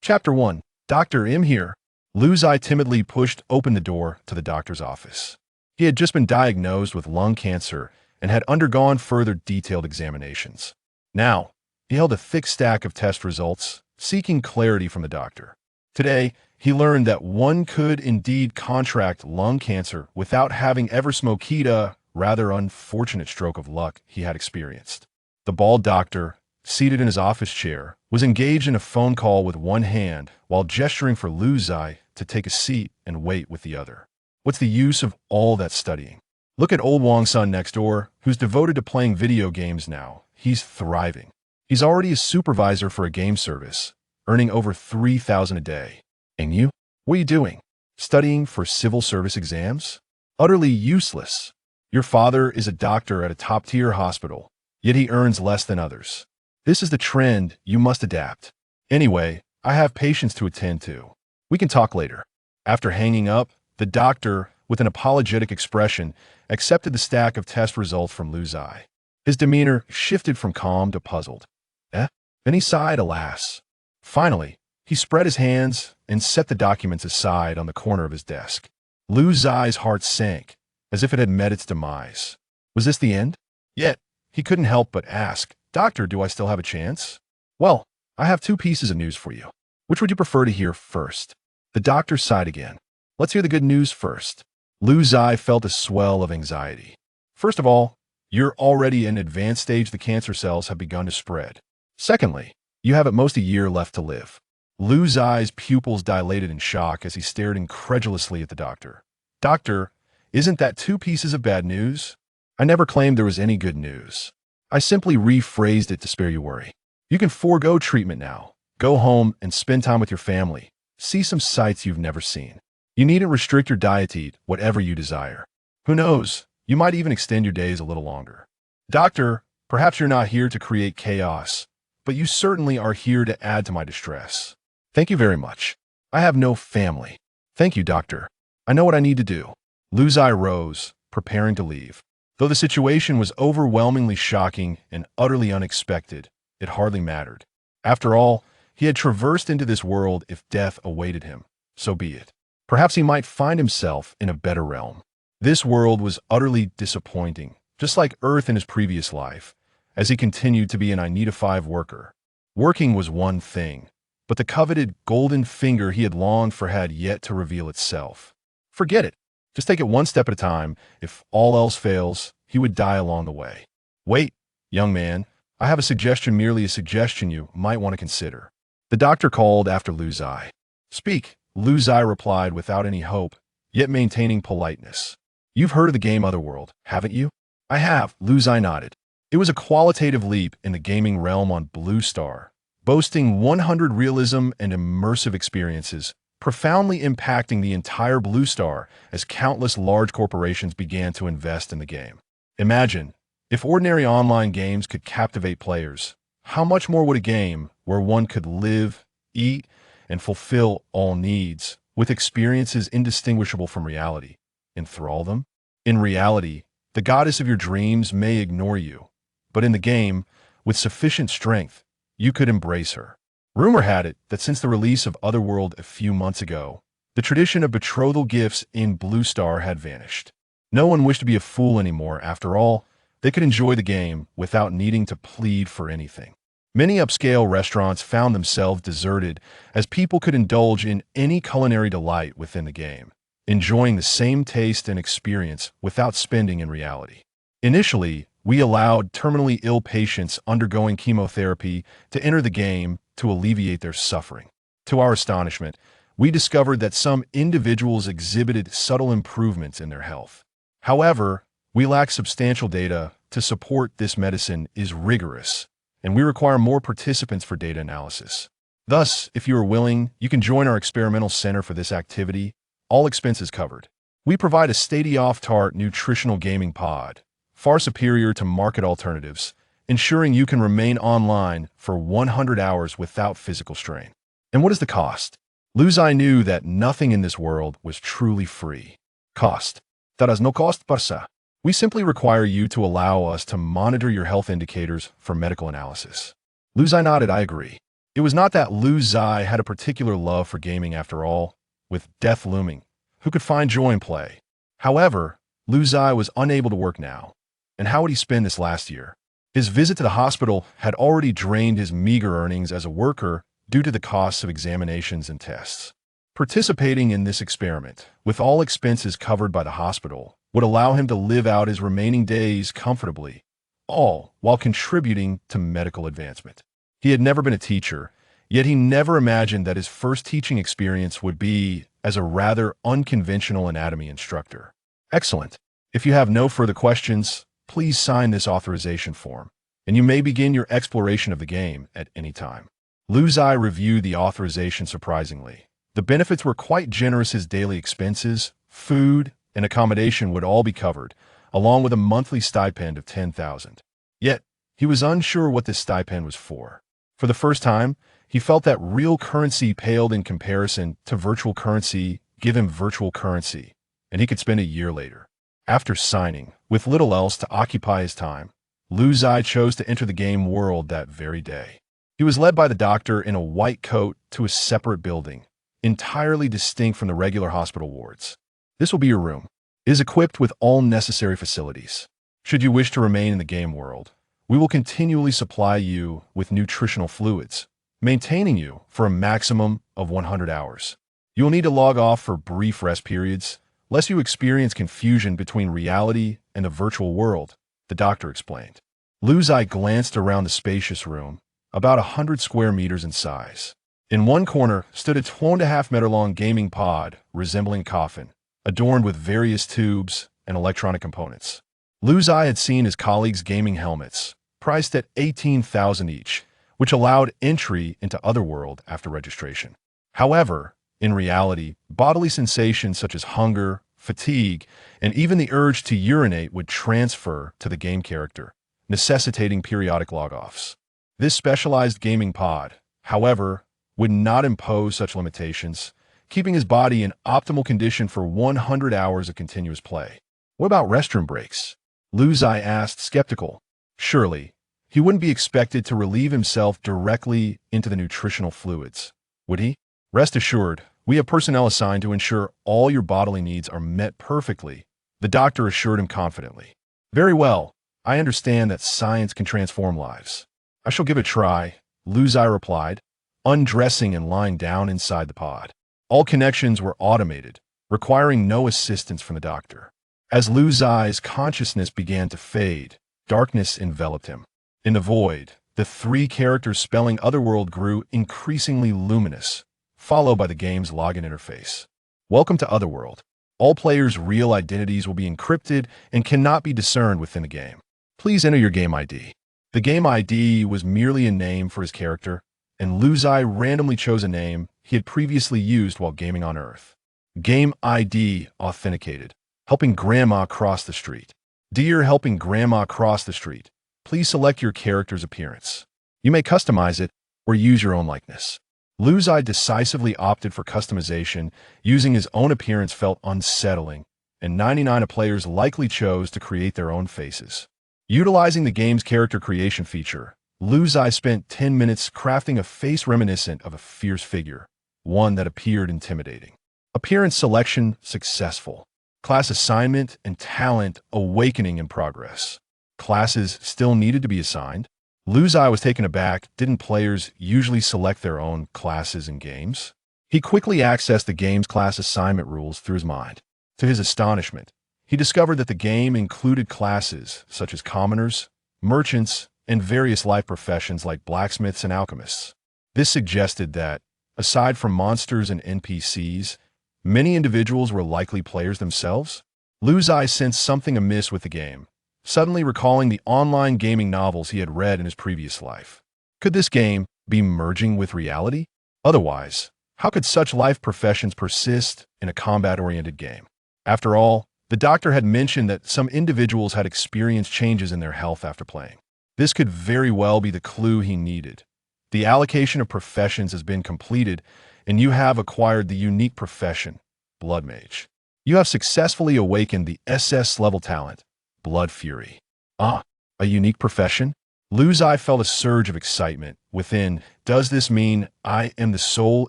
Chapter 1. Dr. M here. Lu Ziye timidly pushed open the door to the doctor's office. He had just been diagnosed with lung cancer and had undergone further detailed examinations. Now, he held a thick stack of test results, seeking clarity from the doctor. Today, he learned that one could indeed contract lung cancer without having ever smoked a rather unfortunate stroke of luck he had experienced. The bald doctor, seated in his office chair, was engaged in a phone call with one hand while gesturing for Lu Ziye to take a seat and wait with the other. What's the use of all that studying? Look at old Wang's son next door, who's devoted to playing video games now. He's thriving. He's already a supervisor for a game service, earning over 3,000 a day. And you? What are you doing? Studying for civil service exams? Utterly useless. Your father is a doctor at a top-tier hospital, yet he earns less than others. This is the trend. You must adapt. Anyway, I have patients to attend to. We can talk later. After hanging up, the doctor, with an apologetic expression, accepted the stack of test results from Lu Ziye. His demeanor shifted from calm to puzzled. Then he sighed, alas. Finally, he spread his hands and set the documents aside on the corner of his desk. Lu Ziye's heart sank, as if it had met its demise. Was this the end? Yet, he couldn't help but ask, "Doctor, do I still have a chance?" "Well, I have two pieces of news for you. Which would you prefer to hear first?" The doctor sighed again. "Let's hear the good news first." Lu Ziye felt a swell of anxiety. "First of all, you're already in advanced stage. The cancer cells have begun to spread. Secondly, you have at most a year left to live." Lu Ziye's pupils dilated in shock as he stared incredulously at the doctor. "Doctor, isn't that two pieces of bad news?" "I never claimed there was any good news. I simply rephrased it to spare you worry. You can forego treatment now. Go home and spend time with your family. See some sights you've never seen. You needn't restrict your diet to eat whatever you desire. Who knows, you might even extend your days a little longer. Doctor, perhaps you're not here to create chaos, but you certainly are here to add to my distress. Thank you very much. I have no family. Thank you, doctor. I know what I need to do." Lu Ziye rose, preparing to leave. Though the situation was overwhelmingly shocking and utterly unexpected, it hardly mattered. After all, he had traversed into this world. If death awaited him, so be it. Perhaps he might find himself in a better realm. This world was utterly disappointing, just like Earth in his previous life, as he continued to be an I-Need-A-5 worker. Working was one thing, but the coveted golden finger he had longed for had yet to reveal itself. Forget it. Just take it one step at a time. If all else fails, he would die along the way. "Wait, young man, I have a suggestion, merely a suggestion you might want to consider." The doctor called after Lu Ziye. "Speak," Lu Ziye replied without any hope, yet maintaining politeness. "You've heard of the game Otherworld, haven't you?" "I have," Lu Ziye nodded. It was a qualitative leap in the gaming realm on Blue Star, boasting 100 realism and immersive experiences, profoundly impacting the entire Blue Star as countless large corporations began to invest in the game. Imagine, if ordinary online games could captivate players, how much more would a game where one could live, eat, and fulfill all needs, with experiences indistinguishable from reality, enthrall them? In reality, the goddess of your dreams may ignore you, but in the game, with sufficient strength, you could embrace her. Rumor had it that since the release of Otherworld a few months ago, the tradition of betrothal gifts in Blue Star had vanished. No one wished to be a fool anymore. After all, they could enjoy the game without needing to plead for anything. Many upscale restaurants found themselves deserted as people could indulge in any culinary delight within the game, enjoying the same taste and experience without spending in reality. Initially, we allowed terminally ill patients undergoing chemotherapy to enter the game to alleviate their suffering. To our astonishment, we discovered that some individuals exhibited subtle improvements in their health. However, we lack substantial data to support this medicine is rigorous, and we require more participants for data analysis. Thus, if you are willing, you can join our experimental center for this activity, all expenses covered. We provide a state-of-the-art nutritional gaming pod, far superior to market alternatives, ensuring you can remain online for 100 hours without physical strain. And what is the cost? Lu Ziye knew that nothing in this world was truly free. Cost. That has no cost, parça. We simply require you to allow us to monitor your health indicators for medical analysis. Lu Ziye nodded. "I agree. It was not that Lu Ziye had a particular love for gaming after all. With death looming, who could find joy in play? However, Lu Ziye was unable to work now. And how would he spend this last year? His visit to the hospital had already drained his meager earnings as a worker due to the costs of examinations and tests. Participating in this experiment, with all expenses covered by the hospital, would allow him to live out his remaining days comfortably, all while contributing to medical advancement. He had never been a teacher, yet he never imagined that his first teaching experience would be as a rather unconventional anatomy instructor. Excellent. If you have no further questions, please sign this authorization form, and you may begin your exploration of the game at any time. Lu Ziye reviewed the authorization surprisingly. The benefits were quite generous. His daily expenses, food, and accommodation would all be covered, along with a monthly stipend of 10,000. Yet, he was unsure what this stipend was for. For the first time, he felt that real currency paled in comparison to virtual currency. Give him virtual currency, and he could spend a year later. After signing, with little else to occupy his time, Lu Ziye chose to enter the game world that very day. He was led by the doctor in a white coat to a separate building, entirely distinct from the regular hospital wards. This will be your room. It is equipped with all necessary facilities. Should you wish to remain in the game world, we will continually supply you with nutritional fluids, maintaining you for a maximum of 100 hours. You will need to log off for brief rest periods, lest you experience confusion between reality and the virtual world, the doctor explained. Lu Ziye glanced around the spacious room, about 100 square meters in size. In one corner stood a 2.5-meter-long gaming pod resembling a coffin, adorned with various tubes and electronic components. Lu Ziye had seen his colleagues' gaming helmets, priced at 18,000 each, which allowed entry into Otherworld after registration. However, in reality, bodily sensations such as hunger, fatigue, and even the urge to urinate would transfer to the game character, necessitating periodic log-offs. This specialized gaming pod, however, would not impose such limitations, keeping his body in optimal condition for 100 hours of continuous play. What about restroom breaks? Lu Ziye asked, skeptical. Surely, he wouldn't be expected to relieve himself directly into the nutritional fluids, would he? Rest assured, we have personnel assigned to ensure all your bodily needs are met perfectly, the doctor assured him confidently. Very well, I understand that science can transform lives. I shall give it a try, Lu Ziye replied, undressing and lying down inside the pod. All connections were automated, requiring no assistance from the doctor. As Lu Ziye's consciousness began to fade, darkness enveloped him. In the void, the three characters spelling Otherworld grew increasingly luminous, followed by the game's login interface. Welcome to Otherworld. All players' real identities will be encrypted and cannot be discerned within the game. Please enter your game ID. The game ID was merely a name for his character, and Lu Ziye randomly chose a name he had previously used while gaming on Earth. Game ID authenticated. Helping Grandma cross the street. Dear Helping Grandma cross the street, please select your character's appearance. You may customize it or use your own likeness. Lu Ziye decisively opted for customization. Using his own appearance felt unsettling, and 99 of players likely chose to create their own faces. Utilizing the game's character creation feature, Lu Ziye spent 10 minutes crafting a face reminiscent of a fierce figure, one that appeared intimidating. Appearance selection successful. Class assignment and talent awakening in progress. Classes still needed to be assigned. Lu Ziye was taken aback. Didn't players usually select their own classes in games? He quickly accessed the game's class assignment rules through his mind. To his astonishment, he discovered that the game included classes such as commoners, merchants, and various life professions like blacksmiths and alchemists. This suggested that, aside from monsters and NPCs, many individuals were likely players themselves. Lu Ziye sensed something amiss with the game, suddenly recalling the online gaming novels he had read in his previous life. Could this game be merging with reality? Otherwise, how could such life professions persist in a combat-oriented game? After all, the doctor had mentioned that some individuals had experienced changes in their health after playing. This could very well be the clue he needed. The allocation of professions has been completed, and you have acquired the unique profession, Blood Mage. You have successfully awakened the SS level talent, Blood Fury. Ah, a unique profession? Lu Ziye felt a surge of excitement within. Does this mean I am the sole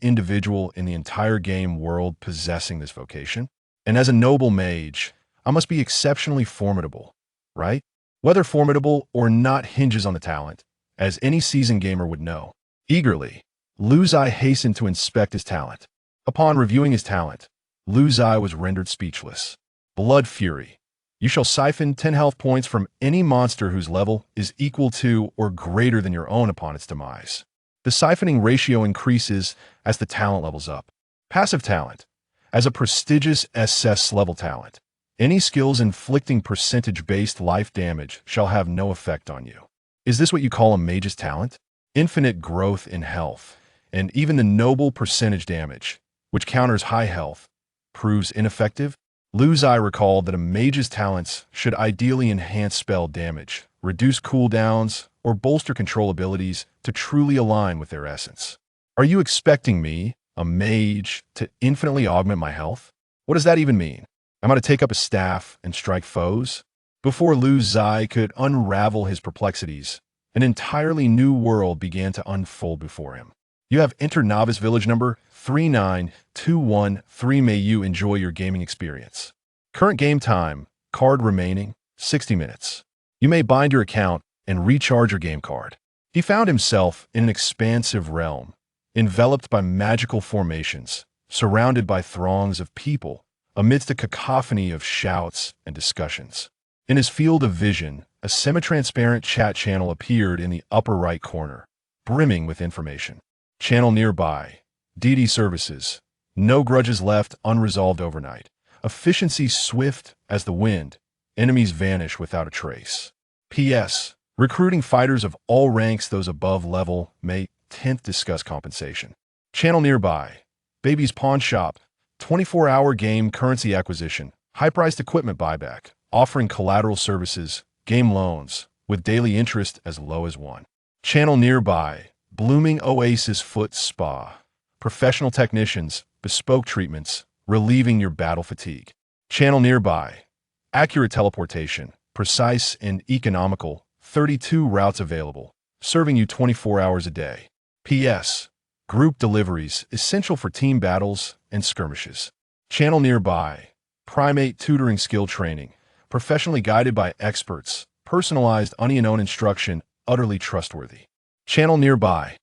individual in the entire game world possessing this vocation? And as a noble mage, I must be exceptionally formidable, right? Whether formidable or not hinges on the talent, as any seasoned gamer would know. Eagerly, Lu Ziye hastened to inspect his talent. Upon reviewing his talent, Lu Ziye was rendered speechless. Blood Fury. You shall siphon 10 health points from any monster whose level is equal to or greater than your own upon its demise. The siphoning ratio increases as the talent levels up. Passive talent. As a prestigious SS level talent, any skills inflicting percentage-based life damage shall have no effect on you. Is this what you call a mage's talent? Infinite growth in health, and even the noble percentage damage, which counters high health, proves ineffective? Lu Ziye recalled that a mage's talents should ideally enhance spell damage, reduce cooldowns, or bolster control abilities to truly align with their essence. Are you expecting me, a mage, to infinitely augment my health? What does that even mean? Am I to take up a staff and strike foes? Before Lu Ziye could unravel his perplexities, an entirely new world began to unfold before him. You have entered Novice Village number 39213. May you enjoy your gaming experience. Current game time, card remaining, 60 minutes. You may bind your account and recharge your game card. He found himself in an expansive realm, enveloped by magical formations, surrounded by throngs of people, amidst a cacophony of shouts and discussions. In his field of vision, a semi-transparent chat channel appeared in the upper right corner, brimming with information. Channel nearby. DD services. No grudges left unresolved overnight. Efficiency swift as the wind. Enemies vanish without a trace. P.S. Recruiting fighters of all ranks, those above level, May 10th. Discuss compensation. Channel nearby. Baby's Pawn Shop. 24-hour game currency acquisition. High-priced equipment buyback. Offering collateral services. Game loans. With daily interest as low as 1. Channel nearby. Blooming Oasis Foot Spa. Professional technicians, bespoke treatments, relieving your battle fatigue. Channel nearby. Accurate teleportation, precise and economical, 32 routes available, serving you 24 hours a day. P.S. Group deliveries, essential for team battles and skirmishes. Channel nearby. Primate tutoring skill training, professionally guided by experts, personalized unknown instruction, utterly trustworthy. Channel nearby.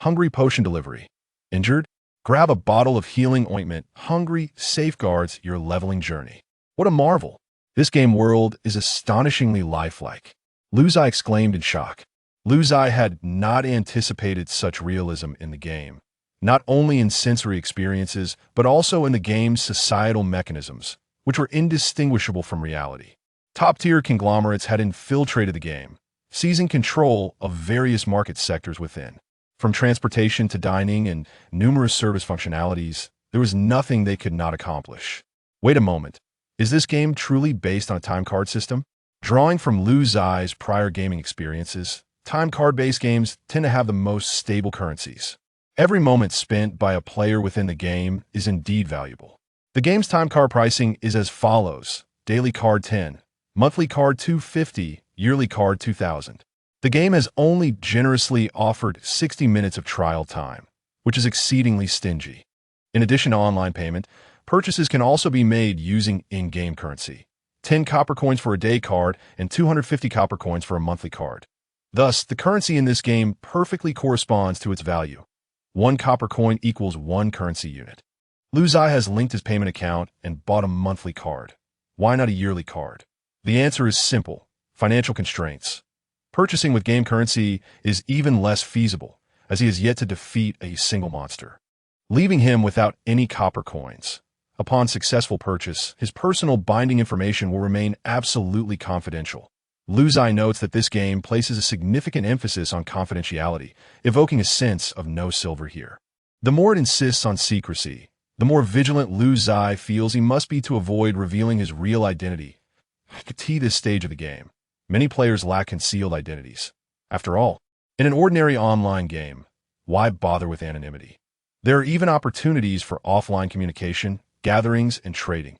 Hungry potion delivery. Injured? Grab a bottle of healing ointment. Hungry safeguards your leveling journey. What a marvel! This game world is astonishingly lifelike. Lu Ziye exclaimed in shock. Lu Ziye had not anticipated such realism in the game, not only in sensory experiences, but also in the game's societal mechanisms, which were indistinguishable from reality. Top-tier conglomerates had infiltrated the game, seizing control of various market sectors within. From transportation to dining and numerous service functionalities, there was nothing they could not accomplish. Wait a moment. Is this game truly based on a time card system? Drawing from Lu Ziye's prior gaming experiences, time card-based games tend to have the most stable currencies. Every moment spent by a player within the game is indeed valuable. The game's time card pricing is as follows: daily card 10, monthly card 250, yearly card 2000. The game has only generously offered 60 minutes of trial time, which is exceedingly stingy. In addition to online payment, purchases can also be made using in-game currency. 10 copper coins for a day card and 250 copper coins for a monthly card. Thus, the currency in this game perfectly corresponds to its value. 1 copper coin equals 1 currency unit. Lu Ziye has linked his payment account and bought a monthly card. Why not a yearly card? The answer is simple: financial constraints. Purchasing with game currency is even less feasible, as he has yet to defeat a single monster, leaving him without any copper coins. Upon successful purchase, his personal binding information will remain absolutely confidential. Lu Ziye notes that this game places a significant emphasis on confidentiality, evoking a sense of no silver here. The more it insists on secrecy, the more vigilant Lu Ziye feels he must be to avoid revealing his real identity. At this stage of the game, many players lack concealed identities. After all, in an ordinary online game, why bother with anonymity? There are even opportunities for offline communication, gatherings, and trading.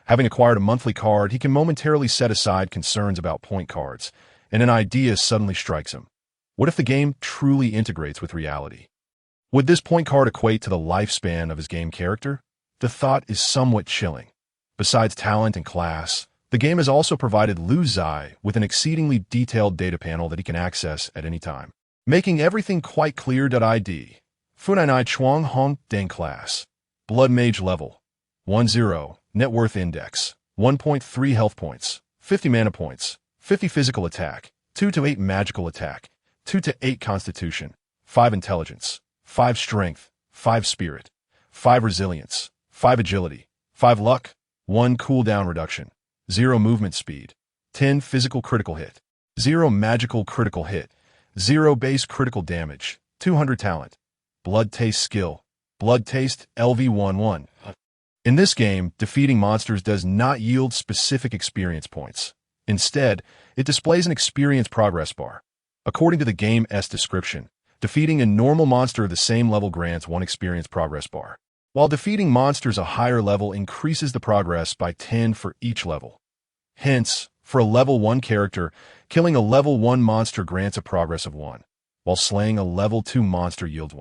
Having acquired a monthly card, he can momentarily set aside concerns about point cards, and an idea suddenly strikes him. What if the game truly integrates with reality? Would this point card equate to the lifespan of his game character? The thought is somewhat chilling. Besides talent and class, the game has also provided Lu Ziye with an exceedingly detailed data panel that he can access at any time, making everything quite clear. ID. Funai Chuang Hong Deng class. Blood mage level. 10. Net worth index. 1.3 health points. 50 mana points. 50 physical attack. 2 to 8 magical attack. 2 to 8 constitution. 5 intelligence. 5 strength. 5 spirit. 5 resilience. 5 agility. 5 luck. 1 cooldown reduction. 0 movement speed. 10 physical critical hit. 0 magical critical hit. 0 base critical damage. 200 talent. Blood taste skill. Blood taste LV11. In this game, defeating monsters does not yield specific experience points. Instead, it displays an experience progress bar. According to the game's description, defeating a normal monster of the same level grants 1 experience progress bar, while defeating monsters a higher level increases the progress by 10 for each level. Hence, for a level 1 character, killing a level 1 monster grants a progress of 1, while slaying a level 2 monster yields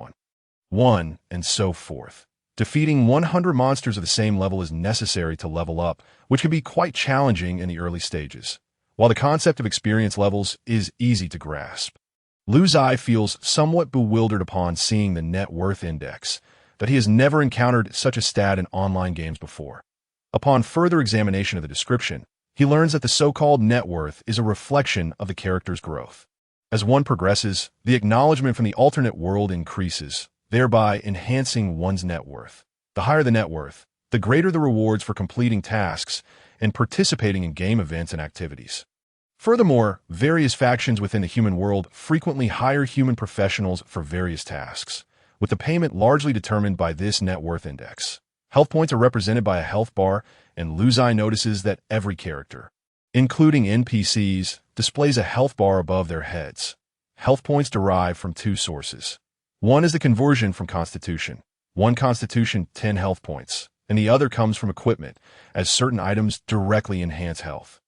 1, and so forth. Defeating 100 monsters of the same level is necessary to level up, which can be quite challenging in the early stages, while the concept of experience levels is easy to grasp. Lu Ziye feels somewhat bewildered upon seeing the net worth index, that he has never encountered such a stat in online games before. Upon further examination of the description, he learns that the so-called net worth is a reflection of the character's growth. As one progresses, the acknowledgement from the alternate world increases, thereby enhancing one's net worth. The higher the net worth, the greater the rewards for completing tasks and participating in game events and activities. Furthermore, various factions within the human world frequently hire human professionals for various tasks, with the payment largely determined by this net worth index. Health points are represented by a health bar, and Lu Ziye notices that every character, including NPCs, displays a health bar above their heads. Health points derive from 2 sources. One is the conversion from Constitution. 1 Constitution, 10 health points, and the other comes from equipment, as certain items directly enhance health.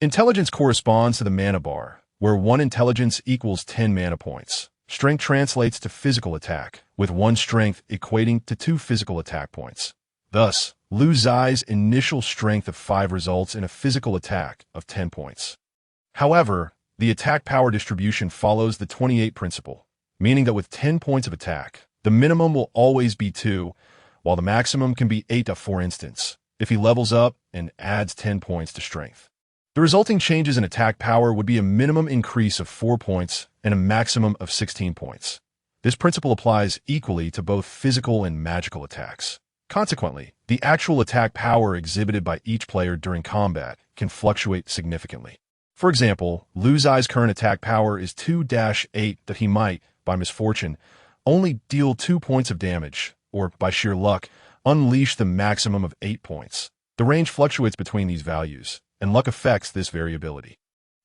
Intelligence corresponds to the mana bar, where 1 intelligence equals 10 mana points. Strength translates to physical attack, with 1 strength equating to 2 physical attack points. Thus, Lu Ziye's initial strength of 5 results in a physical attack of 10 points. However, the attack power distribution follows the 28 principle, meaning that with 10 points of attack, the minimum will always be 2, while the maximum can be 8 for instance, if he levels up and adds 10 points to strength. The resulting changes in attack power would be a minimum increase of 4 points and a maximum of 16 points. This principle applies equally to both physical and magical attacks. Consequently, the actual attack power exhibited by each player during combat can fluctuate significantly. For example, Lu Ziye's current attack power is 2-8 that he might, by misfortune, only deal 2 points of damage, or, by sheer luck, unleash the maximum of 8 points. The range fluctuates between these values, and luck affects this variability.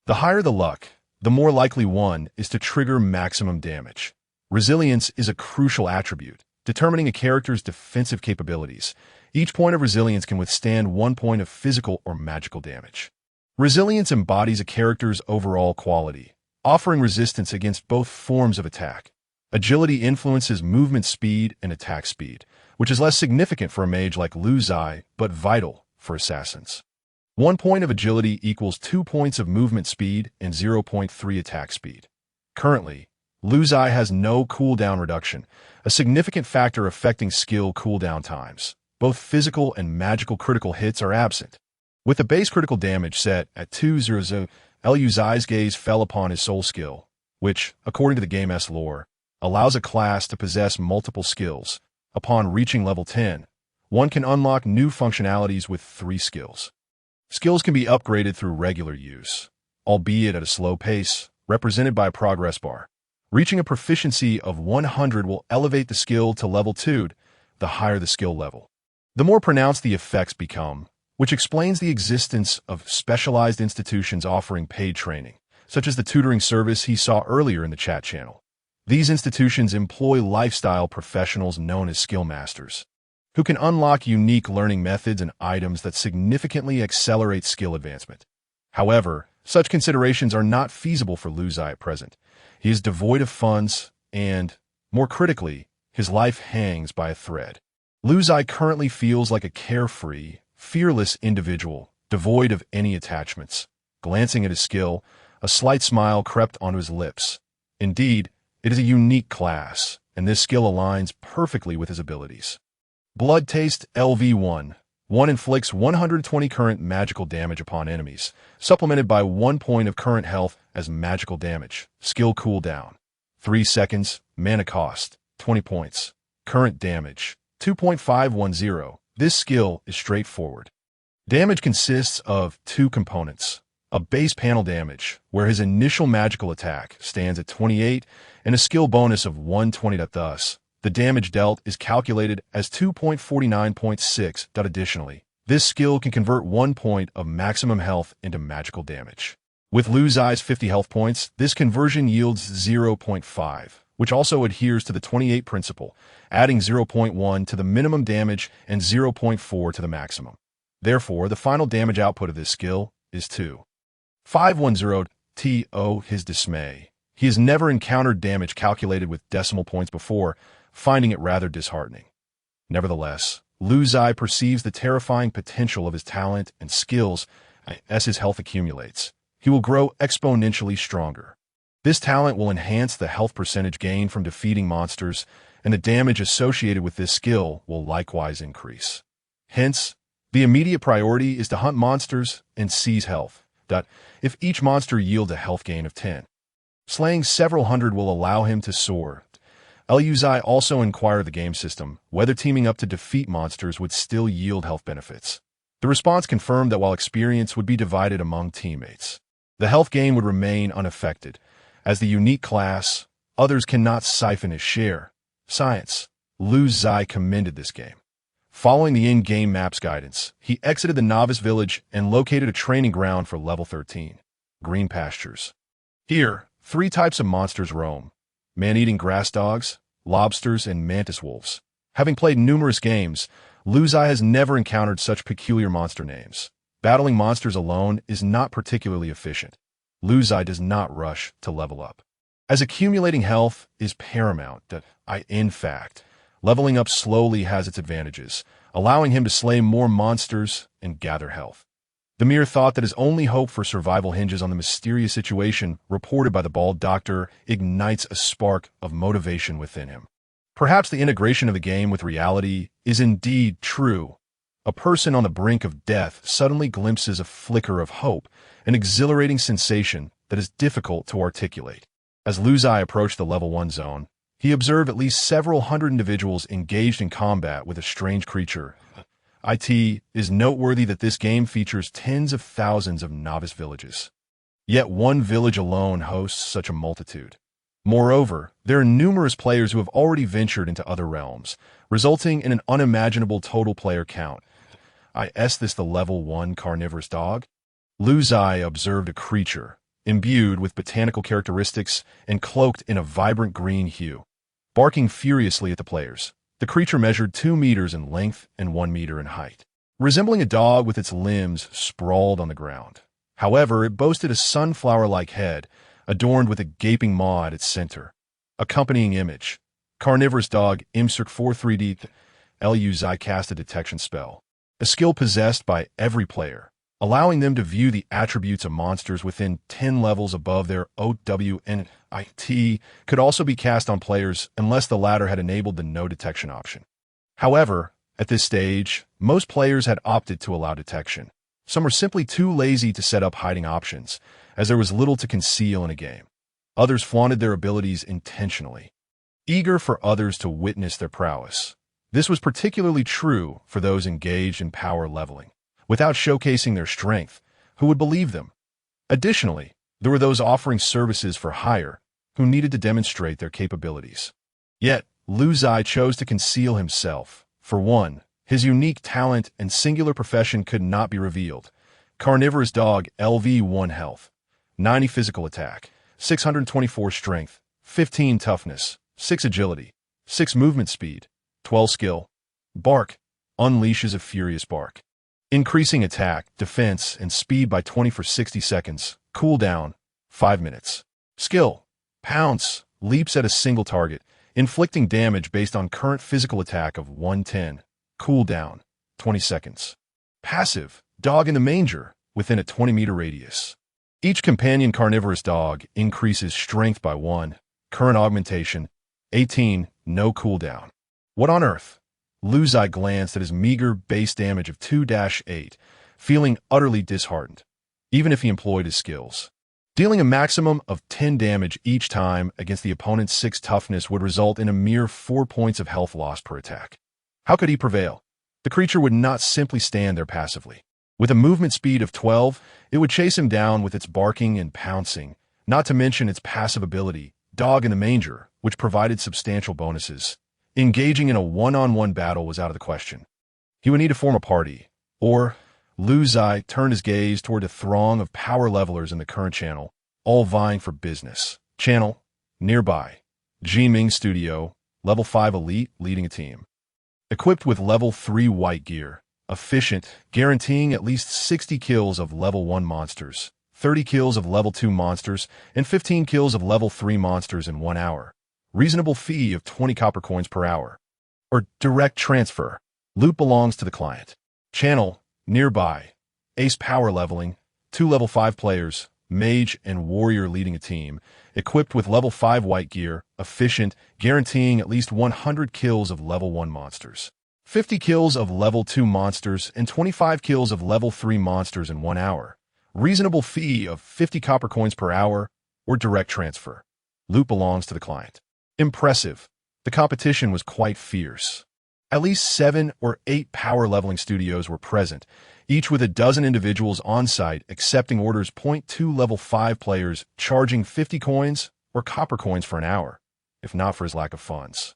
The higher the luck, the more likely one is to trigger maximum damage. Resilience is a crucial attribute, determining a character's defensive capabilities. Each point of resilience can withstand 1 point of physical or magical damage. Resilience embodies a character's overall quality, offering resistance against both forms of attack. Agility influences movement speed and attack speed, which is less significant for a mage like Lu Ziye, but vital for assassins. 1 point of agility equals 2 points of movement speed and 0.3 attack speed. Currently, Lu Ziye has no cooldown reduction, a significant factor affecting skill cooldown times. Both physical and magical critical hits are absent. With the base critical damage set at 200, Lu Ziye's gaze fell upon his soul skill, which, according to the game's lore, allows a class to possess multiple skills. Upon reaching level 10, one can unlock new functionalities with 3 skills. Skills can be upgraded through regular use, albeit at a slow pace, represented by a progress bar. Reaching a proficiency of 100 will elevate the skill to level 2, the higher the skill level. The more pronounced the effects become, which explains the existence of specialized institutions offering paid training, such as the tutoring service he saw earlier in the chat channel. These institutions employ lifestyle professionals known as skill masters, who can unlock unique learning methods and items that significantly accelerate skill advancement. However, such considerations are not feasible for Lu Ziye at present. He is devoid of funds and, more critically, his life hangs by a thread. Lu Ziye currently feels like a carefree, fearless individual, devoid of any attachments. Glancing at his skill, a slight smile crept onto his lips. Indeed, it is a unique class, and this skill aligns perfectly with his abilities. Blood Taste LV1. 1 inflicts 120 current magical damage upon enemies, supplemented by 1 point of current health as magical damage. Skill cooldown. 3 seconds. Mana cost. 20 points. Current damage. 2.510. This skill is straightforward. Damage consists of 2 components. A base panel damage, where his initial magical attack stands at 28, and a skill bonus of 120. Thus, the damage dealt is calculated as 2.49.6. Additionally, this skill can convert 1 point of maximum health into magical damage. With Lu Ziye's 50 health points, this conversion yields 0.5, which also adheres to the 28 principle, adding 0.1 to the minimum damage and 0.4 to the maximum. Therefore, the final damage output of this skill is 2.510. To his dismay, he has never encountered damage calculated with decimal points before, finding it rather disheartening. Nevertheless, Lu Ziye perceives the terrifying potential of his talent and skills. As his health accumulates, he will grow exponentially stronger. This talent will enhance the health percentage gained from defeating monsters, and the damage associated with this skill will likewise increase. Hence, the immediate priority is to hunt monsters and seize health. If each monster yields a health gain of 10, slaying several hundred will allow him to soar. Lu Ziye also inquired the game system whether teaming up to defeat monsters would still yield health benefits. The response confirmed that while experience would be divided among teammates, the health gain would remain unaffected. As the unique class, others cannot siphon his share. Science. Lu Ziye commended this game. Following the in-game map's guidance, he exited the novice village and located a training ground for level 13. Green pastures. Here, 3 types of monsters roam: man-eating grass dogs, lobsters, and mantis wolves. Having played numerous games, Lu Ziye has never encountered such peculiar monster names. Battling monsters alone is not particularly efficient. Lu Ziye does not rush to level up, as accumulating health is paramount. In fact, leveling up slowly has its advantages, allowing him to slay more monsters and gather health. The mere thought that his only hope for survival hinges on the mysterious situation reported by the bald doctor ignites a spark of motivation within him. Perhaps the integration of the game with reality is indeed true. A person on the brink of death suddenly glimpses a flicker of hope, an exhilarating sensation that is difficult to articulate. As Lu Ziye approached the level 1 zone, he observed at least several hundred individuals engaged in combat with a strange creature. It is noteworthy that this game features tens of thousands of novice villages. Yet one village alone hosts such a multitude. Moreover, there are numerous players who have already ventured into other realms, resulting in an unimaginable total player count. Is this the level 1 carnivorous dog? Lu Ziye observed a creature, imbued with botanical characteristics and cloaked in a vibrant green hue, barking furiously at the players. The creature measured 2 meters in length and 1 meter in height, resembling a dog with its limbs sprawled on the ground. However, it boasted a sunflower-like head, adorned with a gaping maw at its center. Accompanying image: carnivorous dog Imcirc 43D. Lu Ziye cast a detection spell, a skill possessed by every player, allowing them to view the attributes of monsters within 10 levels above their OWNIT. Could also be cast on players unless the latter had enabled the no detection option. However, at this stage, most players had opted to allow detection. Some were simply too lazy to set up hiding options, as there was little to conceal in a game. Others flaunted their abilities intentionally, eager for others to witness their prowess. This was particularly true for those engaged in power leveling. Without showcasing their strength, who would believe them? Additionally, there were those offering services for hire, who needed to demonstrate their capabilities. Yet, Lu Ziye chose to conceal himself. For one, his unique talent and singular profession could not be revealed. Carnivorous dog LV1 health, 90 physical attack, 624 strength, 15 toughness, 6 agility, 6 movement speed, 12 skill. Bark unleashes a furious bark, increasing attack, defense, and speed by 20 for 60 seconds. Cooldown 5 minutes. Skill: Pounce leaps at a single target, inflicting damage based on current physical attack of 110. Cooldown, 20 seconds. Passive, dog in the manger, within a 20-meter radius. Each companion carnivorous dog increases strength by 1. Current augmentation, 18, no cooldown. What on earth? Lu Ziye glanced at his meager base damage of 2-8, feeling utterly disheartened, even if he employed his skills. Dealing a maximum of 10 damage each time against the opponent's 6 toughness would result in a mere 4 points of health loss per attack. How could he prevail? The creature would not simply stand there passively. With a movement speed of 12, it would chase him down with its barking and pouncing, not to mention its passive ability, Dog in the Manger, which provided substantial bonuses. Engaging in a one-on-one battle was out of the question. He would need to form a party, or Lu Ziye turned his gaze toward a throng of power levelers in the current channel, all vying for business. Channel, nearby. Jiming Studio, level 5 elite, leading a team. Equipped with level 3 white gear, efficient, guaranteeing at least 60 kills of level 1 monsters, 30 kills of level 2 monsters, and 15 kills of level 3 monsters in 1 hour. Reasonable fee of 20 copper coins per hour. Or direct transfer. Loot belongs to the client. Channel, nearby. Ace power leveling, 2 level 5 players, mage and warrior leading a team, equipped with level 5 white gear, efficient, guaranteeing at least 100 kills of level 1 monsters, 50 kills of level 2 monsters, and 25 kills of level 3 monsters in 1 hour. Reasonable fee of 50 copper coins per hour, or direct transfer. Loot belongs to the client. Impressive. The competition was quite fierce. At least 7 or 8 power leveling studios were present, each with a dozen individuals on site accepting orders. 2 level 5 players charging 50 coins or copper coins for an hour, if not for his lack of funds.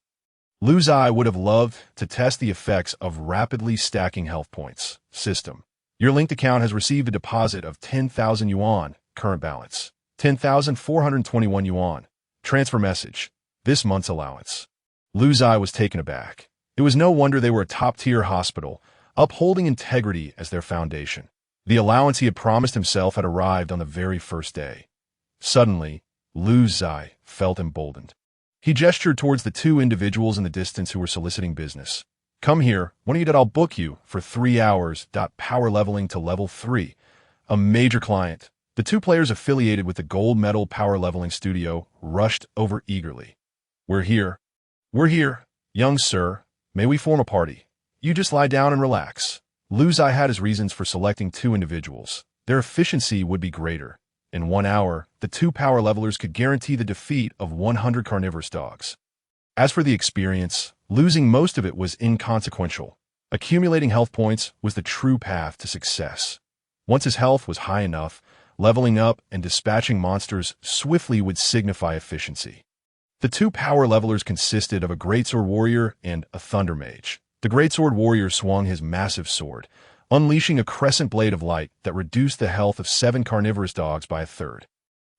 Lu Ziye would have loved to test the effects of rapidly stacking health points. System. Your linked account has received a deposit of 10,000 yuan, current balance. 10,421 yuan. Transfer message. This month's allowance. Lu Ziye was taken aback. It was no wonder they were a top-tier hospital, upholding integrity as their foundation. The allowance he had promised himself had arrived on the very first day. Suddenly, Lu Ziye felt emboldened. He gestured towards the 2 individuals in the distance who were soliciting business. Come here, one of you that I'll book you for 3 hours. Power leveling to level 3. A major client. The 2 players affiliated with the gold medal power leveling studio rushed over eagerly. We're here. We're here, young sir. May we form a party? You just lie down and relax. Lu Ziye had his reasons for selecting 2 individuals. Their efficiency would be greater. In 1 hour, the 2 power levelers could guarantee the defeat of 100 carnivorous dogs. As for the experience, losing most of it was inconsequential. Accumulating health points was the true path to success. Once his health was high enough, leveling up and dispatching monsters swiftly would signify efficiency. The 2 power levelers consisted of a greatsword warrior and a thunder mage. The greatsword warrior swung his massive sword, unleashing a crescent blade of light that reduced the health of 7 carnivorous dogs by 1/3.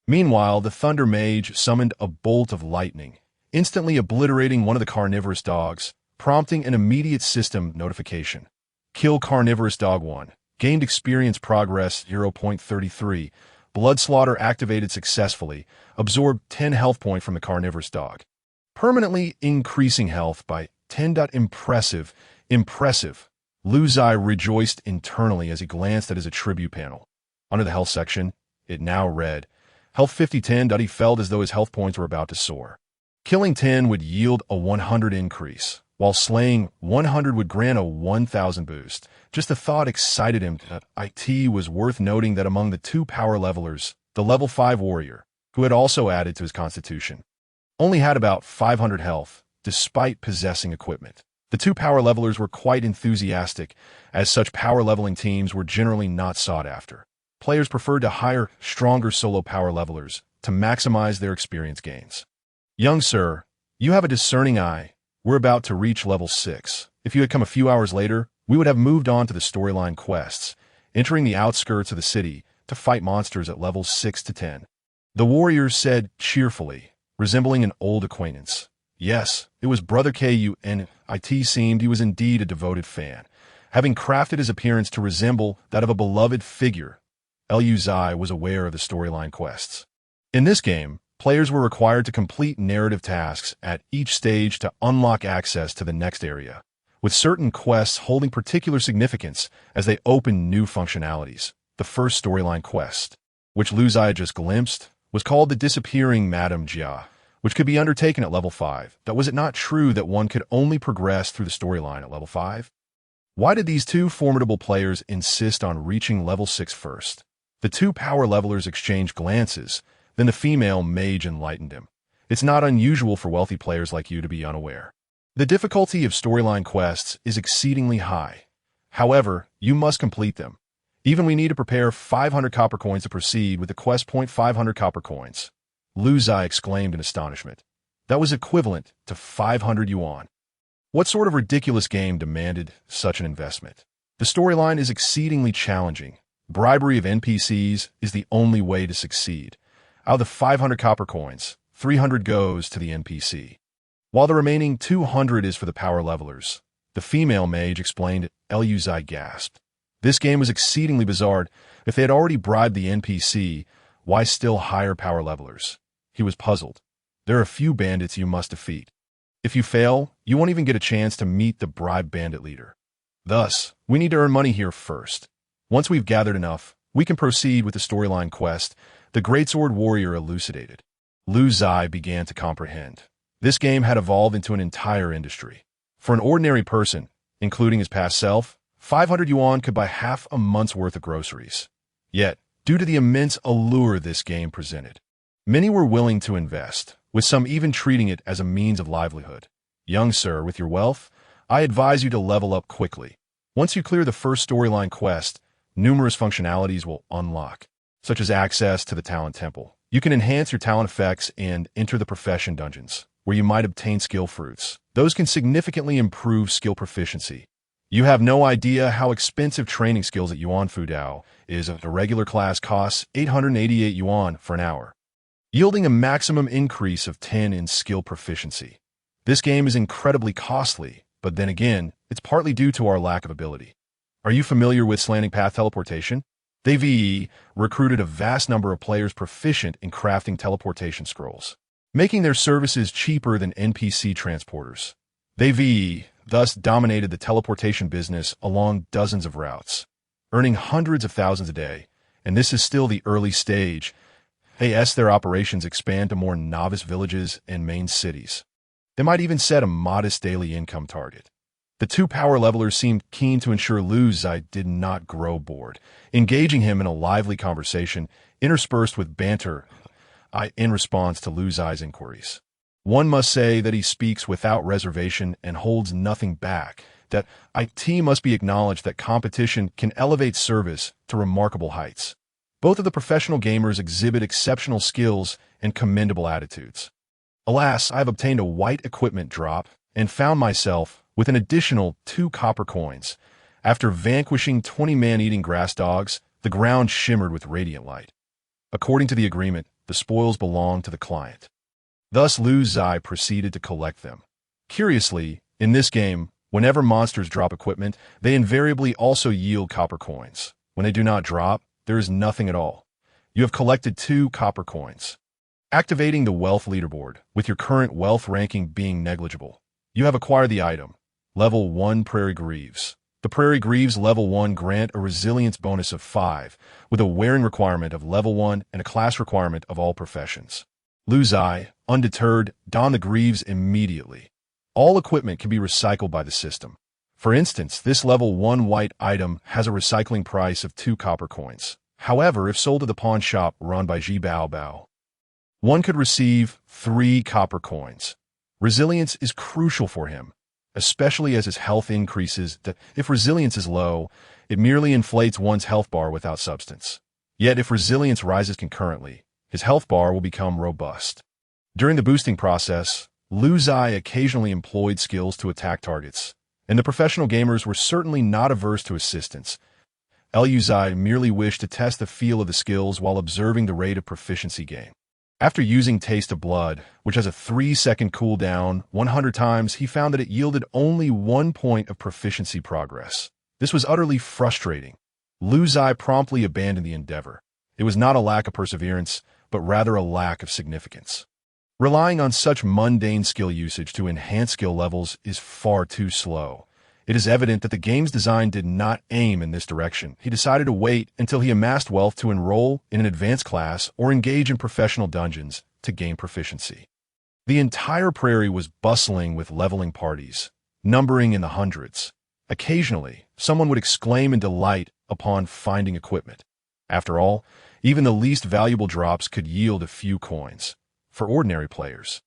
Meanwhile, the thunder mage summoned a bolt of lightning, instantly obliterating one of the carnivorous dogs, prompting an immediate system notification. Kill carnivorous dog 1. Gained experience progress 0.33. Blood slaughter activated successfully. Absorbed 10 health point from the carnivorous dog, permanently increasing health by 10. Impressive. Impressive. Lu Ziye rejoiced internally as he glanced at his attribute panel. Under the health section, it now read, Health 50-10. He felt as though his health points were about to soar. Killing 10 would yield a 100 increase, while slaying 100 would grant a 1,000 boost. Just the thought excited him. It was worth noting that among the 2 power levelers, the level 5 warrior, who had also added to his constitution, only had about 500 health, despite possessing equipment. The 2 power levelers were quite enthusiastic, as such power leveling teams were generally not sought after. Players preferred to hire stronger solo power levelers to maximize their experience gains. Young sir, you have a discerning eye. We're about to reach level 6. If you had come a few hours later, we would have moved on to the storyline quests, entering the outskirts of the city to fight monsters at levels 6 to 10. The warrior said cheerfully, resembling an old acquaintance. Yes, it was Brother Ku, and it seemed he was indeed a devoted fan, having crafted his appearance to resemble that of a beloved figure. Lu Ziye was aware of the storyline quests. In this game, Players were required to complete narrative tasks at each stage to unlock access to the next area, with certain quests holding particular significance as they opened new functionalities. The first storyline quest, which Lu Ziye just glimpsed, was called the Disappearing Madame Jia, which could be undertaken at level 5. That was it not true that one could only progress through the storyline at level 5? Why did these two formidable players insist on reaching level 6 first? The two power levelers exchanged glances, then the female mage enlightened him. It's not unusual for wealthy players like you to be unaware. The difficulty of storyline quests is exceedingly high. However, you must complete them. Even we need to prepare 500 copper coins to proceed with the quest point 500 copper coins. Lu Ziye exclaimed in astonishment. That was equivalent to 500 yuan. What sort of ridiculous game demanded such an investment? The storyline is exceedingly challenging. Bribery of NPCs is the only way to succeed. Out of the 500 copper coins, 300 goes to the NPC, while the remaining 200 is for the power levelers. The female mage explained. Lu Ziye gasped. This game was exceedingly bizarre. If they had already bribed the NPC, why still hire power levelers? He was puzzled. There are a few bandits you must defeat. If you fail, you won't even get a chance to meet the bribed bandit leader. Thus, we need to earn money here first. Once we've gathered enough, we can proceed with the storyline quest, the Greatsword Warrior elucidated. Lu Ziye began to comprehend. This game had evolved into an entire industry. For an ordinary person, including his past self, 500 yuan could buy half a month's worth of groceries. Yet, due to the immense allure this game presented, many were willing to invest, with some even treating it as a means of livelihood. Young sir, with your wealth, I advise you to level up quickly. Once you clear the first storyline quest, numerous functionalities will unlock, such as access to the talent temple. You can enhance your talent effects and enter the profession dungeons, where you might obtain skill fruits. Those can significantly improve skill proficiency. You have no idea how expensive training skills at Yuan Fu Dao is. A regular class costs 888 yuan for an hour, yielding a maximum increase of 10 in skill proficiency. This game is incredibly costly, but then again, it's partly due to our lack of ability. Are you familiar with slanting path teleportation? They recruited a vast number of players proficient in crafting teleportation scrolls, making their services cheaper than NPC transporters. They thus dominated the teleportation business along dozens of routes, earning hundreds of thousands a day, and this is still the early stage. As their operations expand to more novice villages and main cities, they might even set a modest daily income target. The two power levelers seemed keen to ensure Lu Ziye did not grow bored, engaging him in a lively conversation interspersed with banter in response to Lu Ziye's inquiries. One must say that he speaks without reservation and holds nothing back, that it must be acknowledged that competition can elevate service to remarkable heights. Both of the professional gamers exhibit exceptional skills and commendable attitudes. Alas, I have obtained a white equipment drop and found myself with an additional 2 copper coins. After vanquishing 20 man-eating grass dogs, the ground shimmered with radiant light. According to the agreement, the spoils belong to the client. Thus, Lu Ziye proceeded to collect them. Curiously, in this game, whenever monsters drop equipment, they invariably also yield copper coins. When they do not drop, there is nothing at all. You have collected 2 copper coins. Activating the wealth leaderboard, with your current wealth ranking being negligible, you have acquired the item. Level 1 Prairie Greaves. The Prairie Greaves Level 1 grant a resilience bonus of 5, with a wearing requirement of Level 1 and a class requirement of all professions. Lu Ziye, undeterred, donned the greaves immediately. All equipment can be recycled by the system. For instance, this Level 1 white item has a recycling price of 2 copper coins. However, if sold to the pawn shop run by Ji Bao Bao, one could receive 3 copper coins. Resilience is crucial for him, especially as his health increases. That if resilience is low, it merely inflates one's health bar without substance. Yet if resilience rises concurrently, his health bar will become robust. During the boosting process, Lu Ziye occasionally employed skills to attack targets, and the professional gamers were certainly not averse to assistance. Lu Ziye merely wished to test the feel of the skills while observing the rate of proficiency gain. After using Taste of Blood, which has a 3-second cooldown, 100 times, he found that it yielded only 1 point of proficiency progress. This was utterly frustrating. Lu Ziye promptly abandoned the endeavor. It was not a lack of perseverance, but rather a lack of significance. Relying on such mundane skill usage to enhance skill levels is far too slow. It is evident that the game's design did not aim in this direction. He decided to wait until he amassed wealth to enroll in an advanced class or engage in professional dungeons to gain proficiency. The entire prairie was bustling with leveling parties, numbering in the hundreds. Occasionally, someone would exclaim in delight upon finding equipment. After all, even the least valuable drops could yield a few coins. For ordinary players,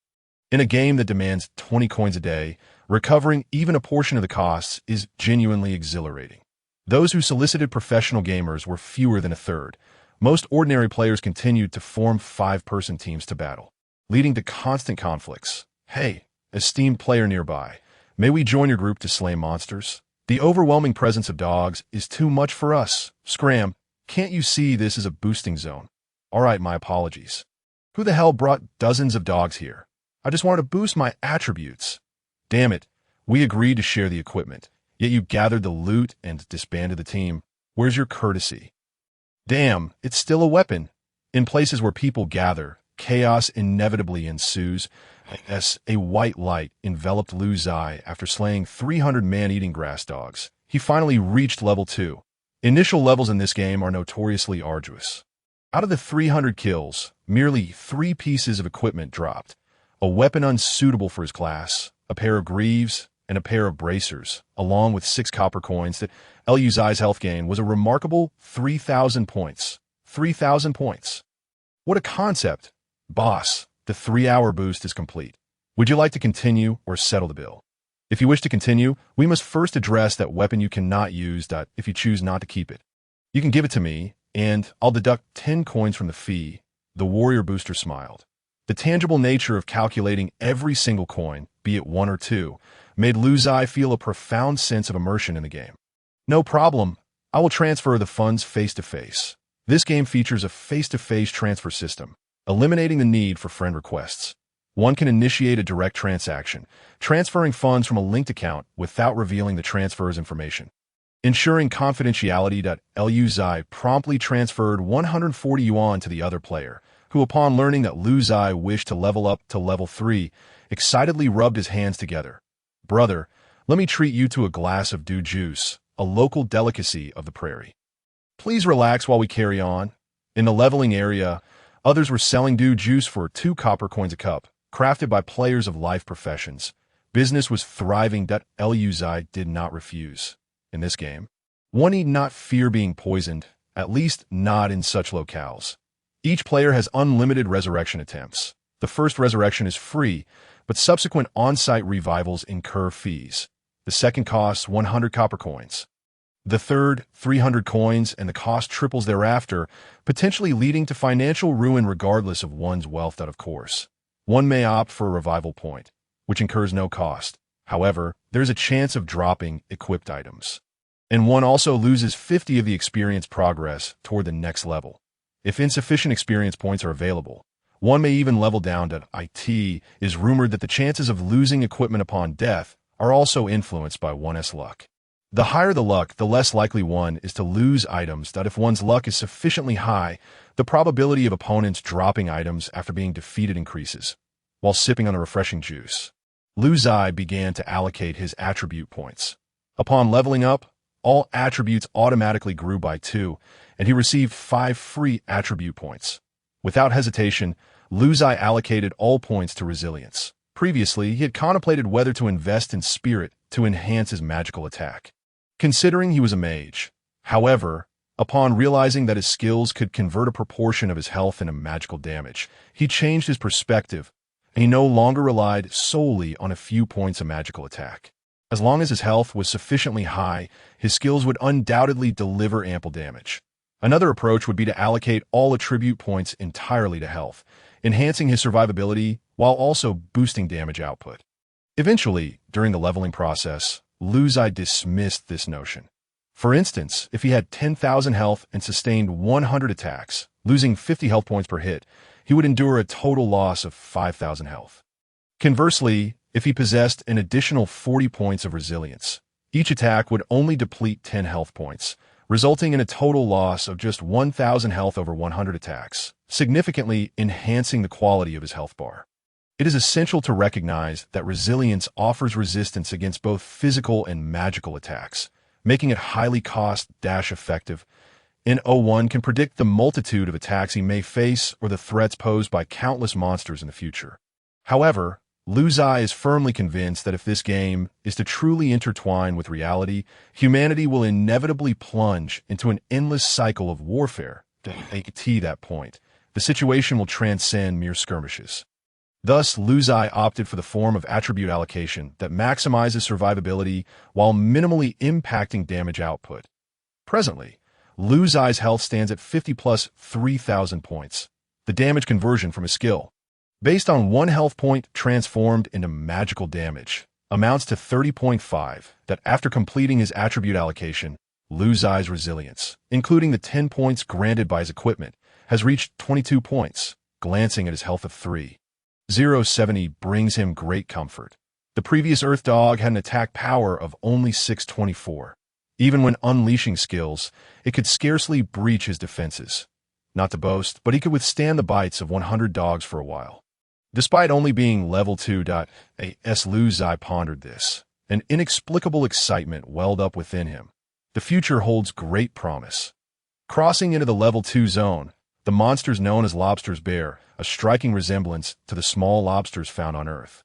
in a game that demands 20 coins a day, recovering even a portion of the costs is genuinely exhilarating. Those who solicited professional gamers were fewer than a third. Most ordinary players continued to form 5-person teams to battle, leading to constant conflicts. Hey, esteemed player nearby, may we join your group to slay monsters? The overwhelming presence of dogs is too much for us. Scram, can't you see this is a boosting zone? All right, my apologies. Who the hell brought dozens of dogs here? I just wanted to boost my attributes. Damn it, we agreed to share the equipment, yet you gathered the loot and disbanded the team. Where's your courtesy? Damn, it's still a weapon. In places where people gather, chaos inevitably ensues. As a white light enveloped Lu Ziye after slaying 300 man-eating grass dogs. He finally reached level 2. Initial levels in this game are notoriously arduous. Out of the 300 kills, merely 3 pieces of equipment dropped. A weapon unsuitable for his class, a pair of greaves, and a pair of bracers, along with 6 copper coins that Lu Ziye's health gain was a remarkable 3,000 points. 3,000 points. What a concept. Boss, the 3-hour boost is complete. Would you like to continue or settle the bill? If you wish to continue, we must first address that weapon you cannot use if you choose not to keep it. You can give it to me, and I'll deduct 10 coins from the fee. The warrior booster smiled. The tangible nature of calculating every single coin, be it 1 or 2, made Lu Ziye feel a profound sense of immersion in the game. No problem. I will transfer the funds face-to-face. This game features a face-to-face transfer system, eliminating the need for friend requests. One can initiate a direct transaction, transferring funds from a linked account without revealing the transfer's information. Ensuring confidentiality, Lu Ziye promptly transferred 140 yuan to the other player, who upon learning that Lu Ziye wished to level up to level 3, excitedly rubbed his hands together. Brother, let me treat you to a glass of dew juice, a local delicacy of the prairie. Please relax while we carry on. In the leveling area, others were selling dew juice for 2 copper coins a cup, crafted by players of life professions. Business was thriving. Lu Ziye did not refuse. In this game, one need not fear being poisoned, at least not in such locales. Each player has unlimited resurrection attempts. The first resurrection is free, but subsequent on-site revivals incur fees. The second costs 100 copper coins. The third, 300 coins, and the cost triples thereafter, potentially leading to financial ruin regardless of one's wealth. Of course, one may opt for a revival point, which incurs no cost. However, there's a chance of dropping equipped items. And one also loses 50 of the experience progress toward the next level. If insufficient experience points are available, one may even level down. It is rumored that the chances of losing equipment upon death are also influenced by one's luck. The higher the luck, the less likely one is to lose items. If one's luck is sufficiently high, the probability of opponents dropping items after being defeated increases. While sipping on the refreshing juice, Lu Ziye began to allocate his attribute points. Upon leveling up, all attributes automatically grew by 2, and he received 5 free attribute points. Without hesitation, Lu Ziye allocated all points to resilience. Previously, he had contemplated whether to invest in spirit to enhance his magical attack, considering he was a mage. However, upon realizing that his skills could convert a proportion of his health into magical damage, he changed his perspective. He no longer relied solely on a few points of magical attack. As long as his health was sufficiently high, his skills would undoubtedly deliver ample damage. Another approach would be to allocate all attribute points entirely to health, enhancing his survivability while also boosting damage output. Eventually, during the leveling process, Lu Ziye dismissed this notion. For instance, if he had 10,000 health and sustained 100 attacks, losing 50 health points per hit, he would endure a total loss of 5,000 health. Conversely, if he possessed an additional 40 points of resilience, each attack would only deplete 10 health points, resulting in a total loss of just 1,000 health over 100 attacks, significantly enhancing the quality of his health bar. It is essential to recognize that resilience offers resistance against both physical and magical attacks, making it highly cost-effective. N01 can predict the multitude of attacks he may face or the threats posed by countless monsters in the future. However, Lu Ziye is firmly convinced that if this game is to truly intertwine with reality, humanity will inevitably plunge into an endless cycle of warfare. To that point, the situation will transcend mere skirmishes. Thus, Lu Ziye opted for the form of attribute allocation that maximizes survivability while minimally impacting damage output. Presently, Lu Ziye's health stands at 50 plus 3,000 points, the damage conversion from his skill, based on 1 health point transformed into magical damage, amounts to 30.5, that after completing his attribute allocation, Lu Ziye's resilience, including the 10 points granted by his equipment, has reached 22 points. Glancing at his health of 3,070 brings him great comfort. The previous Earth Dog had an attack power of only 624. Even when unleashing skills, it could scarcely breach his defenses. Not to boast, but he could withstand the bites of 100 dogs for a while. Despite only being level 2, Lu Ziye pondered this. An inexplicable excitement welled up within him. The future holds great promise. Crossing into the level 2 zone, the monsters known as lobsters bear a striking resemblance to the small lobsters found on Earth.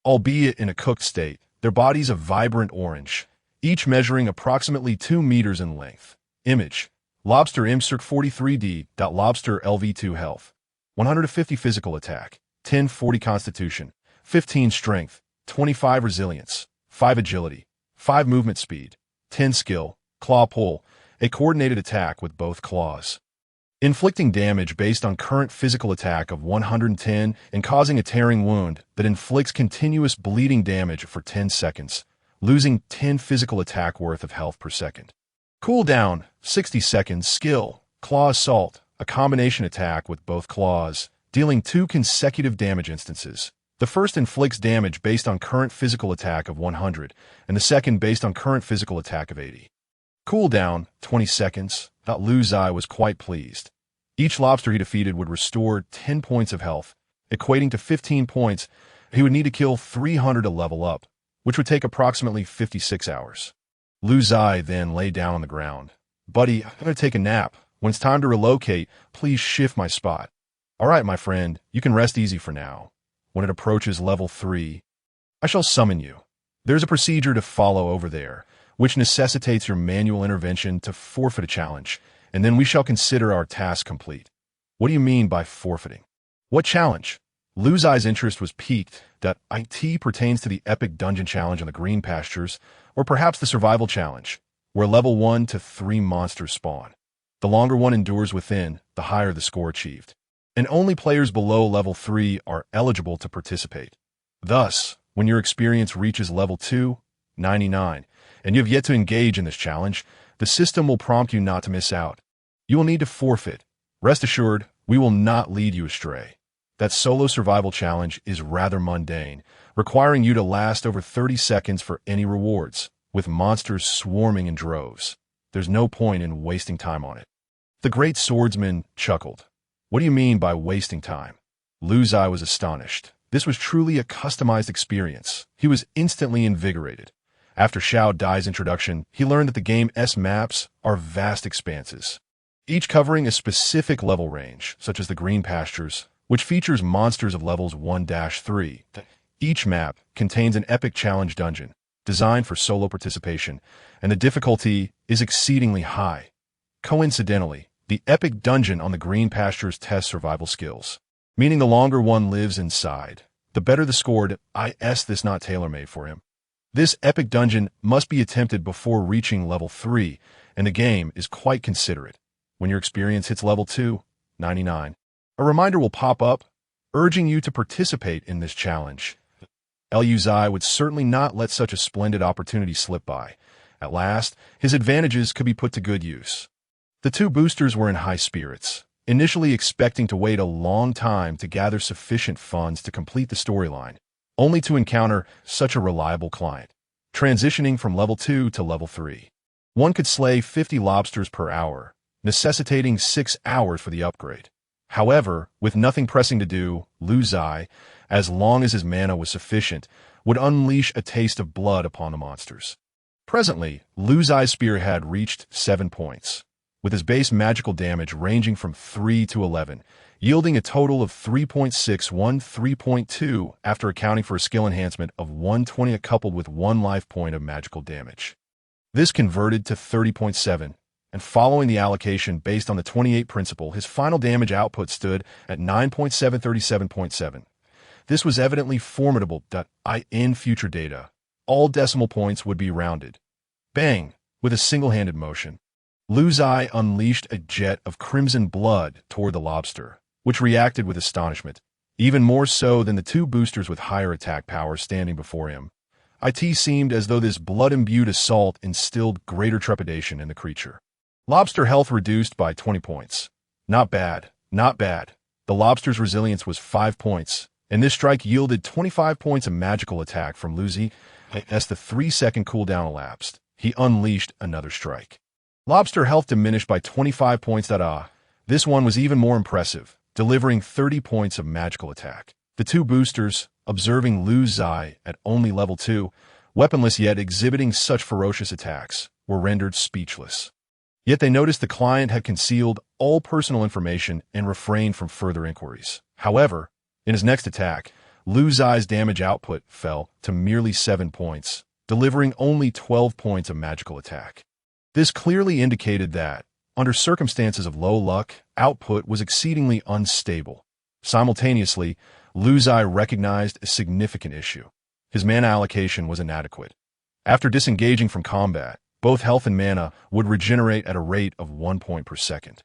Albeit in a cooked state, their bodies a vibrant orange, each measuring approximately 2 meters in length. Image: Lobster Imcirc 43D. Lobster LV2 health, 150 physical attack, 1040 constitution, 15 strength, 25 resilience, 5 agility, 5 movement speed, 10 skill, claw pull, a coordinated attack with both claws. Inflicting damage based on current physical attack of 110 and causing a tearing wound that inflicts continuous bleeding damage for 10 seconds, losing 10 physical attack worth of health per second. Cooldown, 60 seconds. Skill, Claw Assault, a combination attack with both claws, dealing 2 consecutive damage instances. The first inflicts damage based on current physical attack of 100, and the second based on current physical attack of 80. Cooldown, 20 seconds. Lu Ziye was quite pleased. Each lobster he defeated would restore 10 points of health, equating to 15 points. He would need to kill 300 to level up, which would take approximately 56 hours. Lu Ziye then lay down on the ground. "Buddy, I'm going to take a nap. When it's time to relocate, please shift my spot." "All right, my friend, you can rest easy for now. When it approaches level 3, I shall summon you. There's a procedure to follow over there, which necessitates your manual intervention to forfeit a challenge, and then we shall consider our task complete." "What do you mean by forfeiting? What challenge?" Lu Ziye's interest was piqued. It pertains to the epic dungeon challenge on the green pastures, or perhaps the survival challenge, where level 1 to 3 monsters spawn. The longer one endures within, the higher the score achieved, and only players below level 3 are eligible to participate. Thus, when your experience reaches level 299, and you have yet to engage in this challenge, the system will prompt you not to miss out. You will need to forfeit. Rest assured, we will not lead you astray. That solo survival challenge is rather mundane, requiring you to last over 30 seconds for any rewards, with monsters swarming in droves. There's no point in wasting time on it. The great swordsman chuckled. "What do you mean by wasting time?" Lu Ziye was astonished. This was truly a customized experience. He was instantly invigorated. After Xiao Dai's introduction, he learned that the game's maps are vast expanses, each covering a specific level range, such as the green pastures, which features monsters of levels 1-3. Each map contains an epic challenge dungeon, designed for solo participation, and the difficulty is exceedingly high. Coincidentally, the epic dungeon on the green pastures tests survival skills, meaning the longer one lives inside, the better the scored. This not tailor-made for him. This epic dungeon must be attempted before reaching level 3, and the game is quite considerate. When your experience hits level 299, a reminder will pop up, urging you to participate in this challenge. Lu Ziye would certainly not let such a splendid opportunity slip by. At last, his advantages could be put to good use. The 2 boosters were in high spirits, initially expecting to wait a long time to gather sufficient funds to complete the storyline, only to encounter such a reliable client, transitioning from level 2 to level 3. One could slay 50 lobsters per hour, necessitating 6 hours for the upgrade. However, with nothing pressing to do, Lu Ziye, as long as his mana was sufficient, would unleash a taste of blood upon the monsters. Presently, Lu Ziye's spear had reached 7 points, with his base magical damage ranging from 3 to 11, yielding a total of 3.613.2 after accounting for a skill enhancement of 120 coupled with 1 life point of magical damage. This converted to 30.7, and following the allocation based on the 28 principle, his final damage output stood at 9.737.7. This was evidently formidable. In future data, all decimal points would be rounded. Bang! With a single-handed motion, Lu Ziye unleashed a jet of crimson blood toward the lobster, which reacted with astonishment, even more so than the two boosters with higher attack power standing before him. It seemed as though this blood-imbued assault instilled greater trepidation in the creature. Lobster health reduced by 20 points. Not bad, not bad. The lobster's resilience was 5 points, and this strike yielded 25 points of magical attack from Lu Ziye. As the 3-second cooldown elapsed, he unleashed another strike. Lobster health diminished by 25 points. This one was even more impressive, delivering 30 points of magical attack. The two boosters, observing Lu Ziye at only level 2, weaponless yet exhibiting such ferocious attacks, were rendered speechless. Yet they noticed the client had concealed all personal information and refrained from further inquiries. However, in his next attack, Lu Ziye's damage output fell to merely 7 points, delivering only 12 points of magical attack. This clearly indicated that, under circumstances of low luck, output was exceedingly unstable. Simultaneously, Lu Ziye recognized a significant issue. His mana allocation was inadequate. After disengaging from combat, both health and mana would regenerate at a rate of 1 point per second.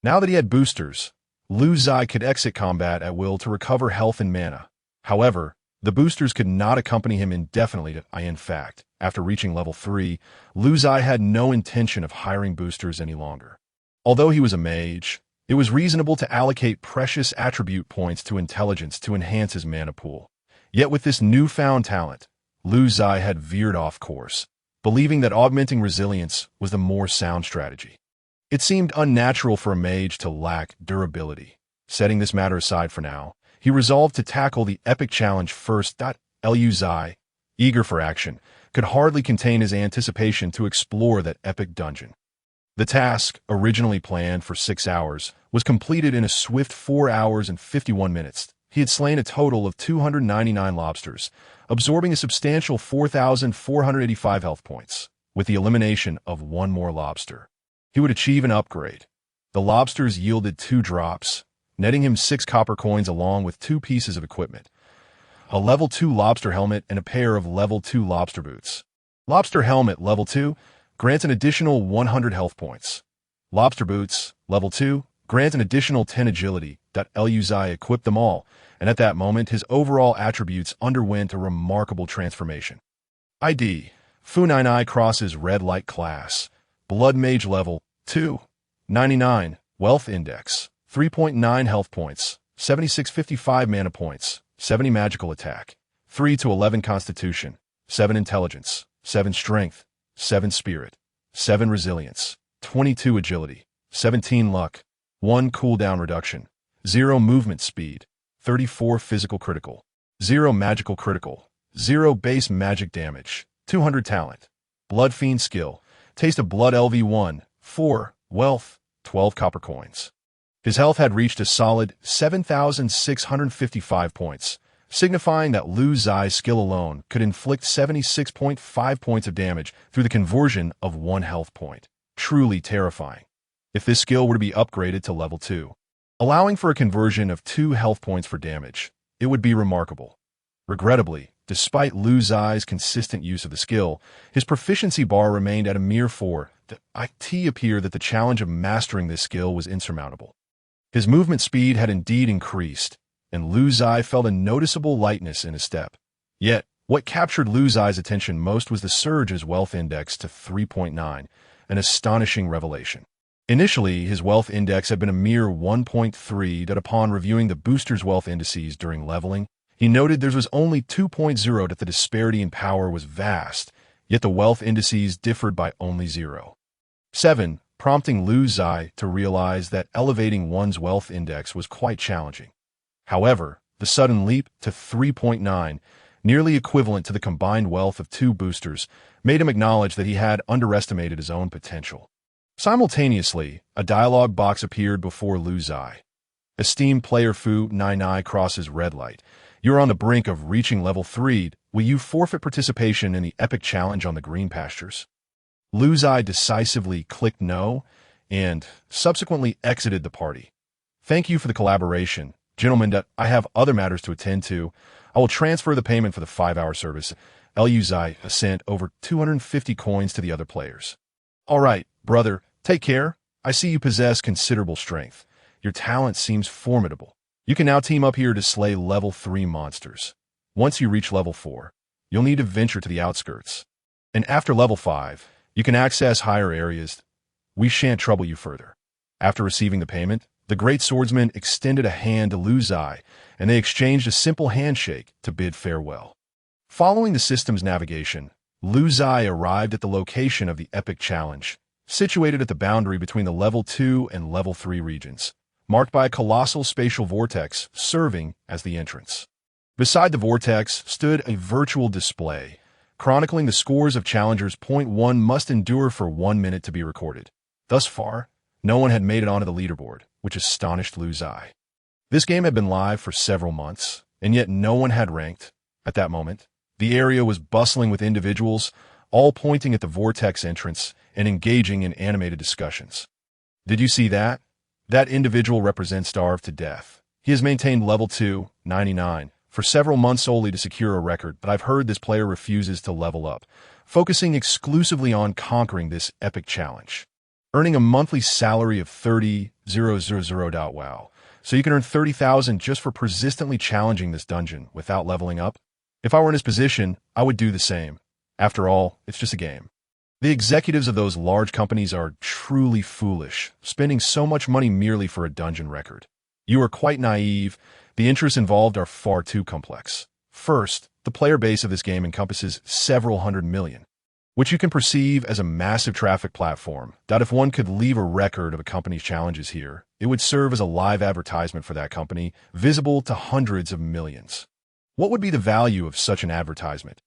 Now that he had boosters, Lu Ziye could exit combat at will to recover health and mana. However, the boosters could not accompany him indefinitely. In fact, after reaching level 3, Lu Ziye had no intention of hiring boosters any longer. Although he was a mage, it was reasonable to allocate precious attribute points to intelligence to enhance his mana pool. Yet with this newfound talent, Lu Ziye had veered off course, believing that augmenting resilience was the more sound strategy. It seemed unnatural for a mage to lack durability. Setting this matter aside for now, he resolved to tackle the epic challenge first. Lu Ziye, eager for action, could hardly contain his anticipation to explore that epic dungeon. The task, originally planned for 6 hours, was completed in a swift 4 hours and 51 minutes. He had slain a total of 299 lobsters, absorbing a substantial 4,485 health points. With the elimination of one more lobster, he would achieve an upgrade. The lobsters yielded 2 drops, netting him 6 copper coins along with 2 pieces of equipment: a level 2 lobster helmet and a pair of level 2 lobster boots. Lobster helmet level 2 grants an additional 100 health points. Lobster boots level 2 grant an additional 10 agility. Lu Ziye equipped them all, and at that moment his overall attributes underwent a remarkable transformation. ID Fu99 crosses red light class, blood mage level 2, 99, wealth index 3.9 health points, 7655 mana points, 70 magical attack, 3 to 11 constitution, 7 intelligence, 7 strength, 7 spirit, 7 resilience, 22 agility, 17 luck, 1 cooldown reduction, 0 movement speed, 34 physical critical, 0 magical critical, 0 base magic damage, 200 talent, blood fiend skill, taste of blood LV1, 4, wealth, 12 copper coins. His health had reached a solid 7,655 points, signifying that Lu Ziye's skill alone could inflict 76.5 points of damage through the conversion of 1 health point. Truly terrifying. If this skill were to be upgraded to level 2, allowing for a conversion of 2 health points for damage, it would be remarkable. Regrettably, despite Lu Ziye's consistent use of the skill, his proficiency bar remained at a mere 4. It appeared that the challenge of mastering this skill was insurmountable. His movement speed had indeed increased, and Lu Ziye felt a noticeable lightness in his step. Yet, what captured Lu Ziye's attention most was the surge in his wealth index to 3.9, an astonishing revelation. Initially, his wealth index had been a mere 1.3, but upon reviewing the booster's wealth indices during leveling, he noted there was only 2.0. That the disparity in power was vast, yet the wealth indices differed by only 0.7, prompting Lu Ziye to realize that elevating one's wealth index was quite challenging. However, the sudden leap to 3.9, nearly equivalent to the combined wealth of 2 boosters, made him acknowledge that he had underestimated his own potential. Simultaneously, a dialogue box appeared before Lu Ziye. Esteemed player Fu Nai crosses red light. You are on the brink of reaching level 3. Will you forfeit participation in the epic challenge on the green pastures? Lu Ziye decisively clicked no and subsequently exited the party. Thank you for the collaboration. Gentlemen, I have other matters to attend to. I will transfer the payment for the 5-hour service. Lu Ziye sent over 250 coins to the other players. All right, brother, take care. I see you possess considerable strength. Your talent seems formidable. You can now team up here to slay level 3 monsters. Once you reach level 4, you'll need to venture to the outskirts. And after level 5, you can access higher areas. We shan't trouble you further. After receiving the payment, the great swordsman extended a hand to Lu Ziye, and they exchanged a simple handshake to bid farewell. Following the system's navigation, Lu Ziye arrived at the location of the epic challenge, situated at the boundary between the level 2 and level 3 regions, marked by a colossal spatial vortex serving as the entrance. Beside the vortex stood a virtual display, chronicling the scores of challengers. Point 1 must endure for 1 minute to be recorded. Thus far, no one had made it onto the leaderboard, which astonished Lu Ziye. This game had been live for several months, and yet no one had ranked. At that moment, the area was bustling with individuals, all pointing at the vortex entrance and engaging in animated discussions. Did you see that? That individual represents Starved to Death. He has maintained level 2, 99, for several months solely to secure a record, but I've heard this player refuses to level up, focusing exclusively on conquering this epic challenge. Earning a monthly salary of 30,000. Wow. So you can earn 30,000 just for persistently challenging this dungeon without leveling up? If I were in his position, I would do the same. After all, it's just a game. The executives of those large companies are truly foolish, spending so much money merely for a dungeon record. You are quite naive. The interests involved are far too complex. First, the player base of this game encompasses several hundred million, which you can perceive as a massive traffic platform that if one could leave a record of a company's challenges here, it would serve as a live advertisement for that company, visible to hundreds of millions. What would be the value of such an advertisement?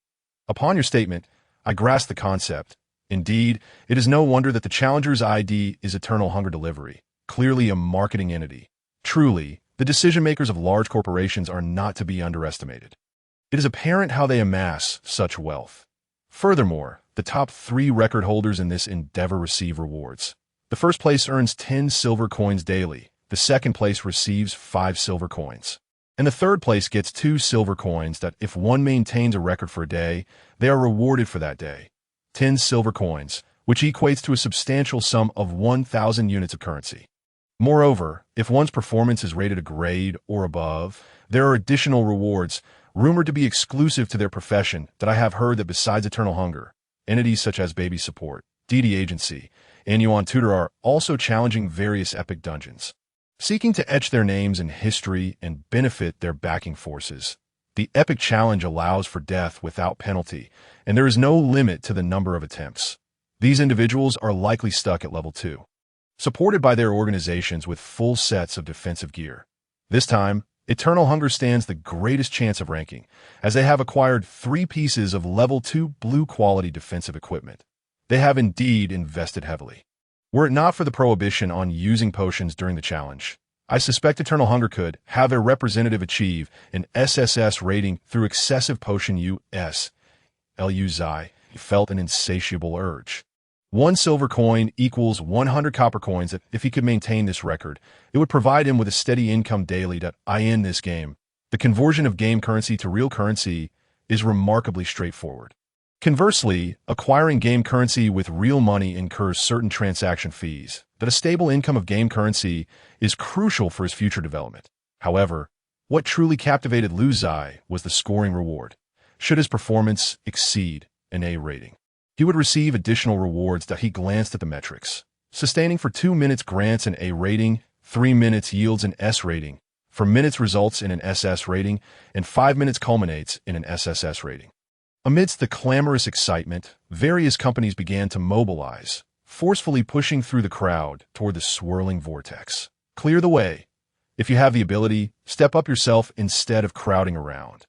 Upon your statement, I grasp the concept. Indeed, it is no wonder that the challenger's ID is Eternal Hunger Delivery, clearly a marketing entity. Truly, the decision-makers of large corporations are not to be underestimated. It is apparent how they amass such wealth. Furthermore, the top 3 record holders in this endeavor receive rewards. The first place earns 10 silver coins daily, the second place receives 5 silver coins, and the third place gets 2 silver coins that if one maintains a record for a day, they are rewarded for that day. 10 silver coins, which equates to a substantial sum of 1,000 units of currency. Moreover, if one's performance is rated a grade or above, there are additional rewards, rumored to be exclusive to their profession, that I have heard that besides Eternal Hunger, entities such as Baby Support, DD Agency, and Yuan Tutor are also challenging various epic dungeons, seeking to etch their names in history and benefit their backing forces. The epic challenge allows for death without penalty, and there is no limit to the number of attempts. These individuals are likely stuck at level 2, supported by their organizations with full sets of defensive gear. This time, Eternal Hunger stands the greatest chance of ranking, as they have acquired 3 pieces of level 2 blue-quality defensive equipment. They have indeed invested heavily. Were it not for the prohibition on using potions during the challenge, I suspect Eternal Hunger could have their representative achieve an SSS rating through excessive potion use. Lu Ziye felt an insatiable urge. 1 silver coin equals 100 copper coins. If he could maintain this record, it would provide him with a steady income daily. In this game, the conversion of game currency to real currency is remarkably straightforward. Conversely, acquiring game currency with real money incurs certain transaction fees. That a stable income of game currency is crucial for his future development. However, what truly captivated Lu Ziye was the scoring reward. Should his performance exceed an A rating, he would receive additional rewards. He glanced at the metrics. Sustaining for 2 minutes grants an A rating, 3 minutes yields an S rating, 4 minutes results in an SS rating, and 5 minutes culminates in an SSS rating. Amidst the clamorous excitement, various companies began to mobilize, forcefully pushing through the crowd toward the swirling vortex. Clear the way. If you have the ability, step up yourself instead of crowding around.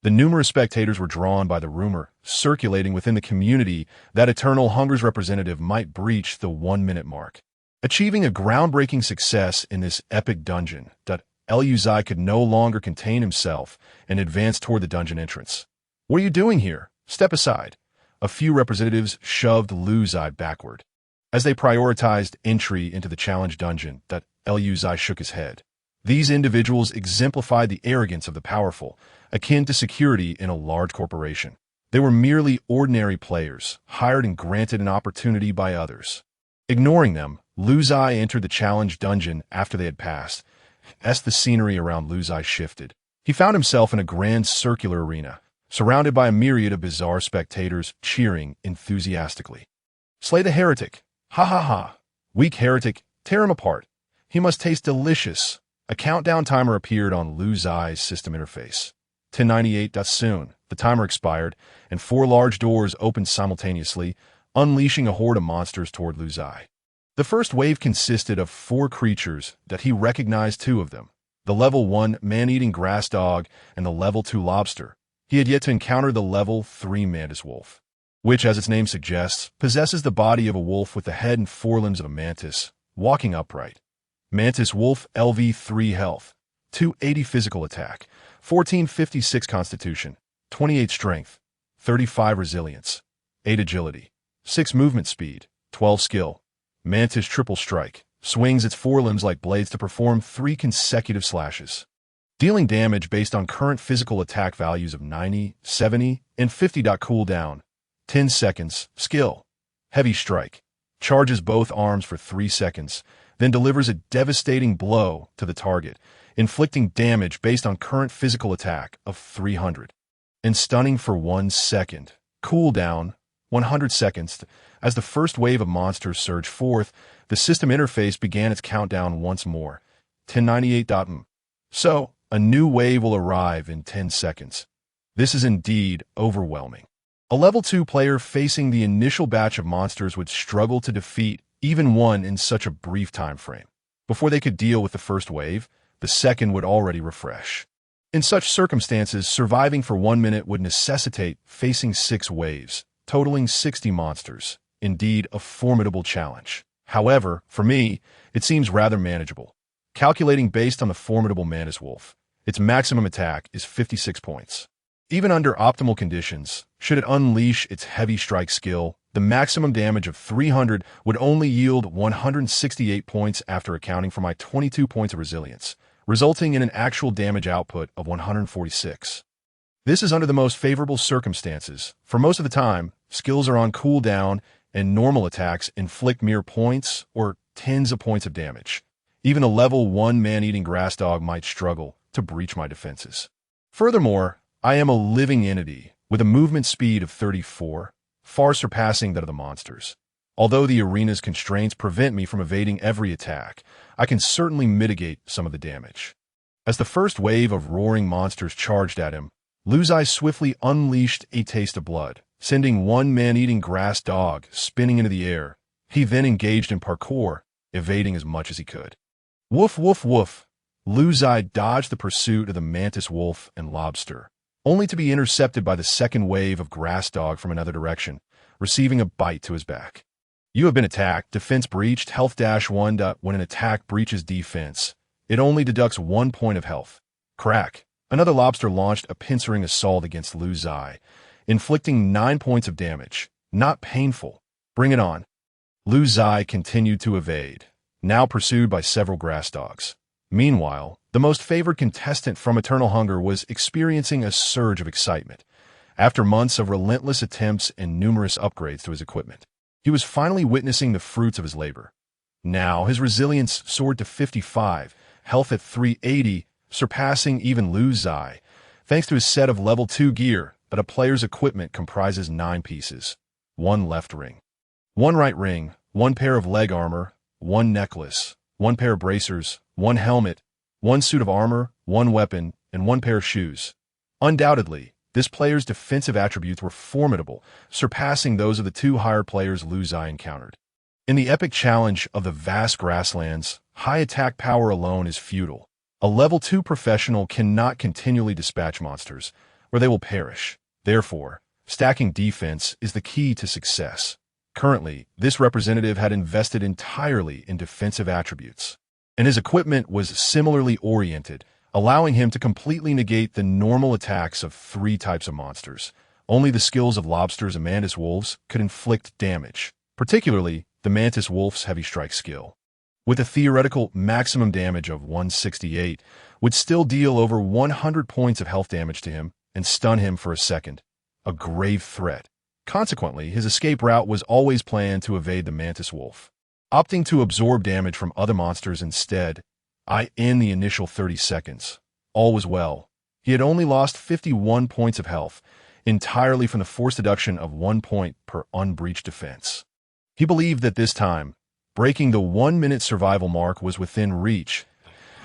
The numerous spectators were drawn by the rumor circulating within the community that Eternal Hunger's representative might breach the 1-minute mark. Achieving a groundbreaking success in this epic dungeon, Lu Ziye could no longer contain himself and advanced toward the dungeon entrance. "What are you doing here? Step aside." A few representatives shoved Lu Ziye backward. As they prioritized entry into the challenge dungeon, Lu Ziye shook his head. These individuals exemplified the arrogance of the powerful, akin to security in a large corporation. They were merely ordinary players, hired and granted an opportunity by others. Ignoring them, Lu Ziye entered the challenge dungeon after they had passed. As the scenery around Lu Ziye shifted, he found himself in a grand circular arena, surrounded by a myriad of bizarre spectators cheering enthusiastically. "Slay the heretic! Ha ha ha! Weak heretic, tear him apart! He must taste delicious!" A countdown timer appeared on Lu Ziye's system interface. 1098. Soon, the timer expired, and 4 large doors opened simultaneously, unleashing a horde of monsters toward Lu Ziye. The first wave consisted of 4 creatures that he recognized 2 of them, the level 1 man-eating grass dog and the level 2 lobster. He had yet to encounter the level 3 mantis wolf, which, as its name suggests, possesses the body of a wolf with the head and forelimbs of a mantis, walking upright. Mantis Wolf LV3 Health, 280 Physical Attack, 1456 Constitution, 28 Strength, 35 Resilience, 8 Agility, 6 Movement Speed, 12 Skill. Mantis Triple Strike, swings its forelimbs like blades to perform 3 consecutive slashes, dealing damage based on current physical attack values of 90, 70, and 50. Cooldown, 10 seconds. Skill, Heavy Strike, charges both arms for 3 seconds, then delivers a devastating blow to the target, inflicting damage based on current physical attack of 300. And stunning for 1 second. Cooldown, 100 seconds. As the first wave of monsters surged forth, the system interface began its countdown once more. 1098. So, a new wave will arrive in 10 seconds. This is indeed overwhelming. A level 2 player facing the initial batch of monsters would struggle to defeat even one in such a brief time frame. Before they could deal with the first wave, the second would already refresh. In such circumstances, surviving for 1 minute would necessitate facing 6 waves, totaling 60 monsters. Indeed, a formidable challenge. However, for me, it seems rather manageable. Calculating based on the formidable mantis wolf, its maximum attack is 56 points. Even under optimal conditions, should it unleash its heavy strike skill, the maximum damage of 300 would only yield 168 points after accounting for my 22 points of resilience, resulting in an actual damage output of 146. This is under the most favorable circumstances. For most of the time, skills are on cooldown and normal attacks inflict mere points or tens of points of damage. Even a level 1 man-eating grass dog might struggle to breach my defenses. Furthermore, I am a living entity with a movement speed of 34, far surpassing that of the monsters. Although the arena's constraints prevent me from evading every attack, I can certainly mitigate some of the damage. As the first wave of roaring monsters charged at him, Lu Ziye swiftly unleashed a taste of blood, sending 1 man-eating grass dog spinning into the air. He then engaged in parkour, evading as much as he could. Woof, woof, woof. Lu Ziye dodged the pursuit of the mantis wolf and lobster, only to be intercepted by the second wave of grass dog from another direction, receiving a bite to his back. You have been attacked. Defense breached. Health-1. When an attack breaches defense, it only deducts 1 point of health. Crack. Another lobster launched a pincering assault against Lu Ziye, inflicting 9 points of damage. Not painful. Bring it on. Lu Ziye continued to evade, now pursued by several grass dogs. Meanwhile, the most favored contestant from Eternal Hunger was experiencing a surge of excitement. After months of relentless attempts and numerous upgrades to his equipment, he was finally witnessing the fruits of his labor. Now, his resilience soared to 55, health at 380, surpassing even Lu Ziye, thanks to his set of level 2 gear that a player's equipment comprises 9 pieces. 1 left ring, 1 right ring, 1 pair of leg armor, 1 necklace, 1 pair of bracers, 1 helmet, 1 suit of armor, 1 weapon, and 1 pair of shoes. Undoubtedly, This player's defensive attributes were formidable, surpassing those of the two higher players Lu Ziye encountered. In the epic challenge of the vast grasslands, high attack power alone is futile. A level 2 professional cannot continually dispatch monsters, or they will perish. Therefore, stacking defense is the key to success. Currently, this representative had invested entirely in defensive attributes, and his equipment was similarly oriented, allowing him to completely negate the normal attacks of 3 types of monsters. Only the skills of lobsters and mantis wolves could inflict damage, particularly the mantis wolf's heavy strike skill. With a theoretical maximum damage of 168, would still deal over 100 points of health damage to him and stun him for a second. A grave threat. Consequently, his escape route was always planned to evade the mantis wolf. Opting to absorb damage from other monsters instead, in the initial 30 seconds. All was well. He had only lost 51 points of health, entirely from the forced deduction of 1 point per unbreached defense. He believed that this time, breaking the 1-minute survival mark was within reach.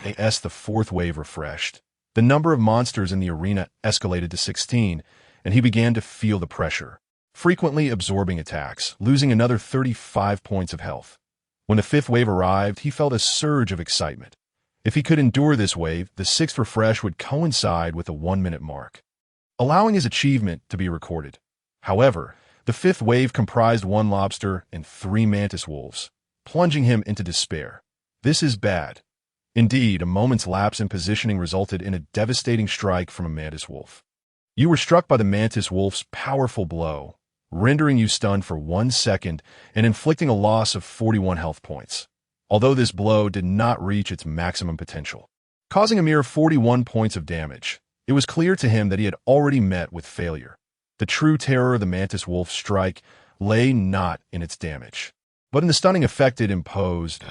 The 4th wave refreshed. The number of monsters in the arena escalated to 16, and he began to feel the pressure, frequently absorbing attacks, losing another 35 points of health. When the 5th wave arrived, he felt a surge of excitement. If he could endure this wave, the 6th refresh would coincide with the 1-minute mark, allowing his achievement to be recorded. However, the 5th wave comprised 1 lobster and 3 mantis wolves, plunging him into despair. This is bad. Indeed, a moment's lapse in positioning resulted in a devastating strike from a mantis wolf. You were struck by the mantis wolf's powerful blow, rendering you stunned for 1 second and inflicting a loss of 41 health points, although this blow did not reach its maximum potential, causing a mere 41 points of damage. It was clear to him that he had already met with failure. The true terror of the mantis wolf's strike lay not in its damage, but in the stunning effect it imposed.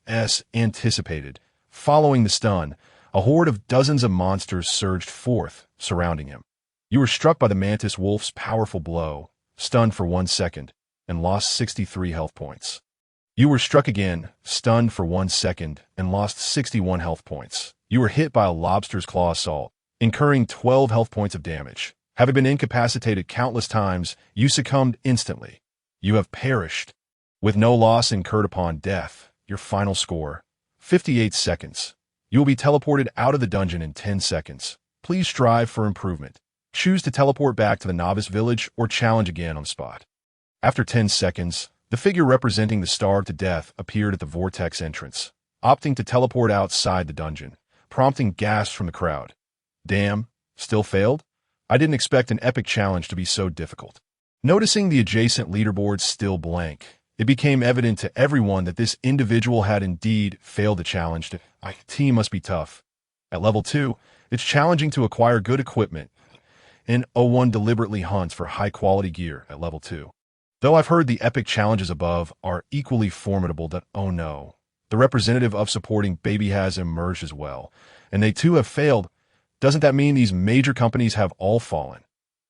As anticipated, following the stun, a horde of dozens of monsters surged forth, surrounding him. You were struck by the mantis wolf's powerful blow, stunned for 1 second, and lost 63 health points. You were struck again, stunned for 1 second, and lost 61 health points. You were hit by a lobster's claw assault, incurring 12 health points of damage. Having been incapacitated countless times, you succumbed instantly. You have perished, with no loss incurred upon death. Your final score, 58 seconds. You will be teleported out of the dungeon in 10 seconds. Please strive for improvement. Choose to teleport back to the novice village or challenge again on the spot. After 10 seconds, the figure representing the starved to death appeared at the vortex entrance, opting to teleport outside the dungeon, prompting gasps from the crowd. Damn, still failed? I didn't expect an epic challenge to be so difficult. Noticing the adjacent leaderboard still blank, it became evident to everyone that this individual had indeed failed the challenge. Team must be tough. At level 2, it's challenging to acquire good equipment, and O1 deliberately hunts for high-quality gear at level 2. Though I've heard the epic challenges above are equally formidable, that oh no, the representative of supporting baby has emerged as well, and they too have failed. Doesn't that mean these major companies have all fallen?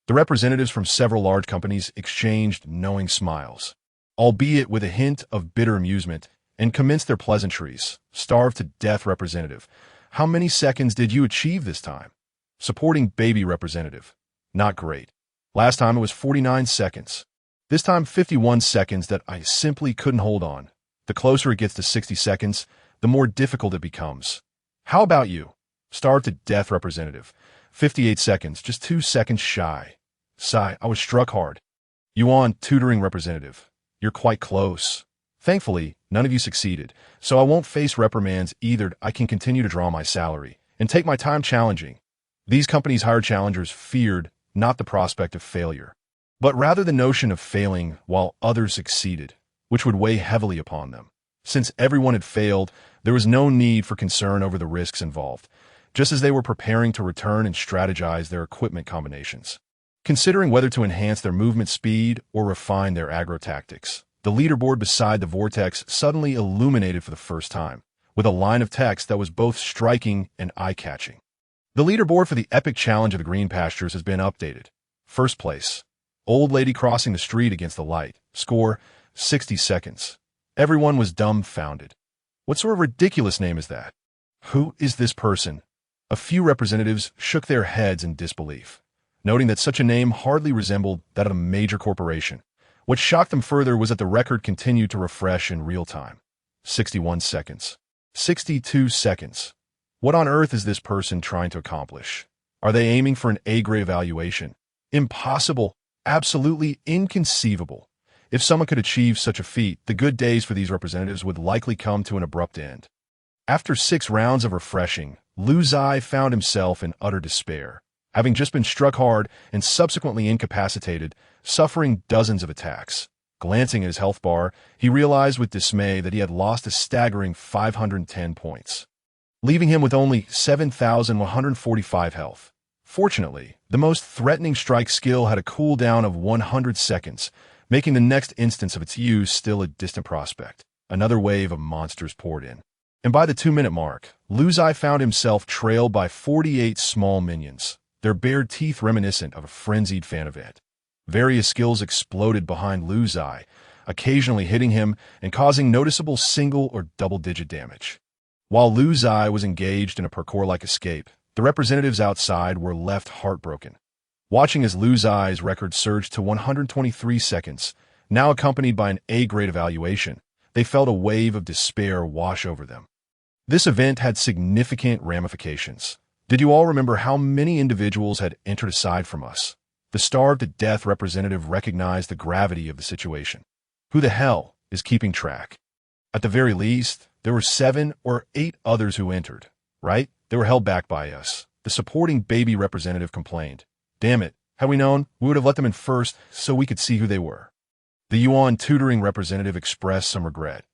The representatives from several large companies exchanged knowing smiles, albeit with a hint of bitter amusement, and commenced their pleasantries. Starved to death representative. How many seconds did you achieve this time? Supporting baby representative. Not great. Last time it was 49 seconds. This time 51 seconds that I simply couldn't hold on. The closer it gets to 60 seconds, the more difficult it becomes. How about you? Starved to death representative. 58 seconds, just 2 seconds shy. Sigh, I was struck hard. Yuan, tutoring representative. You're quite close. Thankfully, none of you succeeded, so I won't face reprimands either. I can continue to draw my salary and take my time challenging. These companies hired challengers feared not the prospect of failure, but rather the notion of failing while others succeeded, which would weigh heavily upon them. Since everyone had failed, there was no need for concern over the risks involved, just as they were preparing to return and strategize their equipment combinations, considering whether to enhance their movement speed or refine their aggro tactics. The leaderboard beside the vortex suddenly illuminated for the first time, with a line of text that was both striking and eye-catching. The leaderboard for the epic challenge of the green pastures has been updated. First place, old lady crossing the street against the light. Score, 60 seconds. Everyone was dumbfounded. What sort of ridiculous name is that? Who is this person? A few representatives shook their heads in disbelief. noting that such a name hardly resembled that of a major corporation. What shocked them further was that the record continued to refresh in real time. 61 seconds. 62 seconds. What on earth is this person trying to accomplish? Are they aiming for an A-grade evaluation? Impossible. Absolutely inconceivable. If someone could achieve such a feat, the good days for these representatives would likely come to an abrupt end. After 6 rounds of refreshing, Lu Ziye found himself in utter despair, having just been struck hard and subsequently incapacitated, suffering dozens of attacks. Glancing at his health bar, he realized with dismay that he had lost a staggering 510 points, leaving him with only 7,145 health. Fortunately, the most threatening strike skill had a cooldown of 100 seconds, making the next instance of its use still a distant prospect. Another wave of monsters poured in, and by the 2-minute mark, Lu Ziye found himself trailed by 48 small minions, their bared teeth reminiscent of a frenzied fan event. Various skills exploded behind Lu Ziye, occasionally hitting him and causing noticeable single or double-digit damage. While Lu Ziye was engaged in a parkour-like escape, the representatives outside were left heartbroken. Watching as Lu Ziye's record surged to 123 seconds, now accompanied by an A-grade evaluation, they felt a wave of despair wash over them. This event had significant ramifications. Did you all remember how many individuals had entered aside from us? The starved-to-death representative recognized the gravity of the situation. Who the hell is keeping track? At the very least, there were 7 or 8 others who entered, right? They were held back by us. The supporting baby representative complained. Damn it, had we known, we would have let them in first so we could see who they were. The Yuan tutoring representative expressed some regret,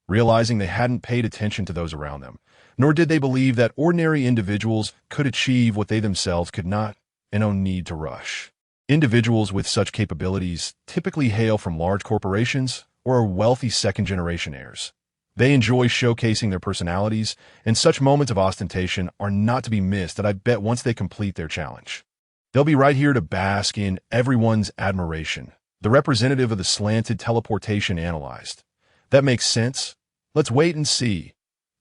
realizing they hadn't paid attention to those around them, nor did they believe that ordinary individuals could achieve what they themselves could not, and no need to rush. Individuals with such capabilities typically hail from large corporations or are wealthy second-generation heirs. They enjoy showcasing their personalities, and such moments of ostentation are not to be missed that I bet once they complete their challenge. They'll be right here to bask in everyone's admiration. The representative of the slanted teleportation analyzed. That makes sense. Let's wait and see.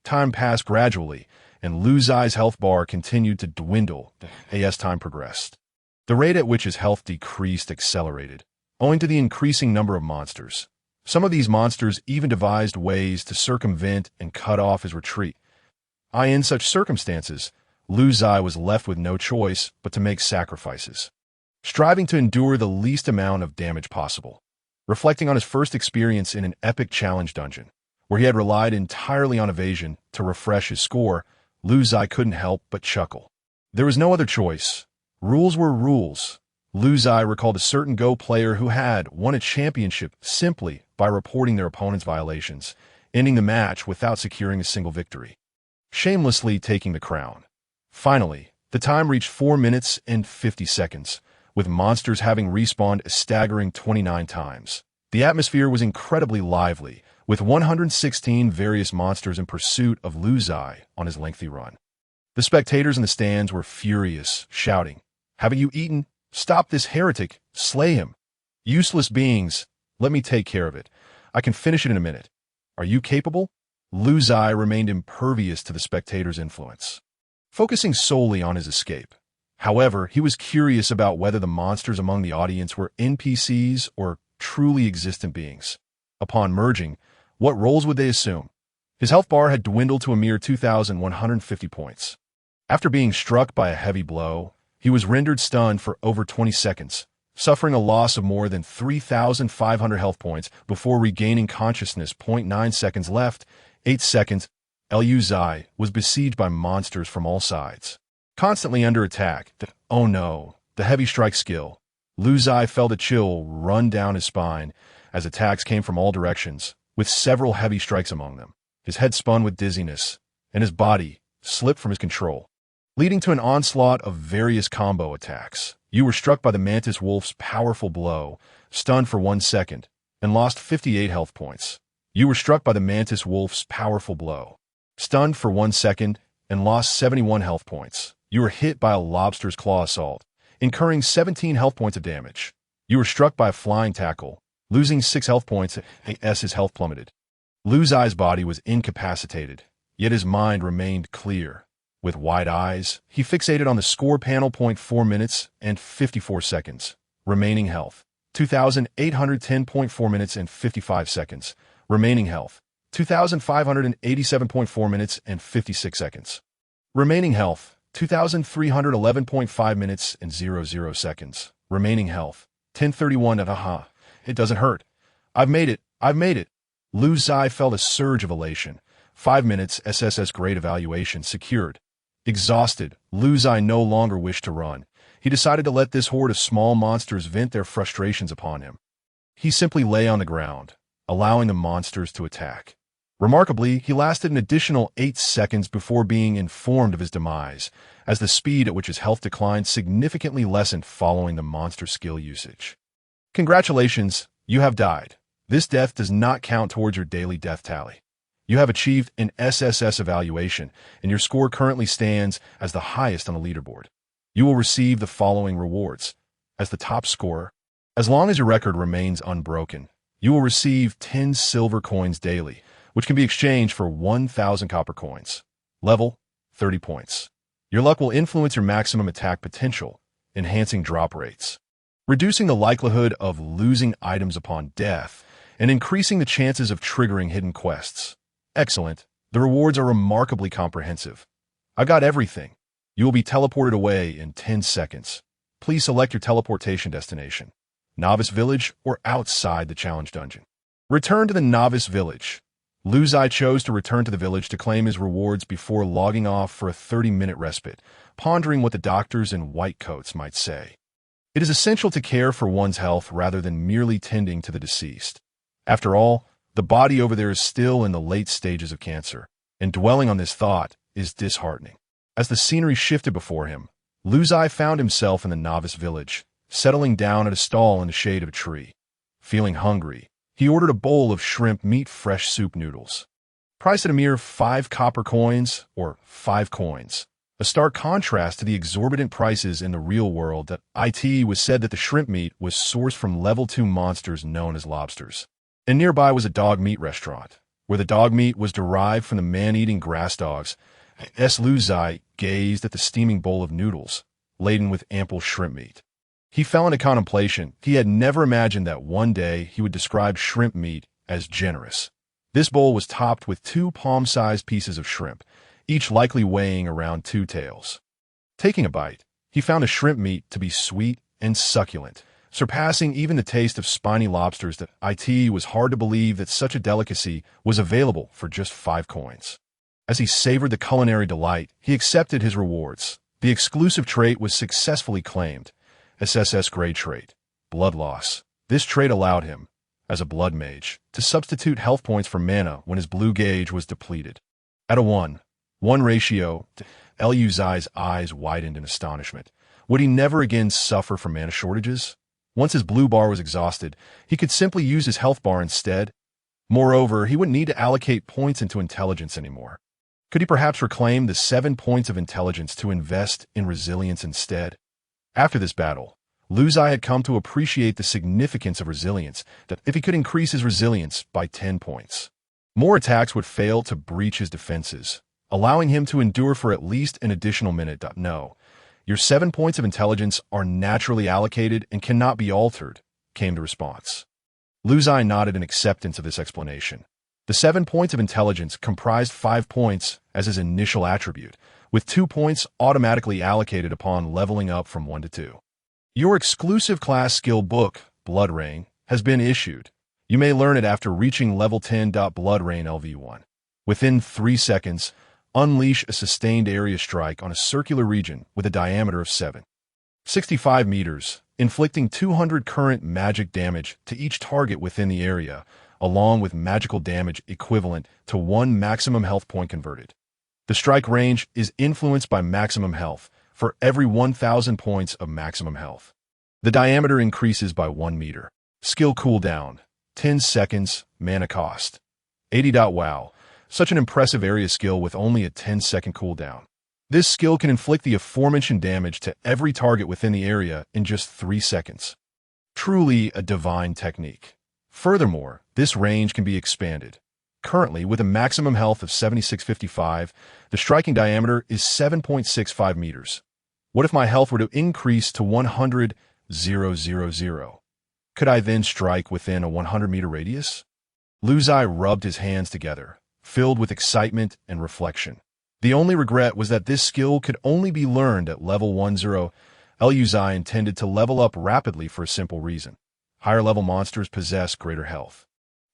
Time passed gradually, and Lu Ziye's health bar continued to dwindle as time progressed. The rate at which his health decreased accelerated, owing to the increasing number of monsters. Some of these monsters even devised ways to circumvent and cut off his retreat. In such circumstances, Lu Ziye was left with no choice but to make sacrifices, striving to endure the least amount of damage possible. Reflecting on his first experience in an epic challenge dungeon, where he had relied entirely on evasion to refresh his score, Lu Ziye couldn't help but chuckle. There was no other choice. Rules were rules. Lu Ziye recalled a certain Go player who had won a championship simply by reporting their opponent's violations, ending the match without securing a single victory, shamelessly taking the crown. Finally, the time reached 4 minutes and 50 seconds, with monsters having respawned a staggering 29 times. The atmosphere was incredibly lively, with 116 various monsters in pursuit of Lu Ziye on his lengthy run. The spectators in the stands were furious, shouting, "Haven't you eaten? Stop this heretic! Slay him! Useless beings! Let me take care of it. I can finish it in a minute. Are you capable?" Lu Ziye remained impervious to the spectators' influence, focusing solely on his escape. However, he was curious about whether the monsters among the audience were NPCs or truly existent beings. Upon merging, what roles would they assume? His health bar had dwindled to a mere 2,150 points. After being struck by a heavy blow, he was rendered stunned for over 20 seconds, suffering a loss of more than 3,500 health points before regaining consciousness. 0.9 seconds left, 8 seconds. Lu Ziye was besieged by monsters from all sides, constantly under attack. Oh no, the heavy strike skill. Lu Ziye felt a chill run down his spine as attacks came from all directions, with several heavy strikes among them. His head spun with dizziness, and his body slipped from his control, leading to an onslaught of various combo attacks. You were struck by the Mantis Wolf's powerful blow, stunned for 1 second, and lost 58 health points. You were struck by the Mantis Wolf's powerful blow, stunned for 1 second, and lost 71 health points. You were hit by a lobster's claw assault, incurring 17 health points of damage. You were struck by a flying tackle, losing 6 health points as his health plummeted. Lu Ziye's body was incapacitated, yet his mind remained clear. With wide eyes, he fixated on the score panel. 4 minutes and 54 seconds. Remaining health, 2,810.4 minutes and 55 seconds. Remaining health, 2,587.4 minutes and 56 seconds. Remaining health, 2,311.5 minutes and 00 seconds. Remaining health, 1031. It doesn't hurt. I've made it. I've made it. Lu Ziye felt a surge of elation. 5 minutes SSS grade evaluation secured. Exhausted, Lu Ziye no longer wished to run. He decided to let this horde of small monsters vent their frustrations upon him. He simply lay on the ground, allowing the monsters to attack. Remarkably, he lasted an additional 8 seconds before being informed of his demise, as the speed at which his health declined significantly lessened following the monster skill usage. Congratulations, you have died. This death does not count towards your daily death tally. You have achieved an SSS evaluation, and your score currently stands as the highest on the leaderboard. You will receive the following rewards. As the top scorer, as long as your record remains unbroken, you will receive 10 silver coins daily, which can be exchanged for 1,000 copper coins. Level, 30 points. Your luck will influence your maximum attack potential, enhancing drop rates, reducing the likelihood of losing items upon death, and increasing the chances of triggering hidden quests. Excellent. The rewards are remarkably comprehensive. I got everything. You will be teleported away in 10 seconds. Please select your teleportation destination. Novice Village or outside the challenge dungeon. Return to the Novice Village. Lu Ziye chose to return to the village to claim his rewards before logging off for a 30-minute respite, pondering what the doctors in white coats might say. It is essential to care for one's health rather than merely tending to the deceased. After all, the body over there is still in the late stages of cancer, and dwelling on this thought is disheartening. As the scenery shifted before him, Lu Ziye found himself in the Novice Village, settling down at a stall in the shade of a tree. Feeling hungry, he ordered a bowl of shrimp meat fresh soup noodles. Priced at a mere 5 copper coins, or 5 coins. A stark contrast to the exorbitant prices in the real world that it was said that the shrimp meat was sourced from level 2 monsters known as lobsters. And nearby was a dog meat restaurant, where the dog meat was derived from the man-eating grass dogs. Lu Ziye gazed at the steaming bowl of noodles, laden with ample shrimp meat. He fell into contemplation. He had never imagined that one day he would describe shrimp meat as generous. This bowl was topped with 2 palm-sized pieces of shrimp, each likely weighing around 2 taels. Taking a bite, he found the shrimp meat to be sweet and succulent, surpassing even the taste of spiny lobsters that it was hard to believe that such a delicacy was available for just 5 coins. As he savored the culinary delight, he accepted his rewards. The exclusive trait was successfully claimed. SSS grade trait, blood loss. This trait allowed him, as a blood mage, to substitute health points for mana when his blue gauge was depleted. At a 1:1 ratio, Lu Ziye's eyes widened in astonishment. Would he never again suffer from mana shortages? Once his blue bar was exhausted, he could simply use his health bar instead. Moreover, he wouldn't need to allocate points into intelligence anymore. Could he perhaps reclaim the 7 points of intelligence to invest in resilience instead? After this battle, Lu Ziye had come to appreciate the significance of resilience, that if he could increase his resilience by 10 points, more attacks would fail to breach his defenses, allowing him to endure for at least an additional minute. No, your 7 points of intelligence are naturally allocated and cannot be altered, came the response. Lu Ziye nodded in acceptance of this explanation. The 7 points of intelligence comprised 5 points as his initial attribute, with 2 points automatically allocated upon leveling up from 1 to 2. Your exclusive class skill book, Blood Rain, has been issued. You may learn it after reaching level 10. Blood Rain LV1. Within 3 seconds, unleash a sustained area strike on a circular region with a diameter of 765 meters, inflicting 200 current magic damage to each target within the area, along with magical damage equivalent to 1 maximum health point converted. The strike range is influenced by maximum health for every 1,000 points of maximum health. The diameter increases by 1 meter. Skill cooldown, 10 seconds, mana cost, 80. Wow, such an impressive area skill with only a 10-second cooldown. This skill can inflict the aforementioned damage to every target within the area in just 3 seconds. Truly a divine technique. Furthermore, this range can be expanded. Currently, with a maximum health of 7655, the striking diameter is 7.65 meters. What if my health were to increase to 100,000? Could I then strike within a 100-meter radius? Lu Ziye rubbed his hands together, filled with excitement and reflection. The only regret was that this skill could only be learned at level 10. Lu Ziye intended to level up rapidly for a simple reason. Higher-level monsters possess greater health,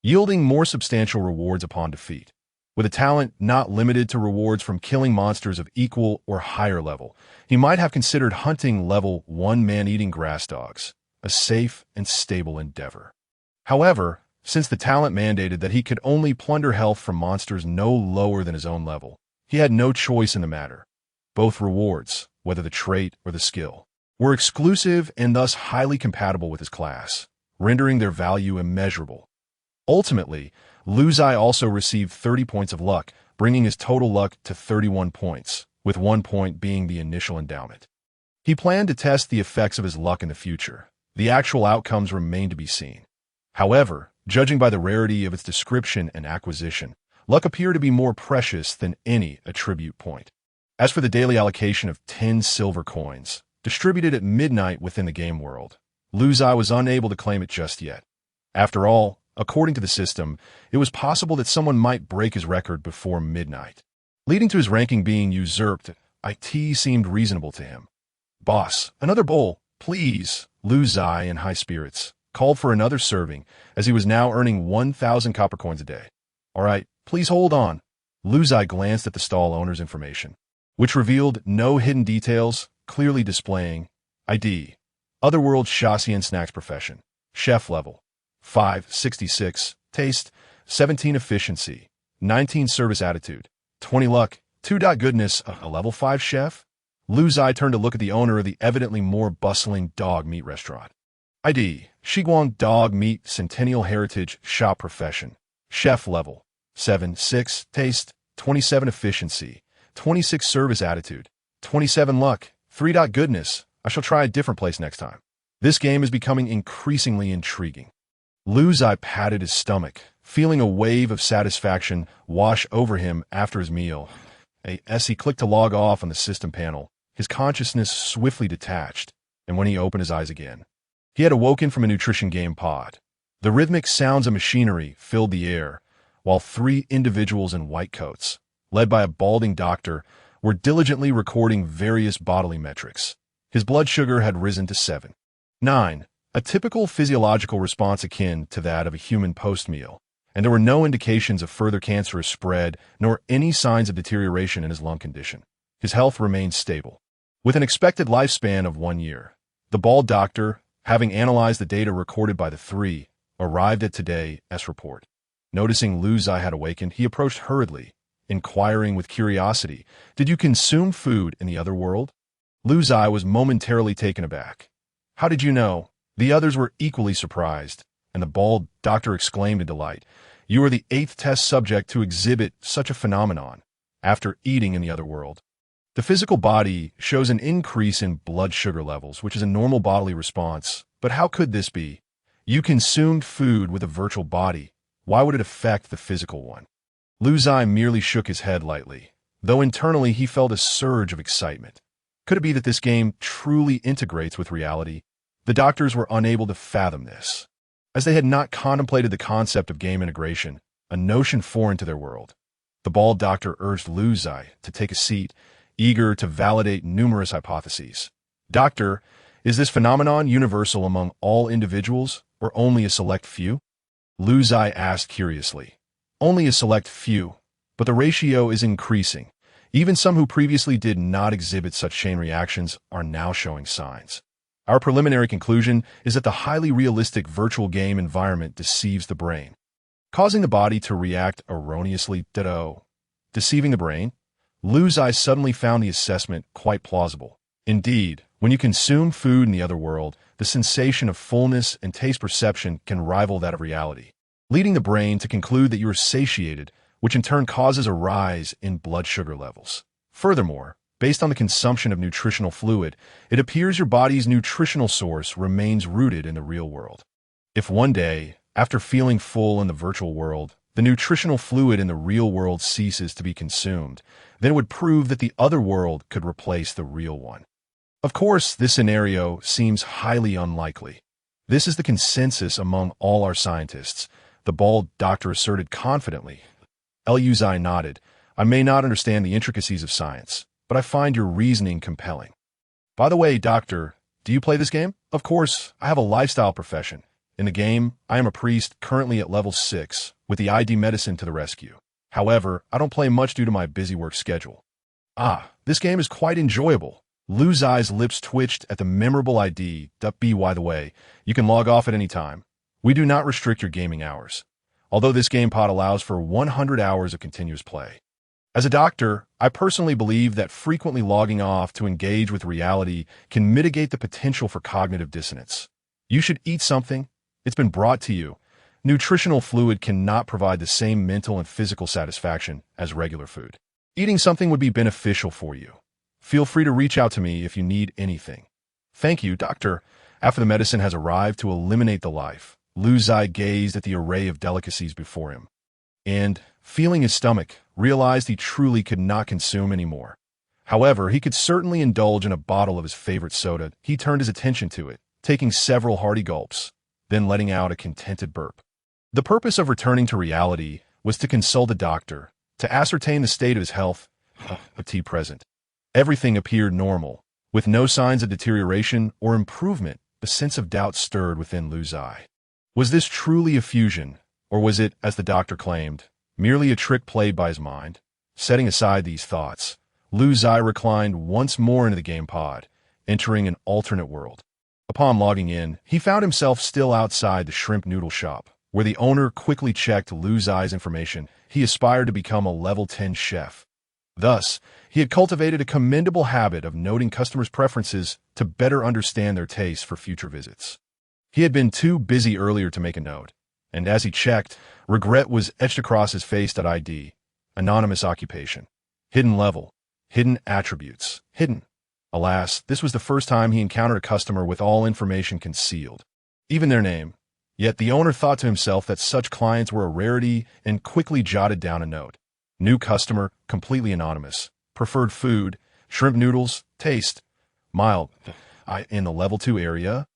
yielding more substantial rewards upon defeat. With a talent not limited to rewards from killing monsters of equal or higher level, he might have considered hunting level 1 man-eating grass dogs, a safe and stable endeavor. However, since the talent mandated that he could only plunder health from monsters no lower than his own level, he had no choice in the matter. Both rewards, whether the trait or the skill, were exclusive and thus highly compatible with his class, rendering their value immeasurable. Ultimately, Lu Ziye also received 30 points of luck, bringing his total luck to 31 points, with 1 point being the initial endowment. He planned to test the effects of his luck in the future. The actual outcomes remain to be seen. However, judging by the rarity of its description and acquisition, luck appeared to be more precious than any attribute point. As for the daily allocation of 10 silver coins, distributed at midnight within the game world, Lu Ziye was unable to claim it just yet. After all, according to the system, it was possible that someone might break his record before midnight, leading to his ranking being usurped. It seemed reasonable to him. "Boss, another bowl, please." Lu Ziye, in high spirits, called for another serving, as he was now earning 1,000 copper coins a day. "All right, please hold on." Lu Ziye glanced at the stall owner's information, which revealed no hidden details, clearly displaying ID, Otherworld Chassis and Snacks Profession, Chef Level, 566, Taste, 17 Efficiency, 19 Service Attitude, 20 Luck, 2. Goodness, a Level 5 Chef? Lu Ziye turned to look at the owner of the evidently more bustling dog meat restaurant. ID, Shiguang Dog Meat Centennial Heritage Shop Profession, Chef Level, 7-6, Taste, 27 Efficiency, 26 Service Attitude, 27 Luck, 3. Goodness, I shall try a different place next time. This game is becoming increasingly intriguing. Lu Ziye patted his stomach, feeling a wave of satisfaction wash over him after his meal. As he clicked to log off on the system panel, his consciousness swiftly detached, and when he opened his eyes again, he had awoken from a nutrition game pod. The rhythmic sounds of machinery filled the air, while 3 individuals in white coats, led by a balding doctor, were diligently recording various bodily metrics. His blood sugar had risen to 7.9, a typical physiological response akin to that of a human post-meal, and there were no indications of further cancerous spread nor any signs of deterioration in his lung condition. His health remained stable, with an expected lifespan of 1 year. The bald doctor, having analyzed the data recorded by the 3, arrived at today's report. Noticing Lu Ziye had awakened, he approached hurriedly, inquiring with curiosity, "Did you consume food in the other world?" Lu Ziye was momentarily taken aback. "How did you know?" The others were equally surprised, and the bald doctor exclaimed in delight, "You are the 8th test subject to exhibit such a phenomenon after eating in the other world. The physical body shows an increase in blood sugar levels, which is a normal bodily response. But how could this be? You consumed food with a virtual body. Why would it affect the physical one?" Lu Ziye merely shook his head lightly, though internally he felt a surge of excitement. Could it be that this game truly integrates with reality? The doctors were unable to fathom this, as they had not contemplated the concept of game integration, a notion foreign to their world. The bald doctor urged Lu Ziye to take a seat, eager to validate numerous hypotheses. "Doctor, is this phenomenon universal among all individuals, or only a select few?" Lu Ziye asked curiously. "Only a select few, but the ratio is increasing. Even some who previously did not exhibit such chain reactions are now showing signs. Our preliminary conclusion is that the highly realistic virtual game environment deceives the brain, causing the body to react erroneously. Deceiving the brain?" Lu Ziye suddenly found the assessment quite plausible. Indeed, when you consume food in the other world, the sensation of fullness and taste perception can rival that of reality, leading the brain to conclude that you are satiated, which in turn causes a rise in blood sugar levels. Furthermore, based on the consumption of nutritional fluid, it appears your body's nutritional source remains rooted in the real world. If one day, after feeling full in the virtual world, the nutritional fluid in the real world ceases to be consumed, then it would prove that the other world could replace the real one. Of course, this scenario seems highly unlikely. This is the consensus among all our scientists, the bald doctor asserted confidently. Lu Ziye nodded. I may not understand the intricacies of science, but I find your reasoning compelling. By the way, doctor, do you play this game? Of course, I have a lifestyle profession. In the game, I am a priest currently at level 6, with the ID medicine to the rescue. However, I don't play much due to my busy work schedule. Ah, this game is quite enjoyable. Lu Ziye's lips twitched at the memorable ID. By the way, you can log off at any time. We do not restrict your gaming hours, although this game pod allows for 100 hours of continuous play. As a doctor, I personally believe that frequently logging off to engage with reality can mitigate the potential for cognitive dissonance. You should eat something. It's been brought to you. Nutritional fluid cannot provide the same mental and physical satisfaction as regular food. Eating something would be beneficial for you. Feel free to reach out to me if you need anything. Thank you, doctor. After the medicine has arrived to eliminate the life, Lu Ziye gazed at the array of delicacies before him, and, feeling his stomach, realized he truly could not consume any more. However, he could certainly indulge in a bottle of his favorite soda. He turned his attention to it, taking several hearty gulps, then letting out a contented burp. The purpose of returning to reality was to consult a doctor, to ascertain the state of his health, present. Everything appeared normal, with no signs of deterioration or improvement. The sense of doubt stirred within Lu Ziye. Was this truly a fusion, or was it, as the doctor claimed, merely a trick played by his mind? Setting aside these thoughts, Lu Ziye reclined once more into the game pod, entering an alternate world. Upon logging in, he found himself still outside the shrimp noodle shop, where the owner quickly checked Lu Ziye's information. He aspired to become a level 10 chef. Thus, he had cultivated a commendable habit of noting customers' preferences to better understand their tastes for future visits. He had been too busy earlier to make a note, and as he checked, regret was etched across his face. ID, anonymous occupation, hidden level, hidden attributes, hidden. Alas, this was the first time he encountered a customer with all information concealed, even their name. Yet the owner thought to himself that such clients were a rarity and quickly jotted down a note. New customer, completely anonymous. Preferred food, shrimp noodles, taste, mild. In the level 2 area,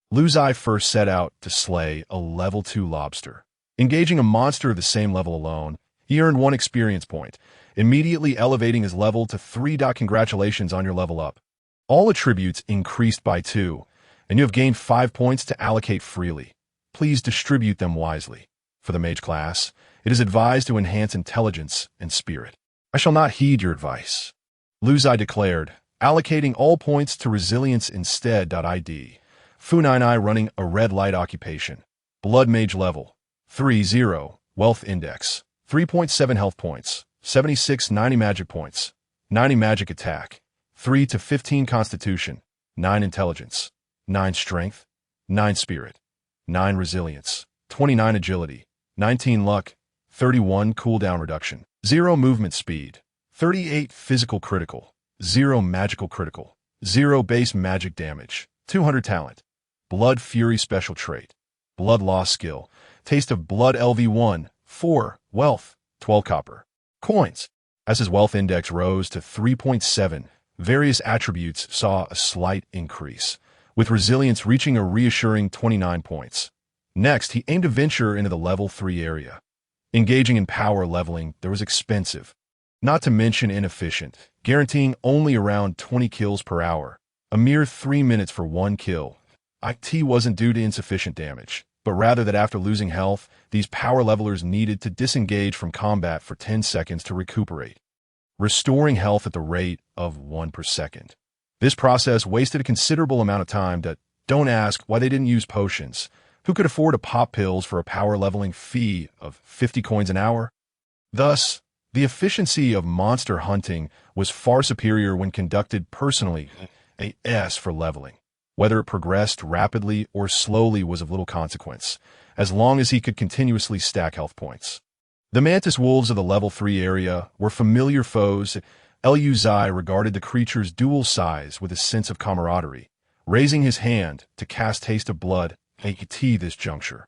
Lu Ziye first set out to slay a level 2 lobster. Engaging a monster of the same level alone, he earned 1 experience point, immediately elevating his level to 3. Congratulations on your level up. All attributes increased by 2, and you have gained 5 points to allocate freely. Please distribute them wisely. For the mage class, it is advised to enhance intelligence and spirit. I shall not heed your advice, Lu Ziye declared, allocating all points to resilience instead. ID. Fu99 running a red light occupation. Blood mage level. 3-0. Wealth index. 3.7 health points. 76 90 magic points. 90 magic attack. 3 to 15 constitution. 9 intelligence. 9 strength. 9 spirit. 9 resilience. 29 agility. 19 luck. 31 cooldown reduction. 0 movement speed. 38 physical critical. 0 magical critical. 0 base magic damage. 200 talent. Blood fury special trait. Blood loss skill. Taste of blood LV1. 4. Wealth. 12 copper. Coins. As his wealth index rose to 3.7, various attributes saw a slight increase, with resilience reaching a reassuring 29 points. Next, he aimed to venture into the level 3 area. Engaging in power leveling, there was expensive, not to mention inefficient, guaranteeing only around 20 kills per hour, a mere 3 minutes for 1 kill. IT wasn't due to insufficient damage, but rather that after losing health, these power levelers needed to disengage from combat for 10 seconds to recuperate, restoring health at the rate of 1 per second. This process wasted a considerable amount of time. Don't ask why they didn't use potions. Who could afford to pop pills for a power leveling fee of 50 coins an hour? Thus, the efficiency of monster hunting was far superior when conducted personally. A S for leveling. Whether it progressed rapidly or slowly was of little consequence, as long as he could continuously stack health points. The mantis wolves of the level 3 area were familiar foes. Lu Ziye regarded the creature's dual size with a sense of camaraderie, raising his hand to cast Taste of Blood at this juncture.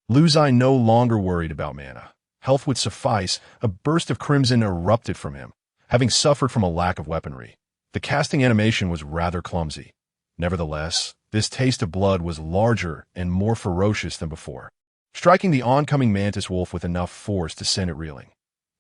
Lu Ziye no longer worried about mana. health would suffice, a burst of crimson erupted from him, having suffered from a lack of weaponry. The casting animation was rather clumsy. Nevertheless, this taste of blood was larger and more ferocious than before, striking the oncoming mantis wolf with enough force to send it reeling.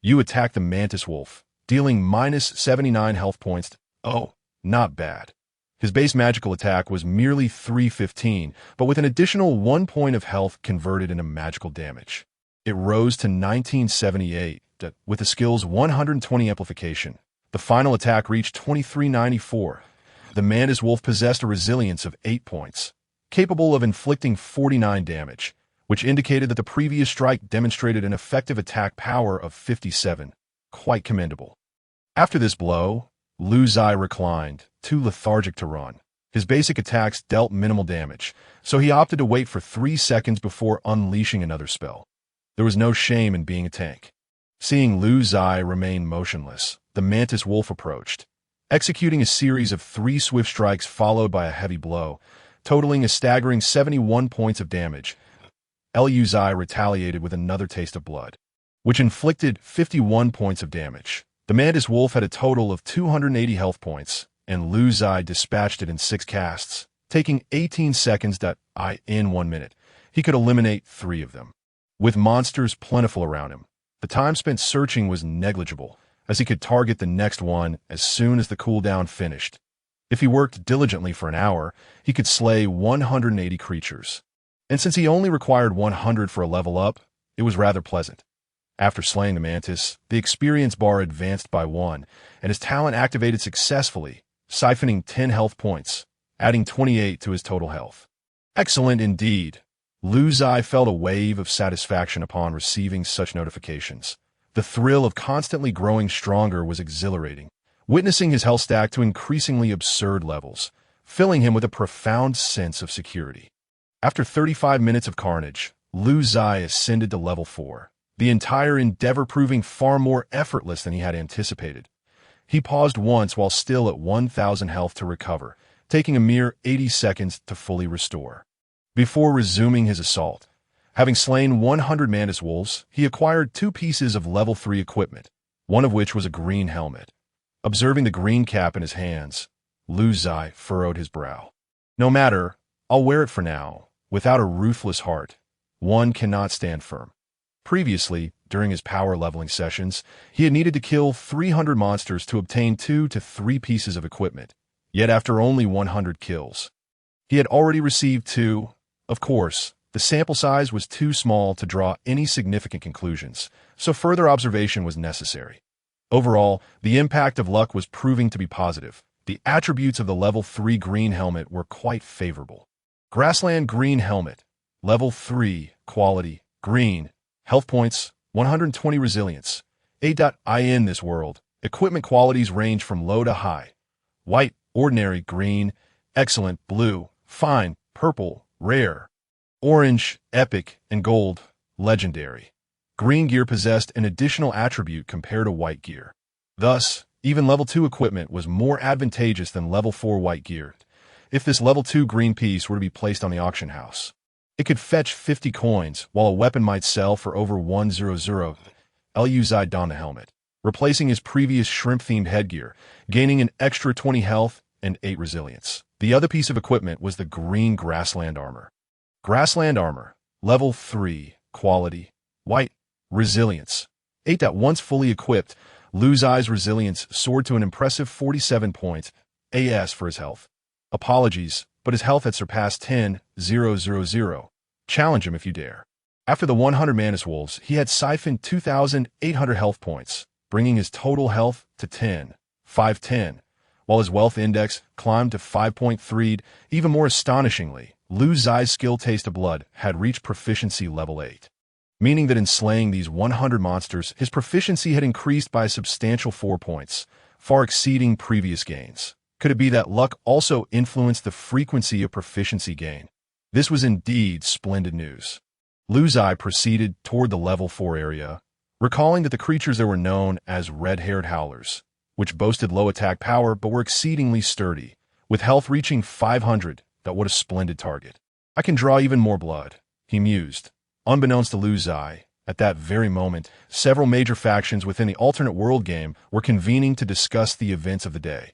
You attack the mantis wolf, dealing minus 79 health points. Oh, not bad. His base magical attack was merely 315, but with an additional 1 point of health converted into magical damage. It rose to 1978, with the skill's 120 amplification. The final attack reached 2394. The mantis wolf possessed a resilience of 8 points, capable of inflicting 49 damage, which indicated that the previous strike demonstrated an effective attack power of 57. Quite commendable. After this blow, Lu Ziye reclined, too lethargic to run. His basic attacks dealt minimal damage, so he opted to wait for 3 seconds before unleashing another spell. There was no shame in being a tank. Seeing Lu Ziye remain motionless, the mantis wolf approached, executing a series of 3 swift strikes followed by a heavy blow, totaling a staggering 71 points of damage. Lu Ziye retaliated with another taste of blood, which inflicted 51 points of damage. The mantis wolf had a total of 280 health points, and Lu Ziye dispatched it in 6 casts, taking 18 seconds. In 1 minute, he could eliminate 3 of them. With monsters plentiful around him, the time spent searching was negligible, as he could target the next one as soon as the cooldown finished. If he worked diligently for an hour, he could slay 180 creatures. And since he only required 100 for a level up, it was rather pleasant. After slaying the mantis, the experience bar advanced by 1, and his talent activated successfully, siphoning 10 health points, adding 28 to his total health. Excellent indeed. Lu Ziye felt a wave of satisfaction upon receiving such notifications. The thrill of constantly growing stronger was exhilarating, witnessing his health stack to increasingly absurd levels, filling him with a profound sense of security. After 35 minutes of carnage, Lu Ziye ascended to level 4, the entire endeavor proving far more effortless than he had anticipated. He paused once while still at 1,000 health to recover, taking a mere 80 seconds to fully restore. Before resuming his assault, having slain 100 mantis wolves, he acquired 2 pieces of level 3 equipment, one of which was a green helmet. Observing the green cap in his hands, Lu Ziye furrowed his brow. No matter, I'll wear it for now. Without a ruthless heart, one cannot stand firm. Previously, during his power leveling sessions, he had needed to kill 300 monsters to obtain 2 to 3 pieces of equipment, yet after only 100 kills, he had already received 2. Of course, the sample size was too small to draw any significant conclusions, so further observation was necessary. Overall, the impact of luck was proving to be positive. The attributes of the level 3 green helmet were quite favorable. Grassland green helmet, level 3, quality, green, health points, 120 resilience. In this world, equipment qualities range from low to high. White, ordinary, green, excellent, blue, fine, purple, rare, orange, epic, and gold, legendary. Green gear possessed an additional attribute compared to white gear. Thus, even level 2 equipment was more advantageous than level 4 white gear. If this level 2 green piece were to be placed on the auction house, it could fetch 50 coins, while a weapon might sell for over 100. Lu Ziye donned the helmet, replacing his previous shrimp-themed headgear, gaining an extra 20 health and 8 resilience. The other piece of equipment was the green grassland armor. Grassland armor, level 3, quality, white, resilience. 8. Once fully equipped, Lu Ziye's resilience soared to an impressive 47 points, AS for his health. Apologies, but his health had surpassed 10,000. Challenge him if you dare. After the 100 mantis wolves, he had siphoned 2,800 health points, bringing his total health to 510, while his wealth index climbed to 5.3. Even more astonishingly, Lu Ziye's skill Taste of Blood had reached proficiency level 8, meaning that in slaying these 100 monsters, his proficiency had increased by a substantial 4 points, far exceeding previous gains. Could it be that luck also influenced the frequency of proficiency gain? This was indeed splendid news. Lu Ziye proceeded toward the level 4 area, recalling that the creatures there were known as red-haired howlers, which boasted low attack power but were exceedingly sturdy, with health reaching 500. What a splendid target. I can draw even more blood, he mused, unbeknownst to Lu Ziye, At that very moment, several major factions within the alternate world game were convening to discuss the events of the day.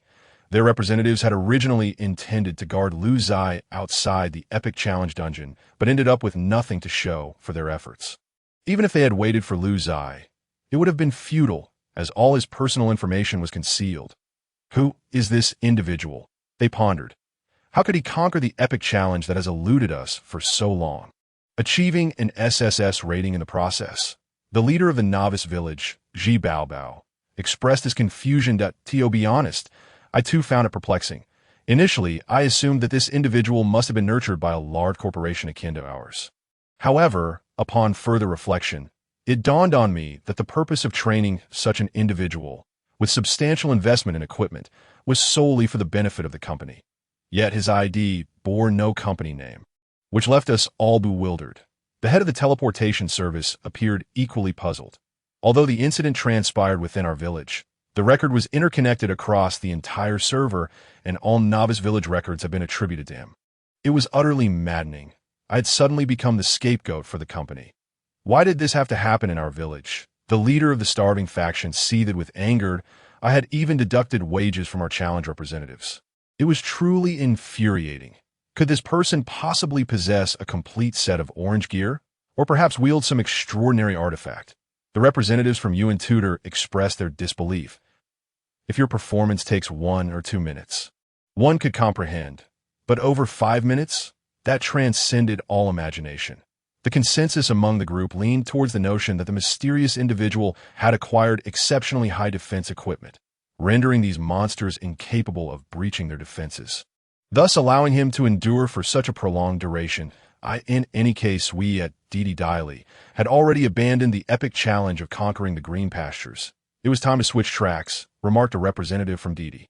Their representatives had originally intended to guard Lu Ziye outside the epic challenge dungeon, but ended up with nothing to show for their efforts. Even if they had waited for Lu Ziye, it would have been futile, as all his personal information was concealed. Who is this individual? They pondered. How could he conquer the epic challenge that has eluded us for so long, achieving an SSS rating in the process? The leader of the novice village, Ji Baobao, expressed his confusion that, to be honest, I too found it perplexing. Initially, I assumed that this individual must have been nurtured by a large corporation akin to ours. However, upon further reflection, it dawned on me that the purpose of training such an individual, with substantial investment in equipment, was solely for the benefit of the company. Yet his ID bore no company name, which left us all bewildered. The head of the teleportation service appeared equally puzzled. Although the incident transpired within our village, the record was interconnected across the entire server, and all novice village records have been attributed to him. It was utterly maddening. I had suddenly become the scapegoat for the company. Why did this have to happen in our village? The leader of the starving faction seethed with anger. I had even deducted wages from our challenge representatives. It was truly infuriating. Could this person possibly possess a complete set of orange gear? Or perhaps wield some extraordinary artifact? The representatives from Yuan Tutor expressed their disbelief. If your performance takes 1 or 2 minutes, one could comprehend. But over 5 minutes? That transcended all imagination. The consensus among the group leaned towards the notion that the mysterious individual had acquired exceptionally high defense equipment, rendering these monsters incapable of breaching their defenses, thus allowing him to endure for such a prolonged duration. In any case, we at Didi Daily had already abandoned the epic challenge of conquering the green pastures. It was time to switch tracks, remarked a representative from Didi.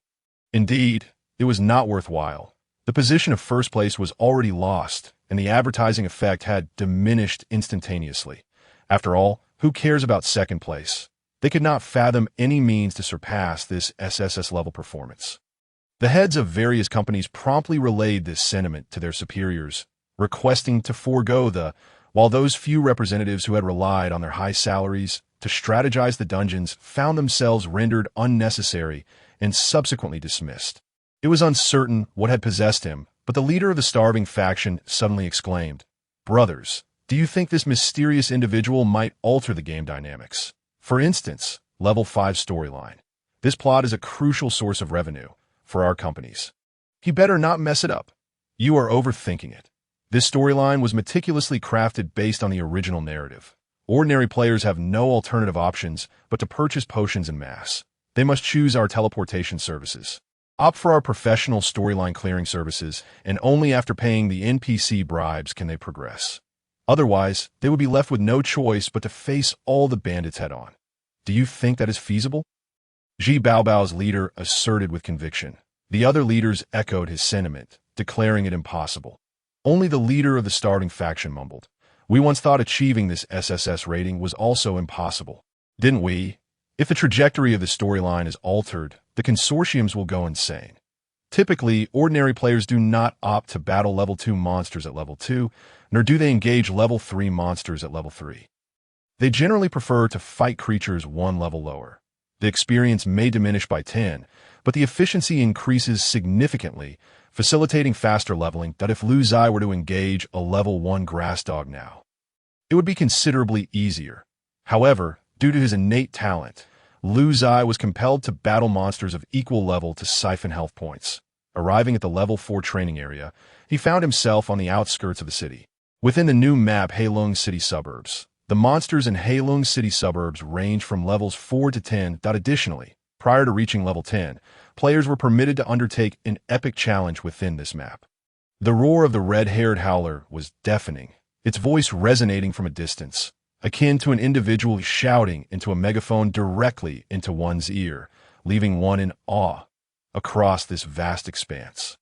Indeed, it was not worthwhile. The position of first place was already lost, and the advertising effect had diminished instantaneously. After all, who cares about second place? They could not fathom any means to surpass this SSS-level performance. The heads of various companies promptly relayed this sentiment to their superiors, requesting to forego while those few representatives who had relied on their high salaries to strategize the dungeons found themselves rendered unnecessary and subsequently dismissed. It was uncertain what had possessed him, but the leader of the starving faction suddenly exclaimed, "Brothers, do you think this mysterious individual might alter the game dynamics? For instance, level 5 storyline. This plot is a crucial source of revenue for our companies. He better not mess it up. You are overthinking it. This storyline was meticulously crafted based on the original narrative. Ordinary players have no alternative options but to purchase potions en masse. They must choose our teleportation services. Opt for our professional storyline clearing services, and only after paying the NPC bribes can they progress. Otherwise, they would be left with no choice but to face all the bandits head-on. Do you think that is feasible?" Ji Baobao's leader asserted with conviction. The other leaders echoed his sentiment, declaring it impossible. Only the leader of the starving faction mumbled, "We once thought achieving this SSS rating was also impossible, didn't we? If the trajectory of the storyline is altered, the consortiums will go insane. Typically, ordinary players do not opt to battle level 2 monsters at level 2, nor do they engage level 3 monsters at level 3. They generally prefer to fight creatures 1 level lower. The experience may diminish by 10, but the efficiency increases significantly, facilitating faster leveling that if Lu Ziye were to engage a level 1 grass dog now, it would be considerably easier. However, due to his innate talent, Lu Ziye was compelled to battle monsters of equal level to siphon health points. Arriving at the level 4 training area, he found himself on the outskirts of the city. Within the new map Heilong City Suburbs, the monsters in Heilong City Suburbs range from levels 4 to 10. Additionally, prior to reaching level 10, players were permitted to undertake an epic challenge within this map. The roar of the red-haired howler was deafening, its voice resonating from a distance, akin to an individual shouting into a megaphone directly into one's ear, leaving one in awe across this vast expanse.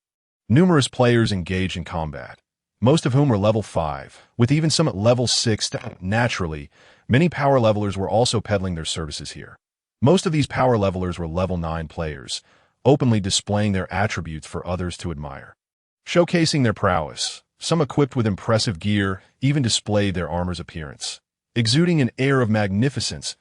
Numerous players engaged in combat, most of whom were level 5, with even some at level 6. Naturally, many power levelers were also peddling their services here. Most of these power levelers were level 9 players, openly displaying their attributes for others to admire. Showcasing their prowess, some equipped with impressive gear even displayed their armor's appearance. Exuding an air of magnificence,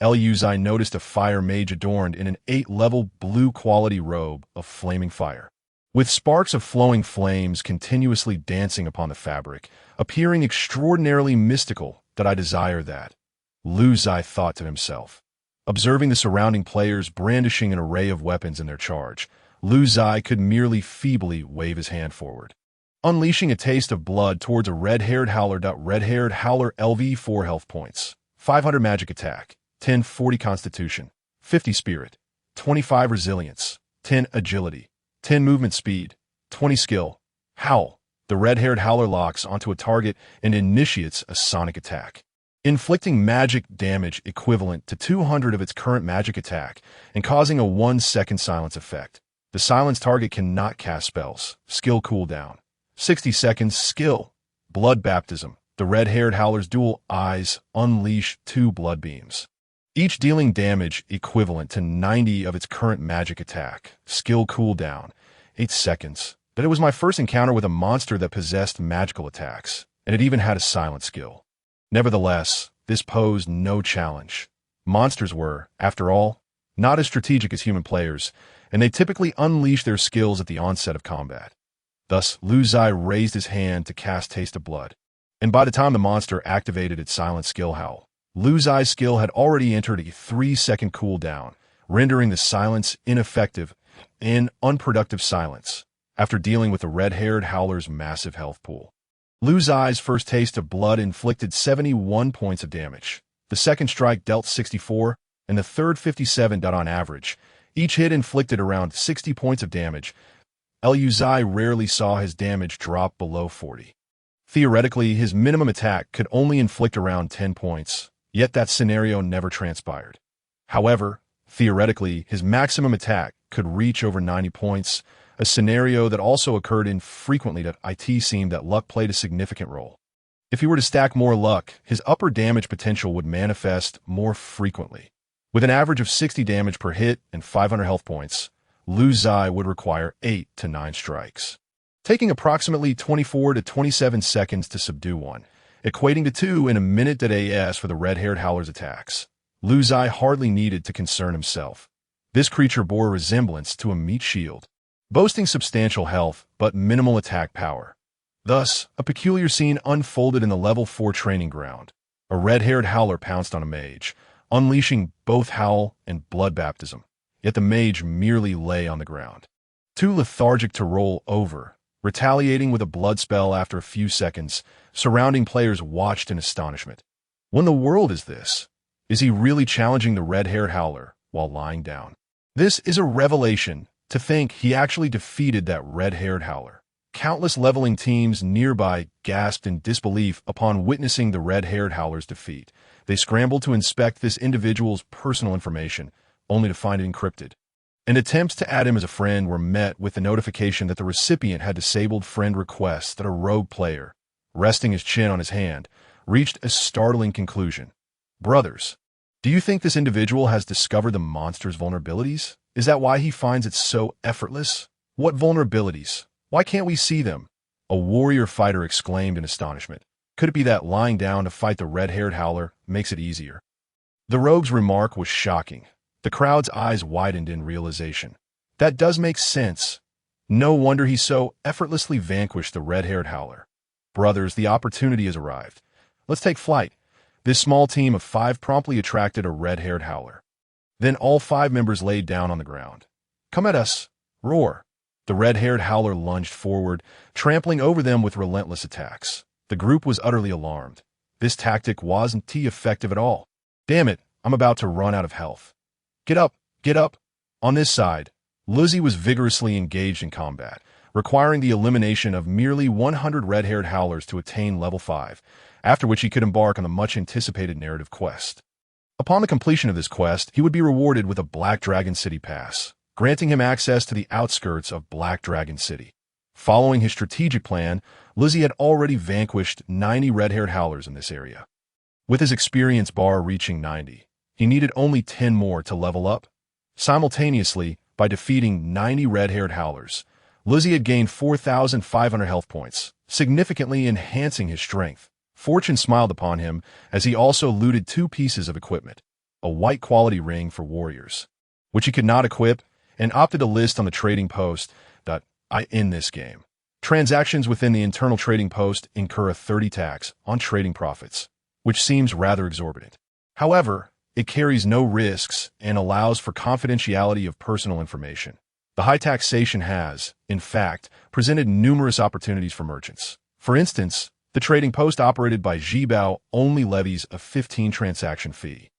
Lu Ziye noticed a fire mage adorned in an 8-level blue-quality robe of flaming fire, with sparks of flowing flames continuously dancing upon the fabric, appearing extraordinarily mystical. That I desire that, Lu Ziye thought to himself. Observing the surrounding players brandishing an array of weapons in their charge, Lu Ziye could merely feebly wave his hand forward, unleashing a taste of blood towards a red-haired howler. Red-haired howler LV 4 health points, 500 magic attack, 1040 constitution, 50 spirit, 25 resilience, 10 agility, 10 movement speed, 20 skill. Howl. The red-haired howler locks onto a target and initiates a sonic attack, inflicting magic damage equivalent to 200 of its current magic attack and causing a 1-second silence effect. The silenced target cannot cast spells. Skill cooldown. 60 seconds. Skill. Blood baptism. The red-haired howler's dual eyes unleash 2 blood beams, each dealing damage equivalent to 90 of its current magic attack. Skill cooldown. 8 seconds. But it was my first encounter with a monster that possessed magical attacks, and it even had a silent skill. Nevertheless, this posed no challenge. Monsters were, after all, not as strategic as human players, and they typically unleash their skills at the onset of combat. Thus, Lu Ziye raised his hand to cast Taste of Blood, and by the time the monster activated its silent skill howl, Lu Ziye's skill had already entered a 3-second cooldown, rendering the silence ineffective and unproductive silence. After dealing with the red-haired howler's massive health pool, Lu Ziye's first Taste of Blood inflicted 71 points of damage. The second strike dealt 64, and the third 57. On average, each hit inflicted around 60 points of damage. Lu Ziye rarely saw his damage drop below 40. Theoretically, his minimum attack could only inflict around 10 points, yet that scenario never transpired. However, theoretically, his maximum attack could reach over 90 points, a scenario that also occurred infrequently. It seemed that luck played a significant role. If he were to stack more luck, his upper damage potential would manifest more frequently. With an average of 60 damage per hit and 500 health points, Lu Ziye would require 8 to 9 strikes, taking approximately 24 to 27 seconds to subdue one, equating to 2 in a minute. As for the red-haired howler's attacks, Lu Ziye hardly needed to concern himself. This creature bore a resemblance to a meat shield, boasting substantial health but minimal attack power. Thus, a peculiar scene unfolded in the level 4 training ground. A red-haired howler pounced on a mage, unleashing both howl and blood baptism. Yet the mage merely lay on the ground, too lethargic to roll over, retaliating with a blood spell after a few seconds. Surrounding players watched in astonishment. What in the world is this? Is he really challenging the red-haired howler while lying down? This is a revelation. To think he actually defeated that red-haired howler. Countless leveling teams nearby gasped in disbelief upon witnessing the red-haired howler's defeat. They scrambled to inspect this individual's personal information, only to find it encrypted. And attempts to add him as a friend were met with the notification that the recipient had disabled friend requests. That a rogue player, resting his chin on his hand, reached a startling conclusion. Brothers, do you think this individual has discovered the monster's vulnerabilities? Is that why he finds it so effortless? What vulnerabilities? Why can't we see them? A warrior fighter exclaimed in astonishment. Could it be that lying down to fight the red-haired howler makes it easier? The rogue's remark was shocking. The crowd's eyes widened in realization. That does make sense. No wonder he so effortlessly vanquished the red-haired howler. Brothers, the opportunity has arrived. Let's take flight. This small team of 5 promptly attracted a red-haired howler. Then all 5 members laid down on the ground. Come at us! Roar! The red-haired howler lunged forward, trampling over them with relentless attacks. The group was utterly alarmed. This tactic wasn't effective at all. Damn it, I'm about to run out of health. Get up! Get up! On this side, Lu Ziye was vigorously engaged in combat, requiring the elimination of merely 100 red-haired howlers to attain level 5, after which he could embark on the much-anticipated narrative quest. Upon the completion of this quest, he would be rewarded with a Black Dragon City pass, granting him access to the outskirts of Black Dragon City. Following his strategic plan, Lu Ziye had already vanquished 90 red-haired howlers in this area. With his experience bar reaching 90, he needed only 10 more to level up. Simultaneously, by defeating 90 red-haired howlers, Lu Ziye had gained 4,500 health points, significantly enhancing his strength. Fortune smiled upon him as he also looted 2 pieces of equipment, a white quality ring for warriors, which he could not equip, and opted to list on the trading post that in this game. Transactions within the internal trading post incur a 30 tax on trading profits, which seems rather exorbitant. However, it carries no risks and allows for confidentiality of personal information. The high taxation has, in fact, presented numerous opportunities for merchants. For instance, the trading post operated by Zhibao only levies a 15 transaction fee,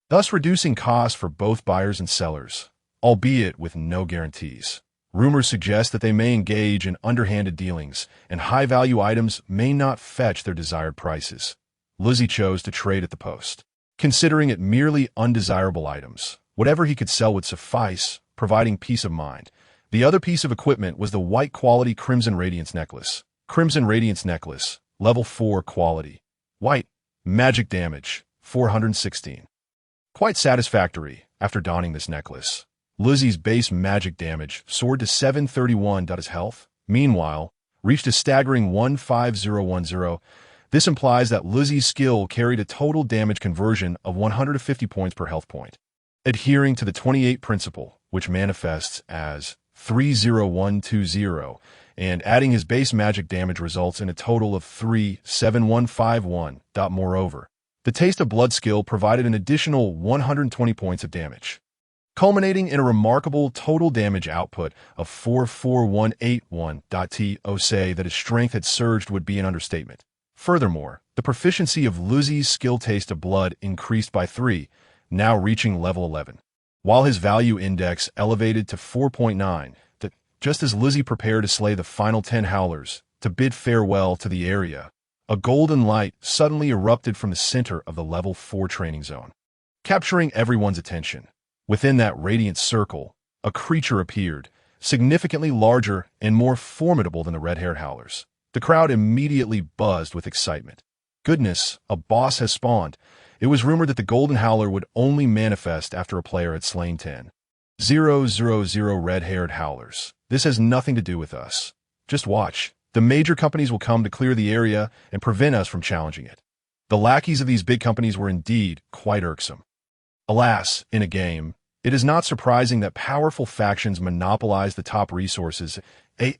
thus reducing costs for both buyers and sellers, albeit with no guarantees. Rumors suggest that they may engage in underhanded dealings, and high-value items may not fetch their desired prices. Lu Ziye chose to trade at the post, considering it merely undesirable items. Whatever he could sell would suffice, providing peace of mind. The other piece of equipment was the white-quality Crimson Radiance necklace. Crimson Radiance necklace, level 4 quality. White, magic damage, 416. Quite satisfactory after donning this necklace. Lu Ziye's base magic damage soared to 731. His health, meanwhile, reached a staggering 15010. This implies that Lu Ziye's skill carried a total damage conversion of 150 points per health point. Adhering to the 28 principle, which manifests as 30120, and adding his base magic damage results in a total of 37151. Moreover, the Taste of Blood skill provided an additional 120 points of damage, culminating in a remarkable total damage output of 44181. To say that his strength had surged would be an understatement. Furthermore, the proficiency of Lu Ziye's skill Taste of Blood increased by 3, now reaching level 11, while his value index elevated to 4.9. Just as Lu Ziye prepared to slay the final 10 howlers to bid farewell to the area, a golden light suddenly erupted from the center of the level 4 training zone, capturing everyone's attention. Within that radiant circle, a creature appeared, significantly larger and more formidable than the red-haired howlers. The crowd immediately buzzed with excitement. Goodness, a boss has spawned. It was rumored that the Golden Howler would only manifest after a player had slain 10. 000 red-haired howlers. This has nothing to do with us. Just watch. The major companies will come to clear the area and prevent us from challenging it. The lackeys of these big companies were indeed quite irksome. Alas, in a game, it is not surprising that powerful factions monopolize the top resources.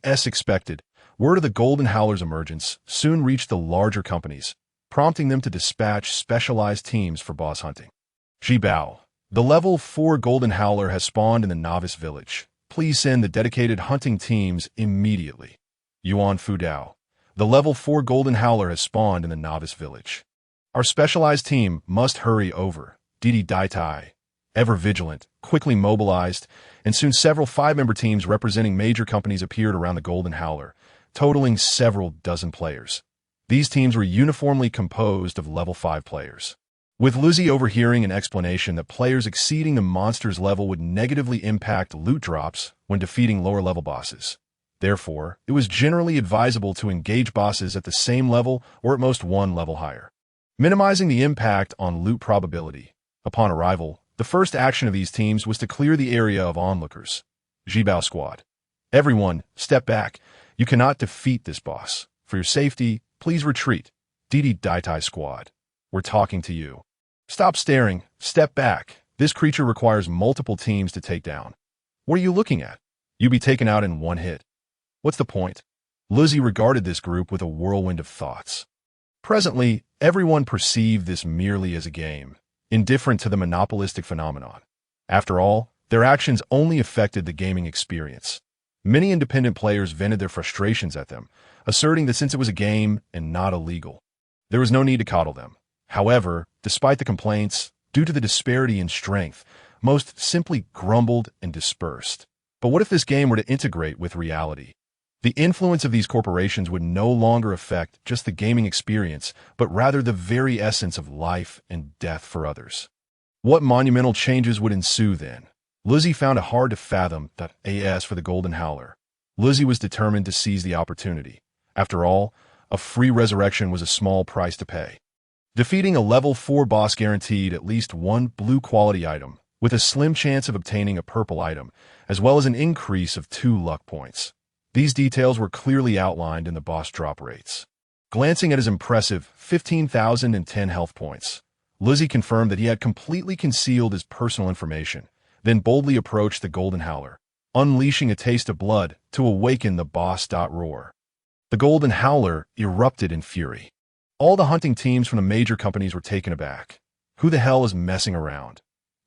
As expected, word of the Golden Howler's emergence soon reached the larger companies, prompting them to dispatch specialized teams for boss hunting. Zhibao, the level 4 Golden Howler has spawned in the Novice Village. Please send the dedicated hunting teams immediately. Yuan Fudao, the level 4 Golden Howler has spawned in the Novice Village. Our specialized team must hurry over. Didi Daitai, ever vigilant, quickly mobilized, and soon several 5-member teams representing major companies appeared around the Golden Howler, totaling several dozen players. These teams were uniformly composed of level 5 players, with Lu Ziye overhearing an explanation that players exceeding the monster's level would negatively impact loot drops when defeating lower-level bosses. Therefore, it was generally advisable to engage bosses at the same level or at most 1 level higher, minimizing the impact on loot probability. Upon arrival, the first action of these teams was to clear the area of onlookers. Zhibao squad. Everyone, step back. You cannot defeat this boss. For your safety, please retreat. Didi Daitai squad. We're talking to you. Stop staring. Step back. This creature requires multiple teams to take down. What are you looking at? You'll be taken out in 1 hit. What's the point? Lu Ziye regarded this group with a whirlwind of thoughts. Presently, everyone perceived this merely as a game, indifferent to the monopolistic phenomenon. After all, their actions only affected the gaming experience. Many independent players vented their frustrations at them, asserting that since it was a game and not illegal, there was no need to coddle them. However, despite the complaints, due to the disparity in strength, most simply grumbled and dispersed. But what if this game were to integrate with reality? The influence of these corporations would no longer affect just the gaming experience, but rather the very essence of life and death for others. What monumental changes would ensue then? Lu Ziye found it hard to fathom that as for the Golden Howler. Lu Ziye was determined to seize the opportunity. After all, a free resurrection was a small price to pay. Defeating a level 4 boss guaranteed at least 1 blue quality item, with a slim chance of obtaining a purple item, as well as an increase of 2 luck points. These details were clearly outlined in the boss drop rates. Glancing at his impressive 15,010 health points, Lu Ziye confirmed that he had completely concealed his personal information, then boldly approached the Golden Howler, unleashing a taste of blood to awaken the boss. Roar. The Golden Howler erupted in fury. All the hunting teams from the major companies were taken aback. Who the hell is messing around?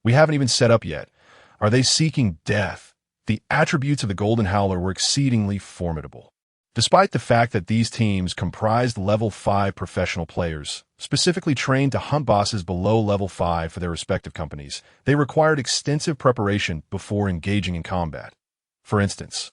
We haven't even set up yet. Are they seeking death? The attributes of the Golden Howler were exceedingly formidable. Despite the fact that these teams comprised level 5 professional players, specifically trained to hunt bosses below level 5 for their respective companies, they required extensive preparation before engaging in combat. For instance,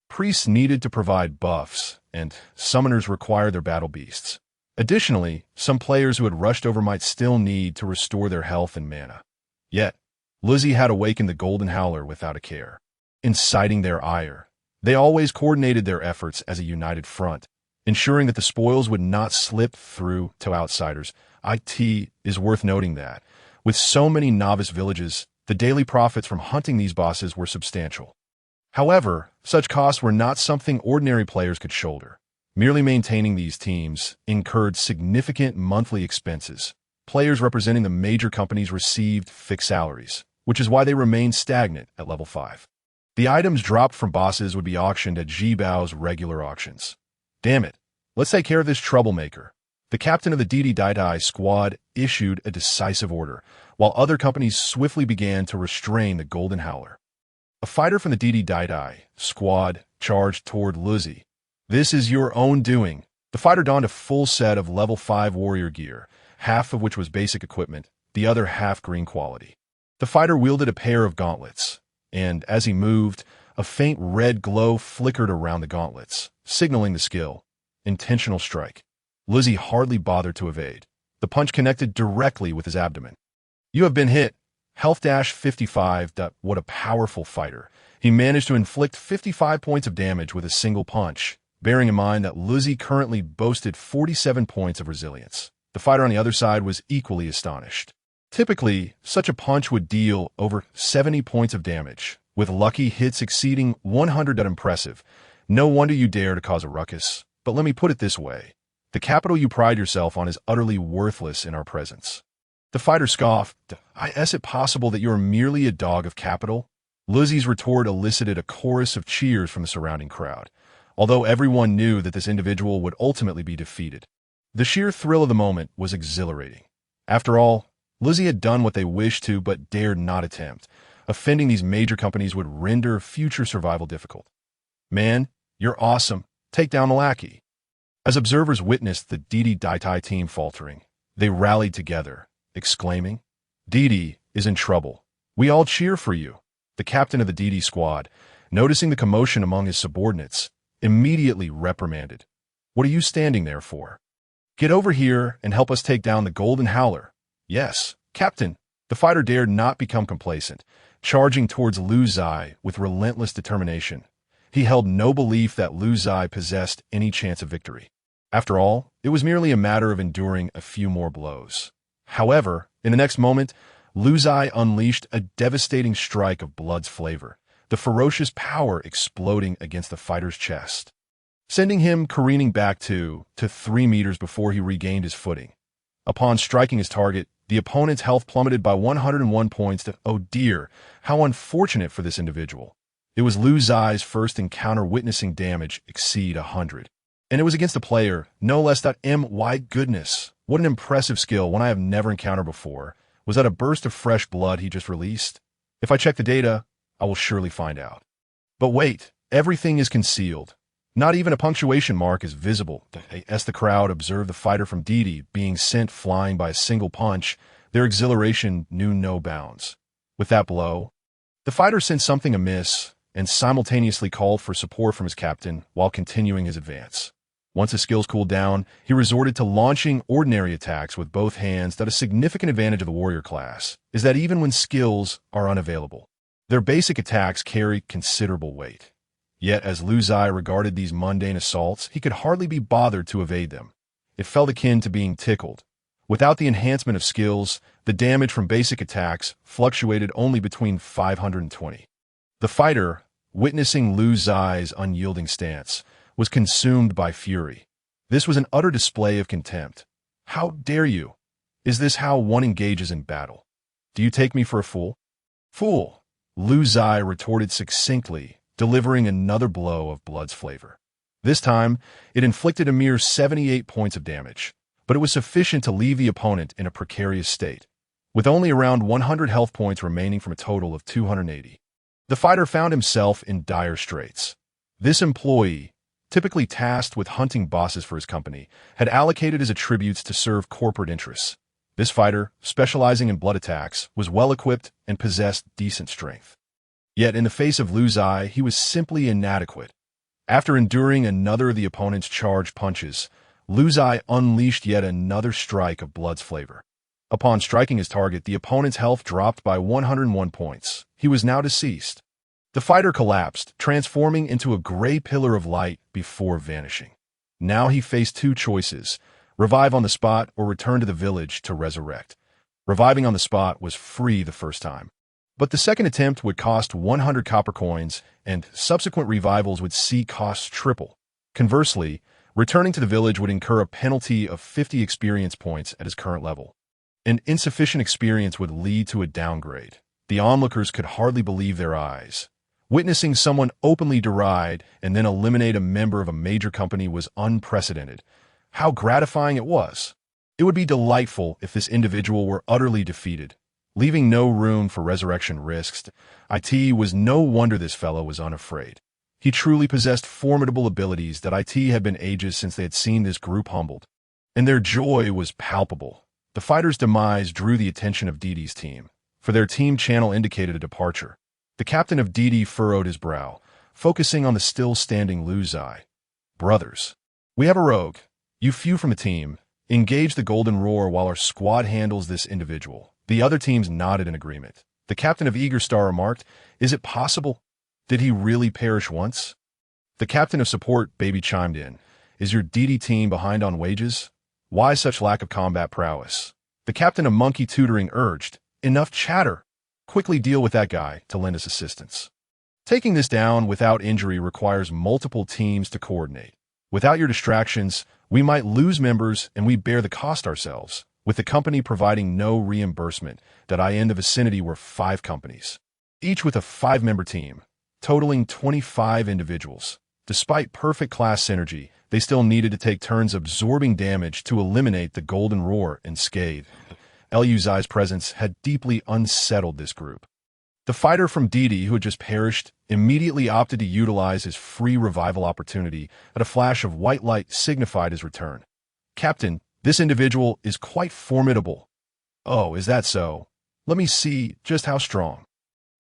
priests needed to provide buffs, and summoners required their battle beasts. Additionally, some players who had rushed over might still need to restore their health and mana. Yet, Lu Ziye had awakened the Golden Howler without a care. Inciting their ire, they always coordinated their efforts as a united front, ensuring that the spoils would not slip through to outsiders. It is worth noting that, with so many novice villages, the daily profits from hunting these bosses were substantial. However, such costs were not something ordinary players could shoulder. Merely maintaining these teams incurred significant monthly expenses. Players representing the major companies received fixed salaries, which is why they remained stagnant at level 5. The items dropped from bosses would be auctioned at Jibao's regular auctions. Damn it, let's take care of this troublemaker. The captain of the Dai squad issued a decisive order, while other companies swiftly began to restrain the Golden Howler. A fighter from the Dai squad charged toward Lu Ziye. This is your own doing. The fighter donned a full set of level 5 warrior gear, half of which was basic equipment, the other half green quality. The fighter wielded a pair of gauntlets, and as he moved, a faint red glow flickered around the gauntlets, signaling the skill. Intentional strike. Lu Ziye hardly bothered to evade. The punch connected directly with his abdomen. You have been hit. Health 55. What a powerful fighter. He managed to inflict 55 points of damage with a single punch, bearing in mind that Lu Ziye currently boasted 47 points of resilience. The fighter on the other side was equally astonished. Typically, such a punch would deal over 70 points of damage, with lucky hits exceeding 100. Impressive. No wonder you dare to cause a ruckus. But let me put it this way. The capital you pride yourself on is utterly worthless in our presence. The fighter scoffed. Is it possible that you are merely a dog of capital? Lu Ziye's retort elicited a chorus of cheers from the surrounding crowd, although everyone knew that this individual would ultimately be defeated. The sheer thrill of the moment was exhilarating. After all, Lu Ziye had done what they wished to but dared not attempt. Offending these major companies would render future survival difficult. Man, you're awesome. Take down the lackey. As observers witnessed the Dai team faltering, they rallied together, exclaiming, Didi is in trouble. We all cheer for you. The captain of the Didi squad, noticing the commotion among his subordinates, immediately reprimanded. What are you standing there for? Get over here and help us take down the Golden Howler. Yes, Captain. The fighter dared not become complacent, charging towards Lu Ziye with relentless determination. He held no belief that Lu Ziye possessed any chance of victory. After all, it was merely a matter of enduring a few more blows. However, in the next moment, Lu Ziye unleashed a devastating strike of blood's flavor, the ferocious power exploding against the fighter's chest, sending him careening back 2 to 3 meters before he regained his footing. Upon striking his target, the opponent's health plummeted by 101 points to, oh dear, how unfortunate for this individual. It was Lu Ziye's first encounter witnessing damage exceed 100. And it was against a player, no less than my goodness. What an impressive skill, one I have never encountered before. Was that a burst of fresh blood he just released? If I check the data, I will surely find out. But wait, everything is concealed. Not even a punctuation mark is visible. As the crowd observed the fighter from Didi being sent flying by a single punch, their exhilaration knew no bounds. With that blow, the fighter sensed something amiss and simultaneously called for support from his captain while continuing his advance. Once his skills cooled down, he resorted to launching ordinary attacks with both hands. That a significant advantage of the warrior class is that even when skills are unavailable, their basic attacks carry considerable weight. Yet as Lu Ziye regarded these mundane assaults, he could hardly be bothered to evade them. It felt akin to being tickled. Without the enhancement of skills, the damage from basic attacks fluctuated only between 520. The fighter, witnessing Lu Ziye's unyielding stance, was consumed by fury. This was an utter display of contempt. How dare you? Is this how one engages in battle? Do you take me for a fool? Fool! Lu Ziye retorted succinctly, delivering another blow of blood's flavor. This time, it inflicted a mere 78 points of damage, but it was sufficient to leave the opponent in a precarious state, with only around 100 health points remaining from a total of 280. The fighter found himself in dire straits. This employee, typically tasked with hunting bosses for his company, had allocated his attributes to serve corporate interests. This fighter, specializing in blood attacks, was well-equipped and possessed decent strength. Yet in the face of Lu Ziye, he was simply inadequate. After enduring another of the opponent's charged punches, Lu Ziye unleashed yet another strike of blood's flavor. Upon striking his target, the opponent's health dropped by 101 points. He was now deceased. The fighter collapsed, transforming into a gray pillar of light before vanishing. Now he faced two choices: revive on the spot or return to the village to resurrect. Reviving on the spot was free the first time, but the second attempt would cost 100 copper coins, and subsequent revivals would see costs triple. Conversely, returning to the village would incur a penalty of 50 experience points at his current level. An insufficient experience would lead to a downgrade. The onlookers could hardly believe their eyes. Witnessing someone openly deride and then eliminate a member of a major company was unprecedented. How gratifying it was! It would be delightful if this individual were utterly defeated, leaving no room for resurrection risks. It was no wonder this fellow was unafraid. He truly possessed formidable abilities that had been ages since they had seen this group humbled, and their joy was palpable. The fighter's demise drew the attention of Didi's team, for their team channel indicated a departure. The captain of Didi furrowed his brow, focusing on the still-standing Lu Ziye. Brothers, we have a rogue. You few from the team, engage the golden roar while our squad handles this individual. The other teams nodded in agreement. The captain of Eager Star remarked, "Is it possible? Did he really perish once?" The captain of support, Baby, chimed in. "Is your Didi team behind on wages? Why such lack of combat prowess?" The captain of Monkey Tutoring urged, "Enough chatter. Quickly deal with that guy to lend us assistance. Taking this down without injury requires multiple teams to coordinate. Without your distractions, we might lose members and we bear the cost ourselves, with the company providing no reimbursement." In the vicinity were 5 companies, each with a 5-member team, totaling 25 individuals. Despite perfect class synergy, they still needed to take turns absorbing damage to eliminate the golden roar and scathe. Lu Ziye's presence had deeply unsettled this group. The fighter from Didi, who had just perished, immediately opted to utilize his free revival opportunity, and a flash of white light signified his return. "Captain, this individual is quite formidable." "Oh, is that so? Let me see just how strong."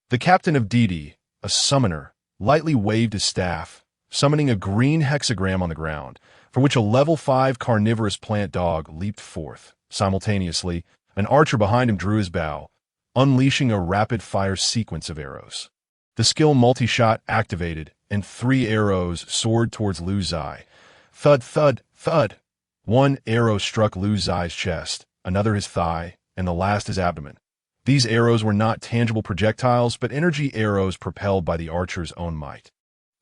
The captain of Didi, a summoner, lightly waved his staff, summoning a green hexagram on the ground, for which a level 5 carnivorous plant dog leaped forth. Simultaneously, an archer behind him drew his bow, unleashing a rapid-fire sequence of arrows. The skill multi-shot activated, and 3 arrows soared towards Lu Ziye. Thud, thud, thud! One arrow struck Lu Ziye's chest, another his thigh, and the last his abdomen. These arrows were not tangible projectiles, but energy arrows propelled by the archer's own might.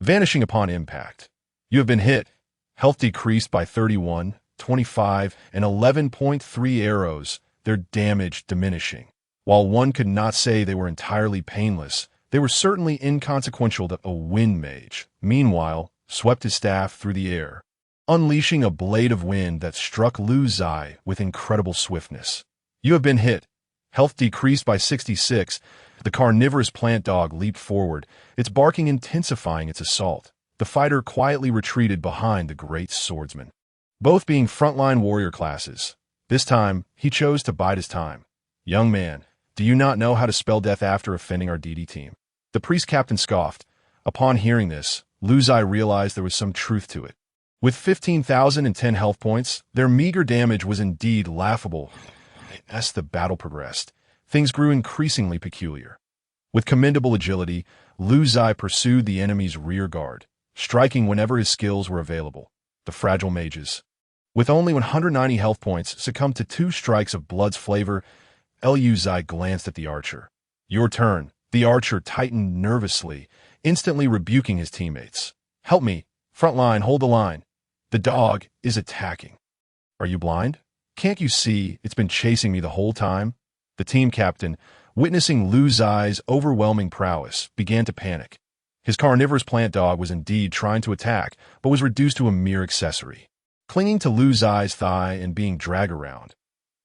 Vanishing upon impact. "You have been hit. Health decreased by 31, 25, and 11.3 arrows, their damage diminishing. While one could not say they were entirely painless, they were certainly inconsequential." A wind mage, meanwhile, swept his staff through the air, unleashing a blade of wind that struck Lu Ziye with incredible swiftness. "You have been hit. Health decreased by 66. The carnivorous plant dog leaped forward, its barking intensifying its assault. The fighter quietly retreated behind the great swordsman. Both being frontline warrior classes, this time he chose to bide his time. "Young man, do you not know how to spell death after offending our DD team?" The priest captain scoffed. Upon hearing this, Lu Ziye realized there was some truth to it. With 15,010 health points, their meager damage was indeed laughable. As the battle progressed, things grew increasingly peculiar. With commendable agility, Lu Ziye pursued the enemy's rear guard, striking whenever his skills were available. The fragile mages, with only 190 health points, succumbed to 2 strikes of blood's flavor. Lu Ziye glanced at the archer. "Your turn." The archer tightened nervously, instantly rebuking his teammates. "Help me. Front line, hold the line." The dog is attacking. Are you blind? Can't you see it's been chasing me the whole time? The team captain, witnessing Lu Ziye's overwhelming prowess, began to panic. His carnivorous plant dog was indeed trying to attack, but was reduced to a mere accessory, clinging to Lu Ziye's thigh and being dragged around.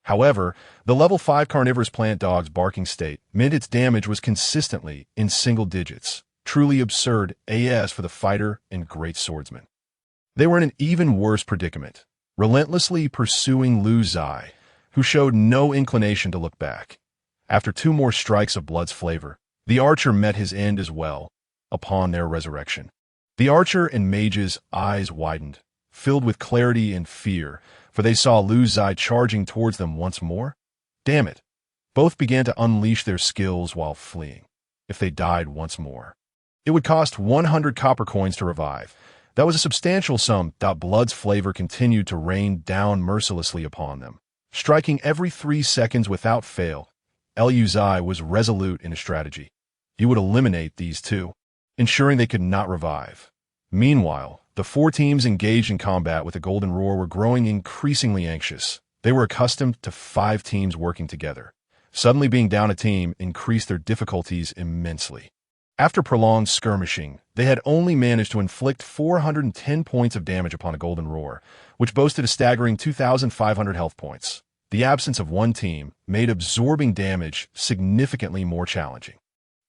However, the level 5 carnivorous plant dog's barking state meant its damage was consistently in single digits, truly absurd AS for the fighter and great swordsman. They were in an even worse predicament, relentlessly pursuing Lu Ziye, who showed no inclination to look back. After 2 more strikes of blood's flavor, the archer met his end as well, upon their resurrection. The archer and mage's eyes widened, filled with clarity and fear, for they saw Lu Ziye charging towards them once more. Damn it! Both began to unleash their skills while fleeing. If they died once more, it would cost 100 copper coins to revive. That was a substantial sum. Blood's flavor continued to rain down mercilessly upon them, striking every 3 seconds without fail. Lu Ziye was resolute in his strategy. He would eliminate these 2, ensuring they could not revive. Meanwhile, the 4 teams engaged in combat with the Golden Roar were growing increasingly anxious. They were accustomed to 5 teams working together. Suddenly being down a team increased their difficulties immensely. After prolonged skirmishing, they had only managed to inflict 410 points of damage upon a Golden Roar, which boasted a staggering 2,500 health points. The absence of one team made absorbing damage significantly more challenging.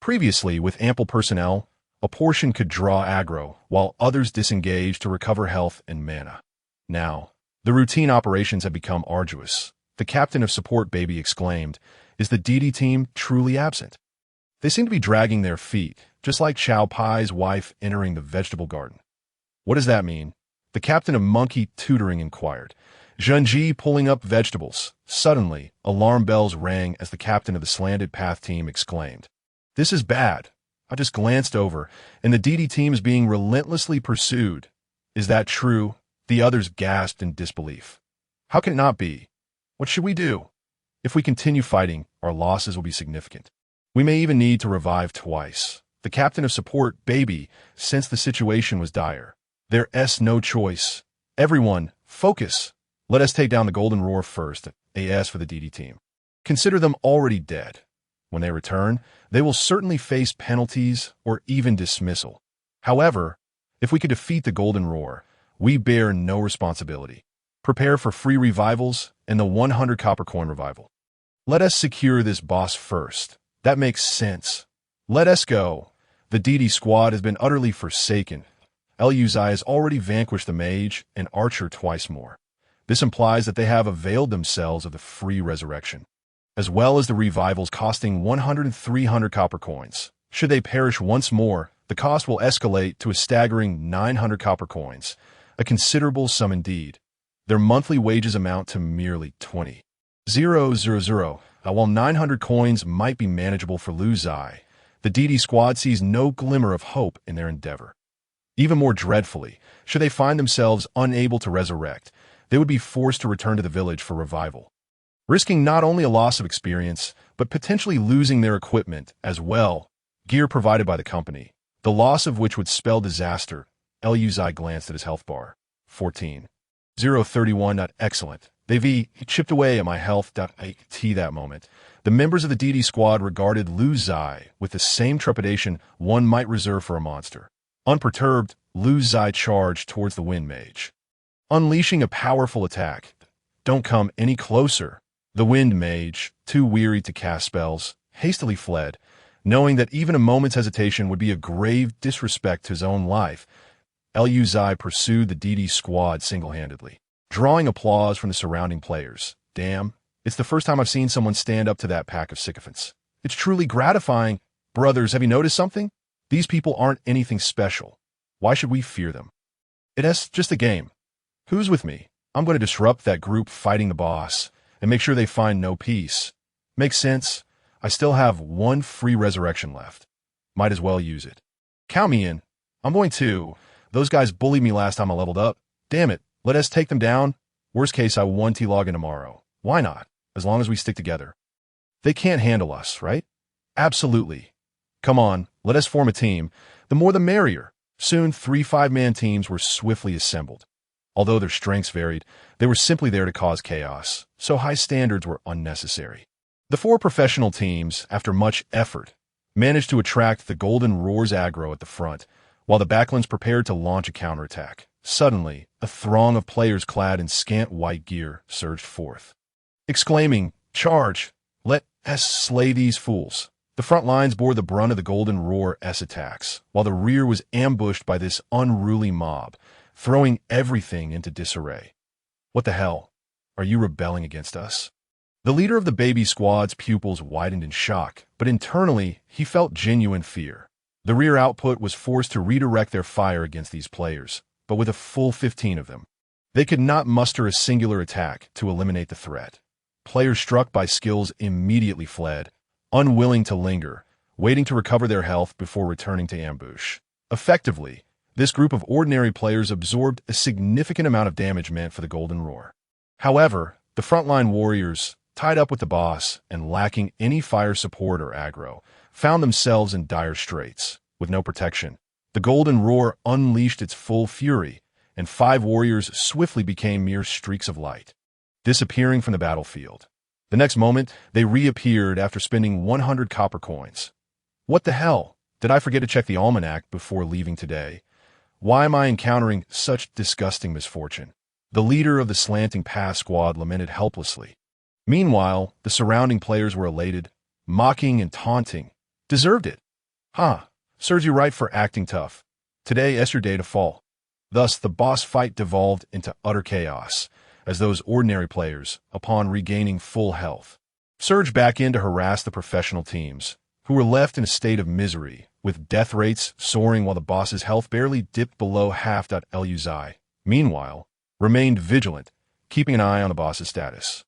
Previously, with ample personnel, a portion could draw aggro, while others disengaged to recover health and mana. Now, the routine operations had become arduous. The captain of support baby exclaimed, "Is the DD team truly absent?" They seemed to be dragging their feet, just like Chow Pai's wife entering the vegetable garden. What does that mean? The captain of monkey tutoring inquired. Zhenji pulling up vegetables. Suddenly, alarm bells rang as the captain of the slanted path team exclaimed, "This is bad. I just glanced over, and the DD team is being relentlessly pursued." "Is that true?" The others gasped in disbelief. "How can it not be? What should we do? If we continue fighting, our losses will be significant. We may even need to revive twice." The captain of support, baby, sensed the situation was dire. There's no choice. "Everyone, focus. Let us take down the Golden Roar first," AS for the DD team. "Consider them already dead. When they return, they will certainly face penalties or even dismissal. However, if we can defeat the Golden Roar, we bear no responsibility. Prepare for free revivals and the 100 copper coin revival. Let us secure this boss first." "That makes sense. Let us go." The DD squad has been utterly forsaken. Lu Ziye has already vanquished the mage and archer twice more. This implies that they have availed themselves of the free resurrection, as well as the revivals costing 100 and 300 copper coins. Should they perish once more, the cost will escalate to a staggering 900 copper coins, a considerable sum indeed. Their monthly wages amount to merely 20,000. While 900 coins might be manageable for Lu Ziye, the DD squad sees no glimmer of hope in their endeavor. Even more dreadfully, should they find themselves unable to resurrect, they would be forced to return to the village for revival, risking not only a loss of experience, but potentially losing their equipment as well, gear provided by the company, the loss of which would spell disaster. Lu Ziye glanced at his health bar. 14,031. Excellent. He chipped away at my health. That moment, the members of the DD squad regarded Lu Ziye with the same trepidation one might reserve for a monster. Unperturbed, Lu Ziye charged towards the wind mage, unleashing a powerful attack. "Don't come any closer." The wind mage, too weary to cast spells, hastily fled, knowing that even a moment's hesitation would be a grave disrespect to his own life. Lu Ziye pursued the DD squad single-handedly, drawing applause from the surrounding players. "Damn, it's the first time I've seen someone stand up to that pack of sycophants. It's truly gratifying. Brothers, have you noticed something? These people aren't anything special. Why should we fear them? It's just a game. Who's with me? I'm going to disrupt that group fighting the boss and make sure they find no peace." "Makes sense. I still have 1 free resurrection left. Might as well use it. Count me in. I'm going to. Those guys bullied me last time I leveled up. Damn it. Let us take them down. Worst case, I 1T log in tomorrow. Why not? As long as we stick together. They can't handle us, right?" "Absolutely. Come on, let us form a team. The more the merrier." Soon, 3 5-man teams were swiftly assembled. Although their strengths varied, they were simply there to cause chaos, so high standards were unnecessary. The four professional teams, after much effort, managed to attract the Golden Roar's aggro at the front, while the backlands prepared to launch a counterattack. Suddenly, a throng of players clad in scant white gear surged forth. Exclaiming, "Charge! Let us slay these fools!" The front lines bore the brunt of the Golden Roar's attacks, while the rear was ambushed by this unruly mob, throwing everything into disarray. "What the hell? Are you rebelling against us?" The leader of the baby squad's pupils widened in shock, but internally he felt genuine fear. The rear output was forced to redirect their fire against these players, but with a full 15 of them. They could not muster a singular attack to eliminate the threat. Players struck by skills immediately fled, unwilling to linger, waiting to recover their health before returning to ambush. Effectively, this group of ordinary players absorbed a significant amount of damage meant for the Golden Roar. However, the frontline warriors, tied up with the boss and lacking any fire support or aggro, found themselves in dire straits. With no protection, the Golden Roar unleashed its full fury, and 5 warriors swiftly became mere streaks of light, disappearing from the battlefield. The next moment, they reappeared after spending 100 copper coins. "What the hell? Did I forget to check the almanac before leaving today? Why am I encountering such disgusting misfortune?" The leader of the Slanting Pass squad lamented helplessly. Meanwhile, the surrounding players were elated, mocking and taunting. "Deserved it. Huh, serves you right for acting tough. Today is your day to fall." Thus, the boss fight devolved into utter chaos, as those ordinary players, upon regaining full health, surged back in to harass the professional teams, who were left in a state of misery, with death rates soaring while the boss's health barely dipped below half. Lu Ziye, meanwhile, remained vigilant, keeping an eye on the boss's status.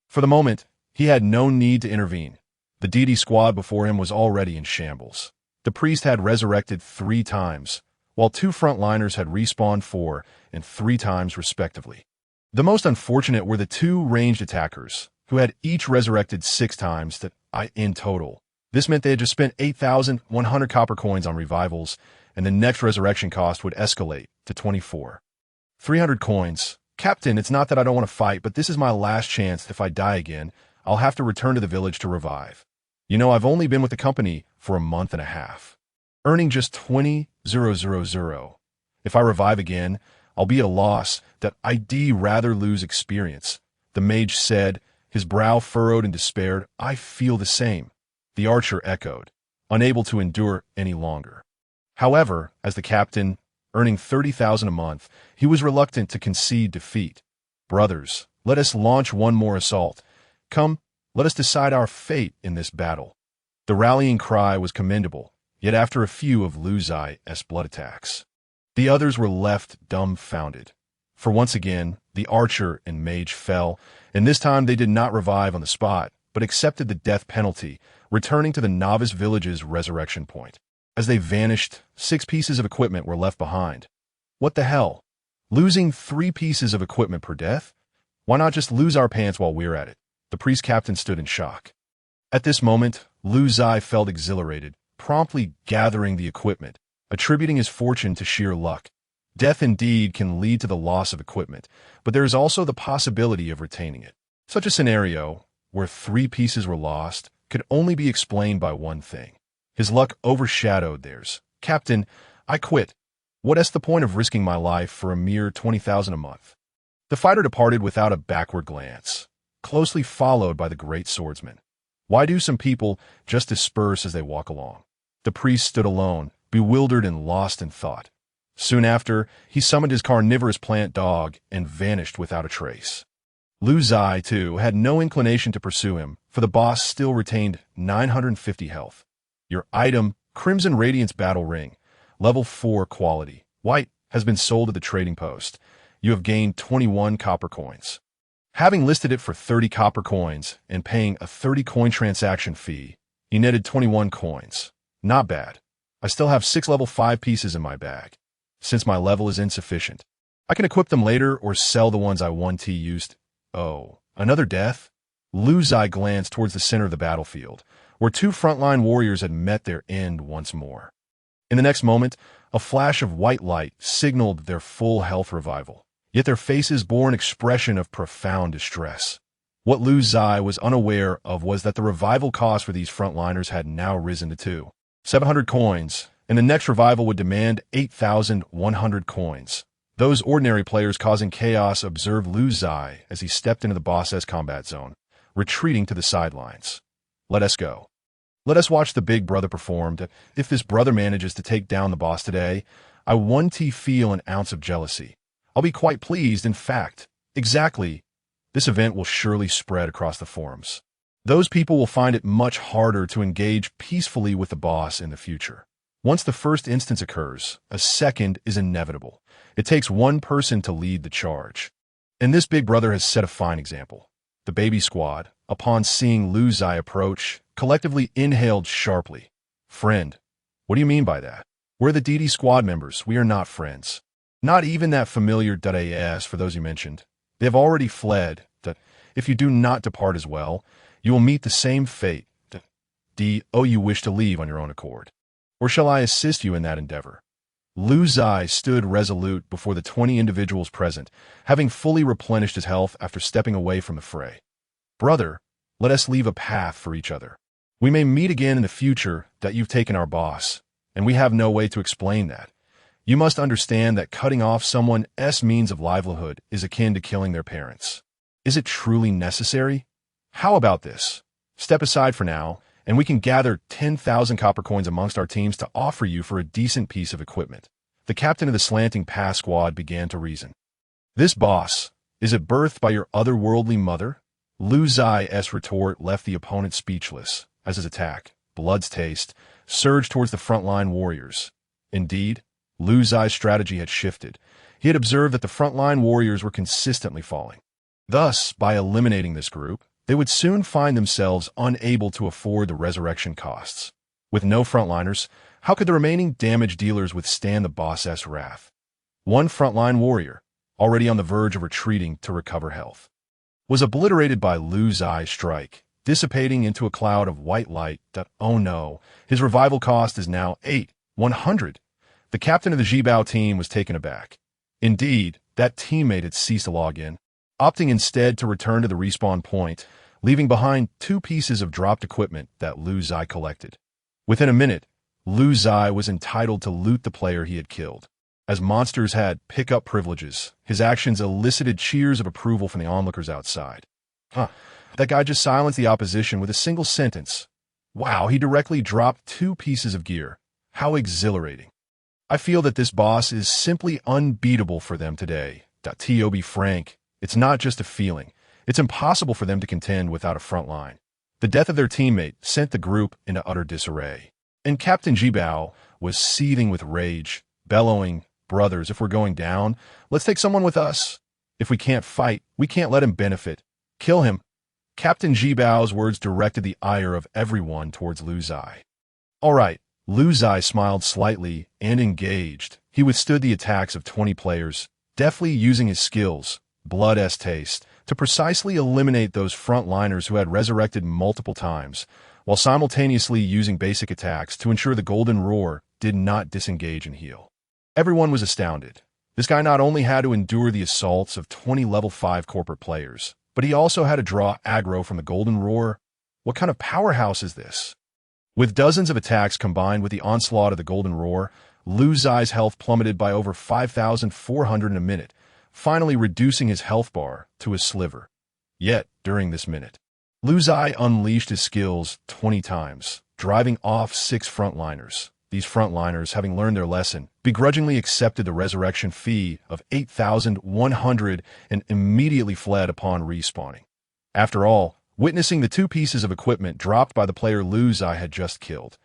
For the moment, he had no need to intervene. The deity squad before him was already in shambles. The priest had resurrected 3 times, while 2 frontliners had respawned 4 and 3 times respectively. The most unfortunate were the 2 ranged attackers, who had each resurrected 6 times in total. This meant they had just spent 8,100 copper coins on revivals, and the next resurrection cost would escalate to 24,300 coins. "Captain, it's not that I don't want to fight, but this is my last chance. If I die again, I'll have to return to the village to revive. You know, I've only been with the company for a month and a half, earning just 20,000. If I revive again, I'll be at a loss. I'd rather lose experience." The mage said, his brow furrowed in despair. "I feel the same," the archer echoed, unable to endure any longer. However, as the captain, earning 30,000 a month, he was reluctant to concede defeat. "Brothers, let us launch one more assault. Come, let us decide our fate in this battle." The rallying cry was commendable, yet after a few of Lu Ziye's blood attacks, the others were left dumbfounded. For once again, the archer and mage fell, and this time they did not revive on the spot, but accepted the death penalty, returning to the novice village's resurrection point. As they vanished, 6 pieces of equipment were left behind. What the hell? Losing 3 pieces of equipment per death? Why not just lose our pants while we're at it? The priest captain stood in shock. At this moment, Lu Ziye felt exhilarated, promptly gathering the equipment, attributing his fortune to sheer luck. Death indeed can lead to the loss of equipment, but there is also the possibility of retaining it. Such a scenario, where 3 pieces were lost, could only be explained by one thing. His luck overshadowed theirs. "Captain, I quit. What is the point of risking my life for a mere 20,000 a month?" The fighter departed without a backward glance, closely followed by the great swordsman. Why do some people just disperse as they walk along? The priest stood alone, bewildered and lost in thought. Soon after, he summoned his carnivorous plant dog and vanished without a trace. Lu Ziye, too, had no inclination to pursue him, for the boss still retained 950 health. Your item, Crimson Radiance Battle Ring, level 4 quality, white, has been sold at the trading post. You have gained 21 copper coins. Having listed it for 30 copper coins and paying a 30 coin transaction fee, he netted 21 coins. Not bad. I still have 6 level 5 pieces in my bag. Since my level is insufficient, I can equip them later or sell the ones I 1T used. Oh, another death? Lu Ziye glanced towards the center of the battlefield, where 2 frontline warriors had met their end once more. In the next moment, a flash of white light signaled their full health revival. yet their faces bore an expression of profound distress. What Lu Ziye was unaware of was that the revival cost for these frontliners had now risen to 700 coins, and the next revival would demand 8,100 coins. Those ordinary players causing chaos observed Lu Ziye as he stepped into the boss's combat zone, retreating to the sidelines. Let us go. Let us watch the big brother perform. If this brother manages to take down the boss today, I won't feel an ounce of jealousy. I'll be quite pleased, in fact. Exactly. This event will surely spread across the forums. Those people will find it much harder to engage peacefully with the boss in the future. Once the first instance occurs, a second is inevitable. It takes one person to lead the charge. And this big brother has set a fine example. The baby squad, upon seeing Lu Ziye approach, collectively inhaled sharply. Friend? What do you mean by that? We're the DD squad members. We are not friends. Not even that familiar .as for those you mentioned. They have already fled. If you do not depart as well, you will meet the same fate. You wish to leave on your own accord. Or shall I assist you in that endeavor? Lu Ziye stood resolute before the 20 individuals present, having fully replenished his health after stepping away from the fray. Brother, let us leave a path for each other. We may meet again in the future. You've taken our boss, and we have no way to explain that. You must understand that cutting off someone's means of livelihood is akin to killing their parents. Is it truly necessary? How about this? Step aside for now, and we can gather 10,000 copper coins amongst our teams to offer you for a decent piece of equipment. The captain of the Slanting Pass squad began to reason. This boss, is it birthed by your otherworldly mother? Lu Ziye's retort left the opponent speechless, as his attack, Blood's Taste, surged towards the frontline warriors. Indeed, Lu Ziye's strategy had shifted. He had observed that the frontline warriors were consistently falling. Thus, by eliminating this group, they would soon find themselves unable to afford the resurrection costs. With no frontliners, how could the remaining damage dealers withstand the boss's wrath? One frontline warrior, already on the verge of retreating to recover health, was obliterated by Lu Ziye's strike, dissipating into a cloud of white light. Oh no, his revival cost is now 8,100. The captain of the Zhibao team was taken aback. Indeed, that teammate had ceased to log in, opting instead to return to the respawn point, leaving behind 2 pieces of dropped equipment that Lu Ziye collected. Within a minute, Lu Ziye was entitled to loot the player he had killed. As monsters had pick-up privileges, his actions elicited cheers of approval from the onlookers outside. That guy just silenced the opposition with a single sentence. Wow, he directly dropped 2 pieces of gear. How exhilarating. I feel that this boss is simply unbeatable for them today. To be frank, it's not just a feeling. It's impossible for them to contend without a front line. The death of their teammate sent the group into utter disarray. And Captain Zhibao was seething with rage, bellowing, "Brothers, if we're going down, let's take someone with us. If we can't fight, we can't let him benefit. Kill him." Captain Zhibao's words directed the ire of everyone towards Lu Ziye. All right, Lu Ziye smiled slightly and engaged. He withstood the attacks of 20 players, deftly using his skills, Blood's Taste, to precisely eliminate those frontliners who had resurrected multiple times, while simultaneously using basic attacks to ensure the Golden Roar did not disengage and heal. Everyone was astounded. This guy not only had to endure the assaults of 20 level 5 corporate players, but he also had to draw aggro from the Golden Roar. What kind of powerhouse is this? With dozens of attacks combined with the onslaught of the Golden Roar, Lu Ziye's health plummeted by over 5,400 in a minute, finally reducing his health bar to a sliver. Yet, during this minute, Lu Ziye unleashed his skills 20 times, driving off 6 frontliners. These frontliners, having learned their lesson, begrudgingly accepted the resurrection fee of 8,100 and immediately fled upon respawning. After all, witnessing the 2 pieces of equipment dropped by the player Lu Ziye had just killed,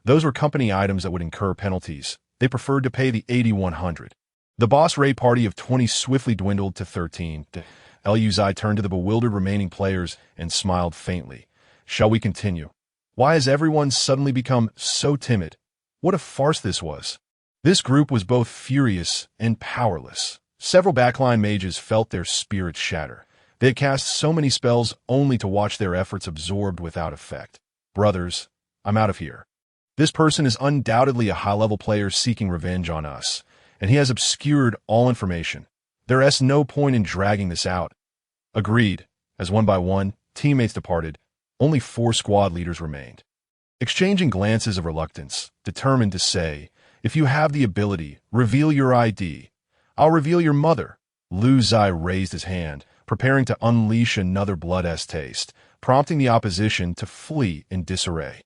those were company items that would incur penalties. They preferred to pay the 8,100. The boss raid party of 20 swiftly dwindled to 13. Lu Ziye turned to the bewildered remaining players and smiled faintly. Shall we continue? Why has everyone suddenly become so timid? What a farce this was. This group was both furious and powerless. Several backline mages felt their spirits shatter. They had cast so many spells only to watch their efforts absorbed without effect. Brothers, I'm out of here. This person is undoubtedly a high-level player seeking revenge on us, and he has obscured all information. There's no point in dragging this out. Agreed. As one by one, teammates departed, only 4 squad leaders remained. Exchanging glances of reluctance, determined to say, "If you have the ability, reveal your ID. I'll reveal your mother." Lu Ziye raised his hand, preparing to unleash another blood-s taste, prompting the opposition to flee in disarray.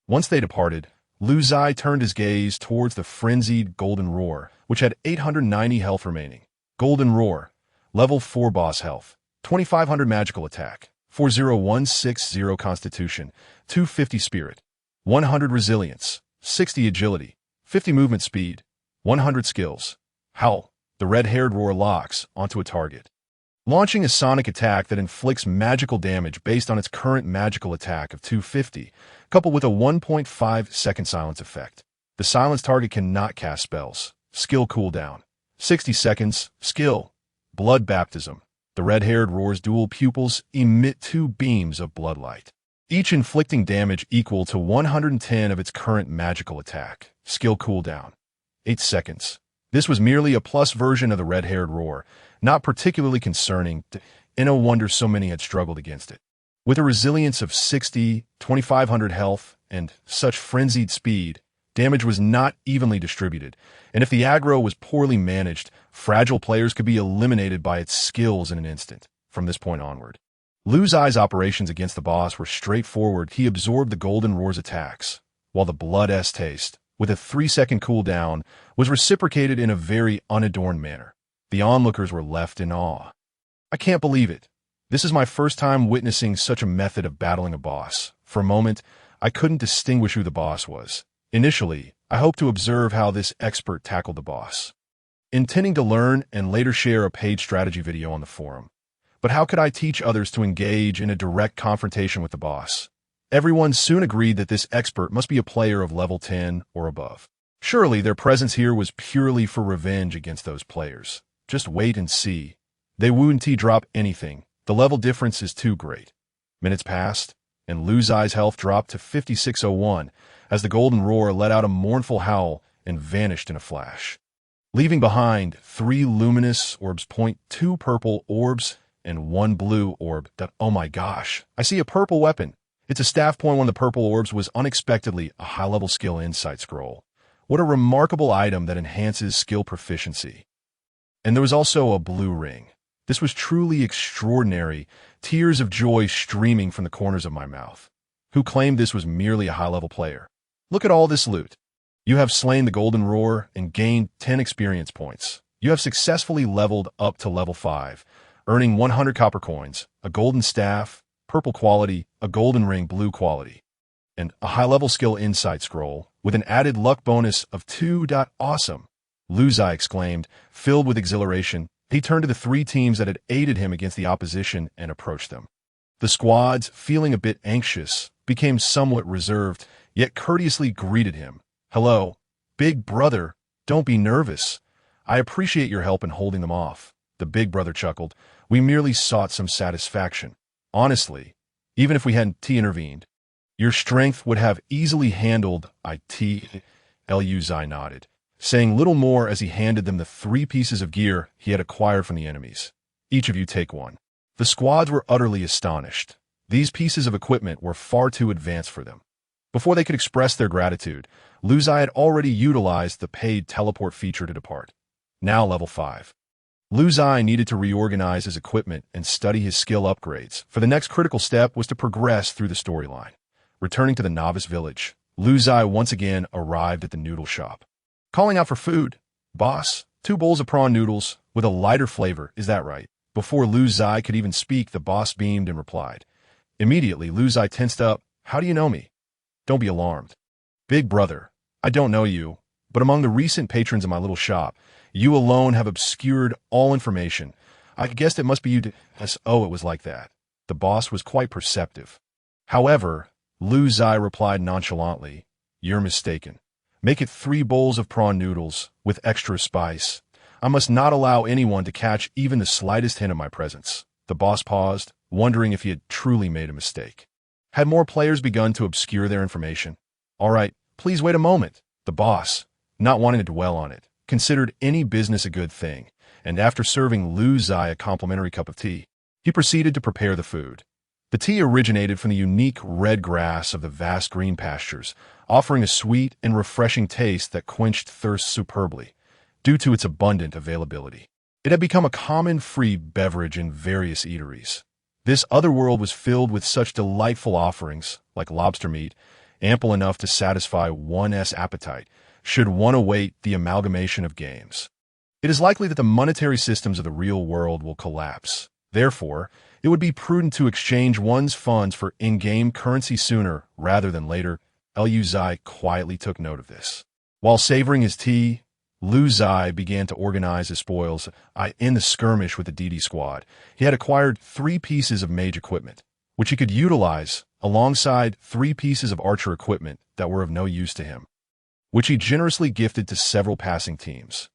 Once they departed, Lu Ziye turned his gaze towards the frenzied Golden Roar, which had 890 health remaining. Golden Roar, level 4 boss health, 2500 magical attack, 40160 constitution, 250 spirit, 100 resilience, 60 agility, 50 movement speed, 100 skills. Howl, the red-haired roar locks onto a target, launching a sonic attack that inflicts magical damage based on its current magical attack of 250, coupled with a 1.5-second silence effect. The silenced target cannot cast spells. Skill cooldown, 60 seconds. Skill, blood baptism. The red-haired roar's dual pupils emit 2 beams of bloodlight, each inflicting damage equal to 110 of its current magical attack. Skill cooldown, 8 seconds. This was merely a plus version of the red-haired roar, not particularly concerning, and no wonder so many had struggled against it. With a resilience of 60, 2500 health, and such frenzied speed, damage was not evenly distributed, and if the aggro was poorly managed, fragile players could be eliminated by its skills in an instant. From this point onward, Lu Ziye's operations against the boss were straightforward. He absorbed the Golden Roar's attacks, while the blood-s taste, with a 3-second cooldown, was reciprocated in a very unadorned manner. The onlookers were left in awe. "I can't believe it. This is my first time witnessing such a method of battling a boss." For a moment, I couldn't distinguish who the boss was. Initially, I hoped to observe how this expert tackled the boss, intending to learn and later share a paid strategy video on the forum. But how could I teach others to engage in a direct confrontation with the boss? Everyone soon agreed that this expert must be a player of level 10 or above. Surely their presence here was purely for revenge against those players. Just wait and see. They wouldn't drop anything. The level difference is too great. Minutes passed, and Lu Ziye's health dropped to 5601 as the Golden Roar let out a mournful howl and vanished in a flash, leaving behind 3 luminous orbs, 2 purple orbs, and 1 blue orb. Oh my gosh, I see a purple weapon. It's a staff. One of the purple orbs was unexpectedly a high-level skill insight scroll. What a remarkable item that enhances skill proficiency. And there was also a blue ring. This was truly extraordinary, tears of joy streaming from the corners of my mouth. Who claimed this was merely a high-level player? Look at all this loot. You have slain the Golden Roar and gained 10 experience points. You have successfully leveled up to level 5, earning 100 copper coins, a golden staff, purple quality, a golden ring, blue quality, and a high-level skill insight scroll with an added luck bonus of 2. Awesome, Lu Ziye exclaimed, filled with exhilaration. He turned to the 3 teams that had aided him against the opposition and approached them. The squads, feeling a bit anxious, became somewhat reserved, yet courteously greeted him. "Hello, big brother, don't be nervous. I appreciate your help in holding them off." The big brother chuckled. "We merely sought some satisfaction. Honestly, even if we hadn't intervened, your strength would have easily handled it." Lu Ziye nodded, saying little more as he handed them the 3 pieces of gear he had acquired from the enemies. "Each of you take one." The squads were utterly astonished. These pieces of equipment were far too advanced for them. Before they could express their gratitude, Lu Ziye had already utilized the paid teleport feature to depart. Now level 5. Lu Ziye needed to reorganize his equipment and study his skill upgrades, for the next critical step was to progress through the storyline. Returning to the novice village, Lu Ziye once again arrived at the noodle shop. Calling out for food. "Boss, 2 bowls of prawn noodles with a lighter flavor, is that right?" Before Lu Ziye could even speak, the boss beamed and replied. Immediately, Lu Ziye tensed up. "How do you know me?" "Don't be alarmed. Big brother, I don't know you, but among the recent patrons of my little shop, you alone have obscured all information. I guessed it must be you." Oh, it was like that. The boss was quite perceptive. However, Lu Ziye replied nonchalantly, "You're mistaken. Make it 3 bowls of prawn noodles with extra spice. I must not allow anyone to catch even the slightest hint of my presence." The boss paused, wondering if he had truly made a mistake. Had more players begun to obscure their information? "All right, please wait a moment." The boss, not wanting to dwell on it, considered any business a good thing, and after serving Lu Ziye a complimentary cup of tea, he proceeded to prepare the food. The tea originated from the unique red grass of the vast green pastures, offering a sweet and refreshing taste that quenched thirst superbly, due to its abundant availability. It had become a common free beverage in various eateries. This other world was filled with such delightful offerings, like lobster meat, ample enough to satisfy one's appetite, should one await the amalgamation of games. It is likely that the monetary systems of the real world will collapse. Therefore, it would be prudent to exchange one's funds for in-game currency sooner rather than later. Lu Ziye quietly took note of this. While savoring his tea, Lu Ziye began to organize his spoils. In the skirmish with the DD squad, he had acquired 3 pieces of mage equipment, which he could utilize alongside 3 pieces of archer equipment that were of no use to him, which he generously gifted to several passing teams.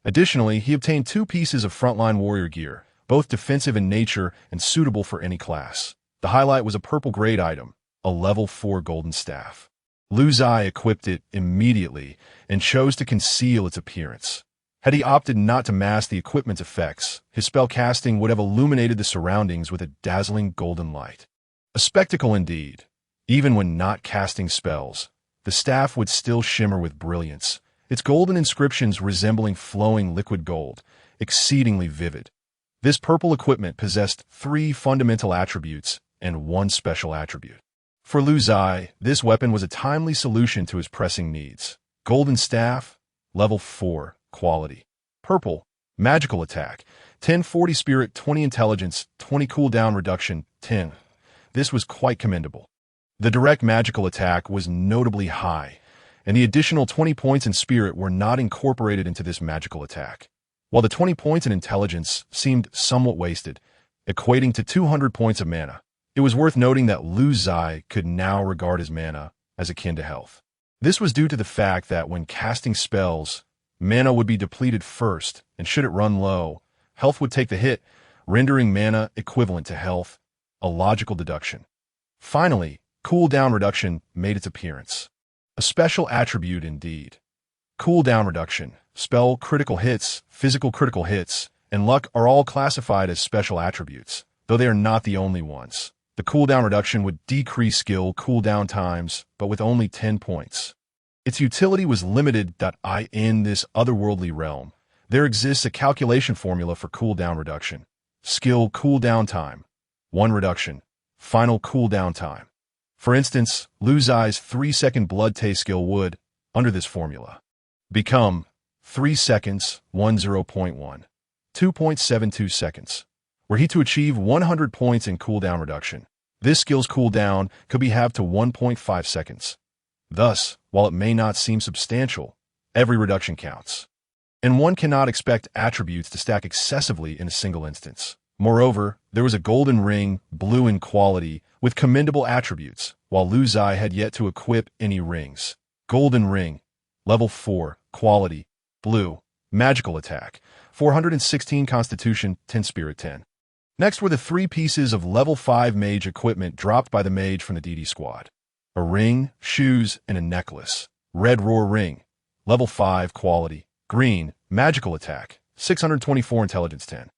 Additionally, he obtained 2 pieces of frontline warrior gear, both defensive in nature and suitable for any class. The highlight was a purple grade item, a level 4 golden staff. Lu Ziye equipped it immediately and chose to conceal its appearance. Had he opted not to mask the equipment's effects, his spell casting would have illuminated the surroundings with a dazzling golden light. A spectacle indeed. Even when not casting spells, the staff would still shimmer with brilliance, its golden inscriptions resembling flowing liquid gold, exceedingly vivid. This purple equipment possessed 3 fundamental attributes and 1 special attribute. For Lu Ziye, this weapon was a timely solution to his pressing needs. Golden staff, level 4, quality. Purple, magical attack, 1040 spirit, 20 intelligence, 20 cooldown reduction, 10. This was quite commendable. The direct magical attack was notably high, and the additional 20 points in spirit were not incorporated into this magical attack. While the 20 points in intelligence seemed somewhat wasted, equating to 200 points of mana, it was worth noting that Lu Ziye could now regard his mana as akin to health. This was due to the fact that when casting spells, mana would be depleted first, and should it run low, health would take the hit, rendering mana equivalent to health, a logical deduction. Finally, cooldown reduction made its appearance. A special attribute indeed. Cooldown reduction, spell critical hits, physical critical hits, and luck are all classified as special attributes, though they are not the only ones. The cooldown reduction would decrease skill cooldown times, but with only 10 points. Its utility was limited. In this otherworldly realm, there exists a calculation formula for cooldown reduction. Skill cooldown time, 1 reduction, final cooldown time. For instance, Lu Ziye's 3-second blood taste skill would, under this formula, become 3 seconds, 10.1, 2.72 seconds. Were he to achieve 100 points in cooldown reduction, this skill's cooldown could be halved to 1.5 seconds. Thus, while it may not seem substantial, every reduction counts. And one cannot expect attributes to stack excessively in a single instance. Moreover, there was a golden ring, blue in quality, with commendable attributes, while Lu Ziye had yet to equip any rings. Golden ring, level 4, quality, blue, magical attack, 416 constitution, 10 spirit, 10. Next were the 3 pieces of level 5 mage equipment dropped by the mage from the DD squad. A ring, shoes, and a necklace. Red Roar ring, level 5 quality, green, magical attack, 624 intelligence, 10.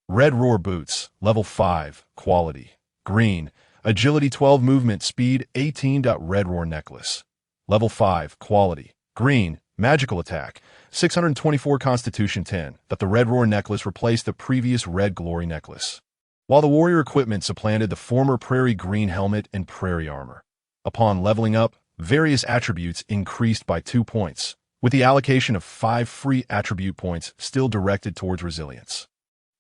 Red Roar boots, level 5 quality, green, agility 12 movement speed 18. Red Roar necklace, level 5 quality, green, magical attack, 624 constitution, 10. The Red Roar necklace replaced the previous Red Glory necklace, while the warrior equipment supplanted the former prairie green helmet and prairie armor. Upon leveling up, various attributes increased by 2 points, with the allocation of 5 free attribute points still directed towards resilience.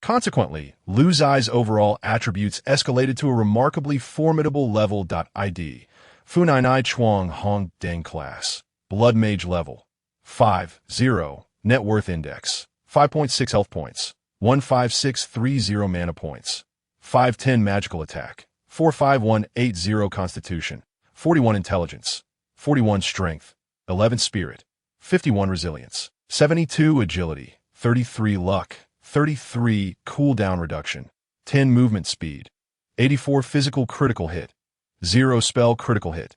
Consequently, Lu Ziye's overall attributes escalated to a remarkably formidable level. ID, Funainai Chuang Hong Deng class, Blood Mage level, 5-0, Net Worth Index, 5.6 health points, 15630 mana points, 510 magical attack, 45180 constitution, 41 intelligence, 41 strength, 11 spirit, 51 resilience, 72 agility, 33 luck, 33 cooldown reduction, 10 movement speed, 84 physical critical hit, 0 spell critical hit,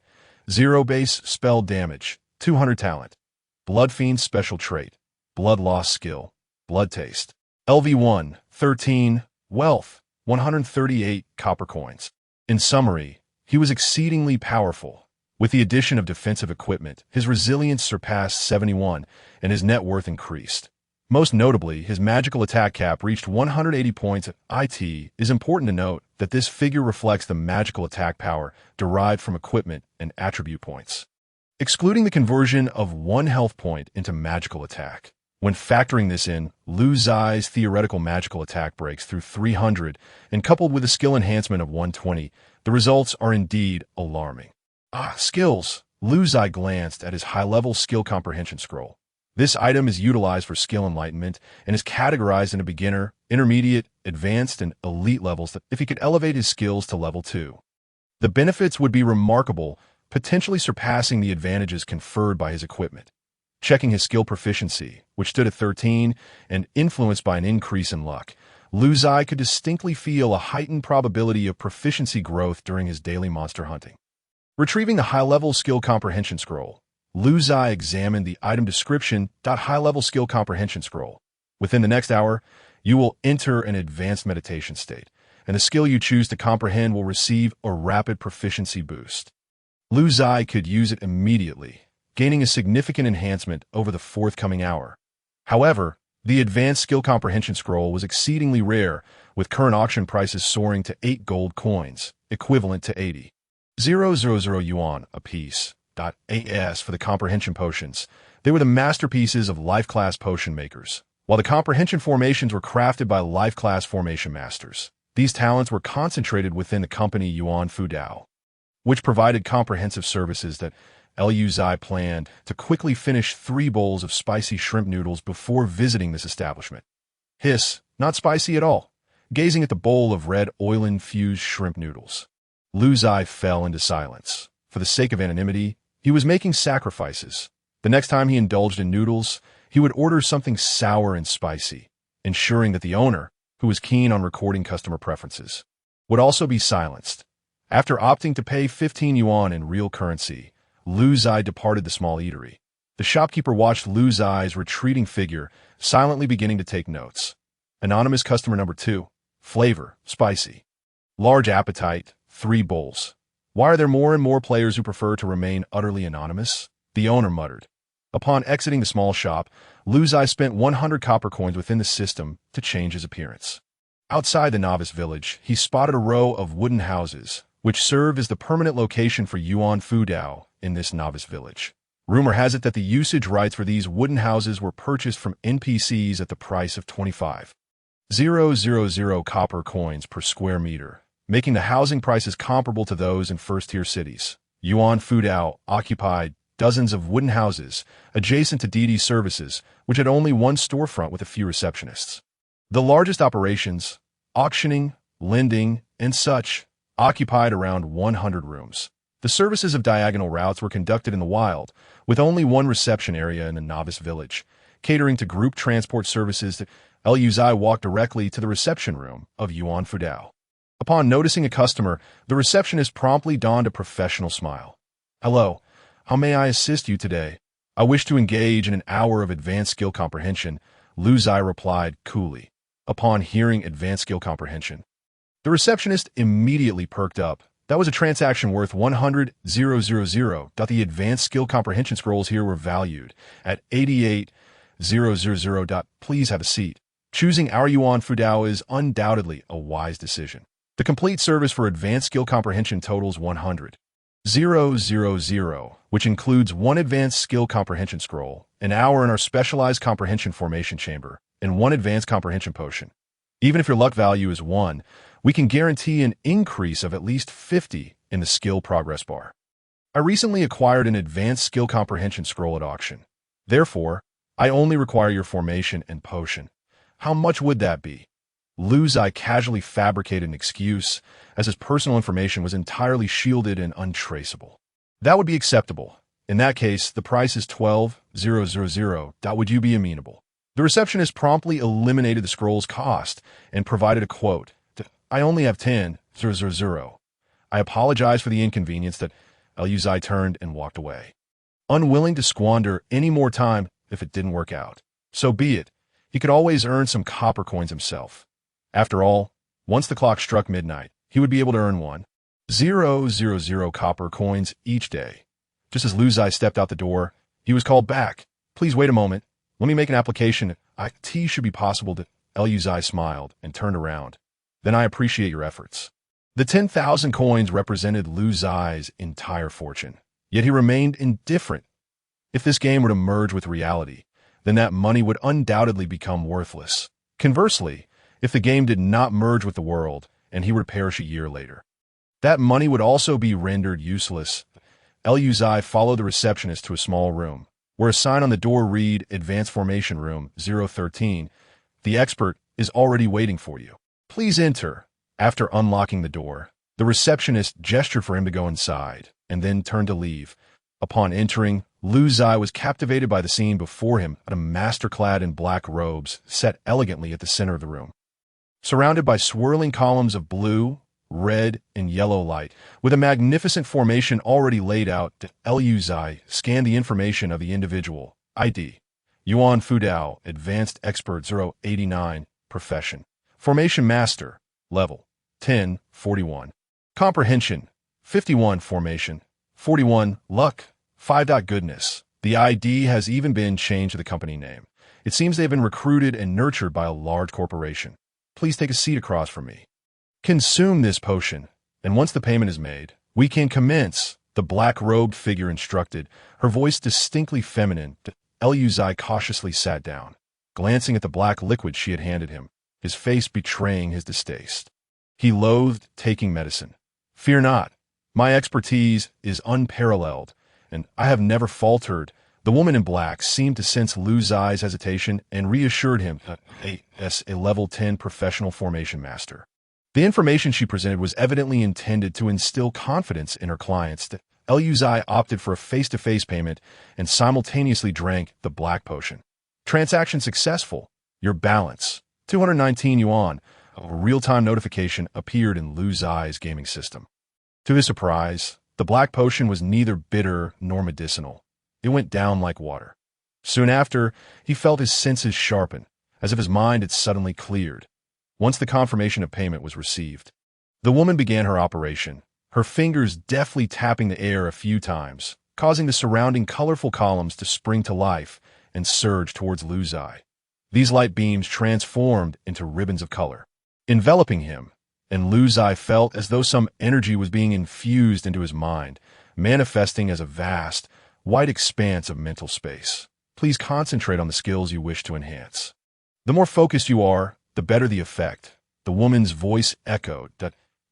0 base spell damage, 200 talent, Blood Fiend special trait, Blood Loss skill, Blood Taste, LV1, 13, wealth, 138 copper coins. In summary, he was exceedingly powerful. With the addition of defensive equipment, his resilience surpassed 71 and his net worth increased. Most notably, his magical attack cap reached 180 points. It is important to note that this figure reflects the magical attack power derived from equipment and attribute points, excluding the conversion of 1 health point into magical attack. When factoring this in, Lu Ziye's theoretical magical attack breaks through 300, and coupled with a skill enhancement of 120, the results are indeed alarming. Skills. Lu Ziye glanced at his high-level skill comprehension scroll. This item is utilized for skill enlightenment and is categorized into beginner, intermediate, advanced, and elite levels if he could elevate his skills to level 2. The benefits would be remarkable, potentially surpassing the advantages conferred by his equipment. Checking his skill proficiency, which stood at 13, and influenced by an increase in luck, Lu Ziye could distinctly feel a heightened probability of proficiency growth during his daily monster hunting. Retrieving the high-level skill comprehension scroll, Lu Ziye examined the item description. High-level skill comprehension scroll. Within the next hour, you will enter an advanced meditation state, and the skill you choose to comprehend will receive a rapid proficiency boost. Lu Ziye could use it immediately, gaining a significant enhancement over the forthcoming hour. However, the advanced skill comprehension scroll was exceedingly rare, with current auction prices soaring to 8 gold coins, equivalent to 80,000 yuan apiece. As for the comprehension potions, they were the masterpieces of life-class potion makers. While the comprehension formations were crafted by life-class formation masters, these talents were concentrated within the company Yuan Fudao, which provided comprehensive services that Lu Ziye planned to quickly finish 3 bowls of spicy shrimp noodles before visiting this establishment. Hiss, not spicy at all. Gazing at the bowl of red oil-infused shrimp noodles, Lu Ziye fell into silence. For the sake of anonymity, he was making sacrifices. The next time he indulged in noodles, he would order something sour and spicy, ensuring that the owner, who was keen on recording customer preferences, would also be silenced. After opting to pay 15 yuan in real currency, Lu Ziye departed the small eatery. The shopkeeper watched Lu Ziye's retreating figure, silently beginning to take notes. Anonymous customer number 2. Flavor, spicy. Large appetite, 3 bowls. Why are there more and more players who prefer to remain utterly anonymous? The owner muttered. Upon exiting the small shop, Lu Ziye spent 100 copper coins within the system to change his appearance. Outside the novice village, he spotted a row of wooden houses, which serve as the permanent location for Yuan Fudao in this novice village. Rumor has it that the usage rights for these wooden houses were purchased from NPCs at the price of 25,000 copper coins per square meter, making the housing prices comparable to those in first-tier cities. Yuan Fudao occupied dozens of wooden houses adjacent to Didi's services, which had only one storefront with a few receptionists. The largest operations, auctioning, lending, and such, occupied around 100 rooms. The services of diagonal routes were conducted in the wild, with only one reception area in the novice village, catering to group transport services. That Lu Ziye walked directly to the reception room of Yuan Fudao. Upon noticing a customer, the receptionist promptly donned a professional smile. "Hello, how may I assist you today?" "I wish to engage in an hour of advanced skill comprehension," Lu Ziye replied coolly. Upon hearing advanced skill comprehension, the receptionist immediately perked up. That was a transaction worth 100,000. The advanced skill comprehension scrolls here were valued at 88,000. Please have a seat. Choosing our Yuan Fudao is undoubtedly a wise decision. The complete service for advanced skill comprehension totals 100,000, which includes 1 advanced skill comprehension scroll, an hour in our specialized comprehension formation chamber, and 1 advanced comprehension potion. Even if your luck value is 1, we can guarantee an increase of at least 50 in the skill progress bar. I recently acquired an advanced skill comprehension scroll at auction. Therefore, I only require your formation and potion. How much would that be? Lu Ziye casually fabricated an excuse, as his personal information was entirely shielded and untraceable. That would be acceptable. In that case, the price is 12,000. Would you be amenable? The receptionist promptly eliminated the scroll's cost and provided a quote. "I only have 10,000. I apologize for the inconvenience." That Lu Ziye turned and walked away, unwilling to squander any more time if it didn't work out. So be it. He could always earn some copper coins himself. After all, once the clock struck midnight, he would be able to earn 1,000 copper coins each day. Just as Lu Ziye stepped out the door, he was called back. "Please wait a moment. Let me make an application. IT should be possible to..." Lu Ziye smiled and turned around. "Then I appreciate your efforts." The 10,000 coins represented Lu Ziye's entire fortune. Yet he remained indifferent. If this game were to merge with reality, then that money would undoubtedly become worthless. Conversely, if the game did not merge with the world, and he would perish a year later, that money would also be rendered useless. Lu Ziye followed the receptionist to a small room, where a sign on the door read, "Advanced Formation Room 013. The expert is already waiting for you. Please enter." After unlocking the door, the receptionist gestured for him to go inside, and then turned to leave. Upon entering, Lu Ziye was captivated by the scene before him. A master clad in black robes sat elegantly at the center of the room, surrounded by swirling columns of blue, red, and yellow light. With a magnificent formation already laid out, Lu Ziye scanned the information of the individual. ID: Yuan Fudao, Advanced Expert 089, Profession: Formation Master, Level 10, 41. Comprehension: 51. Formation: 41. Luck: 5. Goodness. The ID has even been changed to the company name. It seems they've been recruited and nurtured by a large corporation. Please take a seat across from me. Consume this potion, and once the payment is made, we can commence, the black-robed figure instructed, her voice distinctly feminine. Lu Ziye cautiously sat down, glancing at the black liquid she had handed him, his face betraying his distaste. He loathed taking medicine. "Fear not. My expertise is unparalleled, and I have never faltered." The woman in black seemed to sense Lu Ziye's hesitation and reassured him that a level 10 professional formation master. The information she presented was evidently intended to instill confidence in her clients. Lu Ziye opted for a face-to-face payment and simultaneously drank the black potion. "Transaction successful. Your balance, 219 yuan. A real-time notification appeared in Lu Ziye's gaming system. To his surprise, the black potion was neither bitter nor medicinal. It went down like water. Soon after, he felt his senses sharpen, as if his mind had suddenly cleared. Once the confirmation of payment was received, the woman began her operation, her fingers deftly tapping the air a few times, causing the surrounding colorful columns to spring to life and surge towards Lu Ziye. These light beams transformed into ribbons of color, enveloping him, and Lu Ziye felt as though some energy was being infused into his mind, manifesting as a vast, white expanse of mental space. Please concentrate on the skills you wish to enhance. The more focused you are, the better the effect, the woman's voice echoed.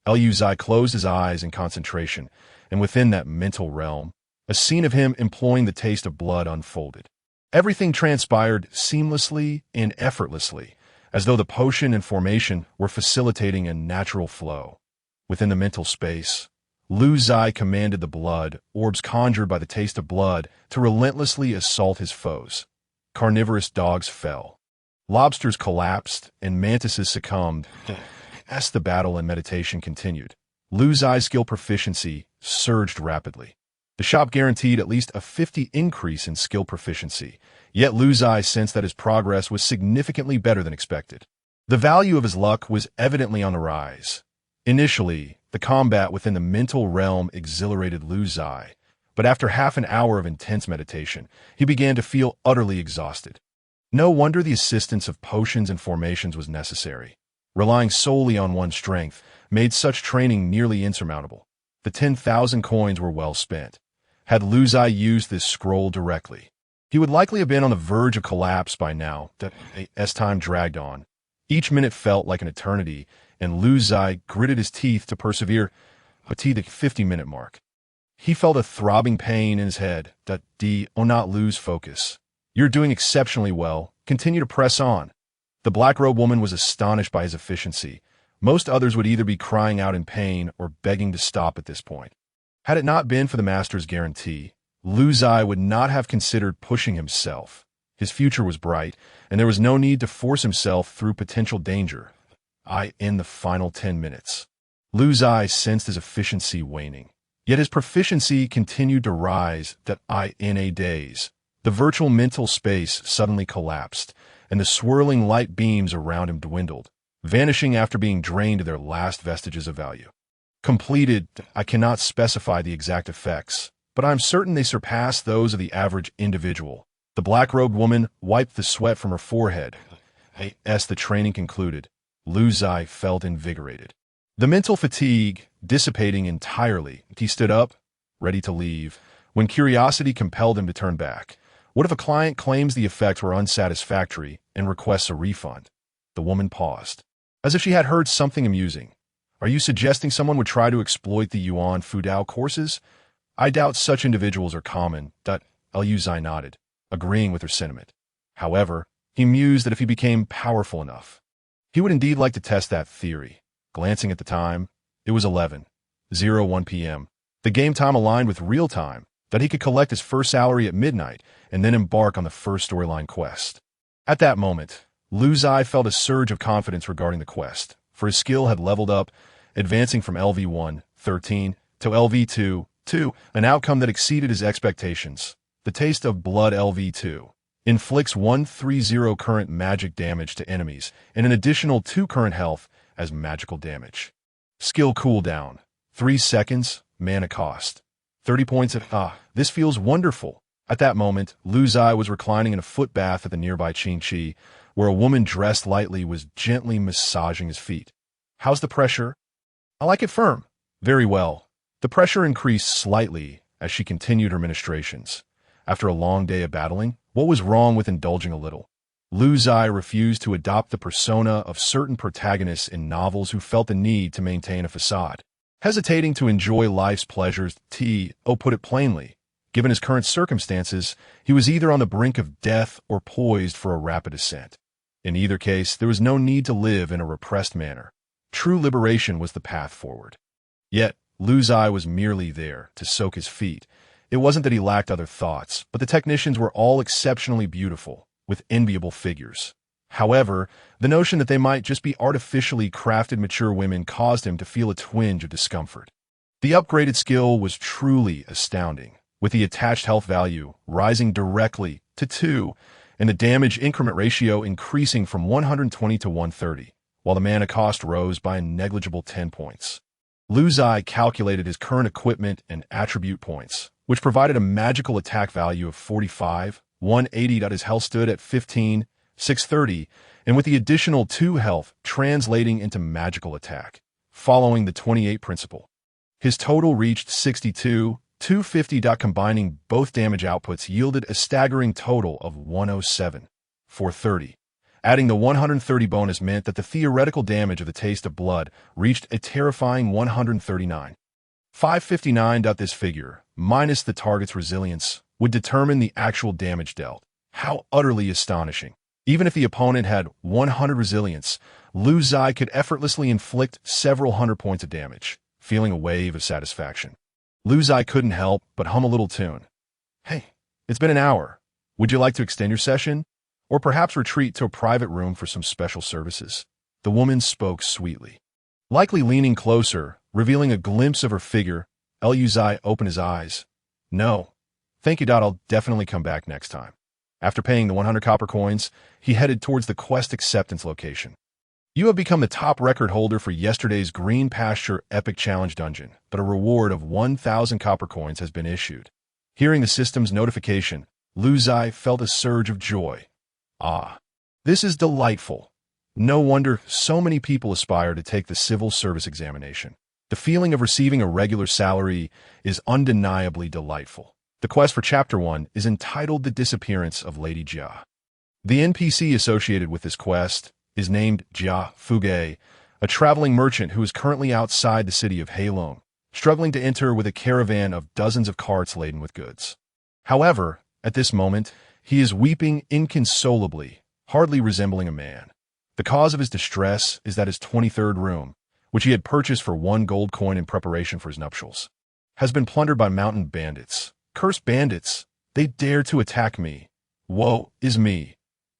Lu Ziye closed his eyes in concentration, and within that mental realm, a scene of him employing the taste of blood unfolded. Everything transpired seamlessly and effortlessly, as though the potion and formation were facilitating a natural flow. Within the mental space, Lu Ziye commanded the blood, orbs conjured by the taste of blood, to relentlessly assault his foes. Carnivorous dogs fell. Lobsters collapsed, and mantises succumbed. As the battle and meditation continued, Lu Ziye's skill proficiency surged rapidly. The shop guaranteed at least a 50 increase in skill proficiency, yet Lu Ziye sensed that his progress was significantly better than expected. The value of his luck was evidently on the rise. Initially, the combat within the mental realm exhilarated Lu Ziye, but after half an hour of intense meditation, he began to feel utterly exhausted. No wonder the assistance of potions and formations was necessary. Relying solely on one's strength made such training nearly insurmountable. The 10,000 coins were well spent. Had Lu Ziye used this scroll directly, he would likely have been on the verge of collapse by now. As time dragged on, each minute felt like an eternity, and Lu Ziye gritted his teeth to persevere to the 50-minute mark. He felt a throbbing pain in his head. Do not lose focus. You're doing exceptionally well. Continue to press on. The black-robed woman was astonished by his efficiency. Most others would either be crying out in pain or begging to stop at this point. Had it not been for the master's guarantee, Lu Ziye would not have considered pushing himself. His future was bright, and there was no need to force himself through potential danger. In the final 10 minutes, Lu Ziye sensed his efficiency waning. Yet his proficiency continued to rise. In a daze, the virtual mental space suddenly collapsed, and the swirling light beams around him dwindled, vanishing after being drained of their last vestiges of value. Completed, I cannot specify the exact effects, but I'm certain they surpass those of the average individual. The black-robed woman wiped the sweat from her forehead. As the training concluded, Lu Ziye felt invigorated. The mental fatigue dissipating entirely, he stood up, ready to leave, when curiosity compelled him to turn back. What if a client claims the effects were unsatisfactory and requests a refund? The woman paused, as if she had heard something amusing. Are you suggesting someone would try to exploit the Yuan Fudao courses? I doubt such individuals are common. Lu Ziye nodded, agreeing with her sentiment. However, he mused that if he became powerful enough, he would indeed like to test that theory. Glancing at the time, it was 11:01 p.m. The game time aligned with real time, that he could collect his first salary at midnight and then embark on the first storyline quest. At that moment, Lu Ziye felt a surge of confidence regarding the quest, for his skill had leveled up, advancing from LV1, 13, to LV2, 2, an outcome that exceeded his expectations. The taste of blood LV2 inflicts 130 current magic damage to enemies and an additional 2 current health as magical damage. Skill cooldown, 3 seconds, mana cost, 30 points this feels wonderful. At that moment, Lu Ziye was reclining in a foot bath at the nearby Qingqi, where a woman dressed lightly was gently massaging his feet. How's the pressure? I like it firm. Very well. The pressure increased slightly as she continued her ministrations. After a long day of battling, what was wrong with indulging a little? Lu Ziye refused to adopt the persona of certain protagonists in novels who felt the need to maintain a facade. Hesitating to enjoy life's pleasures, put it plainly, given his current circumstances, he was either on the brink of death or poised for a rapid ascent. In either case, there was no need to live in a repressed manner. True liberation was the path forward. Yet, Lu Ziye was merely there to soak his feet. It wasn't that he lacked other thoughts, but the technicians were all exceptionally beautiful, with enviable figures. However, the notion that they might just be artificially crafted mature women caused him to feel a twinge of discomfort. The upgraded skill was truly astounding, with the attached health value rising directly to 2, and the damage increment ratio increasing from 120 to 130, while the mana cost rose by a negligible 10 points. Lu Ziye calculated his current equipment and attribute points, which provided a magical attack value of 45, 180. His health stood at 15, 630, and with the additional 2 health translating into magical attack, following the 28 principle. His total reached 62, 250. Combining both damage outputs yielded a staggering total of 107, 430. Adding the 130 bonus meant that the theoretical damage of the taste of blood reached a terrifying 139, 559. This figure, minus the target's resilience, would determine the actual damage dealt. How utterly astonishing. Even if the opponent had 100 resilience, Lu Ziye could effortlessly inflict several hundred points of damage, feeling a wave of satisfaction. Lu Ziye couldn't help but hum a little tune. Hey, it's been an hour. Would you like to extend your session? Or perhaps retreat to a private room for some special services? The woman spoke sweetly. Likely leaning closer, revealing a glimpse of her figure, Lu Ziye opened his eyes. No. Thank you, I'll definitely come back next time. After paying the 100 copper coins, he headed towards the quest acceptance location. You have become the top record holder for yesterday's Green Pasture Epic Challenge dungeon, but a reward of 1,000 copper coins has been issued. Hearing the system's notification, Lu Ziye felt a surge of joy. Ah, this is delightful. No wonder so many people aspire to take the civil service examination. The feeling of receiving a regular salary is undeniably delightful. The quest for Chapter 1 is entitled The Disappearance of Lady Jia. The NPC associated with this quest is named Jia Fuge, a traveling merchant who is currently outside the city of Heilong, struggling to enter with a caravan of dozens of carts laden with goods. However, at this moment, he is weeping inconsolably, hardly resembling a man. The cause of his distress is that his 23rd room, which he had purchased for 1 gold coin in preparation for his nuptials, has been plundered by mountain bandits. Cursed bandits! They dare to attack me. Woe is me!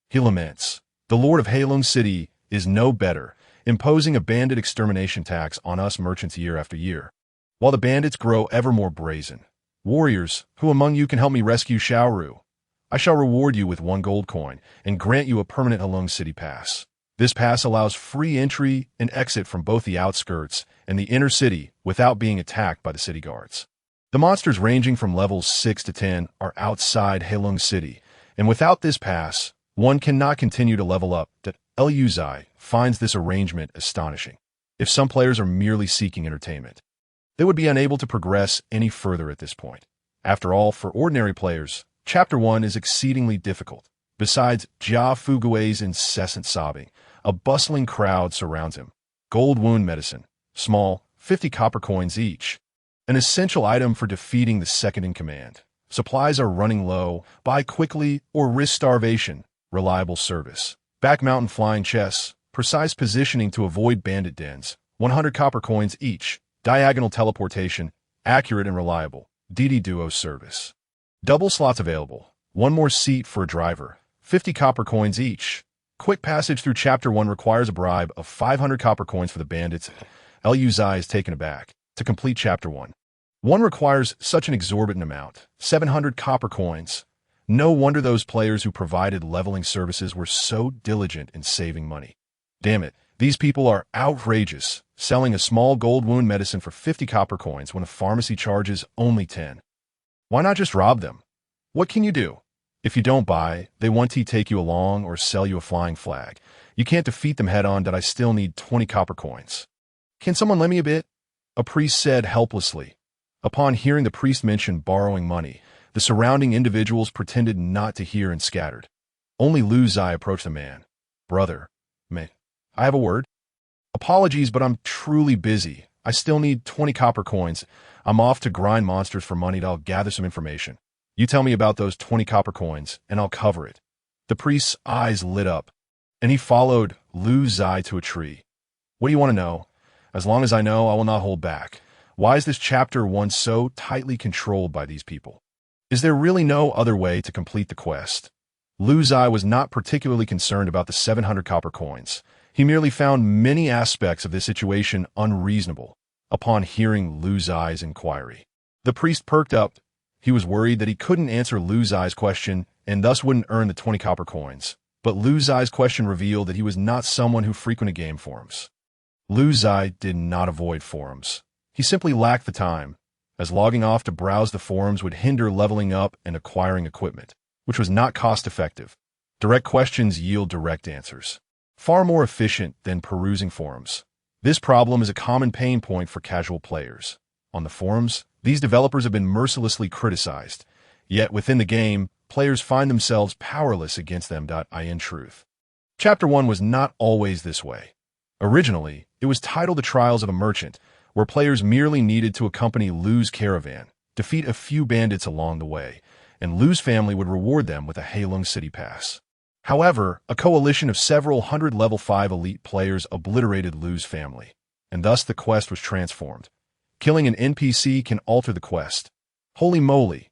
He laments. The Lord of Heilong City is no better, imposing a bandit extermination tax on us merchants year after year, while the bandits grow ever more brazen. Warriors, who among you can help me rescue Xiaoru? I shall reward you with 1 gold coin and grant you a permanent Halong City pass. This pass allows free entry and exit from both the outskirts and the inner city without being attacked by the city guards. The monsters ranging from levels 6 to 10 are outside Halong City, and without this pass, one cannot continue to level up. Lu Ziye finds this arrangement astonishing. If some players are merely seeking entertainment, they would be unable to progress any further at this point. After all, for ordinary players, Chapter 1 is exceedingly difficult. Besides Jia Fugue's incessant sobbing, a bustling crowd surrounds him. Gold wound medicine, small, 50 copper coins each. An essential item for defeating the second-in-command. Supplies are running low, buy quickly or risk starvation. Reliable service. Back mountain flying chests, precise positioning to avoid bandit dens, 100 copper coins each. Diagonal teleportation, accurate and reliable. DD Duo service. Double slots available. 1 more seat for a driver. 50 copper coins each. Quick passage through Chapter 1 requires a bribe of 500 copper coins for the bandits. Lu Ziye is taken aback. To complete Chapter 1, one requires such an exorbitant amount, 700 copper coins. No wonder those players who provided leveling services were so diligent in saving money. Damn it, these people are outrageous, selling a small gold wound medicine for 50 copper coins when a pharmacy charges only 10. Why not just rob them? What can you do? If you don't buy, they want to take you along or sell you a flying flag. You can't defeat them head on. That I still need 20 copper coins. Can someone lend me a bit? A priest said helplessly. Upon hearing the priest mention borrowing money, the surrounding individuals pretended not to hear and scattered. Only Lu Ziye approached the man. Brother, may I have a word? Apologies, but I'm truly busy. I still need 20 copper coins. I'm off to grind monsters for money. I'll gather some information. You tell me about those 20 copper coins, and I'll cover it. The priest's eyes lit up, and he followed Lu Ziye to a tree. What do you want to know? As long as I know, I will not hold back. Why is this Chapter 1 so tightly controlled by these people? Is there really no other way to complete the quest? Lu Ziye was not particularly concerned about the 700 copper coins. He merely found many aspects of this situation unreasonable. Upon hearing Lu Ziye's inquiry, the priest perked up. He was worried that he couldn't answer Lu Ziye's question and thus wouldn't earn the 20 copper coins. But Lu Ziye's question revealed that he was not someone who frequented game forums. Lu Ziye did not avoid forums. He simply lacked the time, as logging off to browse the forums would hinder leveling up and acquiring equipment, which was not cost-effective. Direct questions yield direct answers, far more efficient than perusing forums. This problem is a common pain point for casual players. On the forums, these developers have been mercilessly criticized, yet within the game, players find themselves powerless against them. In truth, Chapter 1 was not always this way. Originally, it was titled The Trials of a Merchant, where players merely needed to accompany Lu's caravan, defeat a few bandits along the way, and Lu's family would reward them with a Halong City pass. However, a coalition of several hundred level 5 elite players obliterated Lu's family, and thus the quest was transformed. Killing an NPC can alter the quest. Holy moly!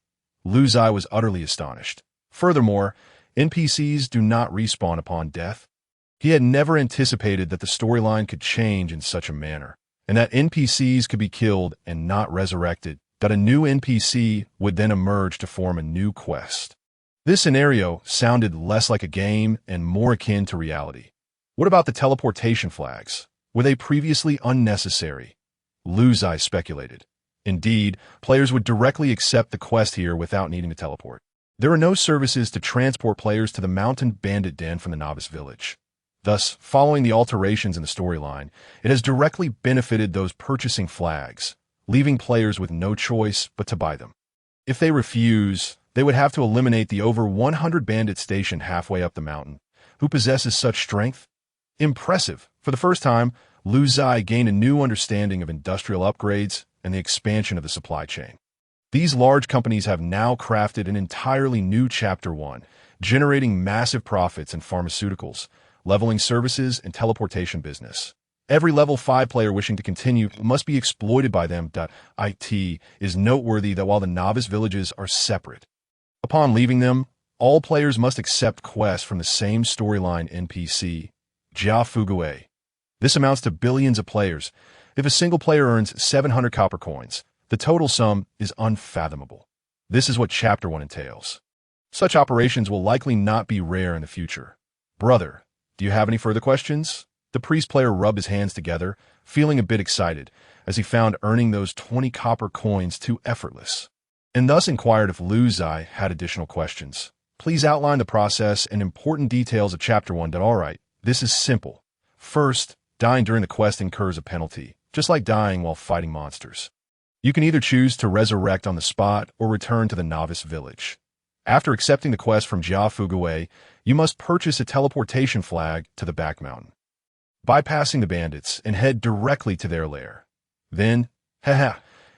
Lu Ziye was utterly astonished. Furthermore, NPCs do not respawn upon death. He had never anticipated that the storyline could change in such a manner, and that NPCs could be killed and not resurrected, that a new NPC would then emerge to form a new quest. This scenario sounded less like a game and more akin to reality. What about the teleportation flags? Were they previously unnecessary? Lu Ziye speculated. Indeed, players would directly accept the quest here without needing to teleport. There are no services to transport players to the mountain bandit den from the novice village. Thus, following the alterations in the storyline, it has directly benefited those purchasing flags, leaving players with no choice but to buy them. If they refuse, they would have to eliminate the over 100 bandits stationed halfway up the mountain. Who possesses such strength? Impressive! For the first time, Lu Ziye gained a new understanding of industrial upgrades and the expansion of the supply chain. These large companies have now crafted an entirely new Chapter 1, generating massive profits in pharmaceuticals, leveling services, and teleportation business. Every level 5 player wishing to continue must be exploited by them. It is noteworthy that while the novice villages are separate, upon leaving them, all players must accept quests from the same storyline NPC, Jia Fugue. This amounts to billions of players. If a single player earns 700 copper coins, the total sum is unfathomable. This is what Chapter 1 entails. Such operations will likely not be rare in the future. Brother, do you have any further questions? The priest player rubbed his hands together, feeling a bit excited, as he found earning those 20 copper coins too effortless, and thus inquired if Lu Ziye had additional questions. Please outline the process and important details of Chapter 1. All right, this is simple. First, dying during the quest incurs a penalty, just like dying while fighting monsters. You can either choose to resurrect on the spot or return to the novice village. After accepting the quest from Jia Fuguwei, you must purchase a teleportation flag to the back mountain, bypassing the bandits and head directly to their lair. Then,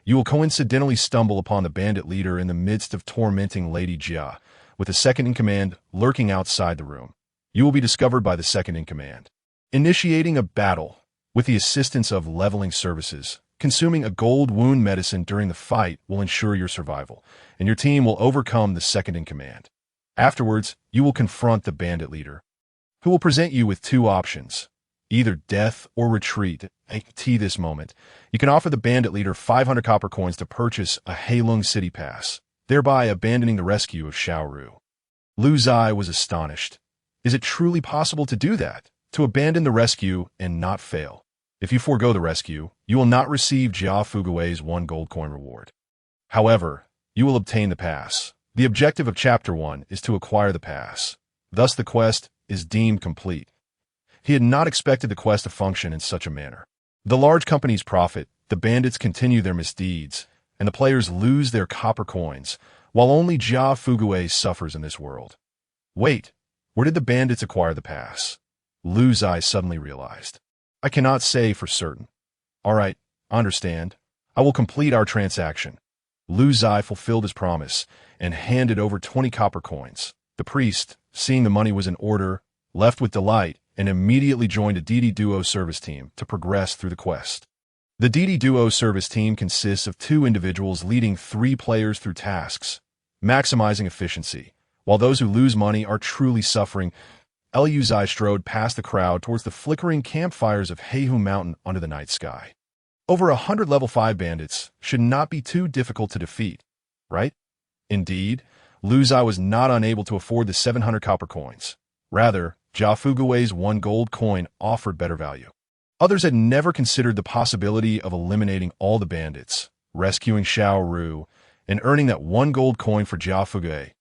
you will coincidentally stumble upon the bandit leader in the midst of tormenting Lady Jia, with the second-in-command lurking outside the room. You will be discovered by the second-in-command. Initiating a battle with the assistance of leveling services, consuming a gold wound medicine during the fight will ensure your survival, and your team will overcome the second-in-command. Afterwards, you will confront the bandit leader, who will present you with two options, either death or retreat. At this moment, you can offer the bandit leader 500 copper coins to purchase a Heilong City Pass, thereby abandoning the rescue of Xiaoru. Lu Ziye was astonished. Is it truly possible to do that? To abandon the rescue and not fail? If you forego the rescue, you will not receive Jia Fuguwei's 1 gold coin reward. However, you will obtain the pass. The objective of Chapter 1 is to acquire the pass. Thus the quest is deemed complete. He had not expected the quest to function in such a manner. The large companies profit, the bandits continue their misdeeds, and the players lose their copper coins, while only Jia Fuguwei suffers in this world. Wait, where did the bandits acquire the pass? Lu Ziye suddenly realized. I cannot say for certain. All right, I understand. I will complete our transaction. Lu Ziye fulfilled his promise and handed over 20 copper coins. The priest, seeing the money was in order, left with delight and immediately joined a DD Duo service team to progress through the quest. The DD Duo service team consists of 2 individuals leading 3 players through tasks, maximizing efficiency, while those who lose money are truly suffering. Lu Ziye strode past the crowd towards the flickering campfires of Heihu Mountain under the night sky. Over 100 level 5 bandits should not be too difficult to defeat, right? Indeed, Lu Ziye was not unable to afford the 700 copper coins. Rather, Jia Fuguwei's 1 gold coin offered better value. Others had never considered the possibility of eliminating all the bandits, rescuing Xiaoru, and earning that 1 gold coin for Jia Fuguwei.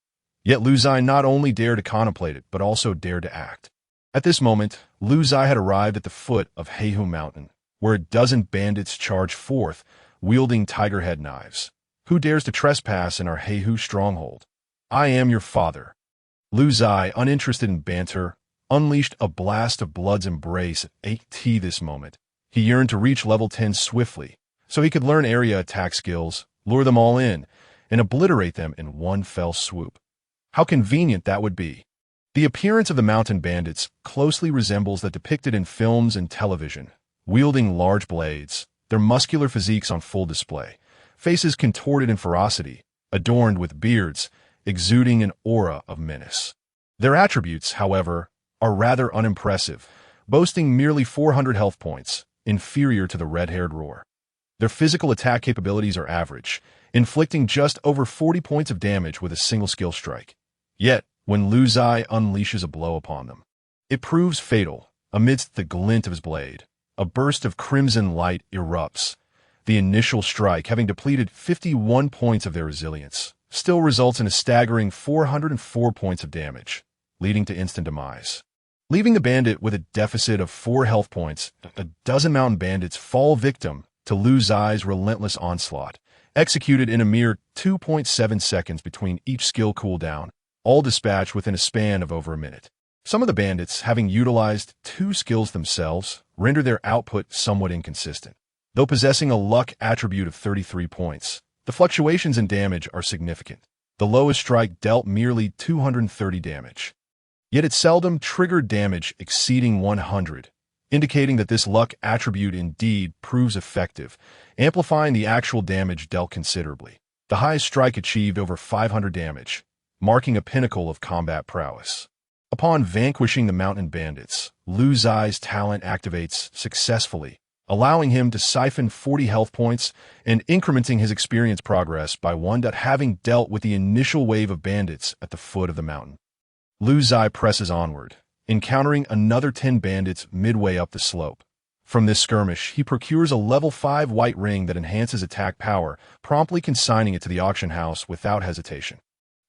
Yet Lu Ziye not only dared to contemplate it, but also dared to act. At this moment, Lu Ziye had arrived at the foot of Heihu Mountain, where a dozen bandits charged forth, wielding tiger head knives. Who dares to trespass in our Heihu stronghold? I am your father. Lu Ziye, uninterested in banter, unleashed a blast of blood's embrace at this moment. He yearned to reach level 10 swiftly, so he could learn area attack skills, lure them all in, and obliterate them in one fell swoop. How convenient that would be. The appearance of the mountain bandits closely resembles that depicted in films and television, wielding large blades, their muscular physiques on full display, faces contorted in ferocity, adorned with beards, exuding an aura of menace. Their attributes, however, are rather unimpressive, boasting merely 400 health points, inferior to the red-haired roar. Their physical attack capabilities are average, inflicting just over 40 points of damage with a single skill strike. Yet, when Lu Ziye unleashes a blow upon them, it proves fatal. Amidst the glint of his blade, a burst of crimson light erupts. The initial strike, having depleted 51 points of their resilience, still results in a staggering 404 points of damage, leading to instant demise. Leaving the bandit with a deficit of 4 health points, a dozen mountain bandits fall victim to Lu Ziye's relentless onslaught, executed in a mere 2.7 seconds between each skill cooldown, all dispatched within a span of over a minute. Some of the bandits, having utilized 2 skills themselves, render their output somewhat inconsistent. Though possessing a luck attribute of 33 points, the fluctuations in damage are significant. The lowest strike dealt merely 230 damage. Yet it seldom triggered damage exceeding 100, indicating that this luck attribute indeed proves effective, amplifying the actual damage dealt considerably. The highest strike achieved over 500 damage, marking a pinnacle of combat prowess. Upon vanquishing the mountain bandits, Lu Ziye's talent activates successfully, allowing him to siphon 40 health points and incrementing his experience progress by one. Having dealt with the initial wave of bandits at the foot of the mountain, Lu Ziye presses onward, encountering another 10 bandits midway up the slope. From this skirmish, he procures a level 5 white ring that enhances attack power, promptly consigning it to the auction house without hesitation.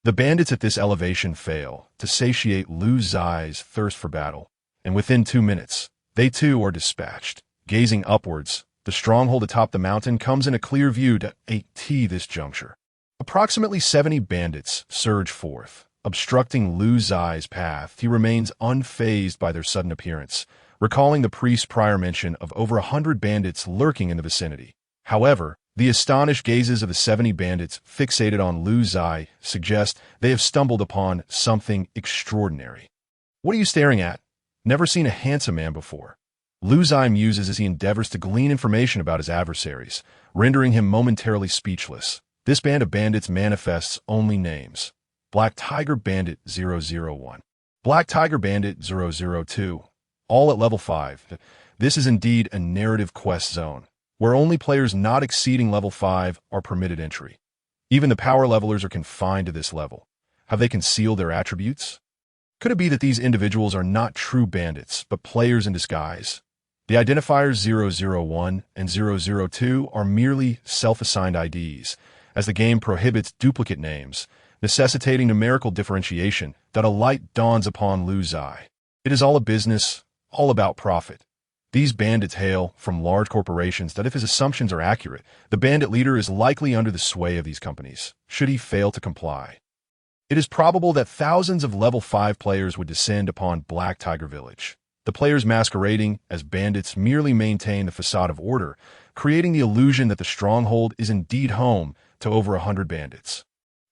The bandits at this elevation fail to satiate Lu Ziye's thirst for battle, and within 2 minutes, they too are dispatched. Gazing upwards, the stronghold atop the mountain comes in a clear view to this juncture. Approximately 70 bandits surge forth, obstructing Lu Ziye's path. He remains unfazed by their sudden appearance, recalling the priest's prior mention of over 100 bandits lurking in the vicinity. However, the astonished gazes of the 70 bandits fixated on Lu Ziye suggest they have stumbled upon something extraordinary. "What are you staring at? Never seen a handsome man before," Lu Ziye muses as he endeavors to glean information about his adversaries, rendering him momentarily speechless. This band of bandits manifests only names: Black Tiger Bandit 001, Black Tiger Bandit 002, all at level 5. This is indeed a narrative quest zone, where only players not exceeding level 5 are permitted entry. Even the power levelers are confined to this level. Have they concealed their attributes? Could it be that these individuals are not true bandits, but players in disguise? The identifiers 001 and 002 are merely self-assigned IDs, as the game prohibits duplicate names, necessitating numerical differentiation. A light dawns upon Lu Ziye. It is all a business, all about profit. These bandits hail from large corporations that if his assumptions are accurate, the bandit leader is likely under the sway of these companies, should he fail to comply. It is probable that thousands of level 5 players would descend upon Black Tiger Village. The players masquerading as bandits merely maintain the facade of order, creating the illusion that the stronghold is indeed home to over 100 bandits.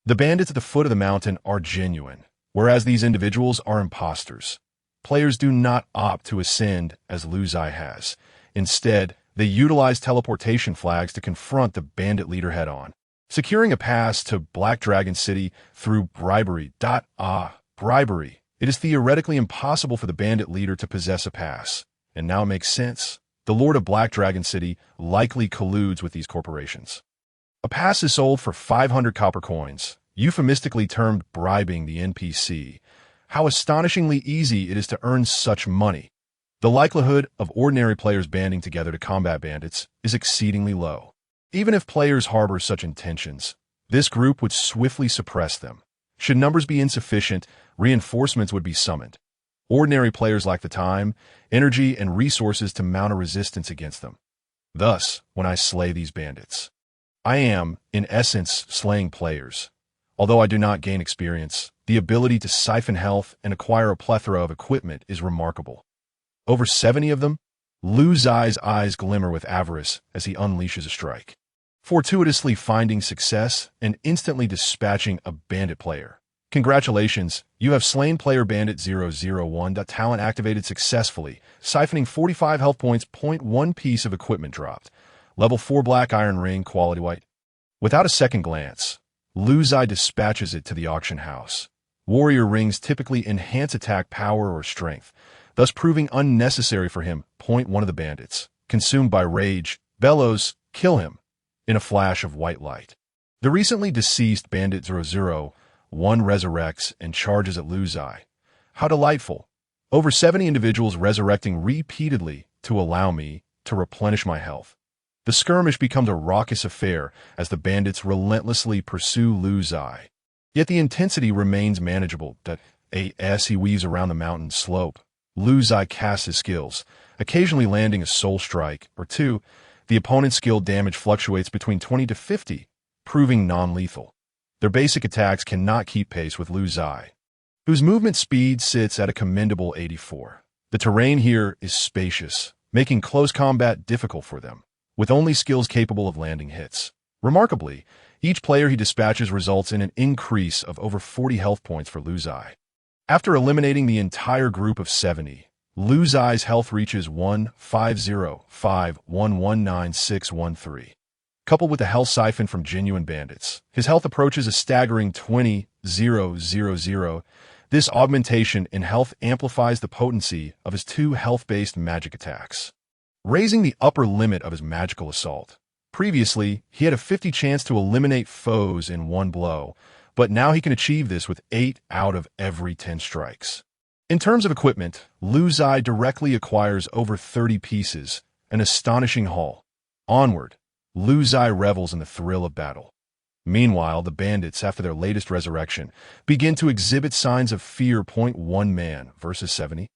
The bandits at the foot of the mountain are genuine, whereas these individuals are imposters. Players do not opt to ascend as Lu Ziye has. Instead, they utilize teleportation flags to confront the bandit leader head-on, securing a pass to Black Dragon City through bribery. Bribery. It is theoretically impossible for the bandit leader to possess a pass, and now it makes sense. The Lord of Black Dragon City likely colludes with these corporations. A pass is sold for 500 copper coins, euphemistically termed bribing the NPC. How astonishingly easy it is to earn such money. The likelihood of ordinary players banding together to combat bandits is exceedingly low. Even if players harbor such intentions, this group would swiftly suppress them. Should numbers be insufficient, reinforcements would be summoned. Ordinary players lack the time, energy, and resources to mount a resistance against them. Thus, when I slay these bandits, I am, in essence, slaying players. Although I do not gain experience, the ability to siphon health and acquire a plethora of equipment is remarkable. Over 70 of them, Lu Ziye's eyes glimmer with avarice as he unleashes a strike, fortuitously finding success and instantly dispatching a bandit player. Congratulations, you have slain player bandit 001. Talent activated successfully, siphoning 45 health points. 1 piece of equipment dropped. Level 4 black iron ring, quality white. Without a second glance, Lu Ziye dispatches it to the auction house. Warrior rings typically enhance attack power or strength, thus proving unnecessary for him. 1 of the bandits, consumed by rage, bellows, "Kill him," in a flash of white light. The recently deceased bandit 001 resurrects and charges at Lu Ziye. How delightful. Over 70 individuals resurrecting repeatedly to allow me to replenish my health. The skirmish becomes a raucous affair as the bandits relentlessly pursue Lu Ziye. Yet the intensity remains manageable. As he weaves around the mountain slope, Lu Ziye casts his skills, occasionally landing a soul strike or two. The opponent's skill damage fluctuates between 20 to 50, proving non-lethal. Their basic attacks cannot keep pace with Lu Ziye, whose movement speed sits at a commendable 84. The terrain here is spacious, making close combat difficult for them, with only skills capable of landing hits. Remarkably, each player he dispatches results in an increase of over 40 health points for Lu Ziye. After eliminating the entire group of 70, Lu Ziye's health reaches 15051196113. Coupled with the health siphon from genuine bandits, his health approaches a staggering 20,000. This augmentation in health amplifies the potency of his 2 health-based magic attacks. raising the upper limit of his magical assault. Previously, he had a 50 chance to eliminate foes in one blow, but now he can achieve this with 8 out of every 10 strikes. In terms of equipment, Lu Ziye directly acquires over 30 pieces, an astonishing haul. Onward, Lu Ziye revels in the thrill of battle. Meanwhile, the bandits, after their latest resurrection, begin to exhibit signs of fear. 1 man versus 70.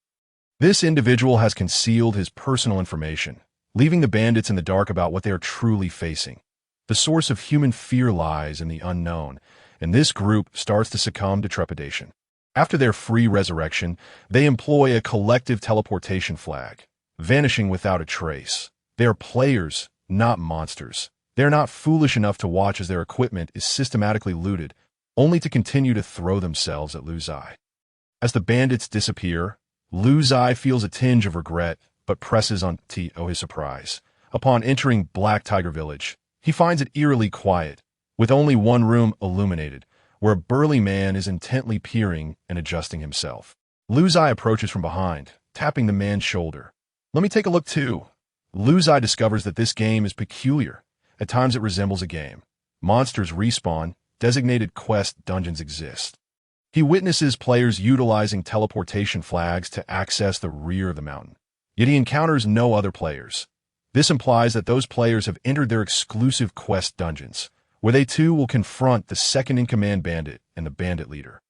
This individual has concealed his personal information, leaving the bandits in the dark about what they are truly facing. The source of human fear lies in the unknown, and this group starts to succumb to trepidation. After their free resurrection, they employ a collective teleportation flag, vanishing without a trace. They are players, not monsters. They are not foolish enough to watch as their equipment is systematically looted, only to continue to throw themselves at Lu Ziye. As the bandits disappear, Lu Ziye feels a tinge of regret, but presses on to his surprise. Upon entering Black Tiger Village, he finds it eerily quiet, with only one room illuminated, where a burly man is intently peering and adjusting himself. Lu Ziye approaches from behind, tapping the man's shoulder. "Let me take a look too." Lu Ziye discovers that this game is peculiar. At times it resembles a game. Monsters respawn, designated quest dungeons exist. He witnesses players utilizing teleportation flags to access the rear of the mountain. Yet he encounters no other players. This implies that those players have entered their exclusive quest dungeons, where they too will confront the second-in-command bandit and the bandit leader.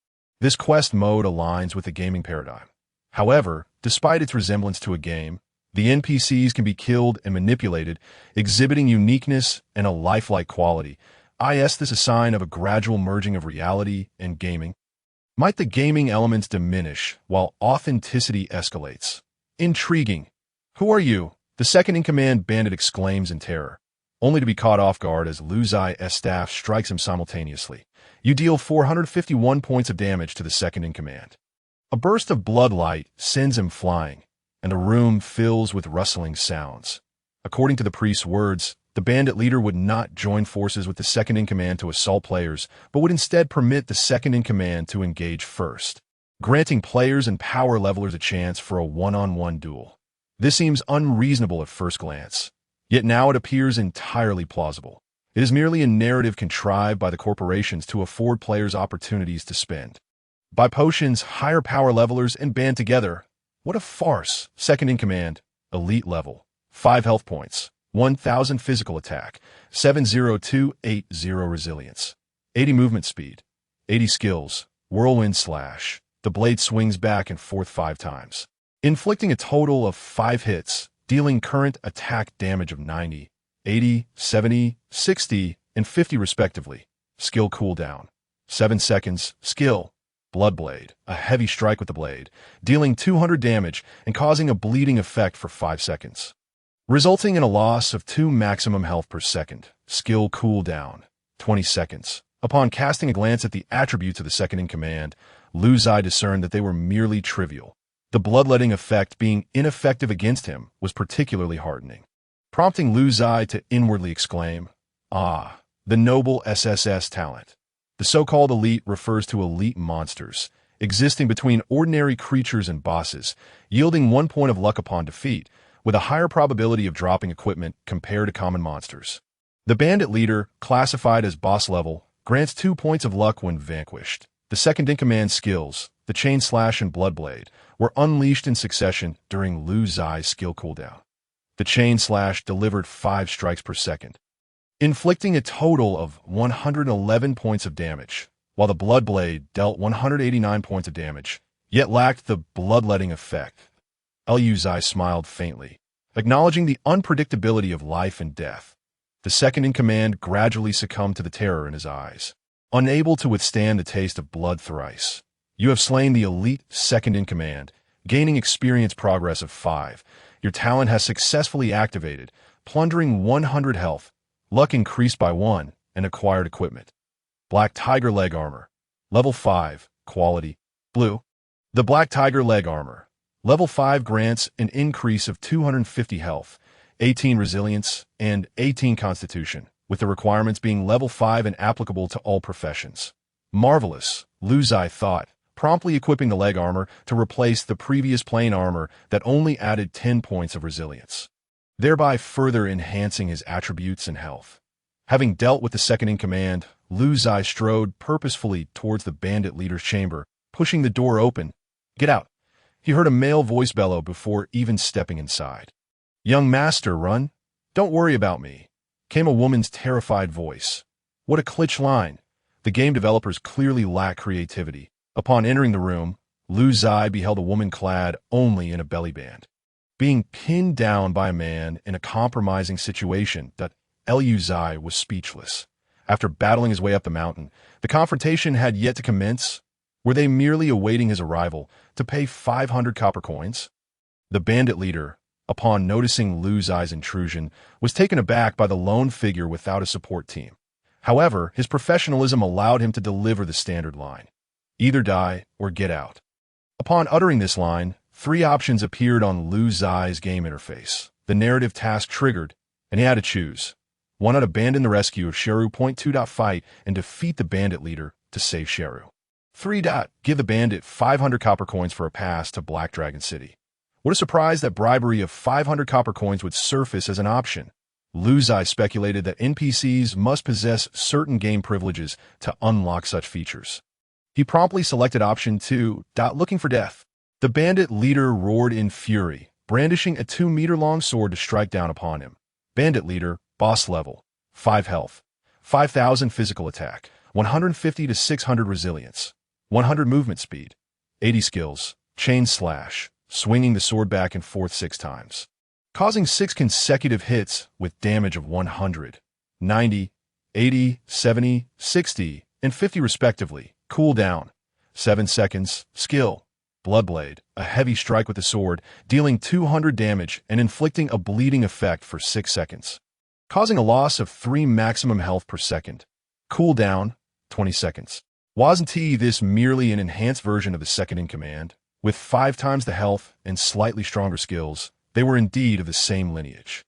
This quest mode aligns with the gaming paradigm. However, despite its resemblance to a game, the NPCs can be killed and manipulated, exhibiting uniqueness and a lifelike quality. Is this a sign of a gradual merging of reality and gaming? Might the gaming elements diminish while authenticity escalates? Intriguing. "Who are you?" the second-in-command bandit exclaims in terror, only to be caught off guard as Lu Ziye's staff strikes him simultaneously. You deal 451 points of damage to the second-in-command. A burst of blood light sends him flying, and the room fills with rustling sounds. According to the priest's words, the bandit leader would not join forces with the second-in-command to assault players, but would instead permit the second-in-command to engage first, granting players and power levelers a chance for a one-on-one duel. This seems unreasonable at first glance, yet now it appears entirely plausible. It is merely a narrative contrived by the corporations to afford players opportunities to spend. Buy potions, hire power levelers, and band together. What a farce. Second-in-command, elite level, 5 health points, 1,000 physical attack, 70280 resilience, 80 movement speed, 80 skills, whirlwind slash. The blade swings back and forth 5 times, inflicting a total of 5 hits, dealing current attack damage of 90, 80, 70, 60, and 50 respectively. Skill cooldown, 7 seconds. Skill, Bloodblade, a heavy strike with the blade, dealing 200 damage and causing a bleeding effect for 5 seconds, resulting in a loss of 2 maximum health per second. Skill cooldown, 20 seconds. Upon casting a glance at the attributes of the second-in-command, Lu Ziye discerned that they were merely trivial. The bloodletting effect being ineffective against him was particularly heartening, prompting Lu Ziye to inwardly exclaim, "Ah, the noble SSS talent." The so-called elite refers to elite monsters, existing between ordinary creatures and bosses, yielding 1 point of luck upon defeat, with a higher probability of dropping equipment compared to common monsters. The bandit leader, classified as boss level, grants 2 points of luck when vanquished. The second-in-command skills, the Chain Slash and Bloodblade, were unleashed in succession during Lu Ziye's skill cooldown. The Chain Slash delivered 5 strikes per second, inflicting a total of 111 points of damage, while the Bloodblade dealt 189 points of damage, yet lacked the bloodletting effect. Lu Ziye smiled faintly, acknowledging the unpredictability of life and death. The second-in-command gradually succumbed to the terror in his eyes, unable to withstand the taste of blood thrice. You have slain the elite second-in-command, gaining experience progress of 5. Your talent has successfully activated, plundering 100 health, luck increased by 1, and acquired equipment. Black Tiger Leg Armor, Level 5, Quality, Blue. The Black Tiger Leg Armor, Level 5 grants an increase of 250 health, 18 resilience, and 18 constitution, with the requirements being Level 5 and applicable to all professions. Marvelous, Lu Ziye thought, promptly equipping the leg armor to replace the previous plain armor that only added 10 points of resilience. thereby further enhancing his attributes and health. Having dealt with the second-in-command, Lu Ziye strode purposefully towards the bandit leader's chamber, pushing the door open. "Get out!" He heard a male voice bellow before even stepping inside. "Young master, run! Don't worry about me," came a woman's terrified voice. What a clitch line! The game developers clearly lack creativity. Upon entering the room, Lu Ziye beheld a woman clad only in a belly band. Being pinned down by a man in a compromising situation, Lu Ziye was speechless. After battling his way up the mountain, the confrontation had yet to commence. Were they merely awaiting his arrival to pay 500 copper coins? The bandit leader, upon noticing Lu Ziye's intrusion, was taken aback by the lone figure without a support team. However, his professionalism allowed him to deliver the standard line: either die or get out. Upon uttering this line, 3 options appeared on Lu Ziye's game interface. The narrative task triggered, and he had to choose. 1. Abandon the rescue of Sheru. 2. Fight and defeat the bandit leader to save Sheru. 3. Give the bandit 500 copper coins for a pass to Black Dragon City. What a surprise that bribery of 500 copper coins would surface as an option. Lu Ziye speculated that NPCs must possess certain game privileges to unlock such features. He promptly selected option 2, looking for death. The bandit leader roared in fury, brandishing a 2-meter-long sword to strike down upon him. Bandit leader, boss level, 5 health, 5,000 physical attack, 150 to 600 resilience, 100 movement speed, 80 skills, chain slash, swinging the sword back and forth 6 times, causing 6 consecutive hits with damage of 100, 90, 80, 70, 60, and 50 respectively. Cooldown, 7 seconds. Skill, Bloodblade, a heavy strike with the sword, dealing 200 damage and inflicting a bleeding effect for 6 seconds, causing a loss of 3 maximum health per second. Cooldown, 20 seconds. Wasn't this merely an enhanced version of the second-in-command? With 5 times the health and slightly stronger skills, they were indeed of the same lineage.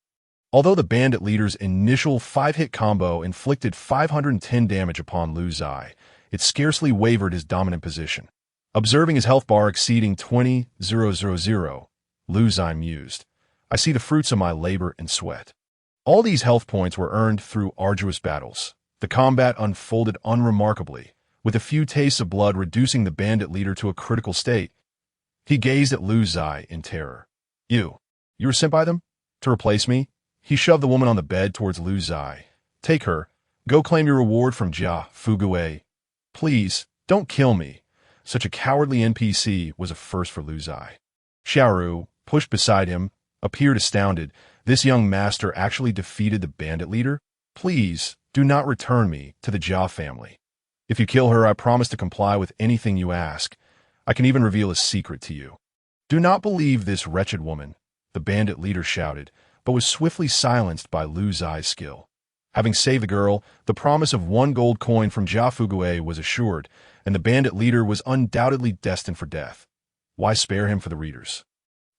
Although the bandit leader's initial 5-hit combo inflicted 510 damage upon Lu Ziye, it scarcely wavered his dominant position. Observing his health bar exceeding 20,000, Lu Ziye mused, "I see the fruits of my labor and sweat." All these health points were earned through arduous battles. The combat unfolded unremarkably, with a few tastes of blood reducing the bandit leader to a critical state. He gazed at Lu Ziye in terror. You were sent by them? To replace me?" He shoved the woman on the bed towards Lu Ziye. "Take her. Go claim your reward from Jia Fugue. Please, don't kill me." Such a cowardly NPC was a first for Lu Ziye. Sheru, pushed beside him, appeared astounded. This young master actually defeated the bandit leader? "Please, do not return me to the Jia family. If you kill her, I promise to comply with anything you ask. I can even reveal a secret to you." "Do not believe this wretched woman," the bandit leader shouted, but was swiftly silenced by Lu Ziye's skill. Having saved the girl, the promise of 1 gold coin from Jia Fugue was assured, and the bandit leader was undoubtedly destined for death. Why spare him for the readers?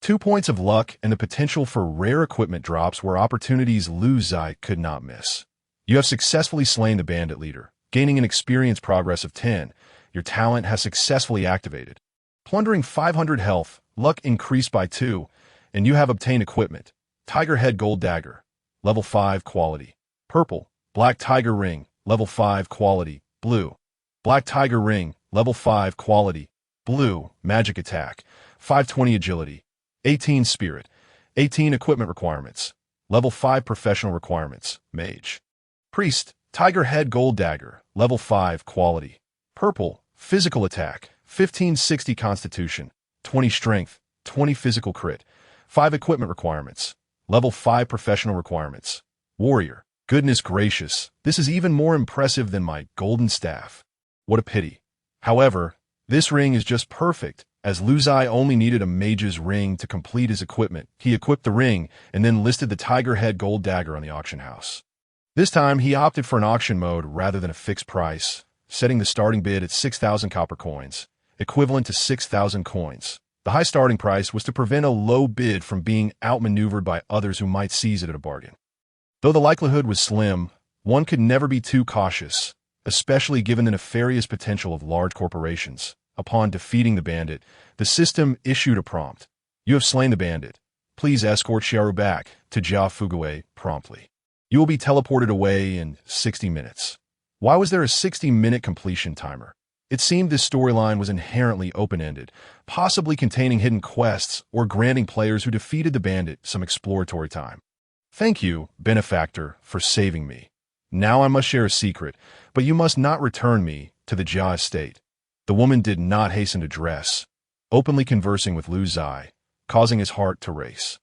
2 points of luck and the potential for rare equipment drops were opportunities Lu Ziye could not miss. You have successfully slain the bandit leader, gaining an experience progress of 10. Your talent has successfully activated. Plundering 500 health, luck increased by 2, and you have obtained equipment. Tiger Head Gold Dagger, level 5 quality. Purple, Black Tiger Ring, level 5 quality. Blue, Black Tiger Ring, level 5 quality. Blue, Magic Attack, 520 Agility, 18 Spirit, 18 Equipment Requirements, level 5 Professional Requirements, Mage. Priest, Tiger Head Gold Dagger, level 5 quality. Purple, Physical Attack, 1560 Constitution, 20 Strength, 20 Physical Crit, 5 Equipment Requirements, level 5 Professional Requirements. Warrior, goodness gracious, this is even more impressive than my golden staff. What a pity. However, this ring is just perfect, as Lu Ziye only needed a mage's ring to complete his equipment. He equipped the ring and then listed the Tiger Head Gold Dagger on the auction house. This time, he opted for an auction mode rather than a fixed price, setting the starting bid at 6,000 copper coins, equivalent to 6,000 coins. The high starting price was to prevent a low bid from being outmaneuvered by others who might seize it at a bargain. Though the likelihood was slim, one could never be too cautious, especially given the nefarious potential of large corporations. Upon defeating the bandit, the system issued a prompt. You have slain the bandit. Please escort Sheru back to Jia Fugue promptly. You will be teleported away in 60 minutes. Why was there a 60-minute completion timer? It seemed this storyline was inherently open-ended, possibly containing hidden quests or granting players who defeated the bandit some exploratory time. Thank you, benefactor, for saving me. Now I must share a secret, but you must not return me to the Jia estate. The woman did not hasten to dress, openly conversing with Lu Ziye, causing his heart to race.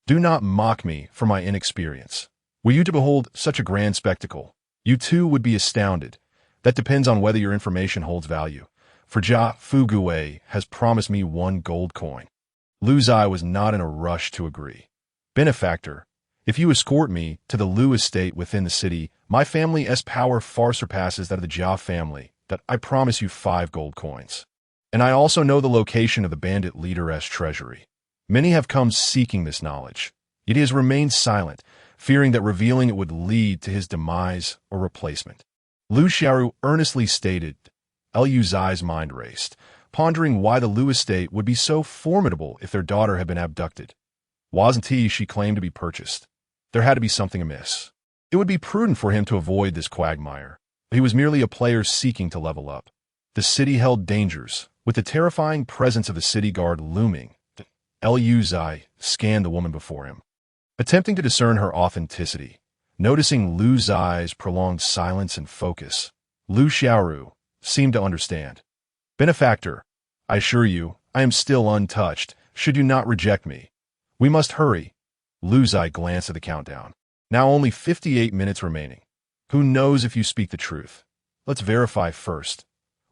Do not mock me for my inexperience. Were you to behold such a grand spectacle, you too would be astounded. That depends on whether your information holds value. For Jia Fugue has promised me 1 gold coin. Lu Ziye was not in a rush to agree. Benefactor, if you escort me to the Lu estate within the city, my family's power far surpasses that of the Jia family, that I promise you 5 gold coins. And I also know the location of the bandit leader's treasury. Many have come seeking this knowledge, yet he has remained silent, fearing that revealing it would lead to his demise or replacement. Lu Xiaoru earnestly stated. Lu Ziye's mind raced, pondering why the Lu estate would be so formidable if their daughter had been abducted. Wasn't she claimed to be purchased? There had to be something amiss. It would be prudent for him to avoid this quagmire. He was merely a player seeking to level up. The city held dangers, with the terrifying presence of the city guard looming. Lu Ziye scanned the woman before him, attempting to discern her authenticity. Noticing Lu Ziye's prolonged silence and focus, Lu Xiaoru seemed to understand. Benefactor, I assure you, I am still untouched, should you not reject me. We must hurry. Lu Ziye glanced at the countdown. Now only 58 minutes remaining. Who knows if you speak the truth? Let's verify first.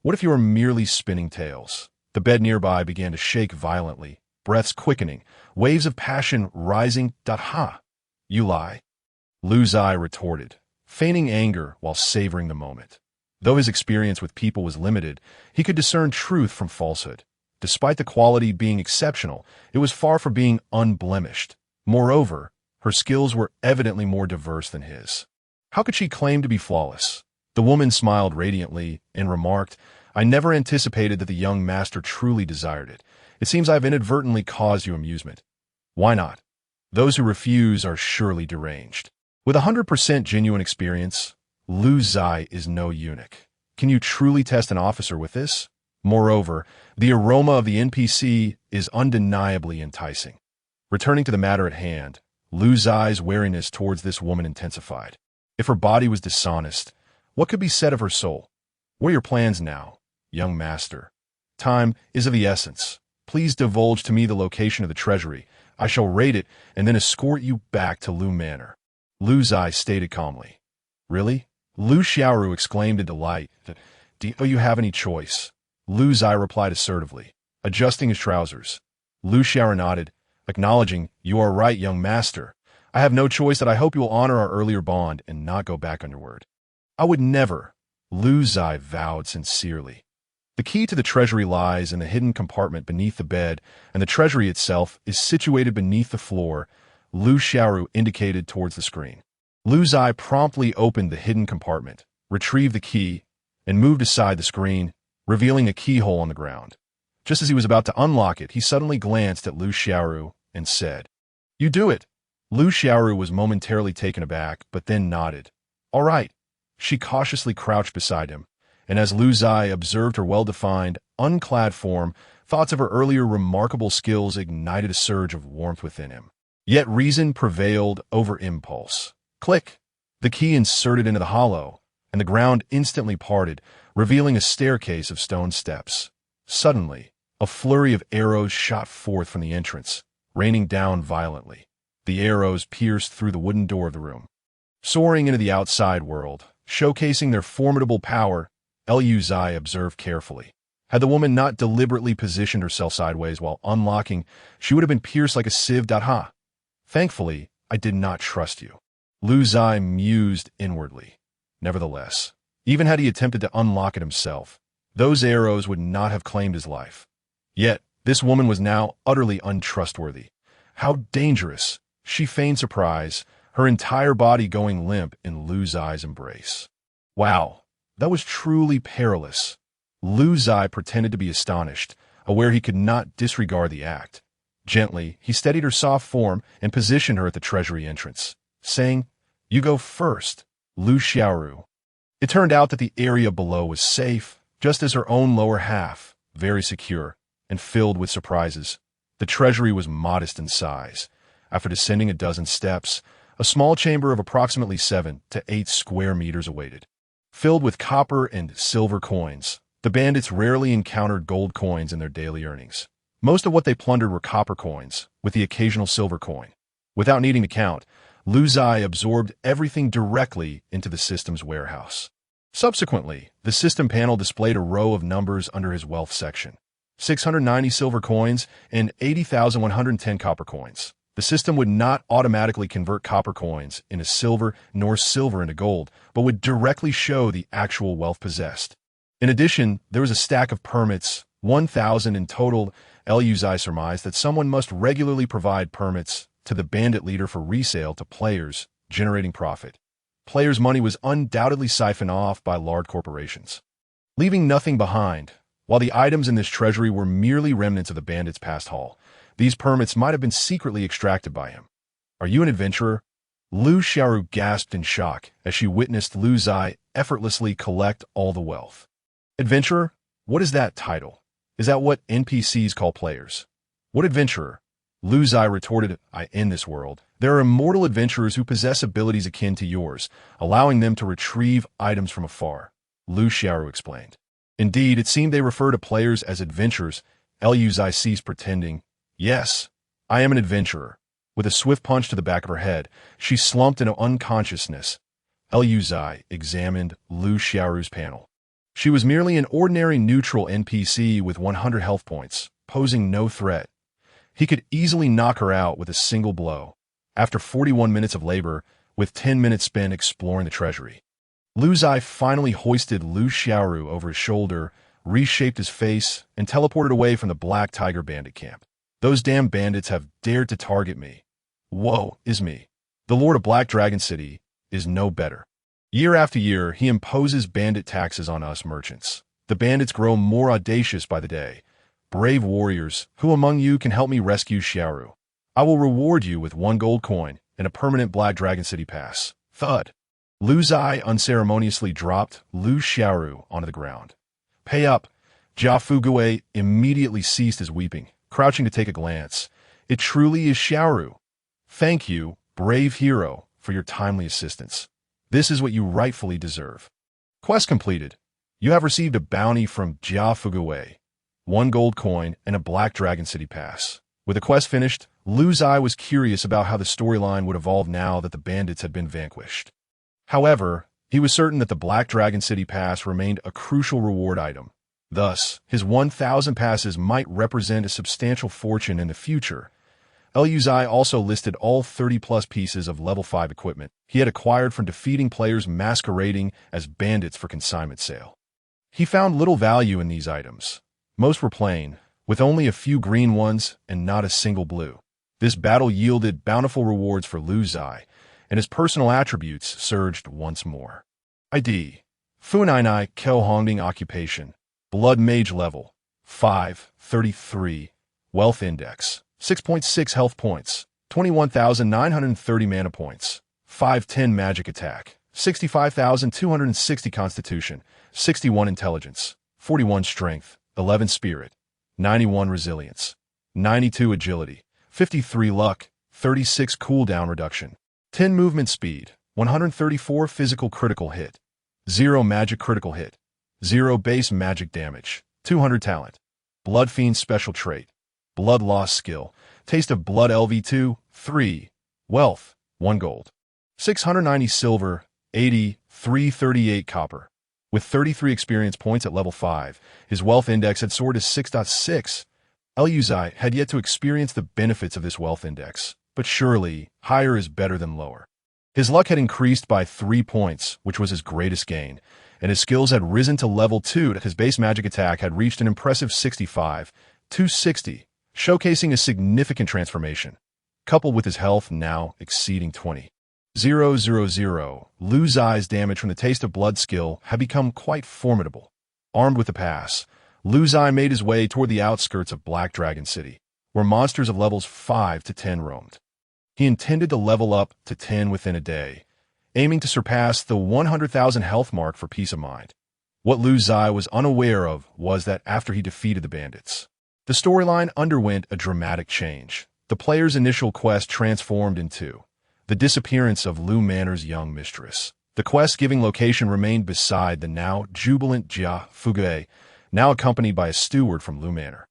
What if you are merely spinning tales? The bed nearby began to shake violently, breaths quickening, waves of passion rising. Ha! You lie. Lu Ziye retorted, feigning anger while savoring the moment. Though his experience with people was limited, he could discern truth from falsehood. Despite the quality being exceptional, it was far from being unblemished. Moreover, her skills were evidently more diverse than his. How could she claim to be flawless? The woman smiled radiantly and remarked, I never anticipated that the young master truly desired it. It seems I have inadvertently caused you amusement. Why not? Those who refuse are surely deranged. With 100% genuine experience, Lu Ziye is no eunuch. Can you truly test an officer with this? Moreover, the aroma of the NPC is undeniably enticing. Returning to the matter at hand, Lu Ziye's wariness towards this woman intensified. If her body was dishonest, what could be said of her soul? What are your plans now, young master? Time is of the essence. Please divulge to me the location of the treasury. I shall raid it and then escort you back to Lu Manor. Lu Ziye stated calmly. Really? Lu Xiaoru exclaimed in delight. Do you have any choice? Lu Ziye replied assertively, adjusting his trousers. Lu Xiaoru nodded, acknowledging, you are right, young master. I have no choice that I hope you will honor our earlier bond and not go back on your word. I would never. Lu Ziye vowed sincerely. The key to the treasury lies in the hidden compartment beneath the bed, and the treasury itself is situated beneath the floor. Lu Xiaoru indicated towards the screen. Lu Ziye promptly opened the hidden compartment, retrieved the key, and moved aside the screen, revealing a keyhole on the ground. Just as he was about to unlock it, he suddenly glanced at Lu Xiaoru and said, You do it. Lu Xiaoru was momentarily taken aback, but then nodded. All right. She cautiously crouched beside him, and as Lu Ziye observed her well-defined, unclad form, thoughts of her earlier remarkable skills ignited a surge of warmth within him. Yet reason prevailed over impulse. Click! The key inserted into the hollow, and the ground instantly parted, revealing a staircase of stone steps. Suddenly, a flurry of arrows shot forth from the entrance, raining down violently. The arrows pierced through the wooden door of the room. Soaring into the outside world, showcasing their formidable power, Lu Ziye observed carefully. Had the woman not deliberately positioned herself sideways while unlocking, she would have been pierced like a sieve. Ha! Thankfully, I did not trust you. Lu Ziye mused inwardly. Nevertheless, even had he attempted to unlock it himself, those arrows would not have claimed his life. Yet, this woman was now utterly untrustworthy. How dangerous! She feigned surprise, her entire body going limp in Lu Ziye's embrace. Wow, that was truly perilous. Lu Ziye pretended to be astonished, aware he could not disregard the act. Gently, he steadied her soft form and positioned her at the treasury entrance, saying, "You go first, Lu Xiaoru." It turned out that the area below was safe, just as her own lower half, very secure, and filled with surprises. The treasury was modest in size. After descending a dozen steps, a small chamber of approximately 7 to 8 square meters awaited. Filled with copper and silver coins, the bandits rarely encountered gold coins in their daily earnings. Most of what they plundered were copper coins, with the occasional silver coin. Without needing to count, Lu Ziye absorbed everything directly into the system's warehouse. Subsequently, the system panel displayed a row of numbers under his wealth section: 690 silver coins and 80,110 copper coins. The system would not automatically convert copper coins into silver nor silver into gold, but would directly show the actual wealth possessed. In addition, there was a stack of permits, 1,000 in total. Lu Ziye surmised that someone must regularly provide permits to the bandit leader for resale to players, generating profit. Players' money was undoubtedly siphoned off by large corporations, leaving nothing behind. While the items in this treasury were merely remnants of the bandit's past haul, these permits might have been secretly extracted by him. "Are you an adventurer?" Lu Xiaoru gasped in shock as she witnessed Lu Ziye effortlessly collect all the wealth. "Adventurer? What is that title? Is that what NPCs call players?" "What adventurer?" Lu Ziye retorted, "In this world, there are immortal adventurers who possess abilities akin to yours, allowing them to retrieve items from afar," Lu Xiaoru explained. Indeed, it seemed they refer to players as adventurers. Lu Ziye ceased pretending. "Yes, I am an adventurer." With a swift punch to the back of her head, she slumped into unconsciousness. Lu Ziye examined Lu Xiaoru's panel. She was merely an ordinary neutral NPC with 100 health points, posing no threat. He could easily knock her out with a single blow. After 41 minutes of labor, with 10 minutes spent exploring the treasury, Lu Ziye finally hoisted Lu Xiaoru over his shoulder, reshaped his face, and teleported away from the Black Tiger bandit camp. "Those damn bandits have dared to target me. Woe is me. The Lord of Black Dragon City is no better. Year after year, he imposes bandit taxes on us merchants. The bandits grow more audacious by the day. Brave warriors, who among you can help me rescue Xiaoru? I will reward you with 1 gold coin and a permanent Black Dragon City pass." Thud. Lu Ziye unceremoniously dropped Lu Xiaoru onto the ground. "Pay up." Jia Fugue immediately ceased his weeping, crouching to take a glance. "It truly is Xiaoru. Thank you, brave hero, for your timely assistance. This is what you rightfully deserve." Quest completed. You have received a bounty from Jia Fugue, 1 gold coin and a Black Dragon City pass. With the quest finished, Lu Ziye was curious about how the storyline would evolve now that the bandits had been vanquished. However, he was certain that the Black Dragon City pass remained a crucial reward item. Thus, his 1,000 passes might represent a substantial fortune in the future. Lu Ziye also listed all 30-plus pieces of level 5 equipment he had acquired from defeating players masquerading as bandits for consignment sale. He found little value in these items. Most were plain, with only a few green ones and not a single blue. This battle yielded bountiful rewards for Lu Ziye, and his personal attributes surged once more. ID: Funainai Kel Hongding Occupation, Blood Mage Level 533, Wealth Index 6.6 Health Points, 21,930 Mana Points, 510 Magic Attack, 65,260 Constitution, 61 Intelligence, 41 Strength, 11 Spirit, 91 Resilience, 92 Agility, 53 Luck, 36 Cooldown Reduction, 10 Movement Speed, 134 Physical Critical Hit, 0 Magic Critical Hit, 0 Base Magic Damage, 200 Talent, Blood Fiend Special Trait, Blood Loss Skill, Taste of Blood LV2, 3, Wealth, 1 Gold, 690 Silver, 80, 338 Copper. With 33 experience points at level 5, his wealth index had soared to 6.6. Lu Ziye had yet to experience the benefits of this wealth index, but surely higher is better than lower. His luck had increased by 3 points, which was his greatest gain, and his skills had risen to level 2. His base magic attack had reached an impressive 65, 260, showcasing a significant transformation, coupled with his health now exceeding 20. 000. Lu Ziye's damage from the Taste of Blood skill had become quite formidable. Armed with the pass, Lu Ziye made his way toward the outskirts of Black Dragon City. where monsters of levels 5 to 10 roamed. He intended to level up to 10 within a day, aiming to surpass the 100,000 health mark for peace of mind. What Lu Ziye was unaware of was that after he defeated the bandits, the storyline underwent a dramatic change. The player's initial quest transformed into the disappearance of Lu Manor's young mistress. The quest-giving location remained beside the now jubilant Jia Fugue, now accompanied by a steward from Lu Manor.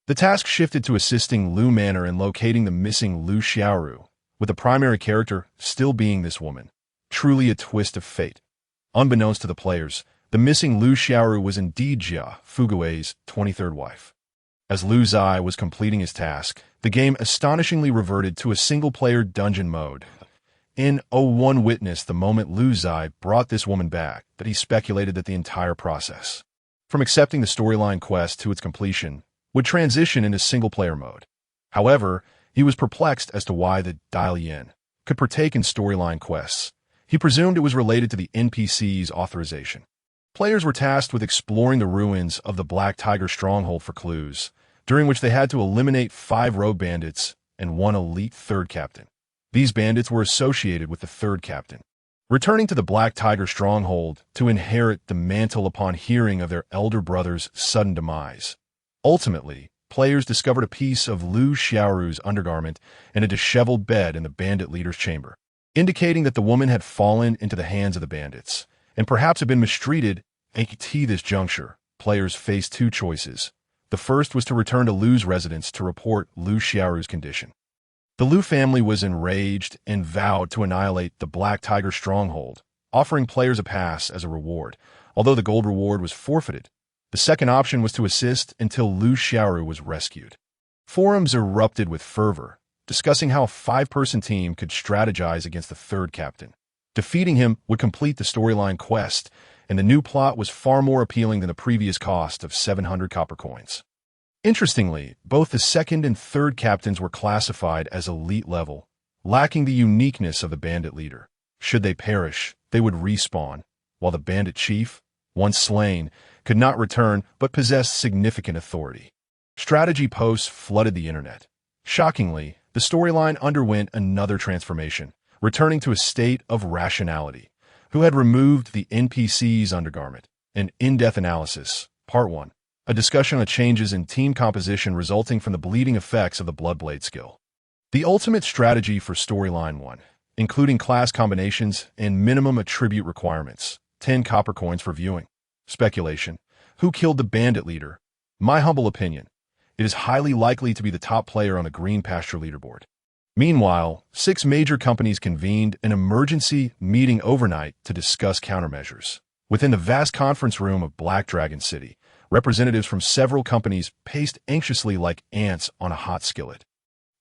The task shifted to assisting Lu Manor in locating the missing Lu Xiaoru, with the primary character still being this woman. Truly a twist of fate. Unbeknownst to the players, the missing Lu Xiaoru was indeed Jia Fugue's 23rd wife. As Lu Ziye was completing his task, the game astonishingly reverted to a single-player dungeon mode. In O1 witnessed the moment Lu Ziye brought this woman back that he speculated that the entire process, from accepting the storyline quest to its completion, would transition into single-player mode. However, he was perplexed as to why the Dalian could partake in storyline quests. He presumed it was related to the NPC's authorization. Players were tasked with exploring the ruins of the Black Tiger stronghold for clues, during which they had to eliminate 5 rogue bandits and 1 elite third captain. These bandits were associated with the third captain, returning to the Black Tiger stronghold to inherit the mantle upon hearing of their elder brother's sudden demise. Ultimately, players discovered a piece of Lu Xiaoru's undergarment and a disheveled bed in the bandit leader's chamber, indicating that the woman had fallen into the hands of the bandits, and perhaps had been mistreated. At this juncture, players faced 2 choices. The first was to return to Lu's residence to report Lu Xiaoru's condition. The Lu family was enraged and vowed to annihilate the Black Tiger stronghold, offering players a pass as a reward, although the gold reward was forfeited. The second option was to assist until Lu Xiaoru was rescued. Forums erupted with fervor, discussing how a 5-person team could strategize against the third captain. Defeating him would complete the storyline quest, and the new plot was far more appealing than the previous cost of 700 copper coins. Interestingly, both the second and third captains were classified as elite level, lacking the uniqueness of the bandit leader. Should they perish, they would respawn, while the bandit chief, once slain, could not return but possessed significant authority. Strategy posts flooded the internet. Shockingly, the storyline underwent another transformation, returning to a state of rationality. Who had removed the NPC's undergarment? An in-depth analysis. Part 1. A discussion on changes in team composition resulting from the bleeding effects of the Bloodblade skill. The ultimate strategy for Storyline 1, including class combinations and minimum attribute requirements. 10 copper coins for viewing. Speculation. Who killed the bandit leader? My humble opinion. It is highly likely to be the top player on the Green Pasture leaderboard. Meanwhile, 6 major companies convened an emergency meeting overnight to discuss countermeasures. Within the vast conference room of Black Dragon City, representatives from several companies paced anxiously like ants on a hot skillet.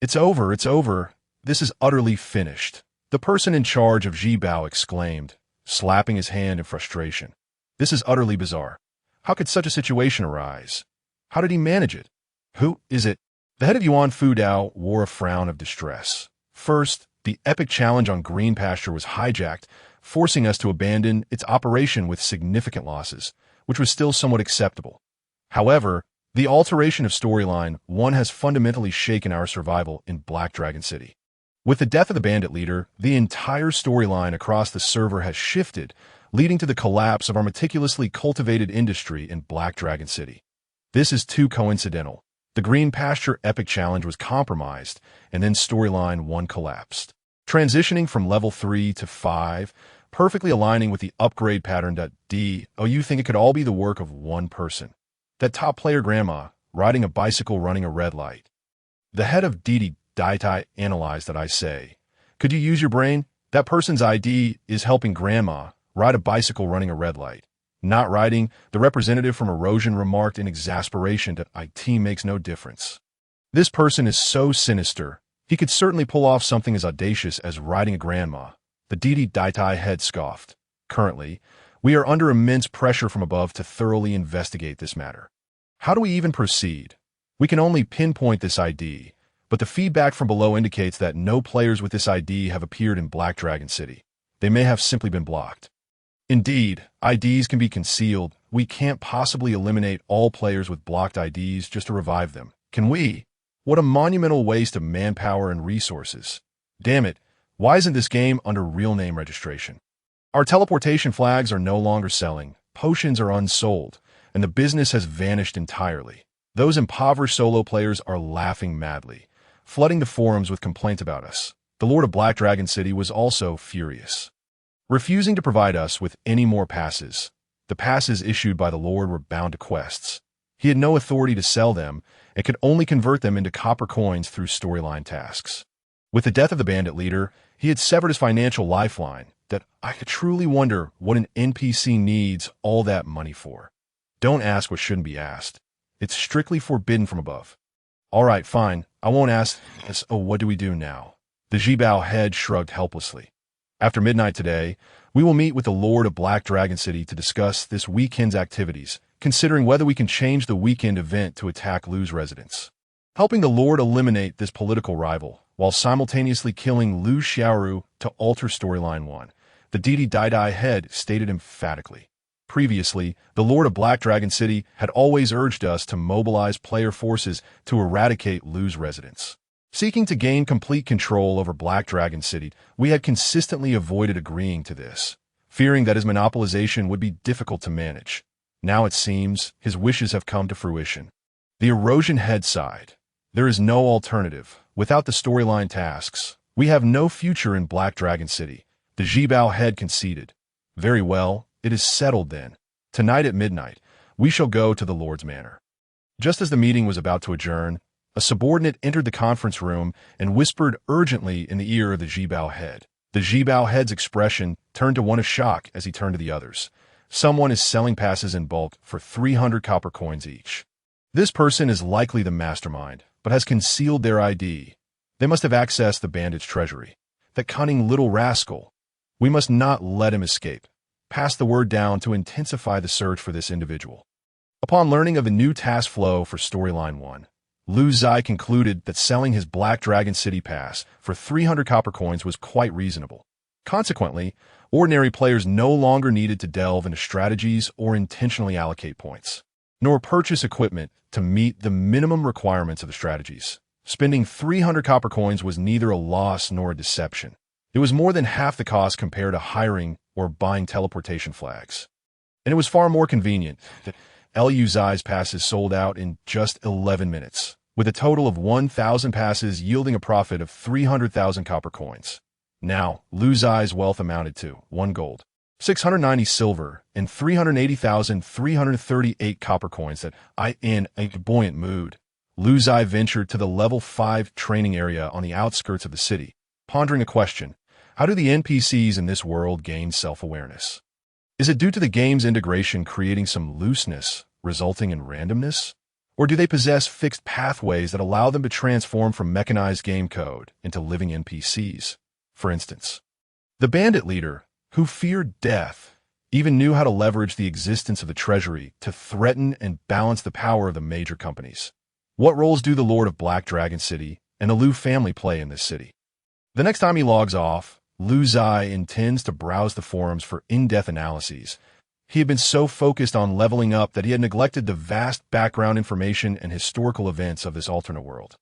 It's over, it's over. This is utterly finished. The person in charge of Jibao exclaimed, slapping his hand in frustration. This is utterly bizarre. How could such a situation arise? How did he manage it? Who is it? The head of Yuan Fudao wore a frown of distress. First, the epic challenge on Green Pasture was hijacked, forcing us to abandon its operation with significant losses, which was still somewhat acceptable. However, the alteration of Storyline 1 has fundamentally shaken our survival in Black Dragon City. With the death of the bandit leader, the entire storyline across the server has shifted, leading to the collapse of our meticulously cultivated industry in Black Dragon City. This is too coincidental. The Green Pasture Epic Challenge was compromised, and then Storyline 1 collapsed. Transitioning from level 3 to 5, perfectly aligning with the upgrade pattern. You think it could all be the work of one person? That top player grandma, riding a bicycle running a red light. The head of Didi Daitai analyzed that. I say, could you use your brain? That person's ID is helping grandma ride a bicycle running a red light. Not riding, the representative from Erosion remarked in exasperation that IT makes no difference. This person is so sinister, he could certainly pull off something as audacious as riding a grandma. The Didi Daitai head scoffed. Currently, we are under immense pressure from above to thoroughly investigate this matter. How do we even proceed? We can only pinpoint this ID, but the feedback from below indicates that no players with this ID have appeared in Black Dragon City. They may have simply been blocked. Indeed, IDs can be concealed. We can't possibly eliminate all players with blocked IDs just to revive them. Can we? What a monumental waste of manpower and resources. Damn it, why isn't this game under real name registration? Our teleportation flags are no longer selling, potions are unsold, and the business has vanished entirely. Those impoverished solo players are laughing madly, flooding the forums with complaints about us. The Lord of Black Dragon City was also furious, refusing to provide us with any more passes. The passes issued by the Lord were bound to quests. He had no authority to sell them and could only convert them into copper coins through storyline tasks. With the death of the bandit leader, he had severed his financial lifeline that I could truly wonder what an NPC needs all that money for. Don't ask what shouldn't be asked. It's strictly forbidden from above. All right, fine. I won't ask. Oh, what do we do now? The Zhibao head shrugged helplessly. After midnight today, we will meet with the Lord of Black Dragon City to discuss this weekend's activities, considering whether we can change the weekend event to attack Lu's residence. Helping the Lord eliminate this political rival, while simultaneously killing Lu Xiaoru to alter Storyline 1, the Didi Dai head stated emphatically. Previously, the Lord of Black Dragon City had always urged us to mobilize player forces to eradicate Lu's residence. Seeking to gain complete control over Black Dragon City, we had consistently avoided agreeing to this, fearing that his monopolization would be difficult to manage. Now it seems his wishes have come to fruition. The Erosion head sighed. There is no alternative. Without the storyline tasks, we have no future in Black Dragon City. The Zhibao head conceded. Very well, it is settled then. Tonight at midnight, we shall go to the Lord's Manor. Just as the meeting was about to adjourn, a subordinate entered the conference room and whispered urgently in the ear of the Zhibao head. The Zhibao head's expression turned to one of shock as he turned to the others. Someone is selling passes in bulk for 300 copper coins each. This person is likely the mastermind, but has concealed their ID. They must have accessed the bandit's treasury. That cunning little rascal. We must not let him escape. Pass the word down to intensify the search for this individual. Upon learning of the new task flow for Storyline 1, Lu Ziye concluded that selling his Black Dragon City pass for 300 copper coins was quite reasonable. Consequently, ordinary players no longer needed to delve into strategies or intentionally allocate points, nor purchase equipment to meet the minimum requirements of the strategies. Spending 300 copper coins was neither a loss nor a deception. It was more than half the cost compared to hiring or buying teleportation flags. And it was far more convenient that Lu Ziye's passes sold out in just 11 minutes, with a total of 1,000 passes yielding a profit of 300,000 copper coins. Now, Lu Ziye's wealth amounted to 1 gold, 690 silver, and 380,338 copper coins that in a buoyant mood. Lu Ziye ventured to the level 5 training area on the outskirts of the city, pondering a question. How do the NPCs in this world gain self-awareness? Is it due to the game's integration creating some looseness, resulting in randomness? Or do they possess fixed pathways that allow them to transform from mechanized game code into living NPCs? For instance, the bandit leader, who feared death, even knew how to leverage the existence of the treasury to threaten and balance the power of the major companies. What roles do the Lord of Black Dragon City and the Lu family play in this city? The next time he logs off, Lu Ziye intends to browse the forums for in-depth analyses. He had been so focused on leveling up that he had neglected the vast background information and historical events of this alternate world.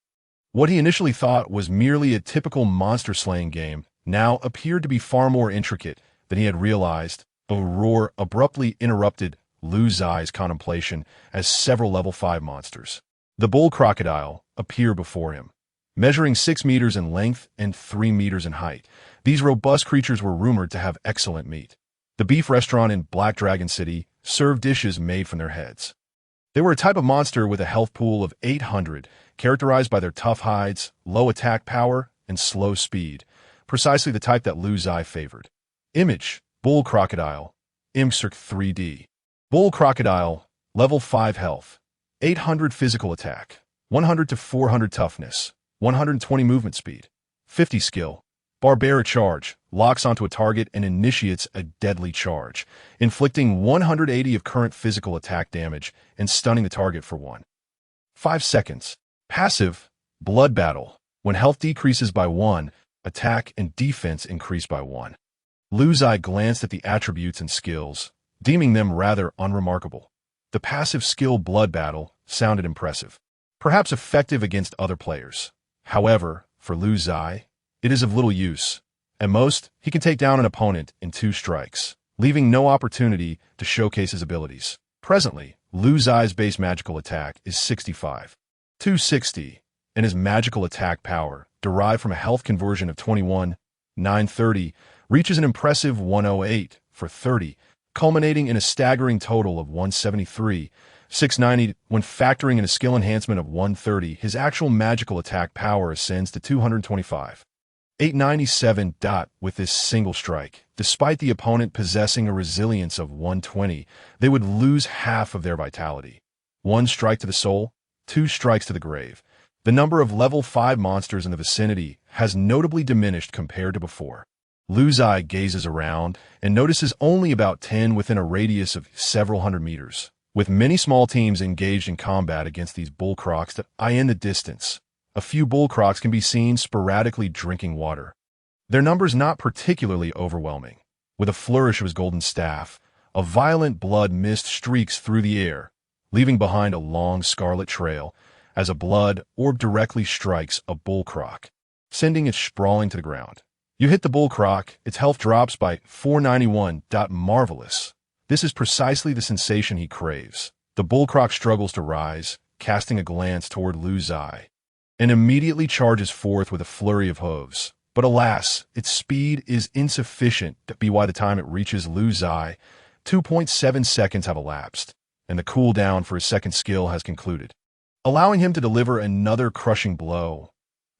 What he initially thought was merely a typical monster-slaying game now appeared to be far more intricate than he had realized. A roar abruptly interrupted Lu Ziye's contemplation as several level 5 monsters. The bull crocodile appeared before him. Measuring 6 meters in length and 3 meters in height, these robust creatures were rumored to have excellent meat. The beef restaurant in Black Dragon City served dishes made from their heads. They were a type of monster with a health pool of 800, characterized by their tough hides, low attack power, and slow speed, precisely the type that Lu Ziye favored. Image, Bull Crocodile, Imcirc 3D. Bull Crocodile, level 5 health, 800 physical attack, 100 to 400 toughness, 120 movement speed, 50 skill. Barbaric Charge, locks onto a target and initiates a deadly charge, inflicting 180 of current physical attack damage and stunning the target for 5 seconds. Passive, Blood Battle. When health decreases by 1, attack and defense increase by 1. Lu Ziye glanced at the attributes and skills, deeming them rather unremarkable. The passive skill Blood Battle sounded impressive. perhaps effective against other players. However, for Lu Ziye, it is of little use. At most, he can take down an opponent in 2 strikes, leaving no opportunity to showcase his abilities. Presently, Lu Ziye's base magical attack is 65, 260, and his magical attack power, derived from a health conversion of 21, 930, reaches an impressive 108 for 30, culminating in a staggering total of 173, 690. When factoring in a skill enhancement of 130, his actual magical attack power ascends to 225. 897. With this single strike, despite the opponent possessing a resilience of 120, they would lose half of their vitality. 1 strike to the soul, 2 strikes to the grave. The number of level 5 monsters in the vicinity has notably diminished compared to before. Lu Ziye gazes around and notices only about 10 within a radius of several hundred meters, with many small teams engaged in combat against these bullcrocs that eye in the distance. A few bullcrocs can be seen sporadically drinking water. Their numbers not particularly overwhelming. With a flourish of his golden staff, a violent blood mist streaks through the air, leaving behind a long scarlet trail as a blood orb directly strikes a bullcroc, sending it sprawling to the ground. You hit the bullcroc, its health drops by 491. Marvelous. This is precisely the sensation he craves. The bullcroc struggles to rise, casting a glance toward Lu Ziye, and immediately charges forth with a flurry of hooves. But alas, its speed is insufficient to be by the time it reaches Lu Ziye. 2.7 seconds have elapsed, and the cooldown for his second skill has concluded, allowing him to deliver another crushing blow.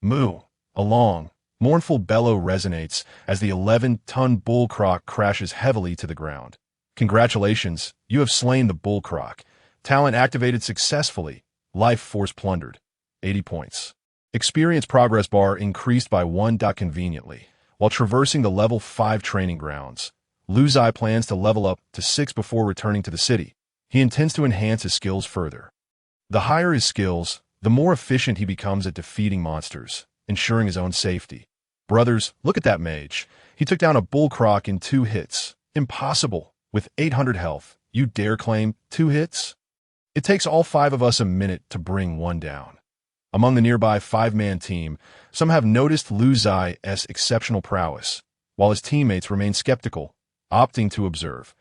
Moo! A long, mournful bellow resonates as the 11-ton bullcroc crashes heavily to the ground. Congratulations, you have slain the bullcroc. Talent activated successfully. Life force plundered. 80 points. Experience progress bar increased by 1. Conveniently. While traversing the level 5 training grounds, Lu Ziye plans to level up to 6 before returning to the city. He intends to enhance his skills further. The higher his skills, the more efficient he becomes at defeating monsters, ensuring his own safety. Brothers, look at that mage. He took down a bullcroc in 2 hits. Impossible. With 800 health, you dare claim 2 hits? It takes all 5 of us a minute to bring one down. Among the nearby 5-man team, some have noticed Lu Ziye's exceptional prowess, while his teammates remain skeptical, opting to observe.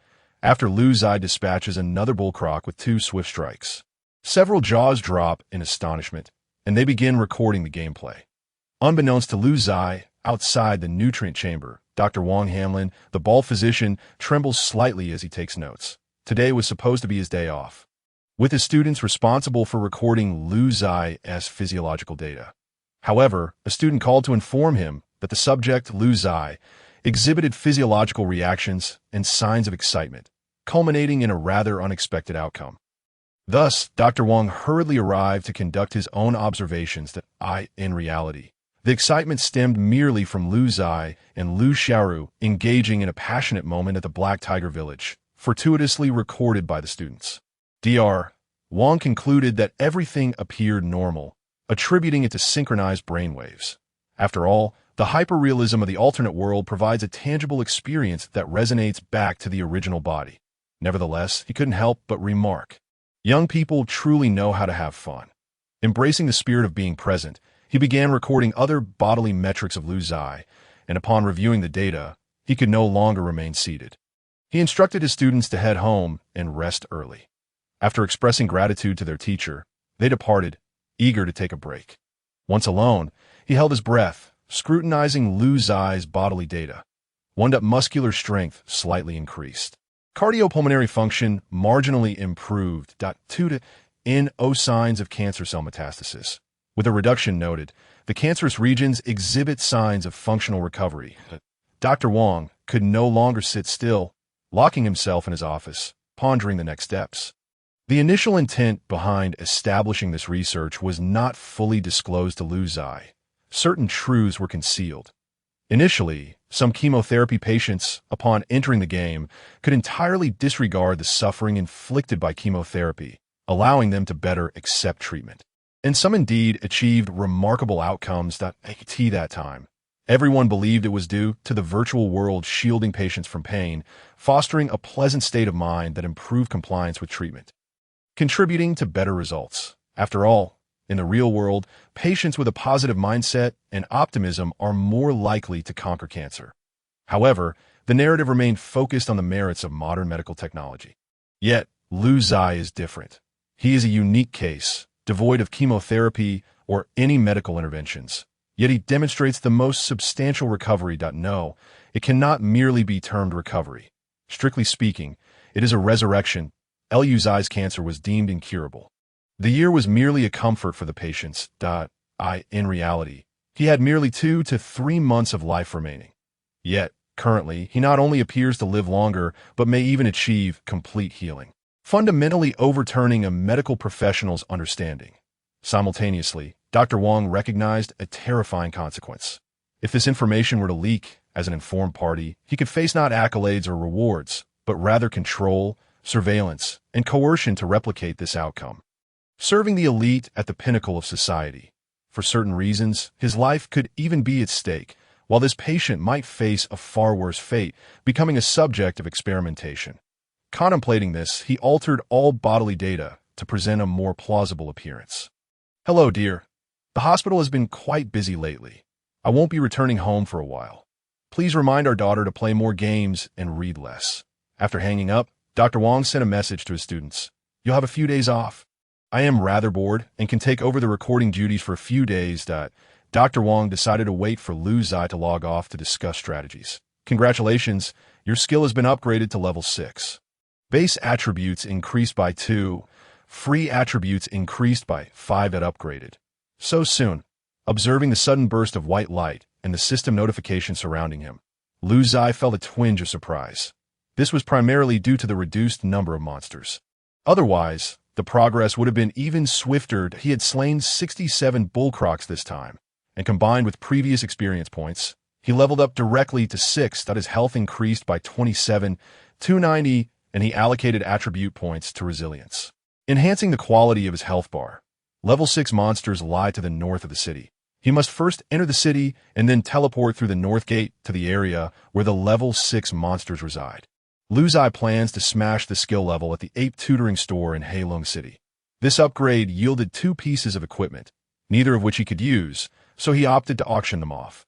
After Lu Ziye dispatches another bullcroc with 2 swift strikes, several jaws drop in astonishment, and they begin recording the gameplay. Unbeknownst to Lu Ziye, outside the nutrient chamber, Dr. Wang Hamlin, the bald physician, trembles slightly as he takes notes. Today was supposed to be his day off, with his students responsible for recording Lu Ziye's physiological data. However, a student called to inform him that the subject, Lu Ziye, exhibited physiological reactions and signs of excitement, culminating in a rather unexpected outcome. Thus, Dr. Wang hurriedly arrived to conduct his own observations that in reality, the excitement stemmed merely from Lu Ziye and Lu Xiaoru engaging in a passionate moment at the Black Tiger Village, fortuitously recorded by the students. Dr. Wang concluded that everything appeared normal, attributing it to synchronized brainwaves. After all, the hyperrealism of the alternate world provides a tangible experience that resonates back to the original body. Nevertheless, he couldn't help but remark, young people truly know how to have fun. Embracing the spirit of being present, he began recording other bodily metrics of Lu Ziye, and upon reviewing the data, he could no longer remain seated. He instructed his students to head home and rest early. After expressing gratitude to their teacher, they departed, eager to take a break. Once alone, he held his breath, scrutinizing Lu Ziye's bodily data. 1. Muscular strength slightly increased. Cardiopulmonary function marginally improved. 2. No signs of cancer cell metastasis. With a reduction noted, the cancerous regions exhibit signs of functional recovery. Dr. Wang could no longer sit still, locking himself in his office, pondering the next steps. The initial intent behind establishing this research was not fully disclosed to Lu Ziye. Certain truths were concealed. Initially, some chemotherapy patients, upon entering the game, could entirely disregard the suffering inflicted by chemotherapy, allowing them to better accept treatment. And some indeed achieved remarkable outcomes that time. Everyone believed it was due to the virtual world shielding patients from pain, fostering a pleasant state of mind that improved compliance with treatment, contributing to better results. After all, In the real world, patients with a positive mindset and optimism are more likely to conquer cancer. However, the narrative remained focused on the merits of modern medical technology. Yet, Lu Ziye is different. He is a unique case, devoid of chemotherapy or any medical interventions. Yet he demonstrates the most substantial recovery. No, it cannot merely be termed recovery. Strictly speaking, it is a resurrection. Lu Ziye's cancer was deemed incurable. The year was merely a comfort for the patients. In reality, he had merely 2 to 3 months of life remaining. Yet, currently, he not only appears to live longer, but may even achieve complete healing, fundamentally overturning a medical professional's understanding. Simultaneously, Dr. Wang recognized a terrifying consequence. If this information were to leak, as an informed party, he could face not accolades or rewards, but rather control, surveillance, and coercion to replicate this outcome. Serving the elite at the pinnacle of society. For certain reasons, his life could even be at stake, while this patient might face a far worse fate, becoming a subject of experimentation. Contemplating this, he altered all bodily data to present a more plausible appearance. "Hello, dear. The hospital has been quite busy lately. I won't be returning home for a while. Please remind our daughter to play more games and read less." After hanging up, Dr. Wang sent a message to his students. "You'll have a few days off. I am rather bored and can take over the recording duties for a few days." Dr. Wang decided to wait for Lu Ziye to log off to discuss strategies. "Congratulations, your skill has been upgraded to level 6. Base attributes increased by 2. Free attributes increased by 5 at upgraded." So soon, observing the sudden burst of white light and the system notification surrounding him, Lu Ziye felt a twinge of surprise. This was primarily due to the reduced number of monsters. Otherwise, the progress would have been even swifter. He had slain 67 bullcrocs this time, and combined with previous experience points, he leveled up directly to 6. His health increased by 27,290, and he allocated attribute points to resilience, enhancing the quality of his health bar. Level 6 monsters lie to the north of the city. He must first enter the city and then teleport through the north gate to the area where the level 6 monsters reside. Lu Ziye plans to smash the skill level at the Ape Tutoring Store in Heilong City. This upgrade yielded 2 pieces of equipment, neither of which he could use, so he opted to auction them off.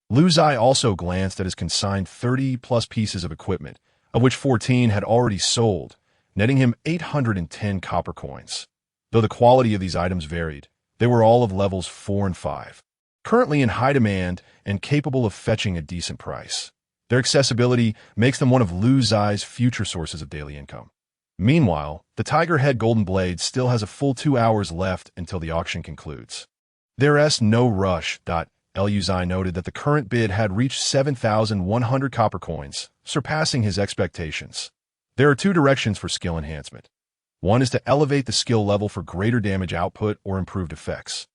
Lu Ziye also glanced at his consigned 30-plus pieces of equipment, of which 14 had already sold, netting him 810 copper coins. Though the quality of these items varied, they were all of levels 4 and 5, currently in high demand and capable of fetching a decent price. Their accessibility makes them one of Lu Ziye's future sources of daily income. Meanwhile, the Tiger Head Golden Blade still has a full 2 hours left until the auction concludes. There's no rush. Lu Ziye noted that the current bid had reached 7,100 copper coins, surpassing his expectations. There are 2 directions for skill enhancement. One is to elevate the skill level for greater damage output or improved effects.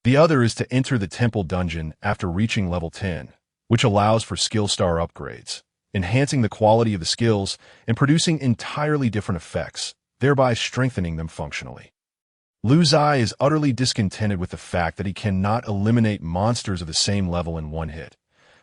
The other is to enter the temple dungeon after reaching level 10, which allows for skill star upgrades, enhancing the quality of the skills and producing entirely different effects, thereby strengthening them functionally. Lu Ziye is utterly discontented with the fact that he cannot eliminate monsters of the same level in one hit.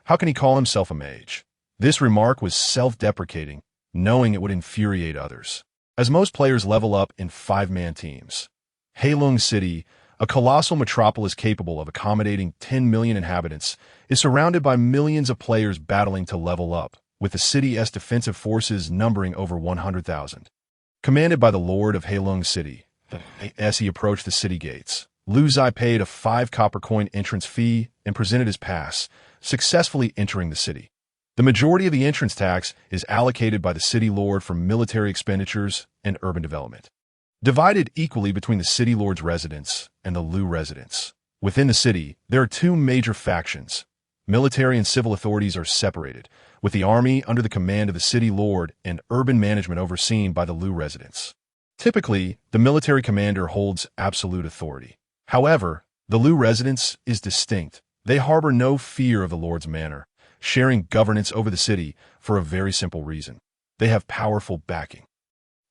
How can he call himself a mage? This remark was self-deprecating, knowing it would infuriate others, as most players level up in 5-man teams. Heilong City, a colossal metropolis capable of accommodating 10 million inhabitants, is surrounded by millions of players battling to level up, with the city's defensive forces numbering over 100,000. Commanded by the Lord of Heilong City, as he approached the city gates, Lu Ziye paid a 5 copper coin entrance fee and presented his pass, successfully entering the city. The majority of the entrance tax is allocated by the city lord for military expenditures and urban development, divided equally between the city lord's residents and the Lu residents. Within the city, there are 2 major factions. Military and civil authorities are separated, with the army under the command of the city lord and urban management overseen by the Lu residents. Typically, the military commander holds absolute authority. However, the Lu residents is distinct. They harbor no fear of the lord's manor, sharing governance over the city for a very simple reason. They have powerful backing.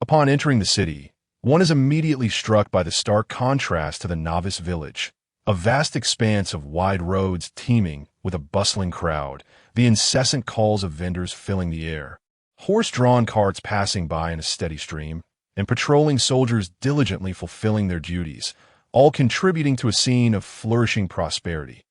Upon entering the city, one is immediately struck by the stark contrast to the novice village, a vast expanse of wide roads teeming with a bustling crowd, the incessant calls of vendors filling the air, horse-drawn carts passing by in a steady stream, and patrolling soldiers diligently fulfilling their duties, all contributing to a scene of flourishing prosperity.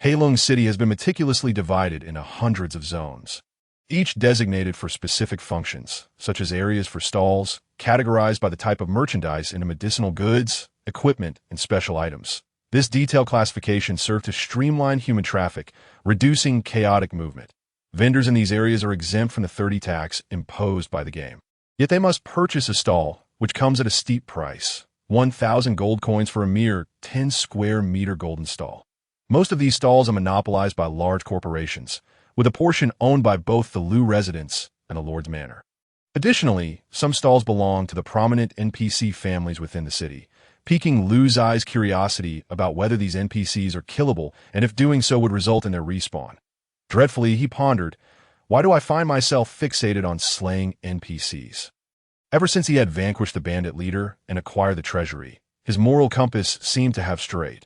Heilong City has been meticulously divided into hundreds of zones, each designated for specific functions, such as areas for stalls, categorized by the type of merchandise into medicinal goods, equipment, and special items. This detailed classification served to streamline human traffic, reducing chaotic movement. Vendors in these areas are exempt from the 30 tax imposed by the game. Yet they must purchase a stall, which comes at a steep price, 1,000 gold coins for a mere 10 square meter golden stall. Most of these stalls are monopolized by large corporations, with a portion owned by both the Lu residents and the Lord's Manor. Additionally, some stalls belong to the prominent NPC families within the city, piquing Lu Ziye's curiosity about whether these NPCs are killable and if doing so would result in their respawn. Dreadfully, he pondered, why do I find myself fixated on slaying NPCs? Ever since he had vanquished the bandit leader and acquired the treasury, his moral compass seemed to have strayed.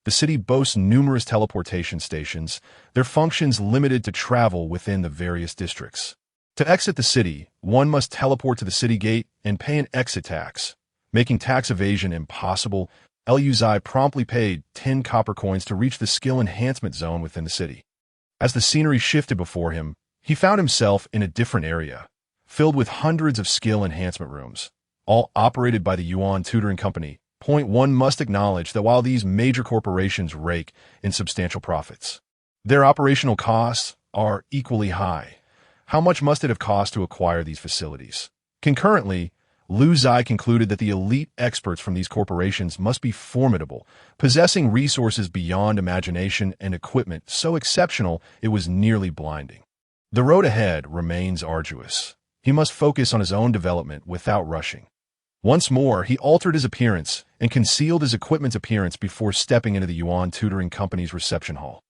The city boasts numerous teleportation stations, their functions limited to travel within the various districts. To exit the city, one must teleport to the city gate and pay an exit tax, making tax evasion impossible. Lu Ziye promptly paid 10 copper coins to reach the skill enhancement zone within the city. As the scenery shifted before him, he found himself in a different area, filled with hundreds of skill enhancement rooms, all operated by the Yuan Tutoring Company. Point one must acknowledge that while these major corporations rake in substantial profits, their operational costs are equally high. How much must it have cost to acquire these facilities? Concurrently, Lu Ziye concluded that the elite experts from these corporations must be formidable, possessing resources beyond imagination and equipment so exceptional it was nearly blinding. The road ahead remains arduous. He must focus on his own development without rushing. Once more, he altered his appearance and concealed his equipment's appearance before stepping into the Yuan Tutoring Company's reception hall.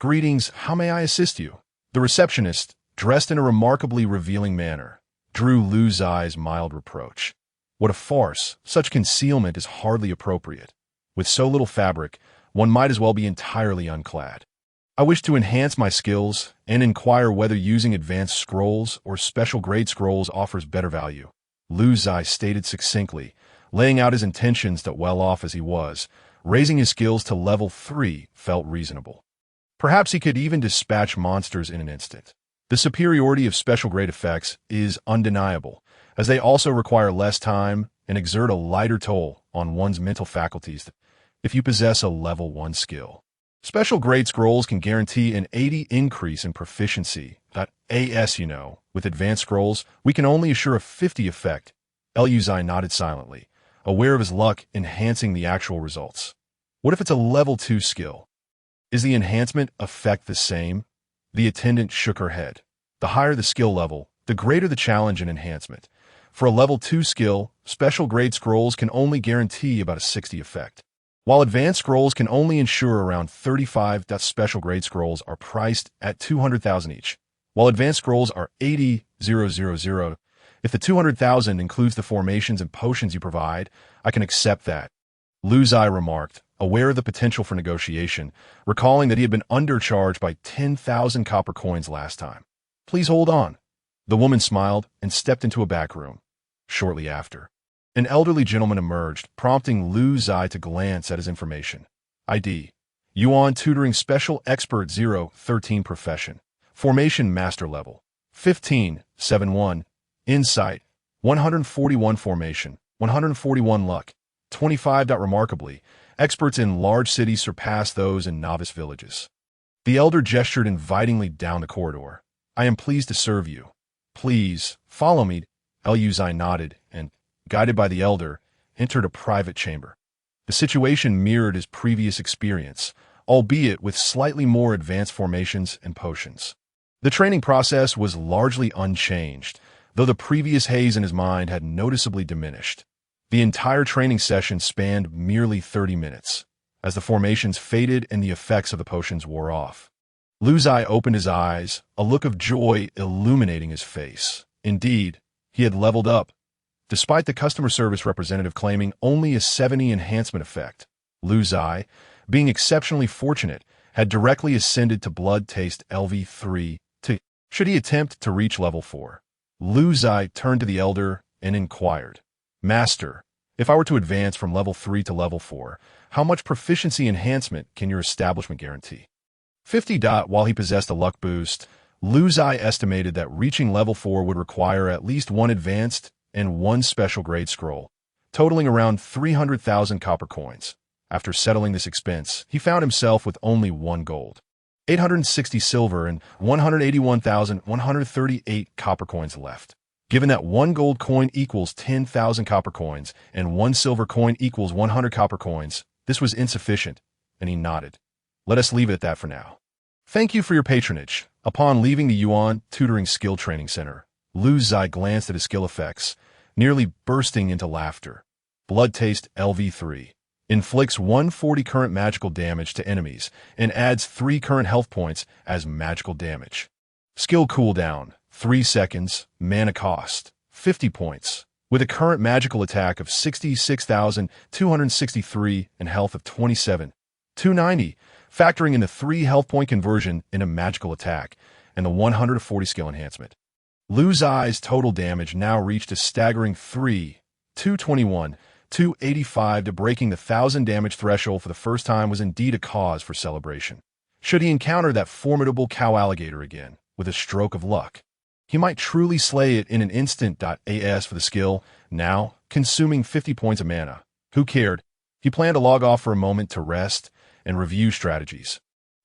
"Greetings, how may I assist you?" The receptionist, dressed in a remarkably revealing manner, drew Lu Ziye's mild reproach. What a farce! Such concealment is hardly appropriate. With so little fabric, one might as well be entirely unclad. "I wish to enhance my skills and inquire whether using advanced scrolls or special grade scrolls offers better value," Lu Ziye stated succinctly, laying out his intentions that well off as he was, raising his skills to level 3 felt reasonable. Perhaps he could even dispatch monsters in an instant. The superiority of special grade effects is undeniable, as they also require less time and exert a lighter toll on one's mental faculties if you possess a level 1 skill. Special grade scrolls can guarantee an 80 increase in proficiency. With advanced scrolls, we can only assure a 50 effect. Lu Ziye nodded silently, aware of his luck enhancing the actual results. What if it's a level 2 skill? Is the enhancement effect the same? The attendant shook her head. The higher the skill level, the greater the challenge and enhancement. For a level 2 skill, special grade scrolls can only guarantee about a 60 effect, while advanced scrolls can only ensure around 35. Special grade scrolls are priced at 200,000 each, while advanced scrolls are 80,000. If the 200,000 includes the formations and potions you provide, I can accept that, Lu Ziye remarked, aware of the potential for negotiation, recalling that he had been undercharged by 10,000 copper coins last time. "Please hold on." The woman smiled and stepped into a back room. Shortly after, an elderly gentleman emerged, prompting Lu Ziye to glance at his information. ID: Yuan Tutoring Special Expert 013 Profession. Formation Master Level 1571. Insight 141. Formation 141. Luck 25. Remarkably, experts in large cities surpass those in novice villages. The elder gestured invitingly down the corridor. "I am pleased to serve you. Please, follow me." Lu Ziye nodded and, guided by the elder, entered a private chamber. The situation mirrored his previous experience, albeit with slightly more advanced formations and potions. The training process was largely unchanged, though the previous haze in his mind had noticeably diminished. The entire training session spanned merely 30 minutes, as the formations faded and the effects of the potions wore off. Lu Ziye opened his eyes, a look of joy illuminating his face. Indeed, he had leveled up. Despite the customer service representative claiming only a 70 enhancement effect, Lu Ziye, being exceptionally fortunate, had directly ascended to blood taste LV3. Should he attempt to reach level 4? Lu Ziye turned to the elder and inquired, "Master, If I were to advance from level 3 to level 4, how much proficiency enhancement can your establishment guarantee? 50. While he possessed a luck boost, Lu Ziye estimated that reaching level 4 would require at least one advanced and one special grade scroll, totaling around 300,000 copper coins. After settling this expense, he found himself with only 1 gold, 860 silver, and 181,138 copper coins left. Given that 1 gold coin equals 10,000 copper coins and 1 silver coin equals 100 copper coins, this was insufficient, and he nodded. Let us leave it at that for now. Thank you for your patronage. Upon leaving the Yuan Tutoring Skill Training Center, Lu Ziye glanced at his skill effects, nearly bursting into laughter. Blood Taste LV3. Inflicts 140 current magical damage to enemies and adds 3 current health points as magical damage. Skill cooldown, 3 seconds, mana cost, 50 points, with a current magical attack of 66,263 and health of 27,290, factoring in the 3 health point conversion in a magical attack and the 140 skill enhancement. Lu Ziye's total damage now reached a staggering 3,221, 285 to breaking the 1,000 damage threshold for the first time was indeed a cause for celebration. Should he encounter that formidable cow alligator again, with a stroke of luck, he might truly slay it in an instant. As for the skill, now consuming 50 points of mana. Who cared? He planned to log off for a moment to rest and review strategies,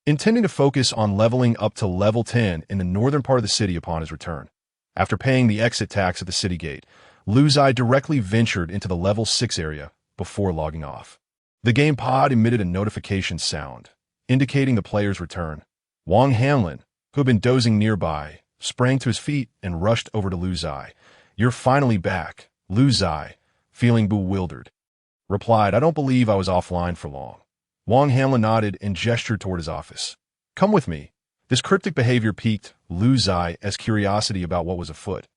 intending to focus on leveling up to level 10 in the northern part of the city upon his return. After paying the exit tax at the city gate, Lu Ziye directly ventured into the level 6 area before logging off. The game pod emitted a notification sound, indicating the player's return. Wang Hanlin, who had been dozing nearby, sprang to his feet and rushed over to Lu Ziye. "You're finally back," Lu Ziye, feeling bewildered, replied. "I don't believe I was offline for long." Wang Hanlin nodded and gestured toward his office. "Come with me." This cryptic behavior piqued Lu Ziye's curiosity about what was afoot.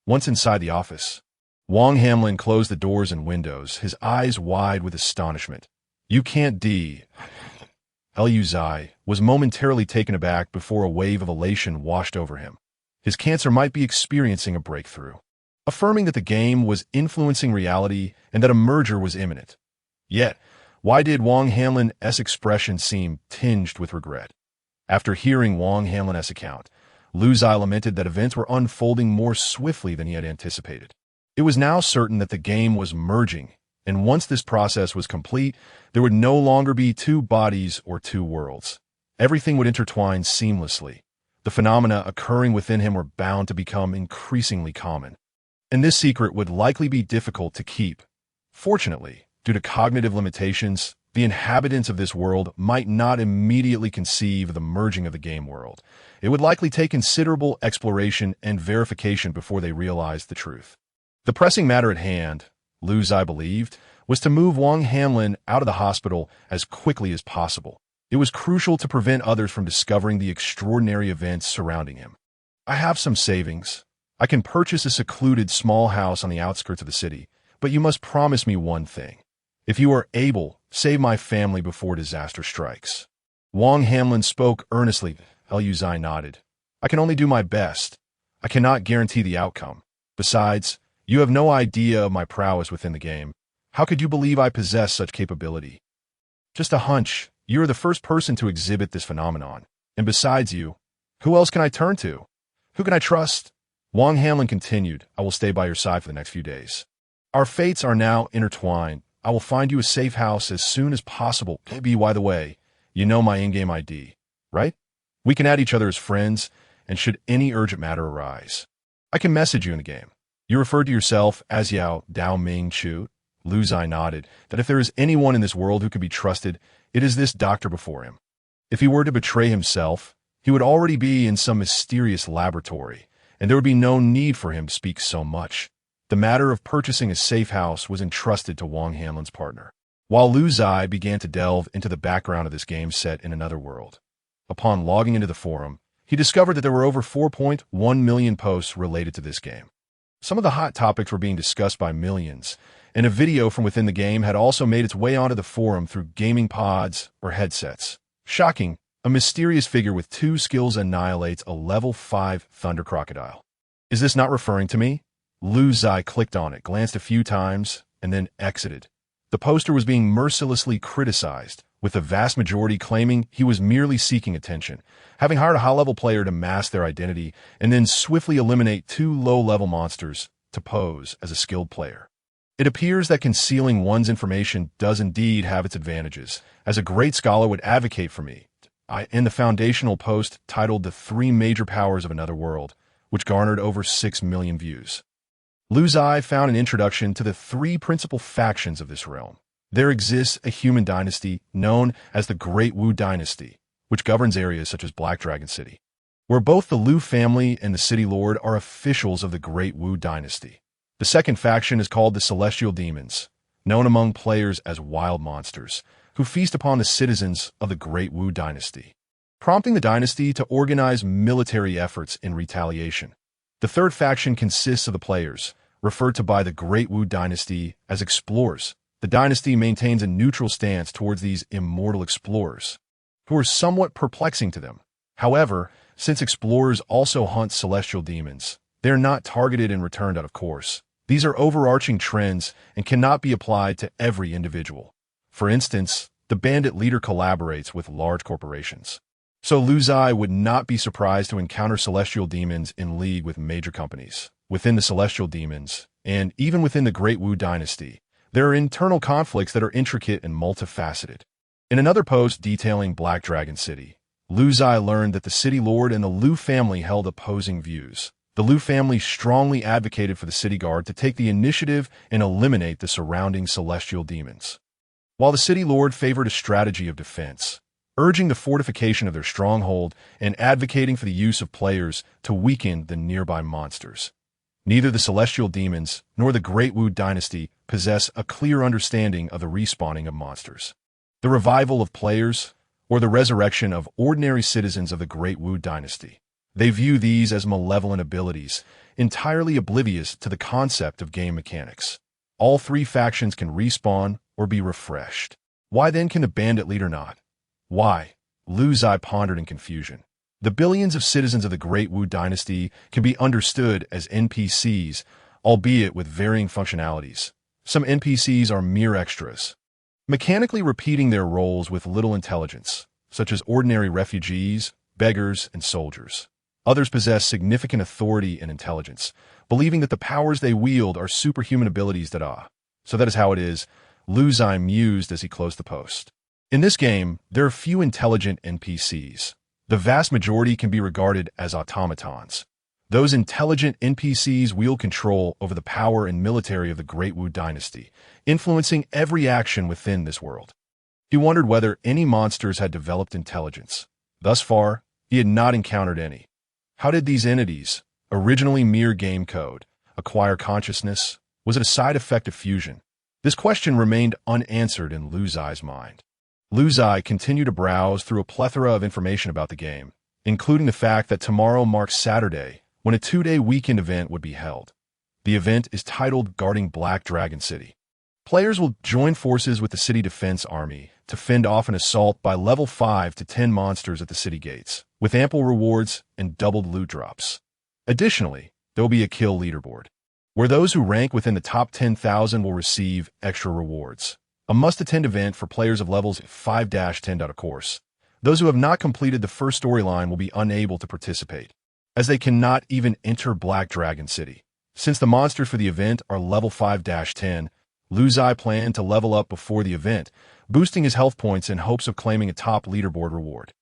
Once inside the office, Wang Hanlin closed the doors and windows, his eyes wide with astonishment. "You can't Lu Ziye was momentarily taken aback before a wave of elation washed over him. His cancer might be experiencing a breakthrough, affirming that the game was influencing reality and that a merger was imminent. Yet, why did Wang Hanlin's expression seem tinged with regret? After hearing Wang Hanlin's account, Lu Ziye lamented that events were unfolding more swiftly than he had anticipated. It was now certain that the game was merging, and once this process was complete, there would no longer be 2 bodies or 2 worlds. Everything would intertwine seamlessly. The phenomena occurring within him were bound to become increasingly common, and this secret would likely be difficult to keep. Fortunately, due to cognitive limitations, the inhabitants of this world might not immediately conceive of the merging of the game world. It would likely take considerable exploration and verification before they realized the truth. The pressing matter at hand, Lu Ziye believed, was to move Wang Hanlin out of the hospital as quickly as possible. It was crucial to prevent others from discovering the extraordinary events surrounding him. "I have some savings. I can purchase a secluded small house on the outskirts of the city, but you must promise me one thing. If you are able, save my family before disaster strikes." Wang Hanlin spoke earnestly. Lu Ziye nodded. "I can only do my best. I cannot guarantee the outcome. Besides, you have no idea of my prowess within the game. How could you believe I possess such capability?" "Just a hunch. You are the first person to exhibit this phenomenon. And besides you, who else can I turn to? Who can I trust?" Wang Hanlin continued. "I will stay by your side for the next few days. Our fates are now intertwined. I will find you a safe house as soon as possible. Maybe, by the way, you know my in-game ID, right? We can add each other as friends, and should any urgent matter arise, I can message you in the game." "You referred to yourself as Yao Dao Ming Chu?" Lu Ziye nodded. "That if there is anyone in this world who can be trusted, it is this doctor before him. If he were to betray himself, he would already be in some mysterious laboratory, and there would be no need for him to speak so much." The matter of purchasing a safe house was entrusted to Wang Hanlin's partner, while Lu Ziye began to delve into the background of this game set in another world. Upon logging into the forum, he discovered that there were over 4.1 million posts related to this game. Some of the hot topics were being discussed by millions, and a video from within the game had also made its way onto the forum through gaming pods or headsets. Shocking, a mysterious figure with 2 skills annihilates a level 5 thunder crocodile. "Is this not referring to me?" Lu Ziye clicked on it, glanced a few times, and then exited. The poster was being mercilessly criticized, with the vast majority claiming he was merely seeking attention, having hired a high-level player to mask their identity and then swiftly eliminate two low-level monsters to pose as a skilled player. It appears that concealing one's information does indeed have its advantages, as a great scholar would advocate for me in the foundational post titled The Three Major Powers of Another World, which garnered over 6 million views. Lu Ziye found an introduction to the three principal factions of this realm. There exists a human dynasty known as the Great Wu Dynasty, which governs areas such as Black Dragon City, where both the Lu family and the City Lord are officials of the Great Wu Dynasty. The second faction is called the Celestial Demons, known among players as wild monsters, who feast upon the citizens of the Great Wu Dynasty, prompting the dynasty to organize military efforts in retaliation. The third faction consists of the players, referred to by the Great Wu Dynasty as explorers. The dynasty maintains a neutral stance towards these immortal explorers, who are somewhat perplexing to them. However, since explorers also hunt celestial demons, they are not targeted and returned out of course. These are overarching trends and cannot be applied to every individual. For instance, the bandit leader collaborates with large corporations. So Lu Ziye would not be surprised to encounter celestial demons in league with major companies. Within the celestial demons, and even within the Great Wu Dynasty, there are internal conflicts that are intricate and multifaceted. In another post detailing Black Dragon City, Lu Ziye learned that the City Lord and the Lu family held opposing views. The Lu family strongly advocated for the City Guard to take the initiative and eliminate the surrounding celestial demons, while the City Lord favored a strategy of defense, urging the fortification of their stronghold and advocating for the use of players to weaken the nearby monsters. Neither the Celestial Demons nor the Great Wu Dynasty possess a clear understanding of the respawning of monsters, the revival of players, or the resurrection of ordinary citizens of the Great Wu Dynasty. They view these as malevolent abilities, entirely oblivious to the concept of game mechanics. All three factions can respawn or be refreshed. Why then can the bandit leader not? Why? Lu Ziye pondered in confusion. The billions of citizens of the Great Wu Dynasty can be understood as NPCs, albeit with varying functionalities. Some NPCs are mere extras, mechanically repeating their roles with little intelligence, such as ordinary refugees, beggars, and soldiers. Others possess significant authority and intelligence, believing that the powers they wield are superhuman abilities So that is how it is, Lu Ziye mused as he closed the post. In this game, there are few intelligent NPCs. The vast majority can be regarded as automatons. Those intelligent NPCs wield control over the power and military of the Great Wu Dynasty, influencing every action within this world. He wondered whether any monsters had developed intelligence. Thus far, he had not encountered any. How did these entities, originally mere game code, acquire consciousness? Was it a side effect of fusion? This question remained unanswered in Lu Ziye's mind. Lu Ziye continued to browse through a plethora of information about the game, including the fact that tomorrow marks Saturday, when a 2-day weekend event would be held. The event is titled Guarding Black Dragon City. Players will join forces with the City Defense Army to fend off an assault by level 5 to 10 monsters at the city gates, with ample rewards and doubled loot drops. Additionally, there will be a kill leaderboard, where those who rank within the top 10,000 will receive extra rewards. A must-attend event for players of levels 5-10 out of course. Those who have not completed the first storyline will be unable to participate, as they cannot even enter Black Dragon City. Since the monsters for the event are level 5-10, Lu Ziye planned to level up before the event, boosting his health points in hopes of claiming a top leaderboard reward.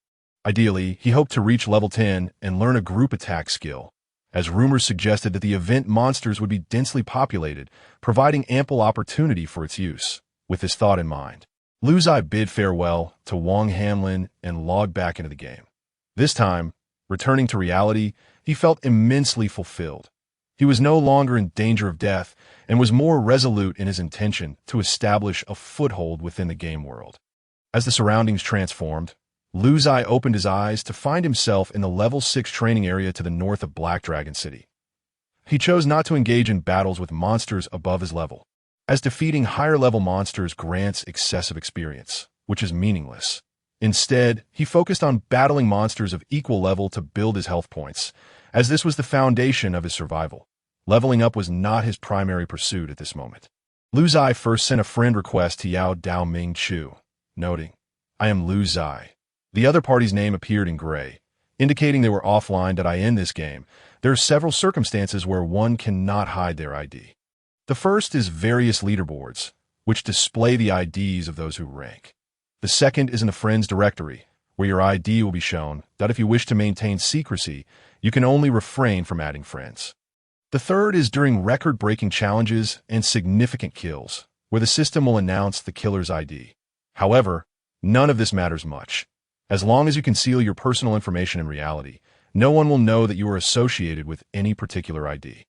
Ideally, he hoped to reach level 10 and learn a group attack skill, as rumors suggested that the event monsters would be densely populated, providing ample opportunity for its use. With this thought in mind, Lu Ziye bid farewell to Wang Hanlin and logged back into the game. This time, returning to reality, he felt immensely fulfilled. He was no longer in danger of death and was more resolute in his intention to establish a foothold within the game world. As the surroundings transformed, Lu Ziye opened his eyes to find himself in the level 6 training area to the north of Black Dragon City. He chose not to engage in battles with monsters above his level, as defeating higher-level monsters grants excessive experience, which is meaningless. Instead, he focused on battling monsters of equal level to build his health points, as this was the foundation of his survival. Leveling up was not his primary pursuit at this moment. Lu Ziye first sent a friend request to Yao Dao Ming Chu, noting, "I am Lu Ziye." The other party's name appeared in gray, indicating they were offline. That I end this game, there are several circumstances where one cannot hide their ID. The first is various leaderboards, which display the IDs of those who rank. The second is in a friends directory, where your ID will be shown. That if you wish to maintain secrecy, you can only refrain from adding friends. The third is during record-breaking challenges and significant kills, where the system will announce the killer's ID. However, none of this matters much. As long as you conceal your personal information in reality, no one will know that you are associated with any particular ID.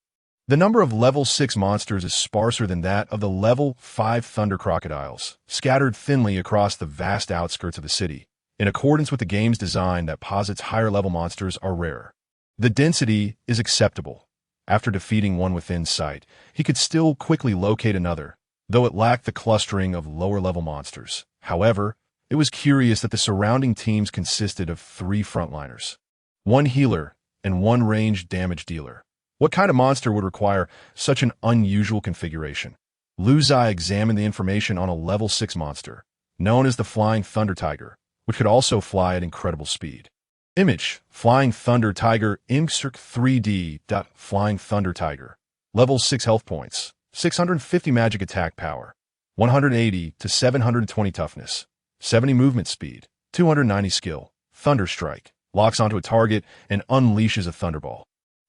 The number of level 6 monsters is sparser than that of the level 5 thunder crocodiles, scattered thinly across the vast outskirts of the city, in accordance with the game's design that posits higher-level monsters are rarer. The density is acceptable. After defeating one within sight, he could still quickly locate another, though it lacked the clustering of lower-level monsters. However, it was curious that the surrounding teams consisted of 3 frontliners, 1 healer, and 1 ranged damage dealer. What kind of monster would require such an unusual configuration? Lu Ziye examined the information on a level 6 monster, known as the Flying Thunder Tiger, which could also fly at incredible speed. Image: Flying Thunder Tiger Imcirc 3D. Flying Thunder Tiger. Level 6 health points, 650 magic attack power, 180 to 720 toughness, 70 movement speed, 290 skill, Thunder Strike, locks onto a target and unleashes a Thunderball.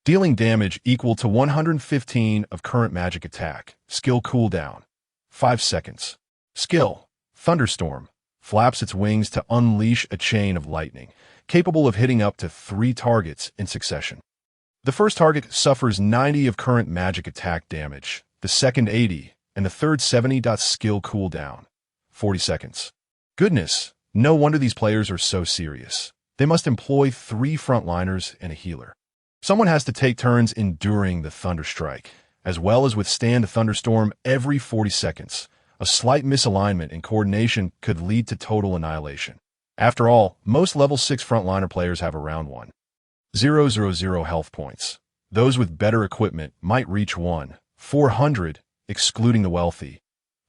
Dealing damage equal to 115 of current magic attack. Skill cooldown, 5 seconds. Skill: Thunderstorm. Flaps its wings to unleash a chain of lightning, capable of hitting up to 3 targets in succession. The first target suffers 90 of current magic attack damage, the second 80, and the third 70. Skill cooldown, 40 seconds. Goodness, no wonder these players are so serious. They must employ 3 frontliners and a healer. Someone has to take turns enduring the Thunder Strike, as well as withstand a thunderstorm every 40 seconds. A slight misalignment in coordination could lead to total annihilation. After all, most level 6 frontliner players have around 1,000 health points. Those with better equipment might reach 1,400, excluding the wealthy.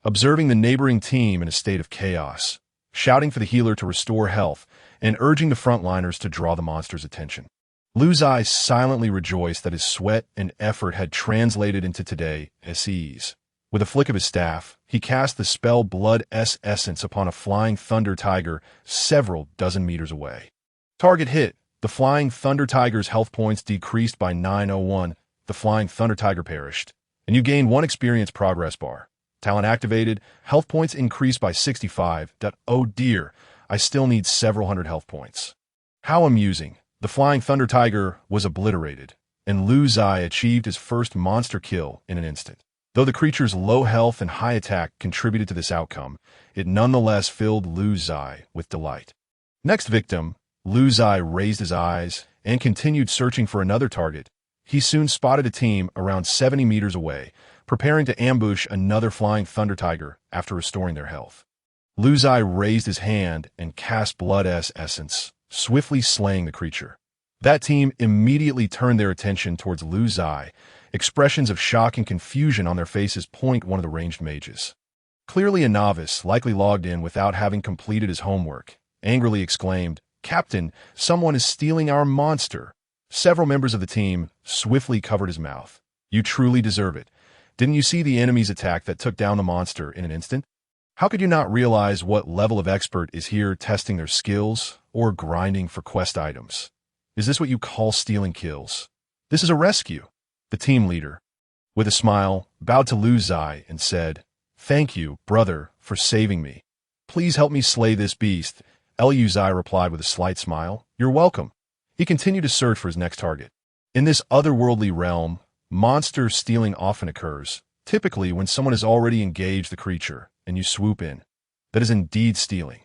Observing the neighboring team in a state of chaos, shouting for the healer to restore health, and urging the frontliners to draw the monster's attention. Lu Ziye silently rejoiced that his sweat and effort had translated into today's ease. With a flick of his staff, he cast the spell Blood Essence upon a Flying Thunder Tiger several dozen meters away. Target hit. The Flying Thunder Tiger's health points decreased by 901. The Flying Thunder Tiger perished, and you gain 1 experience progress bar. Talent activated. Health points increased by 65. Oh dear, I still need several hundred health points. How amusing. The Flying Thunder Tiger was obliterated, and Lu Ziye achieved his first monster kill in an instant. Though the creature's low health and high attack contributed to this outcome, it nonetheless filled Lu Ziye with delight. Next victim, Lu Ziye raised his eyes and continued searching for another target. He soon spotted a team around 70 meters away, preparing to ambush another Flying Thunder Tiger after restoring their health. Lu Ziye raised his hand and cast Blood Essence, swiftly slaying the creature. That team immediately turned their attention towards Lu Ziye. Expressions of shock and confusion on their faces point one of the ranged mages. Clearly a novice, likely logged in without having completed his homework, angrily exclaimed, "Captain, someone is stealing our monster." Several members of the team swiftly covered his mouth. "You truly deserve it. Didn't you see the enemy's attack that took down the monster in an instant? How could you not realize what level of expert is here testing their skills or grinding for quest items? Is this what you call stealing kills? This is a rescue." The team leader, with a smile, bowed to Lu Ziye and said, "Thank you, brother, for saving me. Please help me slay this beast." Lu Ziye replied with a slight smile, "You're welcome." He continued to search for his next target. In this otherworldly realm, monster stealing often occurs, typically when someone has already engaged the creature and you swoop in. That is indeed stealing.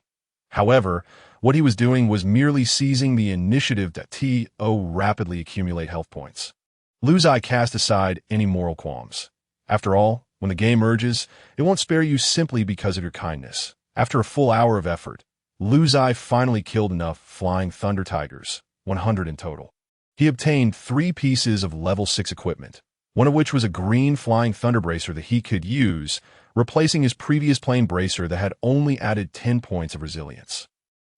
However, what he was doing was merely seizing the initiative to rapidly accumulate health points. Lu Ziye cast aside any moral qualms. After all, when the game merges, it won't spare you simply because of your kindness. After a full hour of effort, Lu Ziye finally killed enough Flying Thunder Tigers, 100 in total. He obtained 3 pieces of level 6 equipment, one of which was a green flying thunder bracer that he could use, replacing his previous plain bracer that had only added 10 points of resilience.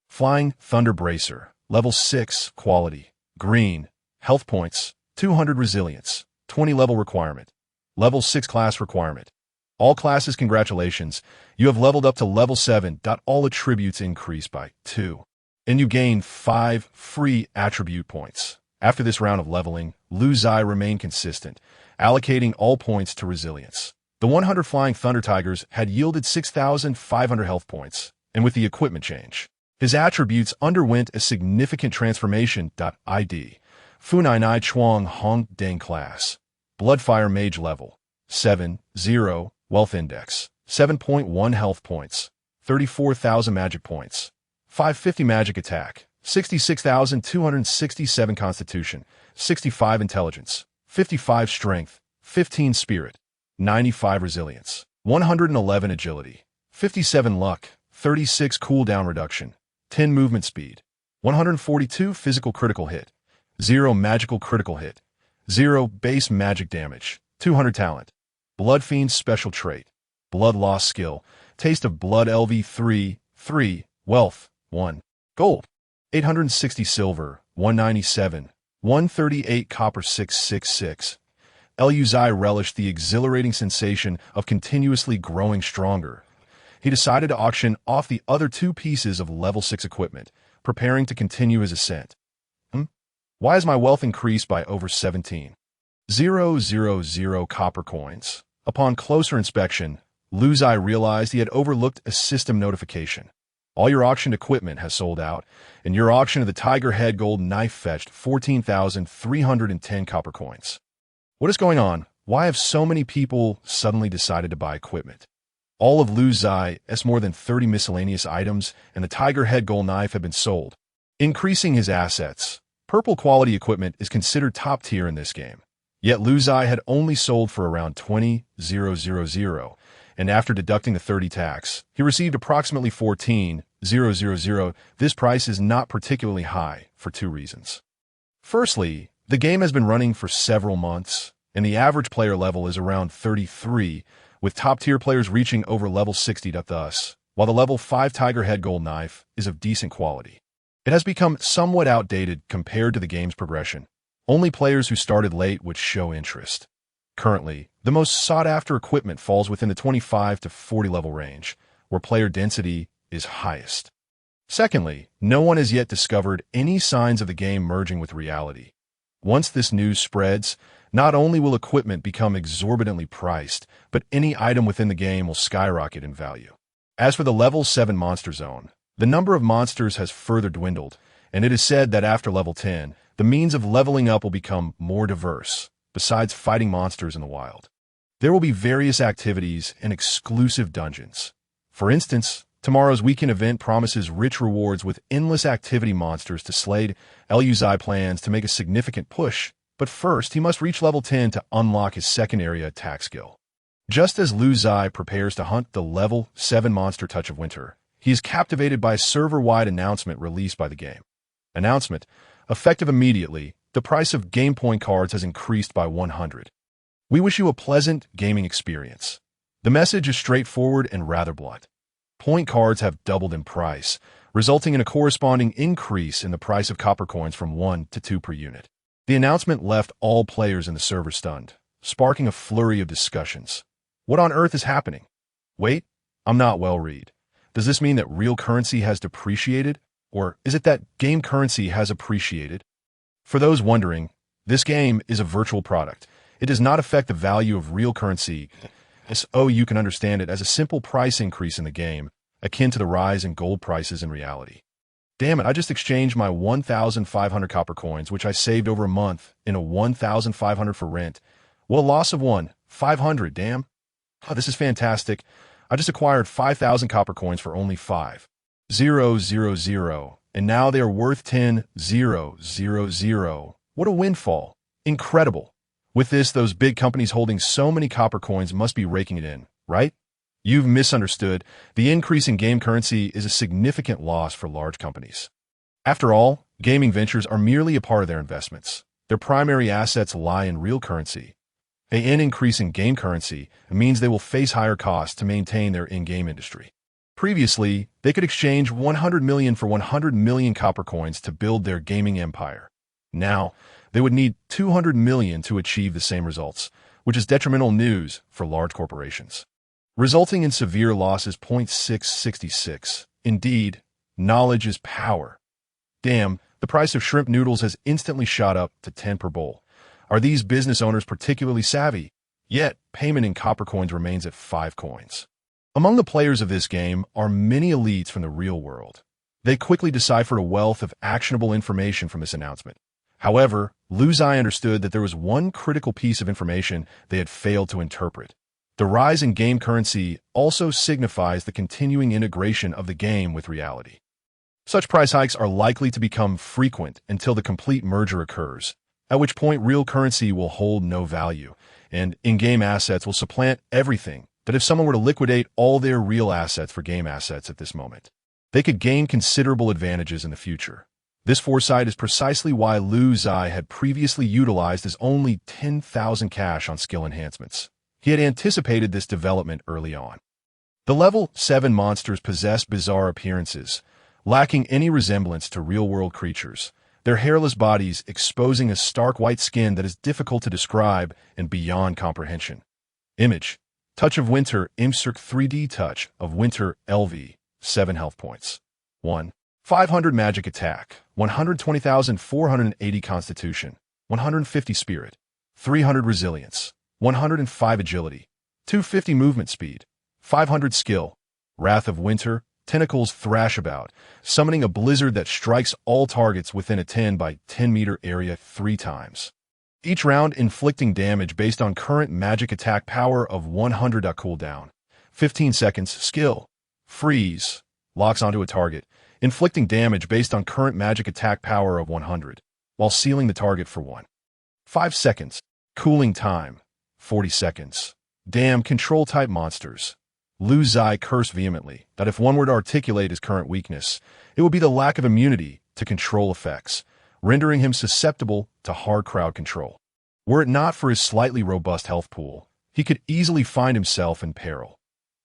Flying Thunder Bracer, level 6, quality, green, health points, 200 resilience, 20 level requirement, level 6 class requirement. All classes, congratulations, you have leveled up to level 7. All attributes increase by 2. And you gain 5 free attribute points. After this round of leveling, Lu Ziye remained consistent, allocating all points to resilience. The 100 Flying Thunder Tigers had yielded 6,500 health points, and with the equipment change, his attributes underwent a significant transformation. ID. Funai Nai Chuang Hong Deng class. Bloodfire Mage level. 7, 0, Wealth Index. 7.1 health points. 34,000 magic points. 550 magic attack. 66,267 constitution. 65 intelligence. 55 strength. 15 spirit. 95 resilience. 111 agility. 57 luck. 36 cooldown reduction. 10 movement speed. 142 physical critical hit. 0 magical critical hit. 0 base magic damage. 200 talent. Blood Fiend's special trait. Blood loss skill. Taste of blood LV 3, 3. Wealth, 1. Gold. 860 silver, 197. 138 copper 666. Lu Ziye relished the exhilarating sensation of continuously growing stronger. He decided to auction off the other 2 pieces of level 6 equipment, preparing to continue his ascent. Why has my wealth increased by over 17,000 copper coins? Upon closer inspection, Lu Ziye realized he had overlooked a system notification. All your auctioned equipment has sold out, and your auction of the Tiger Head Gold Knife fetched 14,310 copper coins. What is going on? Why have so many people suddenly decided to buy equipment? All of Lu Ziye's more than 30 miscellaneous items and the Tiger Head Gold Knife have been sold, increasing his assets. Purple quality equipment is considered top tier in this game. Yet Lu Ziye had only sold for around 20,000, and after deducting the 30 tax, he received approximately 14,000. This price is not particularly high for 2 reasons. Firstly, the game has been running for several months, and the average player level is around 33, with top-tier players reaching over level 60. Thus, while the level 5 Tiger Head Gold Knife is of decent quality, it has become somewhat outdated compared to the game's progression. Only players who started late would show interest. Currently, the most sought-after equipment falls within the 25 to 40 level range, where player density is highest. Secondly, no one has yet discovered any signs of the game merging with reality. Once this news spreads, not only will equipment become exorbitantly priced, but any item within the game will skyrocket in value. As for the level 7 monster zone, the number of monsters has further dwindled, and it is said that after level 10, the means of leveling up will become more diverse, besides fighting monsters in the wild. There will be various activities and exclusive dungeons. For instance, tomorrow's weekend event promises rich rewards with endless activity monsters to slay. Lu Ziye plans to make a significant push, but first he must reach level 10 to unlock his second area attack skill. Just as Lu Ziye prepares to hunt the level 7 monster Touch of Winter, he is captivated by a server-wide announcement released by the game. Announcement: effective immediately, the price of game point cards has increased by 100. We wish you a pleasant gaming experience. The message is straightforward and rather blunt. Point cards have doubled in price, resulting in a corresponding increase in the price of copper coins from 1 to 2 per unit. The announcement left all players in the server stunned, sparking a flurry of discussions. What on earth is happening? Wait, I'm not well read. Does this mean that real currency has depreciated? Or is it that game currency has appreciated? For those wondering, this game is a virtual product. It does not affect the value of real currency, so you can understand it as a simple price increase in the game, akin to the rise in gold prices in reality. Damn it, I just exchanged my 1,500 copper coins, which I saved over a month, in a 1,500 for rent. Well, a loss of 500, damn. Oh, this is fantastic. I just acquired 5,000 copper coins for only 5,000, and now they are worth 10,000. What a windfall. Incredible. With this, those big companies holding so many copper coins must be raking it in, right? You've misunderstood. The increase in game currency is a significant loss for large companies. After all, gaming ventures are merely a part of their investments. Their primary assets lie in real currency. An increase in game currency means they will face higher costs to maintain their in-game industry. Previously, they could exchange 100 million for 100 million copper coins to build their gaming empire. Now, they would need 200 million to achieve the same results, which is detrimental news for large corporations, resulting in severe losses. 666. Indeed, knowledge is power. Damn, the price of shrimp noodles has instantly shot up to 10 per bowl. Are these business owners particularly savvy? Yet, payment in copper coins remains at 5 coins. Among the players of this game are many elites from the real world. They quickly deciphered a wealth of actionable information from this announcement. However, Lu Ziye understood that there was one critical piece of information they had failed to interpret. The rise in game currency also signifies the continuing integration of the game with reality. Such price hikes are likely to become frequent until the complete merger occurs, at which point real currency will hold no value, and in-game assets will supplant everything. That if someone were to liquidate all their real assets for game assets at this moment, they could gain considerable advantages in the future. This foresight is precisely why Lu Ziye had previously utilized his only 10,000 cash on skill enhancements. He had anticipated this development early on. The level 7 monsters possess bizarre appearances, lacking any resemblance to real-world creatures, their hairless bodies exposing a stark white skin that is difficult to describe and beyond comprehension. Image. Touch of Winter, Imcirc 3D Touch of Winter, LV, 7 health points. 1. 500 magic attack, 120,480 constitution, 150 spirit, 300 resilience, 105 agility, 250 movement speed, 500 skill, Wrath of Winter, tentacles thrash about, summoning a blizzard that strikes all targets within a 10 by 10 meter area 3 times. Each round inflicting damage based on current magic attack power of 100. Cooldown. 15 seconds. Skill. Freeze. Locks onto a target, inflicting damage based on current magic attack power of 100, while sealing the target for 1. 5 seconds. Cooling time. 40 seconds. Damn control-type monsters. Lu Ziye cursed vehemently that if one were to articulate his current weakness, it would be the lack of immunity to control effects, rendering him susceptible to hard crowd control. Were it not for his slightly robust health pool, he could easily find himself in peril.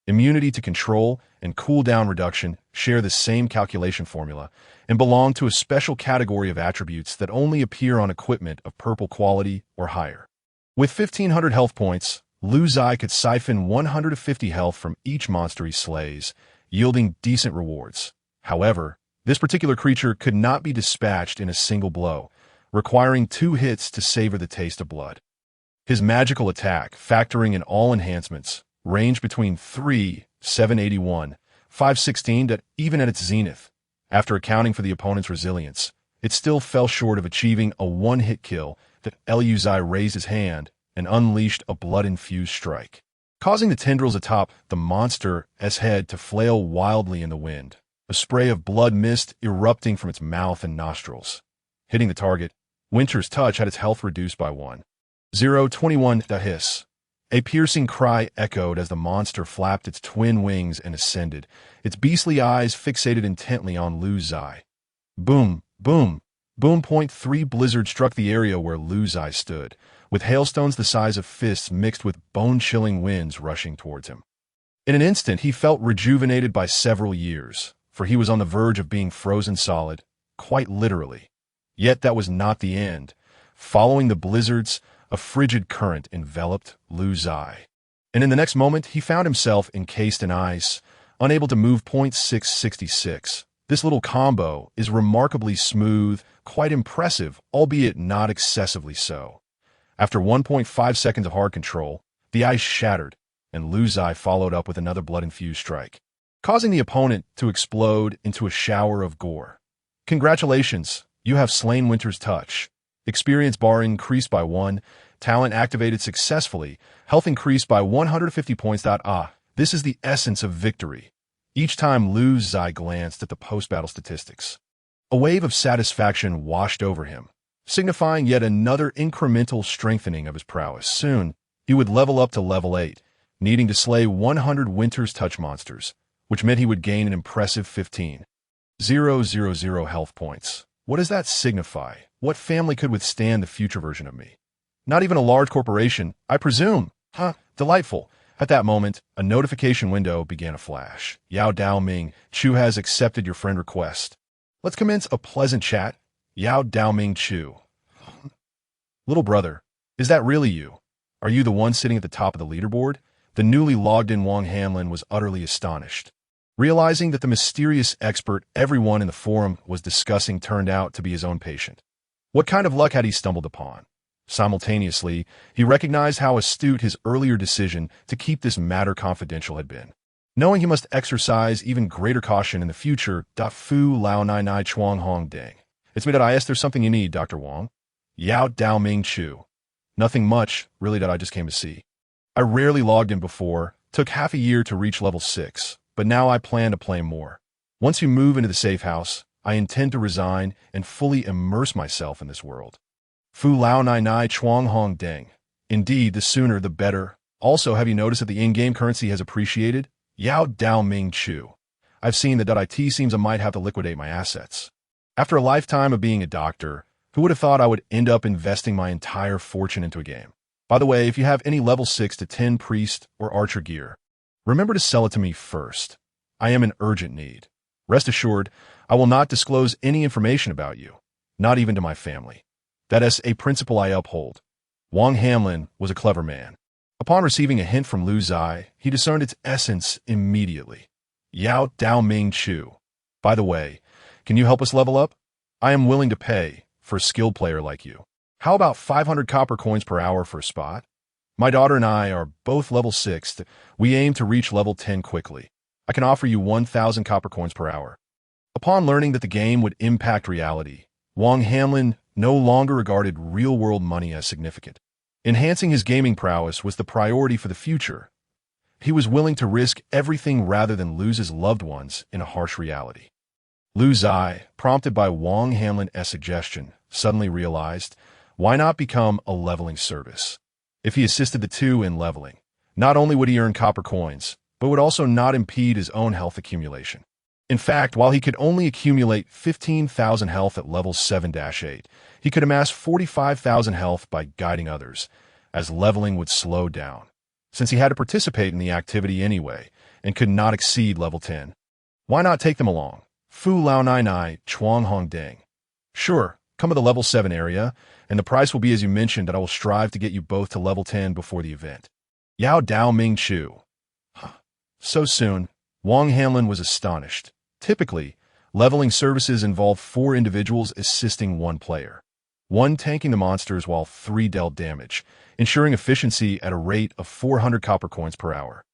Immunity to control and cooldown reduction share the same calculation formula and belong to a special category of attributes that only appear on equipment of purple quality or higher. With 1,500 health points, Lu Ziye could siphon 150 health from each monster he slays, yielding decent rewards. However, this particular creature could not be dispatched in a single blow, requiring 2 hits to savor the taste of blood. His magical attack, factoring in all enhancements, ranged between 3,781, 516 that even at its zenith, after accounting for the opponent's resilience, it still fell short of achieving a 1-hit kill that Lu Ziye raised his hand and unleashed a blood-infused strike, causing the tendrils atop the monster's head to flail wildly in the wind, a spray of blood mist erupting from its mouth and nostrils. Hitting the target, Winter's Touch had its health reduced by 1. 021. The hiss. A piercing cry echoed as the monster flapped its twin wings and ascended, its beastly eyes fixated intently on Lu Ziye. Boom, boom, boom. 3 blizzard struck the area where Lu Ziye stood, with hailstones the size of fists mixed with bone-chilling winds rushing towards him. In an instant, he felt rejuvenated by several years, for he was on the verge of being frozen solid, quite literally. Yet that was not the end. Following the blizzards, a frigid current enveloped Lu Ziye, and in the next moment he found himself encased in ice, unable to move. 666. This little combo is remarkably smooth, quite impressive, albeit not excessively so. After 1.5 seconds of hard control, the ice shattered, and Lu Ziye followed up with another blood-infused strike, causing the opponent to explode into a shower of gore. Congratulations, you have slain Winter's Touch. Experience bar increased by 1, talent activated successfully, health increased by 150 points. This is the essence of victory. Each time Lu Ziye glanced at the post-battle statistics, a wave of satisfaction washed over him, signifying yet another incremental strengthening of his prowess. Soon, he would level up to level 8, needing to slay 100 Winter's Touch monsters, which meant he would gain an impressive 15,000 health points. What does that signify? What family could withstand the future version of me? Not even a large corporation, I presume. Huh, delightful. At that moment, a notification window began to flash. Yao Dao Ming, Chu has accepted your friend request. Let's commence a pleasant chat. Yao Dao Ming Chu. Little brother, is that really you? Are you the one sitting at the top of the leaderboard? The newly logged-in Wang Hanlin was utterly astonished. Realizing that the mysterious expert everyone in the forum was discussing turned out to be his own patient. What kind of luck had he stumbled upon? Simultaneously, he recognized how astute his earlier decision to keep this matter confidential had been. Knowing he must exercise even greater caution in the future, Fu Lao Nai Nai Chuang Hong Ding. It's me that I asked there's something you need, Dr. Wang. Yao Dao Ming Chu. Nothing much, really, that I just came to see. I rarely logged in before, took half a year to reach level 6, but now I plan to play more. Once you move into the safe house, I intend to resign and fully immerse myself in this world. Fu Lao Nai Nai Chuang Hong Deng. Indeed, the sooner the better. Also, have you noticed that the in-game currency has appreciated? Yao Dao Ming Chu. I've seen that .it seems I might have to liquidate my assets. After a lifetime of being a doctor, who would have thought I would end up investing my entire fortune into a game? By the way, if you have any level 6 to 10 priest or archer gear, remember to sell it to me first. I am in urgent need. Rest assured, I will not disclose any information about you, not even to my family. That is a principle I uphold. Wang Hanlin was a clever man. Upon receiving a hint from Lu Ziye, he discerned its essence immediately. Yao Dao Ming Chu. By the way, can you help us level up? I am willing to pay for a skilled player like you. How about 500 copper coins per hour for a spot? My daughter and I are both level 6. We aim to reach level 10 quickly. I can offer you 1,000 copper coins per hour. Upon learning that the game would impact reality, Wang Hanlin no longer regarded real-world money as significant. Enhancing his gaming prowess was the priority for the future. He was willing to risk everything rather than lose his loved ones in a harsh reality. Lu Ziye, prompted by Wang Hanlin's suggestion, suddenly realized, why not become a leveling service? If he assisted the two in leveling, not only would he earn copper coins, but would also not impede his own health accumulation. In fact, while he could only accumulate 15,000 health at level 7-8, he could amass 45,000 health by guiding others, as leveling would slow down, since he had to participate in the activity anyway, and could not exceed level 10. Why not take them along? Fu Lao Nai Nai Chuang Hong Deng. Sure, come to the level 7 area, and the price will be as you mentioned that I will strive to get you both to level 10 before the event. Yao Dao Ming Chu. So soon, Wang Hanlin was astonished. Typically, leveling services involve 4 individuals assisting 1 player. 1 tanking the monsters while 3 dealt damage, ensuring efficiency at a rate of 400 copper coins per hour.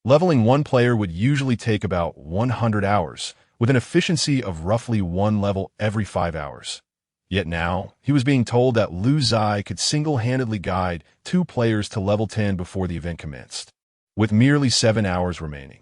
Leveling 1 player would usually take about 100 hours, with an efficiency of roughly 1 level every 5 hours. Yet now, he was being told that Lu Ziye could single-handedly guide 2 players to level 10 before the event commenced, with merely 7 hours remaining.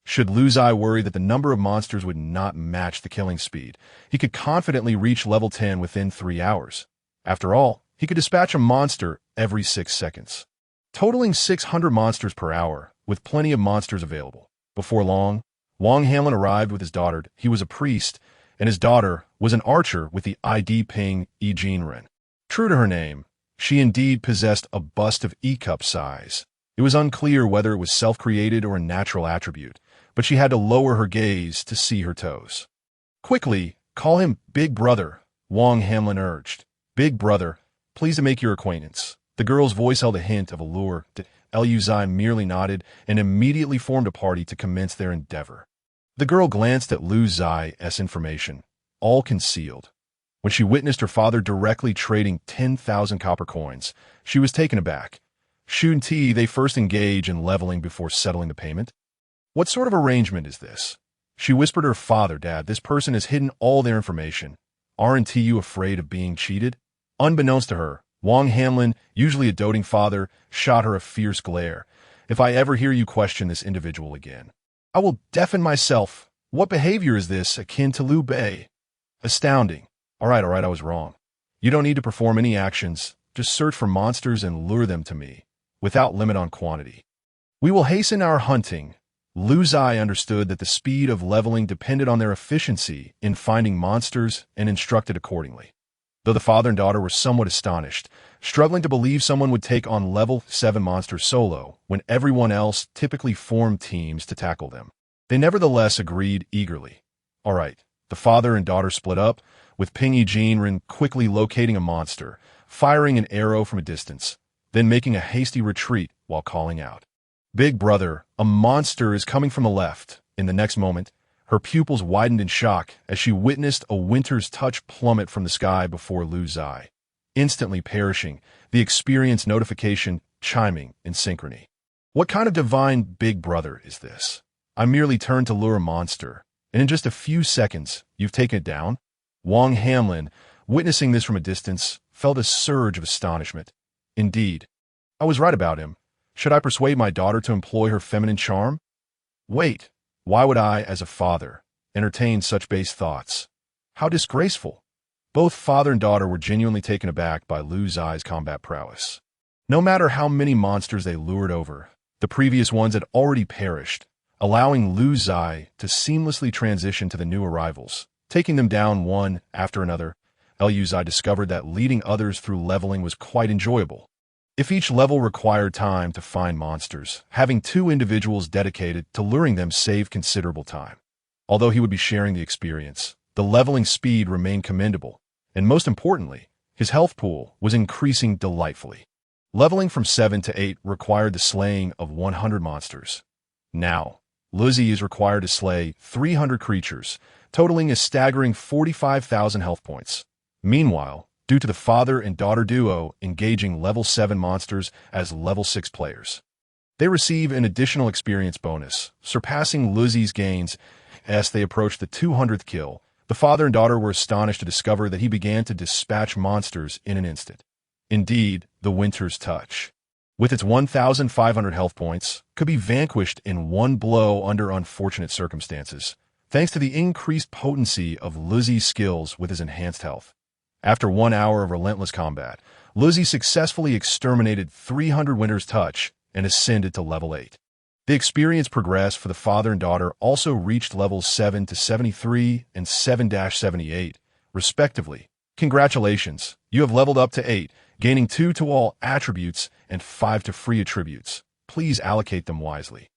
Should Lu Ziye worry that the number of monsters would not match the killing speed, he could confidently reach level 10 within 3 hours. After all, he could dispatch a monster every 6 seconds, totaling 600 monsters per hour, with plenty of monsters available. Before long, Wang Hanlin arrived with his daughter. He was a priest, and his daughter was an archer with the ID ping Yi Jinren. True to her name, she indeed possessed a bust of E-cup size. It was unclear whether it was self-created or a natural attribute, but she had to lower her gaze to see her toes. Quickly, call him Big Brother, Wang Hanlin urged. Big Brother, pleased to make your acquaintance. The girl's voice held a hint of allure. Lu Ziye merely nodded and immediately formed a party to commence their endeavor. The girl glanced at Lu Ziye's information, all concealed. When she witnessed her father directly trading 10,000 copper coins, she was taken aback. Shouldn't they first engage in leveling before settling the payment? What sort of arrangement is this? She whispered to her father, Dad, this person has hidden all their information. Aren't you afraid of being cheated? Unbeknownst to her, Wang Hanlin, usually a doting father, shot her a fierce glare. If I ever hear you question this individual again, I will deafen myself. What behavior is this akin to Liu Bei? Astounding. All right, I was wrong. You don't need to perform any actions. Just search for monsters and lure them to me, without limit on quantity. We will hasten our hunting. Lu Ziye understood that the speed of leveling depended on their efficiency in finding monsters and instructed accordingly. Though the father and daughter were somewhat astonished, struggling to believe someone would take on level 7 monsters solo when everyone else typically formed teams to tackle them. They nevertheless agreed eagerly. All right, the father and daughter split up, with Pingy Jinren quickly locating a monster, firing an arrow from a distance, then making a hasty retreat while calling out, "Big brother, a monster is coming from the left." In the next moment, her pupils widened in shock as she witnessed a winter's touch plummet from the sky before Lu Ziye, instantly perishing, the experience notification chiming in synchrony. What kind of divine big brother is this? I merely turned to lure a monster, and in just a few seconds, you've taken it down? Wang Hamlin, witnessing this from a distance, felt a surge of astonishment. Indeed, I was right about him. Should I persuade my daughter to employ her feminine charm? Wait, why would I, as a father, entertain such base thoughts? How disgraceful! Both father and daughter were genuinely taken aback by Lu Ziye's combat prowess. No matter how many monsters they lured over, the previous ones had already perished, allowing Lu Ziye to seamlessly transition to the new arrivals, taking them down one after another. Lu Ziye discovered that leading others through leveling was quite enjoyable. If each level required time to find monsters, having 2 individuals dedicated to luring them saved considerable time. Although he would be sharing the experience, the leveling speed remained commendable, and most importantly, his health pool was increasing delightfully. Leveling from 7 to 8 required the slaying of 100 monsters. Now, Lu Ziye is required to slay 300 creatures, totaling a staggering 45,000 health points. Meanwhile, due to the father and daughter duo engaging level 7 monsters as level 6 players, they receive an additional experience bonus, surpassing Lu Ziye's gains. As they approached the 200th kill, the father and daughter were astonished to discover that he began to dispatch monsters in an instant. Indeed, the Winter's Touch, with its 1,500 health points, could be vanquished in one blow under unfortunate circumstances, thanks to the increased potency of Lu Ziye's skills with his enhanced health. After 1 hour of relentless combat, Lu Ziye successfully exterminated 300 Winter's Touch and ascended to level 8. The experience progressed for the father and daughter also reached levels 7 to 73 and 7-78, respectively. Congratulations, you have leveled up to 8, gaining 2 to all attributes and 5 to free attributes. Please allocate them wisely.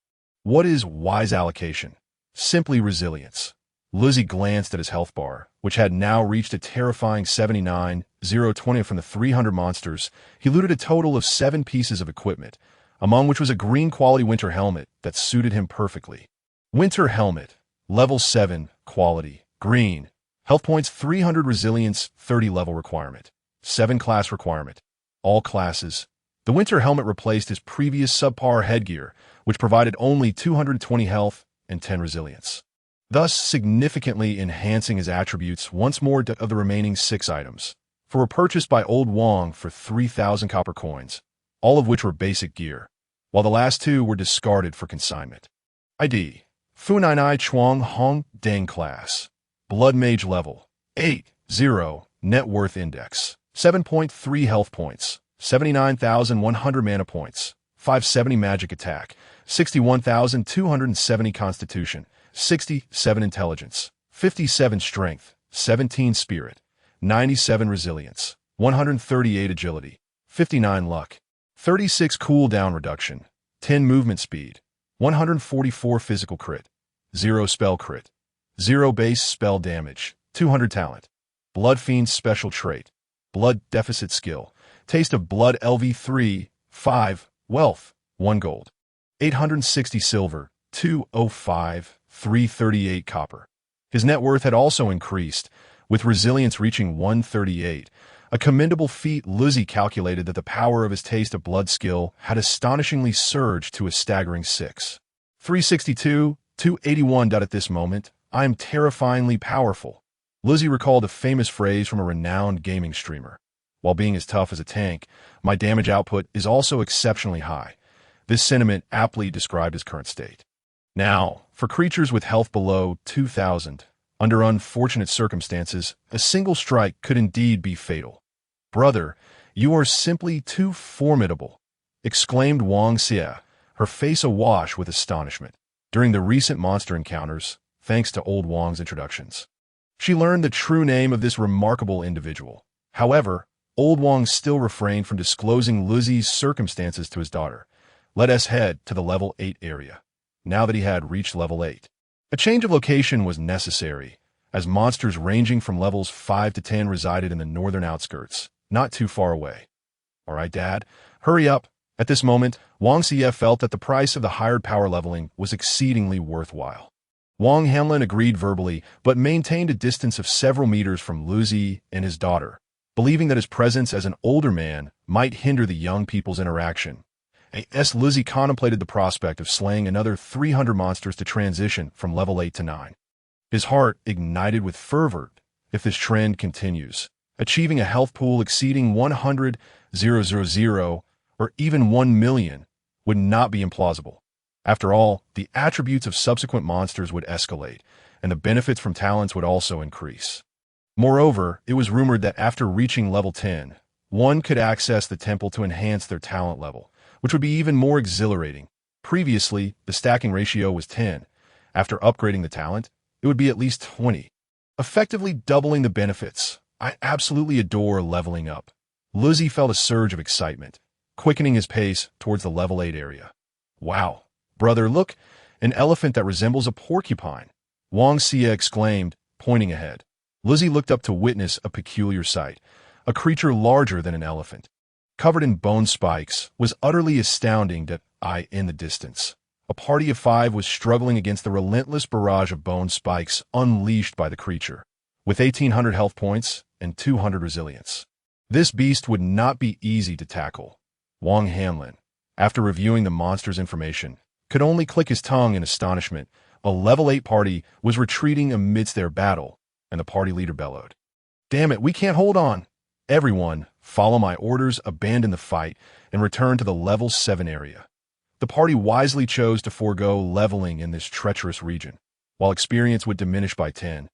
What is wise allocation? Simply resilience. Lu Ziye glanced at his health bar, which had now reached a terrifying 79,020 from the 300 monsters. He looted a total of 7 pieces of equipment, among which was a green quality winter helmet that suited him perfectly. Winter helmet, level 7, quality, green, health points 300, resilience 30 level requirement, 7 class requirement, all classes. The winter helmet replaced his previous subpar headgear, which provided only 220 health and 10 resilience, thus significantly enhancing his attributes once more of the remaining 6 items, for were purchased by Old Wang for 3,000 copper coins, all of which were basic gear, while the last 2 were discarded for consignment. ID: Funainai Chuang Hong Deng class. Blood Mage level 8-0, net worth index 7.3 health points, 79,100 mana points, 570 magic attack, 61,270 constitution, 67 intelligence, 57 strength, 17 spirit, 97 resilience, 138 agility, 59 luck, 36 cooldown reduction, 10 movement speed, 144 physical crit, 0 spell crit, 0 base spell damage, 200 talent. Blood Fiend's special trait, blood deficit skill, taste of blood LV3, 5, wealth, 1 gold, 860 silver, 205, 338 copper. His net worth had also increased, with resilience reaching 138, a commendable feat. Lu Ziye calculated that the power of his taste of blood skill had astonishingly surged to a staggering 6. 362, 281. At this moment, I am terrifyingly powerful. Lu Ziye recalled a famous phrase from a renowned gaming streamer. While being as tough as a tank, my damage output is also exceptionally high. This sentiment aptly described his current state. Now, for creatures with health below 2,000, under unfortunate circumstances, a single strike could indeed be fatal. Brother, you are simply too formidable, exclaimed Wang Ziye, her face awash with astonishment. During the recent monster encounters, thanks to Old Wang's introductions, she learned the true name of this remarkable individual. However, old Wang still refrained from disclosing Lu Ziye's circumstances to his daughter. Let us head to the level 8 area, now that he had reached level 8. A change of location was necessary, as monsters ranging from levels 5 to 10 resided in the northern outskirts, not too far away. All right, Dad, hurry up. At this moment, Wang Ziye felt that the price of the hired power leveling was exceedingly worthwhile. Wang Hanlin agreed verbally, but maintained a distance of several meters from Lu Ziye and his daughter, believing that his presence as an older man might hinder the young people's interaction. As Lu Ziye contemplated the prospect of slaying another 300 monsters to transition from level 8 to 9. His heart ignited with fervor if this trend continues. Achieving a health pool exceeding 100,000 or even 1 million would not be implausible. After all, the attributes of subsequent monsters would escalate, and the benefits from talents would also increase. Moreover, it was rumored that after reaching level 10, one could access the temple to enhance their talent level, which would be even more exhilarating. Previously, the stacking ratio was 10. After upgrading the talent, it would be at least 20, effectively doubling the benefits. I absolutely adore leveling up. Lu Ziye felt a surge of excitement, quickening his pace towards the level 8 area. Wow, brother, look, an elephant that resembles a porcupine, Wang Ziye exclaimed, pointing ahead. Lu Ziye looked up to witness a peculiar sight. A creature larger than an elephant, covered in bone spikes, was utterly astounding that in the distance. A party of 5 was struggling against the relentless barrage of bone spikes unleashed by the creature. With 1,800 health points and 200 resilience, this beast would not be easy to tackle. Wang Hanlin, after reviewing the monster's information, could only click his tongue in astonishment. A level 8 party was retreating amidst their battle, and the party leader bellowed, "Damn it, we can't hold on! Everyone, follow my orders, abandon the fight, and return to the level 7 area." The party wisely chose to forego leveling in this treacherous region, while experience would diminish by 10.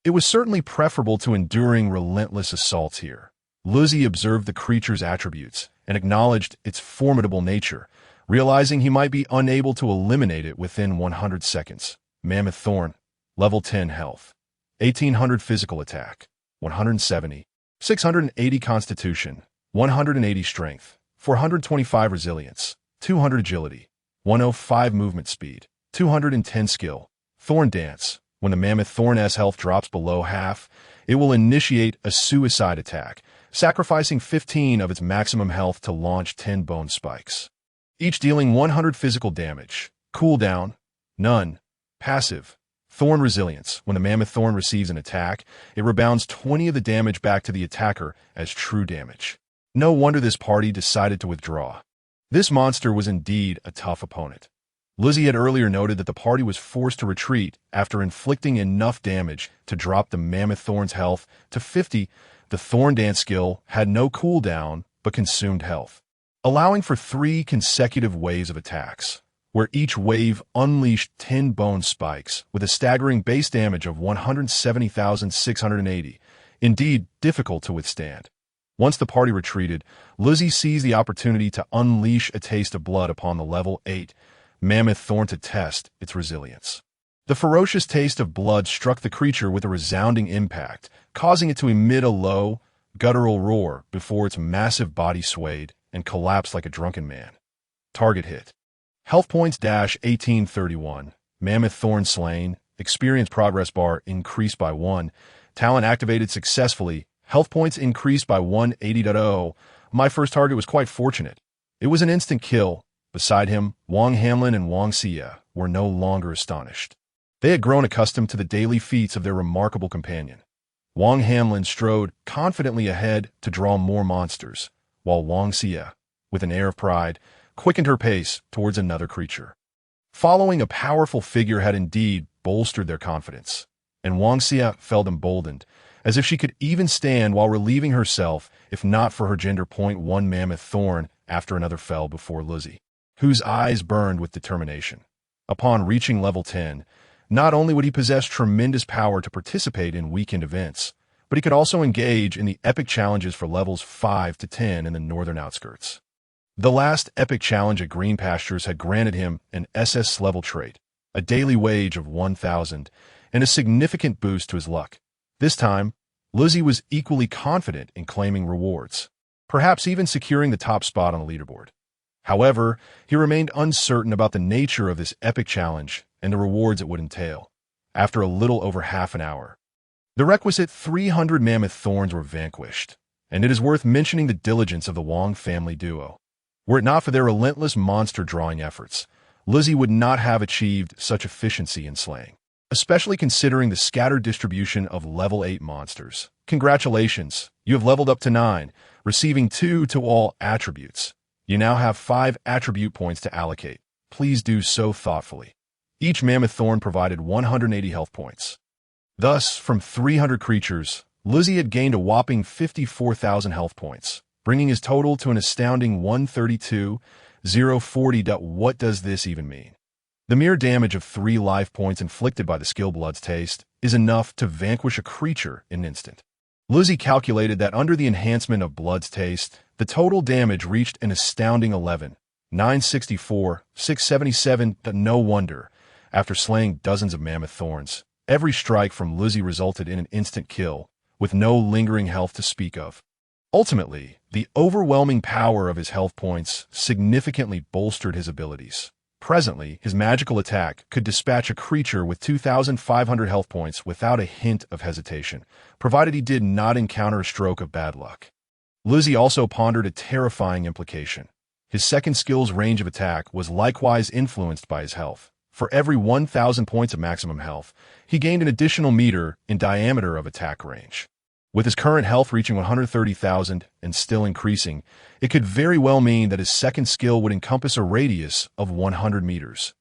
It was certainly preferable to enduring relentless assaults here. Lu Ziye observed the creature's attributes and acknowledged its formidable nature, realizing he might be unable to eliminate it within 100 seconds. Mammoth Thorn, level 10 health, 1,800 physical attack, 170, 680 constitution, 180 strength, 425 resilience, 200 agility, 105 movement speed, 210 skill. Thorn Dance. When the Mammoth Thorn's health drops below half, it will initiate a suicide attack, sacrificing 15 of its maximum health to launch 10 bone spikes, each dealing 100 physical damage. Cooldown, none. Passive, Thorn Resilience. When the Mammoth Thorn receives an attack, it rebounds 20 of the damage back to the attacker as true damage. No wonder this party decided to withdraw. This monster was indeed a tough opponent. Lu Ziye had earlier noted that the party was forced to retreat after inflicting enough damage to drop the Mammoth Thorn's health to 50. The Thorn Dance skill had no cooldown but consumed health, allowing for 3 consecutive waves of attacks, where each wave unleashed 10 bone spikes with a staggering base damage of 170,680. Indeed, difficult to withstand. Once the party retreated, Lu Ziye seized the opportunity to unleash a taste of blood upon the level 8 Mammoth Thorn to test its resilience. The ferocious taste of blood struck the creature with a resounding impact, causing it to emit a low, guttural roar before its massive body swayed and collapsed like a drunken man. Target hit. Health points -1831. Mammoth Thorn slain. Experience progress bar increased by 1. Talent activated successfully. Health points increased by 180. My first target was quite fortunate. It was an instant kill. Beside him, Wang Hanlin and Wang Ziye were no longer astonished. They had grown accustomed to the daily feats of their remarkable companion. Wang Hanlin strode confidently ahead to draw more monsters, while Wang Ziye, with an air of pride, quickened her pace towards another creature. Following a powerful figure had indeed bolstered their confidence, and Wang Ziye felt emboldened, as if she could even stand while relieving herself if not for her gender. One Mammoth Thorn after another fell before Lu Ziye, whose eyes burned with determination. Upon reaching level 10, not only would he possess tremendous power to participate in weekend events, but he could also engage in the epic challenges for levels 5 to 10 in the northern outskirts. The last epic challenge at Green Pastures had granted him an SS level trait, a daily wage of 1,000, and a significant boost to his luck. This time, Lu Ziye was equally confident in claiming rewards, perhaps even securing the top spot on the leaderboard. However, he remained uncertain about the nature of this epic challenge and the rewards it would entail. After a little over half an hour, the requisite 300 mammoth thorns were vanquished, and it is worth mentioning the diligence of the Wang family duo. Were it not for their relentless monster-drawing efforts, Lu Ziye would not have achieved such efficiency in slaying, especially considering the scattered distribution of level 8 monsters. Congratulations, you have leveled up to 9, receiving 2 to all attributes. You now have 5 attribute points to allocate. Please do so thoughtfully. Each mammoth thorn provided 180 health points. Thus, from 300 creatures, Lu Ziye had gained a whopping 54,000 health points, bringing his total to an astounding 132,040. What does this even mean? The mere damage of 3 life points inflicted by the skill Blood's Taste is enough to vanquish a creature in an instant. Lu Ziye calculated that under the enhancement of Blood's Taste, the total damage reached an astounding 11,964,677. No wonder, after slaying dozens of mammoth thorns, every strike from Lu Ziye resulted in an instant kill, with no lingering health to speak of. Ultimately, the overwhelming power of his health points significantly bolstered his abilities. Presently, his magical attack could dispatch a creature with 2,500 health points without a hint of hesitation, provided he did not encounter a stroke of bad luck. Lu Ziye also pondered a terrifying implication. His second skill's range of attack was likewise influenced by his health. For every 1,000 points of maximum health, he gained an additional meter in diameter of attack range. With his current health reaching 130,000 and still increasing, it could very well mean that his second skill would encompass a radius of 100 meters.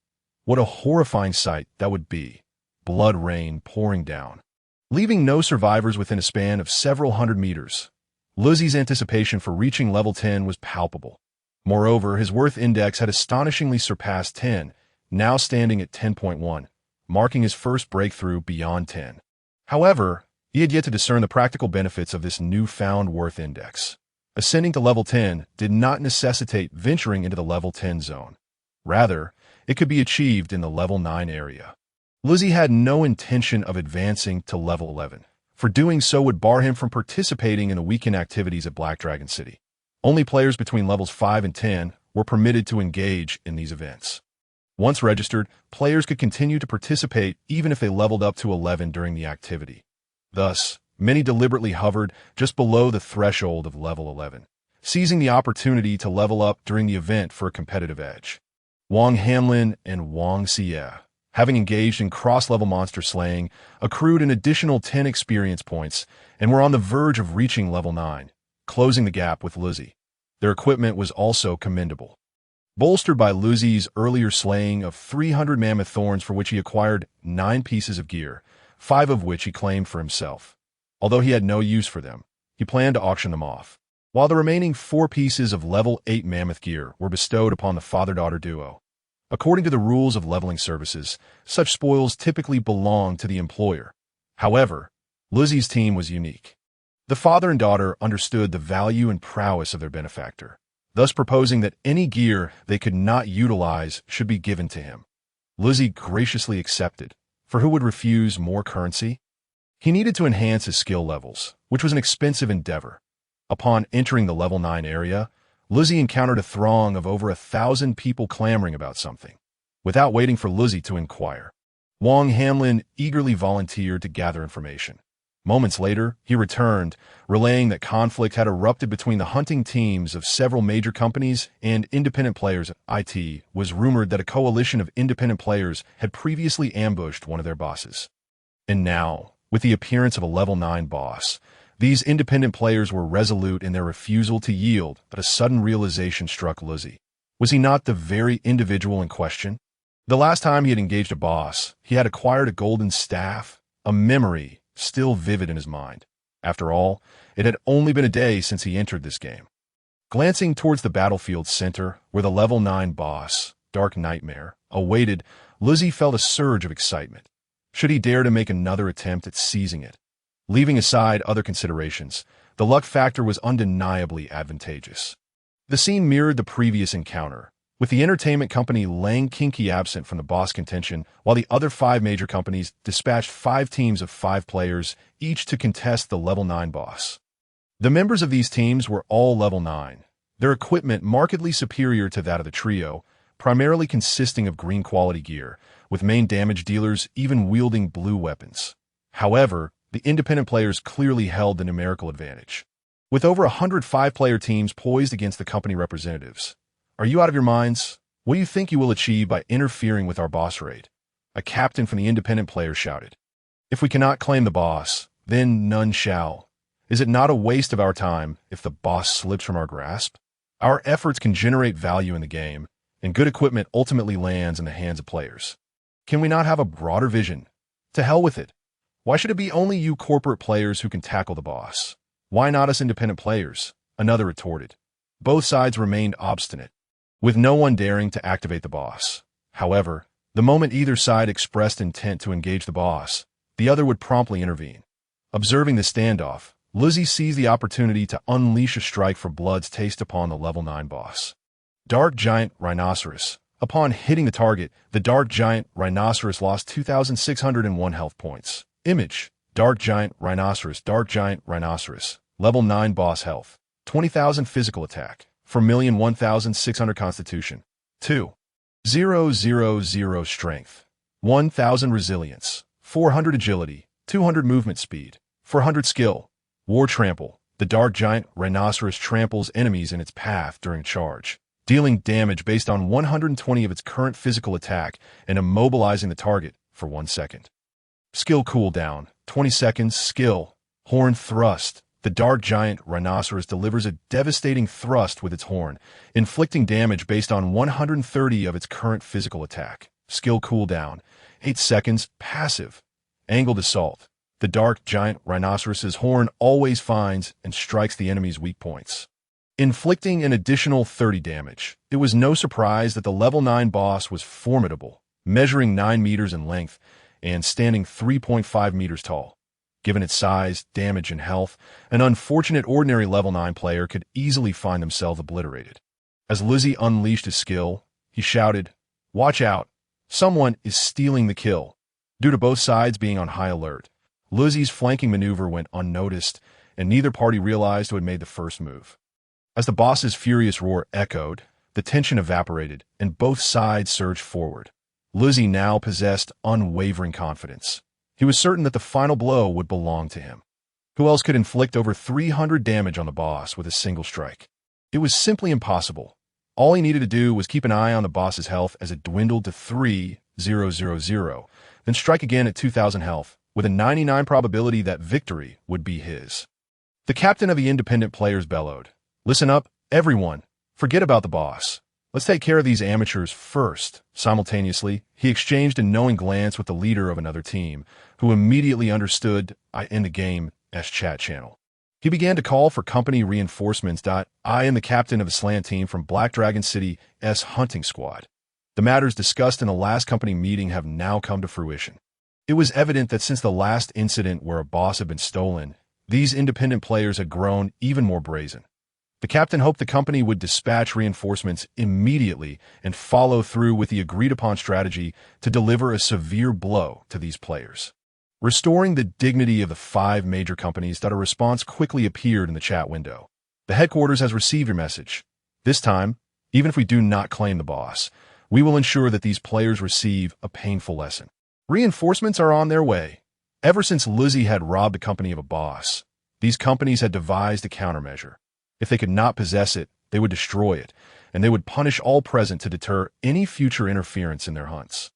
What a horrifying sight that would be. Blood rain pouring down, leaving no survivors within a span of several hundred meters. Lu Ziye's anticipation for reaching level 10 was palpable. Moreover, his worth index had astonishingly surpassed 10, now standing at 10.1, marking his first breakthrough beyond 10. However, he had yet to discern the practical benefits of this newfound worth index. Ascending to level 10 did not necessitate venturing into the level 10 zone. Rather, it could be achieved in the level 9 area. Lu Ziye had no intention of advancing to level 11, for doing so would bar him from participating in the weekend activities at Black Dragon City. Only players between levels 5 and 10 were permitted to engage in these events. Once registered, players could continue to participate even if they leveled up to 11 during the activity. Thus, many deliberately hovered just below the threshold of level 11, seizing the opportunity to level up during the event for a competitive edge. Wang Hanlin and Lu Ziye, having engaged in cross-level monster slaying, accrued an additional 10 experience points and were on the verge of reaching level 9, closing the gap with Lu Ziye. Their equipment was also commendable. Bolstered by Lu Ziye's earlier slaying of 300 mammoth thorns for which he acquired 9 pieces of gear, 5 of which he claimed for himself. Although he had no use for them, he planned to auction them off, while the remaining 4 pieces of level 8 mammoth gear were bestowed upon the father-daughter duo. According to the rules of leveling services, such spoils typically belong to the employer. However, Lu Ziye's team was unique. The father and daughter understood the value and prowess of their benefactor, thus proposing that any gear they could not utilize should be given to him. Lu Ziye graciously accepted, for who would refuse more currency? He needed to enhance his skill levels, which was an expensive endeavor. Upon entering the level 9 area, Lu Ziye encountered a throng of over 1,000 people clamoring about something. Without waiting for Lu Ziye to inquire, Wang Hanlin eagerly volunteered to gather information. Moments later, he returned, relaying that conflict had erupted between the hunting teams of several major companies and independent players. It was rumored that a coalition of independent players had previously ambushed one of their bosses. And now, with the appearance of a level 9 boss, these independent players were resolute in their refusal to yield, but a sudden realization struck Lu Ziye. Was he not the very individual in question? The last time he had engaged a boss, he had acquired a golden staff, a memory still vivid in his mind. After all, it had only been a day since he entered this game. Glancing towards the battlefield center, where the level 9 boss, Dark Nightmare, awaited, Lu Ziye felt a surge of excitement. Should he dare to make another attempt at seizing it? Leaving aside other considerations, the luck factor was undeniably advantageous. The scene mirrored the previous encounter, with the entertainment company laying kinky absent from the boss contention, while the other 5 major companies dispatched 5 teams of 5 players, each to contest the level 9 boss. The members of these teams were all level 9, their equipment markedly superior to that of the trio, primarily consisting of green quality gear, with main damage dealers even wielding blue weapons. However, the independent players clearly held the numerical advantage. With over 100 5-player teams poised against the company representatives. Are you out of your minds? What do you think you will achieve by interfering with our boss raid? A captain from the independent players shouted. If we cannot claim the boss, then none shall. Is it not a waste of our time if the boss slips from our grasp? Our efforts can generate value in the game, and good equipment ultimately lands in the hands of players. Can we not have a broader vision? To hell with it. Why should it be only you corporate players who can tackle the boss? Why not us independent players? Another retorted. Both sides remained obstinate, with no one daring to activate the boss. However, the moment either side expressed intent to engage the boss, the other would promptly intervene. Observing the standoff, Lu Ziye seized the opportunity to unleash a strike for blood's taste upon the level 9 boss. Dark Giant Rhinoceros. Upon hitting the target, the Dark Giant Rhinoceros lost 2,601 health points. Image. Dark Giant Rhinoceros. Dark Giant Rhinoceros. Level 9 boss health. 20,000 physical attack. 4,001,600 constitution. 2,000 strength. 1,000 resilience. 400 agility. 200 movement speed. 400 skill. War Trample. The Dark Giant Rhinoceros tramples enemies in its path during charge, dealing damage based on 120 of its current physical attack and immobilizing the target for 1 second. Skill cooldown, 20 seconds. Skill, Horn Thrust. The Dark Giant Rhinoceros delivers a devastating thrust with its horn, inflicting damage based on 130 of its current physical attack. Skill cooldown, 8 seconds. Passive, Angled Assault. The Dark Giant Rhinoceros's horn always finds and strikes the enemy's weak points, inflicting an additional 30 damage. It was no surprise that the level 9 boss was formidable, measuring 9 meters in length and standing 3.5 meters tall. Given its size, damage, and health, an unfortunate ordinary level 9 player could easily find themselves obliterated. As Lu Ziye unleashed his skill, he shouted, "Watch out! Someone is stealing the kill." Due to both sides being on high alert, Lu Ziye's flanking maneuver went unnoticed, and neither party realized who had made the first move. As the boss's furious roar echoed, the tension evaporated, and both sides surged forward. Lu Ziye now possessed unwavering confidence. He was certain that the final blow would belong to him. Who else could inflict over 300 damage on the boss with a single strike? It was simply impossible. All he needed to do was keep an eye on the boss's health as it dwindled to 3,000, then strike again at 2,000 health, with a 99% probability that victory would be his. The captain of the independent players bellowed, "Listen up, everyone. Forget about the boss. Let's take care of these amateurs first." Simultaneously, he exchanged a knowing glance with the leader of another team, who immediately understood in the game's chat channel. He began to call for company reinforcements. I am the captain of a slant team from Black Dragon City's hunting squad. The matters discussed in the last company meeting have now come to fruition. It was evident that since the last incident where a boss had been stolen, these independent players had grown even more brazen. The captain hoped the company would dispatch reinforcements immediately and follow through with the agreed-upon strategy to deliver a severe blow to these players. Restoring the dignity of the 5 major companies, a response quickly appeared in the chat window. The headquarters has received your message. This time, even if we do not claim the boss, we will ensure that these players receive a painful lesson. Reinforcements are on their way. Ever since Lu Ziye had robbed the company of a boss, these companies had devised a countermeasure. If they could not possess it, they would destroy it, and they would punish all present to deter any future interference in their hunts.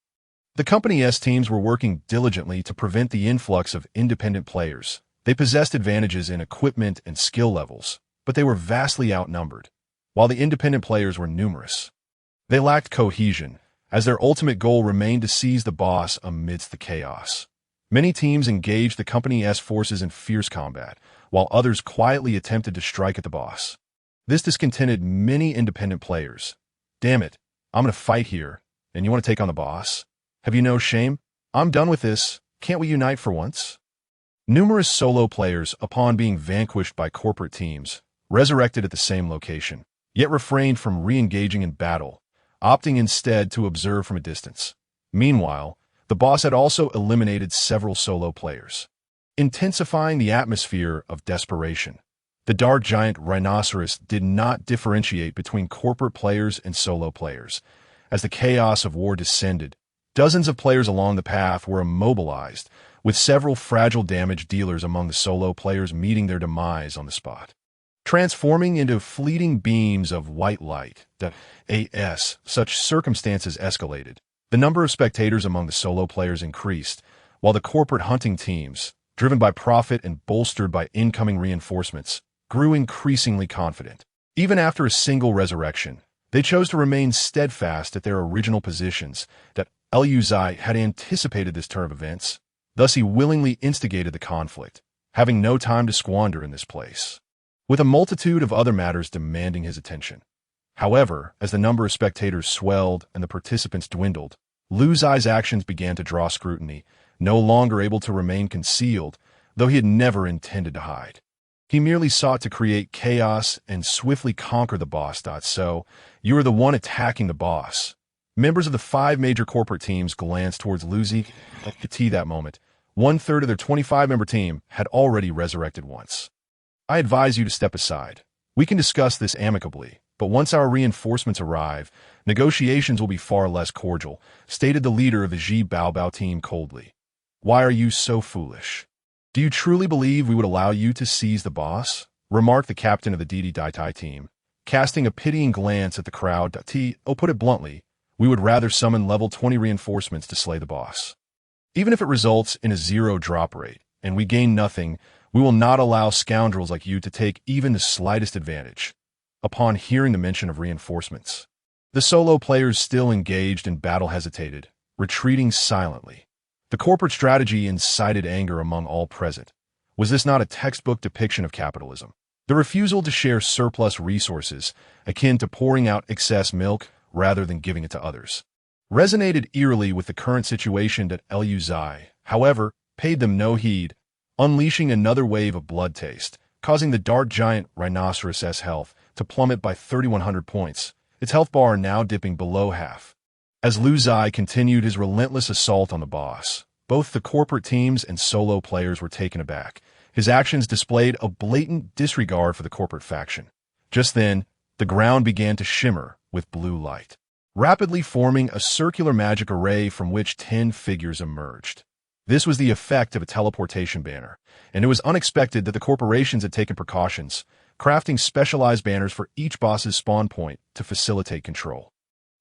The company's teams were working diligently to prevent the influx of independent players. They possessed advantages in equipment and skill levels, but they were vastly outnumbered, while the independent players were numerous. They lacked cohesion, as their ultimate goal remained to seize the boss amidst the chaos. Many teams engaged the company's forces in fierce combat, while others quietly attempted to strike at the boss. This discontented many independent players. "Damn it, I'm gonna fight here, and you want to take on the boss? Have you no shame? I'm done with this. Can't we unite for once?" Numerous solo players, upon being vanquished by corporate teams, resurrected at the same location, yet refrained from re-engaging in battle, opting instead to observe from a distance. Meanwhile, the boss had also eliminated several solo players, intensifying the atmosphere of desperation. The dark giant rhinoceros did not differentiate between corporate players and solo players. As the chaos of war descended, dozens of players along the path were immobilized, with several fragile damage dealers among the solo players meeting their demise on the spot. Transforming into fleeting beams of white light, as such circumstances escalated, the number of spectators among the solo players increased, while the corporate hunting teams, driven by profit and bolstered by incoming reinforcements, grew increasingly confident. Even after a single resurrection, they chose to remain steadfast at their original positions. That Lu Ziye had anticipated this turn of events, thus he willingly instigated the conflict, having no time to squander in this place, with a multitude of other matters demanding his attention. However, as the number of spectators swelled and the participants dwindled, Lu Ziye's actions began to draw scrutiny, no longer able to remain concealed, though he had never intended to hide. He merely sought to create chaos and swiftly conquer the boss. So, you are the one attacking the boss. Members of the 5 major corporate teams glanced towards Lu Ziye at that moment. 1/3 of their 25-member team had already resurrected once. I advise you to step aside. We can discuss this amicably, but once our reinforcements arrive, negotiations will be far less cordial, stated the leader of the Ji Baobao team coldly. Why are you so foolish? Do you truly believe we would allow you to seize the boss? Remarked the captain of the Didi Dai Tai team, casting a pitying glance at the crowd. Put it bluntly, we would rather summon level 20 reinforcements to slay the boss. Even if it results in a 0 drop rate, and we gain nothing, we will not allow scoundrels like you to take even the slightest advantage. Upon hearing the mention of reinforcements, the solo players still engaged in battle hesitated, retreating silently. The corporate strategy incited anger among all present. Was this not a textbook depiction of capitalism? The refusal to share surplus resources, akin to pouring out excess milk rather than giving it to others, resonated eerily with the current situation. That Lu Ziye, however, paid them no heed, unleashing another wave of blood taste, causing the dark giant rhinoceros's health to plummet by 3,100 points, its health bar now dipping below half. As Lu Ziye continued his relentless assault on the boss, both the corporate teams and solo players were taken aback. His actions displayed a blatant disregard for the corporate faction. Just then, the ground began to shimmer with blue light, rapidly forming a circular magic array from which 10 figures emerged. This was the effect of a teleportation banner, and it was unexpected that the corporations had taken precautions, crafting specialized banners for each boss's spawn point to facilitate control.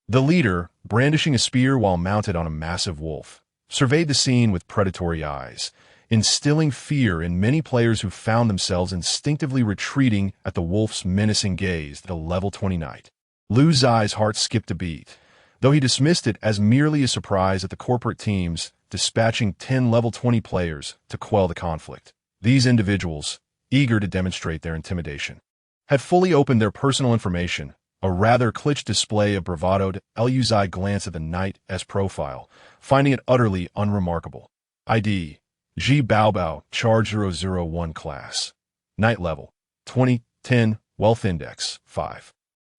The leader, brandishing a spear while mounted on a massive wolf, surveyed the scene with predatory eyes, instilling fear in many players who found themselves instinctively retreating at the wolf's menacing gaze. The level 20 knight. Lu Ziye's heart skipped a beat, though he dismissed it as merely a surprise at the corporate teams dispatching 10 level 20 players to quell the conflict. These individuals, eager to demonstrate their intimidation, had fully opened their personal information, a rather clitched display of bravado. Lu Ziye glanced at the knight's profile, finding it utterly unremarkable. ID: Ji Baobao, Charge 001 class. Knight level: 20, 10, Wealth Index: 5.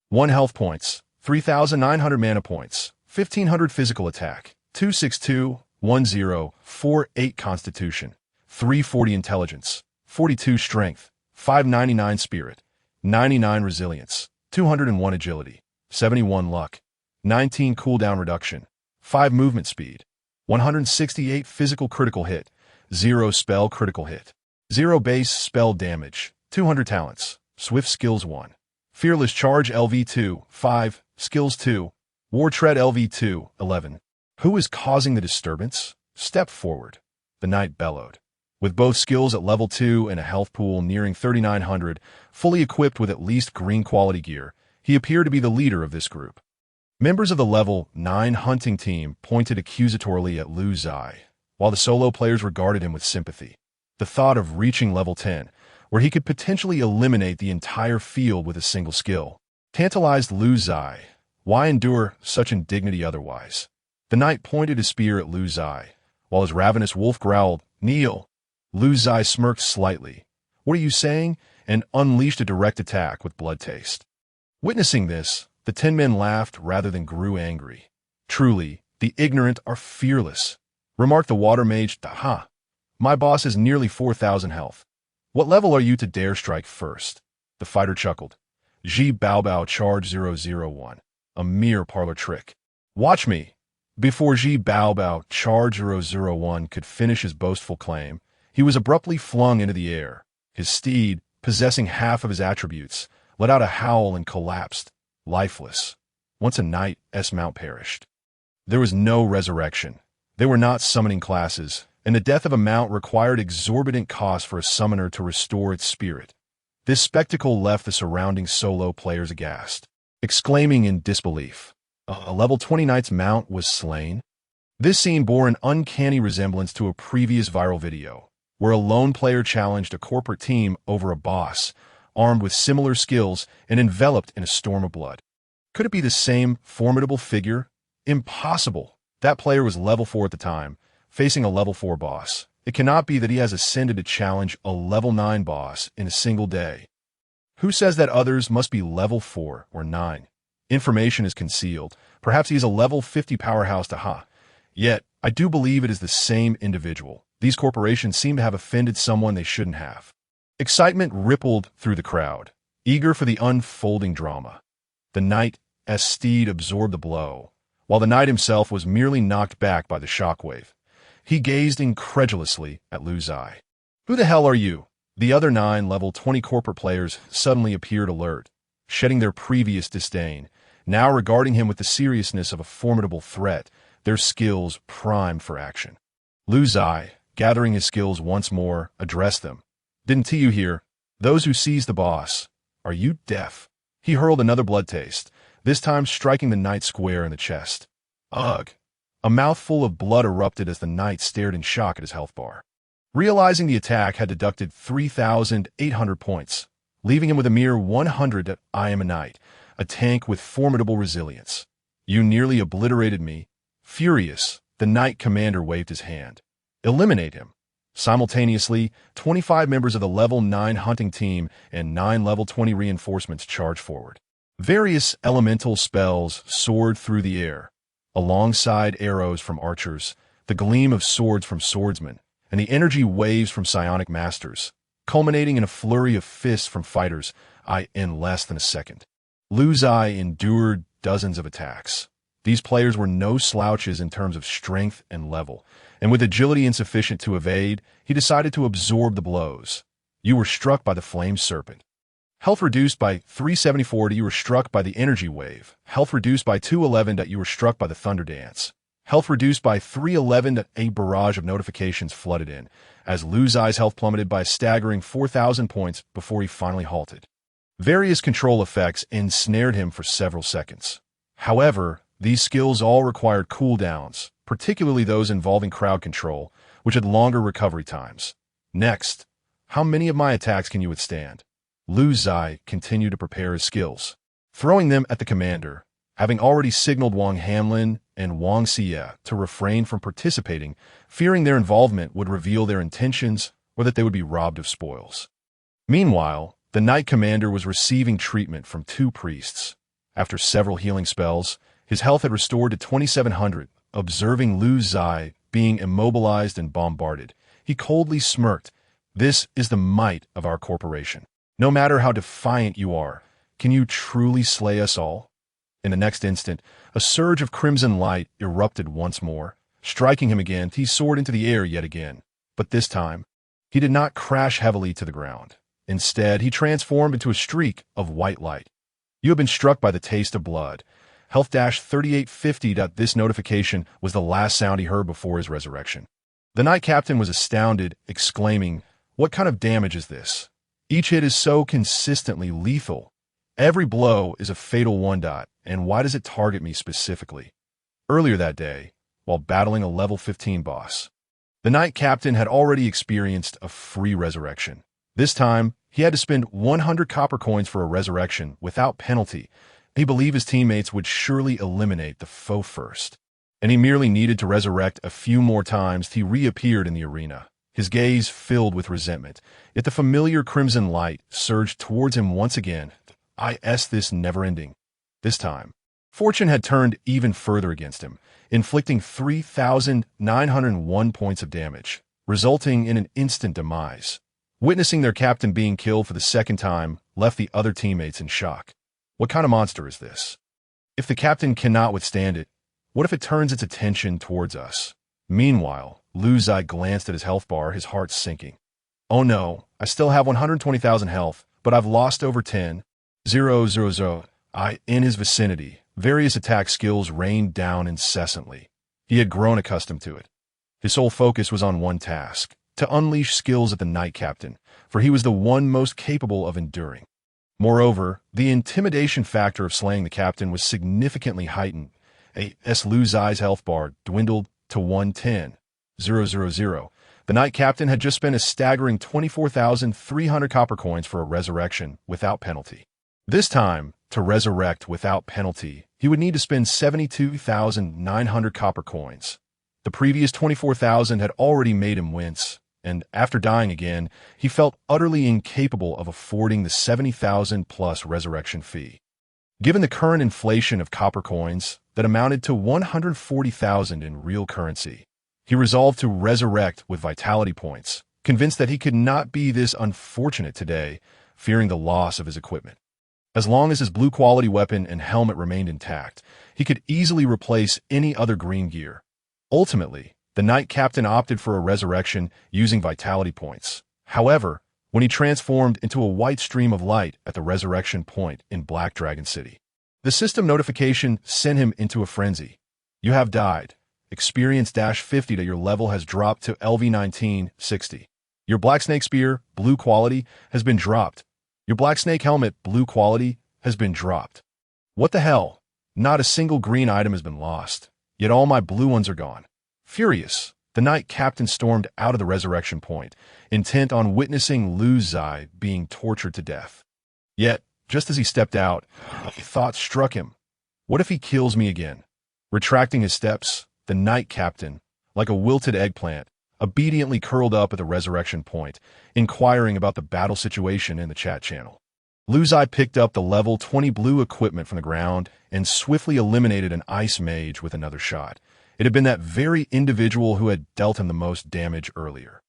1 health points, 3,900 mana points, 1,500 physical attack, 262, 10, 48 constitution, 340 intelligence, 42 strength, 599 spirit, 99 resilience, 201 agility, 71 luck, 19 cooldown reduction, 5 movement speed, 168 physical critical hit, 0 spell critical hit, 0 base spell damage, 200 talents, swift skills 1, fearless charge LV2, 5, skills 2, war tread LV2, 11. Who is causing the disturbance? Step forward, the knight bellowed. With both skills at level 2 and a health pool nearing 3,900, fully equipped with at least green quality gear, he appeared to be the leader of this group. Members of the level 9 hunting team pointed accusatorily at Lu Ziye, while the solo players regarded him with sympathy. The thought of reaching level 10, where he could potentially eliminate the entire field with a single skill, tantalized Lu Ziye. Why endure such indignity otherwise? The knight pointed his spear at Lu Ziye, while his ravenous wolf growled, "Kneel." Lu Ziye smirked slightly. "What are you saying?" and unleashed a direct attack with blood taste. Witnessing this, The 10 men laughed rather than grew angry. Truly, the ignorant are fearless, remarked the water mage. Ha! My boss is nearly 4,000 health. What level are you to dare strike first? The fighter chuckled. Ji Bao Bao charge 001. A mere parlor trick. Watch me. Before Ji Bao Bao charge 001 could finish his boastful claim, he was abruptly flung into the air. His steed, possessing half of his attributes, let out a howl and collapsed, lifeless. Once a knight's mount perished. There was no resurrection. They were not summoning classes, and the death of a mount required exorbitant costs for a summoner to restore its spirit. This spectacle left the surrounding solo players aghast, exclaiming in disbelief, "A level 20 knight's mount was slain?" This scene bore an uncanny resemblance to a previous viral video, where a lone player challenged a corporate team over a boss, armed with similar skills and enveloped in a storm of blood. Could it be the same formidable figure? Impossible. That player was level 4 at the time, facing a level 4 boss. It cannot be that he has ascended to challenge a level 9 boss in a single day. Who says that others must be level 4 or 9? Information is concealed. Perhaps he is a level 50 powerhouse to Yet, I do believe it is the same individual. These corporations seem to have offended someone they shouldn't have. Excitement rippled through the crowd, eager for the unfolding drama. The knight's steed absorbed the blow, while the knight himself was merely knocked back by the shockwave. He gazed incredulously at Lu Ziye. Who the hell are you? The other 9 level 20 corporate players suddenly appeared alert, shedding their previous disdain, now regarding him with the seriousness of a formidable threat, their skills primed for action. Lu Ziye, gathering his skills once more, addressed them. Didn't you hear? Those who seized the boss. Are you deaf? He hurled another blood taste, this time striking the knight square in the chest. Ugh! A mouthful of blood erupted as the knight stared in shock at his health bar. Realizing the attack had deducted 3,800 points, leaving him with a mere 100. I am a knight, a tank with formidable resilience. You nearly obliterated me. Furious, the knight commander waved his hand. Eliminate him. Simultaneously, 25 members of the level 9 hunting team and 9 level 20 reinforcements charged forward. Various elemental spells soared through the air, alongside arrows from archers, the gleam of swords from swordsmen, and the energy waves from psionic masters, culminating in a flurry of fists from fighters, in less than a second. Lu Ziye endured dozens of attacks. These players were no slouches in terms of strength and level, and with agility insufficient to evade, he decided to absorb the blows. You were struck by the flame serpent. Health reduced by 374. You were struck by the energy wave. Health reduced by 211. You were struck by the thunder dance. Health reduced by 311. A barrage of notifications flooded in, as Lu Ziye's health plummeted by a staggering 4,000 points before he finally halted. Various control effects ensnared him for several seconds. However, these skills all required cooldowns, particularly those involving crowd control, which had longer recovery times. Next, how many of my attacks can you withstand? Lu Ziye continued to prepare his skills, throwing them at the commander, having already signaled Wang Hamlin and Wang Ziye to refrain from participating, fearing their involvement would reveal their intentions or that they would be robbed of spoils. Meanwhile, the knight commander was receiving treatment from 2 priests. After several healing spells, his health had restored to 2,700. Observing Lu Ziye being immobilized and bombarded, he coldly smirked. This is the might of our corporation. No matter how defiant you are, can you truly slay us all? In the next instant, a surge of crimson light erupted once more, striking him again. He soared into the air yet again, but this time, he did not crash heavily to the ground. Instead, he transformed into a streak of white light. You have been struck by the taste of blood. Health-3850. This notification was the last sound he heard before his resurrection. The knight captain was astounded, exclaiming, "What kind of damage is this? Each hit is so consistently lethal. Every blow is a fatal 1. And why does it target me specifically?" Earlier that day, while battling a level 15 boss, the knight captain had already experienced a free resurrection. This time, he had to spend 100 copper coins for a resurrection without penalty. He believed his teammates would surely eliminate the foe first, and he merely needed to resurrect a few more times. He reappeared in the arena, his gaze filled with resentment, yet the familiar crimson light surged towards him once again. This never-ending. This time, fortune had turned even further against him, inflicting 3,901 points of damage, resulting in an instant demise. Witnessing their captain being killed for the second time left the other teammates in shock. What kind of monster is this? If the captain cannot withstand it, what if it turns its attention towards us? Meanwhile, Lu Ziye glanced at his health bar, his heart sinking. Oh no, I still have 120,000 health, but I've lost over 10,000. In his vicinity, various attack skills rained down incessantly. He had grown accustomed to it. His sole focus was on one task, to unleash skills at the Knight Captain, for he was the one most capable of enduring. Moreover, the intimidation factor of slaying the captain was significantly heightened. Lu Ziye's health bar dwindled to 110,000. The Knight Captain had just spent a staggering 24,300 copper coins for a resurrection without penalty. This time, to resurrect without penalty, he would need to spend 72,900 copper coins. The previous 24,000 had already made him wince, and after dying again, he felt utterly incapable of affording the 70,000 plus resurrection fee. Given the current inflation of copper coins that amounted to 140,000 in real currency, he resolved to resurrect with vitality points, convinced that he could not be this unfortunate today, fearing the loss of his equipment. As long as his blue quality weapon and helmet remained intact, he could easily replace any other green gear. Ultimately, the Knight Captain opted for a resurrection using vitality points. However, when he transformed into a white stream of light at the resurrection point in Black Dragon City, the system notification sent him into a frenzy. You have died. Experience-50 to your level has dropped to LV 1960. Your Black Snake Spear, blue quality, has been dropped. Your Black Snake Helmet, blue quality, has been dropped. What the hell? Not a single green item has been lost, yet all my blue ones are gone. Furious, the Knight Captain stormed out of the resurrection point, intent on witnessing Lu Ziye being tortured to death. Yet, just as he stepped out, a thought struck him. What if he kills me again? Retracting his steps, the Knight Captain, like a wilted eggplant, obediently curled up at the resurrection point, inquiring about the battle situation in the chat channel. Lu Ziye picked up the level 20 blue equipment from the ground and swiftly eliminated an ice mage with another shot. It had been that very individual who had dealt him the most damage earlier.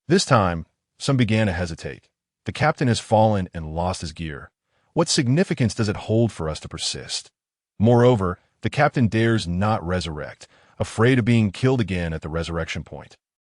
This time, some began to hesitate. The captain has fallen and lost his gear. What significance does it hold for us to persist? Moreover, the captain dares not resurrect, afraid of being killed again at the resurrection point.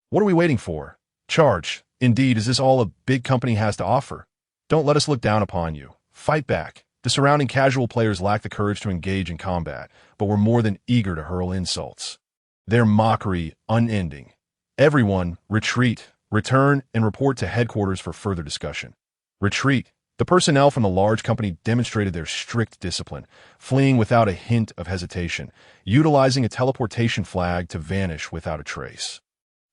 What are we waiting for? Charge. Indeed, is this all a big company has to offer? Don't let us look down upon you. Fight back. The surrounding casual players lacked the courage to engage in combat, but were more than eager to hurl insults. Their mockery unending. Everyone, retreat, return, and report to headquarters for further discussion. Retreat. The personnel from the large company demonstrated their strict discipline, fleeing without a hint of hesitation, utilizing a teleportation flag to vanish without a trace.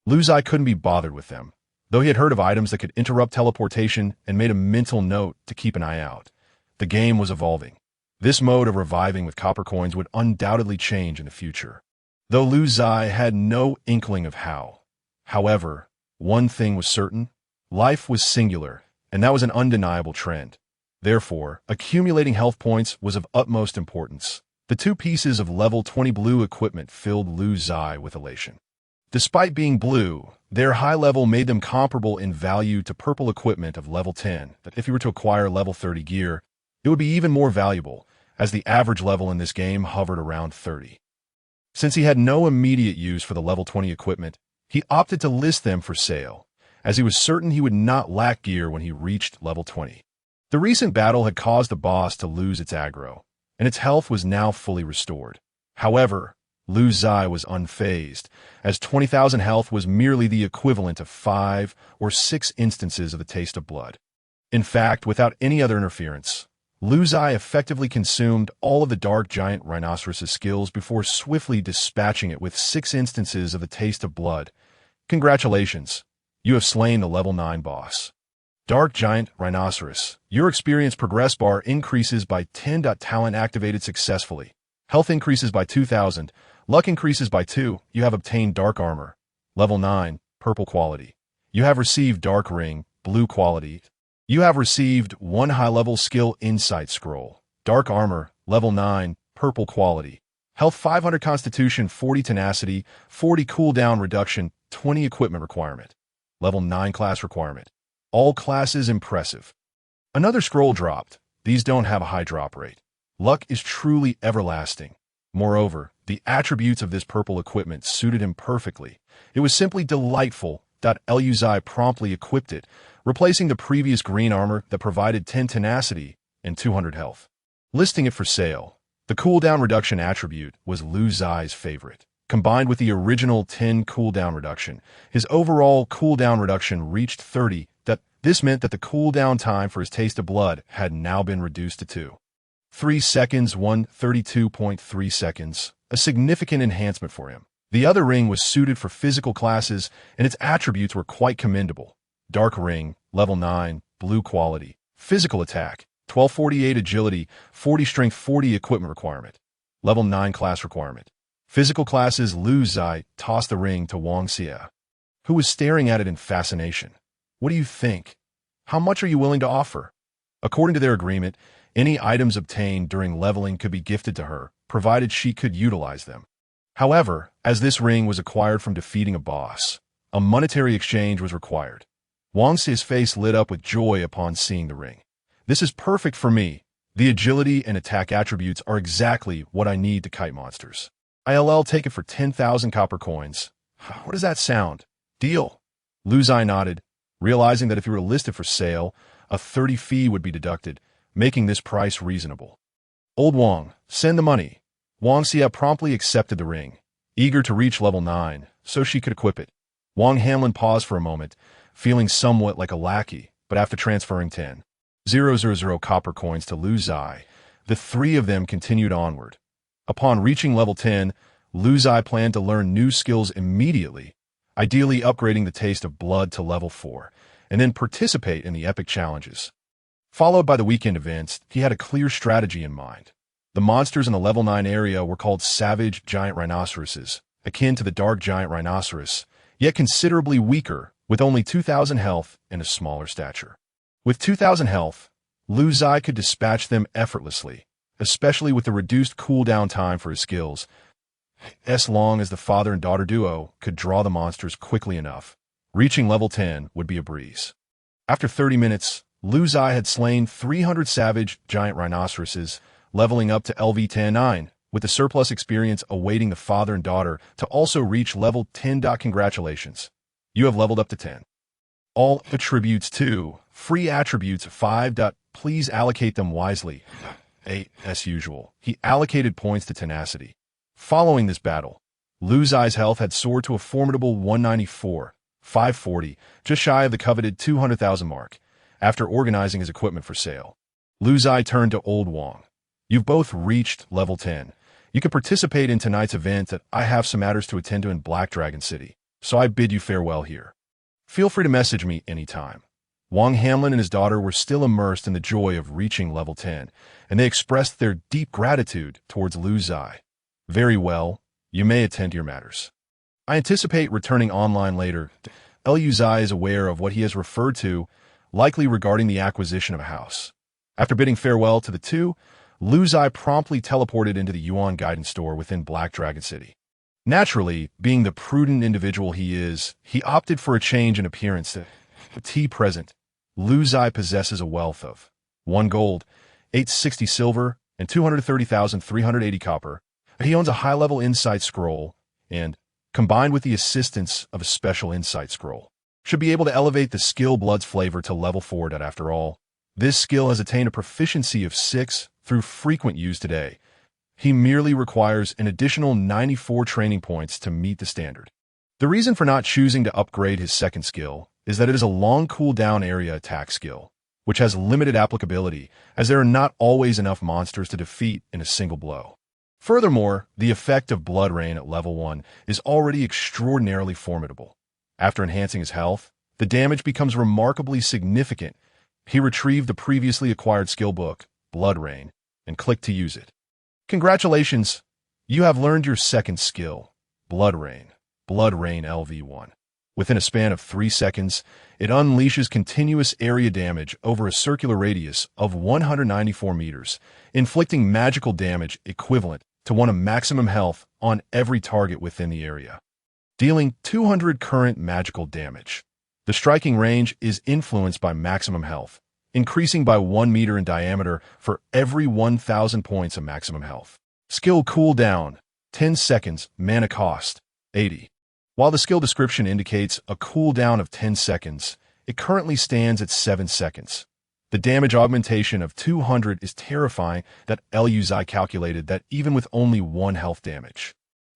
Lu Ziye couldn't be bothered with them, though he had heard of items that could interrupt teleportation and made a mental note to keep an eye out. The game was evolving. This mode of reviving with copper coins would undoubtedly change in the future, though Lu Ziye had no inkling of how. However, one thing was certain: life was singular, and that was an undeniable trend. Therefore, accumulating health points was of utmost importance. The 2 pieces of level 20 blue equipment filled Lu Ziye with elation. Despite being blue, their high level made them comparable in value to purple equipment of level 10, that if you were to acquire level 30 gear, it would be even more valuable, as the average level in this game hovered around 30. Since he had no immediate use for the level 20 equipment, he opted to list them for sale, as he was certain he would not lack gear when he reached level 20. The recent battle had caused the boss to lose its aggro, and its health was now fully restored. However, Lu Ziye was unfazed, as 20,000 health was merely the equivalent of 5 or 6 instances of the taste of blood. In fact, without any other interference, Lu Ziye effectively consumed all of the Dark Giant Rhinoceros's skills before swiftly dispatching it with 6 instances of the taste of blood. Congratulations, you have slain the level 9 boss. Dark Giant Rhinoceros, your experience progress bar increases by 10. Talent activated successfully. Health increases by 2,000. Luck increases by 2. You have obtained Dark Armor. Level 9, purple quality. You have received Dark Ring, blue quality. You have received 1 high-level skill insight scroll. Dark Armor, Level 9, purple quality. Health 500 constitution, 40 tenacity, 40 cooldown reduction, 20 equipment requirement. Level 9 class requirement. All classes impressive. Another scroll dropped. These don't have a high drop rate. Luck is truly everlasting. Moreover, the attributes of this purple equipment suited him perfectly. It was simply delightful. Lu Ziye promptly equipped it, replacing the previous green armor that provided 10 tenacity and 200 health. Listing it for sale. The cooldown reduction attribute was Lu Ziye's favorite. Combined with the original 10 cooldown reduction, his overall cooldown reduction reached 30. This meant that the cooldown time for his taste of blood had now been reduced to 3 seconds, 32.3 seconds, a significant enhancement for him. The other ring was suited for physical classes, and its attributes were quite commendable. Dark ring, level 9, blue quality, physical attack, 1248 agility, 40 strength, 40 equipment requirement. Level 9 class requirement. Physical classes. Lu Ziye tossed the ring to Lu Ziye, who was staring at it in fascination. What do you think? How much are you willing to offer? According to their agreement, any items obtained during leveling could be gifted to her, provided she could utilize them. However, as this ring was acquired from defeating a boss, a monetary exchange was required. Lu Ziye's face lit up with joy upon seeing the ring. This is perfect for me. The agility and attack attributes are exactly what I need to kite monsters. I'll take it for 10,000 copper coins. What does that sound? Deal. Lu Ziye nodded, realizing that if he were listed for sale, a 30 fee would be deducted, making this price reasonable. Old Wang, send the money. Lu Ziye promptly accepted the ring, eager to reach level 9, so she could equip it. Wang Hanlin paused for a moment, feeling somewhat like a lackey, but after transferring 10,000 copper coins to Lu Ziye, the three of them continued onward. Upon reaching level 10, Lu Ziye planned to learn new skills immediately, ideally upgrading the taste of blood to level 4, and then participate in the epic challenges. Followed by the weekend events, he had a clear strategy in mind. The monsters in the level 9 area were called savage giant rhinoceroses, akin to the dark giant rhinoceros, yet considerably weaker, with only 2,000 health and a smaller stature. With 2,000 health, Lu Ziye could dispatch them effortlessly, especially with the reduced cooldown time for his skills, as long as the father and daughter duo could draw the monsters quickly enough. Reaching level 10 would be a breeze. After 30 minutes, Lu Ziye had slain 300 savage giant rhinoceroses, leveling up to LV-10-9, with the surplus experience awaiting the father and daughter to also reach level 10. Congratulations. You have leveled up to 10. All attributes 2, free attributes 5. Please allocate them wisely. As usual, he allocated points to tenacity. Following this battle, Lu Ziye's health had soared to a formidable 194, 540, just shy of the coveted 200,000 mark. After organizing his equipment for sale, Lu Ziye turned to Old Wang. You've both reached level 10. You can participate in tonight's event that I have some matters to attend to in Black Dragon City, so I bid you farewell here. Feel free to message me anytime. Wang Hanlin and his daughter were still immersed in the joy of reaching level 10, and they expressed their deep gratitude towards Lu Ziye. Very well, you may attend to your matters. I anticipate returning online later. Lu Ziye is aware of what he has referred to, likely regarding the acquisition of a house. After bidding farewell to the two, Lu Ziye promptly teleported into the Yuan Guidance Store within Black Dragon City. Naturally, being the prudent individual he is, he opted for a change in appearance. T present, Lu Ziye possesses a wealth of 1 gold, 860 silver, and 230,380 copper. He owns a high-level insight scroll, and, combined with the assistance of a special insight scroll, should be able to elevate the skill Blood's flavor to level 4. After all, this skill has attained a proficiency of 6 through frequent use today. He merely requires an additional 94 training points to meet the standard. The reason for not choosing to upgrade his second skill is that it is a long cooldown area attack skill, which has limited applicability as there are not always enough monsters to defeat in a single blow. Furthermore, the effect of Blood Rain at level 1 is already extraordinarily formidable. After enhancing his health, the damage becomes remarkably significant. He retrieved the previously acquired skill book, Blood Rain, and clicked to use it. Congratulations! You have learned your second skill, Blood Rain LV1. Within a span of 3 seconds, it unleashes continuous area damage over a circular radius of 194 meters, inflicting magical damage equivalent to 1 of maximum health on every target within the area, dealing 200 current magical damage. The striking range is influenced by maximum health, increasing by 1 meter in diameter for every 1,000 points of maximum health. Skill cooldown, 10 seconds, mana cost, 80. While the skill description indicates a cooldown of 10 seconds, it currently stands at 7 seconds. The damage augmentation of 200 is terrifying that Lu Ziye calculated that even with only 1 health damage,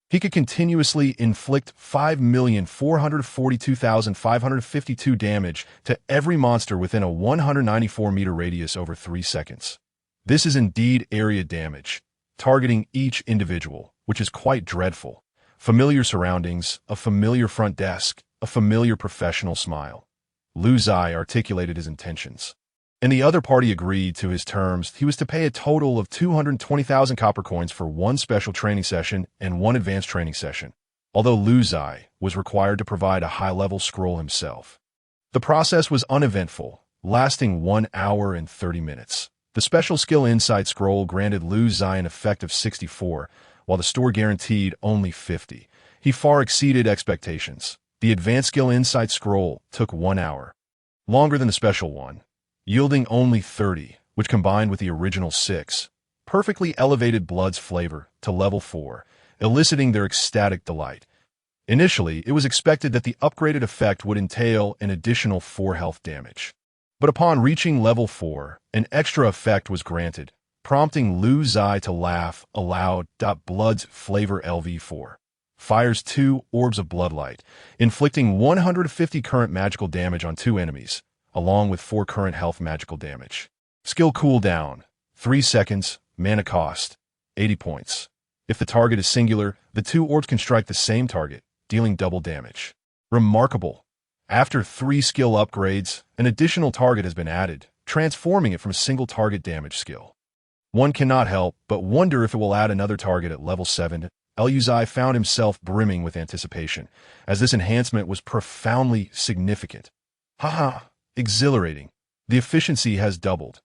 he could continuously inflict 5,442,552 damage to every monster within a 194-meter radius over 3 seconds. This is indeed area damage, targeting each individual, which is quite dreadful. Familiar surroundings, a familiar front desk, a familiar professional smile. Lu Ziye articulated his intentions, and the other party agreed to his terms. He was to pay a total of 220,000 copper coins for 1 special training session and 1 advanced training session, although Lu Ziye was required to provide a high-level scroll himself. The process was uneventful, lasting 1 hour and 30 minutes. The special skill insight scroll granted Lu Ziye an effect of 64, while the store guaranteed only 50. He far exceeded expectations. The advanced skill insight scroll took 1 hour, longer than the special one, yielding only 30, which combined with the original 6, perfectly elevated Blood's flavor to level 4, eliciting their ecstatic delight. Initially, it was expected that the upgraded effect would entail an additional 4 health damage. But upon reaching level 4, an extra effect was granted, prompting Lu Ziye to laugh aloud. Blood's flavor LV4 fires 2 orbs of bloodlight, inflicting 150 current magical damage on 2 enemies, along with 4 current health magical damage. Skill cooldown, 3 seconds, mana cost, 80 points. If the target is singular, the 2 orbs can strike the same target, dealing double damage. Remarkable. After 3 skill upgrades, an additional target has been added, transforming it from a single target damage skill. One cannot help but wonder if it will add another target at level 7. Lu Ziye found himself brimming with anticipation, as this enhancement was profoundly significant. Haha, exhilarating. The efficiency has doubled.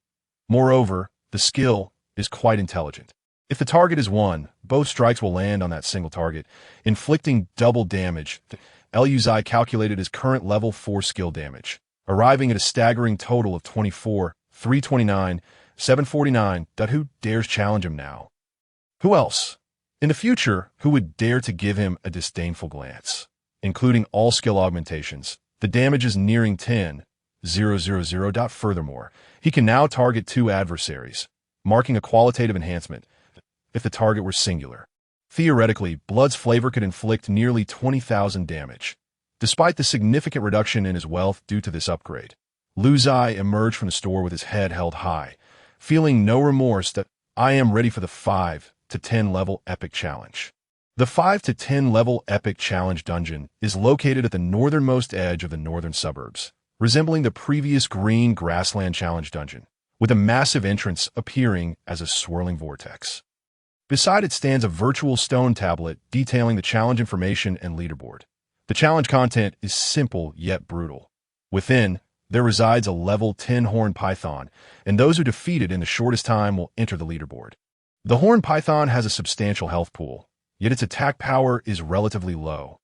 Moreover, the skill is quite intelligent. If the target is 1, both strikes will land on that single target, inflicting double damage. Lu Ziye calculated his current level 4 skill damage, arriving at a staggering total of 24, 329, 749. Who dares challenge him now? Who else? In the future, who would dare to give him a disdainful glance? Including all skill augmentations, the damage is nearing 10, 000. Furthermore, he can now target 2 adversaries, marking a qualitative enhancement if the target were singular. Theoretically, Blood's flavor could inflict nearly 20,000 damage. Despite the significant reduction in his wealth due to this upgrade, Lu Ziye emerged from the store with his head held high, feeling no remorse. I am ready for the 5 to 10 level epic challenge. The 5 to 10 level epic challenge dungeon is located at the northernmost edge of the northern suburbs, resembling the previous green grassland challenge dungeon, with a massive entrance appearing as a swirling vortex. Beside it stands a virtual stone tablet detailing the challenge information and leaderboard. The challenge content is simple yet brutal. Within, there resides a level 10 horned python, and those who defeat it in the shortest time will enter the leaderboard. The horned python has a substantial health pool, yet its attack power is relatively low.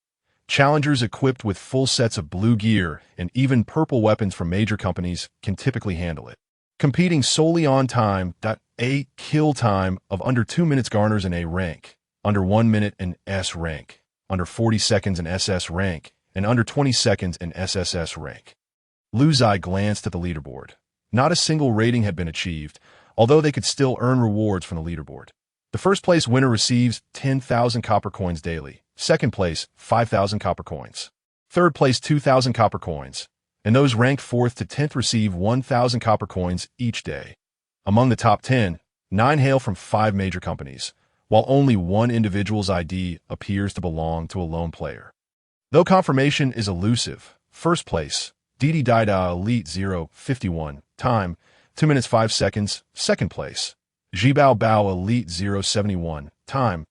Challengers equipped with full sets of blue gear and even purple weapons from major companies can typically handle it. Competing solely on time, a kill time of under 2 minutes garners an A rank, under 1 minute an S rank, under 40 seconds an SS rank, and under 20 seconds an SSS rank. Lu Ziye glanced at the leaderboard. Not a single rating had been achieved, although they could still earn rewards from the leaderboard. The first place winner receives 10,000 copper coins daily, second place 5,000 copper coins, third place 2,000 copper coins, and those ranked 4th to 10th receive 1,000 copper coins each day. Among the top 10, 9 hail from 5 major companies, while only 1 individual's ID appears to belong to a lone player. Though confirmation is elusive, first place, Didi Dida Elite 051, time, 2 minutes 5 seconds, second place, Jibao Bao Elite 071, time,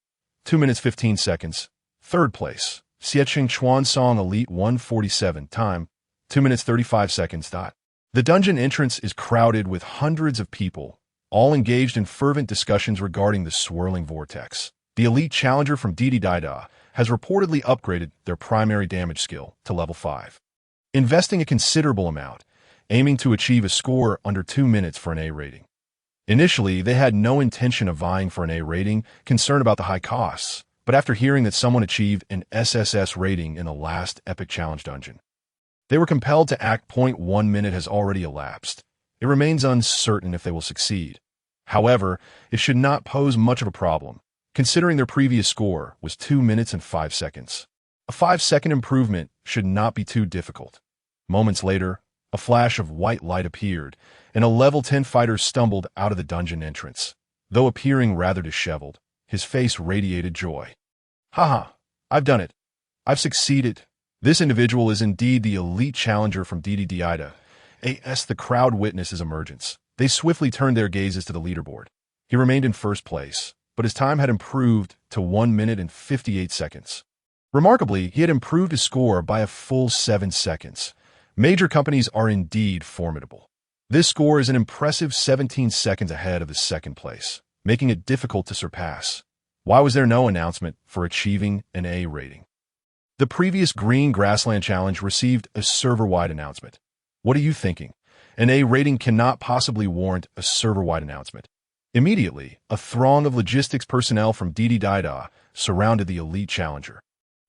2 minutes 15 seconds, third place, Xieching Chuan Song Elite 147. Time, 2 minutes 35 seconds. The dungeon entrance is crowded with hundreds of people, all engaged in fervent discussions regarding the swirling vortex. The elite challenger from Didi has reportedly upgraded their primary damage skill to level 5, investing a considerable amount, aiming to achieve a score under 2 minutes for an A rating. Initially, they had no intention of vying for an A rating, concerned about the high costs, but after hearing that someone achieved an SSS rating in the last Epic Challenge dungeon, they were compelled to act. 1 minute has already elapsed. It remains uncertain if they will succeed. However, it should not pose much of a problem, considering their previous score was 2 minutes and 5 seconds. A 5-second improvement should not be too difficult. Moments later, a flash of white light appeared, and a level 10 fighter stumbled out of the dungeon entrance. Though appearing rather disheveled, his face radiated joy. Haha, I've done it. I've succeeded. This individual is indeed the elite challenger from Didi. As the crowd witnessed his emergence, they swiftly turned their gazes to the leaderboard. He remained in first place, but his time had improved to 1 minute and 58 seconds. Remarkably, he had improved his score by a full 7 seconds. Major companies are indeed formidable. This score is an impressive 17 seconds ahead of the second place, making it difficult to surpass. Why was there no announcement for achieving an A rating? The previous Green Grassland Challenge received a server-wide announcement. What are you thinking? An A rating cannot possibly warrant a server-wide announcement. Immediately, a throng of logistics personnel from Didi surrounded the elite challenger,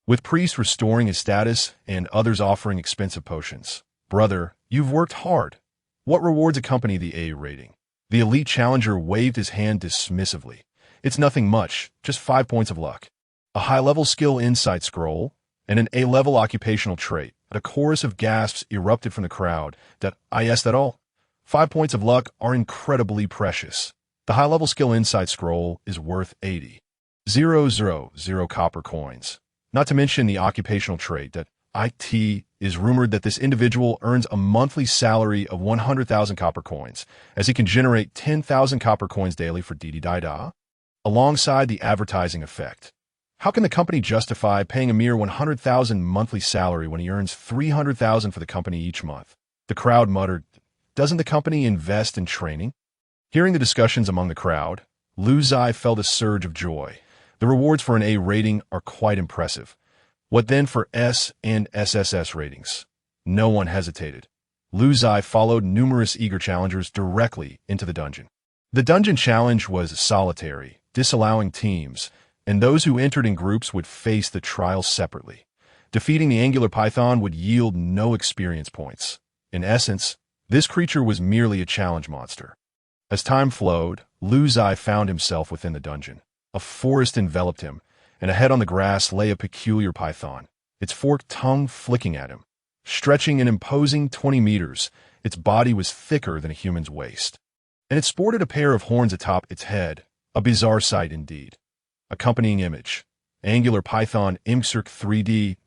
with priests restoring his status and others offering expensive potions. Brother, you've worked hard. What rewards accompany the A rating? The elite challenger waved his hand dismissively. It's nothing much, just 5 points of luck, a high-level skill insight scroll, and an A-level occupational trait. A chorus of gasps erupted from the crowd. Yes, that all? 5 points of luck are incredibly precious. The high-level skill insight scroll is worth 80,000 copper coins. Not to mention the occupational trait that IT is rumored that this individual earns a monthly salary of 100,000 copper coins, as he can generate 10,000 copper coins daily for Didi, alongside the advertising effect. How can the company justify paying a mere 100,000 monthly salary when he earns 300,000 for the company each month? The crowd muttered, doesn't the company invest in training? Hearing the discussions among the crowd, Lu Ziye felt a surge of joy. The rewards for an A rating are quite impressive. What then for S and SSS ratings? No one hesitated. Lu Ziye followed numerous eager challengers directly into the dungeon. The dungeon challenge was solitary, disallowing teams, and those who entered in groups would face the trial separately. Defeating the angular python would yield no experience points. In essence, this creature was merely a challenge monster. As time flowed, Lu Ziye found himself within the dungeon. A forest enveloped him, and ahead on the grass lay a peculiar python, its forked tongue flicking at him. Stretching an imposing 20 meters, its body was thicker than a human's waist, and it sported a pair of horns atop its head, a bizarre sight indeed. Accompanying image, Angular Python Imxerk 3D.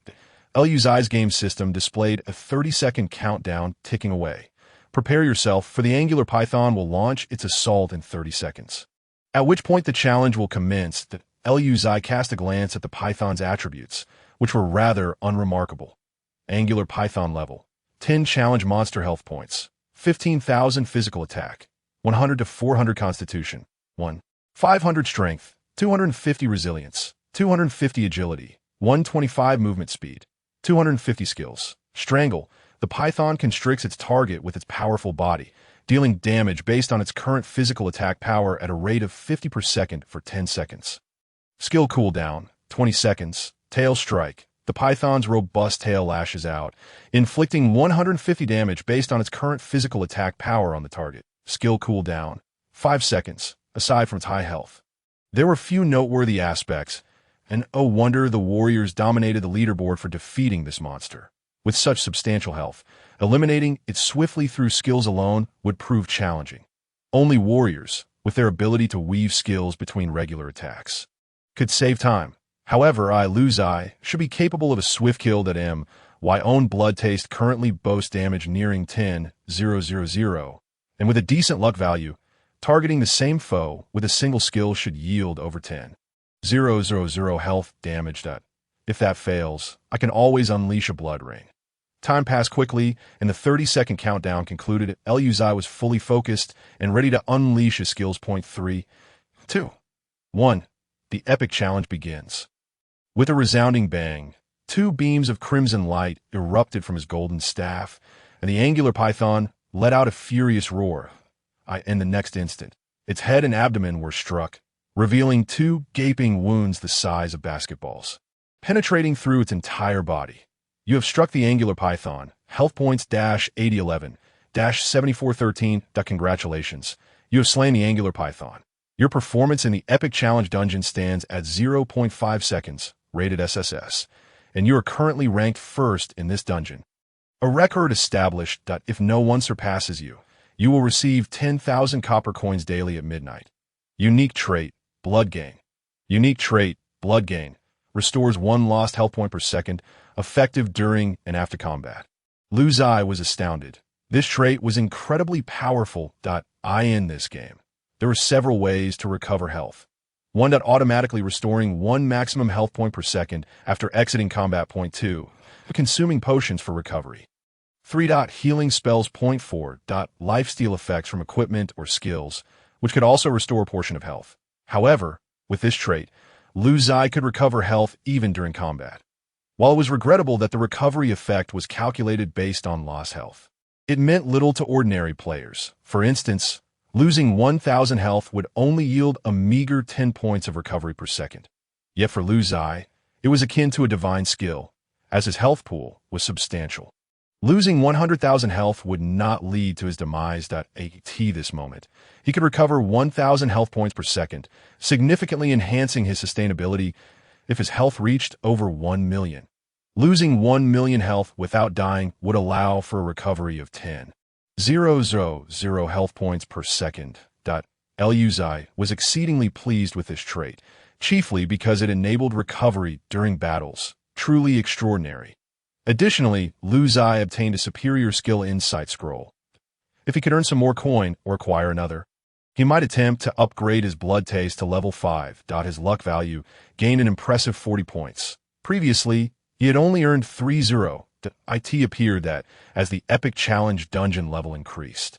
Lu Ziye's game system displayed a 30-second countdown ticking away. Prepare yourself, for the Angular Python will launch its assault in 30 seconds. At which point the challenge will commence. Lu Ziye cast a glance at the Python's attributes, which were rather unremarkable. Angular Python level, 10 challenge monster health points, 15,000 physical attack, 100 to 400 constitution, 500 strength, 250 resilience, 250 agility, 125 movement speed, 250 skills. Strangle. The python constricts its target with its powerful body, dealing damage based on its current physical attack power at a rate of 50 per second for 10 seconds. Skill cooldown, 20 seconds. Tail strike. The python's robust tail lashes out, inflicting 150 damage based on its current physical attack power on the target. Skill cooldown, 5 seconds, aside from its high health. There were few noteworthy aspects, and oh wonder the warriors dominated the leaderboard for defeating this monster. With such substantial health, eliminating it swiftly through skills alone would prove challenging. Only warriors, with their ability to weave skills between regular attacks, could save time. However, Lu Ziye should be capable of a swift kill that my own blood taste currently boasts damage nearing 10,000, and with a decent luck value, targeting the same foe with a single skill should yield over 10,000 health damage. If that fails, I can always unleash a blood rain. Time passed quickly, and the 30-second countdown concluded. Lu Ziye was fully focused and ready to unleash his skills. Point 3, 2, 1. The epic challenge begins. With a resounding bang, two beams of crimson light erupted from his golden staff, and the angular python let out a furious roar. In the next instant, its head and abdomen were struck, revealing two gaping wounds the size of basketballs, penetrating through its entire body. You have struck the angular python. Health points -8011, -7413. Congratulations. You have slain the angular python. Your performance in the epic challenge dungeon stands at 0.5 seconds, rated SSS, and you are currently ranked first in this dungeon. A record established that if no one surpasses you, you will receive 10,000 copper coins daily at midnight. Unique trait, blood gain. Unique trait, blood gain. Restores 1 lost health point per second, effective during and after combat. Lu Ziye was astounded. This trait was incredibly powerful. In this game, there were several ways to recover health. One, automatically restoring 1 maximum health point per second after exiting combat. Point 2, consuming potions for recovery. 3. Healing spells. Point 4. Lifesteal effects from equipment or skills, which could also restore a portion of health. However, with this trait, Lu Ziye could recover health even during combat. While it was regrettable that the recovery effect was calculated based on lost health, it meant little to ordinary players. For instance, losing 1,000 health would only yield a meager 10 points of recovery per second. Yet for Lu Ziye, it was akin to a divine skill, as his health pool was substantial. Losing 100,000 health would not lead to his demise. At this moment, he could recover 1,000 health points per second, significantly enhancing his sustainability if his health reached over 1 million. Losing 1 million health without dying would allow for a recovery of 10,000 health points per second. Lu Ziye was exceedingly pleased with this trait, chiefly because it enabled recovery during battles, truly extraordinary. Additionally, Lu Ziye obtained a superior skill insight scroll. If he could earn some more coin or acquire another, he might attempt to upgrade his blood taste to level 5. His luck value gained an impressive 40 points. Previously, he had only earned 30. It appeared that as the epic challenge dungeon level increased,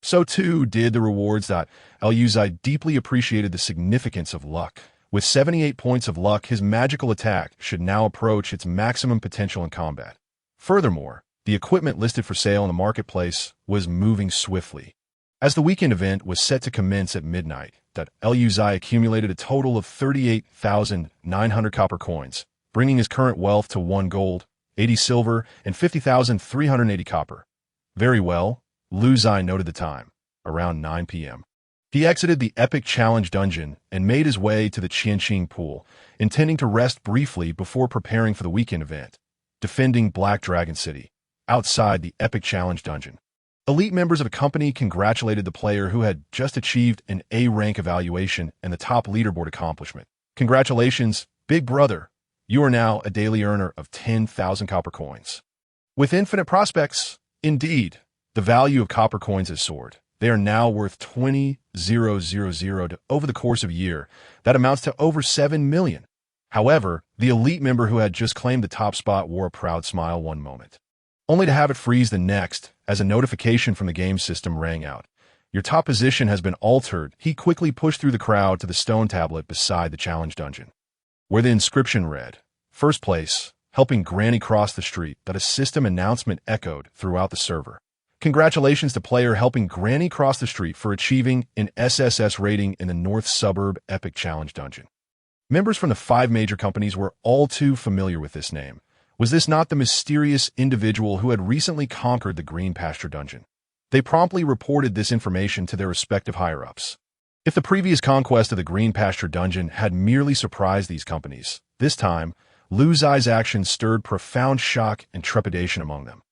so too did the rewards. Lu Ziye deeply appreciated the significance of luck. With 78 points of luck, his magical attack should now approach its maximum potential in combat. Furthermore, the equipment listed for sale in the marketplace was moving swiftly. As the weekend event was set to commence at midnight, Lu Ziye accumulated a total of 38,900 copper coins, bringing his current wealth to 1 gold, 80 silver, and 50,380 copper. Very well, Lu Ziye noted the time, around 9 p.m. He exited the epic challenge dungeon and made his way to the Qianqing pool, intending to rest briefly before preparing for the weekend event, defending Black Dragon City. Outside the epic challenge dungeon, elite members of the company congratulated the player who had just achieved an A-rank evaluation and the top leaderboard accomplishment. Congratulations, big brother. You are now a daily earner of 10,000 copper coins. With infinite prospects, indeed, the value of copper coins has soared. They are now worth 20,000 over the course of a year. That amounts to over 7 million. However, the elite member who had just claimed the top spot wore a proud smile one moment, only to have it freeze the next as a notification from the game system rang out. Your top position has been altered. He quickly pushed through the crowd to the stone tablet beside the challenge dungeon, where the inscription read, "First place, helping Granny cross the street." That a system announcement echoed throughout the server. Congratulations to player helping Granny cross the street for achieving an SSS rating in the North Suburb Epic Challenge Dungeon. Members from the 5 major companies were all too familiar with this name. Was this not the mysterious individual who had recently conquered the Green Pasture Dungeon? They promptly reported this information to their respective higher-ups. If the previous conquest of the Green Pasture Dungeon had merely surprised these companies, this time, Lu Ziye's actions stirred profound shock and trepidation among them.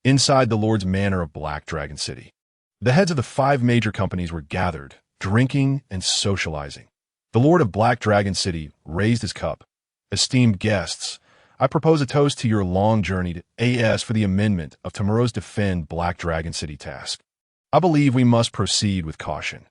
Inside the Lord's Manor of Black Dragon City, the heads of the 5 major companies were gathered, drinking and socializing. The Lord of Black Dragon City raised his cup. Esteemed guests, I propose a toast to your long journey to AS for the amendment of tomorrow's Defend Black Dragon City task. I believe we must proceed with caution.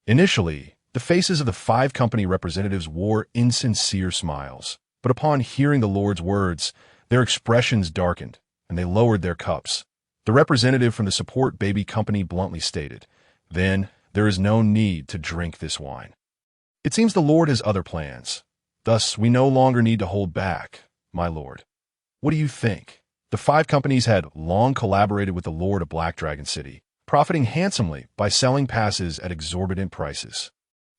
Initially, the faces of the 5 company representatives wore insincere smiles. But upon hearing the Lord's words, their expressions darkened, and they lowered their cups. The representative from the support baby company bluntly stated, "Then there is no need to drink this wine. It seems the Lord has other plans. Thus, we no longer need to hold back, my lord. What do you think?" The 5 companies had long collaborated with the Lord of Black Dragon City, profiting handsomely by selling passes at exorbitant prices.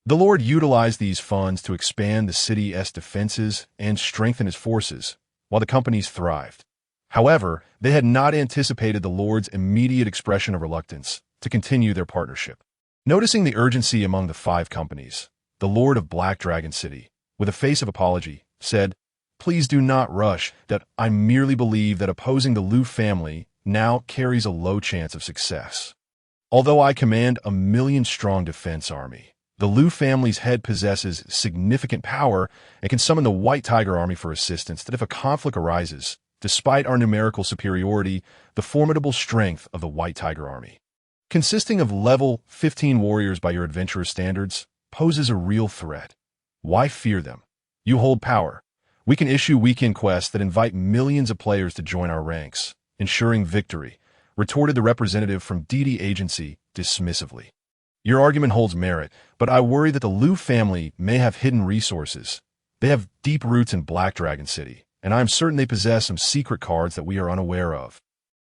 The Lord utilized these funds to expand the city's defenses and strengthen his forces, while the companies thrived. However, they had not anticipated the Lord's immediate expression of reluctance to continue their partnership. Noticing the urgency among the 5 companies, the Lord of Black Dragon City, with a face of apology, said, "Please do not rush, that I merely believe that opposing the Lu family now carries a low chance of success. Although I command a 1,000,000-strong defense army, the Lu family's head possesses significant power and can summon the White Tiger army for assistance that if a conflict arises, despite our numerical superiority, the formidable strength of the White Tiger army, consisting of level 15 warriors by your adventurer standards, poses a real threat. Why fear them? You hold power. We can issue weekend quests that invite millions of players to join our ranks, ensuring victory," retorted the representative from DD Agency dismissively. "Your argument holds merit, but I worry that the Lu family may have hidden resources. They have deep roots in Black Dragon City, and I am certain they possess some secret cards that we are unaware of."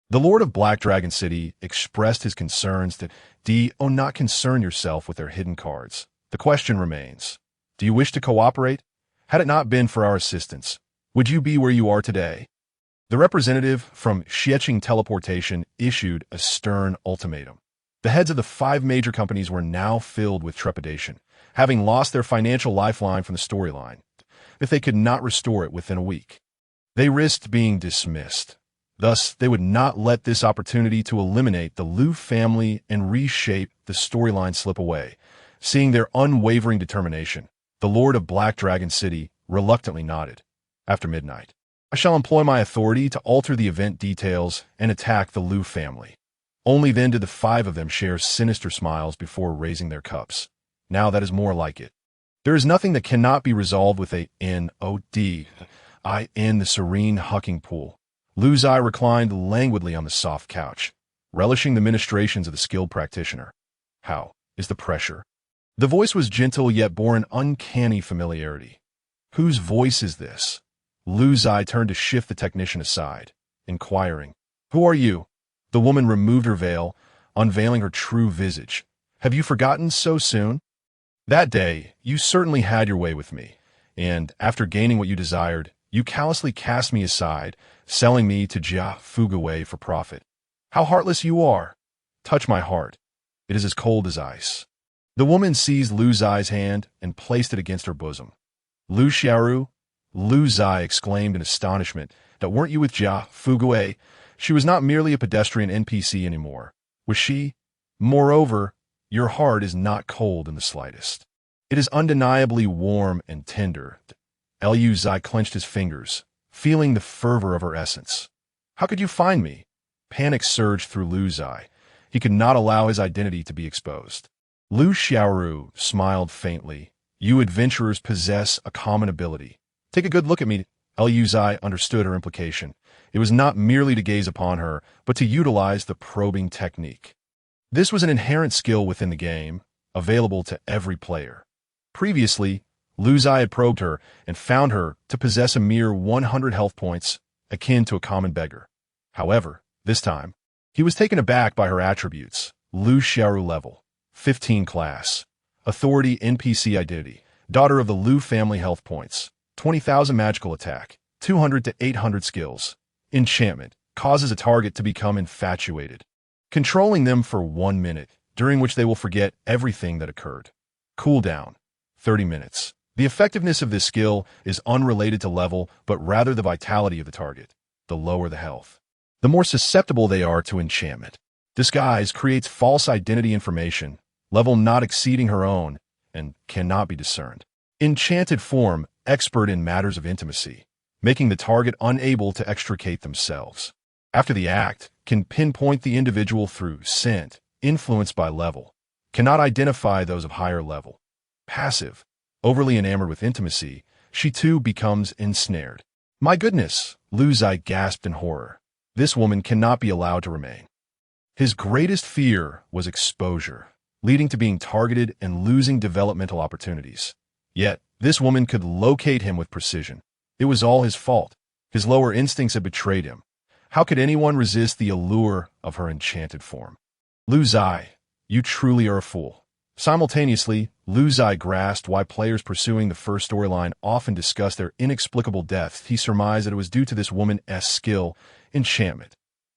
The Lord of Black Dragon City expressed his concerns that do not concern yourself with their hidden cards. The question remains, do you wish to cooperate? Had it not been for our assistance, would you be where you are today? The representative from Xieching Teleportation issued a stern ultimatum. The heads of the 5 major companies were now filled with trepidation, having lost their financial lifeline from the storyline, if they could not restore it within a week. They risked being dismissed. Thus, they would not let this opportunity to eliminate the Lu family and reshape the storyline slip away. Seeing their unwavering determination, the Lord of Black Dragon City reluctantly nodded. After midnight, I shall employ my authority to alter the event details and attack the Lu family. Only then did the 5 of them share sinister smiles before raising their cups. Now that is more like it. There is nothing that cannot be resolved with a N-O-D. I in the serene hucking pool. Lu Ziye reclined languidly on the soft couch, relishing the ministrations of the skilled practitioner. How is the pressure? The voice was gentle yet bore an uncanny familiarity. Whose voice is this? Lu Ziye turned to shift the technician aside, inquiring, "Who are you?" The woman removed her veil, unveiling her true visage. "Have you forgotten so soon? That day, you certainly had your way with me, and after gaining what you desired, you callously cast me aside, selling me to Jia Fuguwei for profit. How heartless you are! Touch my heart. It is as cold as ice." The woman seized Lu Ziye's hand and placed it against her bosom. "Lu Xiaoru?" Lu Ziye exclaimed in astonishment. "That weren't you with Jia Fuguwei?" She was not merely a pedestrian NPC anymore. Was she? Moreover, your heart is not cold in the slightest. It is undeniably warm and tender. Lu Ziye clenched his fingers, feeling the fervor of her essence. "How could you find me?" Panic surged through Lu Ziye. He could not allow his identity to be exposed. Lu Xiaoru smiled faintly. "You adventurers possess a common ability. Take a good look at me." Lu Ziye understood her implication. It was not merely to gaze upon her, but to utilize the probing technique. This was an inherent skill within the game, available to every player. Previously, Lu Ziye had probed her and found her to possess a mere 100 health points, akin to a common beggar. However, this time, he was taken aback by her attributes. Lu Xiaoru level, 15 class, authority NPC identity, daughter of the Lu family health points, 20,000 magical attack, 200 to 800 skills. Enchantment causes a target to become infatuated, controlling them for 1 minute, during which they will forget everything that occurred. Cooldown, 30 minutes. The effectiveness of this skill is unrelated to level, but rather the vitality of the target. The lower the health, the more susceptible they are to enchantment. Disguise creates false identity information, level not exceeding her own, and cannot be discerned. Enchanted form, expert in matters of intimacy, making the target unable to extricate themselves. After the act, can pinpoint the individual through scent, influenced by level. Cannot identify those of higher level. Passive, overly enamored with intimacy, she too becomes ensnared. My goodness, Lu Ziye gasped in horror. This woman cannot be allowed to remain. His greatest fear was exposure, leading to being targeted and losing developmental opportunities. Yet, this woman could locate him with precision. It was all his fault. His lower instincts had betrayed him. How could anyone resist the allure of her enchanted form? Lu Ziye, you truly are a fool. Simultaneously, Lu Ziye grasped why players pursuing the first storyline often discuss their inexplicable deaths. He surmised that it was due to this woman's skill, enchantment.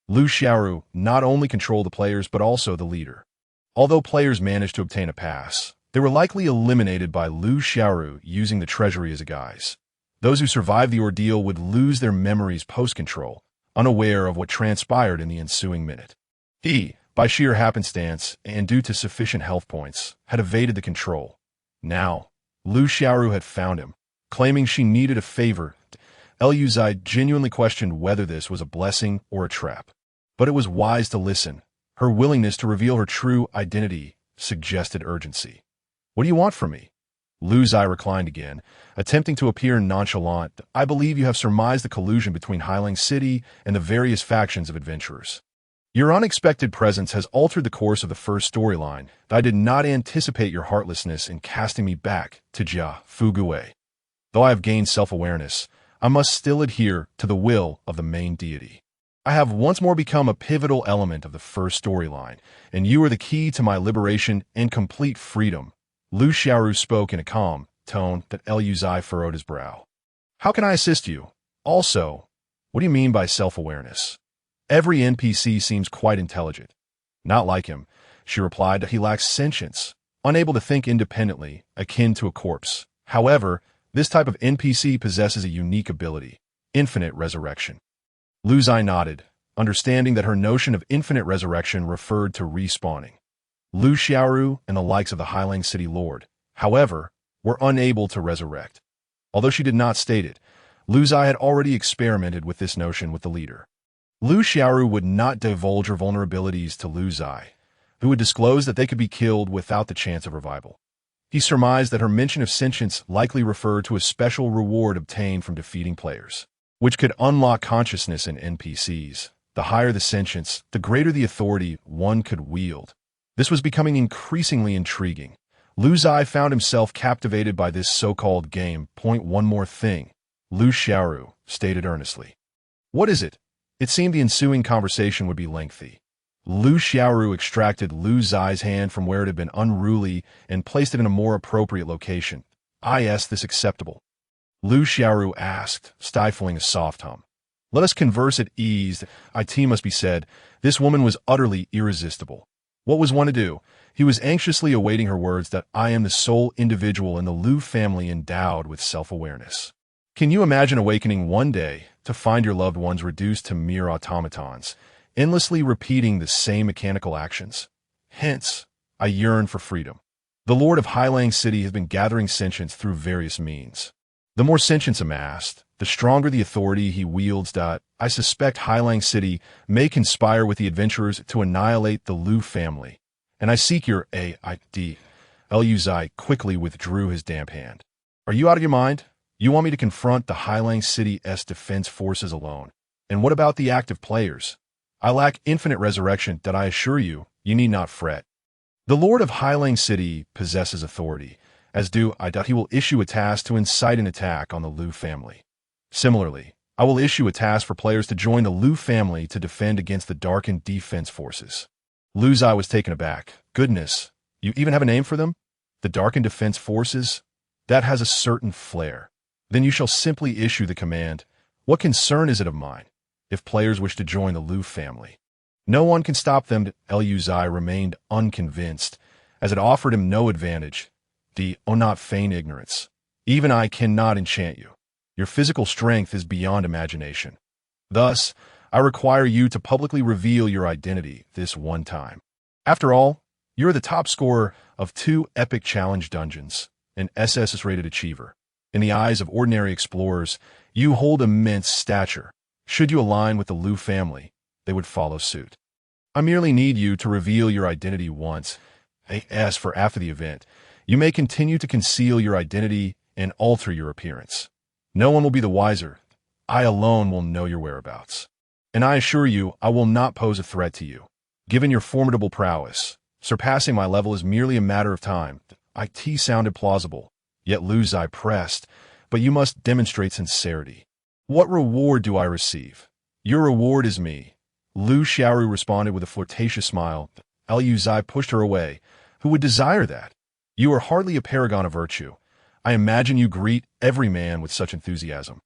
Lu Xiaoru not only controlled the players but also the leader. Although players managed to obtain a pass, they were likely eliminated by Lu Xiaoru using the treasury as a guise. Those who survived the ordeal would lose their memories post-control, unaware of what transpired in the ensuing minute. He, by sheer happenstance and due to sufficient health points, had evaded the control. Now, Lu Xiaoru had found him, claiming she needed a favor. Lu Ziye genuinely questioned whether this was a blessing or a trap. But it was wise to listen. Her willingness to reveal her true identity suggested urgency. What do you want from me? Lu Ziye reclined again, attempting to appear nonchalant. I believe you have surmised the collusion between Highlang City and the various factions of adventurers. Your unexpected presence has altered the course of the first storyline. I did not anticipate your heartlessness in casting me back to Jia Fugui. Though I have gained self-awareness, I must still adhere to the will of the main deity. I have once more become a pivotal element of the first storyline, and you are the key to my liberation and complete freedom. Lu Xiaoru spoke in a calm tone that Lu Ziye furrowed his brow. How can I assist you? Also, what do you mean by self-awareness? Every NPC seems quite intelligent. Not like him, she replied. He lacks sentience, unable to think independently, akin to a corpse. However, this type of NPC possesses a unique ability, infinite resurrection. Lu Ziye nodded, understanding that her notion of infinite resurrection referred to respawning. Lu Xiaoru and the likes of the Highlang City Lord, however, were unable to resurrect. Although she did not state it, Lu Ziye had already experimented with this notion with the leader. Lu Xiaoru would not divulge her vulnerabilities to Lu Ziye, who would disclose that they could be killed without the chance of revival. He surmised that her mention of sentience likely referred to a special reward obtained from defeating players, which could unlock consciousness in NPCs. The higher the sentience, the greater the authority one could wield. This was becoming increasingly intriguing. Lu Ziye found himself captivated by this so-called game. One more thing, Lu Xiaoru stated earnestly. What is it? It seemed the ensuing conversation would be lengthy. Lu Xiaoru extracted Lu Ziye's hand from where it had been unruly and placed it in a more appropriate location. Is this acceptable? Lu Xiaoru asked, stifling a soft hum. Let us converse at ease. It must be said, this woman was utterly irresistible. What was one to do? He was anxiously awaiting her words that I am the sole individual in the Lu family endowed with self-awareness. Can you imagine awakening one day to find your loved ones reduced to mere automatons, endlessly repeating the same mechanical actions? Hence, I yearn for freedom. The Lord of Highlang City has been gathering sentience through various means. The more sentience amassed, the stronger the authority he wields. I suspect Highlang City may conspire with the adventurers to annihilate the Lu family, and I seek your aid. Lu Ziye quickly withdrew his damp hand. Are you out of your mind? You want me to confront the Highlang City's defense forces alone? And what about the active players? I lack infinite resurrection. I assure you, you need not fret. The Lord of Highlang City possesses authority, as do I. He will issue a task to incite an attack on the Lu family. Similarly, I will issue a task for players to join the Lu family to defend against the darkened defense forces. Lu Ziye was taken aback. Goodness, you even have a name for them? The darkened defense forces? That has a certain flair. Then you shall simply issue the command. What concern is it of mine, if players wish to join the Lu family? No one can stop them. Lu Ziye remained unconvinced, as it offered him no advantage. Not feign ignorance. Even I cannot enchant you. Your physical strength is beyond imagination. Thus, I require you to publicly reveal your identity this one time. After all, you're the top scorer of 2 epic challenge dungeons, an SS-rated achiever. In the eyes of ordinary explorers, you hold immense stature. Should you align with the Lu family, they would follow suit. I merely need you to reveal your identity once. As for after the event, you may continue to conceal your identity and alter your appearance. No one will be the wiser. I alone will know your whereabouts. And I assure you, I will not pose a threat to you. Given your formidable prowess, surpassing my level is merely a matter of time. It sounded plausible, yet Lu Ziye pressed, but you must demonstrate sincerity. What reward do I receive? Your reward is me. Lu Xiaoru responded with a flirtatious smile. Lu Ziye pushed her away. Who would desire that? You are hardly a paragon of virtue. I imagine you greet every man with such enthusiasm.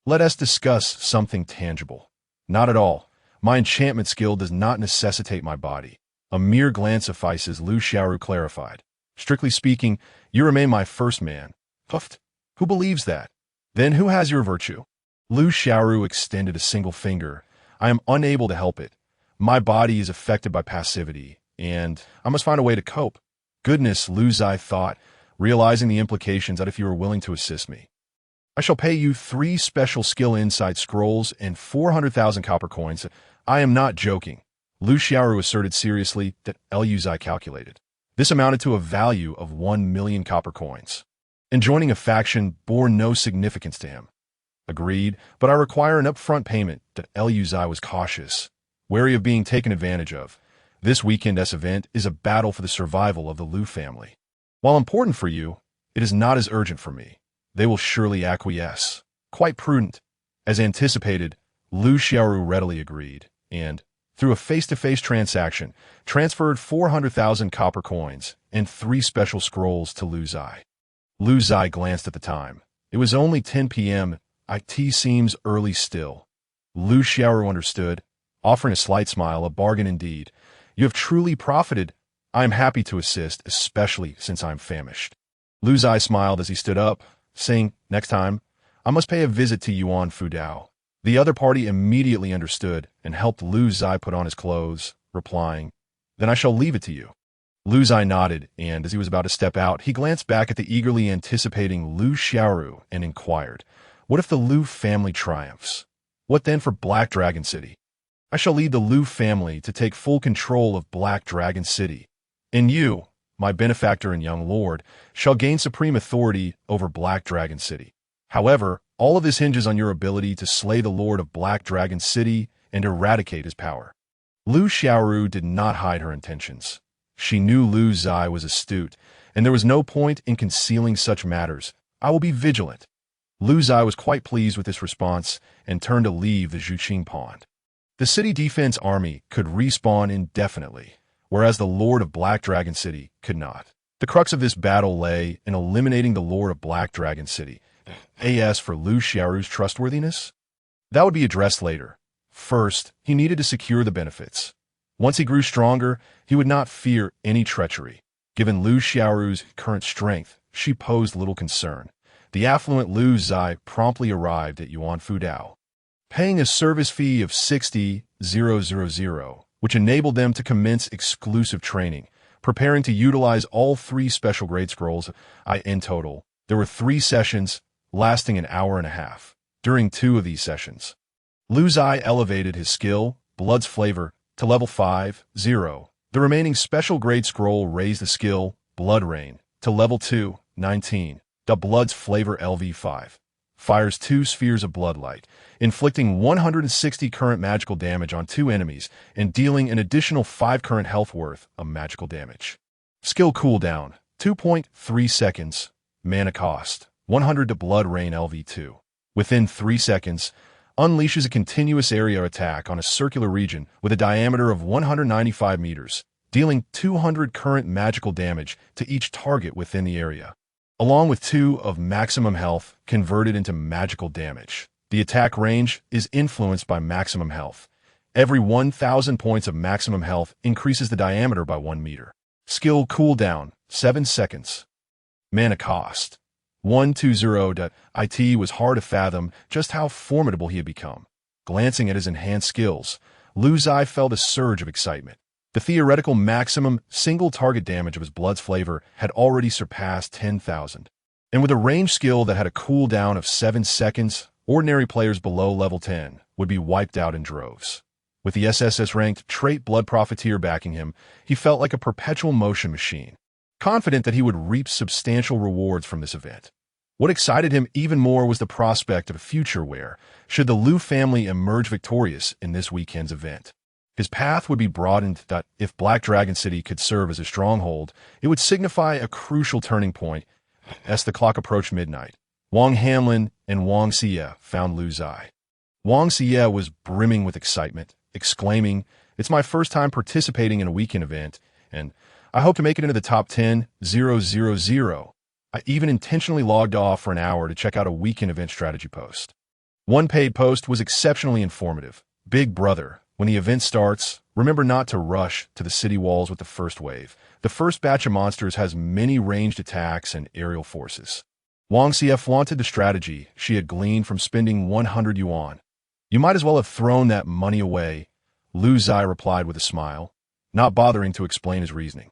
Let us discuss something tangible. Not at all. My enchantment skill does not necessitate my body. A mere glance suffices, Lu Xiaoru clarified. Strictly speaking, you remain my first man. Puffed. Who believes that? Then who has your virtue? Lu Xiaoru extended a single finger. I am unable to help it. My body is affected by passivity, and I must find a way to cope. Goodness, Lu Ziye thought, realizing the implications that if you are willing to assist me. I shall pay you 3 special skill insight scrolls and 400,000 copper coins. I am not joking. Lu Xiaoru asserted seriously that Lu Ziye calculated. This amounted to a value of 1 million copper coins. And joining a faction bore no significance to him. Agreed, but I require an upfront payment. That Lu Ziye was cautious, wary of being taken advantage of. This weekend's event is a battle for the survival of the Lu family. While important for you, it is not as urgent for me. They will surely acquiesce. Quite prudent. As anticipated, Lu Xiaoru readily agreed, and, through a face-to-face transaction, transferred 400,000 copper coins and 3 special scrolls to Lu Ziye. Lu Ziye glanced at the time. It was only 10 p.m. It seems early still. Lu Xiaoru understood, offering a slight smile, a bargain indeed. You have truly profited. I am happy to assist, especially since I am famished. Lu Ziye smiled as he stood up, saying, next time, I must pay a visit to Yuan Fudao. The other party immediately understood and helped Lu Ziye put on his clothes, replying, then I shall leave it to you. Lu Ziye nodded, and as he was about to step out, he glanced back at the eagerly anticipating Lu Xiaoru and inquired, what if the Lu family triumphs? What then for Black Dragon City? I shall lead the Lu family to take full control of Black Dragon City. And you, my benefactor and young lord, shall gain supreme authority over Black Dragon City. However, all of this hinges on your ability to slay the lord of Black Dragon City and eradicate his power. Lu Xiaoru did not hide her intentions. She knew Lu Ziye was astute, and there was no point in concealing such matters. I will be vigilant. Lu Ziye was quite pleased with this response and turned to leave the Zhuqing Pond. The city defense army could respawn indefinitely, whereas the Lord of Black Dragon City could not. The crux of this battle lay in eliminating the Lord of Black Dragon City. As for Lu Xiaoru's trustworthiness, that would be addressed later. First, he needed to secure the benefits. Once he grew stronger, he would not fear any treachery. Given Lu Xiaoru's current strength, she posed little concern. The affluent Lu Ziye promptly arrived at Yuan Fudao, paying a service fee of 60,000, which enabled them to commence exclusive training, preparing to utilize all 3 special grade scrolls. In total, there were 3 sessions, lasting an hour and a half. During 2 of these sessions, Lu Ziye elevated his skill, Blood's Flavor, to level 5, 0. The remaining special grade scroll raised the skill, Blood Rain, to level 2, 19. The Blood's Flavor LV5 fires 2 spheres of bloodlight, inflicting 160 current magical damage on 2 enemies and dealing an additional 5 current health worth of magical damage. Skill cooldown, 2.3 seconds. Mana cost, 100 to Blood Rain LV2. Within 3 seconds, unleashes a continuous area attack on a circular region with a diameter of 195 meters, dealing 200 current magical damage to each target within the area, along with 2 of maximum health converted into magical damage. The attack range is influenced by maximum health. Every 1,000 points of maximum health increases the diameter by 1 meter. Skill cooldown, 7 seconds. Mana cost, 120. It was hard to fathom just how formidable he had become. Glancing at his enhanced skills, Lu Ziye felt a surge of excitement. The theoretical maximum single target damage of his Blood's Flavor had already surpassed 10,000. And with a range skill that had a cooldown of 7 seconds, ordinary players below level 10 would be wiped out in droves. With the SSS-ranked trait Blood Profiteer backing him, he felt like a perpetual motion machine, confident that he would reap substantial rewards from this event. What excited him even more was the prospect of a future where, should the Lu family emerge victorious in this weekend's event, his path would be broadened. If Black Dragon City could serve as a stronghold, it would signify a crucial turning point. As the clock approached midnight, Wang Hamlin and Wang Ziye found Lu Ziye. Wang Ziye was brimming with excitement, exclaiming, "It's my first time participating in a weekend event, and I hope to make it into the top 10,000. I even intentionally logged off for an hour to check out a weekend event strategy post." One paid post was exceptionally informative. "Big brother, when the event starts, remember not to rush to the city walls with the first wave. The first batch of monsters has many ranged attacks and aerial forces." Wang Ziye flaunted the strategy she had gleaned from spending 100 yuan. "You might as well have thrown that money away," Lu Ziye replied with a smile, not bothering to explain his reasoning.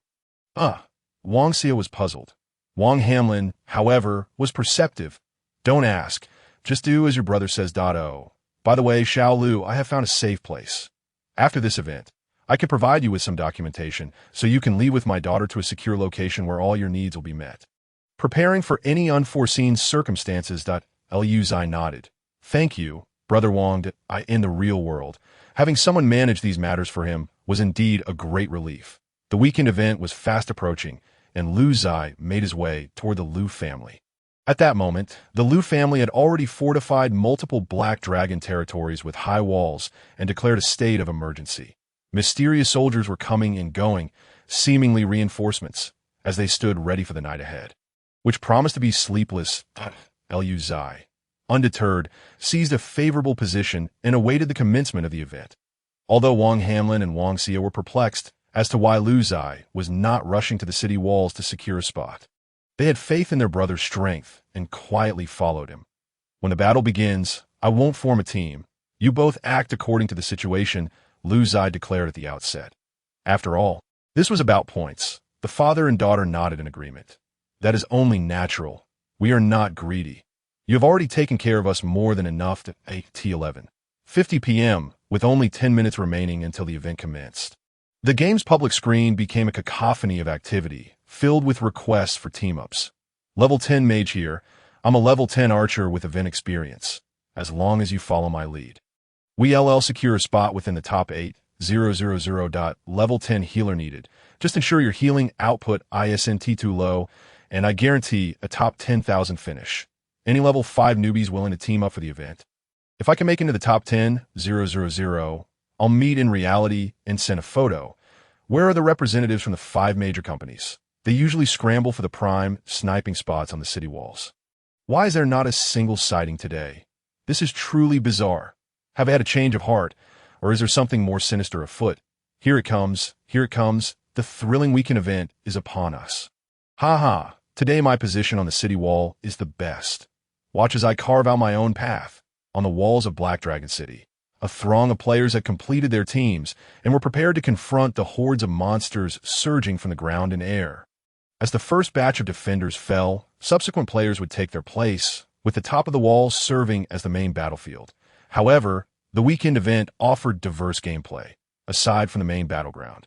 Wang Ziye was puzzled. Wang Hamlin, however, was perceptive. "Don't ask. Just do as your brother says. Oh, by the way, Xiao Lu, I have found a safe place. After this event, I can provide you with some documentation so you can leave with my daughter to a secure location where all your needs will be met." Preparing for any unforeseen circumstances. Lu Ziye nodded. "Thank you, Brother Wang. In the real world, having someone manage these matters for him was indeed a great relief." The weekend event was fast approaching, and Lu Ziye made his way toward the Lu family. At that moment, the Lu family had already fortified multiple Black Dragon territories with high walls and declared a state of emergency. Mysterious soldiers were coming and going, seemingly reinforcements, as they stood ready for the night ahead, which promised to be sleepless. Lu Ziye, undeterred, seized a favorable position and awaited the commencement of the event. Although Wang Hamlin and Wang Ziye were perplexed as to why Lu Ziye was not rushing to the city walls to secure a spot, they had faith in their brother's strength and quietly followed him. "When the battle begins, I won't form a team. You both act according to the situation," Lu Ziye declared at the outset. After all, this was about points. The father and daughter nodded in agreement. "That is only natural. We are not greedy. You have already taken care of us more than enough." At 11:50 p.m., with only 10 minutes remaining until the event commenced, the game's public screen became a cacophony of activity, filled with requests for team-ups. "Level 10 mage here. I'm a level 10 archer with event experience. As long as you follow my lead. We LL secure a spot within the top 8,000. Level 10 healer needed. Just ensure your healing output isn't too low, and I guarantee a top 10,000 finish. Any level 5 newbies willing to team up for the event? If I can make into the top 10,000, I'll meet in reality and send a photo. Where are the representatives from the 5 major companies? They usually scramble for the prime sniping spots on the city walls. Why is there not a single sighting today? This is truly bizarre. Have I had a change of heart, or is there something more sinister afoot? Here it comes, here it comes. The thrilling weekend event is upon us. Ha! Today my position on the city wall is the best. Watch as I carve out my own path. On the walls of Black Dragon City, a throng of players had completed their teams and were prepared to confront the hordes of monsters surging from the ground and air. As the first batch of defenders fell, subsequent players would take their place, with the top of the wall serving as the main battlefield. However, the weekend event offered diverse gameplay, aside from the main battleground.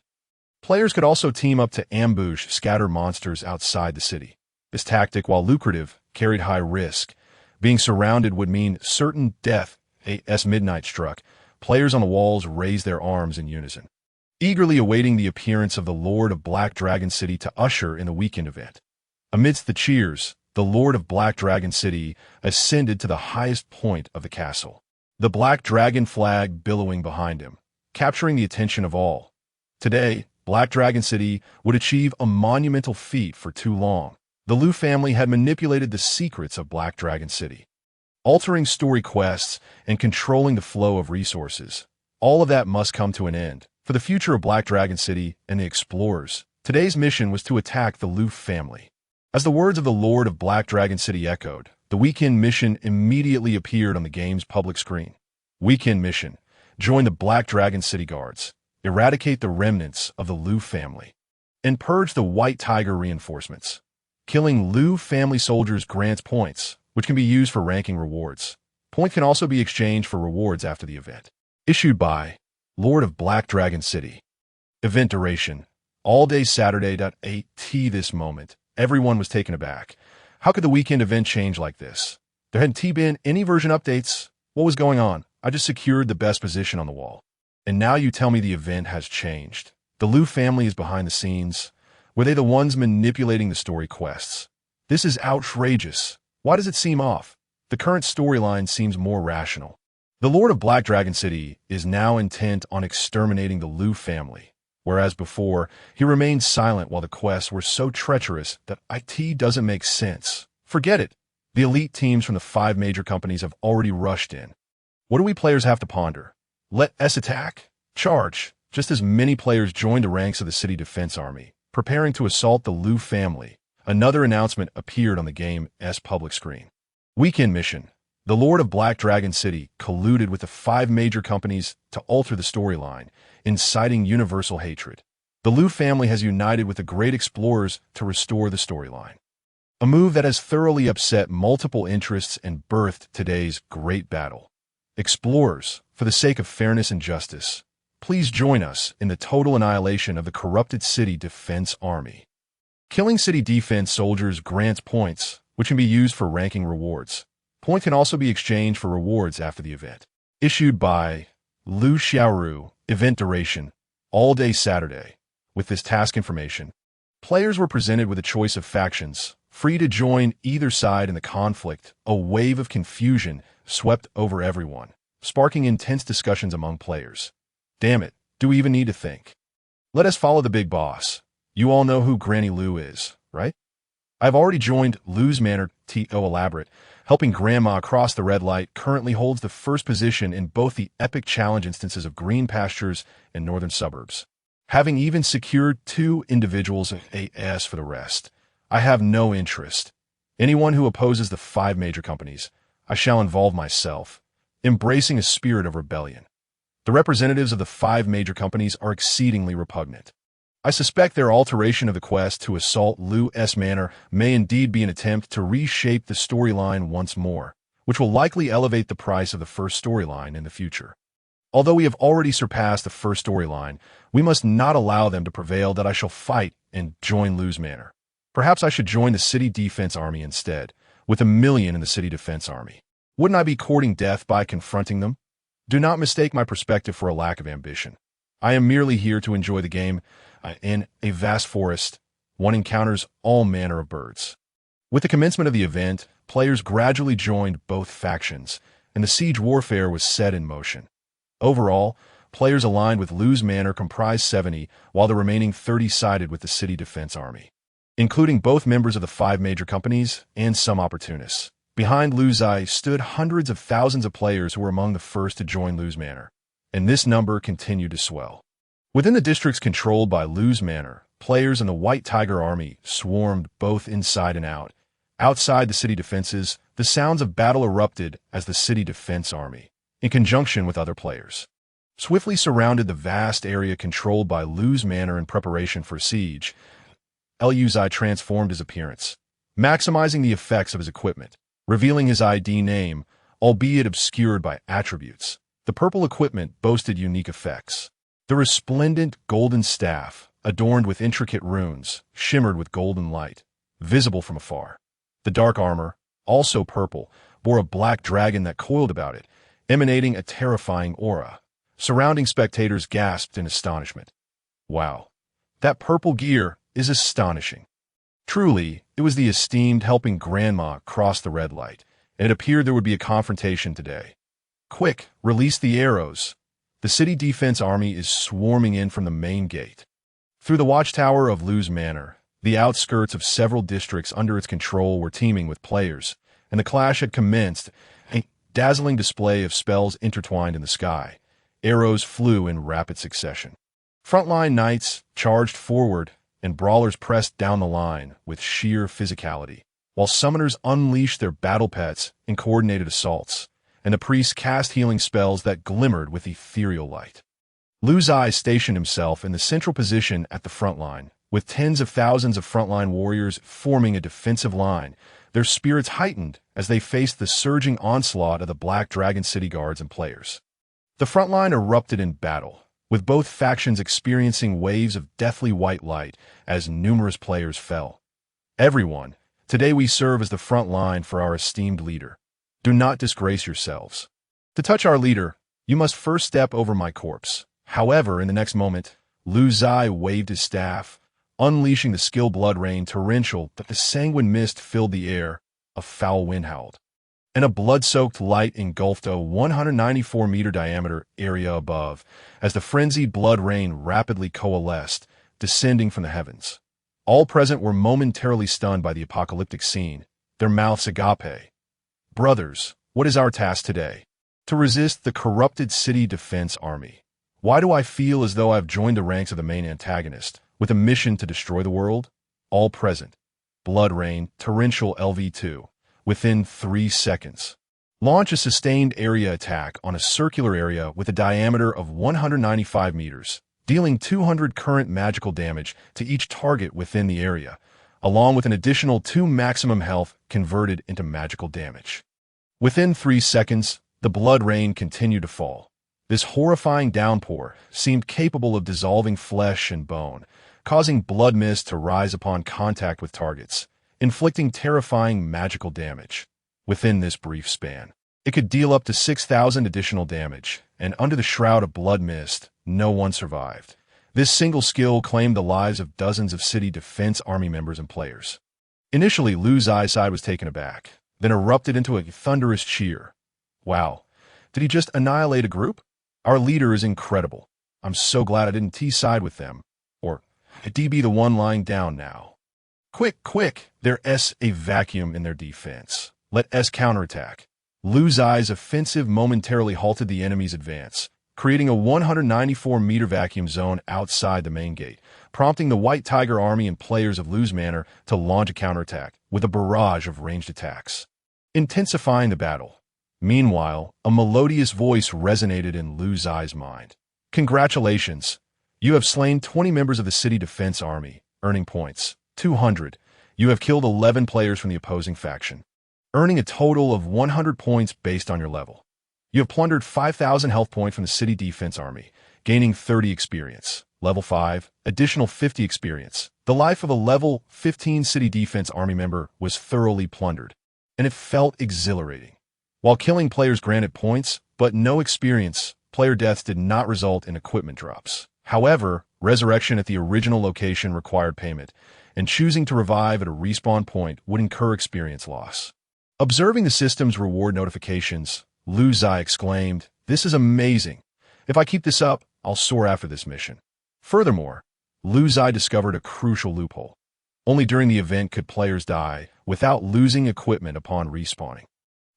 Players could also team up to ambush scattered monsters outside the city. This tactic, while lucrative, carried high risk. Being surrounded would mean certain death. As midnight struck, players on the walls raised their arms in unison, eagerly awaiting the appearance of the Lord of Black Dragon City to usher in the weekend event. Amidst the cheers, the Lord of Black Dragon City ascended to the highest point of the castle, the Black Dragon flag billowing behind him, capturing the attention of all. Today, Black Dragon City would achieve a monumental feat. For too long, the Lu family had manipulated the secrets of Black Dragon City, altering story quests and controlling the flow of resources. All of that must come to an end. For the future of Black Dragon City and the explorers, today's mission was to attack the Lu family. As the words of the Lord of Black Dragon City echoed, the weekend mission immediately appeared on the game's public screen. Weekend mission: join the Black Dragon City Guards, eradicate the remnants of the Lu family, and purge the White Tiger reinforcements. Killing Lu family soldiers grants points, which can be used for ranking rewards. Points can also be exchanged for rewards after the event. Issued by Lord of Black Dragon City. Event duration: all day Saturday. 8 This moment, everyone was taken aback. How could the weekend event change like this? There hadn't been any version updates. What was going on? I just secured the best position on the wall. And now you tell me the event has changed. The Lu family is behind the scenes. Were they the ones manipulating the story quests? This is outrageous. Why does it seem off? The current storyline seems more rational. The Lord of Black Dragon City is now intent on exterminating the Lu family, whereas before, he remained silent while the quests were so treacherous that it doesn't make sense. Forget it. The elite teams from the 5 major companies have already rushed in. What do we players have to ponder? Let us attack? Charge. Just as many players joined the ranks of the City Defense Army, preparing to assault the Lu family, another announcement appeared on the game's public screen. Weekend mission. The Lord of Black Dragon City colluded with the 5 major companies to alter the storyline, inciting universal hatred. The Lu family has united with the great explorers to restore the storyline. A move that has thoroughly upset multiple interests and birthed today's great battle. Explorers, for the sake of fairness and justice, please join us in the total annihilation of the corrupted City Defense Army. Killing City Defense soldiers grants points, which can be used for ranking rewards. Points can also be exchanged for rewards after the event. Issued by Lu Xiaoru. Event duration, all day Saturday. With this task information, players were presented with a choice of factions, free to join either side in the conflict. A wave of confusion swept over everyone, sparking intense discussions among players. Damn it, do we even need to think? Let us follow the big boss. You all know who Granny Lu is, right? I've already joined Lu's Manor. Elaborate, helping Grandma across the red light, currently holds the first position in both the epic challenge instances of Green Pastures and Northern Suburbs, having even secured 2 individuals of AS for the rest. I have no interest. Anyone who opposes the 5 major companies, I shall involve myself, embracing a spirit of rebellion. The representatives of the 5 major companies are exceedingly repugnant. I suspect their alteration of the quest to assault Lu's Manor may indeed be an attempt to reshape the storyline once more, which will likely elevate the price of the first storyline in the future. Although we have already surpassed the first storyline, we must not allow them to prevail. That I shall fight and join Lu's Manor. Perhaps I should join the City Defense Army instead, with 1 million in the City Defense Army. Wouldn't I be courting death by confronting them? Do not mistake my perspective for a lack of ambition. I am merely here to enjoy the game. In a vast forest, one encounters all manner of birds. With the commencement of the event, players gradually joined both factions, and the siege warfare was set in motion. Overall, players aligned with Lu's Manor comprised 70, while the remaining 30 sided with the City Defense Army, including both members of the 5 major companies and some opportunists. Behind Lu Ziye stood hundreds of thousands of players who were among the first to join Lu's Manor, and this number continued to swell. Within the districts controlled by Lu's Manor, players in the White Tiger Army swarmed both inside and out. Outside the city defenses, the sounds of battle erupted as the City Defense Army, in conjunction with other players, swiftly surrounded the vast area controlled by Lu's Manor in preparation for siege. Lu Ziye transformed his appearance, maximizing the effects of his equipment, revealing his ID name, albeit obscured by attributes. The purple equipment boasted unique effects. The resplendent golden staff, adorned with intricate runes, shimmered with golden light, visible from afar. The dark armor, also purple, bore a black dragon that coiled about it, emanating a terrifying aura. Surrounding spectators gasped in astonishment. Wow, that purple gear is astonishing. Truly, it was the esteemed helping Grandma cross the red light, and it appeared there would be a confrontation today. Quick, release the arrows. The City Defense Army is swarming in from the main gate. Through the watchtower of Lu's Manor, the outskirts of several districts under its control were teeming with players, and the clash had commenced. A dazzling display of spells intertwined in the sky. Arrows flew in rapid succession. Frontline knights charged forward, and brawlers pressed down the line with sheer physicality, while summoners unleashed their battle pets in coordinated assaults, and the priests cast healing spells that glimmered with ethereal light. Lu Ziye stationed himself in the central position at the front line, with tens of thousands of frontline warriors forming a defensive line, their spirits heightened as they faced the surging onslaught of the Black Dragon City guards and players. The front line erupted in battle, with both factions experiencing waves of deathly white light as numerous players fell. Everyone, Today we serve as the front line for our esteemed leader. Do not disgrace yourselves. To touch our leader, you must first step over my corpse. However, in the next moment, Lu Ziye waved his staff, unleashing the skill blood rain torrential that the sanguine mist filled the air. A foul wind howled, and a blood-soaked light engulfed a 194-meter diameter area above as the frenzied blood rain rapidly coalesced, descending from the heavens. All present were momentarily stunned by the apocalyptic scene, their mouths agape. Brothers, what is our task today? To resist the corrupted city defense army. Why do I feel as though I've joined the ranks of the main antagonist, with a mission to destroy the world? All present. Blood rain, torrential LV2. Within 3 seconds. Launch a sustained area attack on a circular area with a diameter of 195 meters, dealing 200 current magical damage to each target within the area, along with an additional 2 maximum health converted into magical damage. Within 3 seconds, the blood rain continued to fall. This horrifying downpour seemed capable of dissolving flesh and bone, causing blood mist to rise upon contact with targets, inflicting terrifying magical damage. Within this brief span, it could deal up to 6,000 additional damage, and under the shroud of blood mist, no one survived. This single skill claimed the lives of dozens of city defense army members and players. Initially, Lu Ziye's side was taken aback, then erupted into a thunderous cheer. Wow, did he just annihilate a group? Our leader is incredible. I'm so glad I didn't T-side with them. Or, did he be the one lying down now? Quick, there's a vacuum in their defense. Let us counterattack. Lu Ziye's offensive momentarily halted the enemy's advance, creating a 194-meter vacuum zone outside the main gate, prompting the White Tiger army and players of Lu's manor to launch a counterattack with a barrage of ranged attacks, intensifying the battle. Meanwhile, a melodious voice resonated in Lu Ziye's mind. Congratulations! You have slain 20 members of the city defense army, earning points 200. You have killed 11 players from the opposing faction, earning a total of 100 points based on your level. You have plundered 5,000 health points from the city defense army, gaining 30 experience. Level 5, additional 50 experience. The life of a level 15 city defense army member was thoroughly plundered, and it felt exhilarating. While killing players granted points, but no experience, player deaths did not result in equipment drops. However, resurrection at the original location required payment, and choosing to revive at a respawn point would incur experience loss. Observing the system's reward notifications, Lu Ziye exclaimed, "This is amazing. If I keep this up, I'll soar after this mission." Furthermore, Lu Ziye discovered a crucial loophole. Only during the event could players die without losing equipment upon respawning.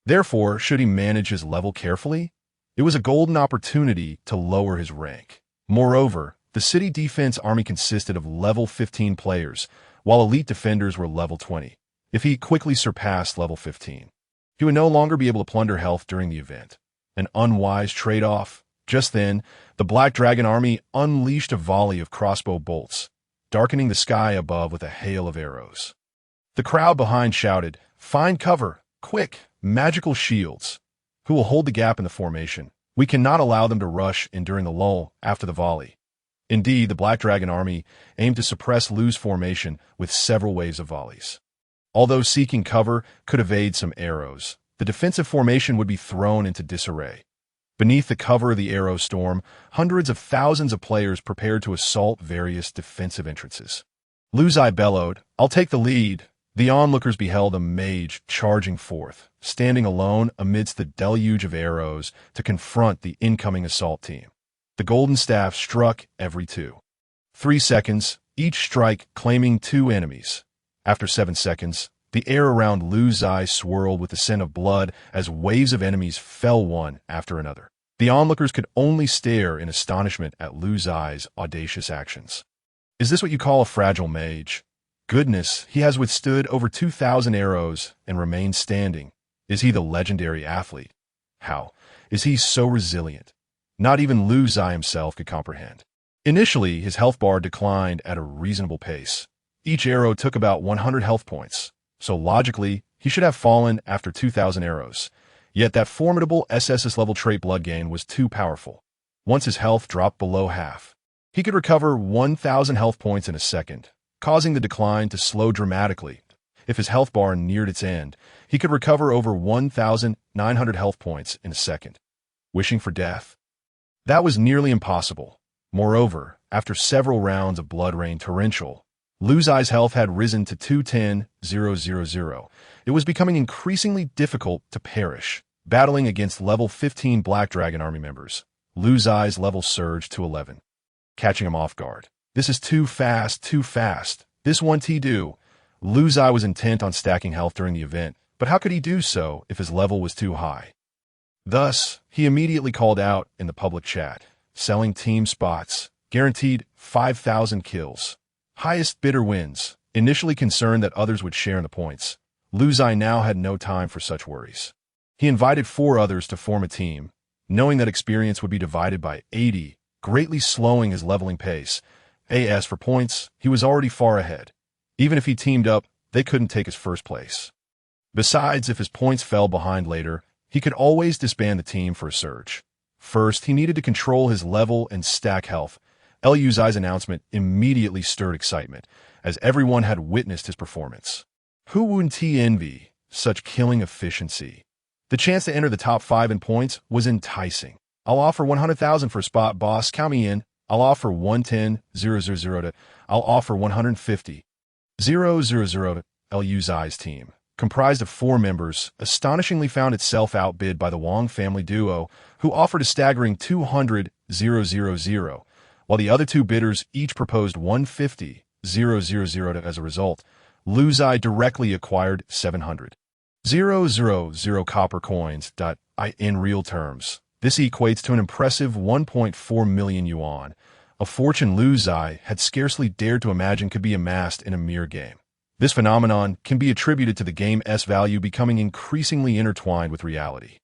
Therefore, should he manage his level carefully, it was a golden opportunity to lower his rank. Moreover, the city defense army consisted of level 15 players, while elite defenders were level 20. If he quickly surpassed level 15, he would no longer be able to plunder health during the event. An unwise trade-off. Just then, the Black Dragon army unleashed a volley of crossbow bolts, darkening the sky above with a hail of arrows. The crowd behind shouted, "Find cover! Quick! Magical shields! Who will hold the gap in the formation? We cannot allow them to rush in during the lull after the volley." Indeed, the Black Dragon army aimed to suppress Lu's formation with several waves of volleys. Although seeking cover could evade some arrows, the defensive formation would be thrown into disarray. Beneath the cover of the arrow storm, hundreds of thousands of players prepared to assault various defensive entrances. Lu Ziye bellowed, "I'll take the lead." The onlookers beheld a mage charging forth, standing alone amidst the deluge of arrows to confront the incoming assault team. The golden staff struck every 3 seconds, each strike claiming 2 enemies. After 7 seconds, the air around Lu Ziye swirled with the scent of blood as waves of enemies fell one after another. The onlookers could only stare in astonishment at Lu Ziye's audacious actions. Is this what you call a fragile mage? Goodness, he has withstood over 2,000 arrows and remained standing. Is he the legendary athlete? How is he so resilient? Not even Lu Ziye himself could comprehend. Initially, his health bar declined at a reasonable pace. Each arrow took about 100 health points, so logically, he should have fallen after 2,000 arrows. Yet that formidable SSS-level trait blood gain was too powerful. Once his health dropped below half, he could recover 1,000 health points in a second, causing the decline to slow dramatically. if his health bar neared its end, he could recover over 1,900 health points in a second. Wishing for death? That was nearly impossible. Moreover, after several rounds of blood rain torrential, Lu Ziye's health had risen to 210,000. It was becoming increasingly difficult to perish. Battling against level 15 Black Dragon army members, Lu Ziye's level surged to 11. Catching him off guard. This is too fast, too fast. This one do. Lu Ziye was intent on stacking health during the event, but how could he do so if his level was too high? Thus, he immediately called out in the public chat, selling team spots, guaranteed 5,000 kills. Highest bidder wins. Initially concerned that others would share in the points, Lu Ziye now had no time for such worries. He invited 4 others to form a team, knowing that experience would be divided by 80, greatly slowing his leveling pace. As for points, he was already far ahead. Even if he teamed up, they couldn't take his first place. Besides, if his points fell behind later, he could always disband the team for a surge. First, he needed to control his level and stack health. Lu Ziye's announcement immediately stirred excitement, as everyone had witnessed his performance. Who wouldn't envy such killing efficiency? The chance to enter the top 5 in points was enticing. I'll offer 100,000 for a spot, boss. Count me in. I'll offer 110,000 to. I'll offer 150,000 to. Lu Ziye's team, comprised of 4 members, astonishingly found itself outbid by the Wang family duo, who offered a staggering 200,000, while the other 2 bidders each proposed 150,000 to. As a result, Lu Ziye directly acquired 700,000 copper coins. In real terms, this equates to an impressive 1.4 million yuan, a fortune Lu Ziye had scarcely dared to imagine could be amassed in a mere game. This phenomenon can be attributed to the game's value becoming increasingly intertwined with reality.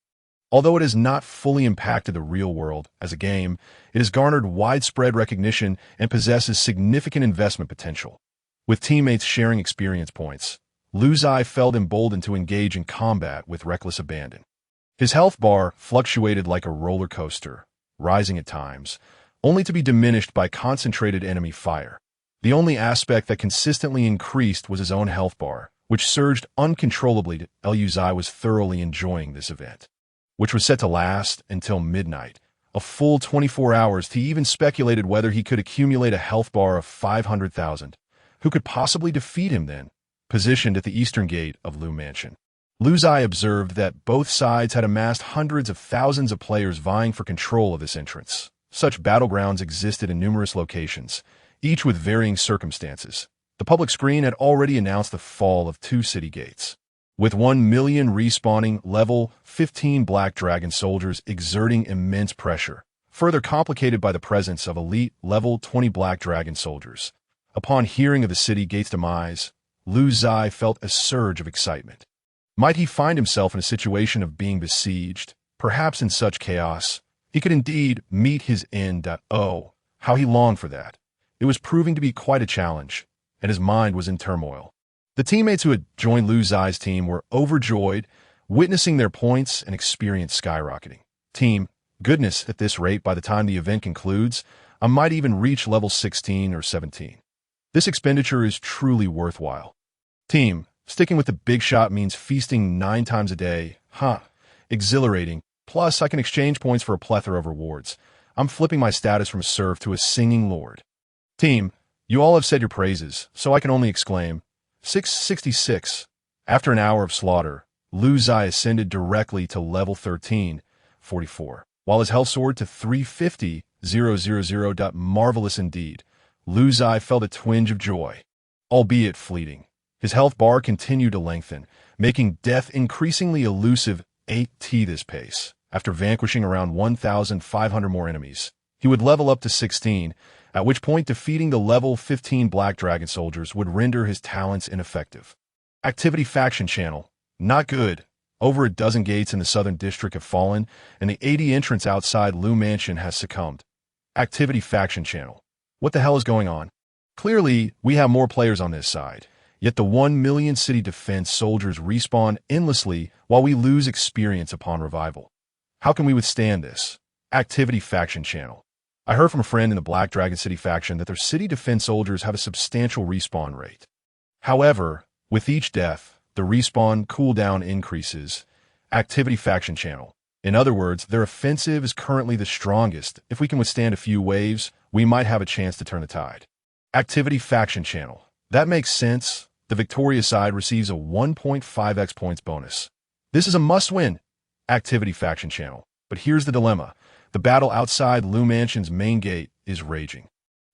Although it has not fully impacted the real world as a game, it has garnered widespread recognition and possesses significant investment potential. With teammates sharing experience points, Lu Ziye felt emboldened to engage in combat with reckless abandon. His health bar fluctuated like a roller coaster, rising at times, only to be diminished by concentrated enemy fire. The only aspect that consistently increased was his own health bar, which surged uncontrollably. Lu Ziye was thoroughly enjoying this event, which was set to last until midnight, a full 24 hours. He even speculated whether he could accumulate a health bar of 500,000. Who could possibly defeat him then? Positioned at the eastern gate of Lu Mansion, Lu Ziye observed that both sides had amassed hundreds of thousands of players vying for control of this entrance. Such battlegrounds existed in numerous locations, each with varying circumstances. The public screen had already announced the fall of 2 city gates, with 1 million respawning level 15 Black Dragon soldiers exerting immense pressure, further complicated by the presence of elite level 20 Black Dragon soldiers. Upon hearing of the city gate's demise, Lu Ziye felt a surge of excitement. Might he find himself in a situation of being besieged? Perhaps in such chaos, he could indeed meet his end. Oh, how he longed for that. It was proving to be quite a challenge, and his mind was in turmoil. The teammates who had joined Lu Ziye's team were overjoyed, witnessing their points and experience skyrocketing. Team, goodness, at this rate, by the time the event concludes, I might even reach level 16 or 17. This expenditure is truly worthwhile. Team, sticking with the big shot means feasting 9 times a day. Exhilarating. Plus, I can exchange points for a plethora of rewards. I'm flipping my status from a serf to a singing lord. Team, you all have said your praises, so I can only exclaim, 666. After an hour of slaughter, Lu Ziye ascended directly to level 13, 44, while his health soared to 350,000. Marvelous indeed. Lu Ziye felt a twinge of joy, albeit fleeting. His health bar continued to lengthen, making death increasingly elusive. At this pace, after vanquishing around 1,500 more enemies, he would level up to 16, at which point defeating the level 15 Black Dragon soldiers would render his talents ineffective. Activity faction channel. Not good. Over a dozen gates in the southern district have fallen, and the 80 entrance outside Lu Mansion has succumbed. Activity faction channel. What the hell is going on? Clearly, we have more players on this side, yet the 1 million city defense soldiers respawn endlessly while we lose experience upon revival. How can we withstand this? Activity faction channel. I heard from a friend in the Black Dragon City faction that their city defense soldiers have a substantial respawn rate. However, With each death, the respawn cooldown increases. Activity faction channel. In other words, their offensive is currently the strongest. If we can withstand a few waves, we might have a chance to turn the tide. Activity faction channel. That makes sense. The victorious side receives a 1.5x points bonus. This is a must-win. Activity faction channel. But here's the dilemma. The battle outside Lu Mansion's main gate is raging.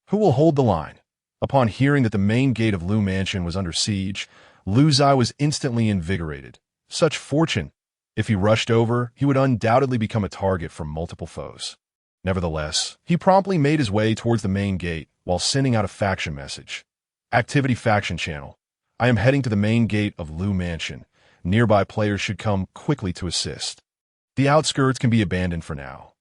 Who will hold the line? Upon hearing that the main gate of Lu Mansion was under siege, Lu Ziye was instantly invigorated. Such fortune! If he rushed over, he would undoubtedly become a target for multiple foes. Nevertheless, he promptly made his way towards the main gate while sending out a faction message. Activity faction channel. I am heading to the main gate of Lu Mansion. Nearby players should come quickly to assist. The outskirts can be abandoned for now.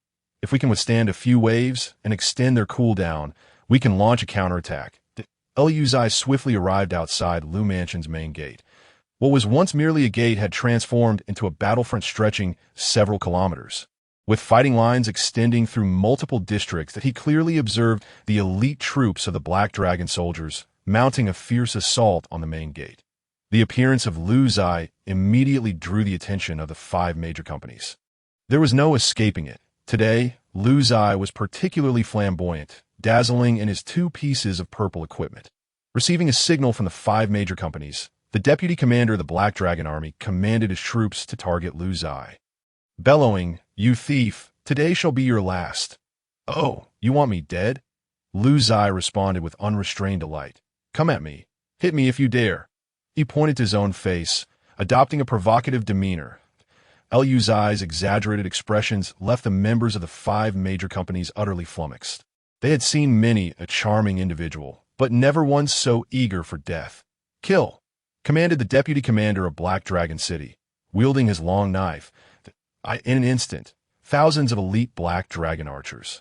If we can withstand a few waves and extend their cooldown, we can launch a counterattack. Lu Ziye swiftly arrived outside Lu Mansion's main gate. What was once merely a gate had transformed into a battlefront stretching several kilometers. With fighting lines extending through multiple districts that he clearly observed the elite troops of the Black Dragon soldiers mounting a fierce assault on the main gate. The appearance of Lu Ziye immediately drew the attention of the 5 major companies. There was no escaping it. Today, Lu Ziye was particularly flamboyant, dazzling in his 2 pieces of purple equipment. Receiving a signal from the 5 major companies, the deputy commander of the Black Dragon army commanded his troops to target Lu Ziye. Bellowing, "You thief, today shall be your last." "Oh, you want me dead?" Lu Ziye responded with unrestrained delight. "Come at me. Hit me if you dare." He pointed to his own face, adopting a provocative demeanor. Lu Ziye's exaggerated expressions left the members of the 5 major companies utterly flummoxed. They had seen many a charming individual, but never one so eager for death. "Kill!" commanded the deputy commander of Black Dragon City. Wielding his long knife, in an instant, thousands of elite Black Dragon archers,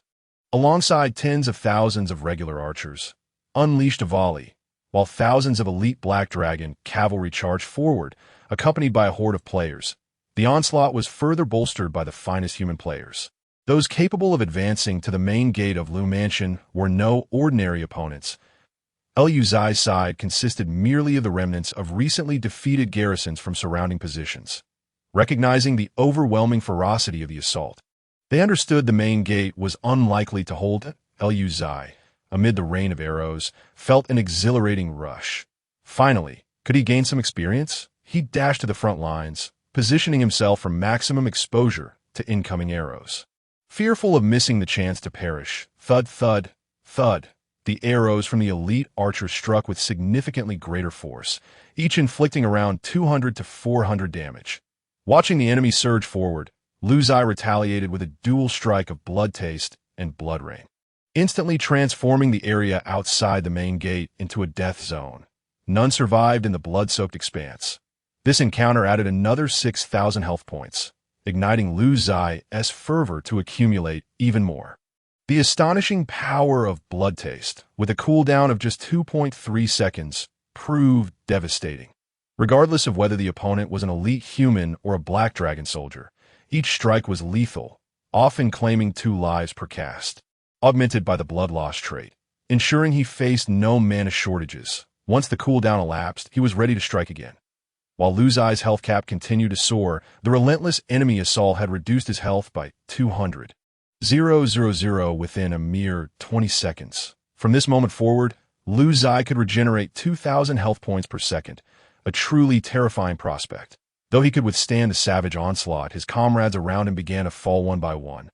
alongside tens of thousands of regular archers, unleashed a volley, while thousands of elite Black Dragon cavalry charged forward, accompanied by a horde of players. The onslaught was further bolstered by the finest human players. Those capable of advancing to the main gate of Lu Mansion were no ordinary opponents. Lu Ziye's side consisted merely of the remnants of recently defeated garrisons from surrounding positions. Recognizing the overwhelming ferocity of the assault, they understood the main gate was unlikely to hold it. Lu Ziye, amid the rain of arrows, felt an exhilarating rush. Finally, could he gain some experience? He dashed to the front lines, positioning himself for maximum exposure to incoming arrows. Fearful of missing the chance to perish, thud, thud, thud, the arrows from the elite archer struck with significantly greater force, each inflicting around 200 to 400 damage. Watching the enemy surge forward, Lu Ziye retaliated with a dual strike of blood taste and blood rain, instantly transforming the area outside the main gate into a death zone. None survived in the blood-soaked expanse. This encounter added another 6,000 health points, igniting Lu Ziye's fervor to accumulate even more. The astonishing power of blood taste, with a cooldown of just 2.3 seconds, proved devastating. Regardless of whether the opponent was an elite human or a Black Dragon soldier, each strike was lethal, often claiming 2 lives per cast, augmented by the blood loss trait, ensuring he faced no mana shortages. Once the cooldown elapsed, he was ready to strike again. While Lu Ziye's health cap continued to soar, the relentless enemy assault had reduced his health by 200,000 within a mere 20 seconds. From this moment forward, Lu Ziye could regenerate 2,000 health points per second, a truly terrifying prospect. Though he could withstand the savage onslaught, his comrades around him began to fall one by one.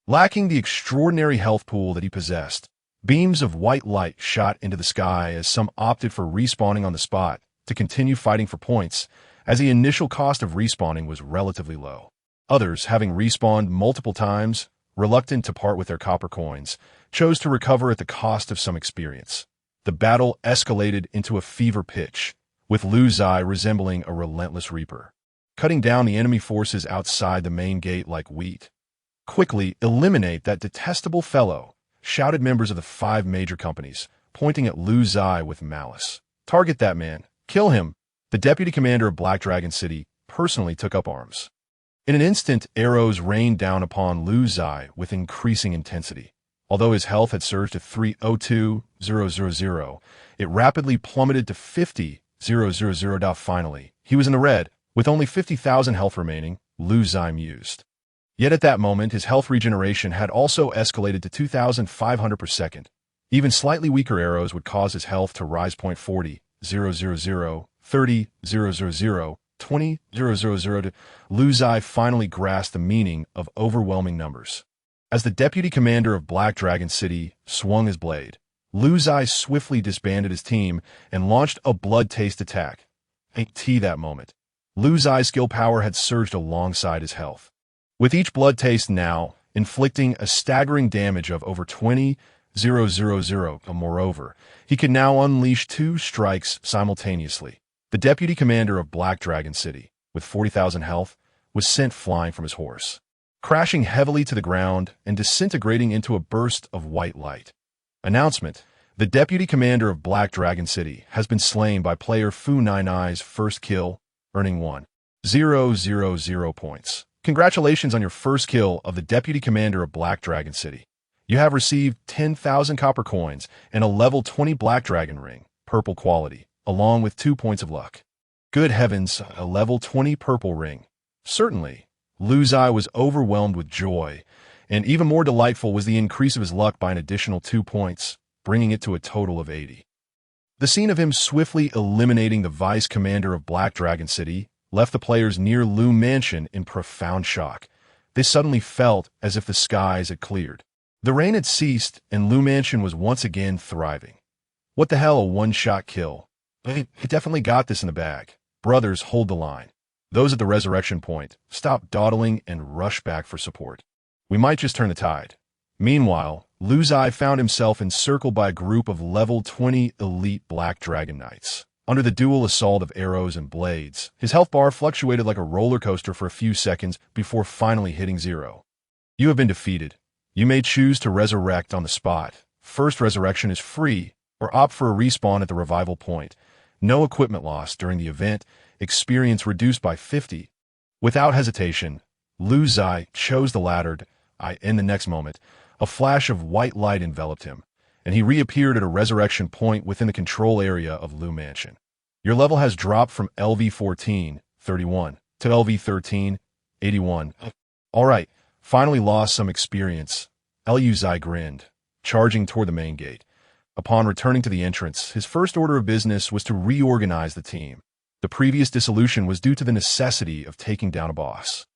Lacking the extraordinary health pool that he possessed, beams of white light shot into the sky as some opted for respawning on the spot to continue fighting for points, as the initial cost of respawning was relatively low. Others, having respawned multiple times, reluctant to part with their copper coins, chose to recover at the cost of some experience. The battle escalated into a fever pitch, with Lu Ziye resembling a relentless reaper, cutting down the enemy forces outside the main gate like wheat. "Quickly eliminate that detestable fellow," shouted members of the 5 major companies, pointing at Lu Ziye with malice. "Target that man. Kill him." The deputy commander of Black Dragon City personally took up arms. In an instant, arrows rained down upon Lu Ziye with increasing intensity. Although his health had surged to 302,000, it rapidly plummeted to 50,000 000. Finally, he was in the red, with only 50,000 health remaining, Lu Ziye mused. Yet at that moment, his health regeneration had also escalated to 2,500 per second. Even slightly weaker arrows would cause his health to rise 0.40, 000, 30, 000, 20, 000. Lu Ziye finally grasped the meaning of overwhelming numbers. As the deputy commander of Black Dragon City swung his blade, Lu Ziye swiftly disbanded his team and launched a blood-taste attack. That moment, Lu Ziye's skill power had surged alongside his health, with each blood taste now inflicting a staggering damage of over 20,000. Moreover, he could now unleash 2 strikes simultaneously. The deputy commander of Black Dragon City, with 40,000 health, was sent flying from his horse, crashing heavily to the ground and disintegrating into a burst of white light. Announcement: the deputy commander of Black Dragon City has been slain by player Fu Nai's first kill, earning 1,000 points. Congratulations on your first kill of the deputy commander of Black Dragon City. You have received 10,000 copper coins and a level 20 Black Dragon ring, purple quality, along with 2 points of luck. Good heavens, a level 20 purple ring. Certainly. Lu Ziye was overwhelmed with joy, and even more delightful was the increase of his luck by an additional 2 points, bringing it to a total of 80. The scene of him swiftly eliminating the vice commander of Black Dragon City left the players near Lu Mansion in profound shock. They suddenly felt as if the skies had cleared. The rain had ceased, and Lu Mansion was once again thriving. What the hell, a one-shot kill? He definitely got this in the bag. Brothers, hold the line. Those at the resurrection point, stop dawdling and rush back for support. We might just turn the tide. Meanwhile, Lu Ziye found himself encircled by a group of level 20 elite Black Dragon Knights. Under the dual assault of arrows and blades, his health bar fluctuated like a roller coaster for a few seconds before finally hitting 0. You have been defeated. You may choose to resurrect on the spot. First resurrection is free, or opt for a respawn at the revival point. No equipment loss during the event, experience reduced by 50. Without hesitation, Lu Ziye chose the latter. In the next moment, a flash of white light enveloped him, and he reappeared at a resurrection point within the control area of Lu Mansion. Your level has dropped from LV14, 31, to LV13, 81. All right, finally lost some experience. Lu Ziye grinned, charging toward the main gate. Upon returning to the entrance, his first order of business was to reorganize the team. The previous dissolution was due to the necessity of taking down a boss,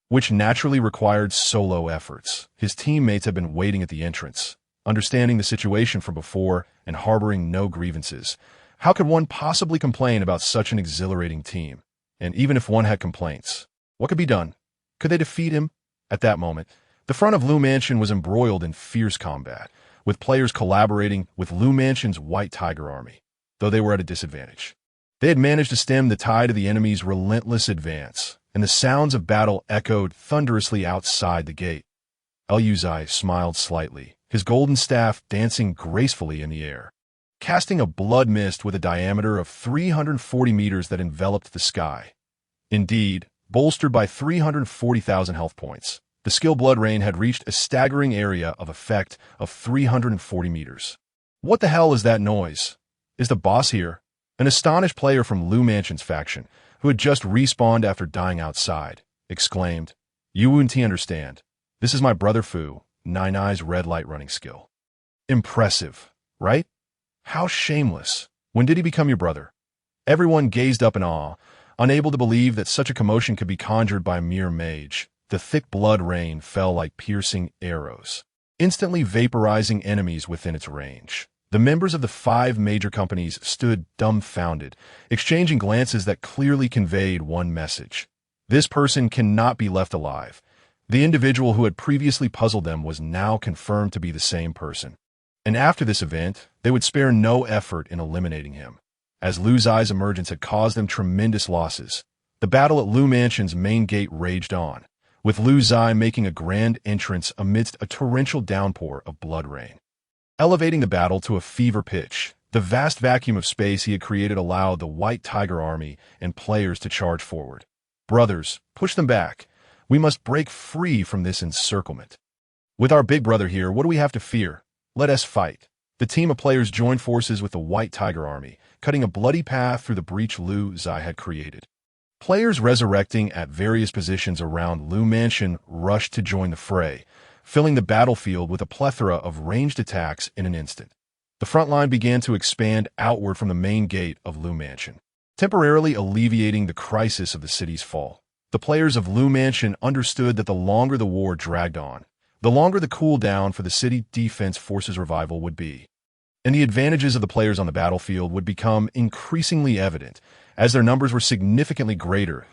which naturally required solo efforts. His teammates had been waiting at the entrance, understanding the situation from before and harboring no grievances. How could one possibly complain about such an exhilarating team? And even if one had complaints, what could be done? Could they defeat him? At that moment, the front of Lu Mansion was embroiled in fierce combat, with players collaborating with Lu Mansion's White Tiger army, though they were at a disadvantage. They had managed to stem the tide of the enemy's relentless advance, and the sounds of battle echoed thunderously outside the gate. Lu Ziye smiled slightly, his golden staff dancing gracefully in the air, casting a blood mist with a diameter of 340 meters that enveloped the sky. Indeed, bolstered by 340,000 health points, the skill blood rain had reached a staggering area of effect of 340 meters. What the hell is that noise? Is the boss here? An astonished player from Lu Mansion's faction, who had just respawned after dying outside, exclaimed, "You wouldn't understand. This is my brother Fu, Nai's red light running skill." Impressive, right? How shameless. When did he become your brother? Everyone gazed up in awe, unable to believe that such a commotion could be conjured by a mere mage. The thick blood rain fell like piercing arrows, instantly vaporizing enemies within its range. The members of the 5 major companies stood dumbfounded, exchanging glances that clearly conveyed one message. This person cannot be left alive. The individual who had previously puzzled them was now confirmed to be the same person. And after this event, they would spare no effort in eliminating him. As Lu Ziye's emergence had caused them tremendous losses, the battle at Lu Mansion's main gate raged on, with Lu Ziye making a grand entrance amidst a torrential downpour of blood rain. Elevating the battle to a fever pitch, the vast vacuum of space he had created allowed the White Tiger army and players to charge forward. Brothers, push them back. We must break free from this encirclement. With our big brother here, what do we have to fear? Let us fight. The team of players joined forces with the White Tiger Army, cutting a bloody path through the breach Lu Ziye had created. Players resurrecting at various positions around Lu Mansion rushed to join the fray, filling the battlefield with a plethora of ranged attacks in an instant. The front line began to expand outward from the main gate of Lu Mansion, temporarily alleviating the crisis of the city's fall. The players of Lu Mansion understood that the longer the war dragged on, the longer the cooldown for the city defense forces revival would be. And the advantages of the players on the battlefield would become increasingly evident, as their numbers were significantly greater.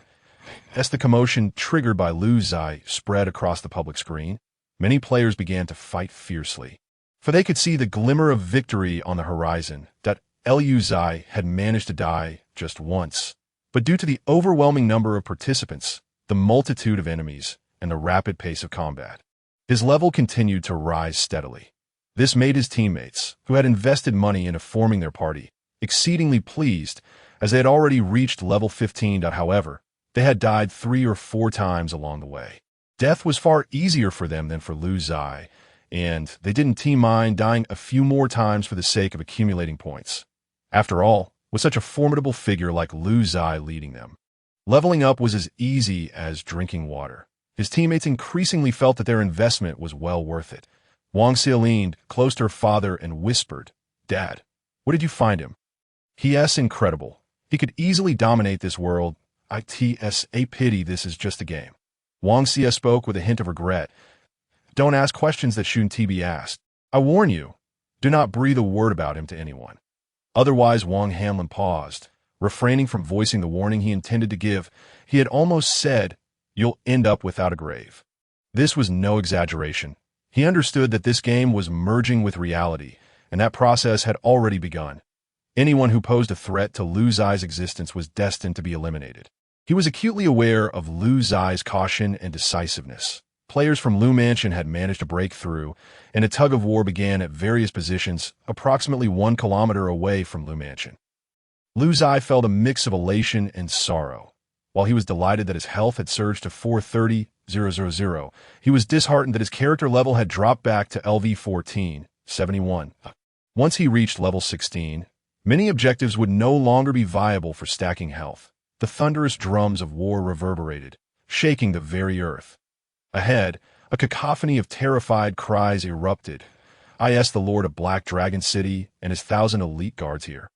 As the commotion triggered by Lu Ziye spread across the public screen, many players began to fight fiercely, for they could see the glimmer of victory on the horizon. That Lu Ziye had managed to die just once, but due to the overwhelming number of participants, the multitude of enemies, and the rapid pace of combat, his level continued to rise steadily. This made his teammates, who had invested money into forming their party, exceedingly pleased, as they had already reached level 15. However, they had died 3 or 4 times along the way. Death was far easier for them than for Lu Ziye, and they didn't team mind dying a few more times for the sake of accumulating points. After all, with such a formidable figure like Lu Ziye leading them, leveling up was as easy as drinking water. His teammates increasingly felt that their investment was well worth it. Wang Xie leaned close to her father and whispered, "Dad, what did you find him?" "He-s incredible. He could easily dominate this world. It's a pity this is just a game." Wang Xie spoke with a hint of regret. "Don't ask questions that shouldn't be asked. I warn you, do not breathe a word about him to anyone." Otherwise, Wang Hanlin paused, refraining from voicing the warning he intended to give. He had almost said, "You'll end up without a grave." This was no exaggeration. He understood that this game was merging with reality, and that process had already begun. Anyone who posed a threat to Lu Ziye's existence was destined to be eliminated. He was acutely aware of Lu Ziye's caution and decisiveness. Players from Lu Mansion had managed to break through, and a tug-of-war began at various positions approximately 1 kilometer away from Lu Mansion. Lu Ziye felt a mix of elation and sorrow. While he was delighted that his health had surged to 430,000, he was disheartened that his character level had dropped back to LV 1471. Once he reached level 16, many objectives would no longer be viable for stacking health. The thunderous drums of war reverberated, shaking the very earth. Ahead, a cacophony of terrified cries erupted. The Lord of Black Dragon City and his 1,000 elite guards here.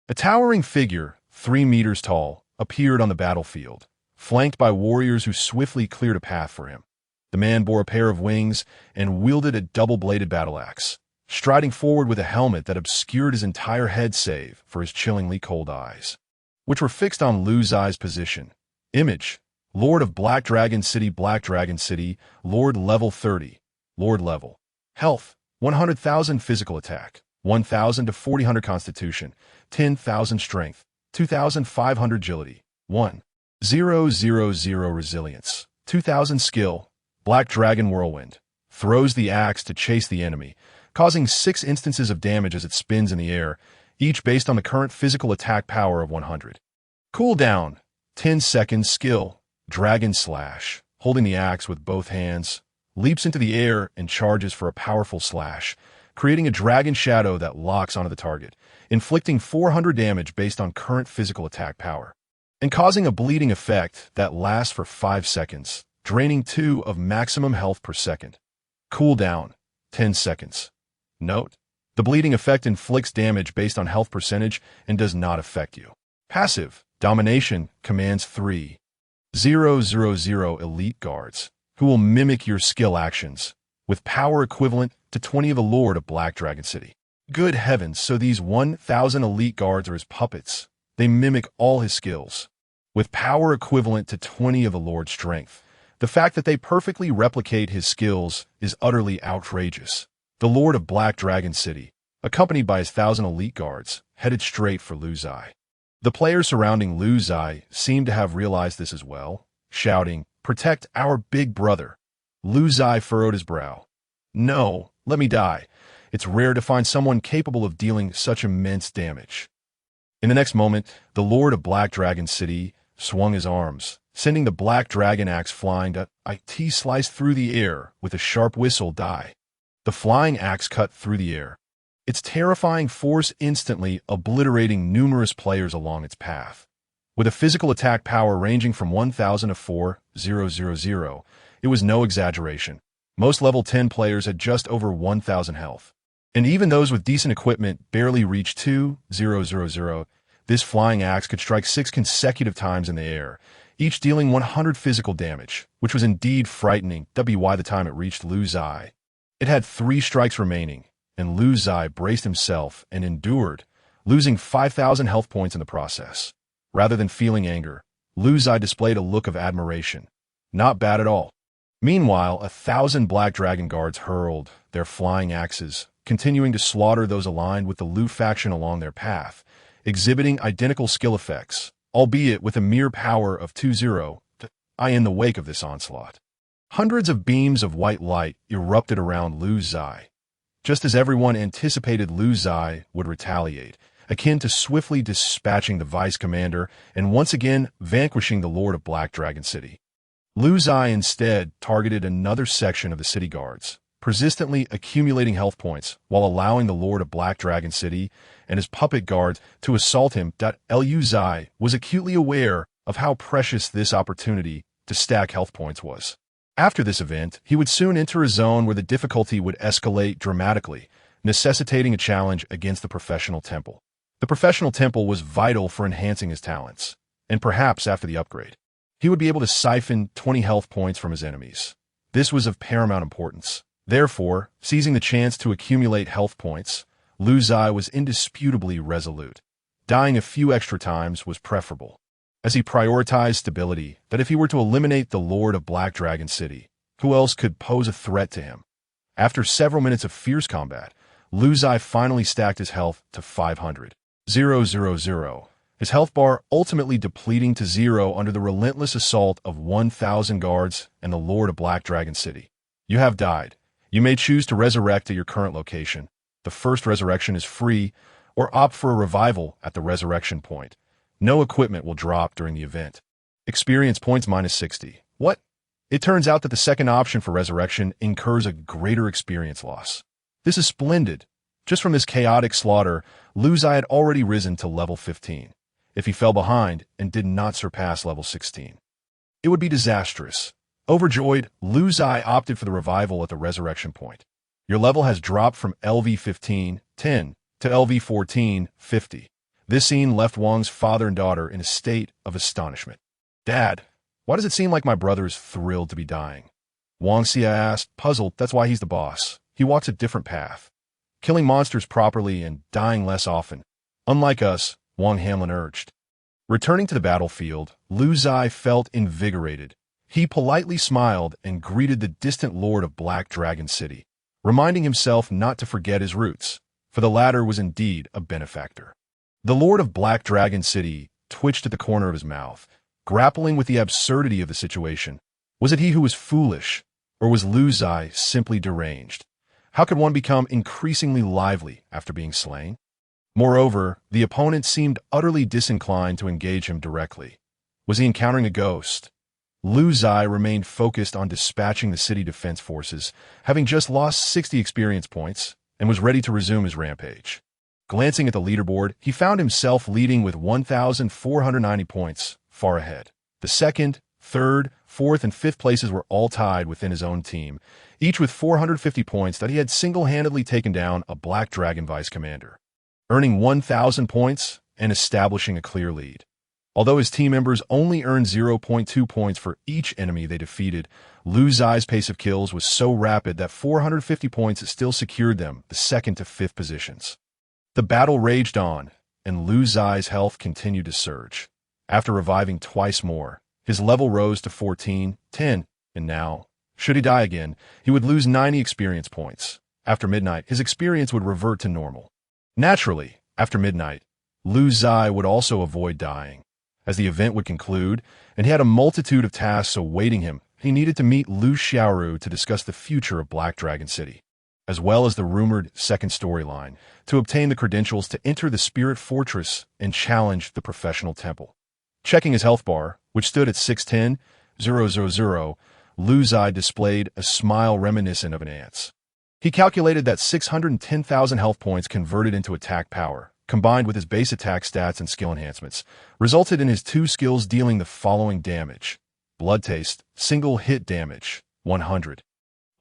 A towering figure, 3 meters tall, appeared on the battlefield, flanked by warriors who swiftly cleared a path for him. The man bore a pair of wings and wielded a double-bladed battle axe, striding forward with a helmet that obscured his entire head save for his chillingly cold eyes, which were fixed on Lu Ziye's position. Image: Lord of Black Dragon City, Lord level 30, Lord level. Health: 100,000 physical attack, 1,000 to 4,000 constitution, 10,000 strength, 2,500 agility, 1,000 resilience, 2,000 skill. Black Dragon Whirlwind throws the axe to chase the enemy, causing 6 instances of damage as it spins in the air, each based on the current physical attack power of 100. Cooldown: 10 seconds. Skill: Dragon Slash. Holding the axe with both hands, leaps into the air and charges for a powerful slash, creating a dragon shadow that locks onto the target, inflicting 400 damage based on current physical attack power, and causing a bleeding effect that lasts for 5 seconds, draining 2 of maximum health per second. Cooldown: 10 seconds. Note: the bleeding effect inflicts damage based on health percentage and does not affect you. Passive: Domination commands 3,000 elite guards, who will mimic your skill actions, with power equivalent to 20 of the Lord of Black Dragon City. Good heavens, so these 1,000 elite guards are his puppets. They mimic all his skills, with power equivalent to 20 of the Lord's strength. The fact that they perfectly replicate his skills is utterly outrageous. The Lord of Black Dragon City, accompanied by his 1,000 elite guards, headed straight for Lu Ziye. The players surrounding Lu Ziye seemed to have realized this as well, shouting, "Protect our big brother." Lu Ziye furrowed his brow. "No, let me die. It's rare to find someone capable of dealing such immense damage." In the next moment, the Lord of Black Dragon City swung his arms, sending the Black Dragon axe flying. It sliced through the air with a sharp whistle. Die. The flying axe cut through the air, its terrifying force instantly obliterating numerous players along its path. With a physical attack power ranging from 1000 to 4000, it was no exaggeration. Most level 10 players had just over 1000 health. And even those with decent equipment barely reached 2000. This flying axe could strike 6 consecutive times in the air, each dealing 100 physical damage, which was indeed frightening by the time it reached Lu Ziye. It had 3 strikes remaining, and Lu Ziye braced himself and endured, losing 5,000 health points in the process. Rather than feeling anger, Lu Ziye displayed a look of admiration. Not bad at all. Meanwhile, 1,000 Black Dragon guards hurled their flying axes, continuing to slaughter those aligned with the Lu faction along their path, exhibiting identical skill effects, albeit with a mere power of 20 in the wake of this onslaught. Hundreds of beams of white light erupted around Lu Ziye. Just as everyone anticipated, Lu Ziye would retaliate, akin to swiftly dispatching the vice commander and once again vanquishing the Lord of Black Dragon City. Lu Ziye instead targeted another section of the city guards, persistently accumulating health points while allowing the Lord of Black Dragon City and his puppet guards to assault him. Lu Ziye was acutely aware of how precious this opportunity to stack health points was. After this event, he would soon enter a zone where the difficulty would escalate dramatically, necessitating a challenge against the professional temple. The professional temple was vital for enhancing his talents, and perhaps after the upgrade, he would be able to siphon 20 health points from his enemies. This was of paramount importance. Therefore, seizing the chance to accumulate health points, Lu Ziye was indisputably resolute. Dying a few extra times was preferable, as he prioritized stability, that if he were to eliminate the Lord of Black Dragon City, who else could pose a threat to him? After several minutes of fierce combat, Lu Ziye finally stacked his health to 500. His health bar ultimately depleting to 0 under the relentless assault of 1,000 guards and the Lord of Black Dragon City. You have died. You may choose to resurrect at your current location. The first resurrection is free, or opt for a revival at the resurrection point. No equipment will drop during the event. Experience points minus 60. What? It turns out that the second option for resurrection incurs a greater experience loss. This is splendid. Just from this chaotic slaughter, Lu Ziye had already risen to level 15. If he fell behind and did not surpass level 16, it would be disastrous. Overjoyed, Lu Ziye opted for the revival at the resurrection point. Your level has dropped from LV 15-10 to LV 14-50. This scene left Wang's father and daughter in a state of astonishment. Dad, why does it seem like my brother is thrilled to be dying? Wang Ziye asked, puzzled. That's why he's the boss. He walks a different path, killing monsters properly and dying less often. Unlike us, Wang Hanlin urged. Returning to the battlefield, Lu Ziye felt invigorated. He politely smiled and greeted the distant Lord of Black Dragon City, reminding himself not to forget his roots, for the latter was indeed a benefactor. The Lord of Black Dragon City twitched at the corner of his mouth, grappling with the absurdity of the situation. Was it he who was foolish, or was Lu Ziye simply deranged? How could one become increasingly lively after being slain? Moreover, the opponent seemed utterly disinclined to engage him directly. Was he encountering a ghost? Lu Ziye remained focused on dispatching the city defense forces, having just lost 60 experience points, and was ready to resume his rampage. Glancing at the leaderboard, he found himself leading with 1,490 points, far ahead. The second, third, fourth, and fifth places were all tied within his own team, each with 450 points that he had single-handedly taken down a Black Dragon Vice Commander, earning 1,000 points and establishing a clear lead. Although his team members only earned 0.2 points for each enemy they defeated, Lu Ziye's pace of kills was so rapid that 450 points still secured them the second to fifth positions. The battle raged on, and Lu Ziye's health continued to surge. After reviving twice more, his level rose to 14-10, and now, should he die again, he would lose 90 experience points. After midnight, his experience would revert to normal. Naturally, after midnight, Lu Ziye would also avoid dying. As the event would conclude, and he had a multitude of tasks awaiting him, he needed to meet Lu Xiaoru to discuss the future of Black Dragon City, as well as the rumored second storyline, to obtain the credentials to enter the Spirit Fortress and challenge the professional temple. Checking his health bar, which stood at 610,000, Lu Ziye displayed a smile reminiscent of an ant's. He calculated that 610,000 health points converted into attack power, combined with his base attack stats and skill enhancements, resulted in his two skills dealing the following damage. Blood Taste, single hit damage, 100.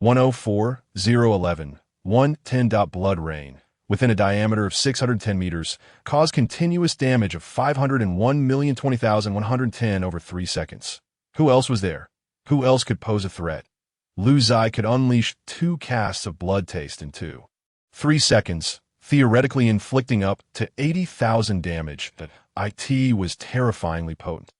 104, 011, 110. Blood Rain, within a diameter of 610 meters, caused continuous damage of 501,020,110 over 3 seconds. Who else was there? Who else could pose a threat? Lu Ziye could unleash 2 casts of Blood Taste in 3 seconds, theoretically inflicting up to 80,000 damage. That IT was terrifyingly potent.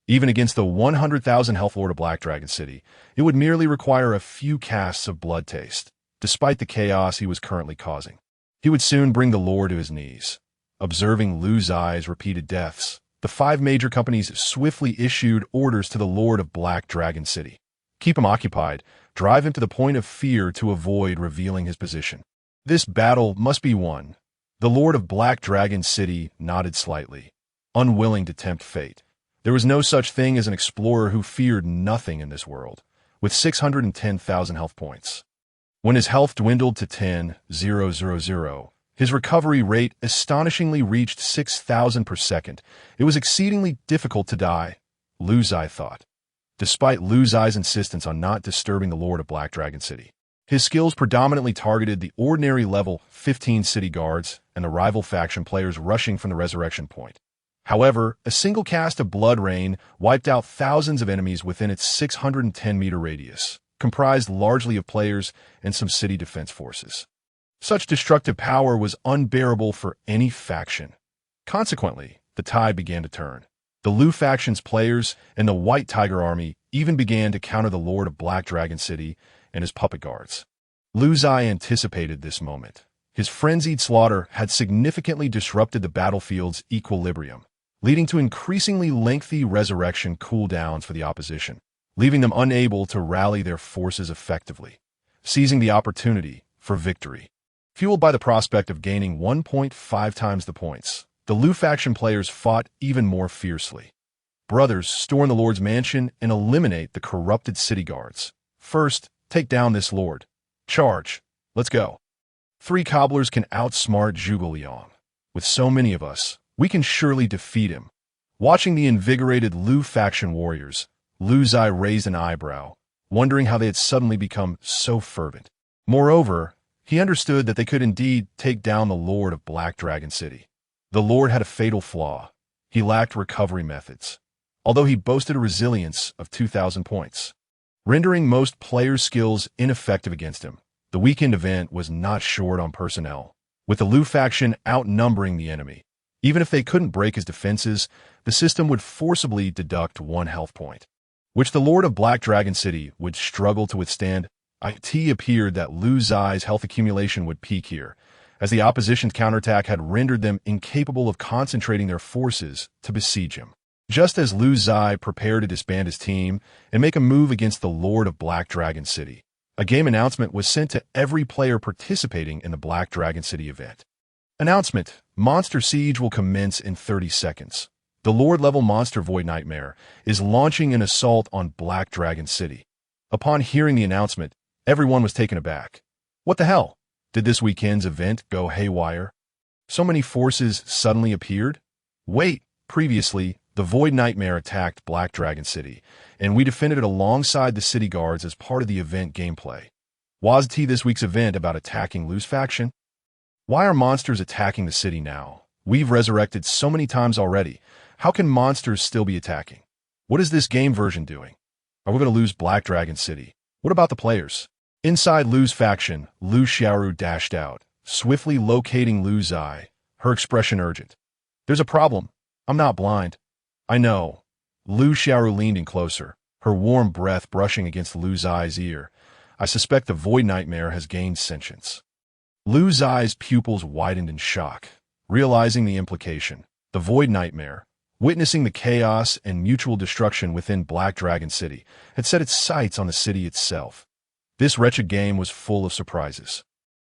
Even against the 100,000 health Lord of Black Dragon City, it would merely require a few casts of Blood Taste, despite the chaos he was currently causing. He would soon bring the Lord to his knees. Observing Lu Ziye's repeated deaths, the 5 major companies swiftly issued orders to the Lord of Black Dragon City. Keep him occupied, drive him to the point of fear to avoid revealing his position. This battle must be won. The Lord of Black Dragon City nodded slightly, unwilling to tempt fate. There was no such thing as an explorer who feared nothing in this world, with 610,000 health points. When his health dwindled to 10,000, his recovery rate astonishingly reached 6,000 per second. It was exceedingly difficult to die, Lu Ziye thought. Despite Lu Ziye's insistence on not disturbing the Lord of Black Dragon City, his skills predominantly targeted the ordinary level 15 city guards and the rival faction players rushing from the resurrection point. However, a single cast of Blood Rain wiped out thousands of enemies within its 610-meter radius, comprised largely of players and some city defense forces. Such destructive power was unbearable for any faction. Consequently, the tide began to turn. The Lu faction's players and the White Tiger Army even began to counter the Lord of Black Dragon City and his puppet guards. Lu Ziye anticipated this moment. His frenzied slaughter had significantly disrupted the battlefield's equilibrium, leading to increasingly lengthy resurrection cooldowns for the opposition, leaving them unable to rally their forces effectively, seizing the opportunity for victory. Fueled by the prospect of gaining 1.5 times the points, the Lu faction players fought even more fiercely. Brothers, storm the Lord's mansion and eliminate the corrupted city guards. First, take down this Lord. Charge. Let's go. 3 cobblers can outsmart Zhuge Liang. With so many of us, we can surely defeat him. Watching the invigorated Lu faction warriors, Lu Ziye raised an eyebrow, wondering how they had suddenly become so fervent. Moreover, he understood that they could indeed take down the Lord of Black Dragon City. The Lord had a fatal flaw. He lacked recovery methods, although he boasted a resilience of 2,000 points, rendering most players' skills ineffective against him. The weekend event was not short on personnel, with the Lu faction outnumbering the enemy. Even if they couldn't break his defenses, the system would forcibly deduct 1 health point, which the Lord of Black Dragon City would struggle to withstand. It appeared that Lu Ziye's health accumulation would peak here, as the opposition's counterattack had rendered them incapable of concentrating their forces to besiege him. Just as Lu Ziye prepared to disband his team and make a move against the Lord of Black Dragon City, a game announcement was sent to every player participating in the Black Dragon City event. Announcement: Monster Siege will commence in 30 seconds. The Lord-level monster Void Nightmare is launching an assault on Black Dragon City. Upon hearing the announcement, everyone was taken aback. What the hell? Did this weekend's event go haywire? So many forces suddenly appeared? Wait, previously, the Void Nightmare attacked Black Dragon City, and we defended it alongside the city guards as part of the event gameplay. Was this week's event about attacking Lu's faction? Why are monsters attacking the city now? We've resurrected so many times already. How can monsters still be attacking? What is this game version doing? Are we going to lose Black Dragon City? What about the players? Inside Lu's faction, Lu Xiaoru dashed out, swiftly locating Lu Ziye, her expression urgent. There's a problem. I'm not blind. I know. Lu Xiaoru leaned in closer, her warm breath brushing against Lu Ziye's ear. I suspect the Void Nightmare has gained sentience. Lu Ziye's pupils widened in shock, realizing the implication. The Void Nightmare, witnessing the chaos and mutual destruction within Black Dragon City, had set its sights on the city itself. This wretched game was full of surprises.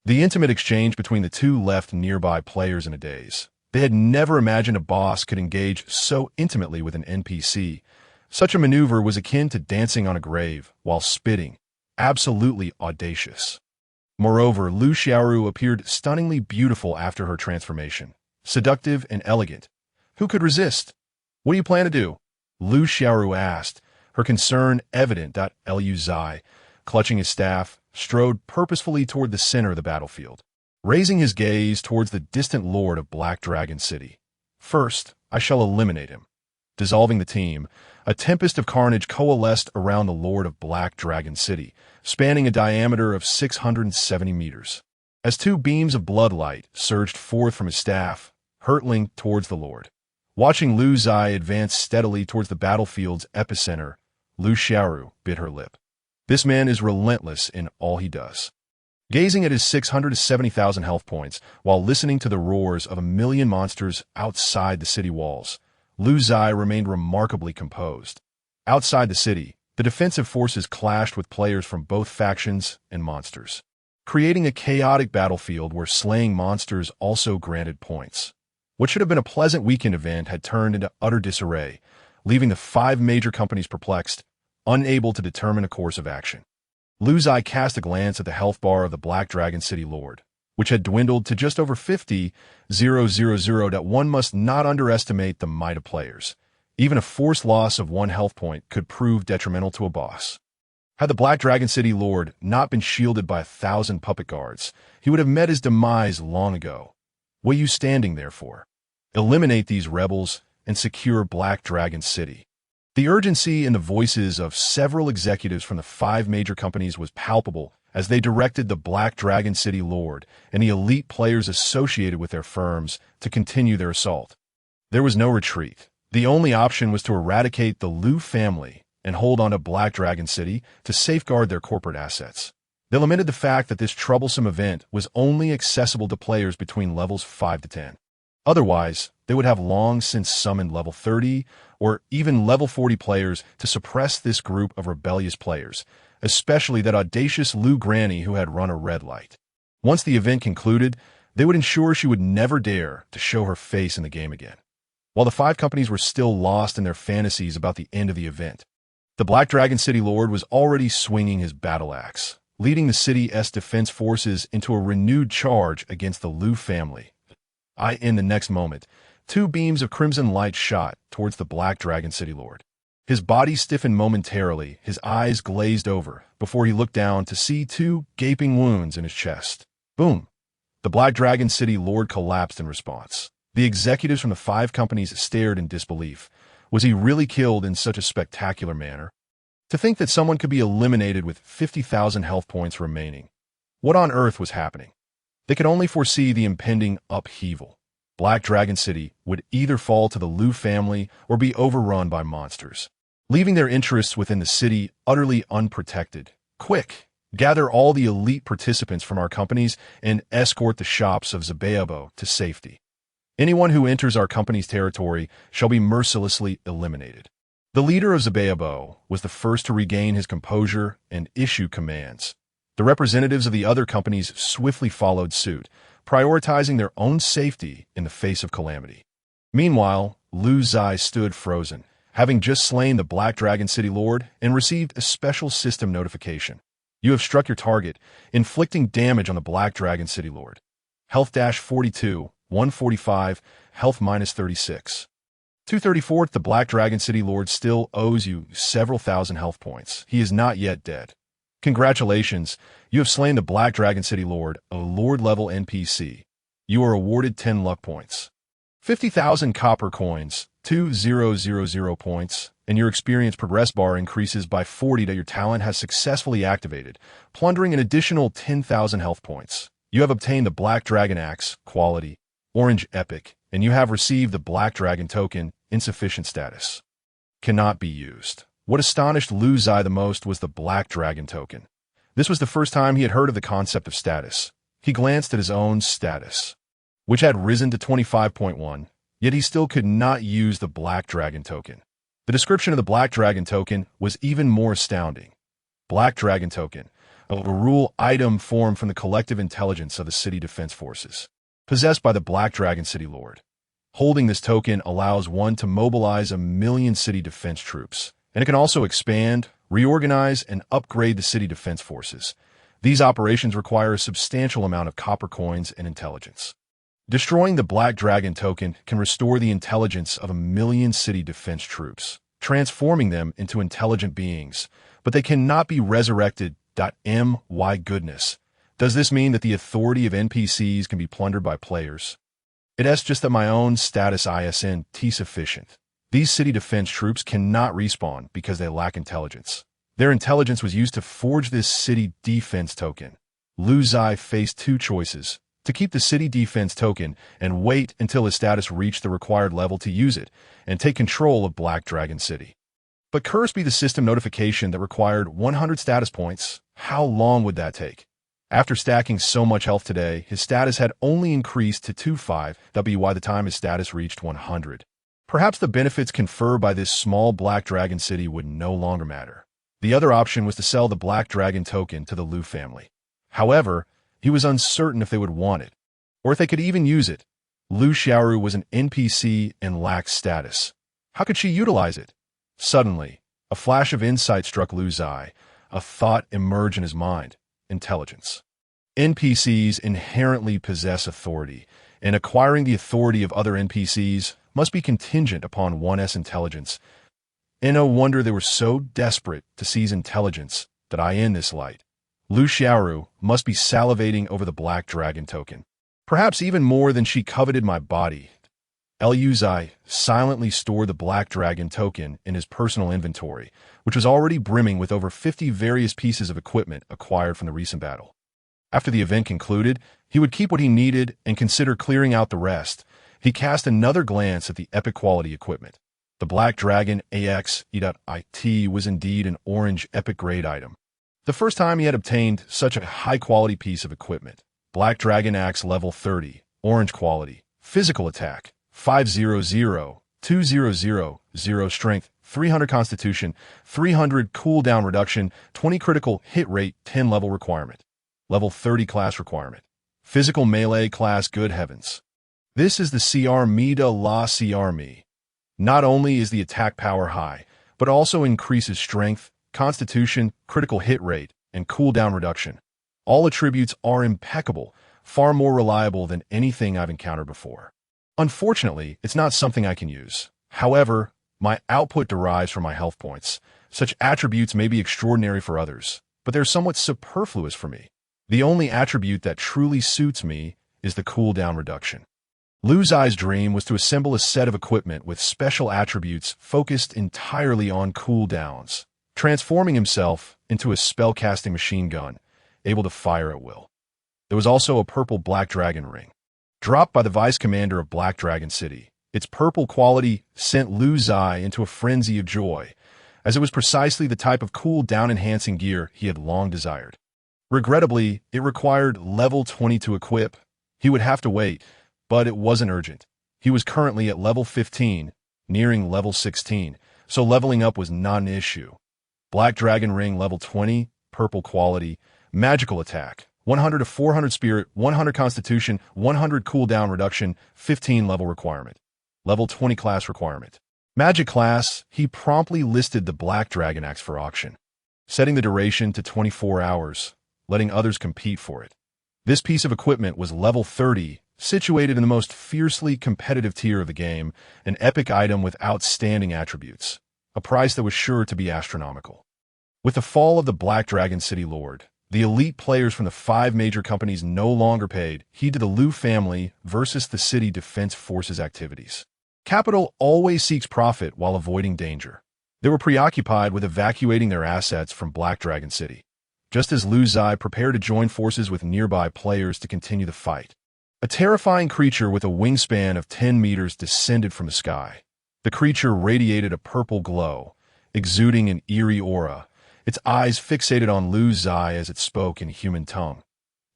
The intimate exchange between the two left nearby players in a daze. They had never imagined a boss could engage so intimately with an NPC. Such a maneuver was akin to dancing on a grave while spitting, absolutely audacious. Moreover, Lu Xiaoru appeared stunningly beautiful after her transformation, seductive and elegant. Who could resist? What do you plan to do? Lu Xiaoru asked, her concern evident. Lu Ziye, clutching his staff, strode purposefully toward the center of the battlefield, raising his gaze towards the distant lord of Black Dragon City. First, I shall eliminate him. Dissolving the team, a tempest of carnage coalesced around the lord of Black Dragon City, spanning a diameter of 670 meters. As two beams of bloodlight surged forth from his staff, hurtling towards the lord. Watching Lu Ziye advance steadily towards the battlefield's epicenter, Lu Xiaoru bit her lip. This man is relentless in all he does. Gazing at his 670,000 health points while listening to the roars of a million monsters outside the city walls, Lu Ziye remained remarkably composed. Outside the city, the defensive forces clashed with players from both factions and monsters, creating a chaotic battlefield where slaying monsters also granted points. What should have been a pleasant weekend event had turned into utter disarray, leaving the 5 major companies perplexed, unable to determine a course of action. Lu Ziye cast a glance at the health bar of the Black Dragon City Lord, which had dwindled to just over 50,000. One must not underestimate the might of players. Even a forced loss of 1 health point could prove detrimental to a boss. Had the Black Dragon City Lord not been shielded by 1,000 puppet guards, he would have met his demise long ago. What are you standing there for? Eliminate these rebels and secure Black Dragon City. The urgency in the voices of several executives from the 5 major companies was palpable as they directed the Black Dragon City Lord and the elite players associated with their firms to continue their assault. There was no retreat. The only option was to eradicate the Lu family and hold on to Black Dragon City to safeguard their corporate assets. They lamented the fact that this troublesome event was only accessible to players between levels 5 to 10. Otherwise, they would have long since summoned level 30 or even level 40 players to suppress this group of rebellious players, especially that audacious Lu Granny who had run a red light. Once the event concluded, they would ensure she would never dare to show her face in the game again. While the 5 companies were still lost in their fantasies about the end of the event, the Black Dragon City Lord was already swinging his battle axe, leading the city's defense forces into a renewed charge against the Lu family. In the next moment, 2 beams of crimson light shot towards the Black Dragon City Lord. His body stiffened momentarily, his eyes glazed over, before he looked down to see 2 gaping wounds in his chest. Boom! The Black Dragon City Lord collapsed in response. The executives from the 5 companies stared in disbelief. Was he really killed in such a spectacular manner? To think that someone could be eliminated with 50,000 health points remaining. What on earth was happening? They could only foresee the impending upheaval. Black Dragon City would either fall to the Lu family or be overrun by monsters, leaving their interests within the city utterly unprotected. Quick! Gather all the elite participants from our companies and escort the shops of Zabayabo to safety. Anyone who enters our company's territory shall be mercilessly eliminated. The leader of Zabayabo was the first to regain his composure and issue commands. The representatives of the other companies swiftly followed suit, prioritizing their own safety in the face of calamity. Meanwhile, Lu Ziye stood frozen, having just slain the Black Dragon City Lord and received a special system notification. You have struck your target, inflicting damage on the Black Dragon City Lord. Health-42, 145, health-36. 234. The Black Dragon City Lord still owes you several thousand health points. He is not yet dead. Congratulations, you have slain the Black Dragon City Lord, a Lord-level NPC. You are awarded 10 luck points. 50,000 copper coins, 2000 points, and your experience progress bar increases by 40 that your talent has successfully activated, plundering an additional 10,000 health points. You have obtained the Black Dragon Axe, quality, Orange Epic, and you have received the Black Dragon token, insufficient status. Cannot be used. What astonished Lu Ziye the most was the Black Dragon token. This was the first time he had heard of the concept of status. He glanced at his own status, which had risen to 25.1, yet he still could not use the Black Dragon token. The description of the Black Dragon token was even more astounding. Black Dragon token, a rule item formed from the collective intelligence of the city defense forces, possessed by the Black Dragon City Lord. Holding this token allows one to mobilize 1 million city defense troops, and it can also expand, reorganize, and upgrade the city defense forces. These operations require a substantial amount of copper coins and intelligence. Destroying the Black Dragon token can restore the intelligence of 1,000,000 city defense troops, transforming them into intelligent beings, but they cannot be resurrected. My goodness. Does this mean that the authority of NPCs can be plundered by players? It's just that my own status isn't sufficient. These city defense troops cannot respawn because they lack intelligence. Their intelligence was used to forge this city defense token. Lu Ziye faced two choices: to keep the city defense token and wait until his status reached the required level to use it, and take control of Black Dragon City. But cursed be the system notification that required 100 status points. How long would that take? After stacking so much health today, his status had only increased to 25 by the time his status reached 100. Perhaps the benefits conferred by this small Black Dragon City would no longer matter. The other option was to sell the Black Dragon token to the Lu family. However, he was uncertain if they would want it, or if they could even use it. Lu Xiaoru was an NPC and lacked status. How could she utilize it? Suddenly, a flash of insight struck Lu Ziye. A thought emerged in his mind: intelligence. NPCs inherently possess authority, and acquiring the authority of other NPCs must be contingent upon one's intelligence. And no wonder they were so desperate to seize intelligence that in this light, Lu Xiaoru must be salivating over the Black Dragon token. Perhaps even more than she coveted my body. Lu Ziye silently stored the Black Dragon token in his personal inventory, which was already brimming with over 50 various pieces of equipment acquired from the recent battle. After the event concluded, he would keep what he needed and consider clearing out the rest. He cast another glance at the epic quality equipment. The Black Dragon AX-E.IT was indeed an orange epic grade item. The first time he had obtained such a high-quality piece of equipment. Black Dragon Axe level 30, orange quality, physical attack, 500, 2000, strength, 300 constitution, 300 cooldown reduction, 20 critical hit rate, 10 level requirement. Level 30 class requirement. Physical melee class, good heavens. This is the CR Me de la CR Me. Not only is the attack power high, but also increases strength, constitution, critical hit rate, and cooldown reduction. All attributes are impeccable, far more reliable than anything I've encountered before. Unfortunately, it's not something I can use. However, my output derives from my health points. Such attributes may be extraordinary for others, but they're somewhat superfluous for me. The only attribute that truly suits me is the cooldown reduction. Lu Ziye's dream was to assemble a set of equipment with special attributes focused entirely on cooldowns, transforming himself into a spellcasting machine gun, able to fire at will. There was also a purple Black Dragon ring, dropped by the vice commander of Black Dragon City. Its purple quality sent Lu Ziye into a frenzy of joy, as it was precisely the type of cooldown-enhancing gear he had long desired. Regrettably, it required level 20 to equip. He would have to wait, but it wasn't urgent. He was currently at level 15, nearing level 16, so leveling up was not an issue. Black Dragon Ring level 20, purple quality, magical attack, 100 to 400 spirit, 100 constitution, 100 cooldown reduction, 15 level requirement. Level 20 class requirement. Magic class, he promptly listed the Black Dragon Axe for auction, setting the duration to 24 hours, letting others compete for it. This piece of equipment was level 30, situated in the most fiercely competitive tier of the game, an epic item with outstanding attributes, a price that was sure to be astronomical. With the fall of the Black Dragon City Lord, the elite players from the 5 major companies no longer paid heed to the Lu family versus the city defense forces activities. Capital always seeks profit while avoiding danger. They were preoccupied with evacuating their assets from Black Dragon City, just as Lu Ziye prepared to join forces with nearby players to continue the fight. A terrifying creature with a wingspan of 10 meters descended from the sky. The creature radiated a purple glow, exuding an eerie aura, its eyes fixated on Lu Ziye as it spoke in human tongue.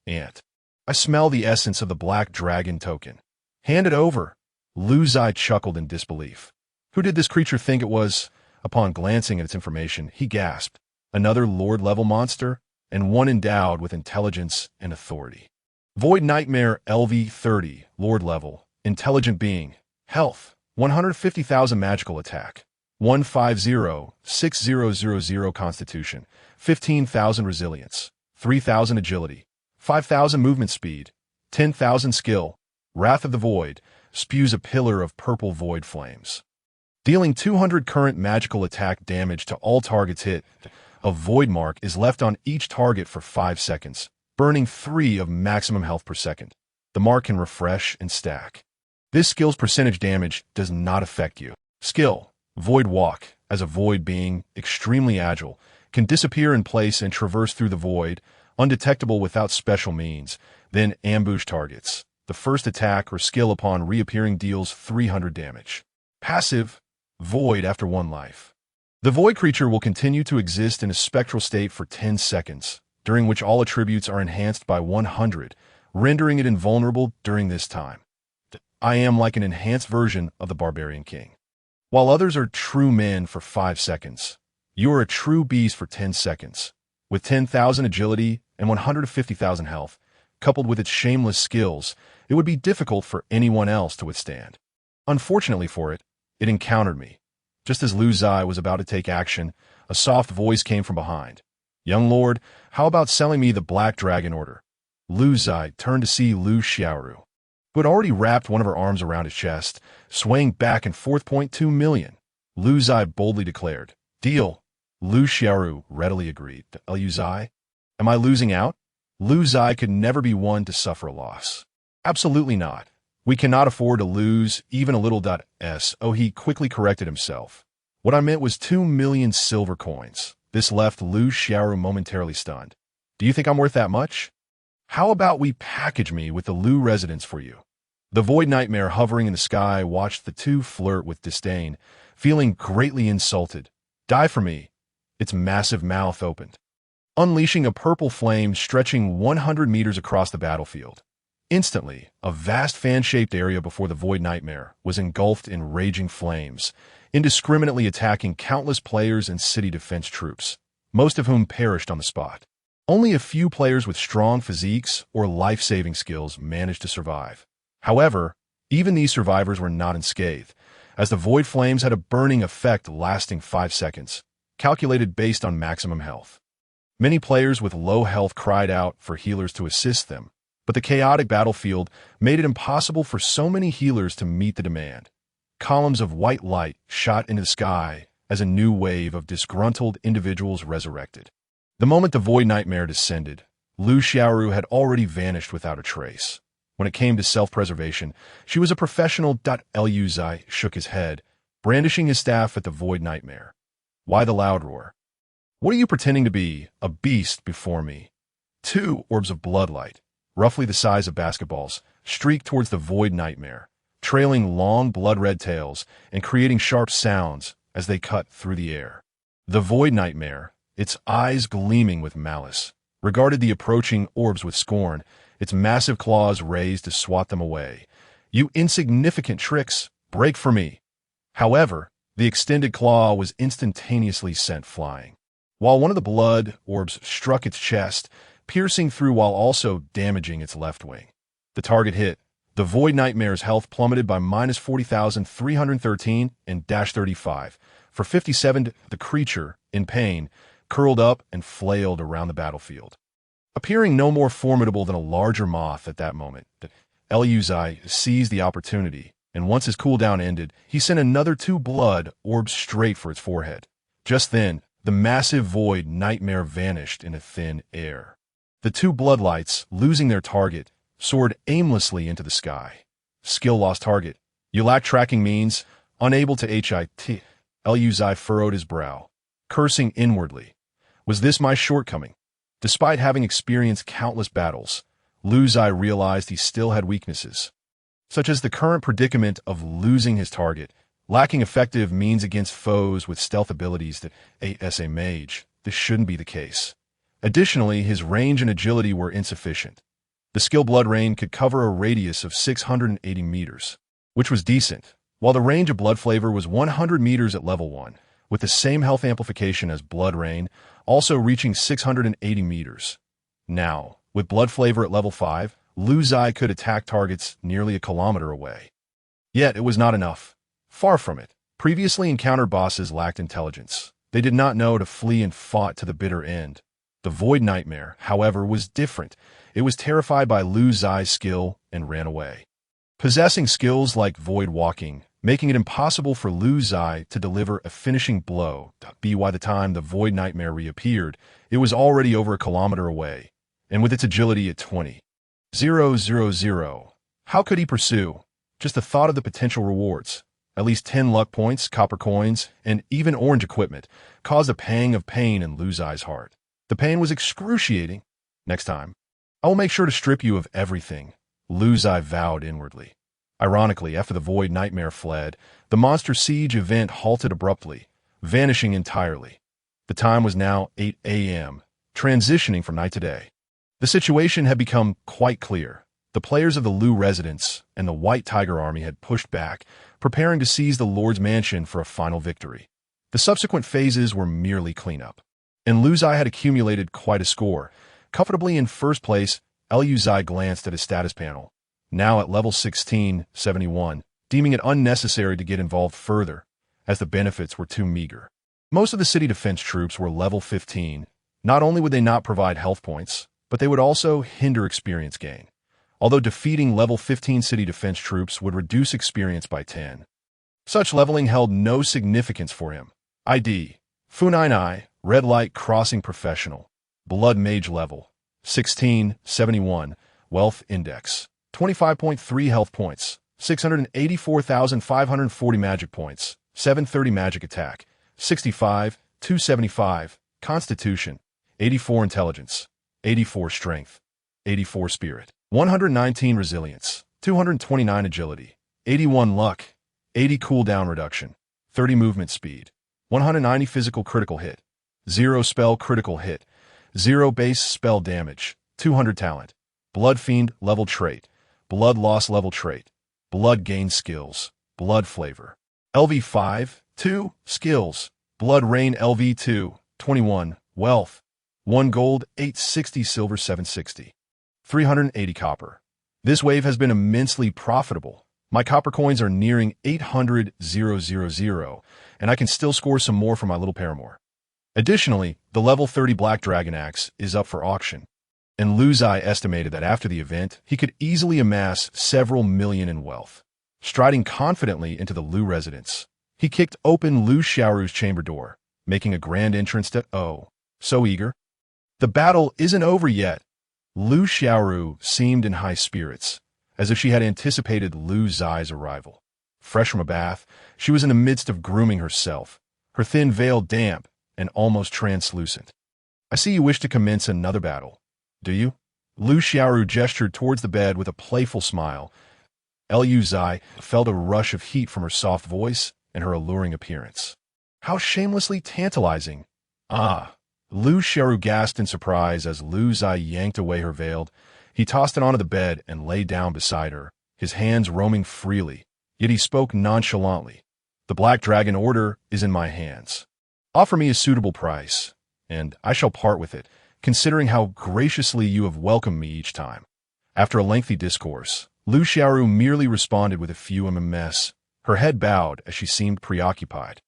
"Ant, I smell the essence of the Black Dragon token. Hand it over." Lu Ziye chuckled in disbelief. Who did this creature think it was? Upon glancing at its information, he gasped. Another Lord-level monster, and one endowed with intelligence and authority. Void Nightmare LV-30, Lord level, intelligent being, health, 150,000 magical attack, 150, 6000 constitution, 15,000 resilience, 3,000 agility, 5,000 movement speed, 10,000 skill. Wrath of the Void spews a pillar of purple void flames. Dealing 200 current magical attack damage to all targets hit, a void mark is left on each target for 5 seconds, burning 3 of maximum health per second. The mark can refresh and stack. This skill's percentage damage does not affect you. Skill: Void Walk. As a void being, extremely agile, can disappear in place and traverse through the void, undetectable without special means, then ambush targets. The first attack or skill upon reappearing deals 300 damage. Passive: Void after 1 life. The void creature will continue to exist in a spectral state for 10 seconds, during which all attributes are enhanced by 100, rendering it invulnerable during this time. I am like an enhanced version of the Barbarian King. While others are true men for 5 seconds, you are a true beast for 10 seconds. With 10,000 agility and 150,000 health, coupled with its shameless skills, it would be difficult for anyone else to withstand. Unfortunately for it, it encountered me. Just as Lu Ziye was about to take action, a soft voice came from behind. "Young lord, how about selling me the Black Dragon Order?" Lu Ziye turned to see Lu Xiaoru, who had already wrapped one of her arms around his chest, swaying back and forth. 2 million. Lu Ziye boldly declared. "Deal." Lu Xiaoru readily agreed. "Lu Ziye? Am I losing out?" Lu Ziye could never be one to suffer a loss. "Absolutely not. We cannot afford to lose even a little. Oh, he quickly corrected himself. "What I meant was 2 million silver coins." This left Lu Xiaoru momentarily stunned. "Do you think I'm worth that much? How about we package me with the Lu residence for you?" The void nightmare hovering in the sky watched the two flirt with disdain, feeling greatly insulted. "Die for me." Its massive mouth opened, unleashing a purple flame stretching 100 meters across the battlefield. Instantly, a vast fan-shaped area before the void nightmare was engulfed in raging flames, indiscriminately attacking countless players and city defense troops, most of whom perished on the spot. Only a few players with strong physiques or life-saving skills managed to survive. However, even these survivors were not unscathed, as the void flames had a burning effect lasting 5 seconds, calculated based on maximum health. Many players with low health cried out for healers to assist them, but the chaotic battlefield made it impossible for so many healers to meet the demand. Columns of white light shot into the sky as a new wave of disgruntled individuals resurrected. The moment the void nightmare descended, Lu Xiaoru had already vanished without a trace. When it came to self-preservation, she was a professional. Lu Ziye shook his head, brandishing his staff at the void nightmare. "Why the loud roar? What are you pretending to be, a beast before me?" 2 orbs of bloodlight, roughly the size of basketballs, streaked towards the void nightmare, trailing long blood-red tails and creating sharp sounds as they cut through the air. The void nightmare, its eyes gleaming with malice, regarded the approaching orbs with scorn, its massive claws raised to swat them away. "You insignificant tricks, break for me." However, the extended claw was instantaneously sent flying. While one of the blood orbs struck its chest, piercing through while also damaging its left wing. The target hit. The void nightmare's health plummeted by minus 40,313 and -35. For 57, the creature, in pain, curled up and flailed around the battlefield. Appearing no more formidable than a larger moth at that moment, Lu Ziye seized the opportunity, and once his cooldown ended, he sent another 2 blood orbs straight for its forehead. Just then, the massive void nightmare vanished in a thin air. The 2 bloodlights, losing their target, soared aimlessly into the sky. Skill lost target. "You lack tracking means, unable to hit." Lu Ziye furrowed his brow, cursing inwardly. Was this my shortcoming? Despite having experienced countless battles, Lu Ziye realized he still had weaknesses, such as the current predicament of losing his target, lacking effective means against foes with stealth abilities that, as a mage, this shouldn't be the case. Additionally, his range and agility were insufficient. The skill Blood Rain could cover a radius of 680 meters, which was decent, while the range of Blood Flavor was 100 meters at level 1, with the same health amplification as Blood Rain, also reaching 680 meters. Now, with Blood Flavor at level 5, Lu Ziye could attack targets nearly a kilometer away. Yet it was not enough. Far from it. Previously encountered bosses lacked intelligence. They did not know to flee and fought to the bitter end. The Void Nightmare, however, was different. It was terrified by Lu Ziye's skill and ran away. Possessing skills like void walking, making it impossible for Lu Ziye to deliver a finishing blow. By the time the Void Nightmare reappeared, it was already over a kilometer away, and with its agility at 20,000. How could he pursue? Just the thought of the potential rewards, at least 10 luck points, copper coins, and even orange equipment, caused a pang of pain in Lu Ziye's heart. The pain was excruciating. Next time, I will make sure to strip you of everything, Lu Ziye vowed inwardly. Ironically, after the Void Nightmare fled, the Monster Siege event halted abruptly, vanishing entirely. The time was now 8 a.m., transitioning from night to day. The situation had become quite clear. The players of the Lu residence and the White Tiger Army had pushed back, preparing to seize the Lord's mansion for a final victory. The subsequent phases were merely cleanup. And Lu Ziye had accumulated quite a score. Comfortably in first place, Lu Ziye glanced at his status panel, now at level 1671, deeming it unnecessary to get involved further, as the benefits were too meager. Most of the city defense troops were level 15. Not only would they not provide health points, but they would also hinder experience gain. Although defeating level 15 city defense troops would reduce experience by 10. Such leveling held no significance for him. ID: Funainai, Red Light Crossing Professional, Blood Mage level, 1671, Wealth Index, 25.3 health points, 684,540 magic points, 730 magic attack, 65, 275, Constitution, 84 Intelligence, 84 Strength, 84 Spirit, 119 Resilience, 229 Agility, 81 Luck, 80 Cooldown Reduction, 30 Movement Speed, 190 Physical Critical Hit, 0 Spell Critical Hit, 0 Base Spell Damage, 200 Talent, Blood Fiend Level Trait, Blood Loss Level Trait, Blood Gain Skills, Blood Flavor, LV5, 2, Skills, Blood Rain LV2, 21, Wealth, 1 Gold, 860 Silver 760, 380 Copper. This wave has been immensely profitable. My copper coins are nearing 800,000, and I can still score some more for my little paramour. Additionally, the level 30 Black Dragon Axe is up for auction, and Lu Ziye estimated that after the event, he could easily amass several million in wealth. Striding confidently into the Lu residence, he kicked open Lu Xiaoru's chamber door, making a grand entrance to so eager. The battle isn't over yet. Lu Xiaoru seemed in high spirits, as if she had anticipated Lu Ziye's arrival. Fresh from a bath, she was in the midst of grooming herself, her thin veil damp and almost translucent. I see you wish to commence another battle, do you? Lu Xiaoru gestured towards the bed with a playful smile. Lu Ziye felt a rush of heat from her soft voice and her alluring appearance. How shamelessly tantalizing. Ah! Lu Xiaoru gasped in surprise as Lu Ziye yanked away her veil. He tossed it onto the bed and lay down beside her, his hands roaming freely, yet he spoke nonchalantly. The Black Dragon Order is in my hands. Offer me a suitable price, and I shall part with it, considering how graciously you have welcomed me each time. After a lengthy discourse, Lu Xiaoru merely responded with a few mms. Her head bowed as she seemed preoccupied.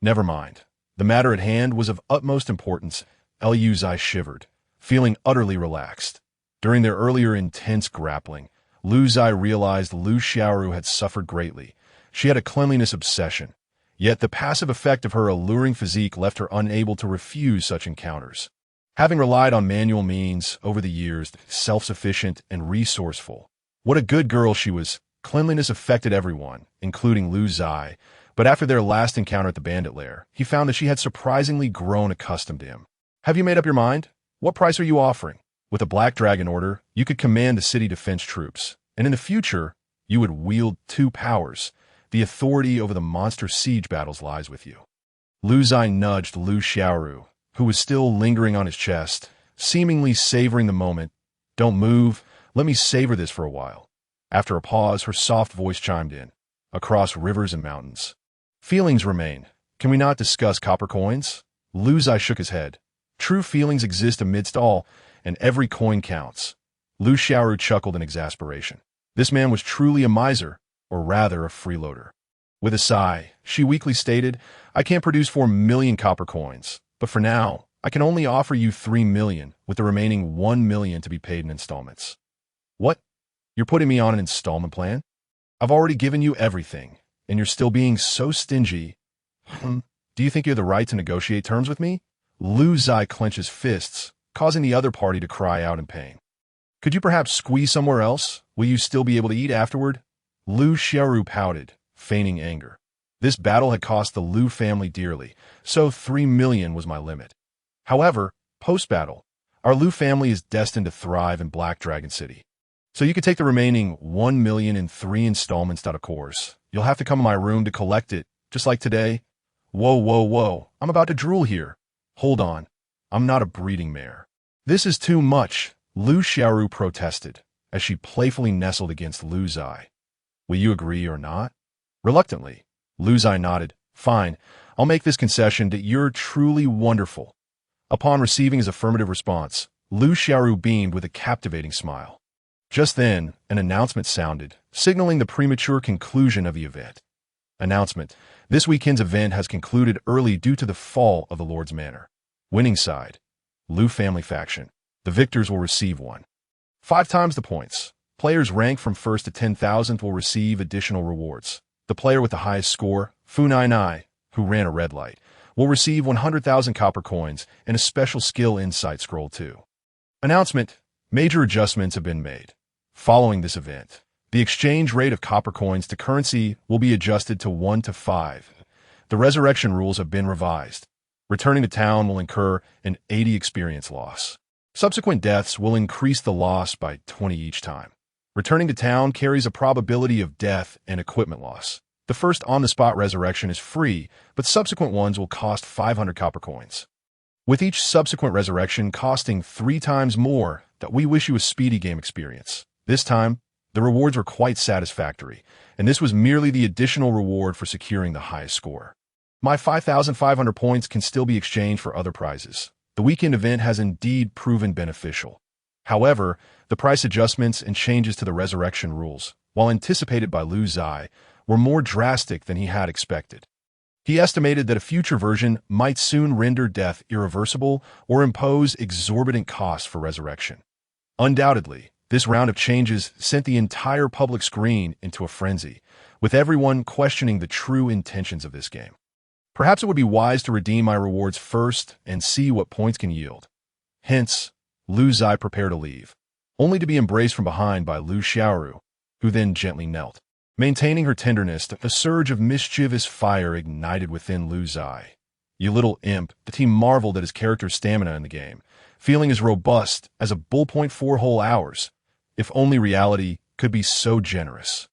Never mind. The matter at hand was of utmost importance. Lu Ziye shivered, feeling utterly relaxed. During their earlier intense grappling, Lu Ziye realized Lu Xiaoru had suffered greatly. She had a cleanliness obsession, yet the passive effect of her alluring physique left her unable to refuse such encounters. Having relied on manual means over the years, self-sufficient and resourceful, what a good girl she was. Cleanliness affected everyone, including Lu Ziye, but after their last encounter at the bandit lair, he found that she had surprisingly grown accustomed to him. Have you made up your mind? What price are you offering? With a Black Dragon Order, you could command the city defense troops, and in the future, you would wield 2 powers. The authority over the monster siege battles lies with you. Lu Ziye nudged Lu Xiaoru, who was still lingering on his chest, seemingly savoring the moment. Don't move, let me savor this for a while. After a pause, her soft voice chimed in. Across rivers and mountains, feelings remain. Can we not discuss copper coins? Lu Ziye shook his head. True feelings exist amidst all, and every coin counts. Lu Xiaoru chuckled in exasperation. This man was truly a miser, or rather a freeloader. With a sigh, she weakly stated, I can't produce 4 million copper coins, but for now, I can only offer you 3 million, with the remaining 1 million to be paid in installments. What? You're putting me on an installment plan? I've already given you everything, and you're still being so stingy. Do you think you have the right to negotiate terms with me? Lu Ziye clenches fists, causing the other party to cry out in pain. Could you perhaps squeeze somewhere else? Will you still be able to eat afterward? Lu Xiaoru pouted, feigning anger. This battle had cost the Lu family dearly, so 3 million was my limit. However, post-battle, our Lu family is destined to thrive in Black Dragon City. So you could take the remaining 1 million in 3 installments. Of course, you'll have to come to my room to collect it, just like today. Whoa, whoa, whoa, I'm about to drool here. Hold on, I'm not a breeding mare. This is too much, Lu Xiaoru protested, as she playfully nestled against Lu Ziye. Will you agree or not? Reluctantly, Lu Ziye nodded. Fine, I'll make this concession that you're truly wonderful. Upon receiving his affirmative response, Lu Xiaoru beamed with a captivating smile. Just then, an announcement sounded, signaling the premature conclusion of the event. Announcement: this weekend's event has concluded early due to the fall of the Lord's Manor. Winning side: Lu family faction. The victors will receive 5 times the points. Players ranked from 1st to 10,000th will receive additional rewards. The player with the highest score, Fu99, who ran a red light, will receive 100,000 copper coins and a special skill insight scroll too. Announcement: major adjustments have been made. Following this event, the exchange rate of copper coins to currency will be adjusted to 1 to 5. The resurrection rules have been revised. Returning to town will incur an 80 experience loss. Subsequent deaths will increase the loss by 20 each time. Returning to town carries a probability of death and equipment loss. The first on-the-spot resurrection is free, but subsequent ones will cost 500 copper coins. With each subsequent resurrection costing 3 times more, that we wish you a speedy game experience. This time, the rewards were quite satisfactory, and this was merely the additional reward for securing the highest score. My 5,500 points can still be exchanged for other prizes. The weekend event has indeed proven beneficial. However, the price adjustments and changes to the resurrection rules, while anticipated by Lu Ziye, were more drastic than he had expected. He estimated that a future version might soon render death irreversible or impose exorbitant costs for resurrection. Undoubtedly, this round of changes sent the entire public screen into a frenzy, with everyone questioning the true intentions of this game. Perhaps it would be wise to redeem my rewards first and see what points can yield. Hence, Lu Ziye prepared to leave, only to be embraced from behind by Lu Xiaoru, who then gently knelt. Maintaining her tenderness, a surge of mischievous fire ignited within Lu Ziye. You little imp, the team marveled at his character's stamina in the game, feeling as robust as a bullpoint 4 whole hours. If only reality could be so generous.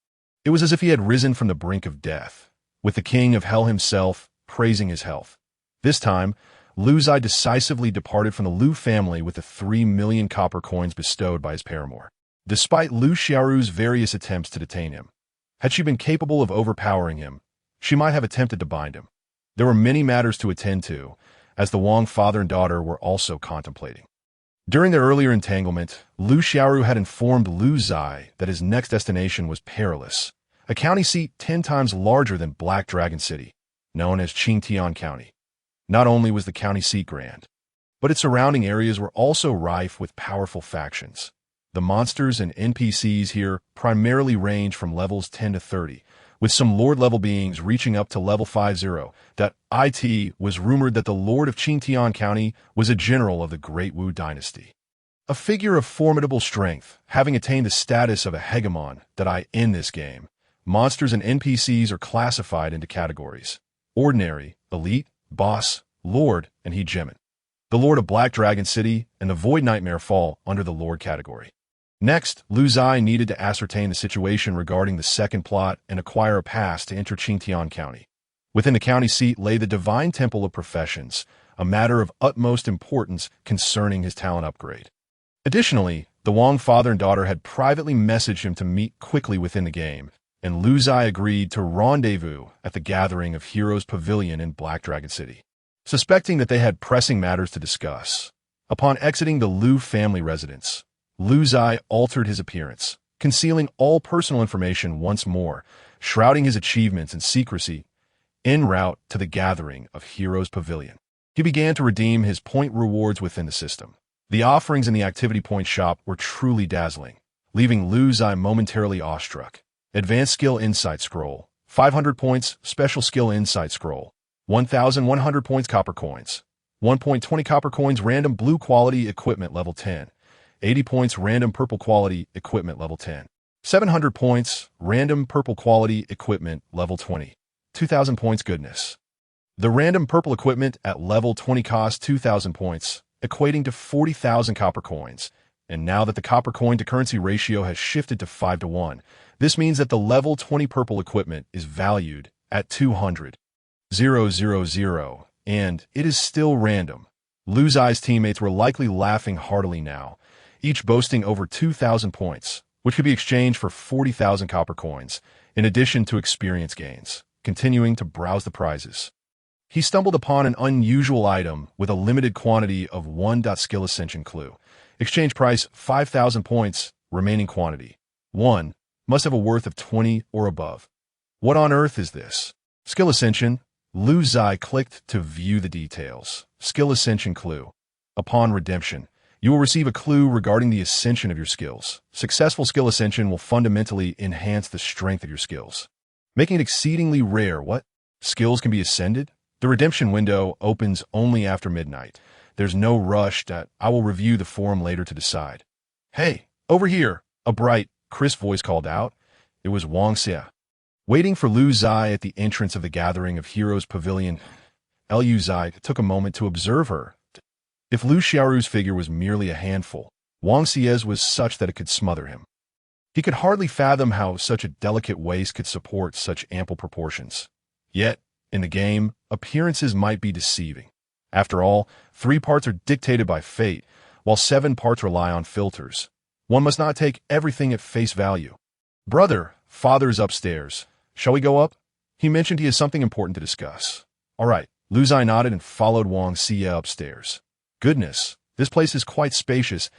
It was as if he had risen from the brink of death, with the king of hell himself praising his health. This time, Lu Ziye decisively departed from the Lu family with the 3 million copper coins bestowed by his paramour. Despite Lu Xiaoru's various attempts to detain him, had she been capable of overpowering him, she might have attempted to bind him. There were many matters to attend to, as the Wang father and daughter were also contemplating. During their earlier entanglement, Lu Xiaoru had informed Lu Ziye that his next destination was perilous, a county seat 10 times larger than Black Dragon City, known as Qingtian County. Not only was the county seat grand, but its surrounding areas were also rife with powerful factions. The monsters and NPCs here primarily range from levels 10 to 30, with some Lord-level beings reaching up to level 50. That it was rumored that the Lord of Qingtian County was a general of the Great Wu dynasty. A figure of formidable strength, having attained the status of a hegemon in this game. Monsters and NPCs are classified into categories: ordinary, elite, boss, lord, and hegemon. The Lord of Black Dragon City and the Void Nightmare fall under the Lord category. Next, Lu Ziye needed to ascertain the situation regarding the second plot and acquire a pass to enter Qingtian County. Within the county seat lay the Divine Temple of Professions, a matter of utmost importance concerning his talent upgrade. Additionally, the Wang father and daughter had privately messaged him to meet quickly within the game, and Lu Ziye agreed to rendezvous at the gathering of Heroes Pavilion in Black Dragon City. Suspecting that they had pressing matters to discuss, upon exiting the Lu family residence, Lu Ziye altered his appearance, concealing all personal information once more, shrouding his achievements in secrecy, en route to the gathering of Heroes Pavilion. He began to redeem his point rewards within the system. The offerings in the activity point shop were truly dazzling, leaving Lu Ziye momentarily awestruck. Advanced Skill Insight Scroll, 500 points, Special Skill Insight Scroll, 1,100 points Copper Coins, 1.20 Copper Coins Random Blue Quality Equipment Level 10, 80 points Random Purple Quality Equipment Level 10, 700 points Random Purple Quality Equipment Level 20, 2,000 points Goodness. The random purple equipment at level 20 costs 2,000 points, equating to 40,000 copper coins. And now that the copper coin to currency ratio has shifted to 5 to 1, this means that the level 20 purple equipment is valued at 200,000, and it is still random. Lu Ziye's teammates were likely laughing heartily now, each boasting over 2,000 points, which could be exchanged for 40,000 copper coins, in addition to experience gains. Continuing to browse the prizes, he stumbled upon an unusual item with a limited quantity of 1. Skill Ascension Clue. Exchange price 5,000 points, remaining quantity 1, must have a worth of 20 or above. What on earth is this? Skill Ascension. Lu Ziye clicked to view the details. Skill Ascension Clue. Upon redemption, you will receive a clue regarding the ascension of your skills. Successful skill ascension will fundamentally enhance the strength of your skills, making it exceedingly rare. What? Skills can be ascended? The redemption window opens only after midnight. There's no rush. I will review the forum later to decide. Hey, over here, a bright, crisp voice called out. It was Lu Ziye. Waiting for Lu Ziye at the entrance of the Gathering of Heroes Pavilion, Lu Ziye took a moment to observe her. If Lu Xiaoru's figure was merely a handful, Lu Ziye's was such that it could smother him. He could hardly fathom how such a delicate waist could support such ample proportions. Yet, in the game, appearances might be deceiving. After all, 3 parts are dictated by fate, while 7 parts rely on filters. One must not take everything at face value. Brother, father's upstairs. Shall we go up? He mentioned he has something important to discuss. All right. Lu Ziye nodded and followed Lu Ziye upstairs. Goodness, this place is quite spacious.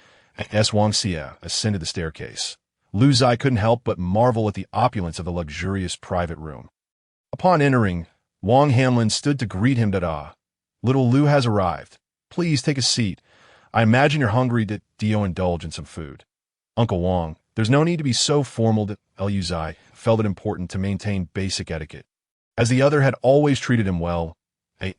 As Lu Ziye ascended the staircase, Lu Ziye couldn't help but marvel at the opulence of the luxurious private room. Upon entering, Wang Hanlin stood to greet him. Little Lu has arrived. Please take a seat. I imagine you're hungry. Do you indulge in some food? Uncle Wang, there's no need to be so formal. Lu Ziye felt it important to maintain basic etiquette, as the other had always treated him well.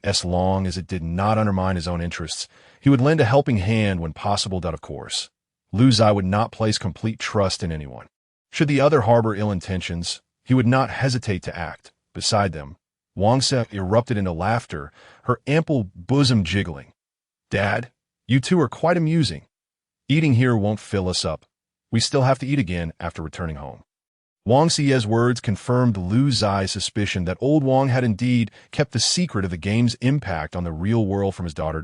As long as it did not undermine his own interests, he would lend a helping hand when possible. Of course, Lu Ziye would not place complete trust in anyone. Should the other harbor ill intentions, he would not hesitate to act. Beside them, Wang Ziye erupted into laughter, her ample bosom jiggling. Dad, you two are quite amusing. Eating here won't fill us up. We still have to eat again after returning home. Wang Ziye's words confirmed Lu Ziye's suspicion that old Wang had indeed kept the secret of the game's impact on the real world from his daughter.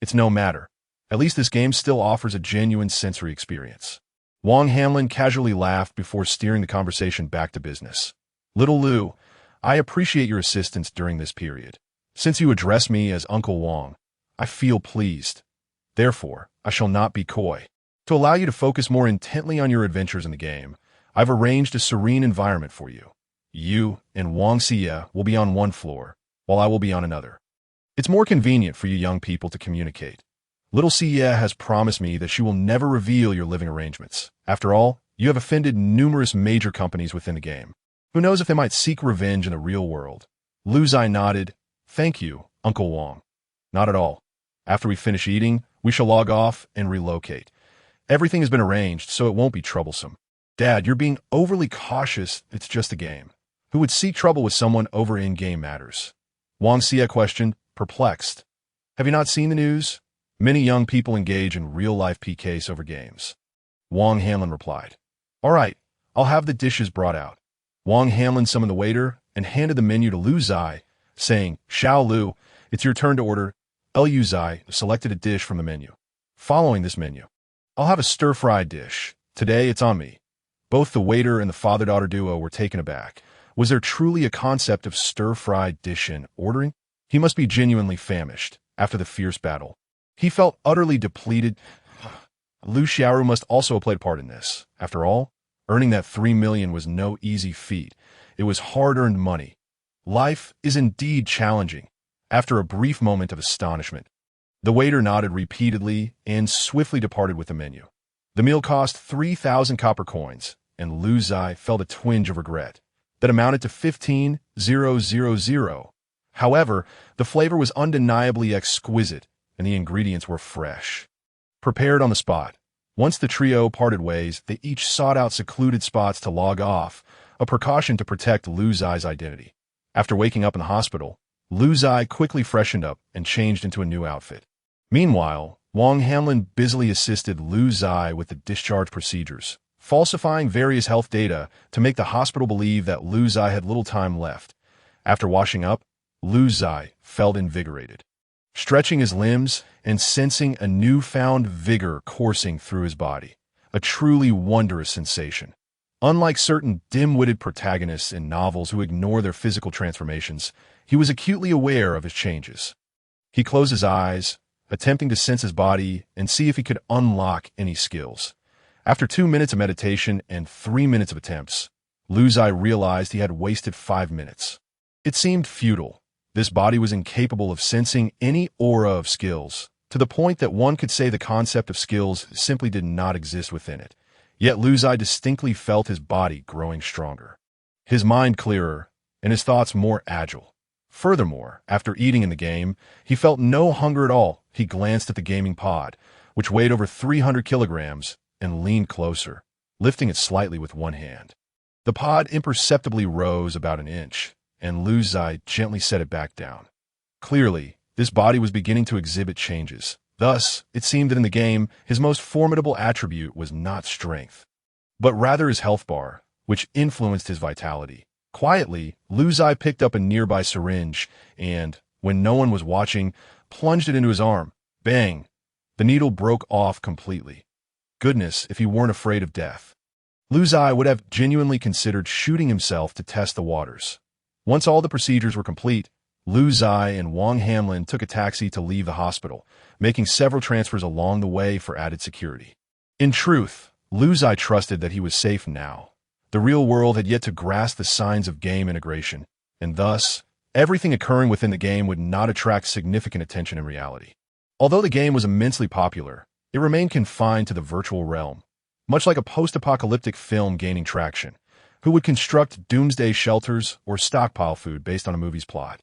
It's no matter. At least this game still offers a genuine sensory experience. Wang Hanlin casually laughed before steering the conversation back to business. Little Lu, I appreciate your assistance during this period. Since you address me as Uncle Wang, I feel pleased. Therefore, I shall not be coy. To allow you to focus more intently on your adventures in the game, I've arranged a serene environment for you. You and Lu Ziye will be on one floor, while I will be on another. It's more convenient for you young people to communicate. Little Ziye has promised me that she will never reveal your living arrangements. After all, you have offended numerous major companies within the game. Who knows if they might seek revenge in the real world? Lu Ziye nodded. Thank you, Uncle Wang. Not at all. After we finish eating, we shall log off and relocate. Everything has been arranged, so it won't be troublesome. Dad, you're being overly cautious. It's just a game. Who would seek trouble with someone over in-game matters? Wang Ziye questioned, perplexed. Have you not seen the news? Many young people engage in real-life PKs over games. Wang Hanlin replied. All right, I'll have the dishes brought out. Wang Hanlin summoned the waiter and handed the menu to Lu Ziye, saying, Xiao Lu, it's your turn to order. Lu Ziye selected a dish from the menu. Following this menu, I'll have a stir-fried dish. Today, it's on me. Both the waiter and the father-daughter duo were taken aback. Was there truly a concept of stir-fried dish in ordering? He must be genuinely famished after the fierce battle. He felt utterly depleted. Lu Xiaoru must also have played a part in this. After all, earning that 3 million was no easy feat. It was hard-earned money. Life is indeed challenging. After a brief moment of astonishment, the waiter nodded repeatedly and swiftly departed with the menu. The meal cost 3,000 copper coins, and Lu Ziye felt a twinge of regret that amounted to 15,000. However, the flavor was undeniably exquisite, and the ingredients were fresh. Prepared on the spot, once the trio parted ways, they each sought out secluded spots to log off, a precaution to protect Lu Ziye's identity. After waking up in the hospital, Lu Ziye quickly freshened up and changed into a new outfit. Meanwhile, Wang Hanlin busily assisted Lu Ziye with the discharge procedures, falsifying various health data to make the hospital believe that Lu Ziye had little time left. After washing up, Lu Ziye felt invigorated. Stretching his limbs and sensing a newfound vigor coursing through his body, a truly wondrous sensation. Unlike certain dim-witted protagonists in novels who ignore their physical transformations, he was acutely aware of his changes. He closed his eyes, attempting to sense his body and see if he could unlock any skills. After 2 minutes of meditation and 3 minutes of attempts, Lu Ziye realized he had wasted 5 minutes. It seemed futile. This body was incapable of sensing any aura of skills, to the point that one could say the concept of skills simply did not exist within it. Yet Lu Ziye distinctly felt his body growing stronger, his mind clearer, and his thoughts more agile. Furthermore, after eating in the game, he felt no hunger at all. He glanced at the gaming pod, which weighed over 300 kilograms, and leaned closer, lifting it slightly with one hand. The pod imperceptibly rose about an inch, and Lu Ziye gently set it back down. Clearly, this body was beginning to exhibit changes. Thus, it seemed that in the game, his most formidable attribute was not strength, but rather his health bar, which influenced his vitality. Quietly, Lu Ziye picked up a nearby syringe and, when no one was watching, plunged it into his arm. Bang! The needle broke off completely. Goodness, if he weren't afraid of death. Lu Ziye would have genuinely considered shooting himself to test the waters. Once all the procedures were complete, Lu Ziye and Wang Hanlin took a taxi to leave the hospital, making several transfers along the way for added security. In truth, Lu Ziye trusted that he was safe now. The real world had yet to grasp the signs of game integration, and thus, everything occurring within the game would not attract significant attention in reality. Although the game was immensely popular, it remained confined to the virtual realm, much like a post-apocalyptic film gaining traction. Who would construct doomsday shelters or stockpile food based on a movie's plot?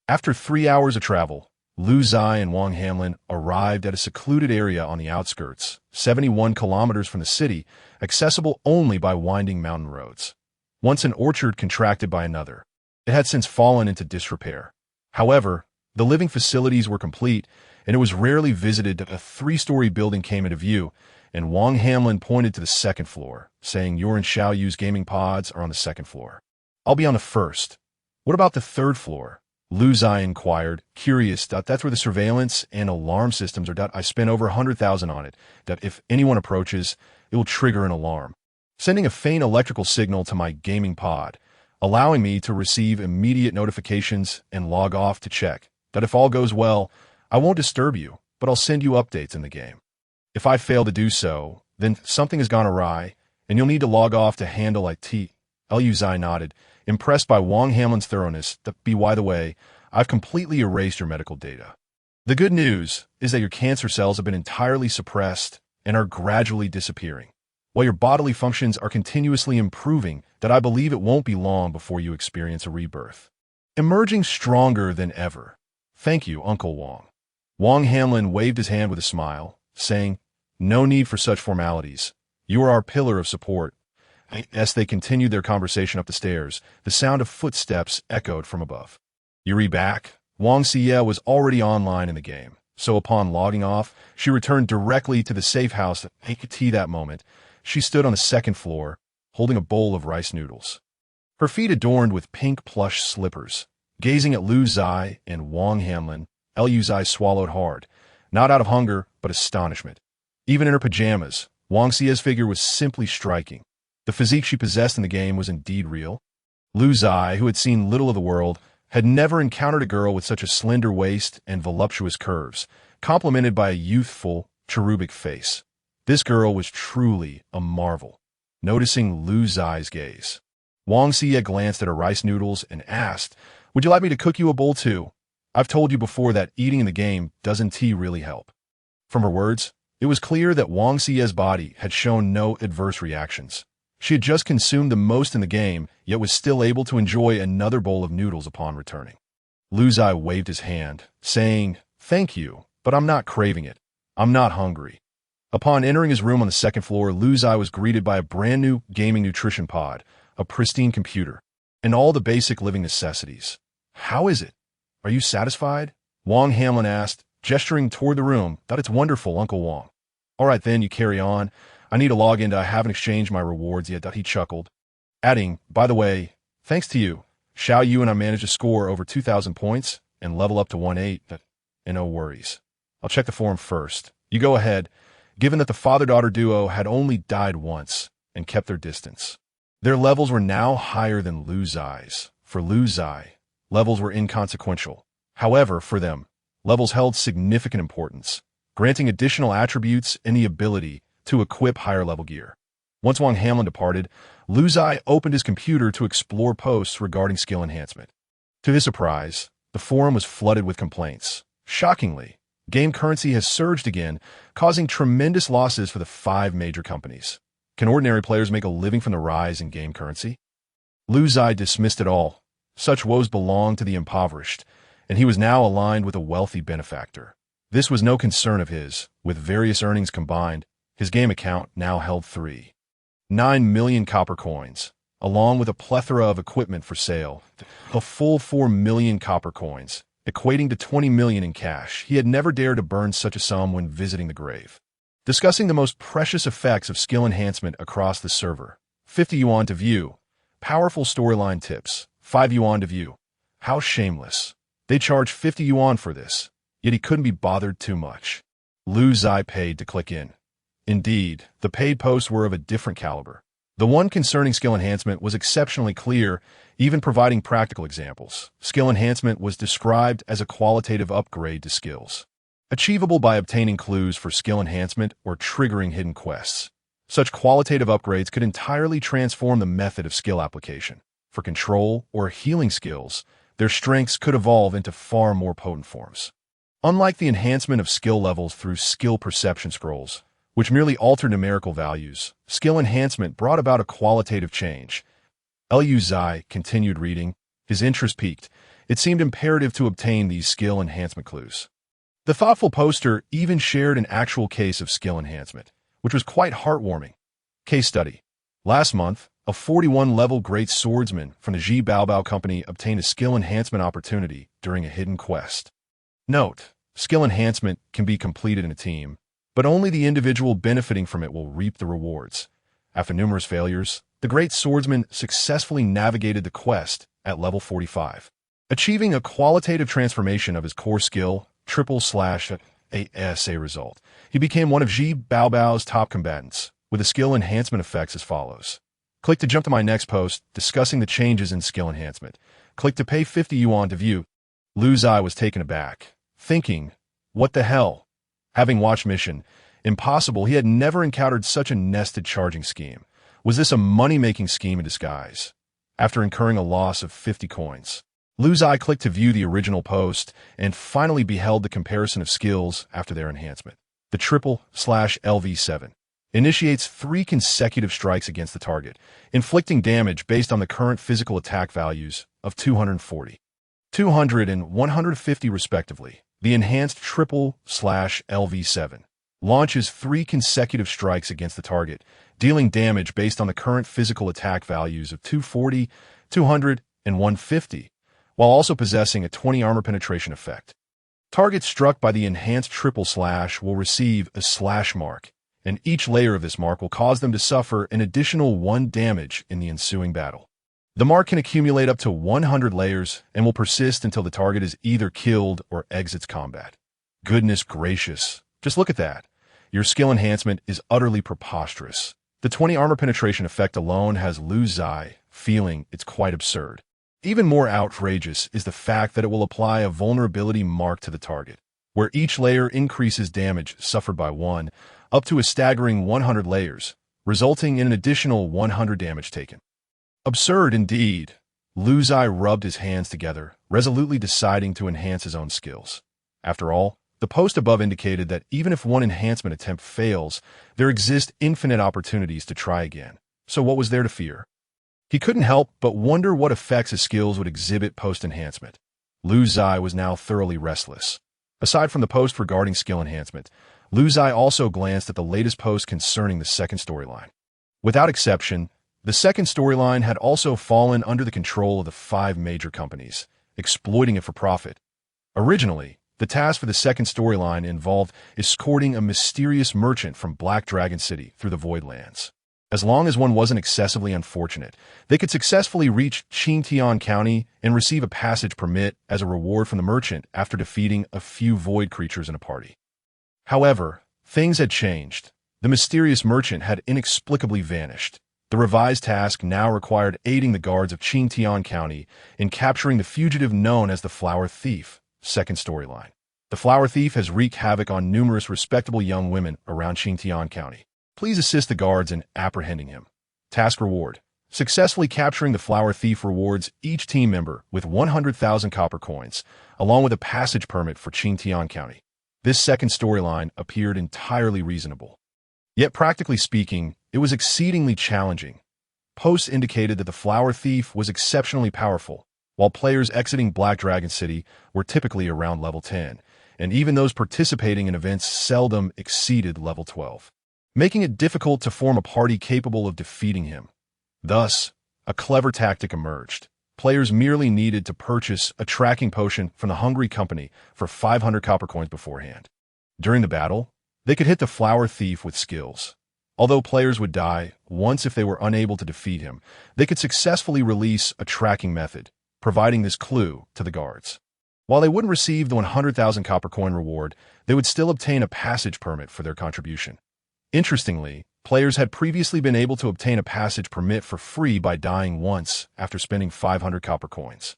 After 3 hours of travel, Lu Ziye and Wang Hanlin arrived at a secluded area on the outskirts, 71 kilometers from the city, accessible only by winding mountain roads. Once an orchard contracted by another, it had since fallen into disrepair. However, the living facilities were complete, and it was rarely visited that a 3-story building came into view, and Wang Hanlin pointed to the second floor, saying Your and Xiaoyu's gaming pods are on the second floor. I'll be on the first. What about the third floor? Lu Ziye inquired, curious. That's where the surveillance and alarm systems are. I spent over 100,000 on it, that if anyone approaches, it will trigger an alarm, sending a faint electrical signal to my gaming pod, allowing me to receive immediate notifications and log off to check that if all goes well, I won't disturb you, but I'll send you updates in the game. If I fail to do so, then something has gone awry, and you'll need to log off to handle IT. Lu Ziye nodded, impressed by Wang Hanlin's thoroughness. By the way, I've completely erased your medical data. The good news is that your cancer cells have been entirely suppressed and are gradually disappearing, while your bodily functions are continuously improving. That I believe it won't be long before you experience a rebirth, emerging stronger than ever. Thank you, Uncle Wang. Wang Hanlin waved his hand with a smile, saying, No need for such formalities. You are our pillar of support. As they continued their conversation up the stairs, the sound of footsteps echoed from above. Yuri back? Lu Ziye was already online in the game, so upon logging off, she returned directly to the safe house at that moment. She stood on the second floor, holding a bowl of rice noodles, her feet adorned with pink plush slippers. Gazing at Lu Ziye and Wang Hanlin, Lu Ziye swallowed hard, not out of hunger, but astonishment. Even in her pajamas, Lu Ziye's figure was simply striking. The physique she possessed in the game was indeed real. Lu Ziye, who had seen little of the world, had never encountered a girl with such a slender waist and voluptuous curves, complemented by a youthful, cherubic face. This girl was truly a marvel. Noticing Lu Ziye's gaze, Lu Ziye glanced at her rice noodles and asked, Would you like me to cook you a bowl too? I've told you before that eating in the game doesn't really help. From her words, it was clear that Lu Ziye's body had shown no adverse reactions. She had just consumed the most in the game, yet was still able to enjoy another bowl of noodles upon returning. Lu Ziye waved his hand, saying, "Thank you, but I'm not craving it. I'm not hungry." Upon entering his room on the second floor, Lu Ziye was greeted by a brand new gaming nutrition pod, a pristine computer, and all the basic living necessities. "How is it? Are you satisfied?" Wang Hamlin asked, gesturing toward the room. "That it's wonderful, Uncle Wang." "All right then, you carry on. I need to log in. I haven't exchanged my rewards yet," he chuckled, adding, "By the way, thanks to you, Xiao Yu and I managed to score over 2,000 points and level up to 1-8, and no worries. I'll check the forum first. You go ahead," given that the father-daughter duo had only died once and kept their distance. Their levels were now higher than Lu Ziye's. For Lu Ziye, levels were inconsequential. However, for them, levels held significant importance, granting additional attributes and the ability to equip higher-level gear. Once Wang Hamlin departed, Lu Ziye opened his computer to explore posts regarding skill enhancement. To his surprise, the forum was flooded with complaints. Shockingly, game currency has surged again, causing tremendous losses for the 5 major companies. Can ordinary players make a living from the rise in game currency? Lu Ziye dismissed it all. Such woes belong to the impoverished, and he was now aligned with a wealthy benefactor. This was no concern of his. With various earnings combined, his game account now held 3.9 million copper coins, along with a plethora of equipment for sale, a full 4 million copper coins, equating to 20 million in cash. He had never dared to burn such a sum when visiting the grave. Discussing the most precious effects of skill enhancement across the server. 50 yuan to view. Powerful storyline tips. 5 yuan to view. How shameless. They charge 50 yuan for this, yet he couldn't be bothered too much. Lu Ziye paid to click in. Indeed, the paid posts were of a different caliber. The one concerning skill enhancement was exceptionally clear, even providing practical examples. Skill enhancement was described as a qualitative upgrade to skills, achievable by obtaining clues for skill enhancement or triggering hidden quests. Such qualitative upgrades could entirely transform the method of skill application. For control or healing skills, their strengths could evolve into far more potent forms. Unlike the enhancement of skill levels through skill perception scrolls, which merely altered numerical values, skill enhancement brought about a qualitative change. Lu Ziye continued reading. His interest piqued. It seemed imperative to obtain these skill enhancement clues. The thoughtful poster even shared an actual case of skill enhancement, which was quite heartwarming. Case study. Last month, a 41-level great swordsman from the Ji Baobao company obtained a skill enhancement opportunity during a hidden quest. Note, skill enhancement can be completed in a team, but only the individual benefiting from it will reap the rewards. After numerous failures, the great swordsman successfully navigated the quest at level 45, achieving a qualitative transformation of his core skill, /ASA result. He became one of Ji Baobao's top combatants, with the skill enhancement effects as follows. Click to jump to my next post, discussing the changes in skill enhancement. Click to pay 50 yuan to view. Lu Ziye was taken aback, thinking, what the hell? Having watched Mission Impossible, he had never encountered such a nested charging scheme. Was this a money-making scheme in disguise? After incurring a loss of 50 coins, Lu Ziye clicked to view the original post and finally beheld the comparison of skills after their enhancement. The triple/LV7 initiates 3 consecutive strikes against the target, inflicting damage based on the current physical attack values of 240, 200, and 150 respectively. The enhanced triple/LV7 launches 3 consecutive strikes against the target, dealing damage based on the current physical attack values of 240, 200, and 150, while also possessing a 20 armor penetration effect. Targets struck by the enhanced triple/ will receive a slash mark, and each layer of this mark will cause them to suffer an additional 1 damage in the ensuing battle. The mark can accumulate up to 100 layers and will persist until the target is either killed or exits combat. Goodness gracious, just look at that. Your skill enhancement is utterly preposterous. The 20 armor penetration effect alone has Lu Ziye feeling it's quite absurd. Even more outrageous is the fact that it will apply a vulnerability mark to the target, where each layer increases damage suffered by 1, up to a staggering 100 layers, resulting in an additional 100 damage taken. Absurd indeed. Lu Ziye rubbed his hands together, resolutely deciding to enhance his own skills. After all, the post above indicated that even if one enhancement attempt fails, there exist infinite opportunities to try again. So what was there to fear? He couldn't help but wonder what effects his skills would exhibit post-enhancement. Lu Ziye was now thoroughly restless. Aside from the post regarding skill enhancement, Lu Ziye also glanced at the latest post concerning the second storyline. Without exception, the second storyline had also fallen under the control of the 5 major companies, exploiting it for profit. Originally, the task for the second storyline involved escorting a mysterious merchant from Black Dragon City through the Voidlands. As long as one wasn't excessively unfortunate, they could successfully reach Qingtian County and receive a passage permit as a reward from the merchant after defeating a few void creatures in a party. However, things had changed. The mysterious merchant had inexplicably vanished. The revised task now required aiding the guards of Qingtian County in capturing the fugitive known as the Flower Thief. Second storyline. The Flower Thief has wreaked havoc on numerous respectable young women around Qingtian County. Please assist the guards in apprehending him. Task reward. Successfully capturing the Flower Thief rewards each team member with 100,000 copper coins, along with a passage permit for Qingtian County. This second storyline appeared entirely reasonable. Yet practically speaking, it was exceedingly challenging. Posts indicated that the Flower Thief was exceptionally powerful, while players exiting Black Dragon City were typically around level 10, and even those participating in events seldom exceeded level 12, making it difficult to form a party capable of defeating him. Thus, a clever tactic emerged. Players merely needed to purchase a tracking potion from the Hungry Company for 500 copper coins beforehand. During the battle, they could hit the Flower Thief with skills. Although players would die once if they were unable to defeat him, they could successfully release a tracking method, providing this clue to the guards. While they wouldn't receive the 100,000 copper coin reward, they would still obtain a passage permit for their contribution. Interestingly, players had previously been able to obtain a passage permit for free by dying once after spending 500 copper coins,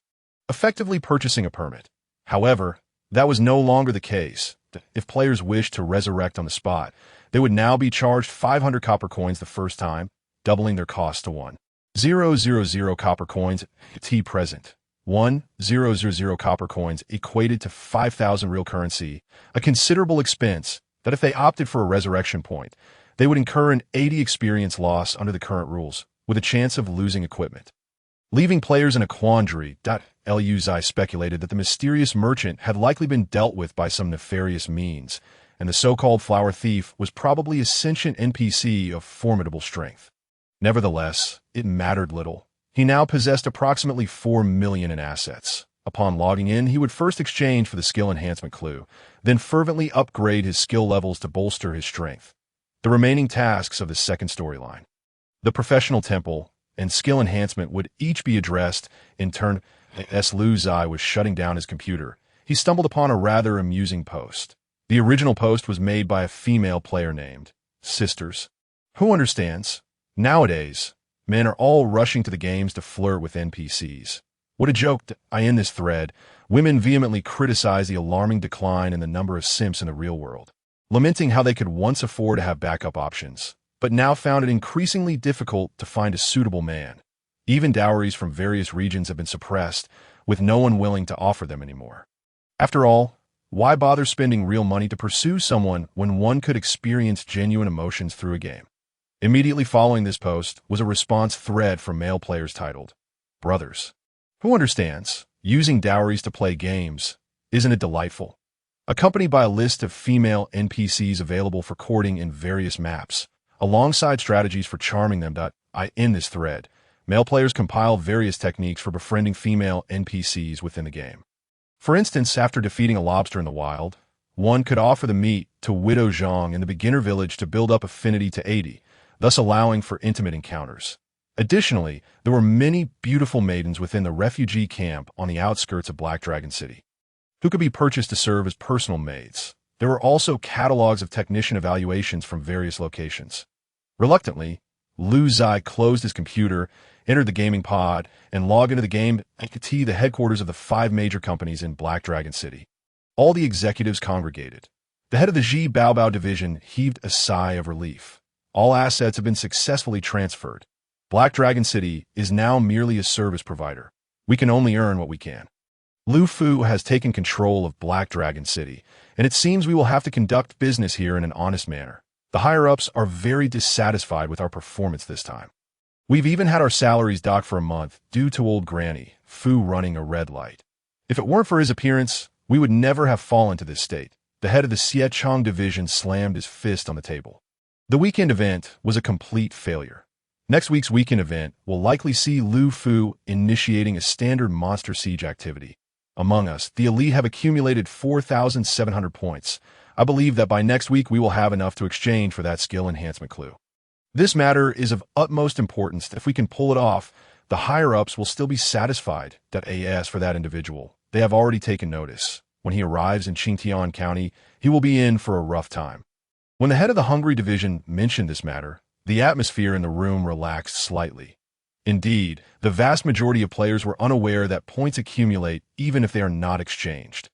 effectively purchasing a permit. However, that was no longer the case. If players wished to resurrect on the spot, they would now be charged 500 copper coins the first time, doubling their cost to 1,000 copper coins T present. 1,000 copper coins equated to 5,000 real currency, a considerable expense that if they opted for a resurrection point, they would incur an 80 experience loss under the current rules, with a chance of losing equipment. Leaving players in a quandary, Lu Ziye speculated that the mysterious merchant had likely been dealt with by some nefarious means, and the so-called Flower Thief was probably a sentient NPC of formidable strength. Nevertheless, it mattered little. He now possessed approximately 4 million in assets. Upon logging in, he would first exchange for the skill enhancement clue, then fervently upgrade his skill levels to bolster his strength. The remaining tasks of the second storyline, the professional temple, and skill enhancement would each be addressed in turn. As Lu Ziye was shutting down his computer, he stumbled upon a rather amusing post. The original post was made by a female player named Sisters. Who understands? Nowadays, men are all rushing to the games to flirt with NPCs. What a joke. I end this thread. Women vehemently criticize the alarming decline in the number of simps in the real world, lamenting how they could once afford to have backup options, but now found it increasingly difficult to find a suitable man. Even dowries from various regions have been suppressed, with no one willing to offer them anymore. After all, why bother spending real money to pursue someone when one could experience genuine emotions through a game? Immediately following this post was a response thread from male players titled, "Brothers, who understands? Using dowries to play games, isn't it delightful?" Accompanied by a list of female NPCs available for courting in various maps, alongside strategies for charming them. In this thread, male players compile various techniques for befriending female NPCs within the game. For instance, after defeating a lobster in the wild, one could offer the meat to Widow Zhang in the beginner village to build up affinity to 80, thus allowing for intimate encounters. Additionally, there were many beautiful maidens within the refugee camp on the outskirts of Black Dragon City, who could be purchased to serve as personal maids. There were also catalogs of technician evaluations from various locations. Reluctantly, Lu Ziye closed his computer, entered the gaming pod, and logged into the game to the headquarters of the 5 major companies in Black Dragon City. All the executives congregated. The head of the Ji Baobao division heaved a sigh of relief. All assets have been successfully transferred. Black Dragon City is now merely a service provider. We can only earn what we can. Lu Fu has taken control of Black Dragon City, and it seems we will have to conduct business here in an honest manner. The higher-ups are very dissatisfied with our performance this time. We've even had our salaries docked for a month due to old Granny Fu running a red light. If it weren't for his appearance, we would never have fallen to this state. The head of the Xiechong division slammed his fist on the table. The weekend event was a complete failure. Next week's weekend event will likely see Lu Fu initiating a standard monster siege activity. Among us, the elite have accumulated 4,700 points. I believe that by next week we will have enough to exchange for that skill enhancement clue. This matter is of utmost importance. If we can pull it off, the higher-ups will still be satisfied. As for that individual, they have already taken notice. When he arrives in Qingtian County, he will be in for a rough time. When the head of the Hungry Division mentioned this matter, the atmosphere in the room relaxed slightly. Indeed, the vast majority of players were unaware that points accumulate even if they are not exchanged.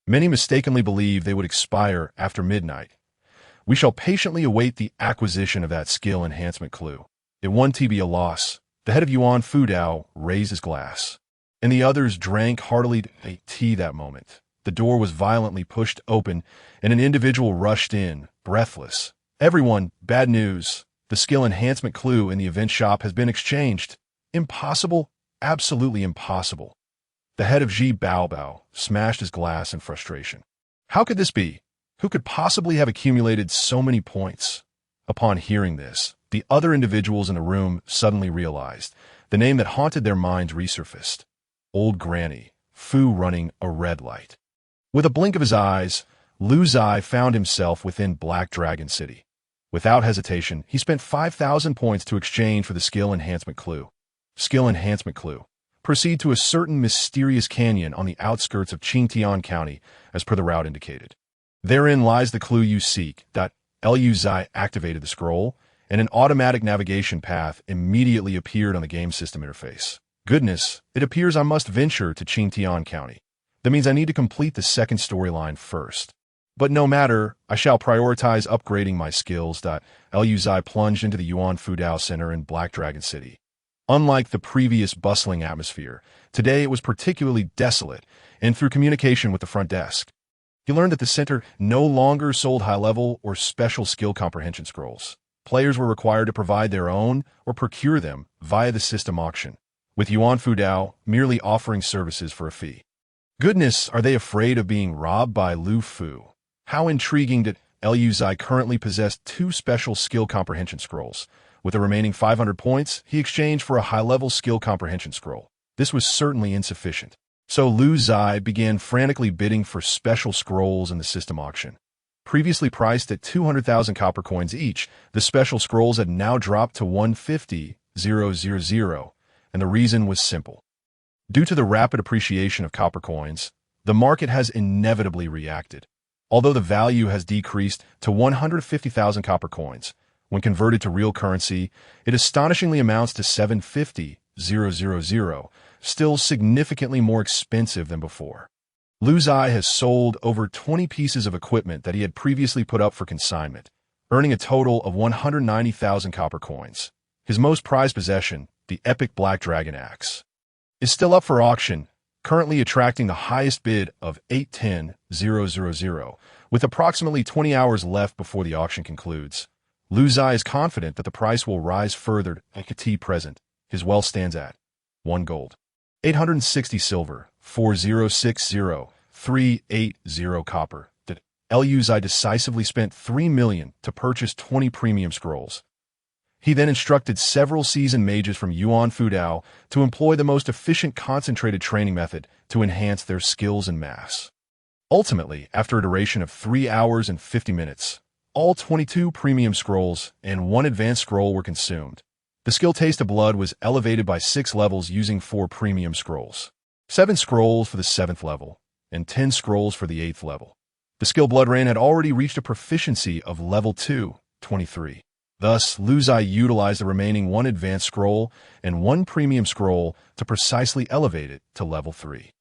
Many mistakenly believed they would expire after midnight. We shall patiently await the acquisition of that skill enhancement clue. It won't be a loss. The head of Yuan Fudao raised his glass, and the others drank heartily a tea that moment. The door was violently pushed open, and an individual rushed in, breathless. Everyone, bad news. The skill enhancement clue in the event shop has been exchanged. Impossible, absolutely impossible. The head of Ji Baobao smashed his glass in frustration. How could this be? Who could possibly have accumulated so many points? Upon hearing this, the other individuals in the room suddenly realized the name that haunted their minds resurfaced. Old Granny Fu running a red light. With a blink of his eyes, Lu Ziye found himself within Black Dragon City. Without hesitation, he spent 5,000 points to exchange for the skill enhancement clue. Skill enhancement clue. Proceed to a certain mysterious canyon on the outskirts of Qingtian County, as per the route indicated. Therein lies the clue you seek. Lu Ziye activated the scroll, and an automatic navigation path immediately appeared on the game system interface. Goodness, it appears I must venture to Qingtian County. That means I need to complete the second storyline first. But no matter, I shall prioritize upgrading my skills. Lu Ziye plunged into the Yuan Fudao Center in Black Dragon City. Unlike the previous bustling atmosphere, today it was particularly desolate, and through communication with the front desk, he learned that the center no longer sold high-level or special skill comprehension scrolls. Players were required to provide their own or procure them via the system auction, with Yuan Fudao merely offering services for a fee. Goodness, are they afraid of being robbed by Lu Fu? How intriguing that Lu Ziye currently possessed 2 special skill comprehension scrolls. With the remaining 500 points, he exchanged for a high-level skill comprehension scroll. This was certainly insufficient. So Lu Ziye began frantically bidding for special scrolls in the system auction. Previously priced at 200,000 copper coins each, the special scrolls had now dropped to 150,000, and the reason was simple. Due to the rapid appreciation of copper coins, the market has inevitably reacted. Although the value has decreased to 150,000 copper coins, when converted to real currency, it astonishingly amounts to 750,000, still significantly more expensive than before. Lu Ziye has sold over 20 pieces of equipment that he had previously put up for consignment, earning a total of 190,000 copper coins. His most prized possession, the epic Black Dragon Axe, is still up for auction, currently attracting the highest bid of 810,000, with approximately 20 hours left before the auction concludes. Lu Ziye is confident that the price will rise further. At present, his wealth stands at 1 gold, 860 silver, 4060,380 copper. Lu Ziye decisively spent 3 million to purchase 20 premium scrolls. He then instructed several seasoned mages from Yuan Fudao to employ the most efficient concentrated training method to enhance their skills en masse. Ultimately, after a duration of 3 hours and 50 minutes, all 22 premium scrolls and 1 advanced scroll were consumed. The skill Taste of Blood was elevated by 6 levels using 4 premium scrolls, 7 scrolls for the 7th level, and 10 scrolls for the 8th level. The skill Blood Rain had already reached a proficiency of level 2, 23. Thus, Lu Ziye utilized the remaining 1 advanced scroll and 1 premium scroll to precisely elevate it to level 3.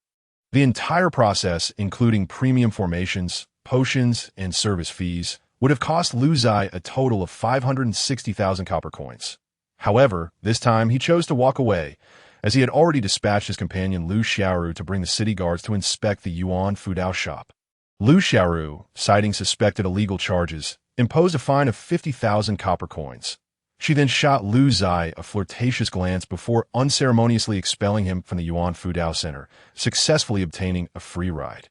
The entire process, including premium formations, potions, and service fees, would have cost Lu Ziye a total of 560,000 copper coins. However, this time he chose to walk away, as he had already dispatched his companion Lu Xiaoru to bring the city guards to inspect the Yuan Fudao shop. Lu Xiaoru, citing suspected illegal charges, imposed a fine of 50,000 copper coins. She then shot Lu Ziye a flirtatious glance before unceremoniously expelling him from the Yuan Fudao Center, successfully obtaining a free ride.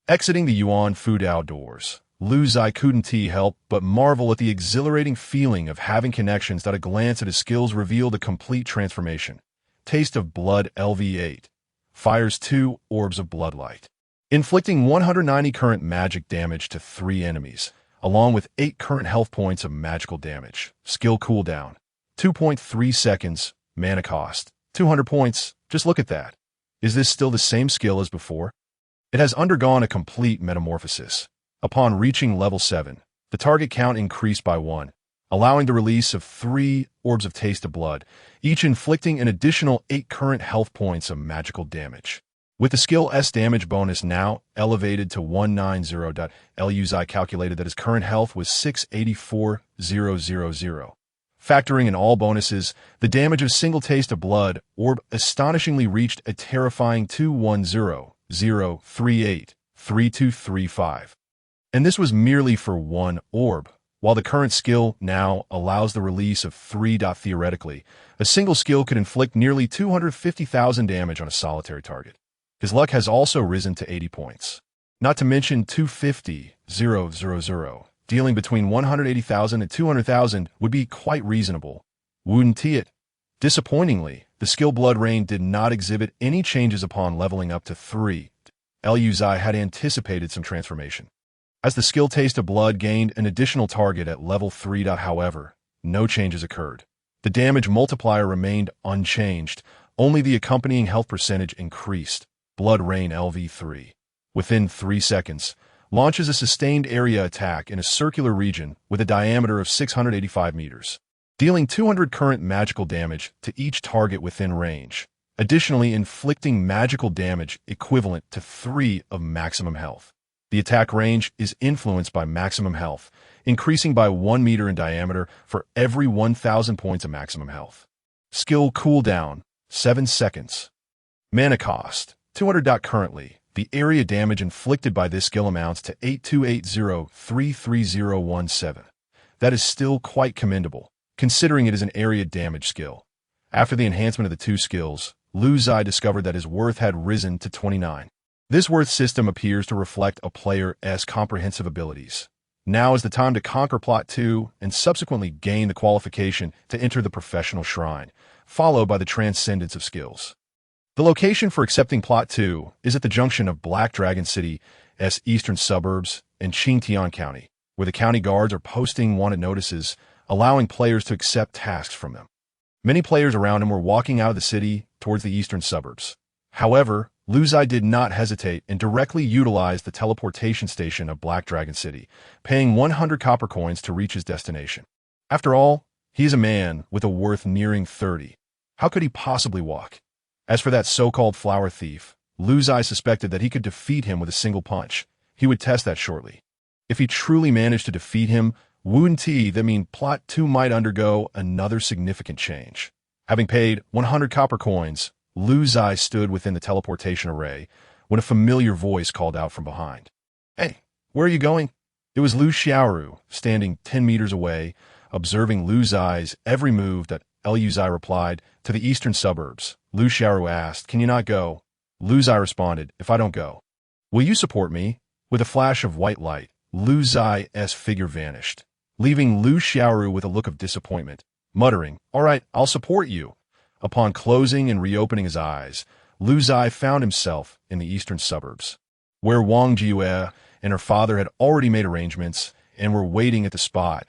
Exiting the Yuan Fudao doors, Lu Ziye couldn't help but marvel at the exhilarating feeling of having connections that a glance at his skills revealed a complete transformation. Taste of Blood LV8. Fires 2 orbs of bloodlight, inflicting 190 current magic damage to 3 enemies, along with 8 current health points of magical damage. Skill cooldown, 2.3 seconds, mana cost, 200 points. Just look at that. Is this still the same skill as before? It has undergone a complete metamorphosis. Upon reaching level 7, the target count increased by 1, allowing the release of 3 orbs of Taste of Blood, each inflicting an additional 8 current health points of magical damage. With the skill S damage bonus now elevated to 190. Lu Ziye calculated that his current health was 684,000. Factoring in all bonuses, the damage of single Taste of Blood orb astonishingly reached a terrifying 210,038,3235. And this was merely for 1 orb, while the current skill now allows the release of 3. Theoretically, a single skill could inflict nearly 250,000 damage on a solitary target. His luck has also risen to 80 points. Not to mention 250,000, dealing between 180,000 and 200,000 would be quite reasonable. Wouldn't it? Disappointingly, the skill Blood Rain did not exhibit any changes upon leveling up to 3. Lu Ziye had anticipated some transformation, as the skill Taste of Blood gained an additional target at level 3. However, no changes occurred. The damage multiplier remained unchanged, only the accompanying health percentage increased. Blood Rain LV3, within 3 seconds, launches a sustained area attack in a circular region with a diameter of 685 meters, dealing 200 current magical damage to each target within range, additionally inflicting magical damage equivalent to 3 of maximum health. The attack range is influenced by maximum health, increasing by 1 meter in diameter for every 1,000 points of maximum health. Skill cooldown, 7 seconds. Mana cost, 200. Currently, the area damage inflicted by this skill amounts to 8280,33017. That is still quite commendable, considering it is an area damage skill. After the enhancement of the 2 skills, Lu Ziye discovered that his worth had risen to 29. This worth system appears to reflect a player's comprehensive abilities. Now is the time to conquer Plot 2 and subsequently gain the qualification to enter the professional shrine, followed by the transcendence of skills. The location for accepting Plot 2 is at the junction of Black Dragon City's eastern suburbs and Qingtian County, where the county guards are posting wanted notices, allowing players to accept tasks from them. Many players around him were walking out of the city towards the eastern suburbs. However, Lu Ziye did not hesitate and directly utilized the teleportation station of Black Dragon City, paying 100 copper coins to reach his destination. After all, he is a man with a worth nearing 30. How could he possibly walk? As for that so-called flower thief, Lu Ziye suspected that he could defeat him with a single punch. He would test that shortly. If he truly managed to defeat him, wouldn't that mean Plot 2 might undergo another significant change? Having paid 100 copper coins, Lu Ziye stood within the teleportation array when a familiar voice called out from behind. "Hey, where are you going?" It was Lu Xiaoru, standing 10 meters away, observing Lu Ziye's every move. Lu Ziye replied, "To the eastern suburbs." Lu Xiaoru asked, "Can you not go?" Lu Ziye responded, "If I don't go, will you support me?" With a flash of white light, Lu Ziye's figure vanished, leaving Lu Xiaoru with a look of disappointment, muttering, "All right, I'll support you." Upon closing and reopening his eyes, Lu Ziye found himself in the eastern suburbs, where Wang Jiyue and her father had already made arrangements and were waiting at the spot.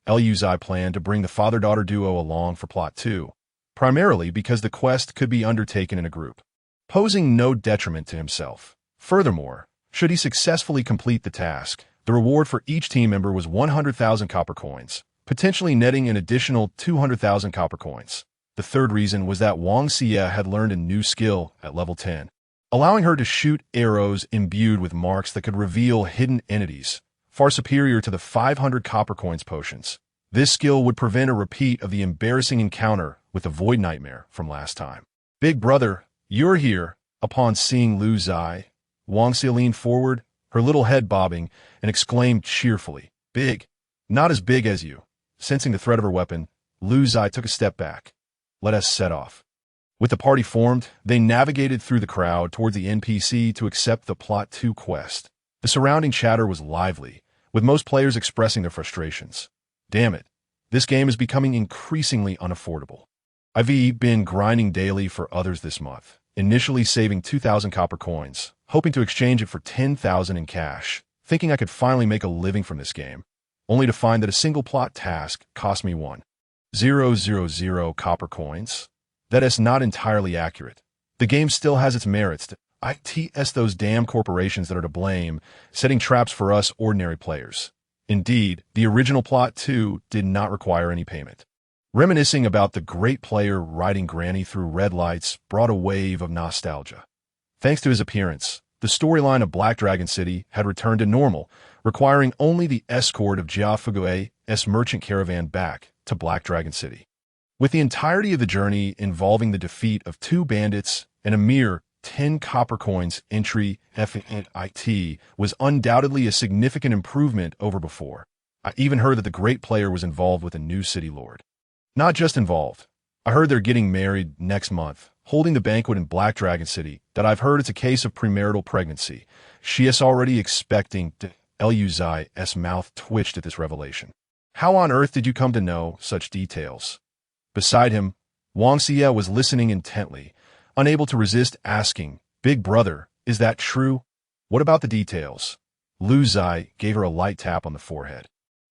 Lu Ziye planned to bring the father-daughter duo along for Plot 2, primarily because the quest could be undertaken in a group, posing no detriment to himself. Furthermore, should he successfully complete the task, the reward for each team member was 100,000 copper coins, potentially netting an additional 200,000 copper coins. The third reason was that Wang Ziye had learned a new skill at level 10, allowing her to shoot arrows imbued with marks that could reveal hidden entities, far superior to the 500 copper coins potions. This skill would prevent a repeat of the embarrassing encounter with the Void Nightmare from last time. Big brother, you're here. Upon seeing Lu Ziye, Wang Xie leaned forward, her little head bobbing, and exclaimed cheerfully, "Big. Not as big as you." Sensing the threat of her weapon, Lu Ziye took a step back. "Let us set off." With the party formed, they navigated through the crowd towards the NPC to accept the Plot 2 quest. The surrounding chatter was lively, with most players expressing their frustrations. Damn it, this game is becoming increasingly unaffordable. I've been grinding daily for others this month, initially saving 2,000 copper coins, hoping to exchange it for 10,000 in cash, thinking I could finally make a living from this game, only to find that a single plot task cost me 1,000 copper coins. That is not entirely accurate. The game still has its merits. It's those damn corporations that are to blame, setting traps for us ordinary players. Indeed, the original Plot 2 did not require any payment. Reminiscing about the great player riding Granny through red lights brought a wave of nostalgia. Thanks to his appearance, the storyline of Black Dragon City had returned to normal, requiring only the escort of Jia Fugue's merchant caravan back to Black Dragon City. With the entirety of the journey involving the defeat of 2 bandits and a mere 10 copper coins entry, FIT was undoubtedly a significant improvement over before. I even heard that the great player was involved with a new city lord. Not just involved. I heard they're getting married next month, holding the banquet in Black Dragon City. That I've heard it's a case of premarital pregnancy. She is already expecting. Lu Ziye's mouth twitched at this revelation. How on earth did you come to know such details? Beside him, Wang Xie was listening intently, unable to resist asking, "Big brother, is that true? What about the details?" Lu Ziye gave her a light tap on the forehead,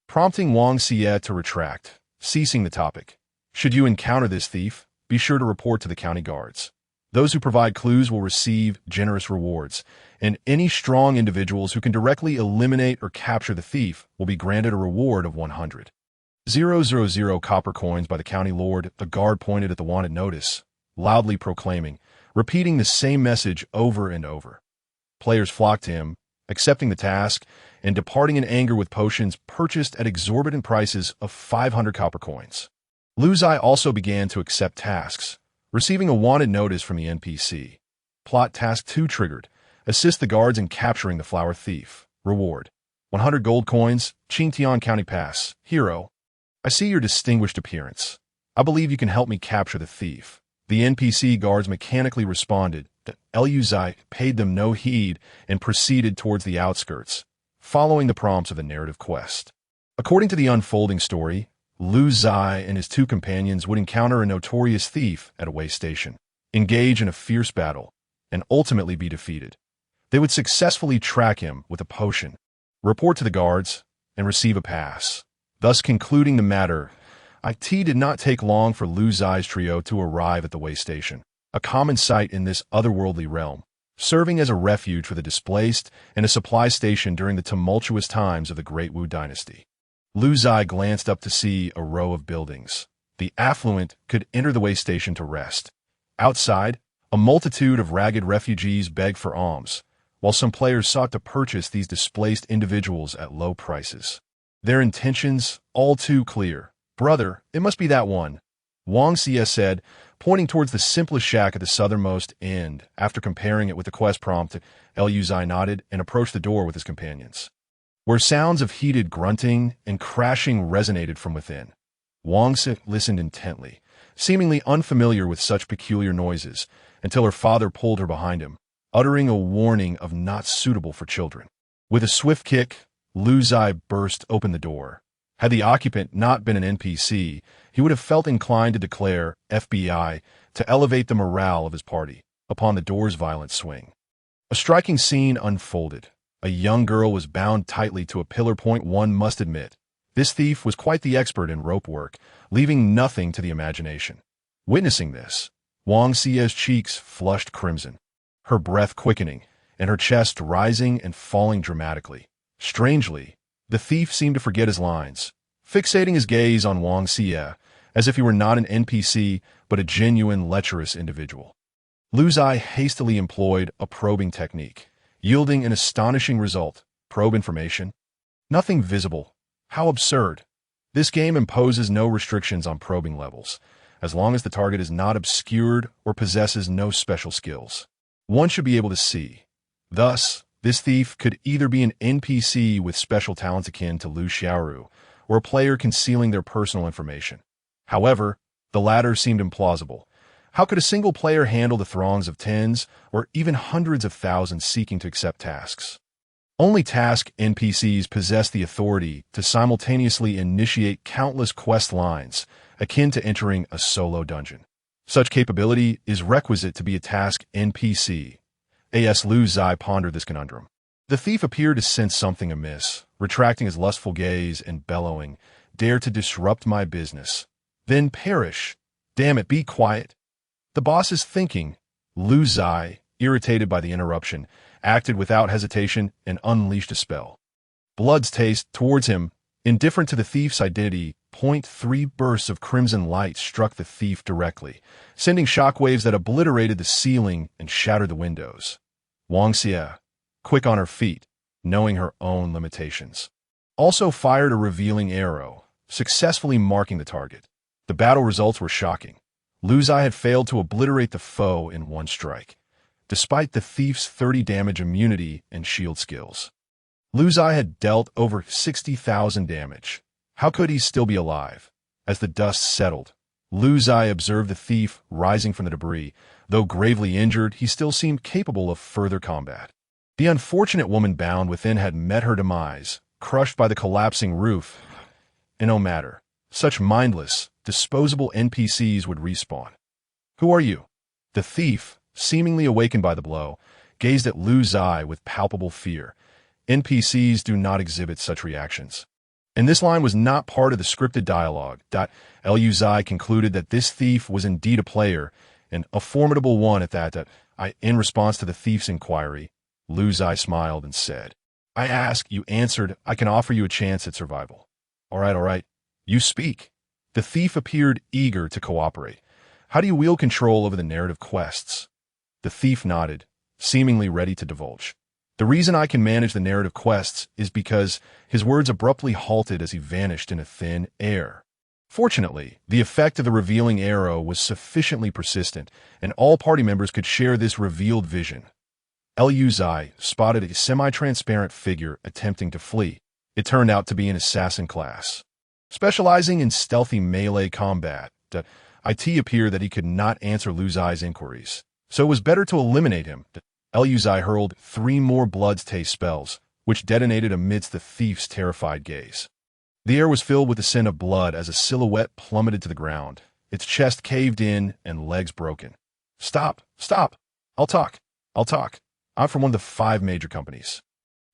prompting Wang Xie to retract, ceasing the topic. "Should you encounter this thief, be sure to report to the county guards. Those who provide clues will receive generous rewards, and any strong individuals who can directly eliminate or capture the thief will be granted a reward of 100,000 copper coins by the county lord." The guard pointed at the wanted notice, loudly proclaiming, repeating the same message over and over. Players flocked to him, accepting the task and departing in anger with potions purchased at exorbitant prices of 500 copper coins. Lu Ziye also began to accept tasks, receiving a wanted notice from the NPC. Plot Task 2 triggered. Assist the guards in capturing the flower thief. Reward: 100 gold coins, Qingtian County Pass. Hero: I see your distinguished appearance. I believe you can help me capture the thief. The NPC guards mechanically responded. Lu Ziye paid them no heed and proceeded towards the outskirts, following the prompts of the narrative quest. According to the unfolding story, Lu Ziye and his 2 companions would encounter a notorious thief at a way station, engage in a fierce battle, and ultimately be defeated. They would successfully track him with a potion, report to the guards, and receive a pass, thus concluding the matter. It did not take long for Lu Ziye's trio to arrive at the way station, a common sight in this otherworldly realm, serving as a refuge for the displaced and a supply station during the tumultuous times of the Great Wu Dynasty. Lu Ziye glanced up to see a row of buildings. The affluent could enter the way station to rest. Outside, a multitude of ragged refugees begged for alms, while some players sought to purchase these displaced individuals at low prices. Their intentions all too clear. "Brother, it must be that one," Wang Xie said, pointing towards the simplest shack at the southernmost end. After comparing it with the quest prompt, Lu Ziye nodded and approached the door with his companions, where sounds of heated grunting and crashing resonated from within. Wang Xie listened intently, seemingly unfamiliar with such peculiar noises, until her father pulled her behind him, uttering a warning of not suitable for children. With a swift kick, Lu Ziye burst open the door. Had the occupant not been an NPC, he would have felt inclined to declare FBI to elevate the morale of his party upon the door's violent swing. A striking scene unfolded. A young girl was bound tightly to a pillar point. One must admit, this thief was quite the expert in rope work, leaving nothing to the imagination. Witnessing this, Wang Xie's cheeks flushed crimson, her breath quickening, and her chest rising and falling dramatically. Strangely, the thief seemed to forget his lines, fixating his gaze on Wang Xie, as if he were not an NPC, but a genuine lecherous individual. Lu Ziye hastily employed a probing technique, yielding an astonishing result. Probe information. Nothing visible. How absurd. This game imposes no restrictions on probing levels. as long as the target is not obscured or possesses no special skills. One should be able to see. Thus, this thief could either be an NPC with special talents akin to Lu Ziye, or a player concealing their personal information. However, the latter seemed implausible. How could a single player handle the throngs of tens or even hundreds of thousands seeking to accept tasks? Only task NPCs possess the authority to simultaneously initiate countless quest lines, akin to entering a solo dungeon. Such capability is requisite to be a task NPC. As Lu Ziye pondered this conundrum. The thief appeared to sense something amiss, retracting his lustful gaze and bellowing, "Dare to disrupt my business. Then perish. Damn it, be quiet." The boss is thinking. Lu Ziye, irritated by the interruption, acted without hesitation and unleashed a spell. Blood's taste towards him, indifferent to the thief's identity. 3 bursts of crimson light struck the thief directly, sending shockwaves that obliterated the ceiling and shattered the windows. Lu Ziye, quick on her feet, knowing her own limitations, also fired a revealing arrow, successfully marking the target. The battle results were shocking. Lu Ziye had failed to obliterate the foe in one strike, despite the thief's 30 damage immunity and shield skills. Lu Ziye had dealt over 60,000 damage. How could he still be alive? As the dust settled, Lu Ziye observed the thief rising from the debris. Though gravely injured, he still seemed capable of further combat. The unfortunate woman bound within had met her demise, crushed by the collapsing roof. And no matter, such mindless, disposable NPCs would respawn. "Who are you?" The thief, seemingly awakened by the blow, gazed at Lu Ziye with palpable fear. NPCs do not exhibit such reactions. And this line was not part of the scripted dialogue. Lu Ziye concluded that this thief was indeed a player, and a formidable one at that. In response to the thief's inquiry, Lu Ziye smiled and said, "I ask, you answered. I can offer you a chance at survival." All right. You speak." The thief appeared eager to cooperate. "How do you wield control over the narrative quests?" The thief nodded, seemingly ready to divulge. "The reason I can manage the narrative quests is because..." His words abruptly halted as he vanished in a thin air. Fortunately, the effect of the revealing arrow was sufficiently persistent, and all party members could share this revealed vision. Lu Ziye spotted a semi-transparent figure attempting to flee. It turned out to be an assassin class, specializing in stealthy melee combat. It appeared that he could not answer Lu Ziye's inquiries, so it was better to eliminate him. Lu Ziye hurled 3 more Blood's Taste spells, which detonated amidst the thief's terrified gaze. The air was filled with the scent of blood as a silhouette plummeted to the ground, its chest caved in and legs broken. Stop! I'll talk. I'm from one of the 5 major companies.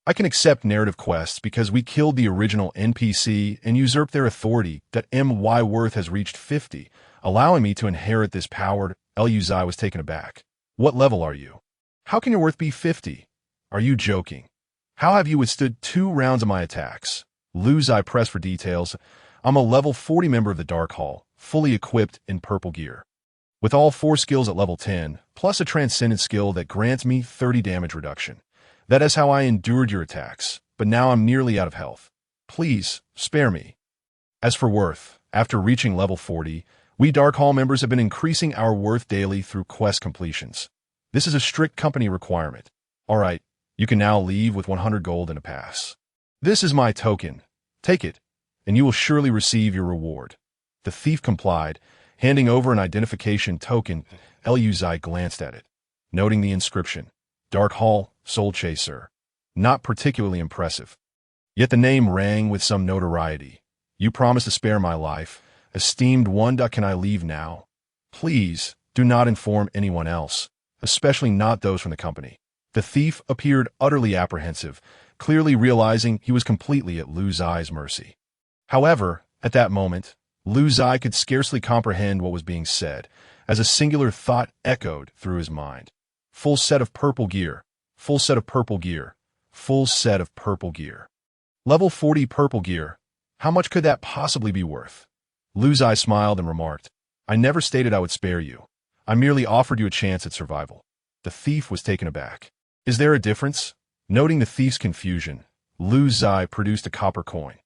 I can accept narrative quests because we killed the original NPC and usurped their authority. My worth has reached 50, allowing me to inherit this power." Lu Ziye was taken aback. "What level are you? How can your worth be 50? Are you joking? How have you withstood 2 rounds of my attacks?" Lu Ziye pressed for details. "I'm a level 40 member of the Dark Hall, fully equipped in purple gear, with all 4 skills at level 10, plus a transcendent skill that grants me 30 damage reduction. That is how I endured your attacks, but now I'm nearly out of health. Please, spare me." As for worth, after reaching level 40, we Dark Hall members have been increasing our worth daily through quest completions. This is a strict company requirement. All right, you can now leave with 100 gold and a pass. This is my token. Take it, and you will surely receive your reward." The thief complied, handing over an identification token. Lu Ziye glanced at it, noting the inscription, "Dark Hall, Soul Chaser." Not particularly impressive. Yet the name rang with some notoriety. "You promised to spare my life. Esteemed one, can I leave now? Please, do not inform anyone else, especially not those from the company." The thief appeared utterly apprehensive, clearly realizing he was completely at Lu Ziye's mercy. However, at that moment, Lu Ziye could scarcely comprehend what was being said, as a singular thought echoed through his mind. Full set of purple gear. Full set of purple gear. Full set of purple gear. Level 40 purple gear. How much could that possibly be worth? Lu Ziye smiled and remarked, "I never stated I would spare you. I merely offered you a chance at survival." The thief was taken aback. "Is there a difference?" Noting the thief's confusion, Lu Ziye produced a copper coin.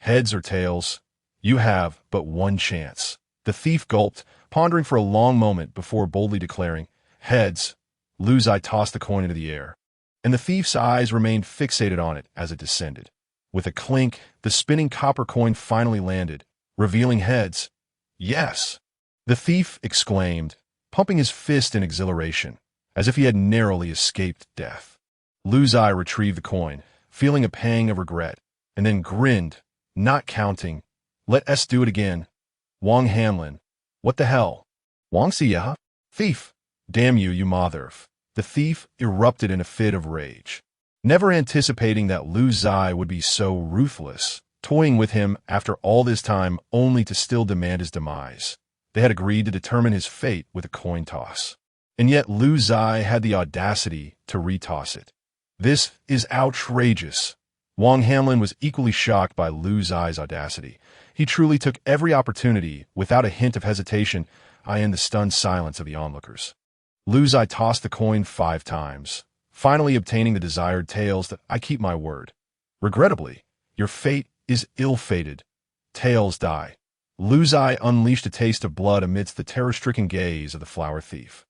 "Heads or tails? You have but one chance." The thief gulped, pondering for a long moment before boldly declaring, "Heads." Lu Ziye tossed the coin into the air, and the thief's eyes remained fixated on it as it descended. With a clink, the spinning copper coin finally landed, revealing heads. "Yes!" the thief exclaimed, pumping his fist in exhilaration, as if he had narrowly escaped death. Lu Ziye retrieved the coin, feeling a pang of regret, and then grinned, not counting. "Let us do it again. Wang Hanlin. What the hell? Wang Ziye? Thief! Damn you, you motherf!" The thief erupted in a fit of rage, never anticipating that Lu Ziye would be so ruthless, toying with him after all this time only to still demand his demise. They had agreed to determine his fate with a coin toss, and yet Lu Ziye had the audacity to retoss it. "This is outrageous." Wang Hanlin was equally shocked by Lu Ziye's audacity. He truly took every opportunity, without a hint of hesitation, in the stunned silence of the onlookers. Lu Ziye tossed the coin 5 times, finally obtaining the desired tails. "That I keep my word. Regrettably, your fate is ill-fated. Tails die." Lu Ziye unleashed a taste of blood amidst the terror-stricken gaze of the flower thief.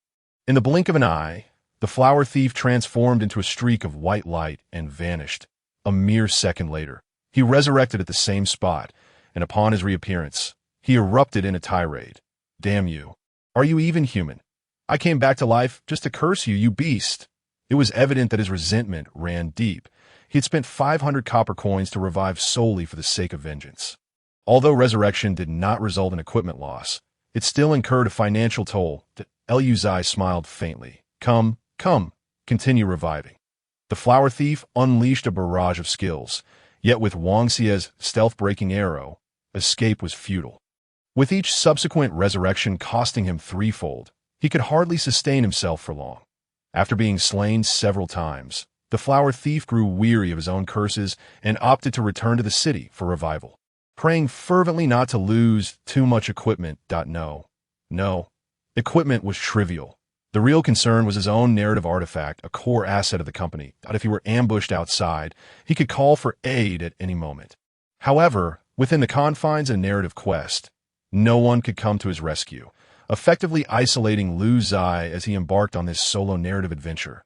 In the blink of an eye, the flower thief transformed into a streak of white light and vanished. A mere second later, he resurrected at the same spot, and upon his reappearance, he erupted in a tirade. "Damn you. Are you even human? I came back to life just to curse you, you beast." It was evident that his resentment ran deep. He had spent 500 copper coins to revive solely for the sake of vengeance. Although resurrection did not result in equipment loss, it still incurred a financial toll. Lu Ziye smiled faintly. Come, continue reviving." The flower thief unleashed a barrage of skills, yet with Wang Ziye's stealth-breaking arrow, escape was futile. With each subsequent resurrection costing him threefold, he could hardly sustain himself for long. After being slain several times, the flower thief grew weary of his own curses and opted to return to the city for revival, praying fervently not to lose too much equipment. No, equipment was trivial. The real concern was his own narrative artifact, a core asset of the company. If he were ambushed outside, he could call for aid at any moment. However, within the confines of a narrative quest, no one could come to his rescue, effectively isolating Lu Ziye as he embarked on this solo narrative adventure.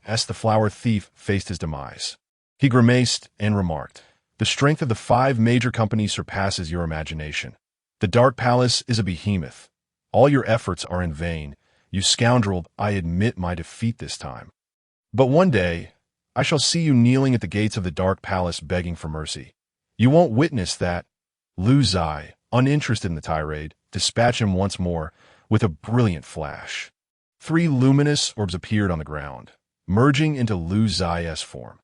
As the flower thief faced his demise, he grimaced and remarked, "The strength of the 5 major companies surpasses your imagination. The Dark Palace is a behemoth. All your efforts are in vain. You scoundrel, I admit my defeat this time. But one day, I shall see you kneeling at the gates of the Dark Palace begging for mercy. You won't witness that." Lu Ziye, uninterested in the tirade, dispatched him once more with a brilliant flash. 3 luminous orbs appeared on the ground, merging into Lu Ziye's form.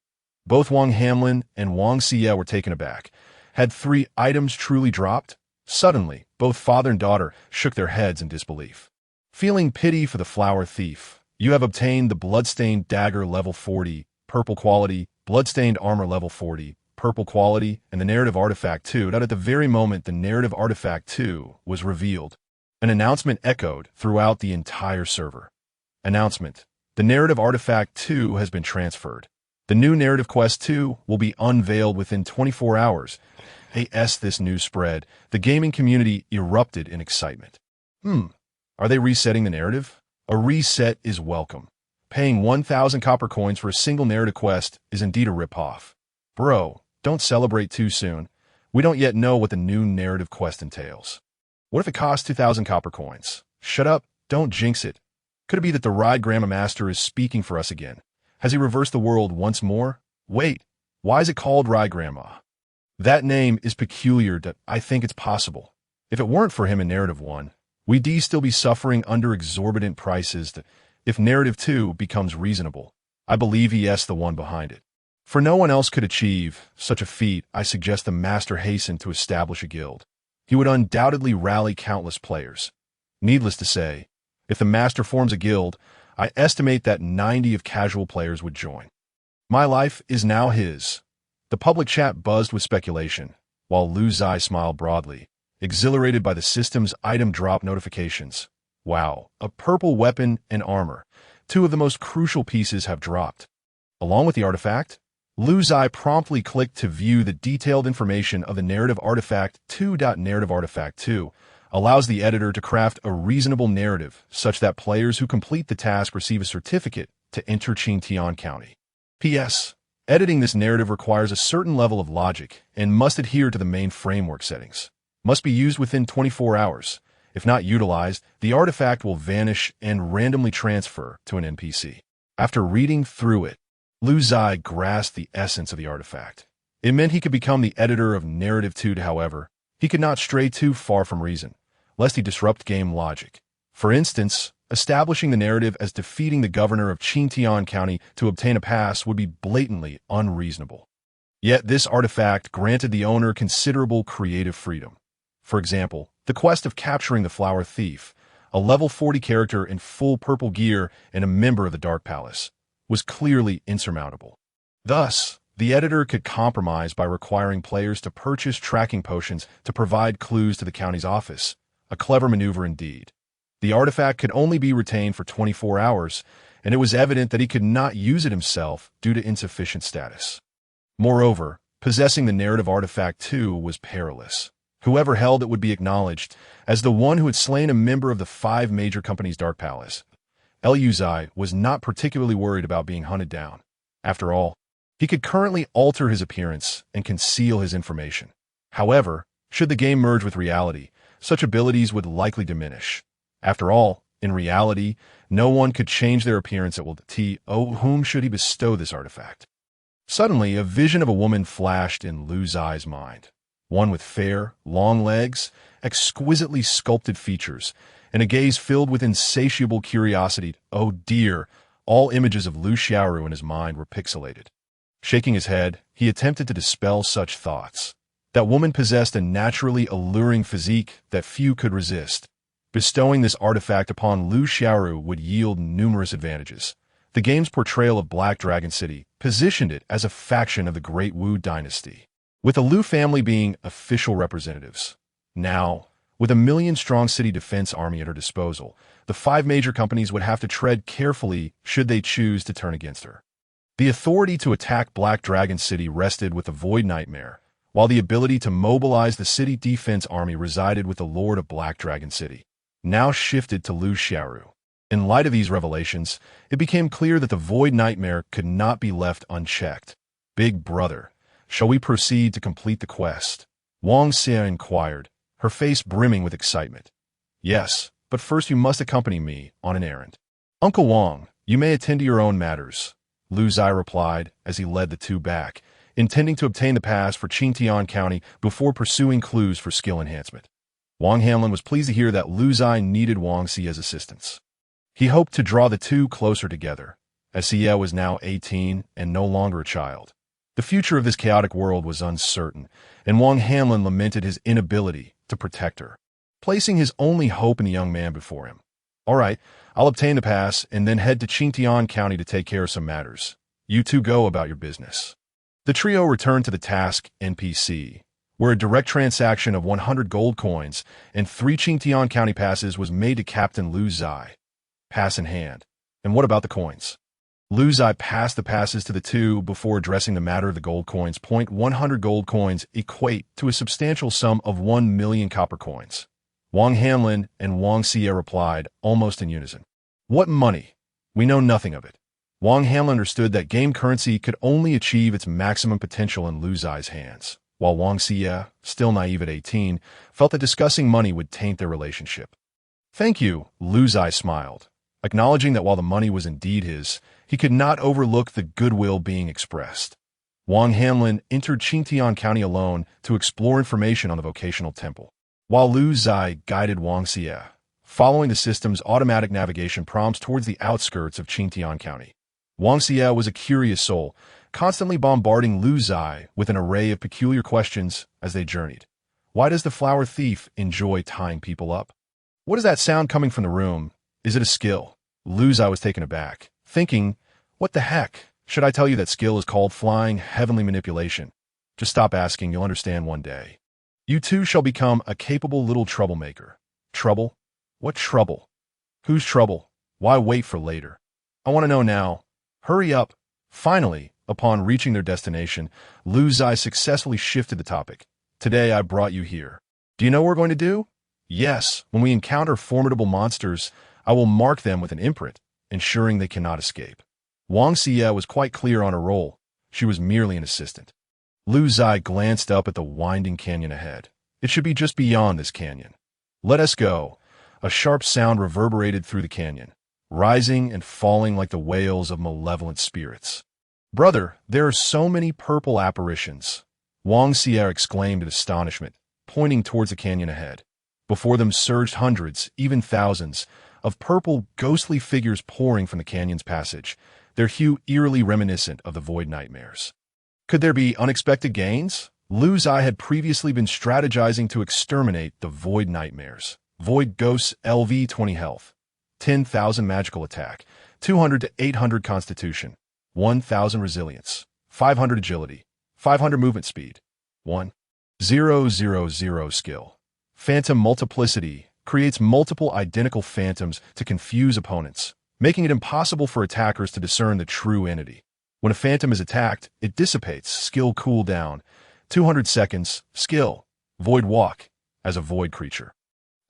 Both Wang Hanlin and Wang Ziye were taken aback. Had 3 items truly dropped? Suddenly, both father and daughter shook their heads in disbelief. Feeling pity for the flower thief, "You have obtained the bloodstained dagger level 40, purple quality, bloodstained armor level 40, purple quality, and the narrative artifact 2. At the very moment the narrative artifact 2 was revealed, an announcement echoed throughout the entire server. Announcement: the narrative artifact 2 has been transferred. The new narrative quest 2 will be unveiled within 24 hours. As this news spread, the gaming community erupted in excitement. Are they resetting the narrative? A reset is welcome. Paying 1,000 copper coins for a single narrative quest is indeed a rip-off. Bro, don't celebrate too soon. We don't yet know what the new narrative quest entails. What if it costs 2,000 copper coins? Shut up, don't jinx it. Could it be that the Ride Grandma Master is speaking for us again? Has he reversed the world once more? Wait, why is it called Ride Grandma? That name is peculiar. I think it's possible. If it weren't for him in Narrative 1, we'd still be suffering under exorbitant prices. If Narrative 2 becomes reasonable, I believe he is the one behind it. For no one else could achieve such a feat, I suggest the Master hasten to establish a guild. He would undoubtedly rally countless players. Needless to say, if the Master forms a guild, I estimate that 90 of casual players would join. My life is now his. The public chat buzzed with speculation, while Lu Ziye smiled broadly, exhilarated by the system's item drop notifications. Wow, a purple weapon and armor. 2 of the most crucial pieces have dropped. Along with the artifact, Lu Ziye promptly clicked to view the detailed information of the narrative artifact 2. Narrative artifact 2, allows the editor to craft a reasonable narrative such that players who complete the task receive a certificate to enter Qingtian County. P.S. Editing this narrative requires a certain level of logic and must adhere to the main framework settings. Must be used within 24 hours. If not utilized, the artifact will vanish and randomly transfer to an NPC. After reading through it, Lu Ziye grasped the essence of the artifact. It meant he could become the editor of Narrative 2, however, he could not stray too far from reason, lest he disrupt game logic. For instance, establishing the narrative as defeating the governor of Qingtian County to obtain a pass would be blatantly unreasonable. Yet this artifact granted the owner considerable creative freedom. For example, the quest of capturing the Flower Thief, a level 40 character in full purple gear and a member of the Dark Palace, was clearly insurmountable. Thus, the editor could compromise by requiring players to purchase tracking potions to provide clues to the county's office, a clever maneuver indeed. The artifact could only be retained for 24 hours, and it was evident that he could not use it himself due to insufficient status. Moreover, possessing the narrative artifact too was perilous. Whoever held it would be acknowledged as the one who had slain a member of the 5 major companies' Dark Palace. Lu Ziye was not particularly worried about being hunted down. After all, he could currently alter his appearance and conceal his information. However, should the game merge with reality, such abilities would likely diminish. After all, in reality, no one could change their appearance at will. Whom should he bestow this artifact? Suddenly, a vision of a woman flashed in Lu Ziye's mind. One with fair, long legs, exquisitely sculpted features, and a gaze filled with insatiable curiosity. Oh dear, all images of Lu Xiaoru in his mind were pixelated. Shaking his head, he attempted to dispel such thoughts. That woman possessed a naturally alluring physique that few could resist. Bestowing this artifact upon Lu Xiaoru would yield numerous advantages. The game's portrayal of Black Dragon City positioned it as a faction of the Great Wu dynasty, with the Lu family being official representatives. Now, with a million-strong city defense army at her disposal, the 5 major companies would have to tread carefully should they choose to turn against her. The authority to attack Black Dragon City rested with the Void Nightmare, while the ability to mobilize the city defense army resided with the Lord of Black Dragon City, now shifted to Lu Xiaoru. In light of these revelations, it became clear that the Void Nightmare could not be left unchecked. Big brother, shall we proceed to complete the quest? Wang Ziye inquired, her face brimming with excitement. Yes, but first you must accompany me on an errand. Uncle Wang, you may attend to your own matters, Lu Ziye replied as he led the two back, intending to obtain the pass for Qingtian County before pursuing clues for skill enhancement. Wang Hanlin was pleased to hear that Lu Ziye needed Wang Ziye's assistance. He hoped to draw the two closer together, as Ziye was now 18 and no longer a child. The future of this chaotic world was uncertain, and Wang Hanlin lamented his inability to protect her, placing his only hope in the young man before him. All right, I'll obtain the pass and then head to Qingtian County to take care of some matters. You two go about your business. The trio returned to the task NPC, where a direct transaction of 100 gold coins and 3 Qingtian County passes was made to Captain Lu Ziye. Pass in hand. And what about the coins? Lu Ziye passed the passes to the two before addressing the matter of the gold coins. 100 gold coins equate to a substantial sum of 1 million copper coins. Wang Hanlin and Wang Ziye replied, almost in unison. What money? We know nothing of it. Wang Hanlin understood that game currency could only achieve its maximum potential in Lu Ziye's hands, while Wang Ziye, still naive at 18, felt that discussing money would taint their relationship. Thank you, Lu Ziye smiled, acknowledging that while the money was indeed his, he could not overlook the goodwill being expressed. Wang Hanlin entered Qingtian County alone to explore information on the vocational temple, while Lu Ziye guided Wang Ziye, following the system's automatic navigation prompts towards the outskirts of Qingtian County. Wang Ziye was a curious soul, constantly bombarding Lu Ziye with an array of peculiar questions as they journeyed. Why does the Flower Thief enjoy tying people up? What is that sound coming from the room? Is it a skill? Lu Ziye was taken aback, thinking, what the heck? Should I tell you that skill is called Flying Heavenly Manipulation? Just stop asking, you'll understand one day. You too shall become a capable little troublemaker. Trouble? What trouble? Whose trouble? Why wait for later? I want to know now. Hurry up. Finally, upon reaching their destination, Lu Ziye successfully shifted the topic. Today I brought you here. Do you know what we're going to do? Yes, when we encounter formidable monsters, I will mark them with an imprint, ensuring they cannot escape. Lu Ziye was quite clear on her role. She was merely an assistant. Lu Ziye glanced up at the winding canyon ahead. It should be just beyond this canyon. Let us go. A sharp sound reverberated through the canyon, rising and falling like the wails of malevolent spirits. Brother, there are so many purple apparitions. Lu Ziye exclaimed in astonishment, pointing towards the canyon ahead. Before them surged hundreds, even thousands, of purple, ghostly figures pouring from the canyon's passage, their hue eerily reminiscent of the void nightmares. Could there be unexpected gains? Lu Ziye had previously been strategizing to exterminate the void nightmares. Void ghosts LV 20 health, 10,000 magical attack, 200 to 800 constitution, 1,000 resilience, 500 agility, 500 movement speed, 1,000 skill. Phantom multiplicity creates multiple identical phantoms to confuse opponents, making it impossible for attackers to discern the true entity. When a phantom is attacked, it dissipates, skill cooldown, 200 seconds, skill, void walk, as a void creature.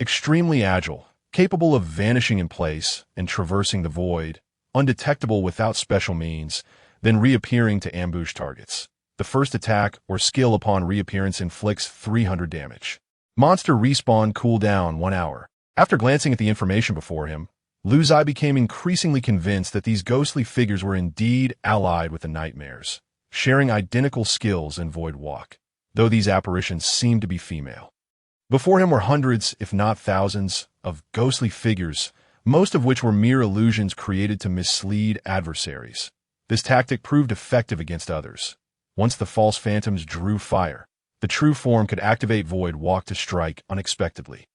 Extremely agile, capable of vanishing in place and traversing the void, undetectable without special means, then reappearing to ambush targets. The first attack or skill upon reappearance inflicts 300 damage. Monster respawn cooldown 1 hour. After glancing at the information before him, Lu Ziye became increasingly convinced that these ghostly figures were indeed allied with the nightmares, sharing identical skills in void walk, though these apparitions seemed to be female. Before him were hundreds, if not thousands, of ghostly figures, most of which were mere illusions created to mislead adversaries. This tactic proved effective against others. Once the false phantoms drew fire, the true form could activate void walk to strike unexpectedly.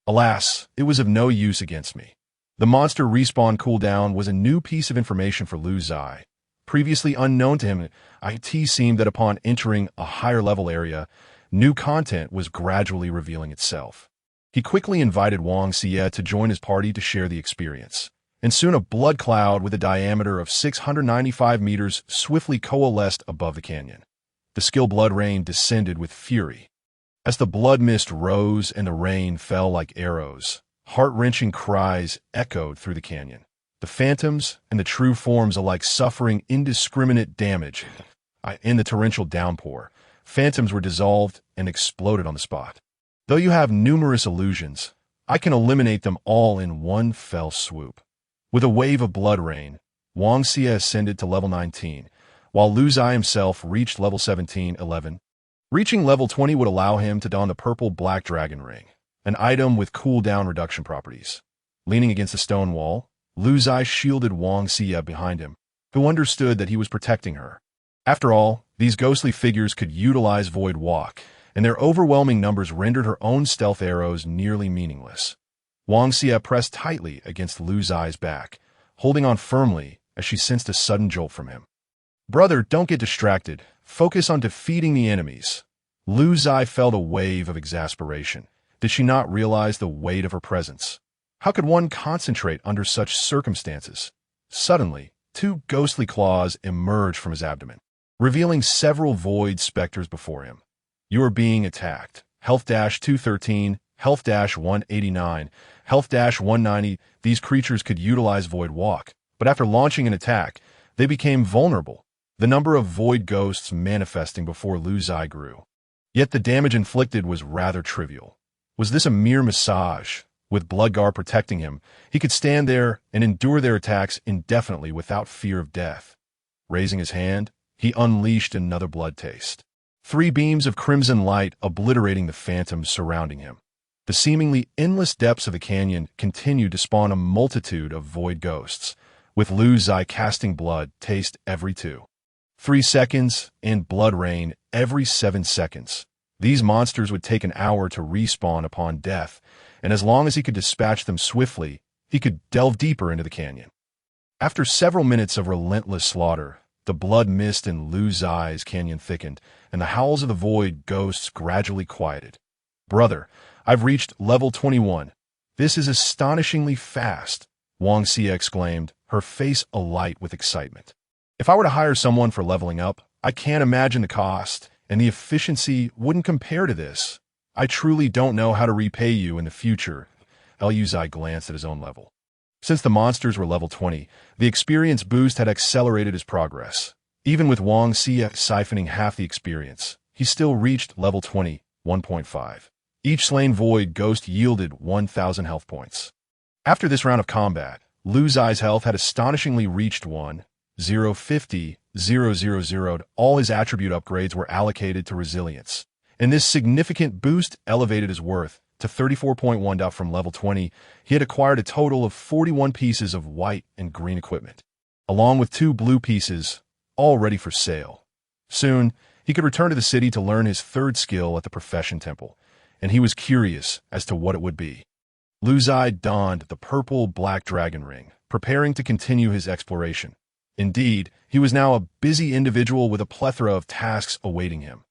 Alas, it was of no use against me. The monster respawn cooldown was a new piece of information for Lu Ziye. Previously unknown to him, it seemed that upon entering a higher level area, new content was gradually revealing itself. He quickly invited Lu Ziye to join his party to share the experience, and soon a blood cloud with a diameter of 695 meters swiftly coalesced above the canyon. The skill blood rain descended with fury. As the blood mist rose and the rain fell like arrows, heart-wrenching cries echoed through the canyon. The phantoms and the true forms alike suffering indiscriminate damage. In the torrential downpour, phantoms were dissolved and exploded on the spot. Though you have numerous illusions, I can eliminate them all in one fell swoop. With a wave of blood rain, Lu Ziye ascended to level 19, while Lu Ziye himself reached level 17-11. Reaching level 20 would allow him to don the purple black dragon ring, an item with cooldown reduction properties. Leaning against the stone wall, Lu Ziye shielded Lu Ziye behind him, who understood that he was protecting her. After all, these ghostly figures could utilize void walk, and their overwhelming numbers rendered her own stealth arrows nearly meaningless. Lu Ziye pressed tightly against Lu Ziye's back, holding on firmly as she sensed a sudden jolt from him. Brother, don't get distracted. Focus on defeating the enemies. Lu Ziye felt a wave of exasperation. Did she not realize the weight of her presence? How could one concentrate under such circumstances? Suddenly, 2 ghostly claws emerged from his abdomen, revealing several void specters before him. You are being attacked. Health-213, Health-189, Health-190. These creatures could utilize void walk, but after launching an attack, they became vulnerable. The number of void ghosts manifesting before Lu Ziye grew. Yet the damage inflicted was rather trivial. Was this a mere massage? With Bloodguard protecting him, he could stand there and endure their attacks indefinitely without fear of death. Raising his hand, he unleashed another blood taste. 3 beams of crimson light obliterating the phantoms surrounding him. The seemingly endless depths of the canyon continued to spawn a multitude of void ghosts, with Lu Ziye casting blood taste every 2-3 seconds and blood rain every 7 seconds. These monsters would take an hour to respawn upon death, and as long as he could dispatch them swiftly, he could delve deeper into the canyon. After several minutes of relentless slaughter, the blood mist in Lu Ziye's canyon thickened, and the howls of the void ghosts gradually quieted. Brother, I've reached level 21. This is astonishingly fast, Lu Ziye exclaimed, her face alight with excitement. If I were to hire someone for leveling up, I can't imagine the cost, and the efficiency wouldn't compare to this. I truly don't know how to repay you in the future. Lu Ziye glanced at his own level. Since the monsters were level 20, the experience boost had accelerated his progress. Even with Lu Ziye siphoning half the experience, he still reached level 20, 1.5. Each slain void ghost yielded 1,000 health points. After this round of combat, Lu Ziye's health had astonishingly reached 1,050,000. All his attribute upgrades were allocated to resilience, and this significant boost elevated his worth to 34.1. From level 20, he had acquired a total of 41 pieces of white and green equipment, along with 2 blue pieces, all ready for sale. Soon, he could return to the city to learn his third skill at the Profession Temple, and he was curious as to what it would be. Lu Ziye donned the purple black dragon ring, preparing to continue his exploration. Indeed, he was now a busy individual with a plethora of tasks awaiting him.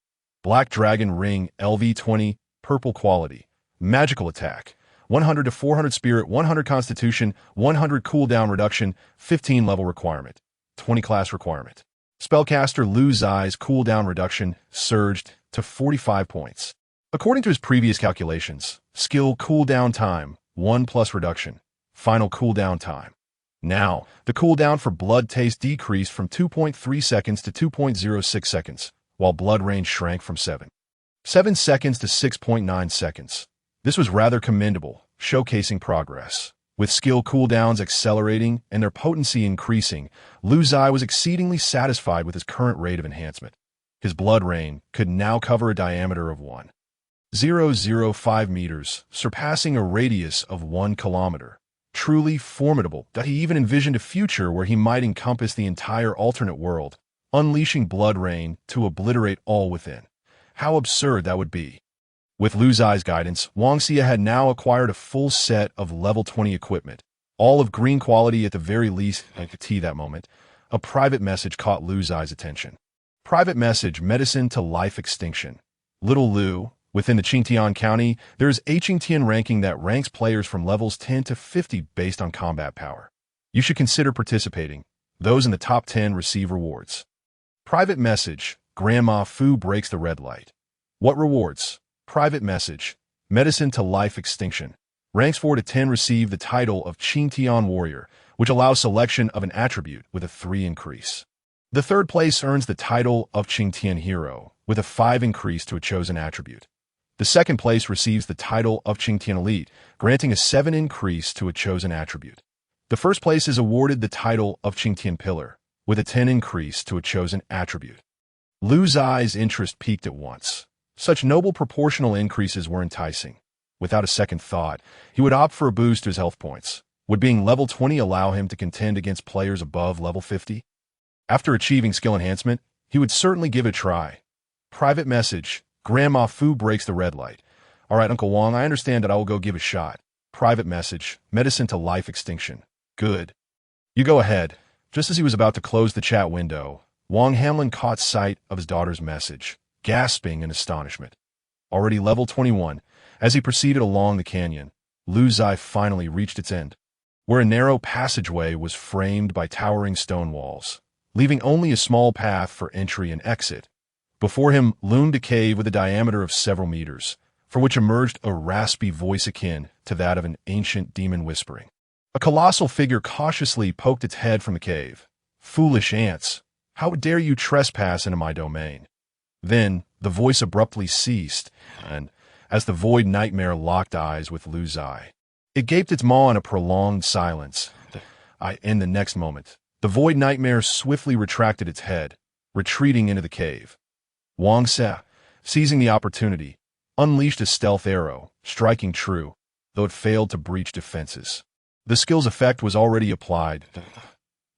Black Dragon Ring LV20, purple quality, magical attack, 100 to 400 spirit, 100 constitution, 100 cooldown reduction, 15 level requirement, 20 class requirement. Spellcaster Lu Ziye's cooldown reduction surged to 45 points. According to his previous calculations, skill cooldown time, 1+ reduction, final cooldown time. Now, the cooldown for Blood Taste decreased from 2.3 seconds to 2.06 seconds, while Blood Range shrank from 7 seconds to 6.9 seconds. This was rather commendable, showcasing progress. With skill cooldowns accelerating and their potency increasing, Lu Ziye was exceedingly satisfied with his current rate of enhancement. His Blood Rain could now cover a diameter of 1,005 meters, surpassing a radius of 1 kilometer. Truly formidable that he even envisioned a future where he might encompass the entire alternate world, unleashing Blood Rain to obliterate all within. How absurd that would be. With Lu Ziye's guidance, Lu Ziye had now acquired a full set of level 20 equipment, all of green quality at the very least. At that moment, a private message caught Lu Ziye's attention. Private message: medicine to life extinction. Little Lu, within the Qingtian County, there is a Qingtian ranking that ranks players from levels 10 to 50 based on combat power. You should consider participating. Those in the top 10 receive rewards. Private message: Grandma Fu breaks the red light. What rewards? Private message: medicine to life extinction. Ranks 4 to 10 receive the title of Qingtian Warrior, which allows selection of an attribute with a 3 increase. The third place earns the title of Qingtian Hero, with a 5 increase to a chosen attribute. The second place receives the title of Qingtian Elite, granting a 7 increase to a chosen attribute. The first place is awarded the title of Qingtian Pillar, with a 10 increase to a chosen attribute. Lu Ziye's interest peaked at once. Such noble proportional increases were enticing. Without a second thought, he would opt for a boost to his health points. Would being level 20 allow him to contend against players above level 50? After achieving skill enhancement, he would certainly give it a try. Private message: Grandma Fu breaks the red light. All right, Uncle Wong, I understand that I will go give a shot. Private message: medicine to life extinction. Good. You go ahead. Just as he was about to close the chat window, Wong Hamlin caught sight of his daughter's message, gasping in astonishment. Already level 21, as he proceeded along the canyon, Lu Ziye finally reached its end, where a narrow passageway was framed by towering stone walls, leaving only a small path for entry and exit. Before him loomed a cave with a diameter of several meters, from which emerged a raspy voice akin to that of an ancient demon whispering. A colossal figure cautiously poked its head from the cave. "Foolish ants, how dare you trespass into my domain?" Then the voice abruptly ceased, and as the void nightmare locked eyes with Lu Ziye, it gaped its maw in a prolonged silence. In the next moment, the void nightmare swiftly retracted its head, retreating into the cave. Wang Ziye, seizing the opportunity, unleashed a stealth arrow, striking true, though it failed to breach defenses. The skill's effect was already applied.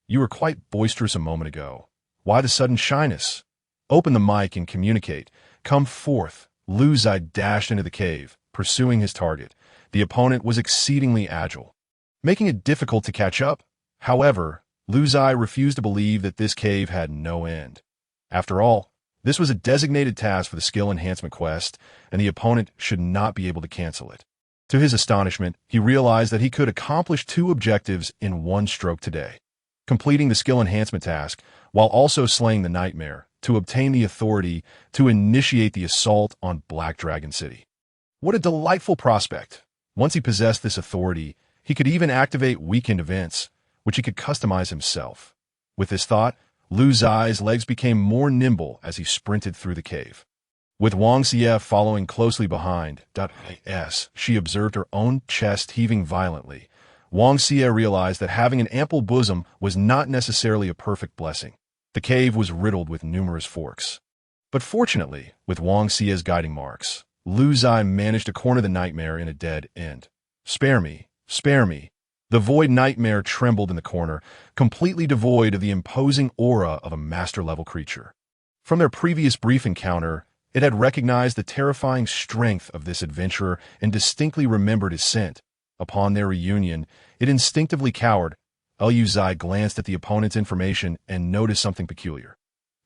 "You were quite boisterous a moment ago. Why the sudden shyness? Open the mic and communicate. Come forth." Lu Ziye dashed into the cave, pursuing his target. The opponent was exceedingly agile, making it difficult to catch up. However, Lu Ziye refused to believe that this cave had no end. After all, this was a designated task for the skill enhancement quest, and the opponent should not be able to cancel it. To his astonishment, he realized that he could accomplish 2 objectives in one stroke today: completing the skill enhancement task, while also slaying the nightmare, to obtain the authority to initiate the assault on Black Dragon City. What a delightful prospect! Once he possessed this authority, he could even activate weekend events, which he could customize himself. With this thought, Lu Ziye's legs became more nimble as he sprinted through the cave. With Lu Ziye following closely behind, she observed her own chest heaving violently. Lu Ziye realized that having an ample bosom was not necessarily a perfect blessing. The cave was riddled with numerous forks. But fortunately, with Lu Ziye's guiding marks, Lu Ziye managed to corner the nightmare in a dead end. Spare me, spare me. The void nightmare trembled in the corner, completely devoid of the imposing aura of a master-level creature. From their previous brief encounter, it had recognized the terrifying strength of this adventurer and distinctly remembered his scent. Upon their reunion, it instinctively cowered. Lu Ziye glanced at the opponent's information and noticed something peculiar.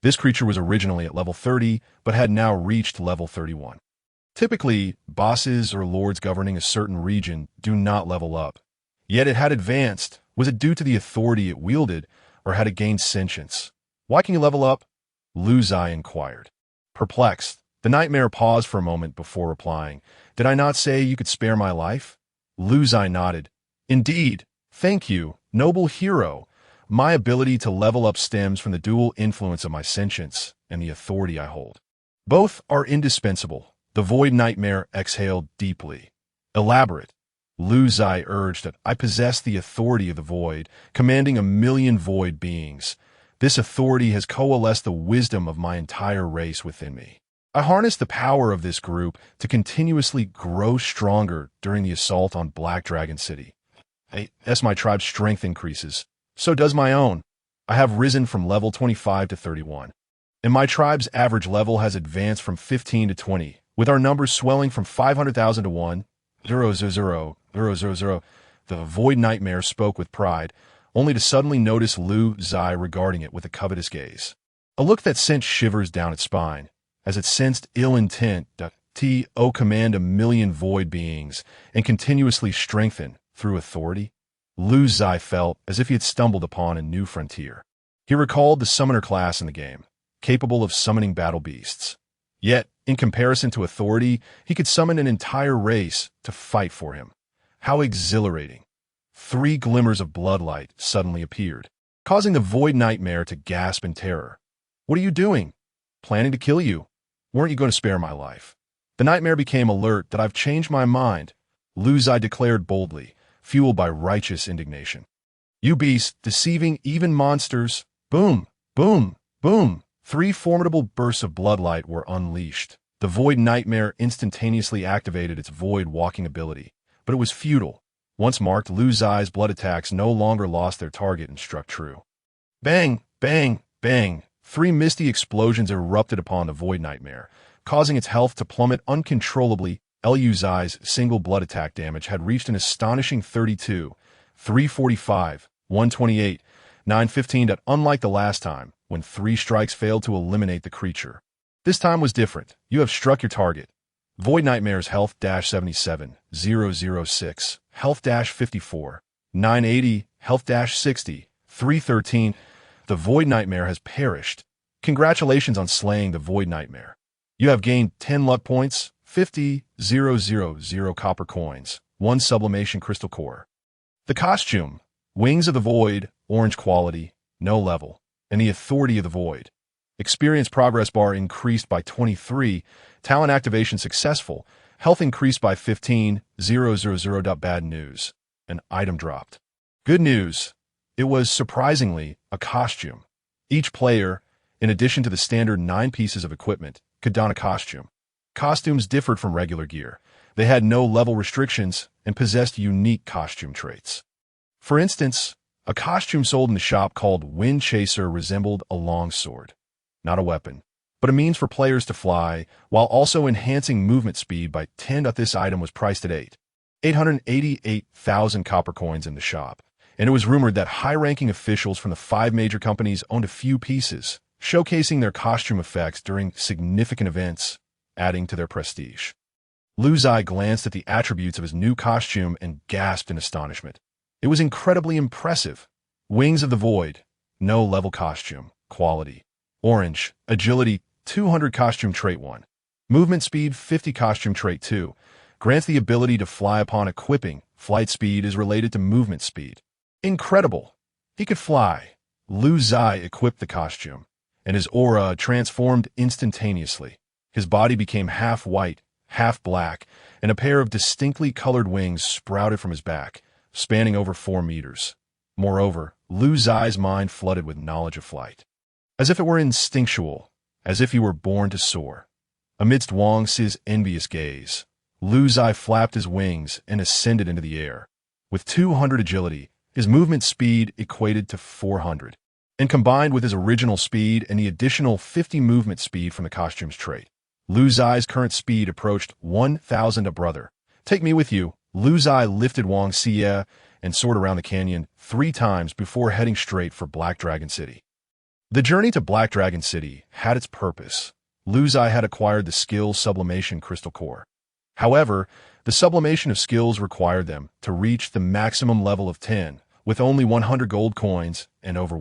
This creature was originally at level 30, but had now reached level 31. Typically, bosses or lords governing a certain region do not level up. Yet it had advanced. Was it due to the authority it wielded, or had it gained sentience? Why can you level up? Lu Ziye inquired. Perplexed, the nightmare paused for a moment before replying. Did I not say you could spare my life? Lu Ziye nodded. Indeed. Thank you, noble hero. My ability to level up stems from the dual influence of my sentience and the authority I hold. Both are indispensable. The void nightmare exhaled deeply. Elaborate. Lu Ziye urged that I possess the authority of the void, commanding 1,000,000 void beings. This authority has coalesced the wisdom of my entire race within me. I harness the power of this group to continuously grow stronger during the assault on Black Dragon City. As my tribe's strength increases, so does my own. I have risen from level 25 to 31, and my tribe's average level has advanced from 15 to 20, with our numbers swelling from 500,000 to 1,000,000. The void nightmare spoke with pride, only to suddenly notice Lu Ziye regarding it with a covetous gaze. A look that sent shivers down its spine, as it sensed ill intent. To command 1,000,000 void beings and continuously strengthen through authority. Lu Ziye felt as if he had stumbled upon a new frontier. He recalled the summoner class in the game, capable of summoning battle beasts. Yet, in comparison to authority, he could summon an entire race to fight for him. How exhilarating. 3 glimmers of bloodlight suddenly appeared, causing the void nightmare to gasp in terror. What are you doing? Planning to kill you. Weren't you going to spare my life? The nightmare became alert that I've changed my mind. Lu Ziye declared boldly, fueled by righteous indignation. You beast, deceiving even monsters. Boom, boom, boom. 3 formidable bursts of bloodlight were unleashed. The void nightmare instantaneously activated its void walking ability, but it was futile. Once marked, Lu Ziye's blood attacks no longer lost their target and struck true. Bang, bang, bang. 3 misty explosions erupted upon the void nightmare, causing its health to plummet uncontrollably. Lu Ziye's single blood attack damage had reached an astonishing 32, 345, 128, 915. Unlike the last time, when 3 strikes failed to eliminate the creature. This time was different. You have struck your target. Void Nightmare's health-77, 006, health-54, 980, health-60, 313. The Void Nightmare has perished. Congratulations on slaying the Void Nightmare. You have gained 10 luck points, 50,000 copper coins, 1 sublimation crystal core. The costume, Wings of the Void, orange quality, no level, and the Authority of the Void. Experience progress bar increased by 23, talent activation successful, health increased by 15,000. Bad news, an item dropped. Good news, it was surprisingly a costume. Each player, in addition to the standard 9 pieces of equipment, could don a costume. Costumes differed from regular gear. They had no level restrictions and possessed unique costume traits. For instance, a costume sold in the shop called Wind Chaser resembled a longsword. Not a weapon, but a means for players to fly, while also enhancing movement speed by 10. This item was priced at 888,000 copper coins in the shop, and it was rumored that high-ranking officials from the 5 major companies owned a few pieces, showcasing their costume effects during significant events, adding to their prestige. Lu Ziye glanced at the attributes of his new costume and gasped in astonishment. It was incredibly impressive. Wings of the Void, no level costume, quality. Orange, agility, 200 costume trait 1. Movement speed, 50 costume trait 2. grants the ability to fly upon equipping. Flight speed is related to movement speed. Incredible! He could fly. Lu Ziye equipped the costume, and his aura transformed instantaneously. His body became half white, half black, and a pair of distinctly colored wings sprouted from his back, spanning over 4 meters. Moreover, Lu Ziye's mind flooded with knowledge of flight. As if it were instinctual, as if he were born to soar. Amidst Wang Ziye's envious gaze, Lu Ziye flapped his wings and ascended into the air. With 200 agility, his movement speed equated to 400, and combined with his original speed and the additional 50 movement speed from the costume's trait, Lu Ziye's current speed approached 1,000 a brother. Take me with you. Lu Ziye lifted Wang Ziye and soared around the canyon 3 times before heading straight for Black Dragon City. The journey to Black Dragon City had its purpose. Lu Ziye had acquired the skill Sublimation Crystal Core. However, the sublimation of skills required them to reach the maximum level of 10, with only 100 gold coins and over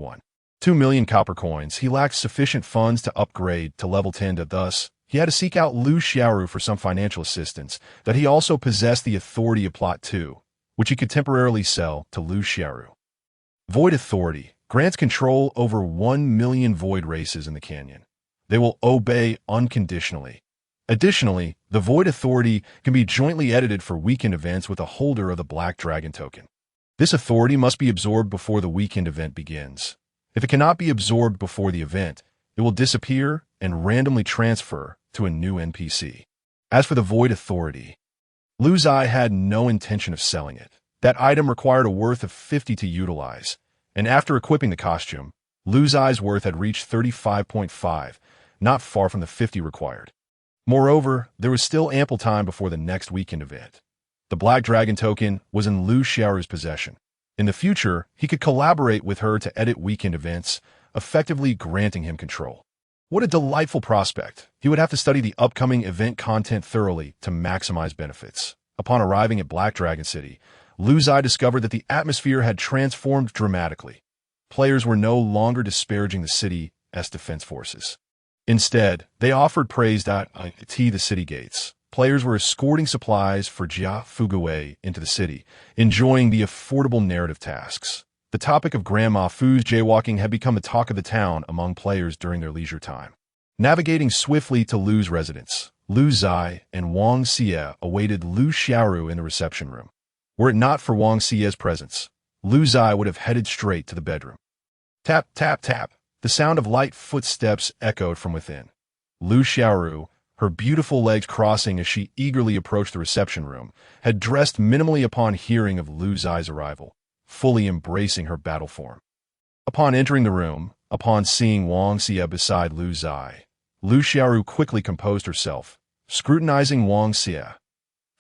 2 million copper coins. He lacked sufficient funds to upgrade to level 10, thus, he had to seek out Lu Xiaoru for some financial assistance, that he also possessed the authority of Plot 2, which he could temporarily sell to Lu Xiaoru. Void Authority grants control over 1 million void races in the canyon. They will obey unconditionally. Additionally, the Void Authority can be jointly edited for weekend events with a holder of the Black Dragon token. This authority must be absorbed before the weekend event begins. If it cannot be absorbed before the event, it will disappear and randomly transfer to a new NPC. As for the Void Authority, Lu Ziye had no intention of selling it. That item required a worth of 50 to utilize, and after equipping the costume, Lu Ziye's worth had reached 35.5, not far from the 50 required. Moreover, there was still ample time before the next weekend event. The Black Dragon token was in Lu Xiaoru's possession. In the future, he could collaborate with her to edit weekend events, effectively granting him control. What a delightful prospect. He would have to study the upcoming event content thoroughly to maximize benefits. Upon arriving at Black Dragon City, Lu Ziye discovered that the atmosphere had transformed dramatically. Players were no longer disparaging the city as defense forces. Instead, they offered praise to the city gates. Players were escorting supplies for Jia Fugawei into the city, enjoying the affordable narrative tasks. The topic of Grandma Fu's jaywalking had become the talk of the town among players during their leisure time. Navigating swiftly to Lu's residence, Lu Ziye and Wang Ziye awaited Lu Xiaoru in the reception room. Were it not for Wang Ziye's presence, Lu Ziye would have headed straight to the bedroom. Tap, tap, tap. The sound of light footsteps echoed from within. Lu Xiaoru, her beautiful legs crossing as she eagerly approached the reception room, had dressed minimally upon hearing of Lu Ziye's arrival, fully embracing her battle form. Upon entering the room, upon seeing Wang Ziye beside Lu Ziye, Lu Xiaoru quickly composed herself, scrutinizing Wang Ziye.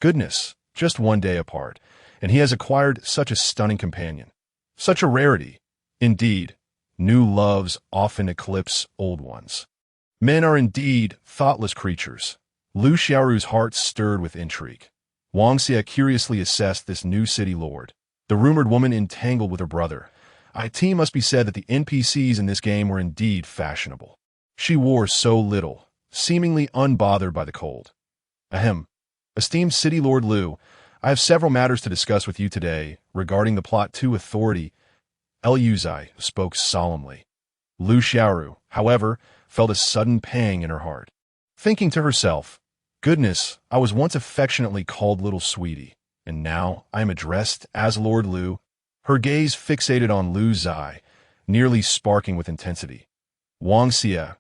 Goodness, just 1 day apart, and he has acquired such a stunning companion. Such a rarity. Indeed, new loves often eclipse old ones. Men are indeed thoughtless creatures. Lu Xiaoru's heart stirred with intrigue. Wang Ziye curiously assessed this new city lord, the rumored woman entangled with her brother. It must be said that the NPCs in this game were indeed fashionable. She wore so little, seemingly unbothered by the cold. Ahem. Esteemed City Lord Lu, I have several matters to discuss with you today regarding the Plot 2 authority. Lu Ziye spoke solemnly. Lu Xiaoru, however, felt a sudden pang in her heart. Thinking to herself, goodness, I was once affectionately called Little Sweetie, and now I am addressed as Lord Lu. Her gaze fixated on Lu Ziye, nearly sparking with intensity. Wang Ziye,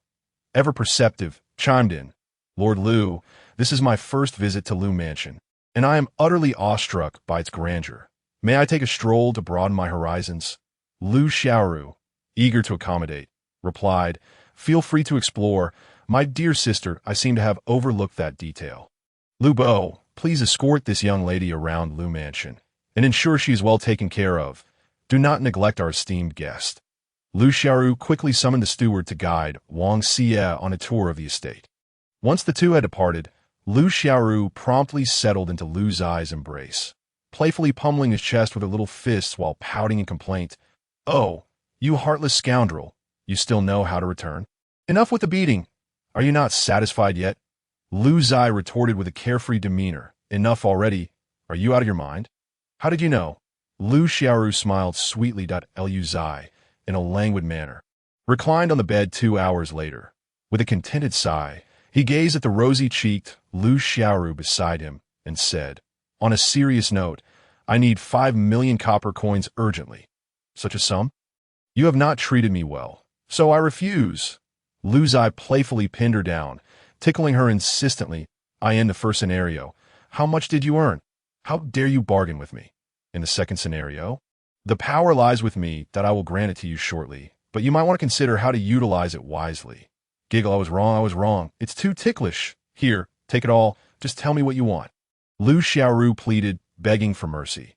ever perceptive, chimed in. Lord Lu, this is my first visit to Lu Mansion, and I am utterly awestruck by its grandeur. May I take a stroll to broaden my horizons? Lu Xiaoru, eager to accommodate, replied, feel free to explore. My dear sister, I seem to have overlooked that detail. Lu Bo, please escort this young lady around Lu Mansion, and ensure she is well taken care of. Do not neglect our esteemed guest. Lu Xiaoru quickly summoned the steward to guide Wang Ziye on a tour of the estate. Once the two had departed, Lu Xiaoru promptly settled into Lu Ziye's embrace, playfully pummeling his chest with her little fists while pouting in complaint. Oh, you heartless scoundrel, you still know how to return? Enough with the beating. Are you not satisfied yet? Lu Ziye retorted with a carefree demeanor, Enough already. Are you out of your mind? How did you know? Lu Xiaoru smiled sweetly. Lu Ziye, in a languid manner, reclined on the bed 2 hours later. With a contented sigh, he gazed at the rosy-cheeked Lu Xiaoru beside him and said, "On a serious note, I need 5 million copper coins urgently." "Such a sum? You have not treated me well, so I refuse." Lu Ziye playfully pinned her down, tickling her insistently. "I end the first scenario. How much did you earn? How dare you bargain with me?" "In the second scenario? The power lies with me that I will grant it to you shortly, but you might want to consider how to utilize it wisely." Giggle, I was wrong. It's too ticklish. Here, take it all. Just tell me what you want." Lu Xiaoru pleaded, begging for mercy.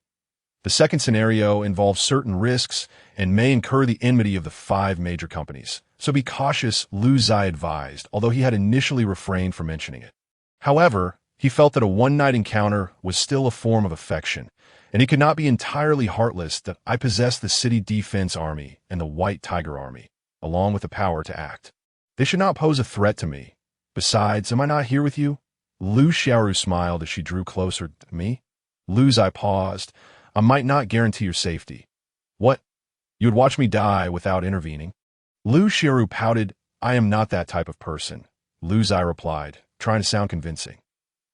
"The second scenario involves certain risks and may incur the enmity of the 5 major companies. So be cautious," Lu Ziye advised, although he had initially refrained from mentioning it. However, he felt that a one-night encounter was still a form of affection, and he could not be entirely heartless. "That I possess the City Defense Army and the White Tiger Army, along with the power to act. They should not pose a threat to me. Besides, am I not here with you?" Lu Xiaoru smiled as she drew closer to me. Lu Ziye paused. "I might not guarantee your safety." "What? You would watch me die without intervening?" Lu Xiaoru pouted. "I am not that type of person," Lu Ziye replied, trying to sound convincing.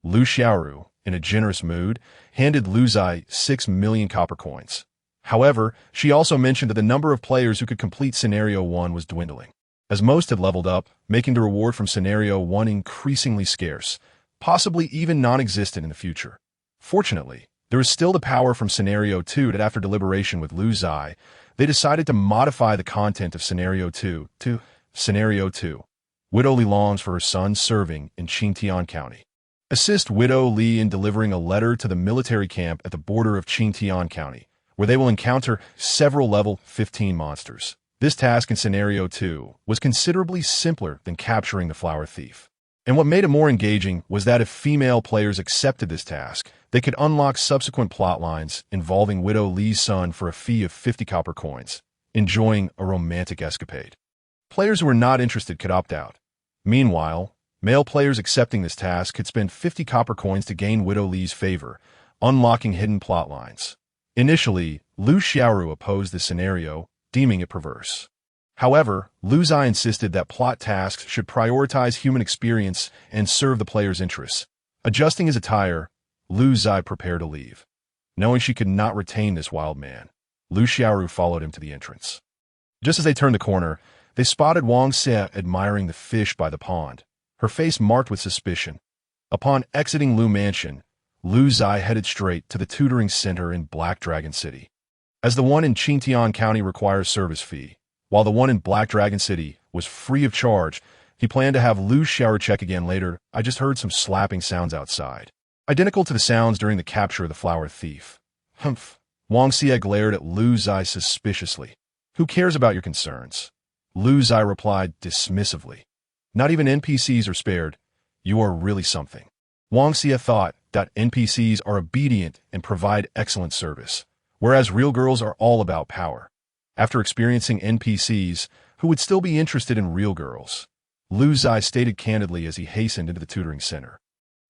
Lu Xiaoru, in a generous mood, handed Lu Ziye 6 million copper coins. However, she also mentioned that the number of players who could complete Scenario 1 was dwindling, as most had leveled up, making the reward from Scenario 1 increasingly scarce, possibly even non-existent in the future. Fortunately, there was still the power from Scenario 2 that after deliberation with Lu Ziye, they decided to modify the content of Scenario 2 to Scenario 2. Widow Li longs for her son serving in Qingtian County. Assist Widow Li in delivering a letter to the military camp at the border of Qingtian County, where they will encounter several level 15 monsters. This task in Scenario 2 was considerably simpler than capturing the flower thief. And what made it more engaging was that if female players accepted this task, they could unlock subsequent plot lines involving Widow Li's son for a fee of 50 copper coins, enjoying a romantic escapade. Players who were not interested could opt out. Meanwhile, male players accepting this task could spend 50 copper coins to gain Widow Li's favor, unlocking hidden plot lines. Initially, Lu Xiaoru opposed this scenario, deeming it perverse. However, Lu Ziye insisted that plot tasks should prioritize human experience and serve the player's interests. Adjusting his attire, Lu Ziye prepared to leave. Knowing she could not retain this wild man, Lu Xiaoru followed him to the entrance. Just as they turned the corner, they spotted Wang Xie admiring the fish by the pond, her face marked with suspicion. Upon exiting Lu Mansion, Lu Ziye headed straight to the tutoring center in Black Dragon City. As the one in Qingtian County requires service fee, while the one in Black Dragon City was free of charge, he planned to have Lu Xiaoru check again later. "I just heard some slapping sounds outside, identical to the sounds during the capture of the flower thief." "Humph." Wang Xie glared at Lu Ziye suspiciously. "Who cares about your concerns?" Lu Ziye replied dismissively. "Not even NPCs are spared. You are really something." Wang Xie thought that NPCs are obedient and provide excellent service, whereas real girls are all about power. After experiencing NPCs who would still be interested in real girls, Lu Ziye stated candidly as he hastened into the tutoring center.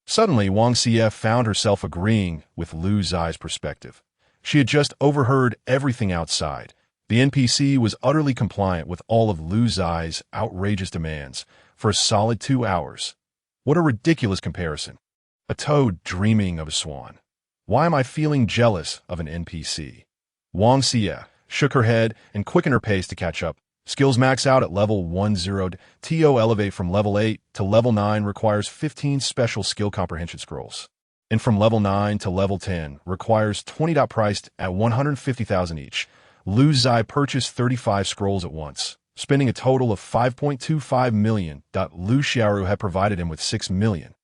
Suddenly, Wang Xie found herself agreeing with Lu Ziye's perspective. She had just overheard everything outside. The NPC was utterly compliant with all of Lu Ziye's outrageous demands for a solid 2 hours. What a ridiculous comparison. A toad dreaming of a swan. Why am I feeling jealous of an NPC? Wang Xie shook her head and quickened her pace to catch up. Skills max out at level 10. TO elevate from level 8 to level 9 requires 15 special skill comprehension scrolls. And from level 9 to level 10 requires 20. Priced at 150,000 each. Lu Ziye purchased 35 scrolls at once, spending a total of 5.25 million. Lu Xiaoru had provided him with 6 million,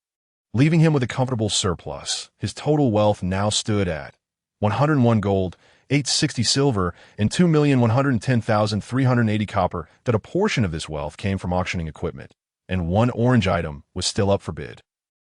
leaving him with a comfortable surplus. His total wealth now stood at 101 gold, 860 silver, and 2,110,380 copper. That a portion of this wealth came from auctioning equipment, and 1 orange item was still up for bid.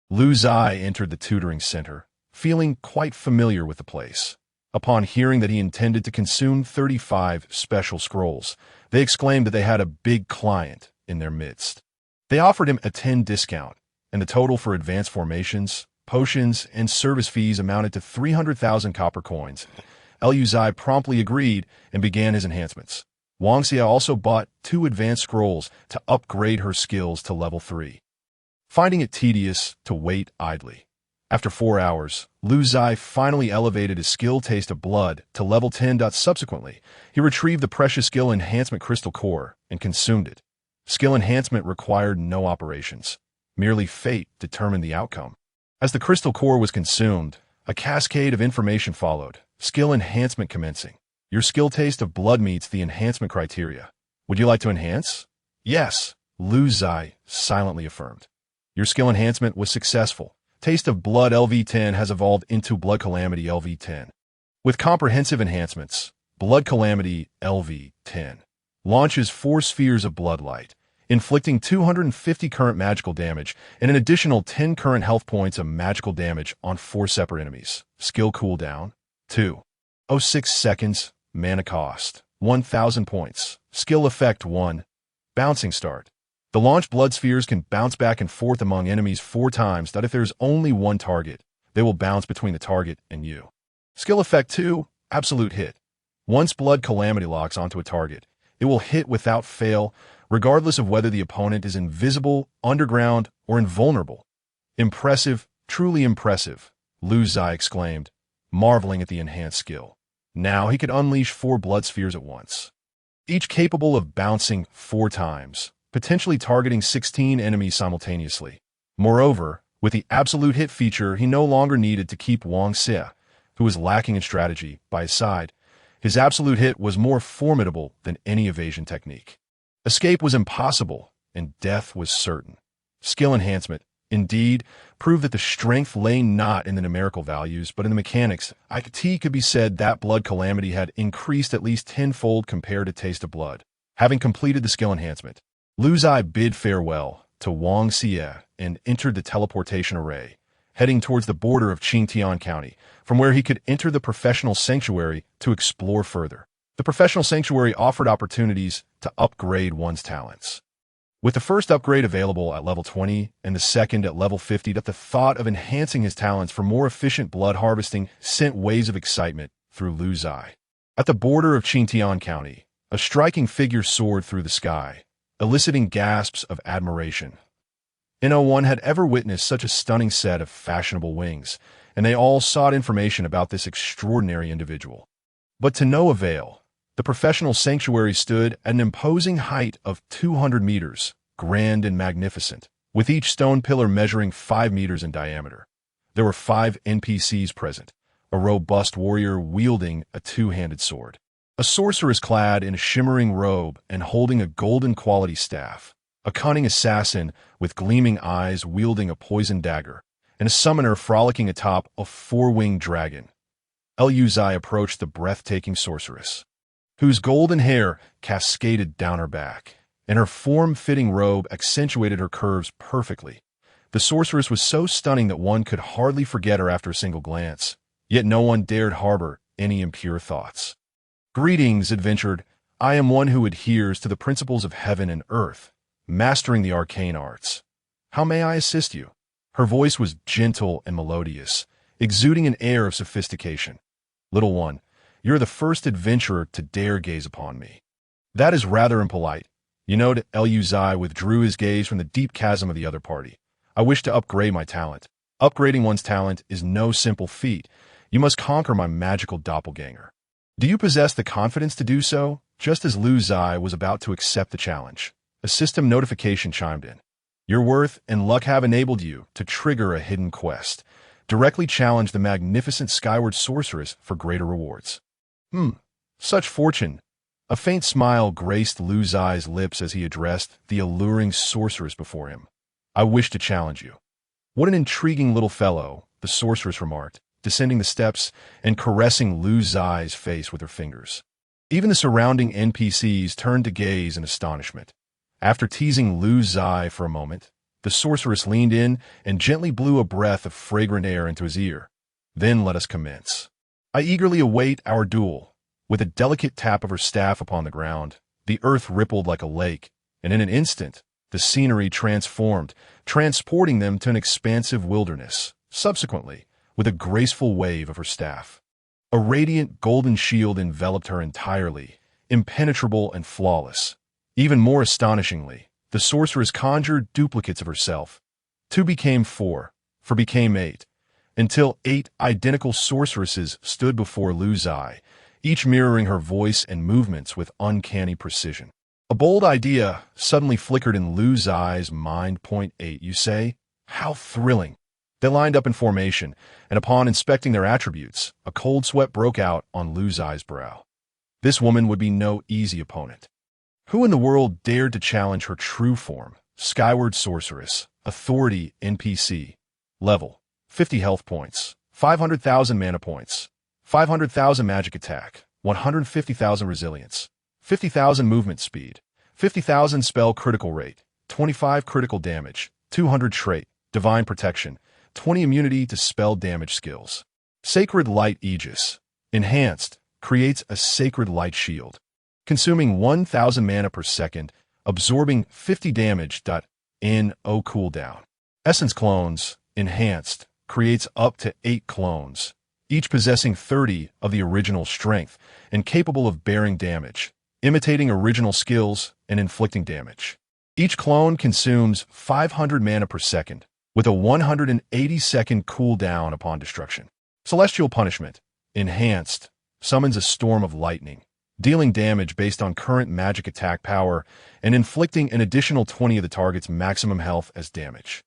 Lu Ziye entered the tutoring center, feeling quite familiar with the place. Upon hearing that he intended to consume 35 special scrolls, they exclaimed that they had a big client in their midst. They offered him a 10 discount, and the total for advanced formations, potions, and service fees amounted to 300,000 copper coins. Lu Ziye promptly agreed and began his enhancements. Lu Ziye also bought 2 advanced scrolls to upgrade her skills to level 3. Finding it tedious to wait idly. After 4 hours, Lu Ziye finally elevated his skill Taste of Blood to level 10. Subsequently, he retrieved the precious skill enhancement crystal core and consumed it. Skill enhancement required no operations. Merely fate determined the outcome. As the crystal core was consumed, a cascade of information followed. Skill enhancement commencing. Your skill Taste of Blood meets the enhancement criteria. Would you like to enhance? Yes, Lu Ziye silently affirmed. Your skill enhancement was successful. Taste of Blood LV10 has evolved into Blood Calamity LV10. With comprehensive enhancements, Blood Calamity LV10 launches 4 spheres of blood light, inflicting 250 current magical damage and an additional 10 current health points of magical damage on 4 separate enemies. Skill cooldown 2.06 seconds. Mana cost 1,000 points. Skill effect 1. Bouncing start. The launched blood spheres can bounce back and forth among enemies 4 times. That if there is only one target, they will bounce between the target and you. Skill effect 2. Absolute hit. Once Blood Calamity locks onto a target, it will hit without fail, regardless of whether the opponent is invisible, underground, or invulnerable. Impressive, truly impressive, Lu Ziye exclaimed, marveling at the enhanced skill. Now he could unleash 4 blood spheres at once, each capable of bouncing 4 times, potentially targeting 16 enemies simultaneously. Moreover, with the absolute hit feature, he no longer needed to keep Lu Ziye, who was lacking in strategy, by his side. His absolute hit was more formidable than any evasion technique. Escape was impossible, and death was certain. Skill enhancement, indeed, proved that the strength lay not in the numerical values, but in the mechanics. It could be said that Blood Calamity had increased at least 10-fold compared to Taste of Blood. Having completed the skill enhancement, Lu Ziye bid farewell to Lu Ziye and entered the teleportation array, heading towards the border of Qingtian County, from where he could enter the professional sanctuary to explore further. The professional sanctuary offered opportunities to upgrade one's talents. With the first upgrade available at level 20 and the second at level 50, the thought of enhancing his talents for more efficient blood harvesting sent waves of excitement through Lu Ziye. At the border of Qingtian County, a striking figure soared through the sky, eliciting gasps of admiration. No one had ever witnessed such a stunning set of fashionable wings, and they all sought information about this extraordinary individual. But to no avail. The professional sanctuary stood at an imposing height of 200 meters, grand and magnificent, with each stone pillar measuring 5 meters in diameter. There were 5 NPCs present, a robust warrior wielding a 2-handed sword, a sorceress clad in a shimmering robe and holding a golden quality staff, a cunning assassin with gleaming eyes wielding a poisoned dagger, and a summoner frolicking atop a 4-winged dragon. Lu Ziye approached the breathtaking sorceress, whose golden hair cascaded down her back, and her form-fitting robe accentuated her curves perfectly. The sorceress was so stunning that one could hardly forget her after a single glance, yet no one dared harbor any impure thoughts. "Greetings, adventured. I am one who adheres to the principles of heaven and earth, mastering the arcane arts. How may I assist you?" Her voice was gentle and melodious, exuding an air of sophistication. "Little one, you're the first adventurer to dare gaze upon me." "That is rather impolite." Lu Ziye withdrew his gaze from the deep chasm of the other party. "I wish to upgrade my talent. Upgrading one's talent is no simple feat. You must conquer my magical doppelganger. Do you possess the confidence to do so?" Just as Lu Ziye was about to accept the challenge, a system notification chimed in. "Your worth and luck have enabled you to trigger a hidden quest. Directly challenge the magnificent skyward sorceress for greater rewards." Such fortune. A faint smile graced Lu Ziye's lips as he addressed the alluring sorceress before him. "I wish to challenge you." "What an intriguing little fellow," the sorceress remarked, descending the steps and caressing Lu Ziye's face with her fingers. Even the surrounding NPCs turned to gaze in astonishment. After teasing Lu Ziye for a moment, the sorceress leaned in and gently blew a breath of fragrant air into his ear. "Then let us commence. I eagerly await our duel." With a delicate tap of her staff upon the ground, the earth rippled like a lake, and in an instant, the scenery transformed, transporting them to an expansive wilderness, subsequently, with a graceful wave of her staff. A radiant golden shield enveloped her entirely, impenetrable and flawless. Even more astonishingly, the sorceress conjured duplicates of herself. 2 became 4, 4 became 8, until 8 identical sorceresses stood before Lu Ziye, each mirroring her voice and movements with uncanny precision. A bold idea suddenly flickered in Lu Ziye's mind. Point 8, you say? How thrilling! They lined up in formation, and upon inspecting their attributes, a cold sweat broke out on Lu Ziye's brow. This woman would be no easy opponent. Who in the world dared to challenge her true form? Skyward Sorceress, Authority NPC, Level, 50 health points, 500,000 mana points, 500,000 magic attack, 150,000 resilience, 50,000 movement speed, 50,000 spell critical rate, 25 critical damage, 200 trait, divine protection, 20 immunity to spell damage skills. Sacred Light Aegis, Enhanced, creates a sacred light shield, consuming 1,000 mana per second, absorbing 50 damage. No cooldown. Essence Clones, Enhanced, creates up to 8 clones, each possessing 30 of the original strength and capable of bearing damage, imitating original skills and inflicting damage. Each clone consumes 500 mana per second, with a 180-second cooldown upon destruction. Celestial Punishment, Enhanced, summons a storm of lightning, dealing damage based on current magic attack power and inflicting an additional 20 of the target's maximum health as damage.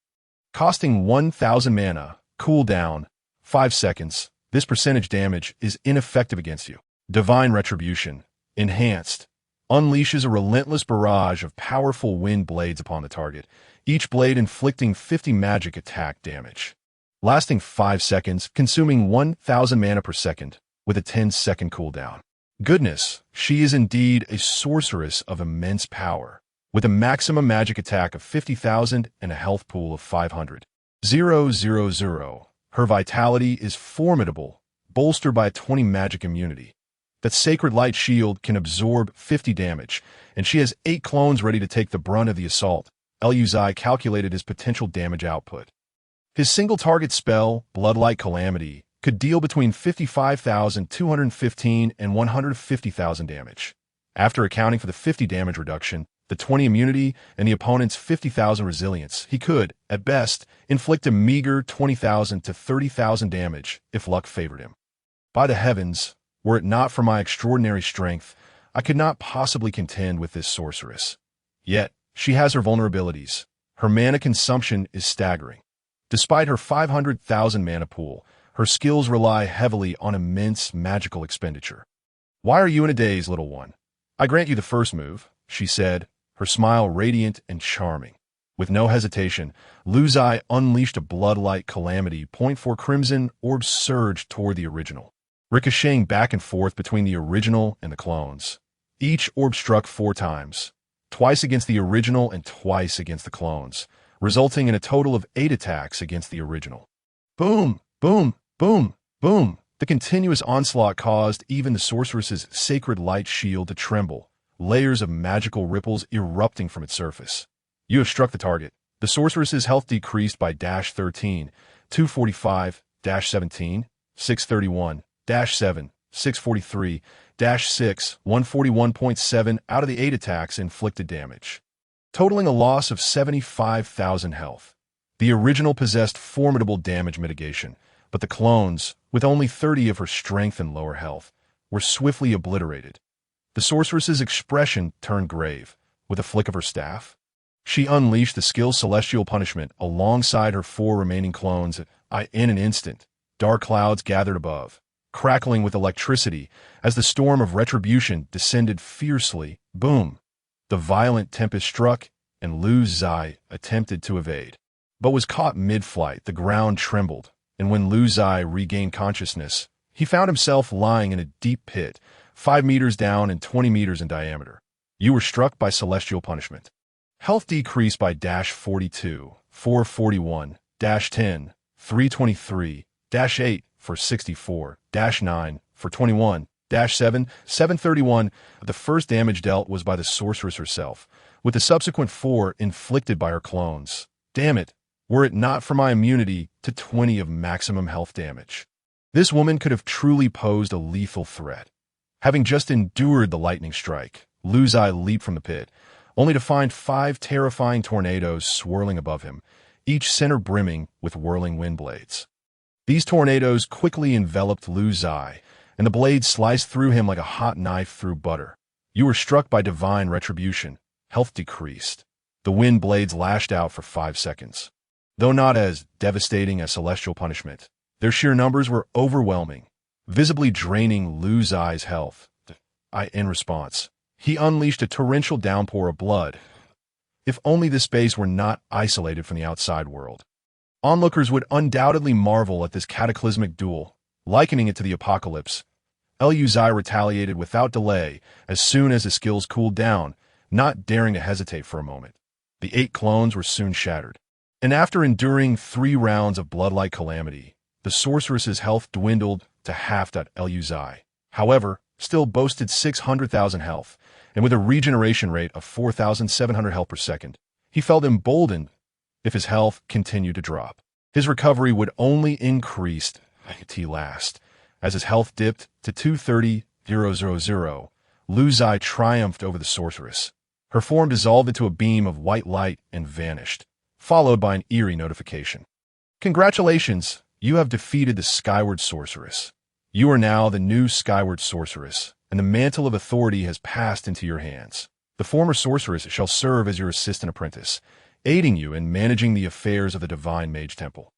Costing 1,000 mana, cooldown, 5 seconds, this percentage damage is ineffective against you. Divine Retribution, Enhanced, unleashes a relentless barrage of powerful wind blades upon the target, each blade inflicting 50 magic attack damage. Lasting 5 seconds, consuming 1,000 mana per second, with a 10-second cooldown. Goodness, she is indeed a sorceress of immense power, with a maximum magic attack of 50,000 and a health pool of 500. 000. Her vitality is formidable, bolstered by a 20 magic immunity. That Sacred Light Shield can absorb 50 damage, and she has 8 clones ready to take the brunt of the assault. Lu Ziye calculated his potential damage output. His single target spell, Bloodlight Calamity, could deal between 55,215 and 150,000 damage. After accounting for the 50 damage reduction, the 20 immunity, and the opponent's 50,000 resilience, he could, at best, inflict a meager 20,000 to 30,000 damage if luck favored him. By the heavens, were it not for my extraordinary strength, I could not possibly contend with this sorceress. Yet, she has her vulnerabilities. Her mana consumption is staggering. Despite her 500,000 mana pool, her skills rely heavily on immense magical expenditure. Why are you in a daze, little one? I grant you the first move, she said, her smile radiant and charming. With no hesitation, Lu Ziye unleashed a Bloodlight Calamity. 4 crimson orbs surged toward the original, ricocheting back and forth between the original and the clones. Each orb struck 4 times, twice against the original and twice against the clones, resulting in a total of 8 attacks against the original. Boom, boom, boom, boom. The continuous onslaught caused even the sorceress's Sacred Light Shield to tremble, layers of magical ripples erupting from its surface. You have struck the target. The sorceress's health decreased by -13, 245, -17, 631, -7, 643, -6, 141.7 out of the 8 attacks inflicted damage, totaling a loss of 75,000 health. The original possessed formidable damage mitigation, but the clones, with only 30 of her strength and lower health, were swiftly obliterated. The sorceress's expression turned grave. With a flick of her staff, she unleashed the skill Celestial Punishment alongside her 4 remaining clones. In an instant, dark clouds gathered above, crackling with electricity as the storm of retribution descended fiercely. Boom! The violent tempest struck, and Lu Ziye attempted to evade, but was caught mid-flight. The ground trembled, and when Lu Ziye regained consciousness, he found himself lying in a deep pit, 5 meters down and 20 meters in diameter. You were struck by Celestial Punishment. Health decreased by -42, 441, -10, 323, -8 for 64, -9 for 21, -7, 731. The first damage dealt was by the sorceress herself, with the subsequent 4 inflicted by her clones. Damn it, were it not for my immunity to 20 of maximum health damage. This woman could have truly posed a lethal threat. Having just endured the lightning strike, Lu Ziye leaped from the pit, only to find 5 terrifying tornadoes swirling above him, each center brimming with whirling wind blades. These tornadoes quickly enveloped Lu Ziye, and the blades sliced through him like a hot knife through butter. You were struck by divine retribution. Health decreased. The wind blades lashed out for 5 seconds. Though not as devastating as celestial punishment, their sheer numbers were overwhelming, visibly draining Lu Ziye's health. In response, he unleashed a torrential downpour of blood. If only this space were not isolated from the outside world. Onlookers would undoubtedly marvel at this cataclysmic duel, likening it to the apocalypse. Lu Ziye retaliated without delay as soon as his skills cooled down, not daring to hesitate for a moment. The 8 clones were soon shattered. And after enduring 3 rounds of blood-like calamity, the sorceress's health dwindled to half. Lu Ziye, however, still boasted 600,000 health, and with a regeneration rate of 4,700 health per second, he felt emboldened if his health continued to drop. His recovery would only increase to last. As his health dipped to 230,000, Lu Ziye triumphed over the sorceress. Her form dissolved into a beam of white light and vanished, followed by an eerie notification. Congratulations, you have defeated the Skyward Sorceress. You are now the new Skyward Sorceress, and the mantle of authority has passed into your hands. The former sorceress shall serve as your assistant apprentice, aiding you in managing the affairs of the Divine Mage Temple.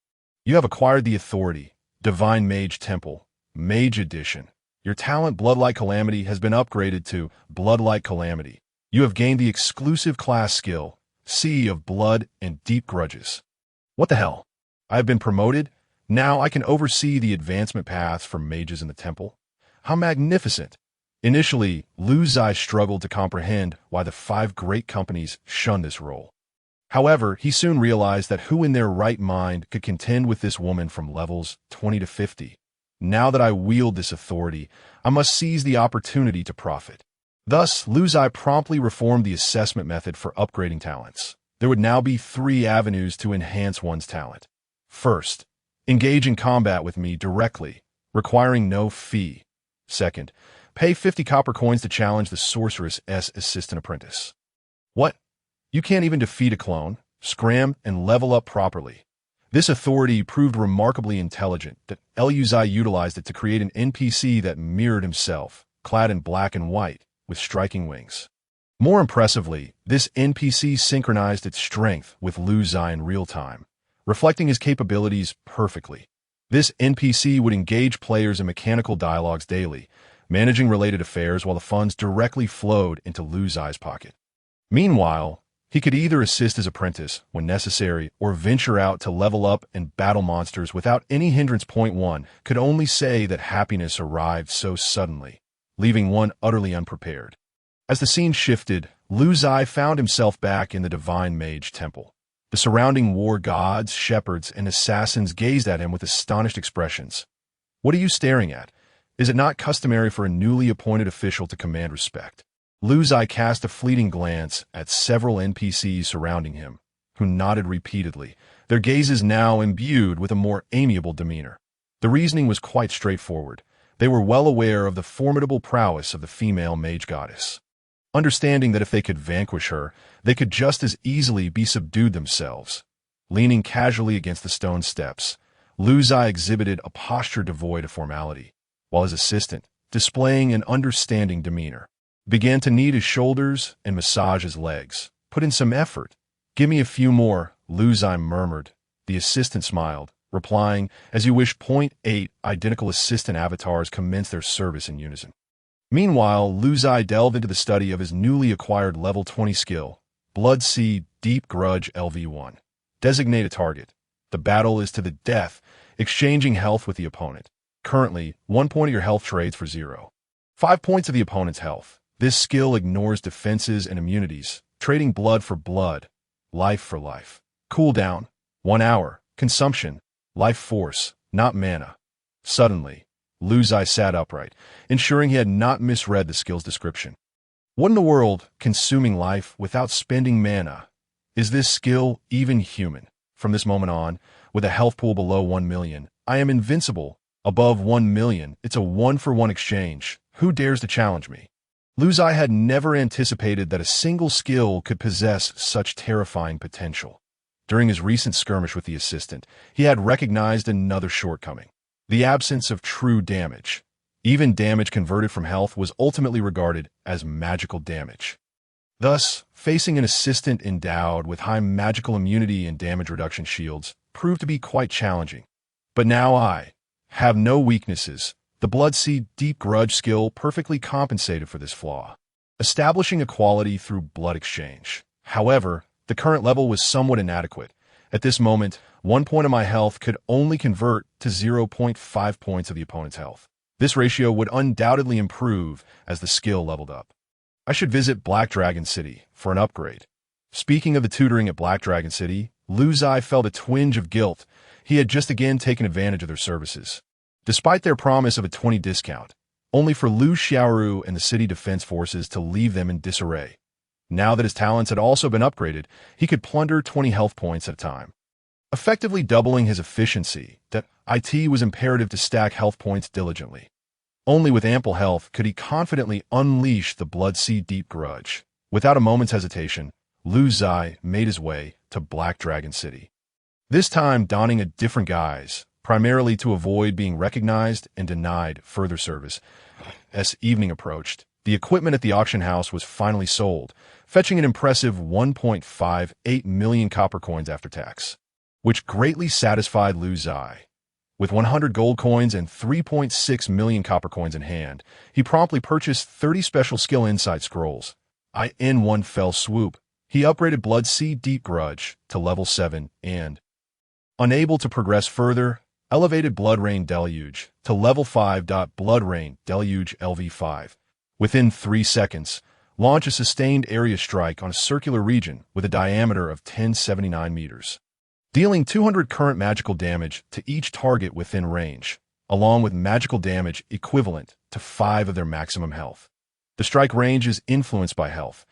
You have acquired the authority, Divine Mage Temple, Mage Edition. Your talent Bloodlight Calamity has been upgraded to Bloodlight Calamity. You have gained the exclusive class skill, Sea of Blood and Deep Grudges. What the hell? I have been promoted? Now I can oversee the advancement paths for mages in the temple? How magnificent! Initially, Lu Ziye struggled to comprehend why the 5 great companies shunned this role. However, he soon realized that who in their right mind could contend with this woman from levels 20 to 50? Now that I wield this authority, I must seize the opportunity to profit. Thus, Lu Ziye promptly reformed the assessment method for upgrading talents. There would now be 3 avenues to enhance one's talent. First, engage in combat with me directly, requiring no fee. Second, pay 50 copper coins to challenge the sorceress's assistant apprentice. What? You can't even defeat a clone, scram, and level up properly. This authority proved remarkably intelligent that Lu Ziye utilized it to create an NPC that mirrored himself, clad in black and white, with striking wings. More impressively, this NPC synchronized its strength with Lu Ziye in real time, reflecting his capabilities perfectly. This NPC would engage players in mechanical dialogues daily, managing related affairs while the funds directly flowed into Lu Ziye's pocket. Meanwhile, he could either assist his apprentice when necessary or venture out to level up and battle monsters without any hindrance. Point 1 could only say that happiness arrived so suddenly, leaving one utterly unprepared. As the scene shifted, Lu Ziye found himself back in the Divine Mage Temple. The surrounding war gods, shepherds, and assassins gazed at him with astonished expressions. What are you staring at? Is it not customary for a newly appointed official to command respect? Lu Ziye cast a fleeting glance at several NPCs surrounding him, who nodded repeatedly, their gazes now imbued with a more amiable demeanor. The reasoning was quite straightforward. They were well aware of the formidable prowess of the female mage goddess. Understanding that if they could vanquish her, they could just as easily be subdued themselves. Leaning casually against the stone steps, Lu Ziye exhibited a posture devoid of formality, while his assistant, displaying an understanding demeanor, began to knead his shoulders and massage his legs. Put in some effort. Give me a few more, Lu Ziye murmured. The assistant smiled, replying, as you wish. Point 8 identical assistant avatars commenced their service in unison. Meanwhile, Lu Ziye delved into the study of his newly acquired level 20 skill, Blood Sea Deep Grudge LV1. Designate a target. The battle is to the death, exchanging health with the opponent. Currently, 1 point of your health trades for 0. 5 points of the opponent's health. This skill ignores defenses and immunities, trading blood for blood, life for life. Cooldown, 1 hour. Consumption, life force, not mana. Suddenly, Lu Ziye sat upright, ensuring he had not misread the skill's description. What in the world, consuming life without spending mana? Is this skill even human? From this moment on, with a health pool below 1 million, I am invincible. Above 1 million, it's a one-for-one exchange. Who dares to challenge me? Lu Ziye had never anticipated that a single skill could possess such terrifying potential. During his recent skirmish with the assistant, he had recognized another shortcoming: the absence of true damage. Even damage converted from health was ultimately regarded as magical damage. Thus, facing an assistant endowed with high magical immunity and damage reduction shields proved to be quite challenging. But now I have no weaknesses. The Bloodseed Deep Grudge skill perfectly compensated for this flaw, establishing equality through blood exchange. However, the current level was somewhat inadequate. At this moment, 1 point of my health could only convert to 0.5 points of the opponent's health. This ratio would undoubtedly improve as the skill leveled up. I should visit Black Dragon City for an upgrade. Speaking of the tutoring at Black Dragon City, Lu Ziye felt a twinge of guilt. He had just again taken advantage of their services. Despite their promise of a 20% discount, only for Lu Xiaoru and the city defense forces to leave them in disarray. Now that his talents had also been upgraded, he could plunder 20 health points at a time, effectively doubling his efficiency. That it was imperative to stack health points diligently. Only with ample health could he confidently unleash the Bloodseed Deep Grudge. Without a moment's hesitation, Lu Ziye made his way to Black Dragon City. This time donning a different guise, primarily to avoid being recognized and denied further service. As evening approached, the equipment at the auction house was finally sold, fetching an impressive 1.58 million copper coins after tax, which greatly satisfied Lu Ziye. With 100 gold coins and 3.6 million copper coins in hand, he promptly purchased 30 special skill insight scrolls. In one fell swoop, he upgraded Bloodseed Deep Grudge to level 7 and, unable to progress further, elevated Blood Rain Deluge to level 5. Blood Rain Deluge LV5. Within 3 seconds, launch a sustained area strike on a circular region with a diameter of 1079 meters, dealing 200 current magical damage to each target within range, along with magical damage equivalent to 5 of their maximum health. The strike range is influenced by health.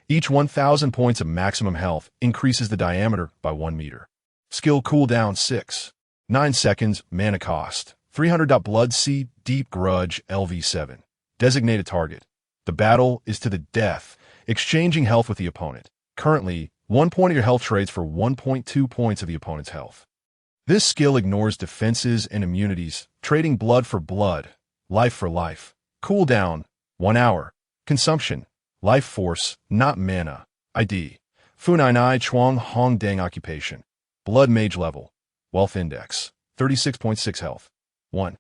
Each 1,000 points of maximum health increases the diameter by 1 meter. Skill cooldown 6. 9 seconds, mana cost 300. Bloodseed Deep Grudge LV7. Designated target. The battle is to the death, exchanging health with the opponent. Currently, 1 point of your health trades for 1.2 points of the opponent's health. This skill ignores defenses and immunities, trading blood for blood, life for life. Cooldown, 1 hour. Consumption, life force, not mana. ID, Funainai Chuang Hongdang Occupation. Blood Mage Level. Wealth Index, 36.6 health. 1.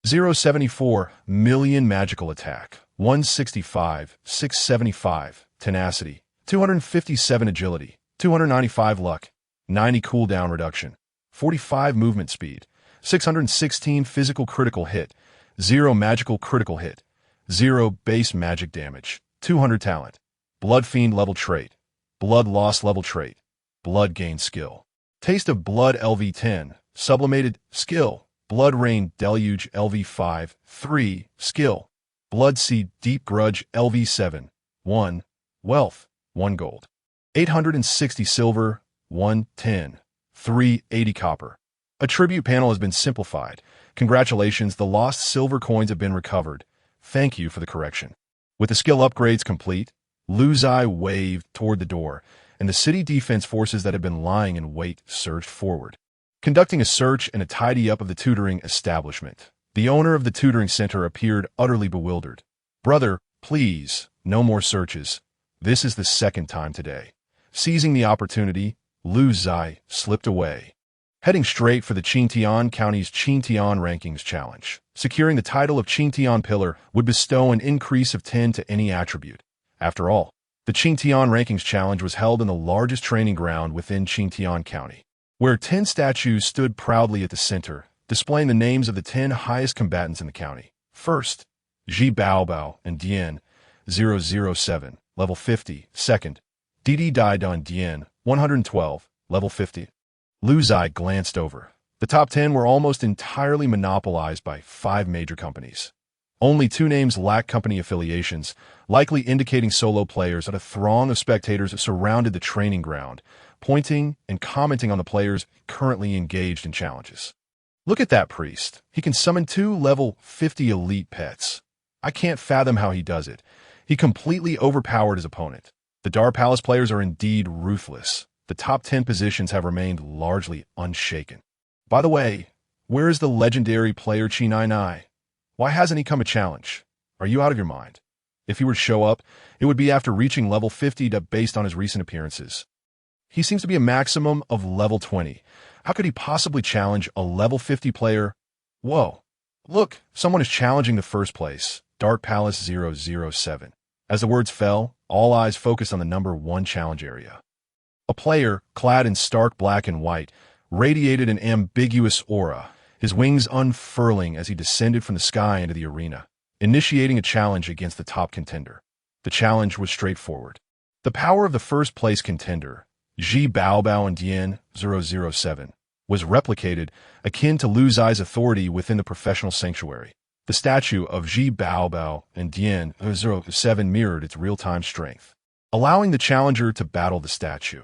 074 million magical attack. 165, 675, tenacity. 257 agility, 295 luck, 90 cooldown reduction, 45 movement speed, 616 physical critical hit, 0 magical critical hit, 0 base magic damage, 200 talent, Blood Fiend level trait, Blood Loss level trait, Blood Gain skill. Taste of Blood LV10, sublimated skill, Blood Rain Deluge LV5, 3, skill, Bloodseed Deep Grudge LV7, 1, wealth, 1 gold, 860 silver, 110, 380 copper. A tribute panel has been simplified. Congratulations, the lost silver coins have been recovered. Thank you for the correction. With the skill upgrades complete, Lu Ziye waved toward the door, and the city defense forces that had been lying in wait surged forward, conducting a search and a tidy-up of the tutoring establishment. The owner of the tutoring center appeared utterly bewildered. Brother, please, no more searches. This is the second time today. Seizing the opportunity, Lu Ziye slipped away, heading straight for the Qingtian County's Qingtian Rankings Challenge. Securing the title of Qingtian Pillar would bestow an increase of 10 to any attribute. After all, the Qingtian Rankings Challenge was held in the largest training ground within Qingtian County, where 10 statues stood proudly at the center, displaying the names of the 10 highest combatants in the county. First, Ji Baobao and Dian, 007, level 50. Second, Didi Daidun Dian, 112, level 50. Lu Ziye glanced over. The top 10 were almost entirely monopolized by 5 major companies. Only two names lack company affiliations, likely indicating solo players, and a throng of spectators surrounded the training ground, pointing and commenting on the players currently engaged in challenges. Look at that priest. He can summon 2 level 50 elite pets. I can't fathom how he does it. He completely overpowered his opponent. The Dar Palace players are indeed ruthless. The top 10 positions have remained largely unshaken. By the way, where is the legendary player Chi Nai Nai? Why hasn't he come a challenge? Are you out of your mind? If he were to show up, it would be after reaching level 50 based on his recent appearances. He seems to be a maximum of level 20. How could he possibly challenge a level 50 player? Whoa. Look, someone is challenging the first place, Dark Palace 007. As the words fell, all eyes focused on the number 1 challenge area. A player, clad in stark black and white, radiated an ambiguous aura, his wings unfurling as he descended from the sky into the arena, initiating a challenge against the top contender. The challenge was straightforward. The power of the first-place contender, Ji Baobao and Dian 007, was replicated, akin to Lu Ziye's authority within the professional sanctuary. The statue of Ji Baobao and Dian 007 mirrored its real-time strength, allowing the challenger to battle the statue.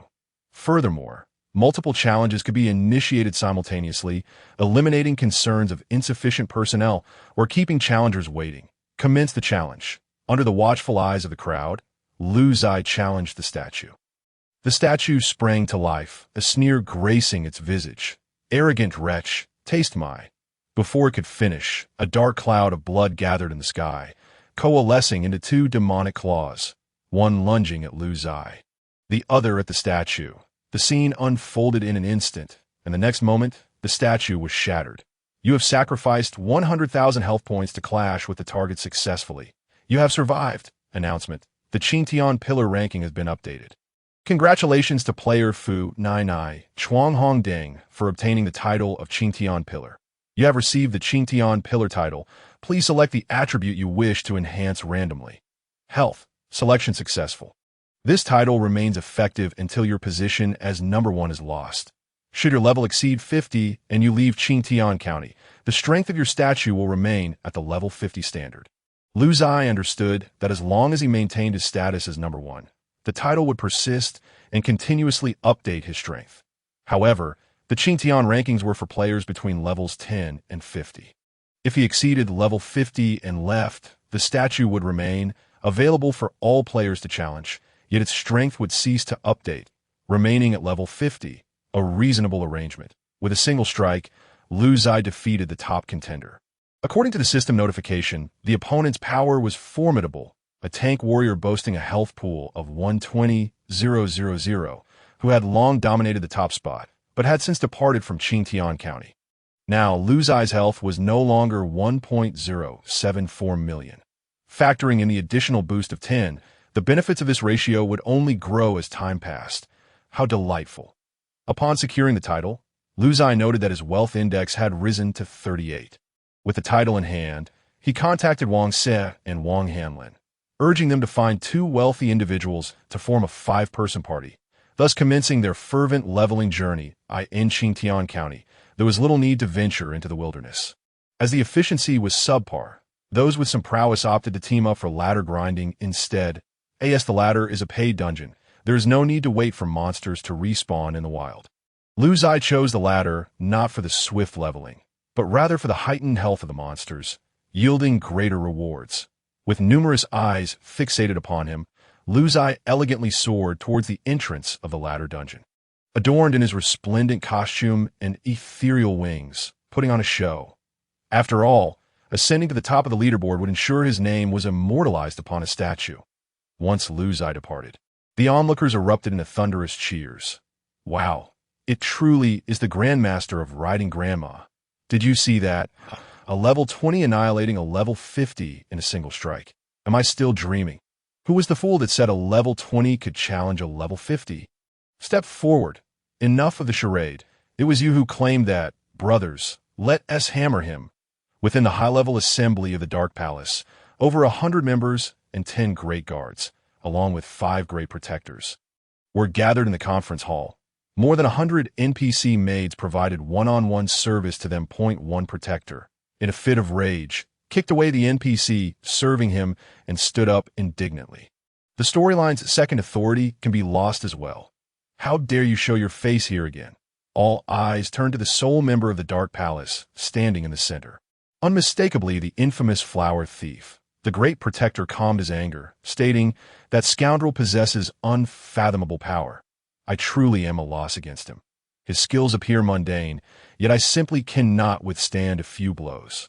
Furthermore, multiple challenges could be initiated simultaneously, eliminating concerns of insufficient personnel or keeping challengers waiting. Commence the challenge. Under the watchful eyes of the crowd, Lu Ziye challenged the statue. The statue sprang to life, a sneer gracing its visage. Arrogant wretch, taste my. Before it could finish, a dark cloud of blood gathered in the sky, coalescing into 2 demonic claws, one lunging at Lu Ziye, the other at the statue. The scene unfolded in an instant, and the next moment, the statue was shattered. You have sacrificed 100,000 health points to clash with the target successfully. You have survived. Announcement. The Qingtian Pillar ranking has been updated. Congratulations to player Fu Nai Nai Chuang Hongding for obtaining the title of Qingtian Pillar. You have received the Qingtian Pillar title. Please select the attribute you wish to enhance randomly. Health. Selection successful. This title remains effective until your position as number 1 is lost. Should your level exceed 50 and you leave Qingtian County, the strength of your statue will remain at the level 50 standard. Lu Ziye understood that as long as he maintained his status as number 1, the title would persist and continuously update his strength. However, the Qingtian rankings were for players between levels 10 and 50. If he exceeded level 50 and left, the statue would remain available for all players to challenge, yet its strength would cease to update, remaining at level 50, a reasonable arrangement. With a single strike, Lu Ziye defeated the top contender. According to the system notification, the opponent's power was formidable, a tank warrior boasting a health pool of 120,000, who had long dominated the top spot, but had since departed from Qingtian County. Now, Lu Ziye's health was no longer 1.074 million. Factoring in the additional boost of 10, the benefits of this ratio would only grow as time passed. How delightful. Upon securing the title, Lu Ziye noted that his wealth index had risen to 38. With the title in hand, he contacted Wang Se and Wang Hanlin, urging them to find 2 wealthy individuals to form a 5-person party, thus commencing their fervent leveling journey in Qingtian County. There was little need to venture into the wilderness. As the efficiency was subpar, those with some prowess opted to team up for ladder grinding instead. As the ladder is a paid dungeon, there is no need to wait for monsters to respawn in the wild. Lu Ziye chose the ladder not for the swift leveling, but rather for the heightened health of the monsters, yielding greater rewards. With numerous eyes fixated upon him, Lu Ziye elegantly soared towards the entrance of the ladder dungeon. Adorned in his resplendent costume and ethereal wings, putting on a show. After all, ascending to the top of the leaderboard would ensure his name was immortalized upon a statue. Once Lu Ziye departed, the onlookers erupted into thunderous cheers. Wow, it truly is the Grandmaster of Riding Grandma. Did you see that? A level 20 annihilating a level 50 in a single strike. Am I still dreaming? Who was the fool that said a level 20 could challenge a level 50? Step forward. Enough of the charade. It was you who claimed that. Brothers, let us hammer him. Within the high-level assembly of the Dark Palace, over 100 members and 10 great guards, along with 5 great protectors, were gathered in the conference hall. More than 100 NPC maids provided one-on-one service to them. 1 protector, in a fit of rage, kicked away the NPC serving him, and stood up indignantly. The storyline's second authority can be lost as well. How dare you show your face here again? All eyes turned to the sole member of the Dark Palace, standing in the center. Unmistakably the infamous flower thief. The great protector calmed his anger, stating, "That scoundrel possesses unfathomable power. I truly am a loss against him. His skills appear mundane, yet I simply cannot withstand a few blows."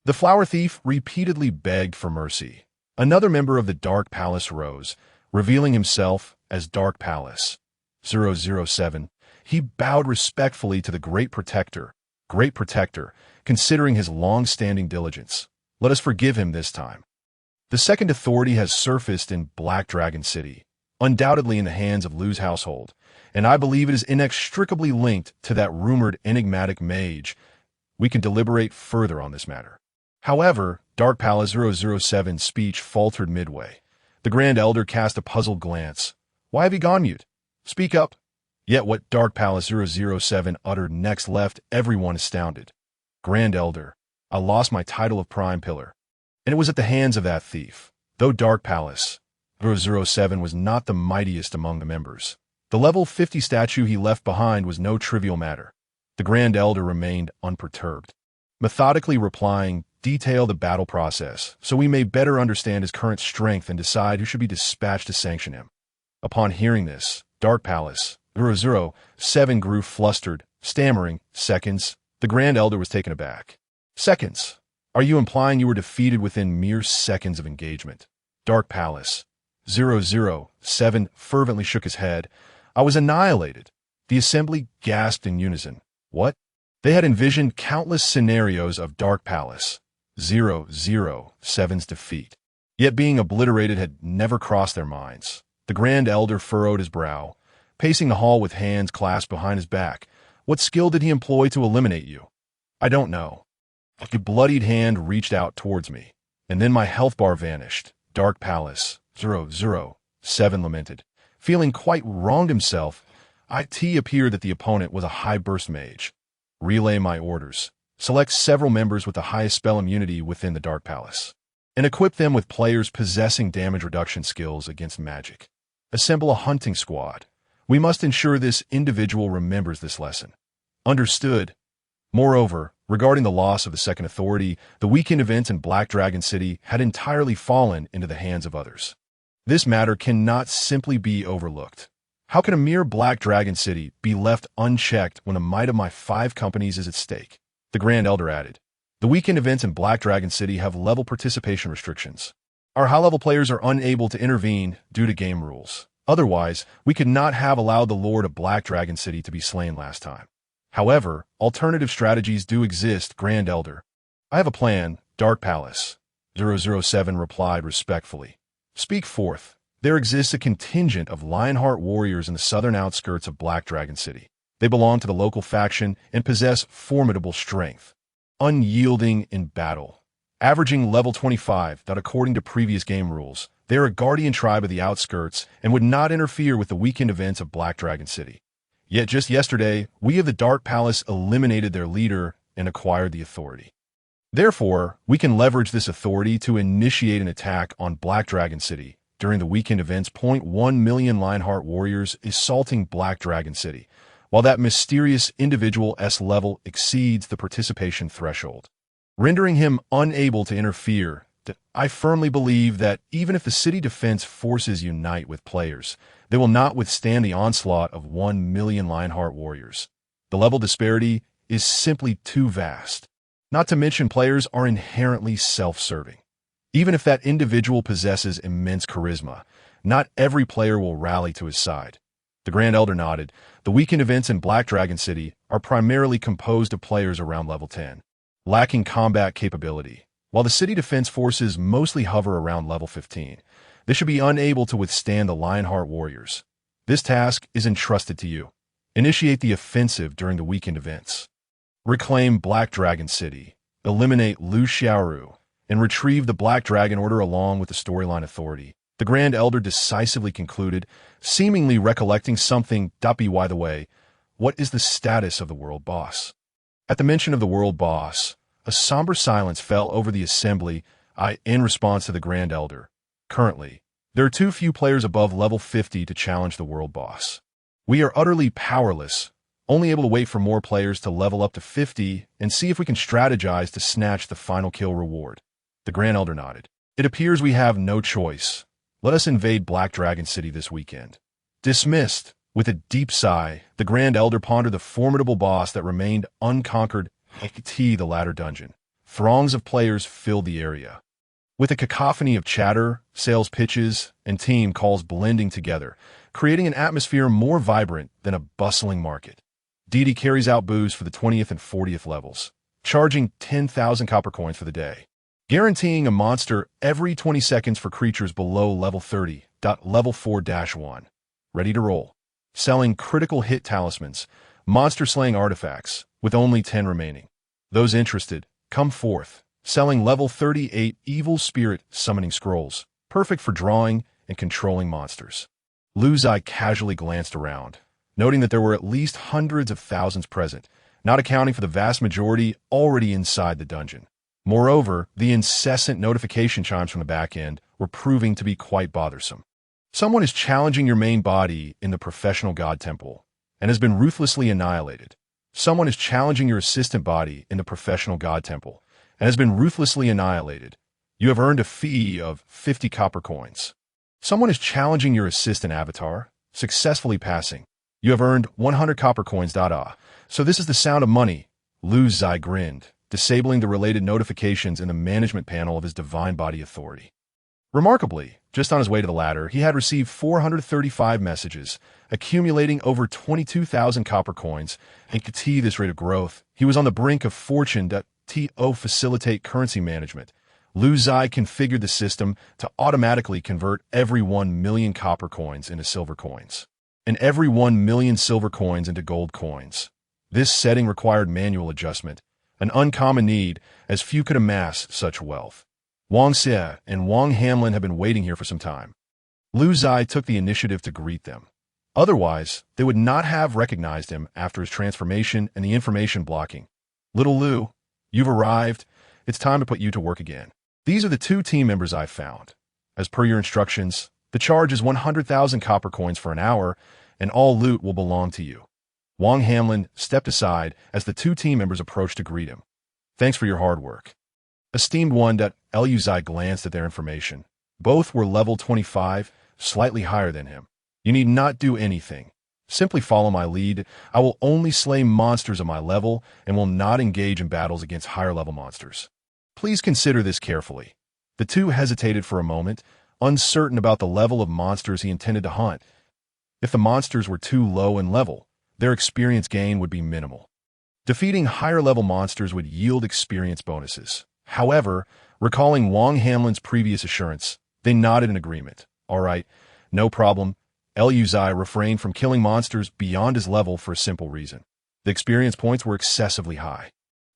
The flower thief repeatedly begged for mercy. Another member of the Dark Palace rose, revealing himself as Dark Palace 007. He bowed respectfully to the Great Protector. Great Protector, considering his long-standing diligence, let us forgive him this time. The second authority has surfaced in Black Dragon City, undoubtedly in the hands of Lu's household, and I believe it is inextricably linked to that rumored enigmatic mage. We can deliberate further on this matter. However, Dark Palace 007's speech faltered midway. The Grand Elder cast a puzzled glance. "Why have you gone mute? Speak up." Yet what Dark Palace 007 uttered next left everyone astounded. "Grand Elder, I lost my title of Prime Pillar, and it was at the hands of that thief." Though Dark Palace 007 was not the mightiest among the members, the level 50 statue he left behind was no trivial matter. The Grand Elder remained unperturbed, methodically replying, "Detail the battle process, so we may better understand his current strength and decide who should be dispatched to sanction him." Upon hearing this, Dark Palace 007 grew flustered, stammering, "Seconds?" The Grand Elder was taken aback. "Seconds? Are you implying you were defeated within mere seconds of engagement?" Dark Palace 007 fervently shook his head. "I was annihilated." The assembly gasped in unison. What? They had envisioned countless scenarios of Dark Palace 007's defeat, yet being obliterated had never crossed their minds. The Grand Elder furrowed his brow, pacing the hall with hands clasped behind his back. "What skill did he employ to eliminate you?" "I don't know." A bloodied hand reached out towards me, and then my health bar vanished. Dark Palace 007 lamented. Feeling quite wronged himself, it appeared that the opponent was a high-burst mage. "Relay my orders. Select several members with the highest spell immunity within the Dark Palace, and equip them with players possessing damage reduction skills against magic. Assemble a hunting squad. We must ensure this individual remembers this lesson." Understood. Moreover, regarding the loss of the second authority, the weekend events in Black Dragon City had entirely fallen into the hands of others. This matter cannot simply be overlooked. How can a mere Black Dragon City be left unchecked when the might of my 5 companies is at stake? The Grand Elder added, "The weekend events in Black Dragon City have level participation restrictions. Our high-level players are unable to intervene due to game rules. Otherwise, we could not have allowed the Lord of Black Dragon City to be slain last time. However, alternative strategies do exist, Grand Elder." "I have a plan," Dark Palace 007 replied respectfully. "Speak forth." "There exists a contingent of Lionheart warriors in the southern outskirts of Black Dragon City. They belong to the local faction and possess formidable strength, unyielding in battle, averaging level 25. That according to previous game rules, they are a guardian tribe of the outskirts and would not interfere with the weekend events of Black Dragon City. Yet just yesterday, we of the Dark Palace eliminated their leader and acquired the authority. Therefore, we can leverage this authority to initiate an attack on Black Dragon City during the weekend events. 1 million Lionheart warriors assaulting Black Dragon City, while that mysterious individual S level exceeds the participation threshold, rendering him unable to interfere. I firmly believe that even if the city defense forces unite with players, they will not withstand the onslaught of 1 million Lionheart warriors. The level disparity is simply too vast. Not to mention players are inherently self-serving. Even if that individual possesses immense charisma, not every player will rally to his side." The Grand Elder nodded. "The weekend events in Black Dragon City are primarily composed of players around level 10, lacking combat capability, while the city defense forces mostly hover around level 15. They should be unable to withstand the Lionheart warriors. This task is entrusted to you. Initiate the offensive during the weekend events. Reclaim Black Dragon City, eliminate Lu Ziye, and retrieve the Black Dragon Order along with the storyline authority." The Grand Elder decisively concluded, seemingly recollecting something. By the way, what is the status of the World Boss? At the mention of the World Boss, A somber silence fell over the assembly in response to the Grand Elder. Currently, there are too few players above level 50 to challenge the world boss. We are utterly powerless, only able to wait for more players to level up to 50 and see if we can strategize to snatch the final kill reward. The Grand Elder nodded. It appears we have no choice. Let us invade Black Dragon City this weekend. Dismissed. With a deep sigh, the Grand Elder pondered the formidable boss that remained unconquered. The ladder dungeon. Throngs of players filled the area. With a cacophony of chatter, sales pitches, and team calls blending together, creating an atmosphere more vibrant than a bustling market. Didi carries out booze for the 20th and 40th levels, charging 10,000 copper coins for the day, guaranteeing a monster every 20 seconds for creatures below level 30. Level 4-1. Ready to roll. Selling critical hit talismans, monster-slaying artifacts, with only 10 remaining. Those interested, come forth. Selling level 38 evil spirit summoning scrolls, perfect for drawing and controlling monsters. Lu Ziye casually glanced around, noting that there were at least hundreds of thousands present, not accounting for the vast majority already inside the dungeon. Moreover, the incessant notification chimes from the back end were proving to be quite bothersome. Someone is challenging your main body in the professional god temple and has been ruthlessly annihilated. Someone is challenging your assistant body in the professional god temple and has been ruthlessly annihilated. You have earned a fee of 50 copper coins. Someone is challenging your assistant avatar, successfully passing. You have earned 100 copper coins. So this is the sound of money. Lu Ziye grinned, disabling the related notifications in the management panel of his divine body authority. Remarkably, just on his way to the ladder, he had received 435 messages, accumulating over 22,000 copper coins, and could see this rate of growth. He was on the brink of fortune. To facilitate currency management, Lu Ziye configured the system to automatically convert every 1 million copper coins into silver coins, and every 1 million silver coins into gold coins. This setting required manual adjustment, an uncommon need, as few could amass such wealth. Lu Ziye and Wang Hamlin had been waiting here for some time. Lu Ziye took the initiative to greet them. Otherwise, they would not have recognized him after his transformation and the information blocking. Little Lu, you've arrived. It's time to put you to work again. These are the 2 team members I've found. As per your instructions, the charge is 100,000 copper coins for an hour, and all loot will belong to you. Wang Hamlin stepped aside as the 2 team members approached to greet him. Thanks for your hard work. Esteemed one. Lu Ziye glanced at their information. Both were level 25, slightly higher than him. You need not do anything. Simply follow my lead. I will only slay monsters of my level and will not engage in battles against higher level monsters. Please consider this carefully. The 2 hesitated for a moment, uncertain about the level of monsters he intended to hunt. If the monsters were too low in level, their experience gain would be minimal. Defeating higher level monsters would yield experience bonuses. However, recalling Wang Hamlin's previous assurance, they nodded in agreement. All right, no problem. Lu Ziye refrained from killing monsters beyond his level for a simple reason. The experience points were excessively high.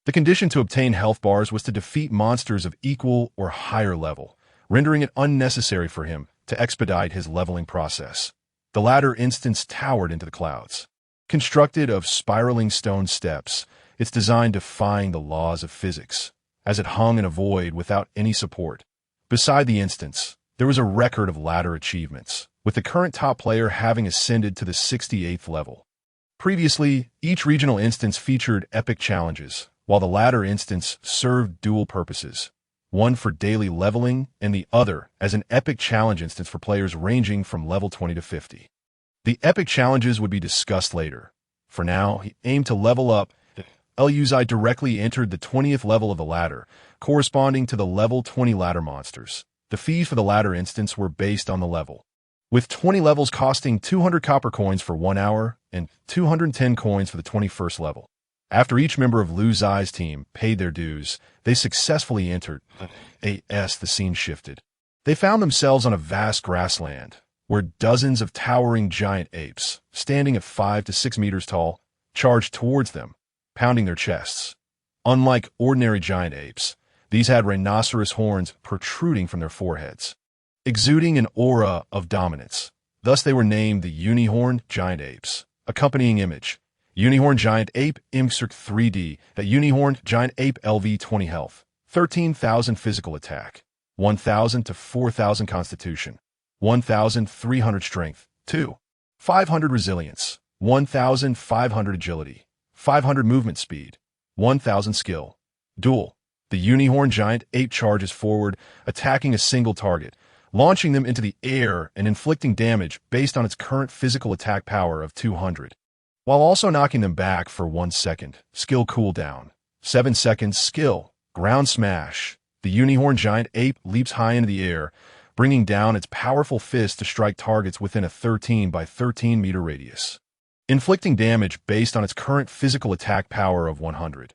The condition to obtain health bars was to defeat monsters of equal or higher level, rendering it unnecessary for him to expedite his leveling process. The latter instance towered into the clouds. Constructed of spiraling stone steps, its design defying the laws of physics, as it hung in a void without any support. Beside the instance, there was a record of ladder achievements, with the current top player having ascended to the 68th level. Previously, each regional instance featured epic challenges, while the latter instance served dual purposes, one for daily leveling and the other as an epic challenge instance for players ranging from level 20 to 50. The epic challenges would be discussed later. For now, he aimed to level up. Lu Ziye directly entered the 20th level of the ladder, corresponding to the level 20 ladder monsters. The fees for the ladder instance were based on the level, with 20 levels costing 200 copper coins for 1 hour and 210 coins for the 21st level. After each member of Lu Ziye's team paid their dues, they successfully entered. The scene shifted. They found themselves on a vast grassland, where dozens of towering giant apes, standing at 5 to 6 meters tall, charged towards them, pounding their chests. Unlike ordinary giant apes, these had rhinoceros horns protruding from their foreheads, exuding an aura of dominance. Thus they were named the unihorned giant apes. Accompanying image. Unicorn Giant Ape Imxerk 3D. That Unicorn Giant Ape LV 20 health, 13,000 physical attack, 1,000 to 4,000 constitution, 1,300 strength, 500 resilience, 1,500 agility, 500 movement speed, 1,000 skill. Duel. The Unicorn Giant Ape charges forward, attacking a single target, launching them into the air and inflicting damage based on its current physical attack power of 200. While also knocking them back for 1 second. Skill cooldown. 7 seconds. Skill. Ground smash. The Unicorn Giant Ape leaps high into the air, bringing down its powerful fist to strike targets within a 13 by 13 meter radius, inflicting damage based on its current physical attack power of 100.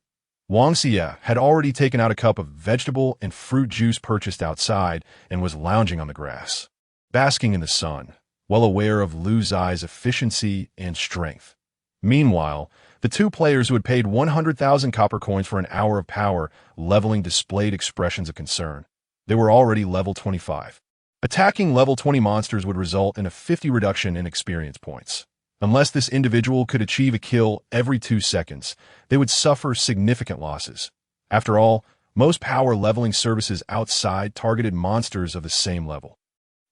Lu Ziye had already taken out a cup of vegetable and fruit juice purchased outside and was lounging on the grass, basking in the sun, well aware of Lu Ziye's efficiency and strength. Meanwhile, the two players who had paid 100,000 copper coins for an hour of power leveling displayed expressions of concern. They were already level 25. Attacking level 20 monsters would result in a 50 reduction in experience points. Unless this individual could achieve a kill every 2 seconds, they would suffer significant losses. After all, most power leveling services outside targeted monsters of the same level.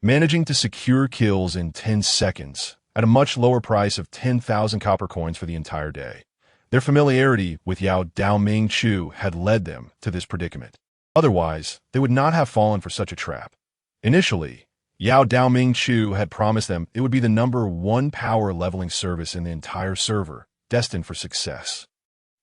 Managing to secure kills in 10 seconds, at a much lower price of 10,000 copper coins for the entire day. Their familiarity with Yao Daoming Chu had led them to this predicament. Otherwise, they would not have fallen for such a trap. Initially, Yao Daoming Chu had promised them it would be the #1 power leveling service in the entire server, destined for success.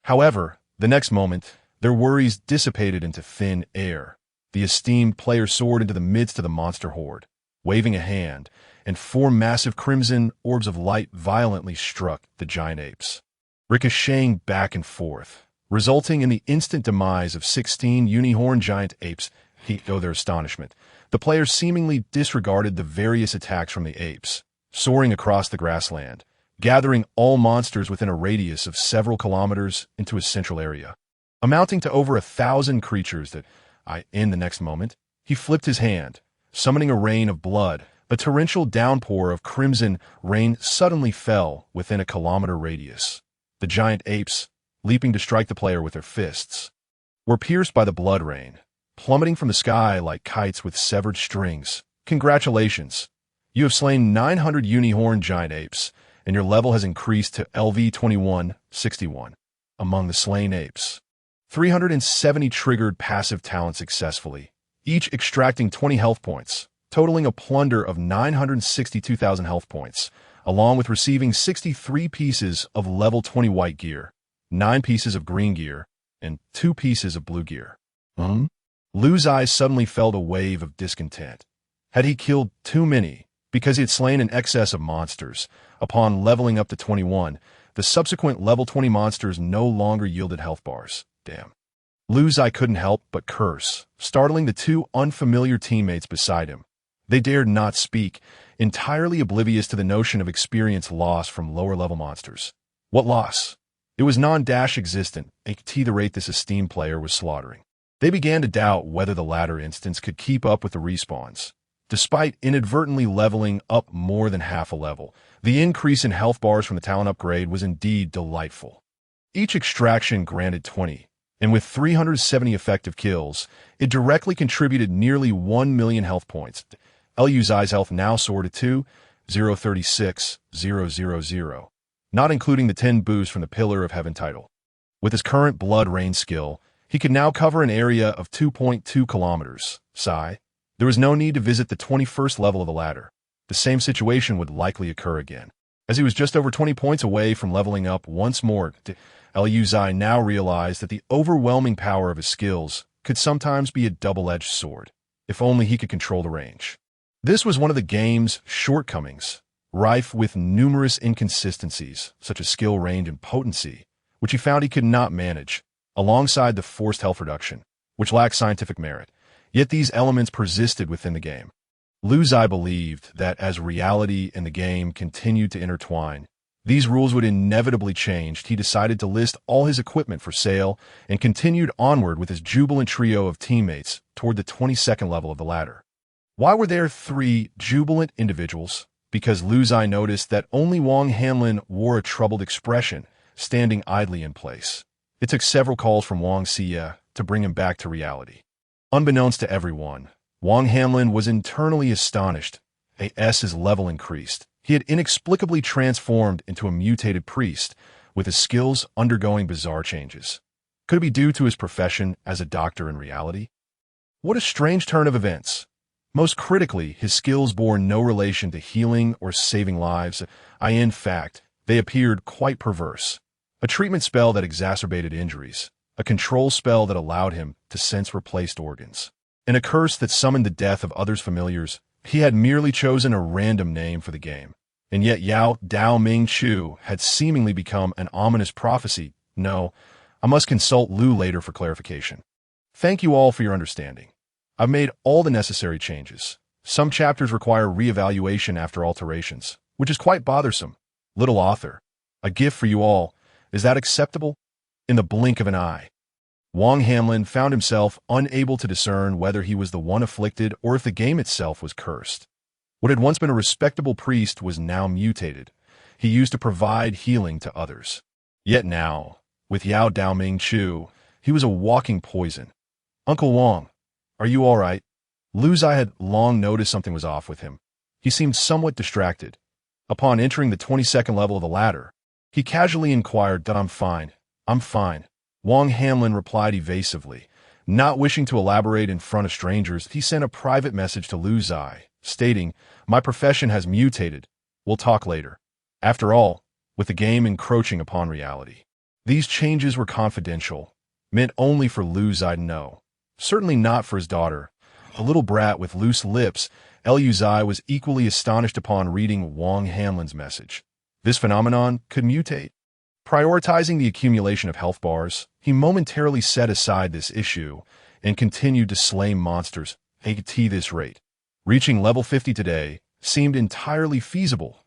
However, the next moment, their worries dissipated into thin air. The esteemed player soared into the midst of the monster horde, waving a hand, and 4 massive crimson orbs of light violently struck the giant apes, ricocheting back and forth, resulting in the instant demise of 16 unicorn giant apes. To their astonishment, the players seemingly disregarded the various attacks from the apes, soaring across the grassland, gathering all monsters within a radius of several kilometers into a central area, amounting to over 1,000 creatures in the next moment, he flipped his hand, summoning a rain of blood. A torrential downpour of crimson rain suddenly fell within a kilometer radius. The giant apes, leaping to strike the player with their fists, were pierced by the blood rain, plummeting from the sky like kites with severed strings. Congratulations! You have slain 900 unicorn giant apes, and your level has increased to LV 2161. Among the slain apes, 370 triggered passive talents successfully, each extracting 20 health points, totaling a plunder of 962,000 health points, along with receiving 63 pieces of level 20 white gear, 9 pieces of green gear, and 2 pieces of blue gear. Lu's eyes suddenly felt a wave of discontent. Had he killed too many because he had slain an excess of monsters? Upon leveling up to 21, the subsequent level 20 monsters no longer yielded health bars. Damn. Lu Ziye couldn't help but curse, startling the 2 unfamiliar teammates beside him. They dared not speak, entirely oblivious to the notion of experience loss from lower-level monsters. What loss? It was non-dash existent, the rate this esteemed player was slaughtering. They began to doubt whether the latter instance could keep up with the respawns. Despite inadvertently leveling up more than half a level, the increase in health bars from the talent upgrade was indeed delightful. Each extraction granted 20, and with 370 effective kills, it directly contributed nearly 1 million health points. Lu Ziye's health now soared to 2,036,000, not including the 10 boosts from the Pillar of Heaven title. With his current blood rain skill, he could now cover an area of 2.2 kilometers. There was no need to visit the 21st level of the ladder. The same situation would likely occur again. As he was just over 20 points away from leveling up once more, Lu Ziye now realized that the overwhelming power of his skills could sometimes be a double-edged sword, if only he could control the range. This was one of the game's shortcomings, rife with numerous inconsistencies, such as skill range and potency, which he found he could not manage, alongside the forced health reduction, which lacked scientific merit. Yet these elements persisted within the game. Lu Ziye believed that as reality and the game continued to intertwine, these rules would inevitably change. He decided to list all his equipment for sale and continued onward with his jubilant trio of teammates toward the 22nd level of the ladder. Why were there 3 jubilant individuals? Because Lu Ziye noticed that only Wang Hanlin wore a troubled expression, standing idly in place. It took several calls from Lu Ziye to bring him back to reality. Unbeknownst to everyone, Wang Hanlin was internally astonished. His level increased. He had inexplicably transformed into a mutated priest, with his skills undergoing bizarre changes. Could it be due to his profession as a doctor in reality? What a strange turn of events. Most critically, his skills bore no relation to healing or saving lives. In fact, they appeared quite perverse. A treatment spell that exacerbated injuries, a control spell that allowed him to sense replaced organs, and a curse that summoned the death of others' familiars. He had merely chosen a random name for the game. And yet Yao Dao Ming Chu had seemingly become an ominous prophecy. No, I must consult Lu later for clarification. Thank you all for your understanding. I've made all the necessary changes. Some chapters require reevaluation after alterations, which is quite bothersome. Little author, a gift for you all. Is that acceptable? In the blink of an eye, Wang Hanlin found himself unable to discern whether he was the one afflicted or if the game itself was cursed. What had once been a respectable priest was now mutated. He used to provide healing to others. Yet now, with Yao Dao Ming Chu, he was a walking poison. Uncle Wang, are you all right? Lu Ziye had long noticed something was off with him. He seemed somewhat distracted. Upon entering the 22nd level of the ladder, he casually inquired that I'm fine. Wang Hanlin replied evasively. Not wishing to elaborate in front of strangers, he sent a private message to Lu Ziye, stating, "My profession has mutated. We'll talk later." After all, with the game encroaching upon reality, these changes were confidential, meant only for Lu Ziye to know. Certainly not for his daughter. A little brat with loose lips, Lu Ziye was equally astonished upon reading Wang Hanlin's message. This phenomenon could mutate. Prioritizing the accumulation of health bars, he momentarily set aside this issue and continued to slay monsters at this rate. Reaching level 50 today seemed entirely feasible.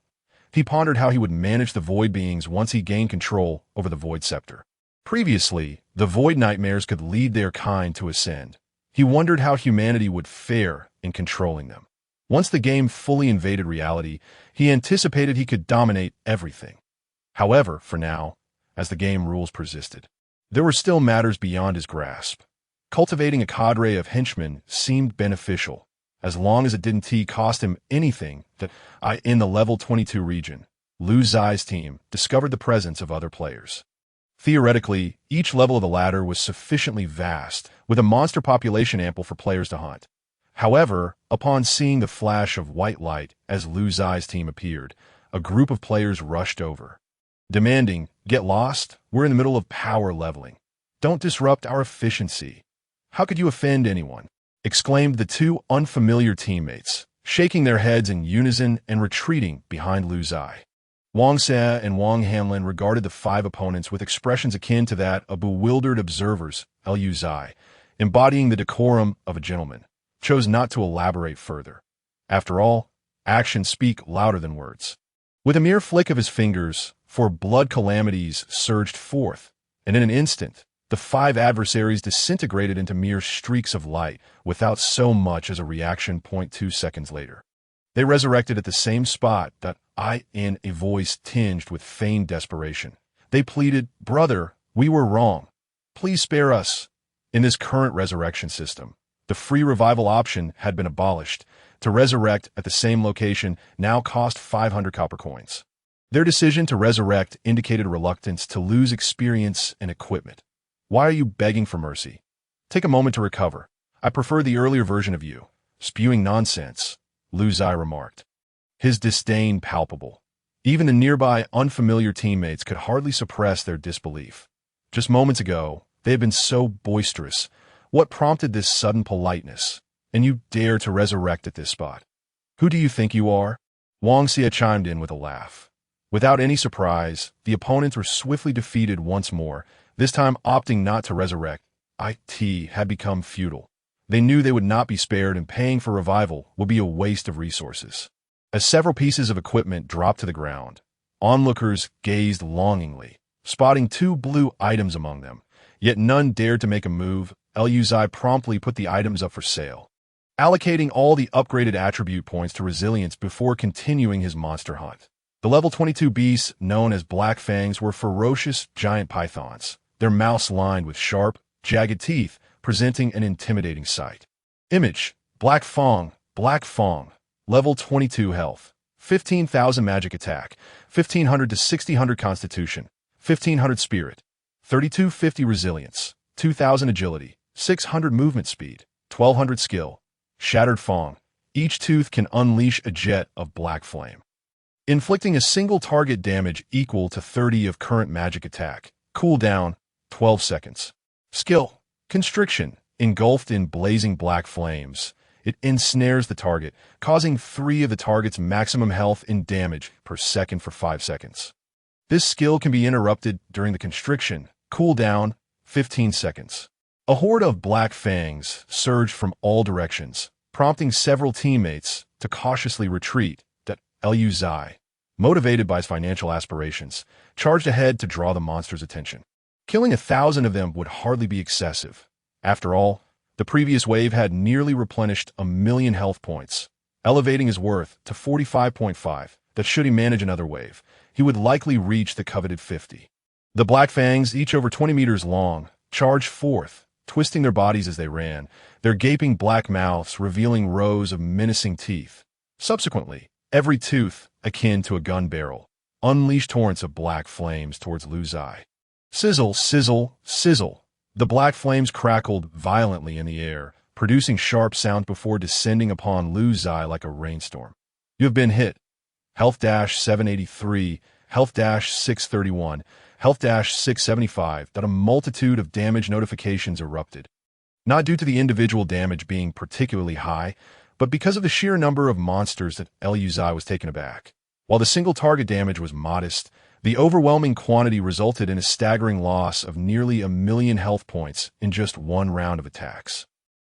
He pondered how he would manage the Void beings once he gained control over the Void Scepter. Previously, the Void Nightmares could lead their kind to ascend. He wondered how humanity would fare in controlling them. Once the game fully invaded reality, he anticipated he could dominate everything. However, for now, as the game rules persisted, there were still matters beyond his grasp. Cultivating a cadre of henchmen seemed beneficial, as long as it didn't cost him anything. In the level 22 region, Lu Ziye's team discovered the presence of other players. Theoretically, each level of the ladder was sufficiently vast, with a monster population ample for players to hunt. However, upon seeing the flash of white light as Lu Ziye's team appeared, a group of players rushed over, demanding, "Get lost, we're in the middle of power leveling. Don't disrupt our efficiency." "How could you offend anyone?" exclaimed the two unfamiliar teammates, shaking their heads in unison and retreating behind Lu Ziye. Wang Ziye and Wang Hanlin regarded the five opponents with expressions akin to that of bewildered observers. Lu Ziye, embodying the decorum of a gentleman, chose not to elaborate further. After all, actions speak louder than words. With a mere flick of his fingers, four blood calamities surged forth, and in an instant, the five adversaries disintegrated into mere streaks of light without so much as a reaction. 2 seconds later, they resurrected at the same spot in a voice tinged with feigned desperation. They pleaded, "Brother, we were wrong. Please spare us." In this current resurrection system, the free revival option had been abolished. To resurrect at the same location now cost 500 copper coins. Their decision to resurrect indicated reluctance to lose experience and equipment. "Why are you begging for mercy? Take a moment to recover. I prefer the earlier version of you." "Spewing nonsense," Lu Ziye remarked, his disdain palpable. Even the nearby unfamiliar teammates could hardly suppress their disbelief. Just moments ago, they had been so boisterous. What prompted this sudden politeness? And you dare to resurrect at this spot? Who do you think you are? Wang Ziye chimed in with a laugh. Without any surprise, the opponents were swiftly defeated once more, this time opting not to resurrect. It had become futile. They knew they would not be spared, and paying for revival would be a waste of resources. As several pieces of equipment dropped to the ground, onlookers gazed longingly, spotting two blue items among them, yet none dared to make a move. Lu Ziye promptly put the items up for sale, allocating all the upgraded attribute points to resilience before continuing his monster hunt. The level 22 beasts, known as Black Fangs, were ferocious giant pythons, their mouths lined with sharp, jagged teeth, presenting an intimidating sight. Image: Black Fang, level 22 health, 15,000 magic attack, 1500 to 1600 constitution, 1500 spirit, 3250 resilience, 2000 agility, 600 movement speed, 1200 skill. Shattered Fang. Each tooth can unleash a jet of black flame, inflicting a single target damage equal to 30 of current magic attack. Cooldown, 12 seconds. Skill: Constriction. Engulfed in blazing black flames, it ensnares the target, causing 3 of the target's maximum health and damage per second for 5 seconds. This skill can be interrupted during the constriction. Cooldown, 15 seconds. A horde of black fangs surged from all directions, prompting several teammates to cautiously retreat. Lu Ziye, motivated by his financial aspirations, charged ahead to draw the monster's attention. Killing 1,000 of them would hardly be excessive. After all, the previous wave had nearly replenished 1,000,000 health points, elevating his worth to 45.5. That should he manage another wave, he would likely reach the coveted 50. The Black Fangs, each over 20 meters long, charged forth, twisting their bodies as they ran, their gaping black mouths revealing rows of menacing teeth. Subsequently, every tooth, akin to a gun barrel, unleashed torrents of black flames towards Lu Ziye. Sizzle, sizzle, sizzle. The black flames crackled violently in the air, producing sharp sounds before descending upon Lu Ziye like a rainstorm. You have been hit. Health-783, Health-631, Health-675. That a multitude of damage notifications erupted. Not due to the individual damage being particularly high, but because of the sheer number of monsters that Lu Ziye was taken aback. While the single target damage was modest, the overwhelming quantity resulted in a staggering loss of nearly 1,000,000 health points in just one round of attacks.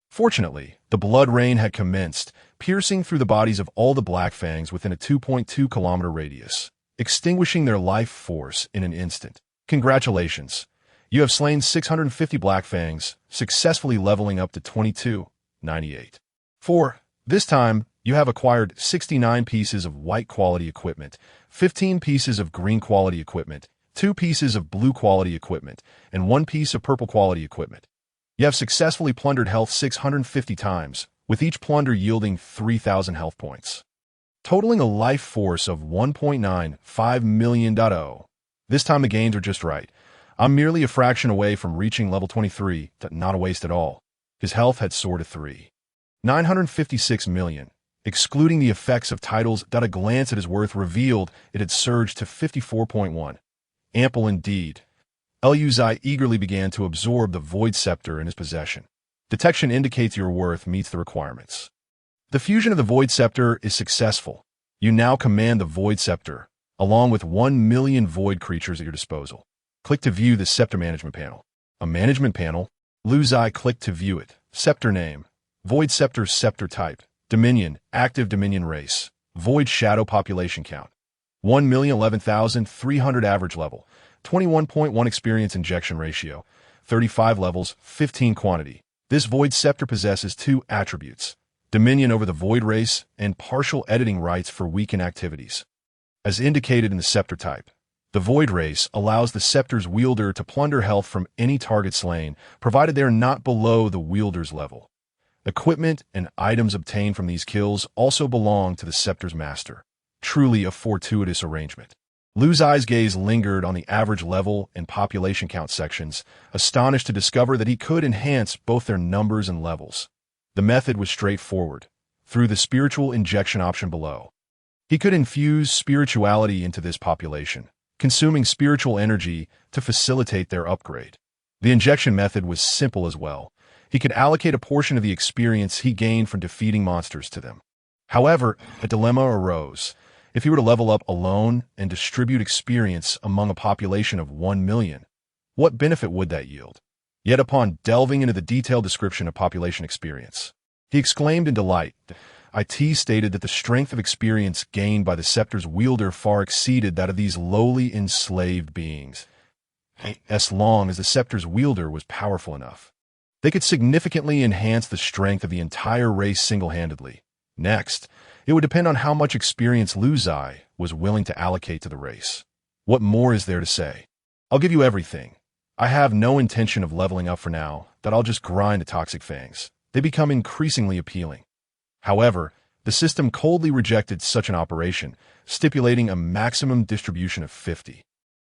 Fortunately, the blood rain had commenced, piercing through the bodies of all the Black Fangs within a 2.2-kilometer radius, extinguishing their life force in an instant. Congratulations! You have slain 650 Black Fangs, successfully leveling up to 2298. 4. This time, you have acquired 69 pieces of white quality equipment, 15 pieces of green quality equipment, 2 pieces of blue quality equipment, and 1 piece of purple quality equipment. You have successfully plundered health 650 times, with each plunder yielding 3,000 health points, totaling a life force of 1.95 million. This time the gains are just right. I'm merely a fraction away from reaching level 23, not a waste at all. His health had soared to 3,956 million. Excluding the effects of titles, a glance at his worth revealed it had surged to 54.1. Ample indeed. Lu Ziye eagerly began to absorb the Void Scepter in his possession. Detection indicates your worth meets the requirements. The fusion of the Void Scepter is successful. You now command the Void Scepter, along with 1,000,000 Void creatures at your disposal. Click to view the Scepter Management panel. A management panel. Lu Ziye clicked to view it. Scepter name. Void Scepter. Scepter type. Dominion, active Dominion race. Void Shadow population count. 1,011,300 average level. 21.1 experience injection ratio. 35 levels, 15 quantity. This Void Scepter possesses 2 attributes: dominion over the Void race and partial editing rights for weakened activities. As indicated in the Scepter type, the Void race allows the Scepter's wielder to plunder health from any target slain, provided they are not below the wielder's level. Equipment and items obtained from these kills also belong to the Scepter's master. Truly a fortuitous arrangement. Lu Ziye's gaze lingered on the average level and population count sections, astonished to discover that he could enhance both their numbers and levels. The method was straightforward, through the spiritual injection option below. He could infuse spirituality into this population, consuming spiritual energy to facilitate their upgrade. The injection method was simple as well. He could allocate a portion of the experience he gained from defeating monsters to them. However, a dilemma arose. If he were to level up alone and distribute experience among a population of 1,000,000, what benefit would that yield? Yet upon delving into the detailed description of population experience, he exclaimed in delight. IT stated that the strength of experience gained by the Scepter's wielder far exceeded that of these lowly enslaved beings. As long as the Scepter's wielder was powerful enough, they could significantly enhance the strength of the entire race single-handedly. Next, It would depend on how much experience Lu Ziye was willing to allocate to the race. What more is there to say? I'll give you everything. I have no intention of leveling up for now, that I'll just grind the toxic fangs. They become increasingly appealing. However, the system coldly rejected such an operation, stipulating a maximum distribution of 50.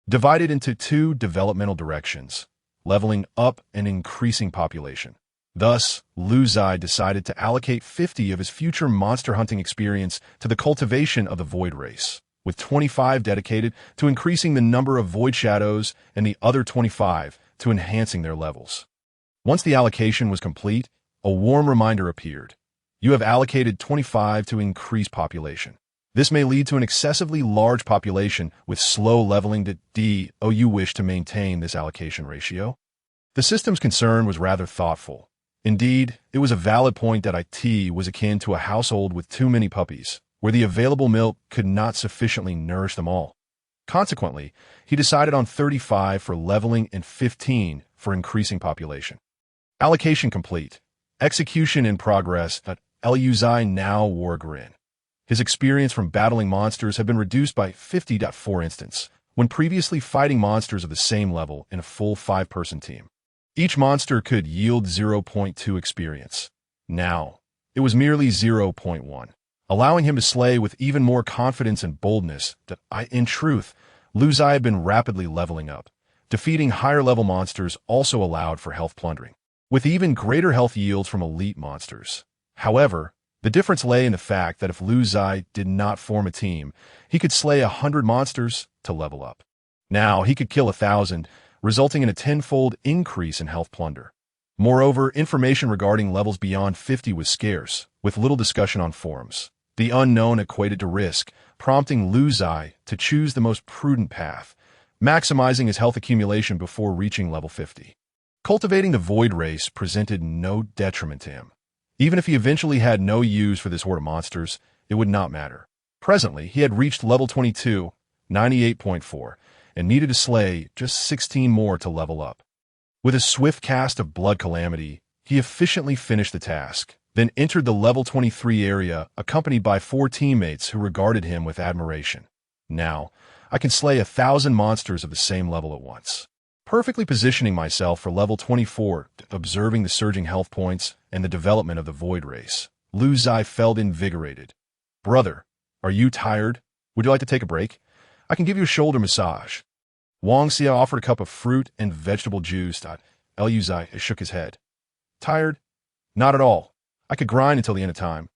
Divided into two developmental directions, leveling up and increasing population. Thus, Lu Ziye decided to allocate 50 of his future monster hunting experience to the cultivation of the Void race, with 25 dedicated to increasing the number of Void Shadows and the other 25 to enhancing their levels. Once the allocation was complete, a warm reminder appeared. You have allocated 25 to increase population. This may lead to an excessively large population with slow leveling to D. You wish to maintain this allocation ratio? The system's concern was rather thoughtful. Indeed, it was a valid point that IT was akin to a household with too many puppies, where the available milk could not sufficiently nourish them all. Consequently, he decided on 35 for leveling and 15 for increasing population. Allocation complete. Execution in progress. Lu Ziye now wore a grin. His experience from battling monsters had been reduced by 50. For instance, when previously fighting monsters of the same level in a full 5-person team. Each monster could yield 0.2 experience. Now, it was merely 0.1, allowing him to slay with even more confidence and boldness. In truth, Lu Ziye had been rapidly leveling up. Defeating higher-level monsters also allowed for health plundering, with even greater health yields from elite monsters. However, the difference lay in the fact that if Lu Ziye did not form a team, he could slay 100 monsters to level up. Now, he could kill 1,000, resulting in a 10-fold increase in health plunder. Moreover, information regarding levels beyond 50 was scarce, with little discussion on forums. The unknown equated to risk, prompting Lu Ziye to choose the most prudent path, maximizing his health accumulation before reaching level 50. Cultivating the Void race presented no detriment to him. Even if he eventually had no use for this horde of monsters, it would not matter. Presently, he had reached level 22, 98.4, and needed to slay just 16 more to level up. With a swift cast of Blood Calamity, he efficiently finished the task, then entered the level 23 area, accompanied by 4 teammates who regarded him with admiration. Now, I can slay 1,000 monsters of the same level at once. Perfectly positioning myself for level 24, observing the surging health points and the development of the Void race, Lu Ziye felt invigorated. Brother, are you tired? Would you like to take a break? I can give you a shoulder massage. Wang Xia offered a cup of fruit and vegetable juice. Lu Ziye shook his head. Tired? Not at all. I could grind until the end of time.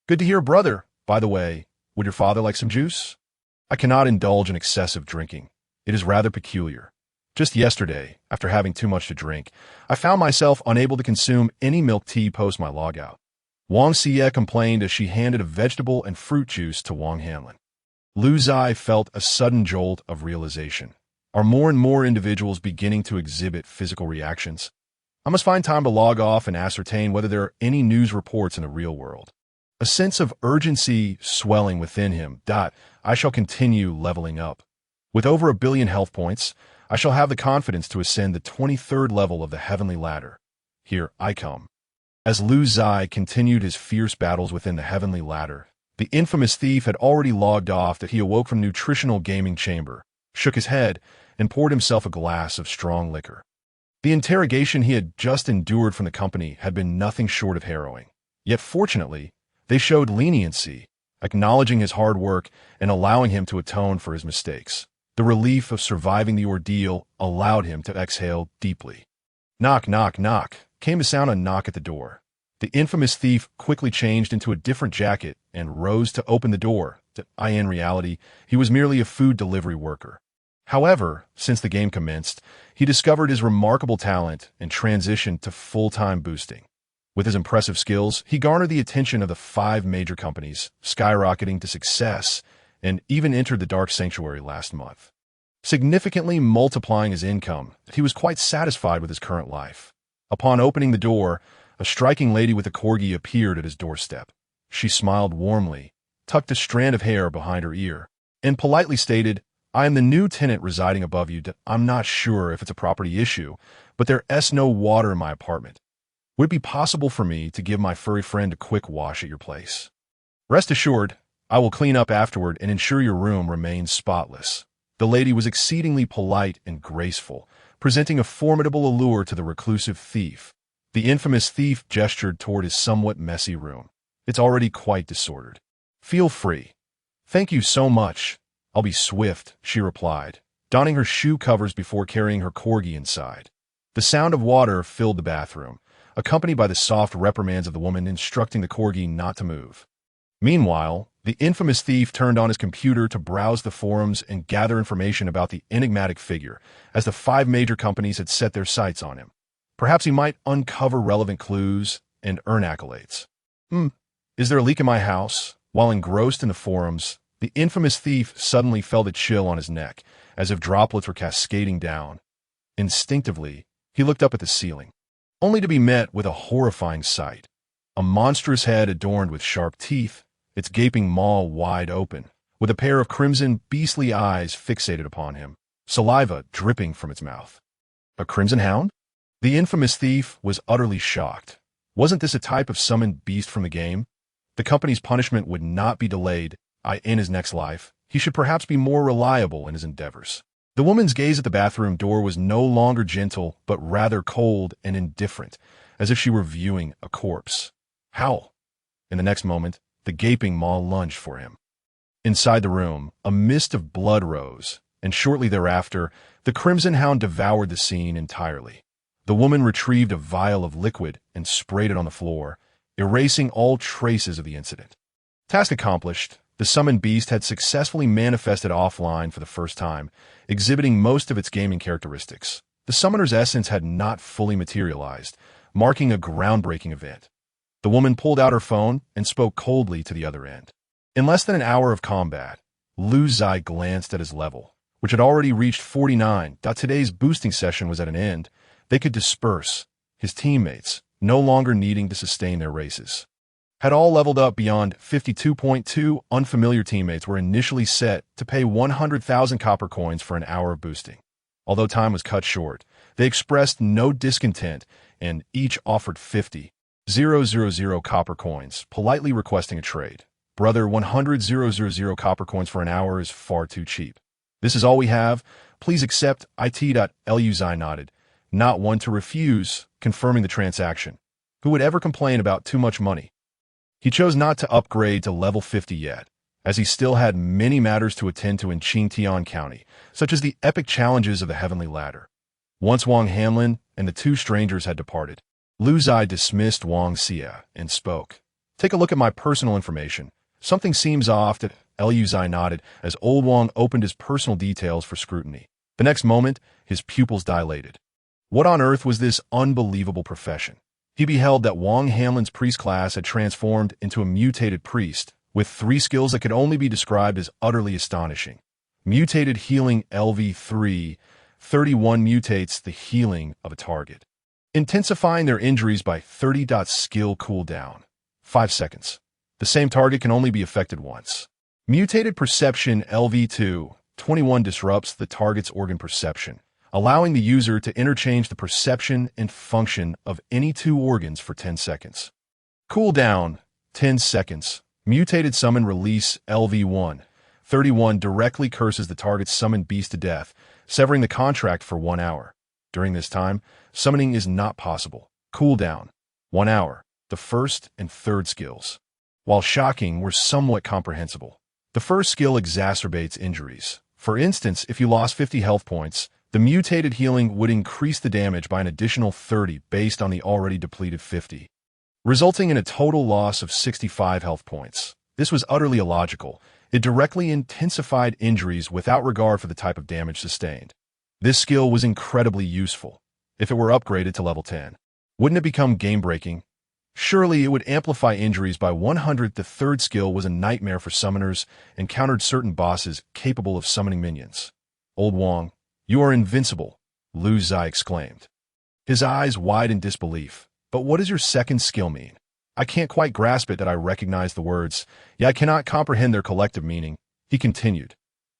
Good to hear, brother. By the way, would your father like some juice? I cannot indulge in excessive drinking. It is rather peculiar. Just yesterday, after having too much to drink, I found myself unable to consume any milk tea post my logout. Wang Xie complained as she handed a vegetable and fruit juice to Wang Hanlin. Lu Ziye felt a sudden jolt of realization. Are more and more individuals beginning to exhibit physical reactions? I must find time to log off and ascertain whether there are any news reports in the real world. A sense of urgency swelling within him. I shall continue leveling up. With over 1 billion health points, I shall have the confidence to ascend the 23rd level of the heavenly ladder. Here I come. As Lu Ziye continued his fierce battles within the heavenly ladder, the infamous thief had already logged off that he awoke from nutritional gaming chamber, shook his head, and poured himself a glass of strong liquor. The interrogation he had just endured from the company had been nothing short of harrowing. Yet fortunately, they showed leniency, acknowledging his hard work and allowing him to atone for his mistakes. The relief of surviving the ordeal allowed him to exhale deeply. Knock, knock, knock, came the sound of a knock at the door. The infamous thief quickly changed into a different jacket and rose to open the door. In reality, he was merely a food delivery worker. However, since the game commenced, he discovered his remarkable talent and transitioned to full-time boosting. With his impressive skills, he garnered the attention of the 5 major companies, skyrocketing to success, and even entered the Dark Sanctuary last month. Significantly multiplying his income, he was quite satisfied with his current life. Upon opening the door, a striking lady with a corgi appeared at his doorstep. She smiled warmly, tucked a strand of hair behind her ear, and politely stated, I am the new tenant residing above you. I'm not sure if it's a property issue, but there's no water in my apartment. Would it be possible for me to give my furry friend a quick wash at your place? Rest assured, I will clean up afterward and ensure your room remains spotless. The lady was exceedingly polite and graceful, presenting a formidable allure to the reclusive thief. The infamous thief gestured toward his somewhat messy room. It's already quite disordered. Feel free. Thank you so much. I'll be swift, she replied, donning her shoe covers before carrying her corgi inside. The sound of water filled the bathroom, accompanied by the soft reprimands of the woman instructing the corgi not to move. Meanwhile, the infamous thief turned on his computer to browse the forums and gather information about the enigmatic figure, as the 5 major companies had set their sights on him. Perhaps he might uncover relevant clues and earn accolades. Is there a leak in my house? While engrossed in the forums, the infamous thief suddenly felt a chill on his neck, as if droplets were cascading down. Instinctively, he looked up at the ceiling, only to be met with a horrifying sight. A monstrous head adorned with sharp teeth, its gaping maw wide open, with a pair of crimson, beastly eyes fixated upon him, saliva dripping from its mouth. A crimson hound? The infamous thief was utterly shocked. Wasn't this a type of summoned beast from the game? The company's punishment would not be delayed in his next life. He should perhaps be more reliable in his endeavors. The woman's gaze at the bathroom door was no longer gentle, but rather cold and indifferent, as if she were viewing a corpse. Howl! In the next moment, the gaping maw lunged for him. Inside the room, a mist of blood rose, and shortly thereafter, the crimson hound devoured the scene entirely. The woman retrieved a vial of liquid and sprayed it on the floor, erasing all traces of the incident. Task accomplished, the summoned beast had successfully manifested offline for the first time, exhibiting most of its gaming characteristics. The summoner's essence had not fully materialized, marking a groundbreaking event. The woman pulled out her phone and spoke coldly to the other end. In less than an hour of combat, Lu Ziye glanced at his level, which had already reached 49. Today's boosting session was at an end. They could disperse, his teammates, no longer needing to sustain their races. Had all leveled up beyond 52.2, unfamiliar teammates were initially set to pay 100,000 copper coins for an hour of boosting. Although time was cut short, they expressed no discontent and each offered 50,000 copper coins, politely requesting a trade. Brother, 100,000 copper coins for an hour is far too cheap. This is all we have. Please accept it. Lu Ziye nodded, not one to refuse, confirming the transaction. Who would ever complain about too much money? He chose not to upgrade to level 50 yet, as he still had many matters to attend to in Qingtian County, such as the epic challenges of the Heavenly Ladder. Once Wang Hanlin and the 2 strangers had departed, Lu Ziye dismissed Lu Ziye and spoke. Take a look at my personal information. Something seems off. Lu Ziye nodded as old Wang opened his personal details for scrutiny. The next moment, his pupils dilated. What on earth was this unbelievable profession? He beheld that Wang Hanlin's priest class had transformed into a mutated priest, with 3 skills that could only be described as utterly astonishing. Mutated healing LV3, 31 mutates the healing of a target, intensifying their injuries by 30. Skill cooldown, 5 seconds. The same target can only be affected once. Mutated perception LV2, 21 disrupts the target's organ perception, allowing the user to interchange the perception and function of any 2 organs for 10 seconds. Cooldown, 10 seconds. Mutated summon release LV1, 31 directly curses the target's summoned beast to death, severing the contract for 1 hour. During this time, summoning is not possible. Cooldown, 1 hour. The first and third skills, while shocking, were somewhat comprehensible. The first skill exacerbates injuries. For instance, if you lost 50 health points, the mutated healing would increase the damage by an additional 30 based on the already depleted 50, resulting in a total loss of 65 health points. This was utterly illogical. It directly intensified injuries without regard for the type of damage sustained. This skill was incredibly useful. If it were upgraded to level 10, wouldn't it become game-breaking? Surely it would amplify injuries by 100. The third skill was a nightmare for summoners and countered certain bosses capable of summoning minions. Old Wang, you are invincible, Lu Ziye exclaimed, his eyes wide in disbelief. But what does your second skill mean? I can't quite grasp it. That I recognize the words, yet I cannot comprehend their collective meaning. He continued.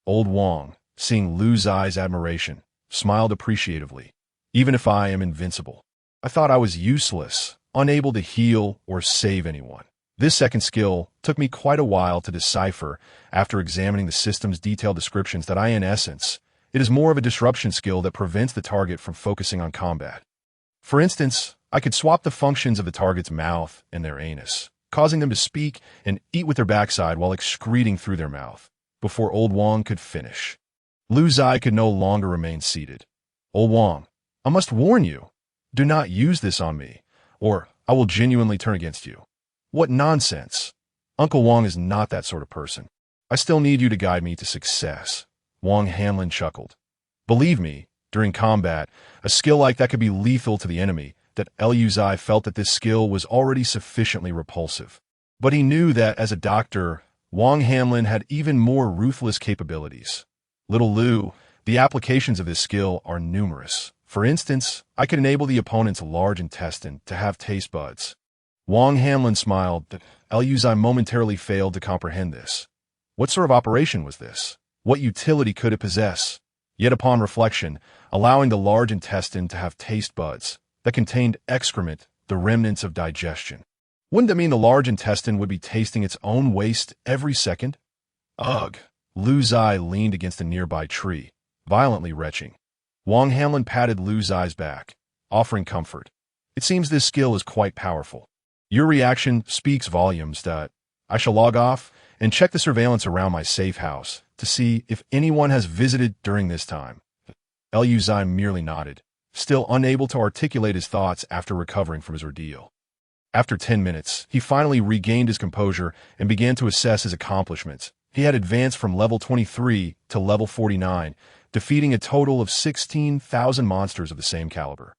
Old Wang, seeing Lu Ziye's admiration, smiled appreciatively. Even if I am invincible, I thought I was useless, unable to heal or save anyone. This second skill took me quite a while to decipher after examining the system's detailed descriptions that in essence, it is more of a disruption skill that prevents the target from focusing on combat. For instance, I could swap the functions of the target's mouth and their anus, causing them to speak and eat with their backside while excreting through their mouth, before Old Wong could finish. Lu Ziye could no longer remain seated. Old Wong, I must warn you, do not use this on me, or I will genuinely turn against you. What nonsense. Uncle Wong is not that sort of person. I still need you to guide me to success. Wong Hanlin chuckled. Believe me, during combat, a skill like that could be lethal to the enemy, that Lu Ziye felt that this skill was already sufficiently repulsive. But he knew that, as a doctor, Wong Hanlin had even more ruthless capabilities. Little Lu, the applications of this skill are numerous. For instance, I could enable the opponent's large intestine to have taste buds. Wong Hanlin smiled, but Lu Ziye momentarily failed to comprehend this. What sort of operation was this? What utility could it possess? Yet upon reflection, allowing the large intestine to have taste buds that contained excrement, the remnants of digestion. Wouldn't that mean the large intestine would be tasting its own waste every second? Ugh! Lu Ziye leaned against a nearby tree, violently retching. Wong Hanlin patted Lu Ziye's back, offering comfort. It seems this skill is quite powerful. Your reaction speaks volumes. I shall log off and check the surveillance around my safe house to see if anyone has visited during this time. Lu Ziye merely nodded, still unable to articulate his thoughts after recovering from his ordeal. After 10 minutes, he finally regained his composure and began to assess his accomplishments. He had advanced from level 23 to level 49, defeating a total of 16,000 monsters of the same caliber.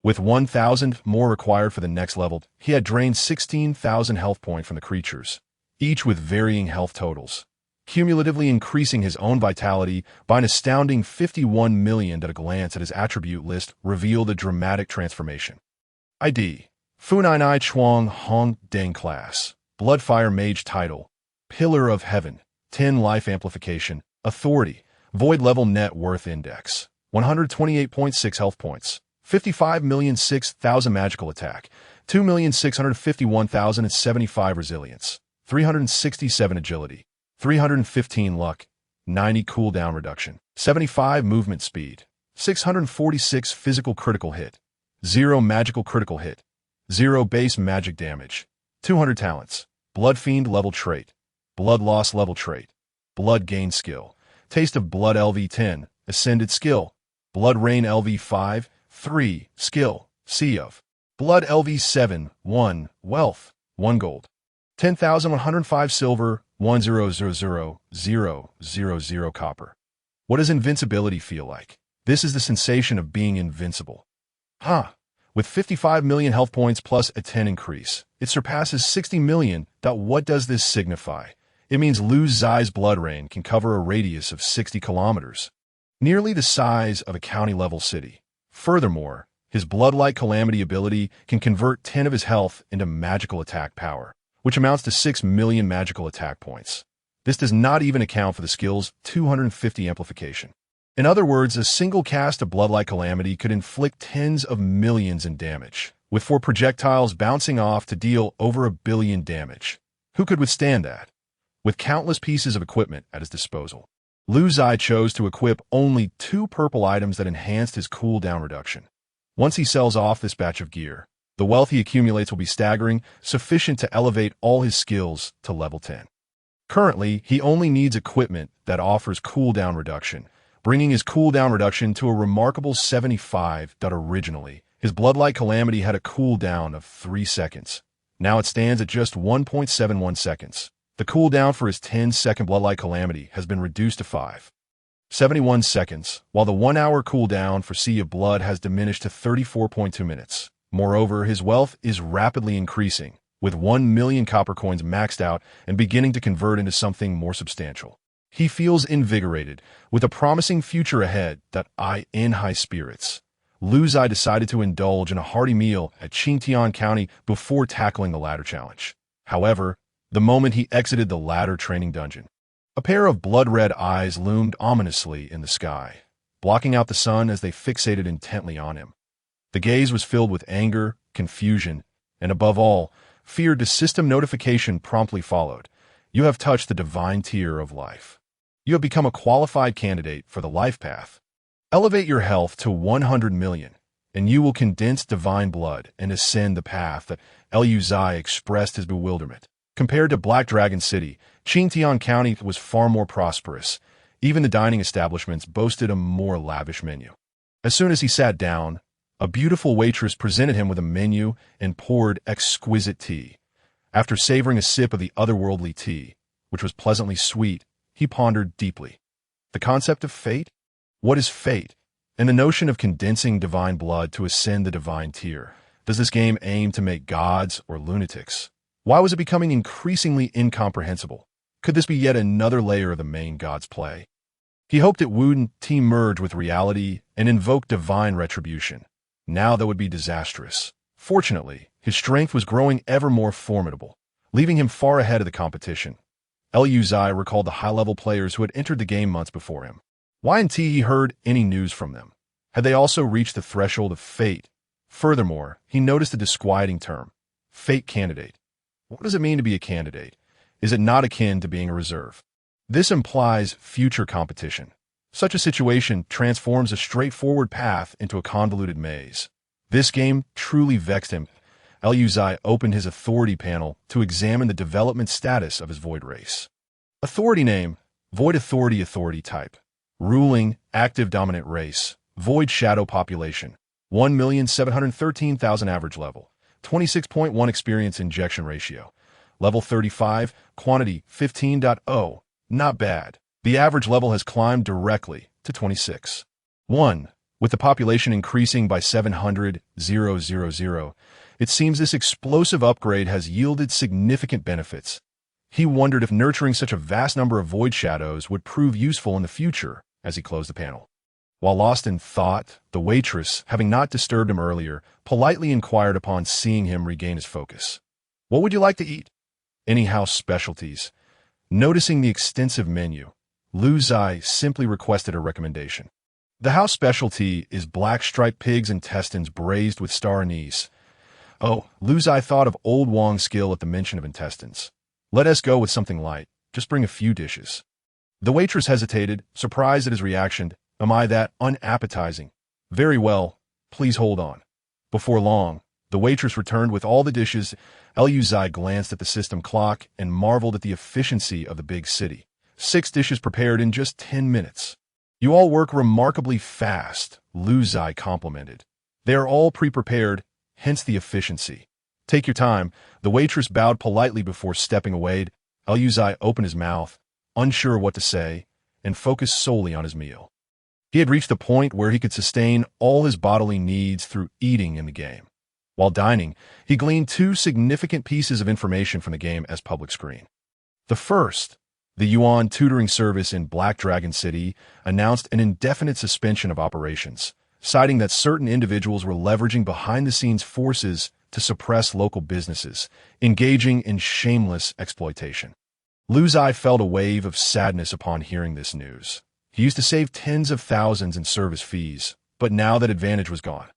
With 1,000 more required for the next level, he had drained 16,000 health points from the creatures, each with varying health totals, cumulatively increasing his own vitality by an astounding 51 million. At a glance at his attribute list revealed a dramatic transformation. ID: Funainai Chuang Hong Deng Class, Bloodfire Mage Title, Pillar of Heaven, 10 Life Amplification, Authority, Void Level Net Worth Index, 128.6 Health Points, 55,006,000 Magical Attack, 2,651,075 Resilience, 367 Agility, 315 Luck, 90 Cooldown Reduction, 75 Movement Speed, 646 Physical Critical Hit, 0 Magical Critical Hit, 0 Base Magic Damage, 200 Talents, Blood Fiend Level Trait, Blood Loss Level Trait, Blood Gain Skill, Taste of Blood LV10, Ascended Skill, Blood Rain LV5, 3, Skill, Sea of Blood LV7, 1, Wealth, 1 Gold, 10,105 Silver, 1,000,000 Copper. What does invincibility feel like? This is the sensation of being invincible. With 55 million health points plus a 10 increase, it surpasses 60 million. What does this signify? It means Lu Ziye's blood rain can cover a radius of 60 kilometers, nearly the size of a county-level city. Furthermore, his blood-like calamity ability can convert 10 of his health into magical attack power, which amounts to 6 million magical attack points. This does not even account for the skill's 250 amplification. In other words, a single cast of blood-like calamity could inflict tens of millions in damage, with 4 projectiles bouncing off to deal over 1 billion damage. Who could withstand that? With countless pieces of equipment at his disposal, Lu Ziye chose to equip only 2 purple items that enhanced his cooldown reduction. Once he sells off this batch of gear, the wealth he accumulates will be staggering, sufficient to elevate all his skills to level 10. Currently, he only needs equipment that offers cooldown reduction, bringing his cooldown reduction to a remarkable 75. Originally, his bloodlight calamity had a cooldown of 3 seconds. Now it stands at just 1.71 seconds. The cooldown for his 10-second bloodlight calamity has been reduced to 5.71 seconds, while the 1-hour cooldown for Sea of Blood has diminished to 34.2 minutes. Moreover, his wealth is rapidly increasing, with 1 million copper coins maxed out and beginning to convert into something more substantial. He feels invigorated, with a promising future ahead. In high spirits, Lu Ziye decided to indulge in a hearty meal at Qingtian County before tackling the ladder challenge. However, the moment he exited the ladder training dungeon, a pair of blood-red eyes loomed ominously in the sky, blocking out the sun as they fixated intently on him. The gaze was filled with anger, confusion, and above all, feared the system notification promptly followed. You have touched the divine tier of life. You have become a qualified candidate for the life path. Elevate your health to 100 million, and you will condense divine blood and ascend the path that Lu Ziye expressed his bewilderment. Compared to Black Dragon City, Xintian County was far more prosperous. Even the dining establishments boasted a more lavish menu. As soon as he sat down, a beautiful waitress presented him with a menu and poured exquisite tea. After savoring a sip of the otherworldly tea, which was pleasantly sweet, he pondered deeply. The concept of fate? What is fate? And the notion of condensing divine blood to ascend the divine tier. Does this game aim to make gods or lunatics? Why was it becoming increasingly incomprehensible? Could this be yet another layer of the main god's play? He hoped it wouldn't merge with reality and invoke divine retribution. Now that would be disastrous. Fortunately, his strength was growing ever more formidable, leaving him far ahead of the competition. Lu Ziye recalled the high-level players who had entered the game months before him. Why hadn't he heard any news from them? Had they also reached the threshold of fate? Furthermore, he noticed a disquieting term, fate candidate. What does it mean to be a candidate? Is it not akin to being a reserve? This implies future competition. Such a situation transforms a straightforward path into a convoluted maze. This game truly vexed him. Lu Ziye opened his authority panel to examine the development status of his void race. Authority name, void authority type. Ruling, active dominant race, void shadow population, 1,713,000 average level, 26.1 experience injection ratio, level 35, quantity 15.0, not bad. The average level has climbed directly to 26. 1. With the population increasing by 700,000, it seems this explosive upgrade has yielded significant benefits. He wondered if nurturing such a vast number of void shadows would prove useful in the future as he closed the panel. While lost in thought, the waitress, having not disturbed him earlier, politely inquired upon seeing him regain his focus. What would you like to eat? Any house specialties. Noticing the extensive menu, Lu Ziye simply requested a recommendation. The house specialty is black striped pig's intestines braised with star anise. Oh, Lu Ziye thought of old Wong's skill at the mention of intestines. Let us go with something light. Just bring a few dishes. The waitress hesitated, surprised at his reaction. Am I that unappetizing? Very well, please hold on. Before long, the waitress returned with all the dishes. Lu Ziye glanced at the system clock and marveled at the efficiency of the big city. 6 dishes prepared in just 10 minutes. You all work remarkably fast, Lu Ziye complimented. They are all pre-prepared, hence the efficiency. Take your time. The waitress bowed politely before stepping away. Lu Ziye opened his mouth, unsure what to say, and focused solely on his meal. He had reached the point where he could sustain all his bodily needs through eating in the game. While dining, he gleaned 2 significant pieces of information from the game as public screen. The first, the Yuan tutoring service in Black Dragon City, announced an indefinite suspension of operations, citing that certain individuals were leveraging behind-the-scenes forces to suppress local businesses, engaging in shameless exploitation. Lu Ziye felt a wave of sadness upon hearing this news. He used to save tens of thousands in service fees, but now that advantage was gone.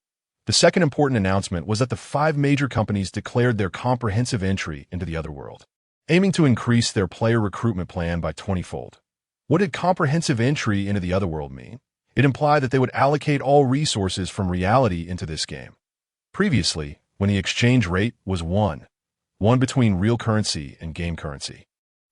The second important announcement was that the 5 major companies declared their comprehensive entry into the otherworld, aiming to increase their player recruitment plan by 20-fold. What did comprehensive entry into the otherworld mean? It implied that they would allocate all resources from reality into this game. Previously, when the exchange rate was one between real currency and game currency.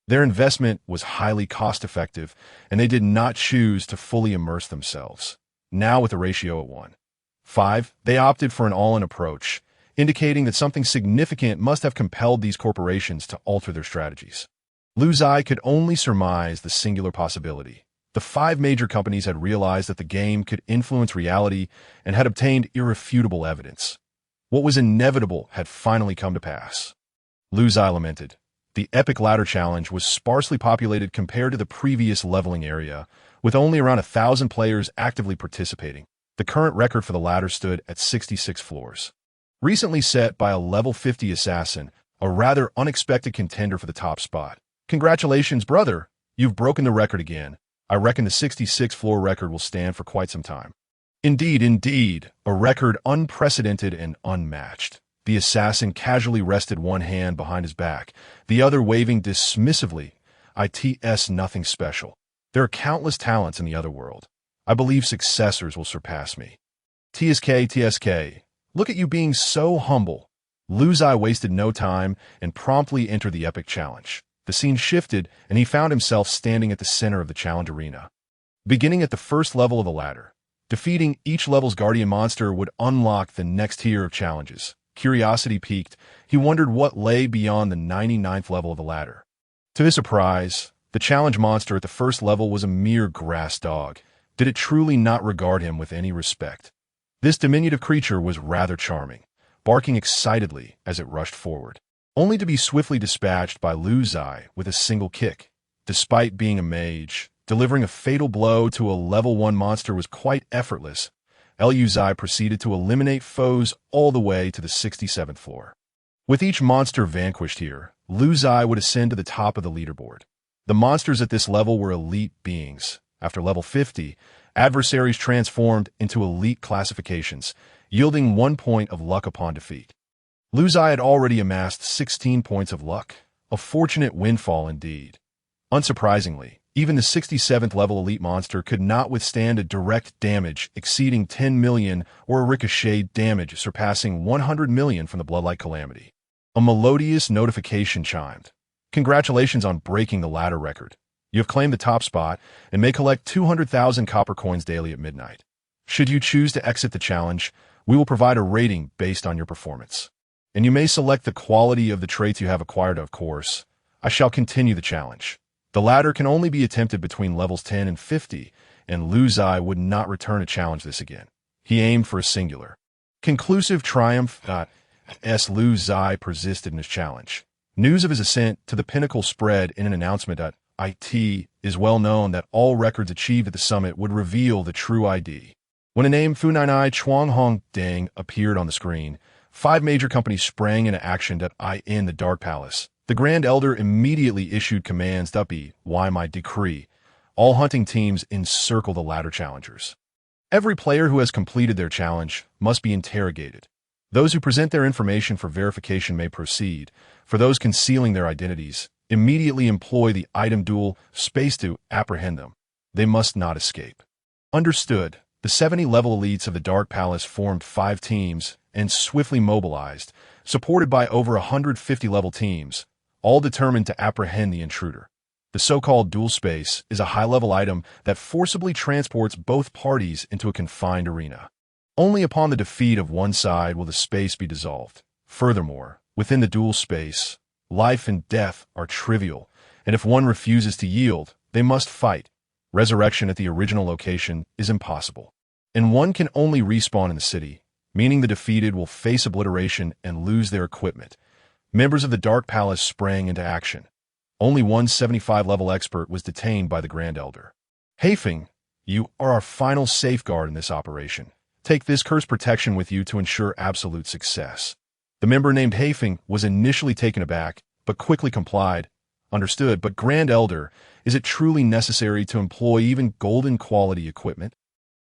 Their investment was highly cost-effective, and they did not choose to fully immerse themselves. Now with a ratio at 1:5, they opted for an all-in approach, indicating that something significant must have compelled these corporations to alter their strategies. Lu Ziye could only surmise the singular possibility. The 5 major companies had realized that the game could influence reality and had obtained irrefutable evidence. What was inevitable had finally come to pass. Lu Ziye lamented. The epic ladder challenge was sparsely populated compared to the previous leveling area, with only around 1,000 players actively participating. The current record for the ladder stood at 66 floors. Recently set by a level 50 assassin, a rather unexpected contender for the top spot. Congratulations, brother! You've broken the record again. I reckon the 66-floor record will stand for quite some time. Indeed, a record unprecedented and unmatched. The assassin casually rested one hand behind his back, the other waving dismissively. It's nothing special. There are countless talents in the other world. I believe successors will surpass me. TSK, look at you being so humble. Lu Ziye wasted no time and promptly entered the epic challenge. The scene shifted, and he found himself standing at the center of the challenge arena. Beginning at the first level of the ladder, defeating each level's guardian monster would unlock the next tier of challenges. Curiosity piqued. He wondered what lay beyond the 99th level of the ladder. To his surprise, the challenge monster at the first level was a mere grass dog. Did it truly not regard him with any respect? This diminutive creature was rather charming, barking excitedly as it rushed forward, only to be swiftly dispatched by Lu Ziye with a single kick. Despite being a mage, delivering a fatal blow to a level 1 monster was quite effortless. Lu Ziye proceeded to eliminate foes all the way to the 67th floor. With each monster vanquished here, Lu Ziye would ascend to the top of the leaderboard. The monsters at this level were elite beings. After level 50, adversaries transformed into elite classifications, yielding 1 point of luck upon defeat. Lu Ziye had already amassed 16 points of luck, a fortunate windfall indeed. Unsurprisingly, even the 67th level elite monster could not withstand a direct damage exceeding 10 million or a ricocheted damage surpassing 100 million from the Bloodlight Calamity. A melodious notification chimed. Congratulations on breaking the ladder record. You have claimed the top spot and may collect 200,000 copper coins daily at midnight. Should you choose to exit the challenge, we will provide a rating based on your performance. And you may select the quality of the traits you have acquired, of course. I shall continue the challenge. The ladder can only be attempted between levels 10 and 50, and Lu Ziye would not return a challenge this again. He aimed for a singular. Conclusive triumph. Lu Ziye persisted in his challenge. News of his ascent to the pinnacle spread in an announcement at It is well known that all records achieved at the summit would reveal the true ID. When a name Funainai Chuanghong Deng appeared on the screen, 5 major companies sprang into action in the Dark Palace. The Grand Elder immediately issued commands to be why my decree. All hunting teams encircle the ladder challengers. Every player who has completed their challenge must be interrogated. Those who present their information for verification may proceed. For those concealing their identities, immediately employ the item duel space to apprehend them. They must not escape. Understood. The 70-level elites of the Dark Palace formed 5 teams and swiftly mobilized, supported by over 150-level teams, all determined to apprehend the intruder. The so-called duel space is a high-level item that forcibly transports both parties into a confined arena. Only upon the defeat of one side will the space be dissolved. Furthermore, within the duel space, life and death are trivial, and if one refuses to yield, they must fight. Resurrection at the original location is impossible, and one can only respawn in the city, meaning the defeated will face obliteration and lose their equipment. Members of the Dark Palace sprang into action. Only one 75-level expert was detained by the Grand Elder. Haifeng, you are our final safeguard in this operation. Take this curse protection with you to ensure absolute success. The member named Haifeng was initially taken aback, but quickly complied. Understood, but Grand Elder, is it truly necessary to employ even golden quality equipment?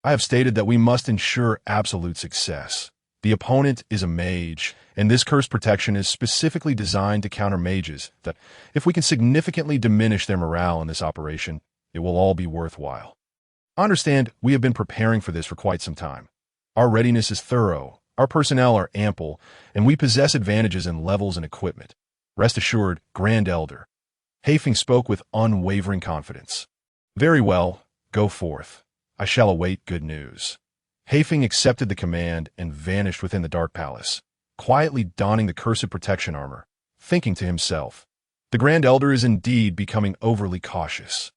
I have stated that we must ensure absolute success. The opponent is a mage, and this curse protection is specifically designed to counter mages, that if we can significantly diminish their morale in this operation, it will all be worthwhile. Understand, we have been preparing for this for quite some time. Our readiness is thorough, our personnel are ample, and we possess advantages in levels and equipment. Rest assured, Grand Elder. Haifeng spoke with unwavering confidence. Very well, go forth. I shall await good news. Haifeng accepted the command and vanished within the Dark Palace, quietly donning the cursed protection armor, thinking to himself, the Grand Elder is indeed becoming overly cautious.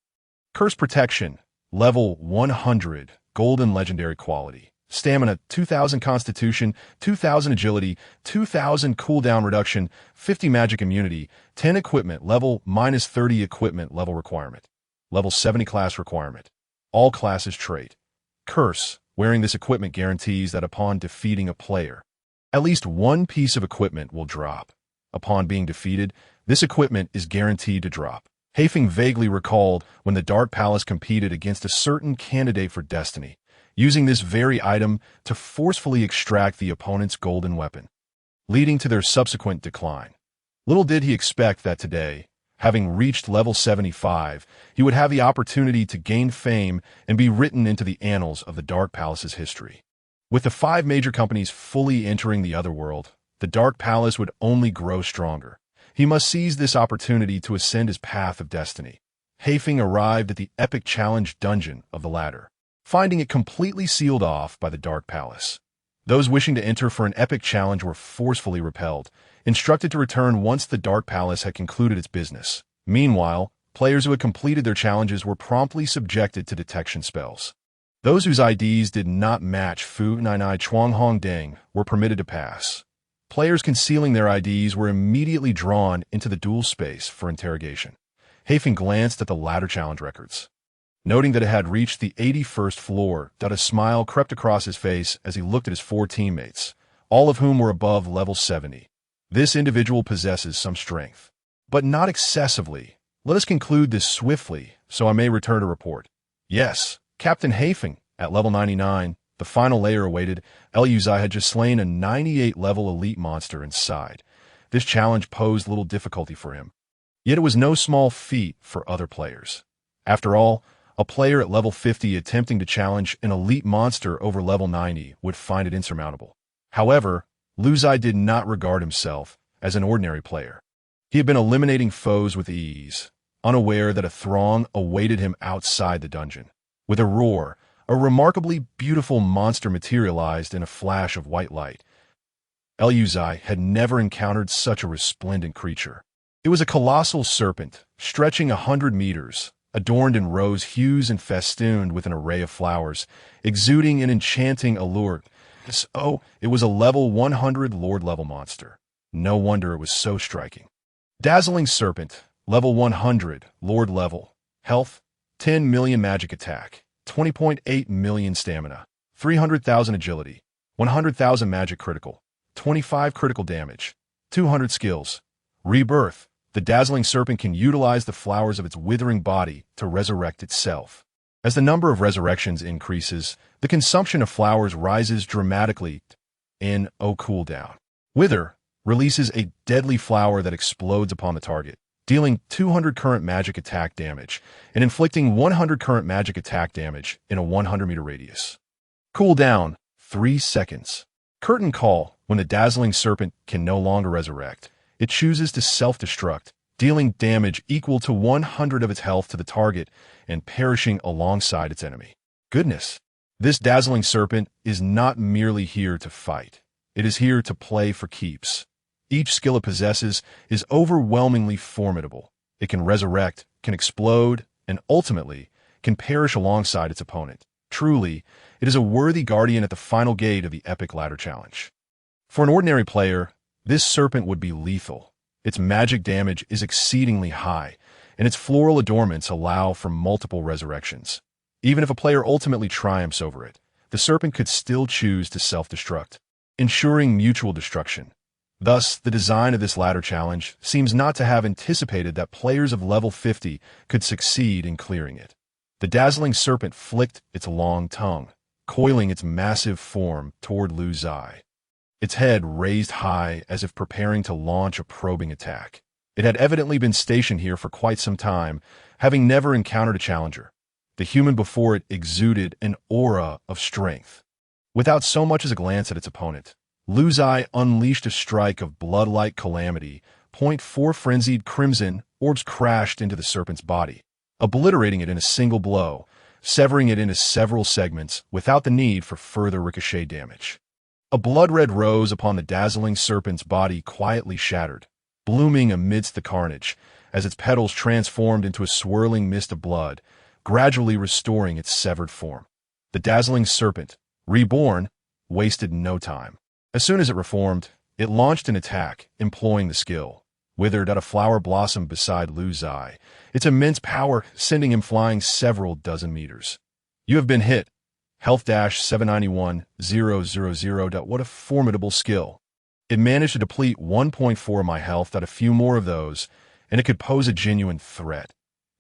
Curse protection, level 100, golden legendary quality. Stamina, 2000 constitution, 2000 agility, 2000 cooldown reduction, 50 magic immunity, 10 equipment level, -30 equipment level requirement. Level 70 class requirement. All classes trait. Curse, wearing this equipment guarantees that upon defeating a player, at least one piece of equipment will drop. Upon being defeated, this equipment is guaranteed to drop. Haifeng vaguely recalled when the Dark Palace competed against a certain candidate for destiny, using this very item to forcefully extract the opponent's golden weapon. leading to their subsequent decline. Little did he expect that today, having reached level 75, he would have the opportunity to gain fame and be written into the annals of the Dark Palace's history. With the 5 major companies fully entering the otherworld, the Dark Palace would only grow stronger. He must seize this opportunity to ascend his path of destiny. Haefeng arrived at the epic challenge dungeon of the ladder, finding it completely sealed off by the Dark Palace. Those wishing to enter for an epic challenge were forcefully repelled, instructed to return once the Dark Palace had concluded its business. Meanwhile, players who had completed their challenges were promptly subjected to detection spells. Those whose IDs did not match Fu Nainai Chuang Hong Deng were permitted to pass. Players concealing their IDs were immediately drawn into the duel space for interrogation. Haefeng glanced at the ladder challenge records. Noting that it had reached the 81st floor, a smile crept across his face as he looked at his 4 teammates, all of whom were above level 70. This individual possesses some strength, but not excessively. Let us conclude this swiftly, so I may return to report. Yes, Captain Haefeng, at level 99, the final layer awaited. Lu Ziye had just slain a 98-level elite monster inside. This challenge posed little difficulty for him. Yet it was no small feat for other players. After all, a player at level 50 attempting to challenge an elite monster over level 90 would find it insurmountable. However, Lu Ziye did not regard himself as an ordinary player. He had been eliminating foes with ease, unaware that a throng awaited him outside the dungeon. With a roar, a remarkably beautiful monster materialized in a flash of white light. Lu Ziye had never encountered such a resplendent creature. It was a colossal serpent, stretching 100 meters, adorned in rose hues and festooned with an array of flowers, exuding an enchanting allure. Oh, it was a level 100 Lord-level monster. No wonder it was so striking. Dazzling Serpent, level 100, Lord level. Health, 10 million magic attack, 20.8 million stamina, 300,000 agility, 100,000 magic critical, 25 critical damage, 200 skills. Rebirth, the Dazzling Serpent can utilize the flowers of its withering body to resurrect itself. As the number of resurrections increases, the consumption of flowers rises dramatically in cooldown. Wither releases a deadly flower that explodes upon the target, dealing 200 current magic attack damage and inflicting 100 current magic attack damage in a 100-meter radius. Cooldown, 3 seconds. Curtain Call, when the Dazzling Serpent can no longer resurrect, it chooses to self-destruct, dealing damage equal to 100 of its health to the target and perishing alongside its enemy. Goodness! This Dazzling Serpent is not merely here to fight. It is here to play for keeps. Each skill it possesses is overwhelmingly formidable. It can resurrect, can explode, and ultimately can perish alongside its opponent. Truly, it is a worthy guardian at the final gate of the epic ladder challenge. For an ordinary player, this serpent would be lethal. Its magic damage is exceedingly high, and its floral adornments allow for multiple resurrections. Even if a player ultimately triumphs over it, the serpent could still choose to self-destruct, ensuring mutual destruction. Thus, the design of this ladder challenge seems not to have anticipated that players of level 50 could succeed in clearing it. The Dazzling Serpent flicked its long tongue, coiling its massive form toward Lu Ziye. Its head raised high as if preparing to launch a probing attack. It had evidently been stationed here for quite some time, having never encountered a challenger. The human before it exuded an aura of strength. Without so much as a glance at its opponent, Lu Ziye unleashed a strike of blood-like calamity. 4 frenzied crimson orbs crashed into the serpent's body, obliterating it in a single blow, severing it into several segments without the need for further ricochet damage. A blood-red rose upon the Dazzling Serpent's body quietly shattered, blooming amidst the carnage, as its petals transformed into a swirling mist of blood, gradually restoring its severed form. The Dazzling Serpent, reborn, wasted no time. As soon as it reformed, it launched an attack, employing the skill. Withered at a flower blossom beside Lu Ziye, its immense power sending him flying several dozen meters. You have been hit. Health-791,000. What a formidable skill. It managed to deplete 1.4 of my health at a few more of those, and it could pose a genuine threat.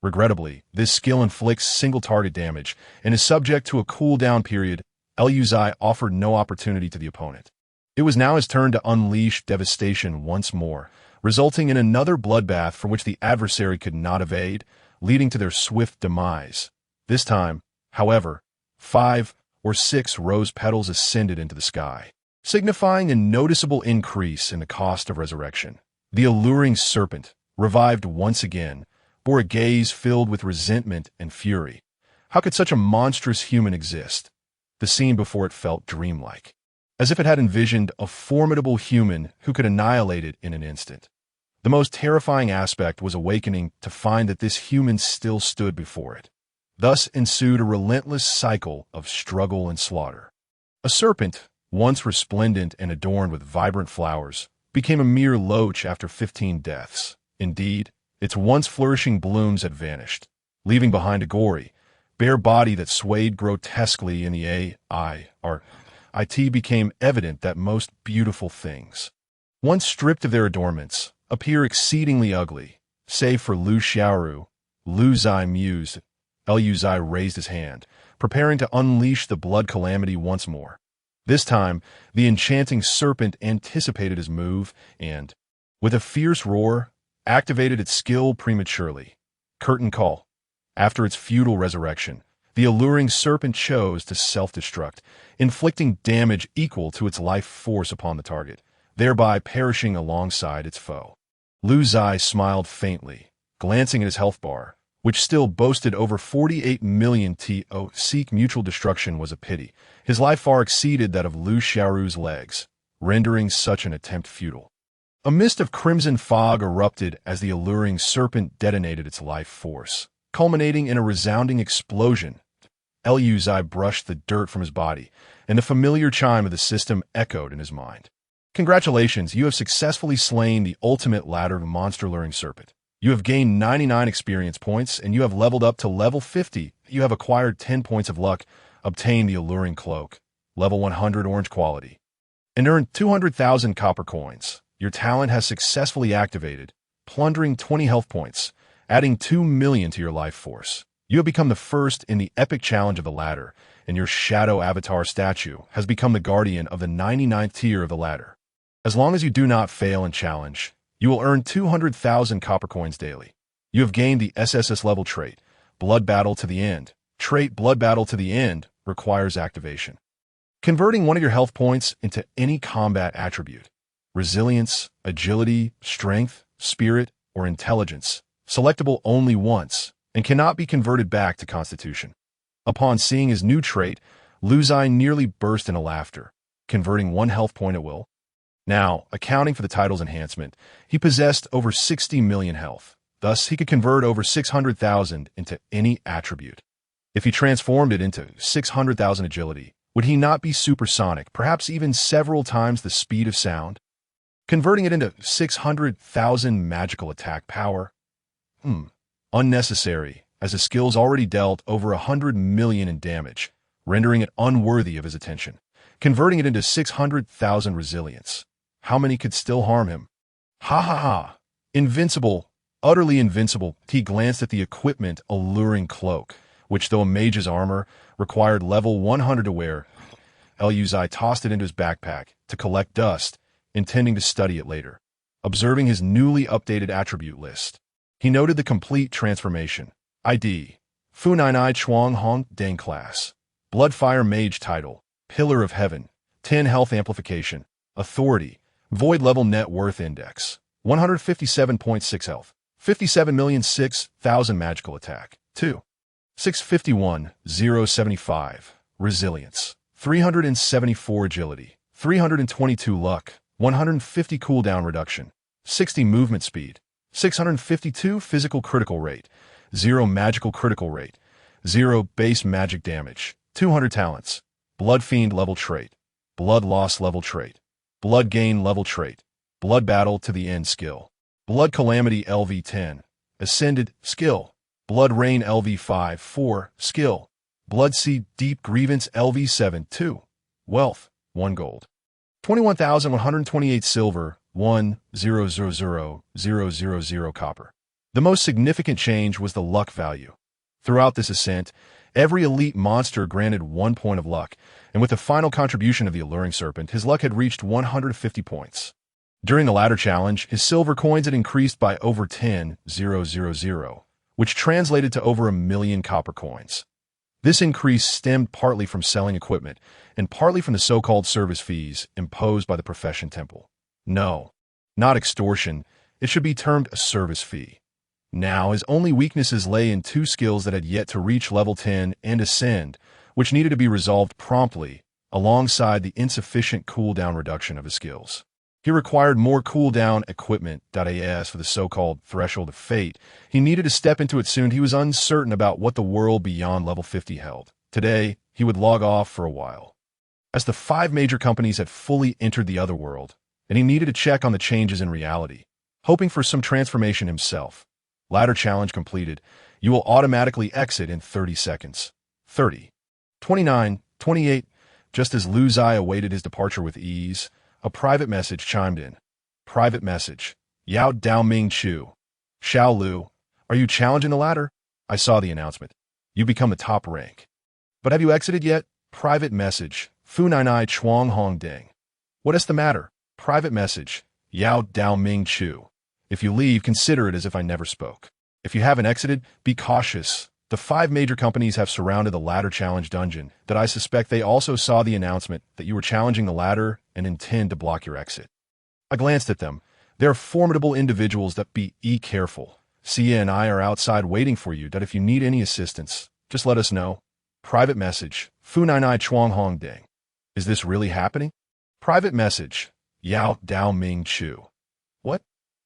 Regrettably, this skill inflicts single target damage and is subject to a cooldown period. Lu Ziye offered no opportunity to the opponent. It was now his turn to unleash devastation once more, resulting in another bloodbath from which the adversary could not evade, leading to their swift demise. This time, however, 5 or 6 rose petals ascended into the sky, signifying a noticeable increase in the cost of resurrection. The alluring serpent, revived once again, bore a gaze filled with resentment and fury. How could such a monstrous human exist? The scene before it felt dreamlike, as if it had envisioned a formidable human who could annihilate it in an instant. The most terrifying aspect was awakening to find that this human still stood before it. Thus ensued a relentless cycle of struggle and slaughter. A serpent, once resplendent and adorned with vibrant flowers, became a mere loach after 15 deaths. Indeed, its once flourishing blooms had vanished, leaving behind a gory, bare body that swayed grotesquely in the it became evident that most beautiful things, once stripped of their adornments, appear exceedingly ugly, save for Lu Ziye. Lu Ziye mused. Lu Ziye raised his hand, preparing to unleash the blood calamity once more. This time, the enchanting serpent anticipated his move and, with a fierce roar, activated its skill prematurely. Curtain call. After its futile resurrection, the alluring serpent chose to self-destruct, inflicting damage equal to its life force upon the target, thereby perishing alongside its foe. Lu Ziye smiled faintly, glancing at his health bar, which still boasted over 48 million TO. Seek mutual destruction was a pity. His life far exceeded that of Lu Ziye's legs, rendering such an attempt futile. A mist of crimson fog erupted as the alluring serpent detonated its life force, culminating in a resounding explosion. Lu Ziye brushed the dirt from his body, and the familiar chime of the system echoed in his mind. Congratulations, you have successfully slain the ultimate ladder monster-luring serpent. You have gained 99 experience points, and you have leveled up to level 50. You have acquired 10 points of luck, obtained the alluring cloak, level 100 orange quality, and earned 200,000 copper coins. Your talent has successfully activated, plundering 20 health points, adding 2 million to your life force. You have become the first in the epic challenge of the ladder, and your shadow avatar statue has become the guardian of the 99th tier of the ladder. As long as you do not fail in challenge, you will earn 200,000 copper coins daily. You have gained the SSS level trait, Blood Battle to the End. Trait Blood Battle to the End requires activation, converting one of your health points into any combat attribute. Resilience, agility, strength, spirit, or intelligence, selectable only once, and cannot be converted back to constitution. Upon seeing his new trait, Lu Ziye nearly burst into laughter, converting 1 health point at will. Now, accounting for the title's enhancement, he possessed over 60 million health. Thus, he could convert over 600,000 into any attribute. If he transformed it into 600,000 agility, would he not be supersonic, perhaps even several times the speed of sound? Converting it into 600,000 magical attack power? Unnecessary, as his skills already dealt over 100 million in damage, rendering it unworthy of his attention. Converting it into 600,000 resilience. How many could still harm him? Ha ha ha! Invincible, utterly invincible. He glanced at the equipment alluring cloak, which, though a mage's armor, required level 100 to wear. Lu Ziye tossed it into his backpack to collect dust, intending to study it later. Observing his newly updated attribute list, he noted the complete transformation. ID: Funainai Chuang Hong Dang class. Bloodfire Mage title. Pillar of Heaven. 10 health amplification. Authority. Void level net worth index. 157.6 health. 57,006,000 magical attack. 2. 651,075. Resilience. 374 agility. 322 luck. 150 cooldown reduction. 60 movement speed. 652 physical critical rate. 0 magical critical rate. 0 base magic damage. 200 talents. Blood Fiend level trait. Blood Loss level trait. Blood Gain level trait. Blood Battle to the End skill. Blood Calamity LV10. Ascended skill. Blood Rain LV5 4 skill. Blood Sea Deep Grievance LV7 2. Wealth 1 gold. 21,128 silver 1,000,000 copper. The most significant change was the luck value. Throughout this ascent, Every elite monster granted 1 point of luck, and with the final contribution of the Alluring Serpent, his luck had reached 150 points. During the ladder challenge, his silver coins had increased by over 10,000, which translated to over 1,000,000 copper coins. This increase stemmed partly from selling equipment, and partly from the so-called service fees imposed by the Profession Temple. No, not extortion, it should be termed a service fee. Now, his only weaknesses lay in 2 skills that had yet to reach level 10 and ascend, which needed to be resolved promptly, alongside the insufficient cooldown reduction of his skills. He required more cooldown equipment.as for the so-called Threshold of Fate. He needed to step into it soon. He was uncertain about what the world beyond level 50 held. Today, he would log off for a while. As the 5 major companies had fully entered the other world, and he needed to check on the changes in reality, hoping for some transformation himself. Ladder challenge completed. You will automatically exit in 30 seconds. 30. 29. 28. Just as Lu Ziye awaited his departure with ease, a private message chimed in. Private message. Yao Dao Ming Chu. Xiao Lu, are you challenging the ladder? I saw the announcement. You become the top rank. But have you exited yet? Private message. Fu Nai Nai Chuang Hong Ding. What is the matter? Private message. Yao Dao Ming Chu. If you leave, consider it as if I never spoke. If you haven't exited, be cautious. The 5 major companies have surrounded the ladder challenge dungeon, that I suspect they also saw the announcement that you were challenging the ladder and intend to block your exit. I glanced at them. They're formidable individuals that be careful. Sia and I are outside waiting for you, that if you need any assistance, just let us know. Private message. Fu Nai Nai Chuang Hong Ding. Is this really happening? Private message. Yao Dao Ming Chu. What?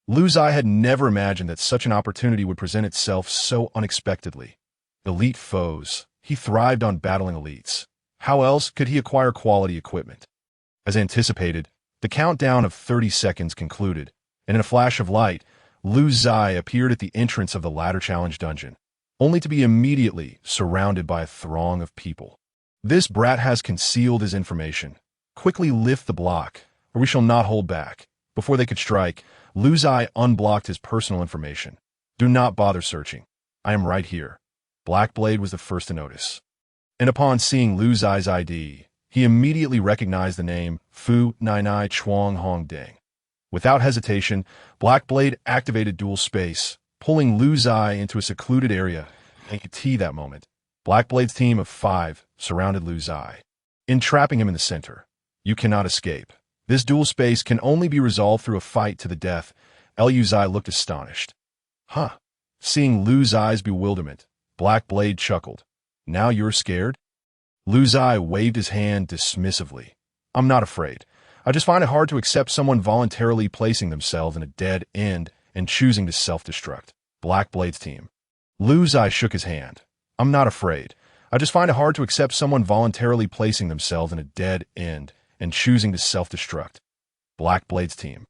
Lu Ziye had never imagined that such an opportunity would present itself so unexpectedly. Elite foes. He thrived on battling elites. How else could he acquire quality equipment? As anticipated, the countdown of 30 seconds concluded, and in a flash of light, Lu Ziye appeared at the entrance of the ladder challenge dungeon, only to be immediately surrounded by a throng of people. This brat has concealed his information. Quickly lift the block, or we shall not hold back. Before they could strike, Lu Ziye unblocked his personal information. Do not bother searching. I am right here. Blackblade was the first to notice. And upon seeing Lu Ziye's ID, he immediately recognized the name Fu Nai Nai Chuang Hong Ding. Without hesitation, Blackblade activated dual space, pulling Lu Ziye into a secluded area, and could see that moment. Blackblade's team of 5 surrounded Lu Ziye, entrapping him in the center. You cannot escape. This dual space can only be resolved through a fight to the death. Lu Ziye looked astonished. Huh. Seeing Lu Ziye's bewilderment, Blackblade chuckled. Now you're scared? Lu Ziye waved his hand dismissively. I'm not afraid. I just find it hard to accept someone voluntarily placing themselves in a dead end and choosing to self-destruct. Blackblade's team. Lu Ziye shook his hand. I'm not afraid. I just find it hard to accept someone voluntarily placing themselves in a dead end and choosing to self-destruct. Blackblade's team.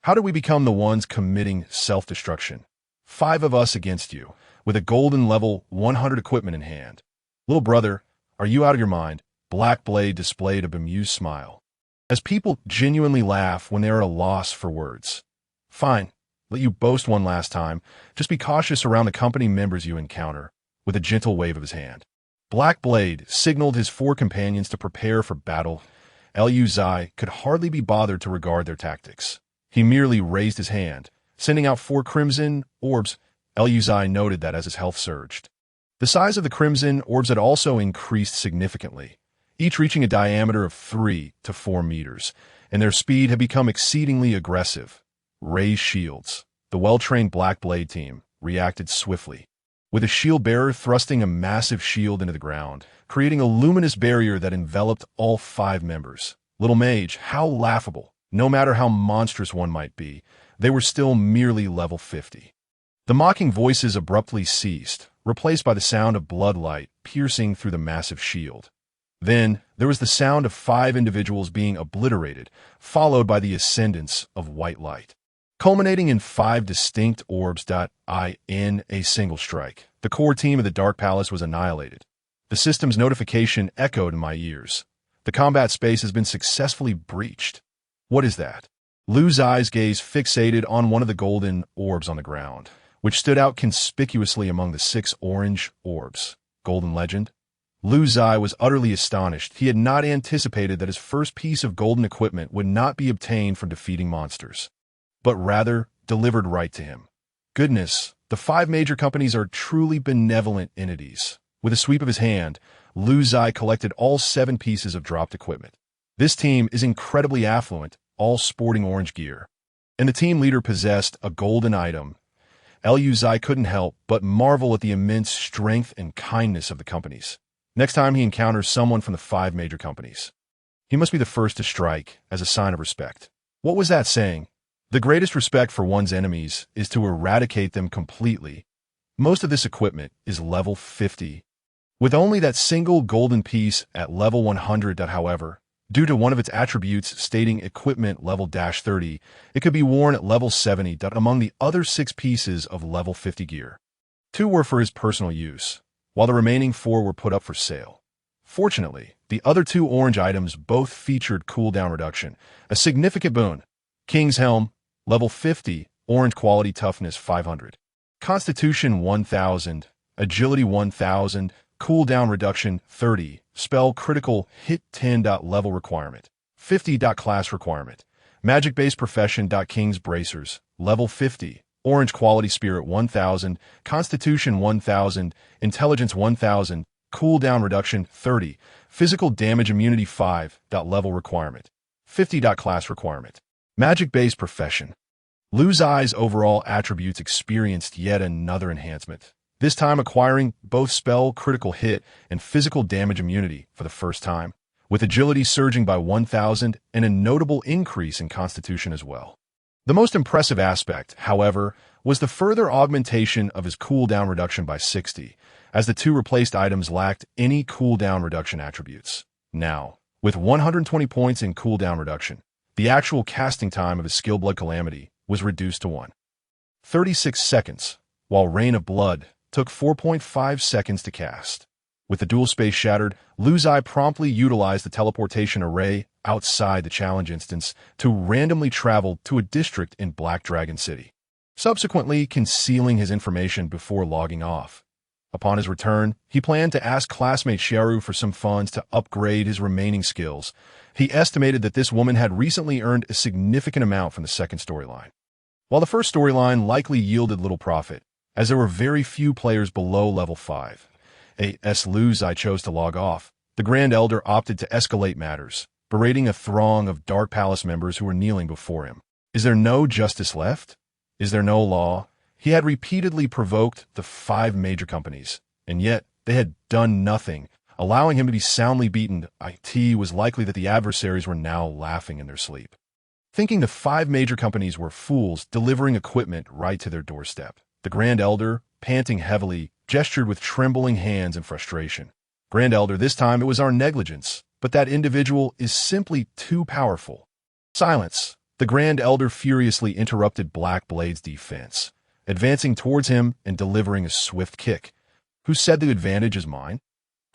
How did we become the ones committing self-destruction? 5 of us against you, with a golden level 100 equipment in hand. Little brother, are you out of your mind? Blackblade displayed a bemused smile. As people genuinely laugh when they are at a loss for words. Fine, let you boast one last time. Just be cautious around the company members you encounter, with a gentle wave of his hand. Blackblade signaled his 4 companions to prepare for battle. Lu Ziye could hardly be bothered to regard their tactics. He merely raised his hand, sending out 4 crimson orbs. Lu Ziye noted that as his health surged. The size of the crimson orbs had also increased significantly, each reaching a diameter of 3 to 4 meters, and their speed had become exceedingly aggressive. Raised shields. The well-trained Blackblade team reacted swiftly, with a shield bearer thrusting a massive shield into the ground, creating a luminous barrier that enveloped all 5 members. Little mage, how laughable. No matter how monstrous one might be, they were still merely level 50. The mocking voices abruptly ceased, replaced by the sound of bloodlight piercing through the massive shield. Then, there was the sound of 5 individuals being obliterated, followed by the ascendance of white light, culminating in 5 distinct orbs. In a single strike, the core team of the Dark Palace was annihilated. The system's notification echoed in my ears. The combat space has been successfully breached. What is that? Lu Ziye's gaze fixated on one of the golden orbs on the ground, which stood out conspicuously among the 6 orange orbs. Golden legend? Lu Ziye was utterly astonished. He had not anticipated that his first piece of golden equipment would not be obtained from defeating monsters, but rather delivered right to him. Goodness, the 5 major companies are truly benevolent entities. With a sweep of his hand, Lu Ziye collected all 7 pieces of dropped equipment. This team is incredibly affluent, all sporting orange gear. And the team leader possessed a golden item. Lu Ziye couldn't help but marvel at the immense strength and kindness of the companies. Next time he encounters someone from the 5 major companies, he must be the first to strike as a sign of respect. What was that saying? The greatest respect for one's enemies is to eradicate them completely. Most of this equipment is level 50. With only that single golden piece at level 100 that, however, due to one of its attributes stating equipment level -30, it could be worn at level 70 among the other 6 pieces of level 50 gear. 2 were for his personal use, while the remaining 4 were put up for sale. Fortunately, the other 2 orange items both featured cooldown reduction, a significant boon. King's Helm, level 50, orange quality toughness 500. Constitution 1000, agility 1000, cooldown reduction 30, spell critical hit 10. Level requirement 50. Class requirement magic-based profession. King's Bracers, level 50, orange quality spirit 1000, constitution 1000, intelligence 1000, cooldown reduction 30, physical damage immunity 5. Level requirement 50. Class requirement magic-based profession. Lu Ziye's overall attributes experienced yet another enhancement, this time acquiring both spell critical hit and physical damage immunity for the first time, with agility surging by 1000 and a notable increase in constitution as well. The most impressive aspect, however, was the further augmentation of his cooldown reduction by 60, as the 2 replaced items lacked any cooldown reduction attributes. Now, with 120 points in cooldown reduction, the actual casting time of his skill Blood Calamity was reduced to 1.36 seconds, while Rain of Blood took 4.5 seconds to cast. With the dual space shattered, Lu Ziye promptly utilized the teleportation array outside the challenge instance to randomly travel to a district in Black Dragon City, subsequently concealing his information before logging off. Upon his return, he planned to ask classmate Xiaoru for some funds to upgrade his remaining skills. He estimated that this woman had recently earned a significant amount from the second storyline, while the first storyline likely yielded little profit, as there were very few players below level 5. As Lu Ziye chose to log off, the Grand Elder opted to escalate matters, berating a throng of Dark Palace members who were kneeling before him. Is there no justice left? Is there no law? He had repeatedly provoked the 5 major companies, and yet they had done nothing, allowing him to be soundly beaten. It was likely that the adversaries were now laughing in their sleep, thinking the 5 major companies were fools delivering equipment right to their doorstep. The Grand Elder, panting heavily, gestured with trembling hands in frustration. Grand Elder, this time it was our negligence, but that individual is simply too powerful. Silence. The Grand Elder furiously interrupted Black Blade's defense, advancing towards him and delivering a swift kick. Who said the advantage is mine?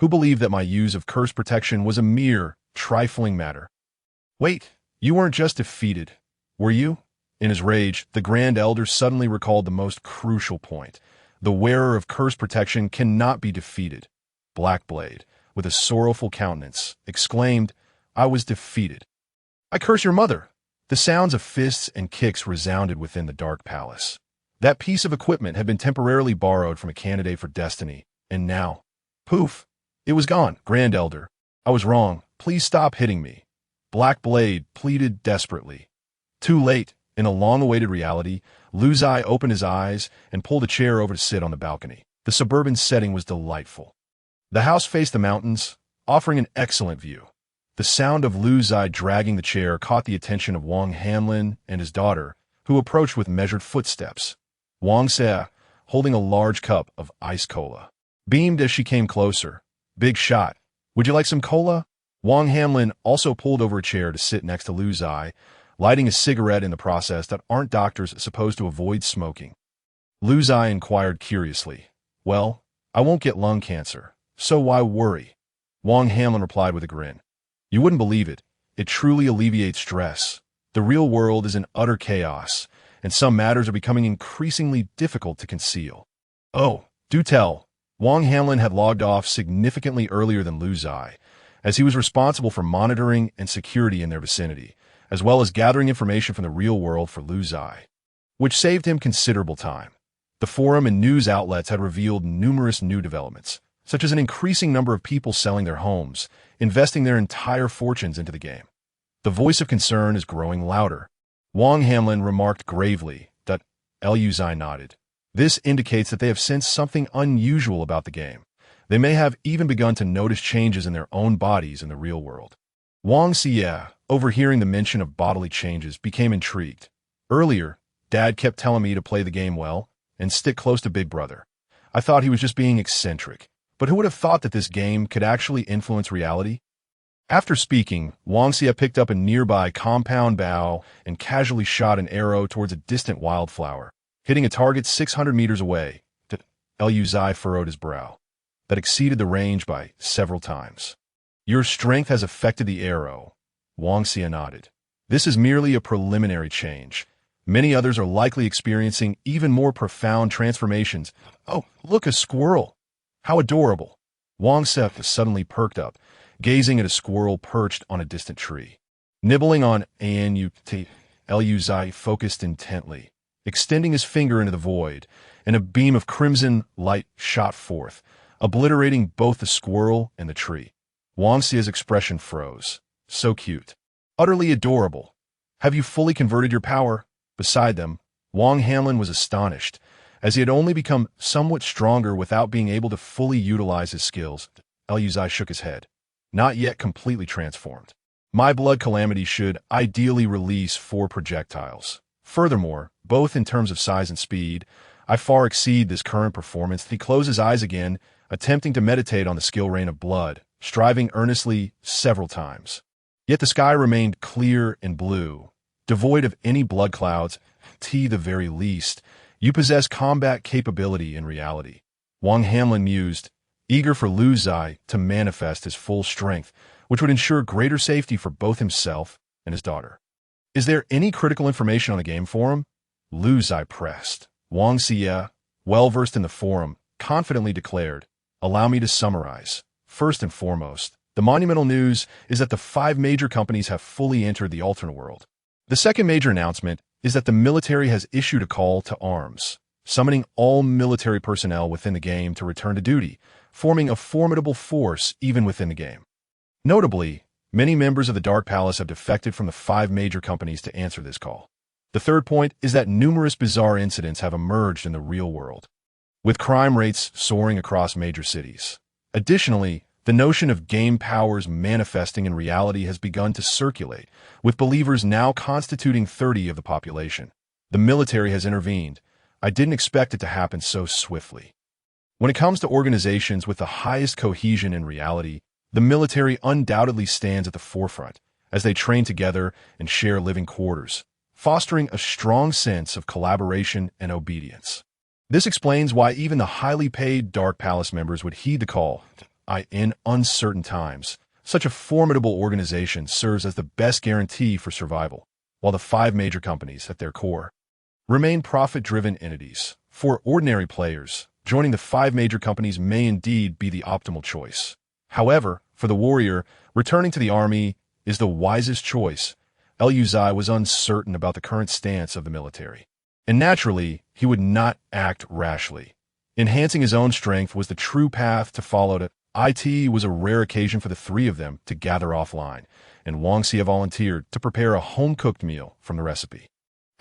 Who believed that my use of curse protection was a mere, trifling matter? Wait, you weren't just defeated, were you? In his rage, the Grand Elder suddenly recalled the most crucial point. The wearer of curse protection cannot be defeated. Black Blade, with a sorrowful countenance, exclaimed, I was defeated. I curse your mother. The sounds of fists and kicks resounded within the Dark Palace. That piece of equipment had been temporarily borrowed from a candidate for destiny, and now, poof, it was gone. Grand Elder, I was wrong. Please stop hitting me. Black Blade pleaded desperately. Too late. In a long-awaited reality, Lu Ziye opened his eyes and pulled a chair over to sit on the balcony. The suburban setting was delightful. The house faced the mountains, offering an excellent view. The sound of Lu Ziye dragging the chair caught the attention of Wang Hanlin and his daughter, who approached with measured footsteps. Wang Ziye, holding a large cup of ice cola, beamed as she came closer. Big shot. Would you like some cola? Wang Hanlin also pulled over a chair to sit next to Lu Ziye, lighting a cigarette in the process that aren't doctors supposed to avoid smoking. Lu Ziye inquired curiously, Well, I won't get lung cancer, so why worry? Wang Hanlin replied with a grin. You wouldn't believe it. It truly alleviates stress. The real world is in utter chaos, and some matters are becoming increasingly difficult to conceal. Oh, do tell. Wang Hanlin had logged off significantly earlier than Lu Ziye, as he was responsible for monitoring and security in their vicinity, as well as gathering information from the real world for Lu Ziye, which saved him considerable time. The forum and news outlets had revealed numerous new developments, such as an increasing number of people selling their homes, investing their entire fortunes into the game. The voice of concern is growing louder. Wang Hanlin remarked gravely that Lu Ziye nodded. This indicates that they have sensed something unusual about the game. They may have even begun to notice changes in their own bodies in the real world. Wang Ziye, overhearing the mention of bodily changes, became intrigued. Earlier, Dad kept telling me to play the game well and stick close to Big Brother. I thought he was just being eccentric, but who would have thought that this game could actually influence reality? After speaking, Wang Ziye picked up a nearby compound bow and casually shot an arrow towards a distant wildflower, hitting a target 600 meters away. Lu Ziye furrowed his brow. That exceeded the range by several times. Your strength has affected the arrow. Wang Ziye nodded. This is merely a preliminary change. Many others are likely experiencing even more profound transformations. Oh, look, a squirrel. How adorable. Wang Ziye suddenly perked up, gazing at a squirrel perched on a distant tree. Nibbling on Anut, Lu Ziye focused intently, extending his finger into the void, and a beam of crimson light shot forth, obliterating both the squirrel and the tree. Wang Ziye's expression froze. So cute. Utterly adorable. Have you fully converted your power? Beside them, Wang Hanlin was astonished, as he had only become somewhat stronger without being able to fully utilize his skills. Lu Ziye shook his head. Not yet completely transformed. My blood calamity should ideally release 4 projectiles. Furthermore, both in terms of size and speed, I far exceed this current performance. He closed his eyes again, attempting to meditate on the skill rain of blood, striving earnestly several times. Yet the sky remained clear and blue, devoid of any blood clouds. To the very least, you possess combat capability in reality. Wang Hanlin mused, eager for Lu Ziye to manifest his full strength, which would ensure greater safety for both himself and his daughter. Is there any critical information on the game forum? Lu Ziye pressed. Wang Ziye, well-versed in the forum, confidently declared, allow me to summarize. First and foremost, the monumental news is that the 5 major companies have fully entered the alternate world. The second major announcement is that the military has issued a call to arms, summoning all military personnel within the game to return to duty, forming a formidable force even within the game. Notably, many members of the Dark Palace have defected from the 5 major companies to answer this call. The third point is that numerous bizarre incidents have emerged in the real world, with crime rates soaring across major cities. Additionally, the notion of game powers manifesting in reality has begun to circulate, with believers now constituting 30% of the population. The military has intervened. I didn't expect it to happen so swiftly. When it comes to organizations with the highest cohesion in reality, the military undoubtedly stands at the forefront, as they train together and share living quarters, fostering a strong sense of collaboration and obedience. This explains why even the highly paid Dark Palace members would heed the call. In uncertain times, such a formidable organization serves as the best guarantee for survival, while the 5 major companies, at their core, remain profit-driven entities. For ordinary players, joining the 5 major companies may indeed be the optimal choice. However, for the warrior, returning to the army is the wisest choice. Lu Ziye was uncertain about the current stance of the military, and naturally, he would not act rashly. Enhancing his own strength was the true path to follow. It was a rare occasion for the 3 of them to gather offline, and Wang Ziye volunteered to prepare a home-cooked meal from the recipe.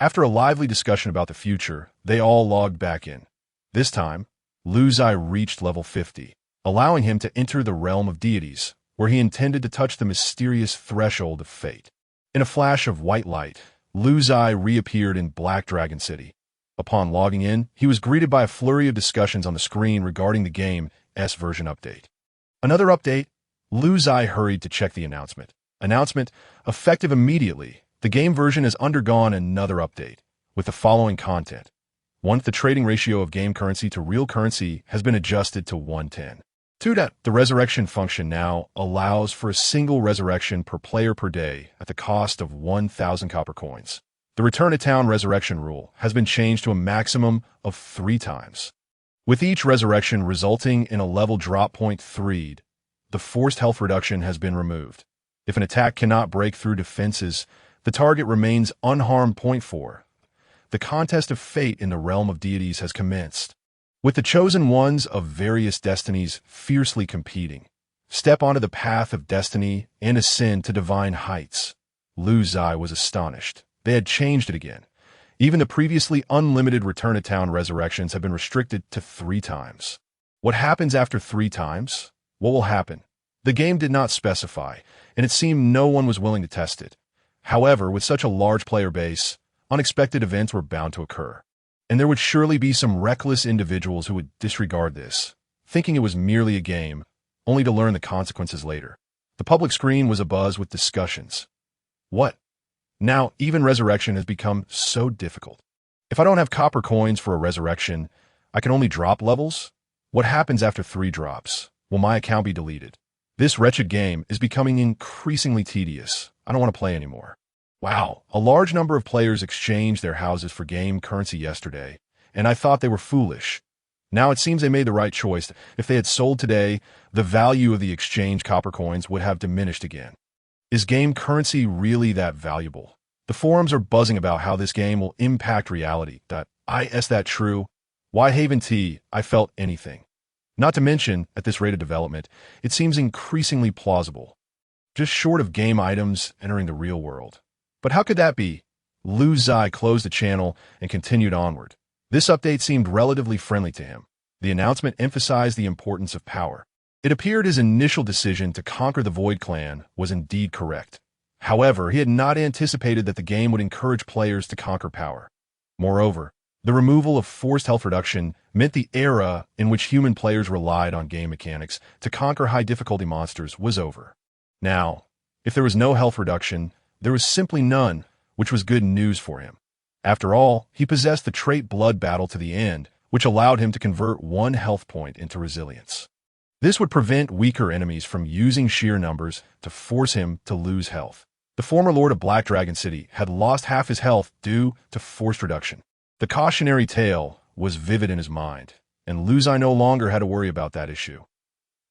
After a lively discussion about the future, they all logged back in. This time, Lu Ziye reached level 50, allowing him to enter the realm of deities, where he intended to touch the mysterious threshold of fate. In a flash of white light, Lu Ziye reappeared in Black Dragon City. Upon logging in, he was greeted by a flurry of discussions on the screen regarding the game's version update. Another update. Lu Ziye hurried to check the announcement. Announcement, effective immediately. The game version has undergone another update, with the following content. 1. The trading ratio of game currency to real currency has been adjusted to 1:10. 2. The resurrection function now allows for a single resurrection per player per day at the cost of 1,000 copper coins. The return to town resurrection rule has been changed to a maximum of 3 times. With each resurrection resulting in a level drop point 3'd, the forced health reduction has been removed. If an attack cannot break through defenses, the target remains unharmed. Point 4. The contest of fate in the realm of deities has commenced. With the chosen ones of various destinies fiercely competing, step onto the path of destiny and ascend to divine heights. Lu Ziye was astonished. They had changed it again. Even the previously unlimited return to town resurrections have been restricted to 3 times. What happens after 3 times? What will happen? The game did not specify, and it seemed no one was willing to test it. However, with such a large player base, unexpected events were bound to occur. And there would surely be some reckless individuals who would disregard this, thinking it was merely a game, only to learn the consequences later. The public screen was abuzz with discussions. What? Now, even resurrection has become so difficult. If I don't have copper coins for a resurrection, I can only drop levels? What happens after 3 drops? Will my account be deleted? This wretched game is becoming increasingly tedious. I don't want to play anymore. Wow, a large number of players exchanged their houses for game currency yesterday, and I thought they were foolish. Now it seems they made the right choice. If they had sold today, the value of the exchange copper coins would have diminished again. Is game currency really that valuable? The forums are buzzing about how this game will impact reality. Is that true? Why Haven T? I felt anything. Not to mention, at this rate of development, it seems increasingly plausible. Just short of game items entering the real world. But how could that be? Lu Ziye closed the channel and continued onward. This update seemed relatively friendly to him. The announcement emphasized the importance of power. It appeared his initial decision to conquer the Void Clan was indeed correct. However, he had not anticipated that the game would encourage players to conquer power. Moreover, the removal of forced health reduction meant the era in which human players relied on game mechanics to conquer high-difficulty monsters was over. Now, if there was no health reduction, there was simply none, which was good news for him. After all, he possessed the trait Blood Battle to the end, which allowed him to convert 1 health point into resilience. This would prevent weaker enemies from using sheer numbers to force him to lose health. The former Lord of Black Dragon City had lost half his health due to forced reduction. The cautionary tale was vivid in his mind, and Lu Ziye no longer had to worry about that issue.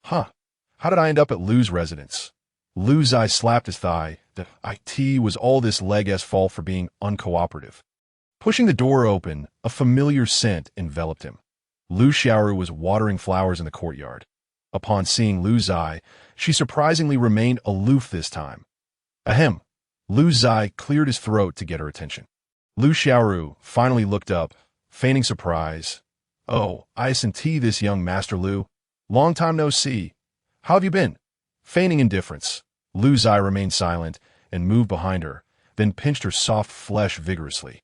How did I end up at Lu's residence? Lu Ziye slapped his thigh. The IT was all this leg-ass fault for being uncooperative. Pushing the door open, a familiar scent enveloped him. Lu Xiaoru was watering flowers in the courtyard. Upon seeing Lu Ziye, she surprisingly remained aloof this time. Ahem. Lu Ziye cleared his throat to get her attention. Lu Xiaoru finally looked up, feigning surprise. Oh, I see this young Master Lu. Long time no see. How have you been? Feigning indifference, Lu Ziye remained silent and moved behind her, then pinched her soft flesh vigorously.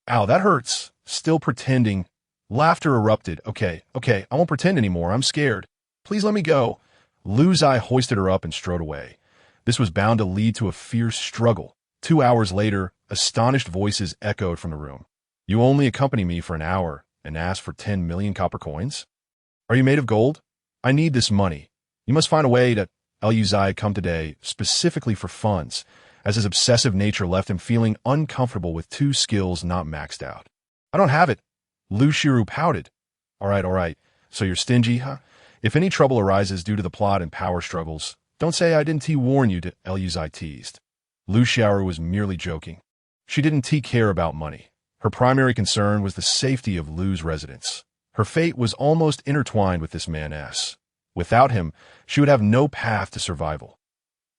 Ow, that hurts. Still pretending. Laughter erupted. Okay, I won't pretend anymore. I'm scared. Please let me go. Lu Ziye hoisted her up and strode away. This was bound to lead to a fierce struggle. 2 hours later, astonished voices echoed from the room. You only accompany me for an hour and ask for 10 million copper coins? Are you made of gold? I need this money. You must find a way to... Lu Ziye come today specifically for funds, as his obsessive nature left him feeling uncomfortable with 2 skills not maxed out. I don't have it. Lu Xiaoru pouted. All right. So you're stingy, huh? If any trouble arises due to the plot and power struggles, don't say I didn't warn you, Lu Ziye teased. Lu Xiaoru was merely joking. She didn't care about money. Her primary concern was the safety of Lu's residence. Her fate was almost intertwined with this man's. Without him, she would have no path to survival.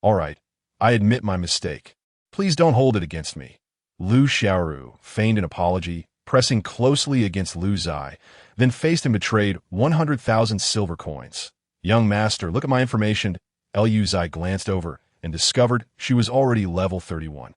All right, I admit my mistake. Please don't hold it against me. Lu Xiaoru feigned an apology, pressing closely against Lu Ziye, then faced him to trade 100,000 silver coins. Young master, look at my information. Lu Ziye glanced over and discovered she was already level 31.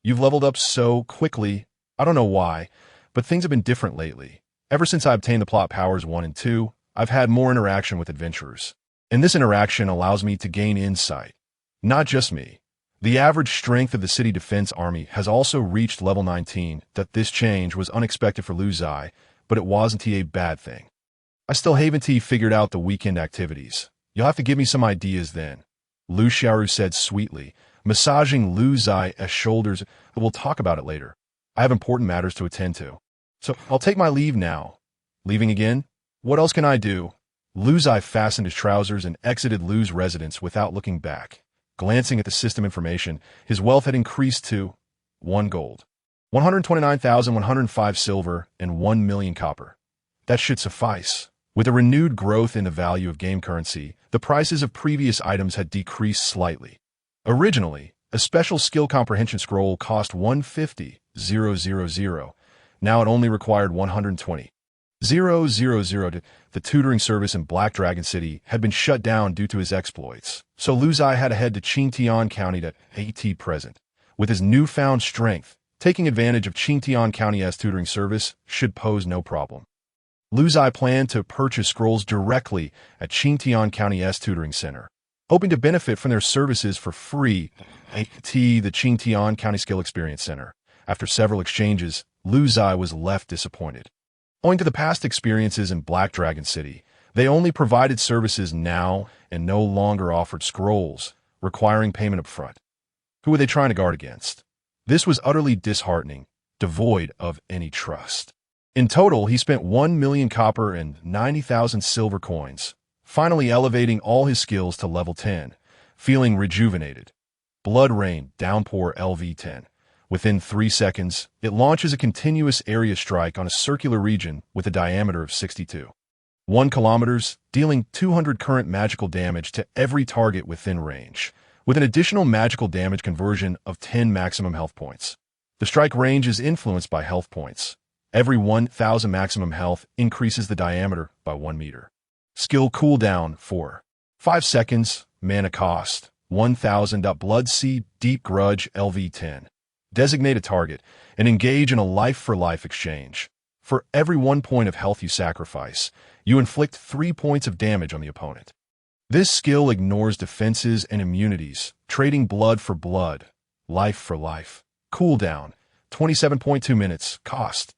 You've leveled up so quickly. I don't know why, but things have been different lately. Ever since I obtained the plot powers 1 and 2, I've had more interaction with adventurers. And this interaction allows me to gain insight. Not just me. The average strength of the city defense army has also reached level 19. That this change was unexpected for Lu Ziye, but it wasn't a bad thing. I still haven't figured out the weekend activities. You'll have to give me some ideas then. Lu Xiaoru said sweetly, massaging Lu Ziye's shoulders. We'll talk about it later. I have important matters to attend to. So I'll take my leave now. Leaving again? What else can I do? Lu Ziye fastened his trousers and exited Lu's residence without looking back. Glancing at the system information, his wealth had increased to 1 gold, 129,105 silver, and 1 million copper. That should suffice. With a renewed growth in the value of game currency, the prices of previous items had decreased slightly. Originally, a special skill comprehension scroll cost 150,000. Now it only required 120,000. The tutoring service in Black Dragon City had been shut down due to his exploits, so Lu Ziye had to head to Qingtian County to AT present. With his newfound strength, taking advantage of Qingtian County's tutoring service should pose no problem. Lu Ziye planned to purchase scrolls directly at Qingtian County's tutoring center, hoping to benefit from their services for free at the Qingtian County Skill Experience Center. After several exchanges, Lu Ziye was left disappointed. Owing to the past experiences in Black Dragon City, they only provided services now and no longer offered scrolls, requiring payment up front. Who were they trying to guard against? This was utterly disheartening, devoid of any trust. In total, he spent 1 million copper and 90,000 silver coins, finally elevating all his skills to level 10, feeling rejuvenated. Blood Rain Downpour LV10. Within 3 seconds, it launches a continuous area strike on a circular region with a diameter of 62.1 kilometers, dealing 200 current magical damage to every target within range, with an additional magical damage conversion of 10 maximum health points. The strike range is influenced by health points. Every 1,000 maximum health increases the diameter by 1 meter. Skill cooldown for 5 seconds, mana cost 1,000. Bloodseed Deep Grudge LV10. Designate a target and engage in a life-for-life exchange. For every 1 point of health you sacrifice, you inflict 3 points of damage on the opponent. This skill ignores defenses and immunities, trading blood for blood, life for life. Cooldown, 27.2 minutes. Cost,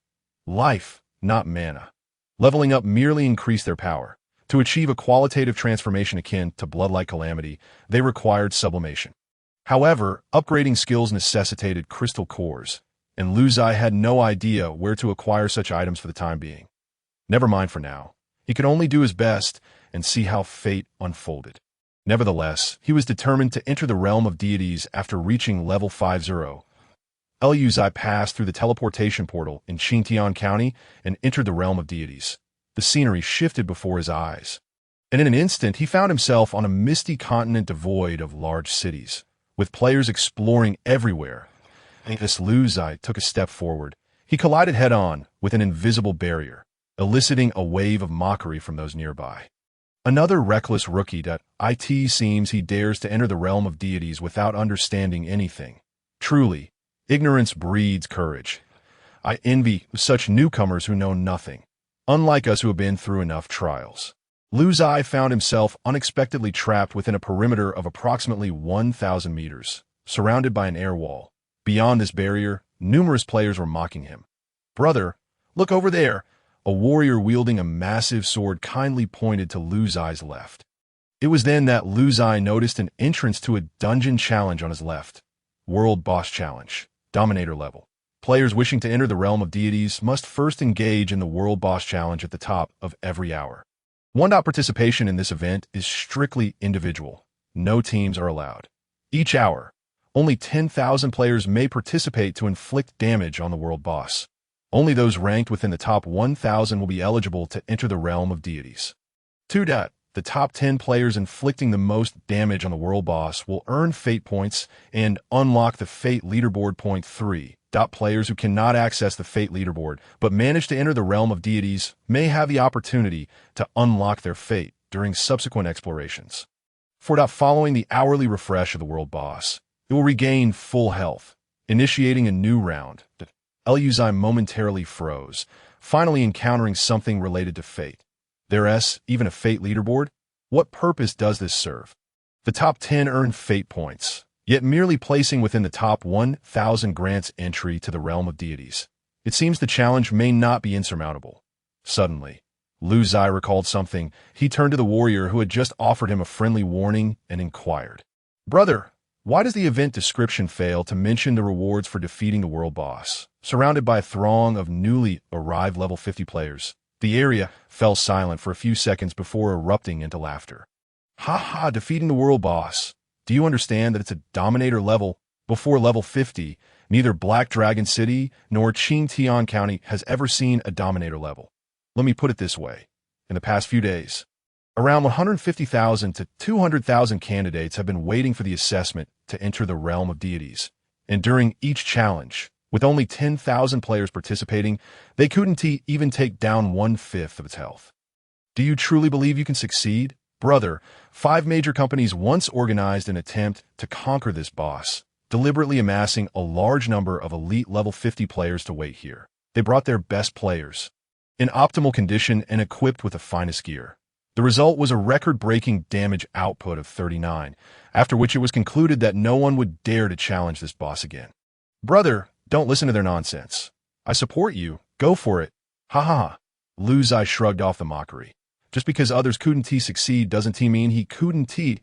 life, not mana. Leveling up merely increased their power. To achieve a qualitative transformation akin to Bloodlight Calamity, they required sublimation. However, upgrading skills necessitated crystal cores, and Lu Ziye had no idea where to acquire such items for the time being. Never mind for now. He could only do his best and see how fate unfolded. Nevertheless, he was determined to enter the realm of deities after reaching level 50. Lu Ziye passed through the teleportation portal in Qingtian County and entered the realm of deities. The scenery shifted before his eyes, and in an instant he found himself on a misty continent devoid of large cities, with players exploring everywhere. As Lu Ziye took a step forward, he collided head-on with an invisible barrier, eliciting a wave of mockery from those nearby. Another reckless rookie. It seems he dares to enter the realm of deities without understanding anything. Truly, ignorance breeds courage. I envy such newcomers who know nothing, unlike us who have been through enough trials. Lu Ziye found himself unexpectedly trapped within a perimeter of approximately 1,000 meters, surrounded by an air wall. Beyond this barrier, numerous players were mocking him. "Brother, look over there!" A warrior wielding a massive sword kindly pointed to Lu Ziye's left. It was then that Lu Ziye noticed an entrance to a dungeon challenge on his left. World Boss Challenge, Dominator level. Players wishing to enter the realm of deities must first engage in the World Boss Challenge at the top of every hour. Participation in this event is strictly individual. No teams are allowed. Each hour, only 10,000 players may participate to inflict damage on the world boss. Only those ranked within the top 1,000 will be eligible to enter the realm of deities. 2. The top 10 players inflicting the most damage on the world boss will earn fate points and unlock the fate leaderboard. 3. Players who cannot access the fate leaderboard but manage to enter the realm of deities may have the opportunity to unlock their fate during subsequent explorations. 4. Following the hourly refresh of the world boss, it will regain full health, initiating a new round. Lu Ziye momentarily froze, finally encountering something related to fate. There's even a fate leaderboard? What purpose does this serve? The top 10 earn fate points, yet merely placing within the top 1,000 grants entry to the realm of deities. It seems the challenge may not be insurmountable. Suddenly, Lu Ziye recalled something. He turned to the warrior who had just offered him a friendly warning and inquired, "Brother, why does the event description fail to mention the rewards for defeating the world boss?" Surrounded by a throng of newly arrived level 50 players, The area fell silent for a few seconds before erupting into laughter. Ha ha, defeating the world boss. Do you understand that it's a dominator level? Before level 50, neither Black Dragon City nor Qingtian County has ever seen a dominator level. Let me put it this way. In the past few days, around 150,000 to 200,000 candidates have been waiting for the assessment to enter the realm of deities. And during each challenge, with only 10,000 players participating, they couldn't even take down 1/5 of its health. Do you truly believe you can succeed? Brother, 5 major companies once organized an attempt to conquer this boss, deliberately amassing a large number of elite level 50 players to wait here. They brought their best players, in optimal condition and equipped with the finest gear. The result was a record-breaking damage output of 39, after which it was concluded that no one would dare to challenge this boss again. Brother, don't listen to their nonsense. I support you. Go for it. Ha ha ha. Lu Ziye shrugged off the mockery. Just because others couldn't succeed doesn't mean he couldn't. He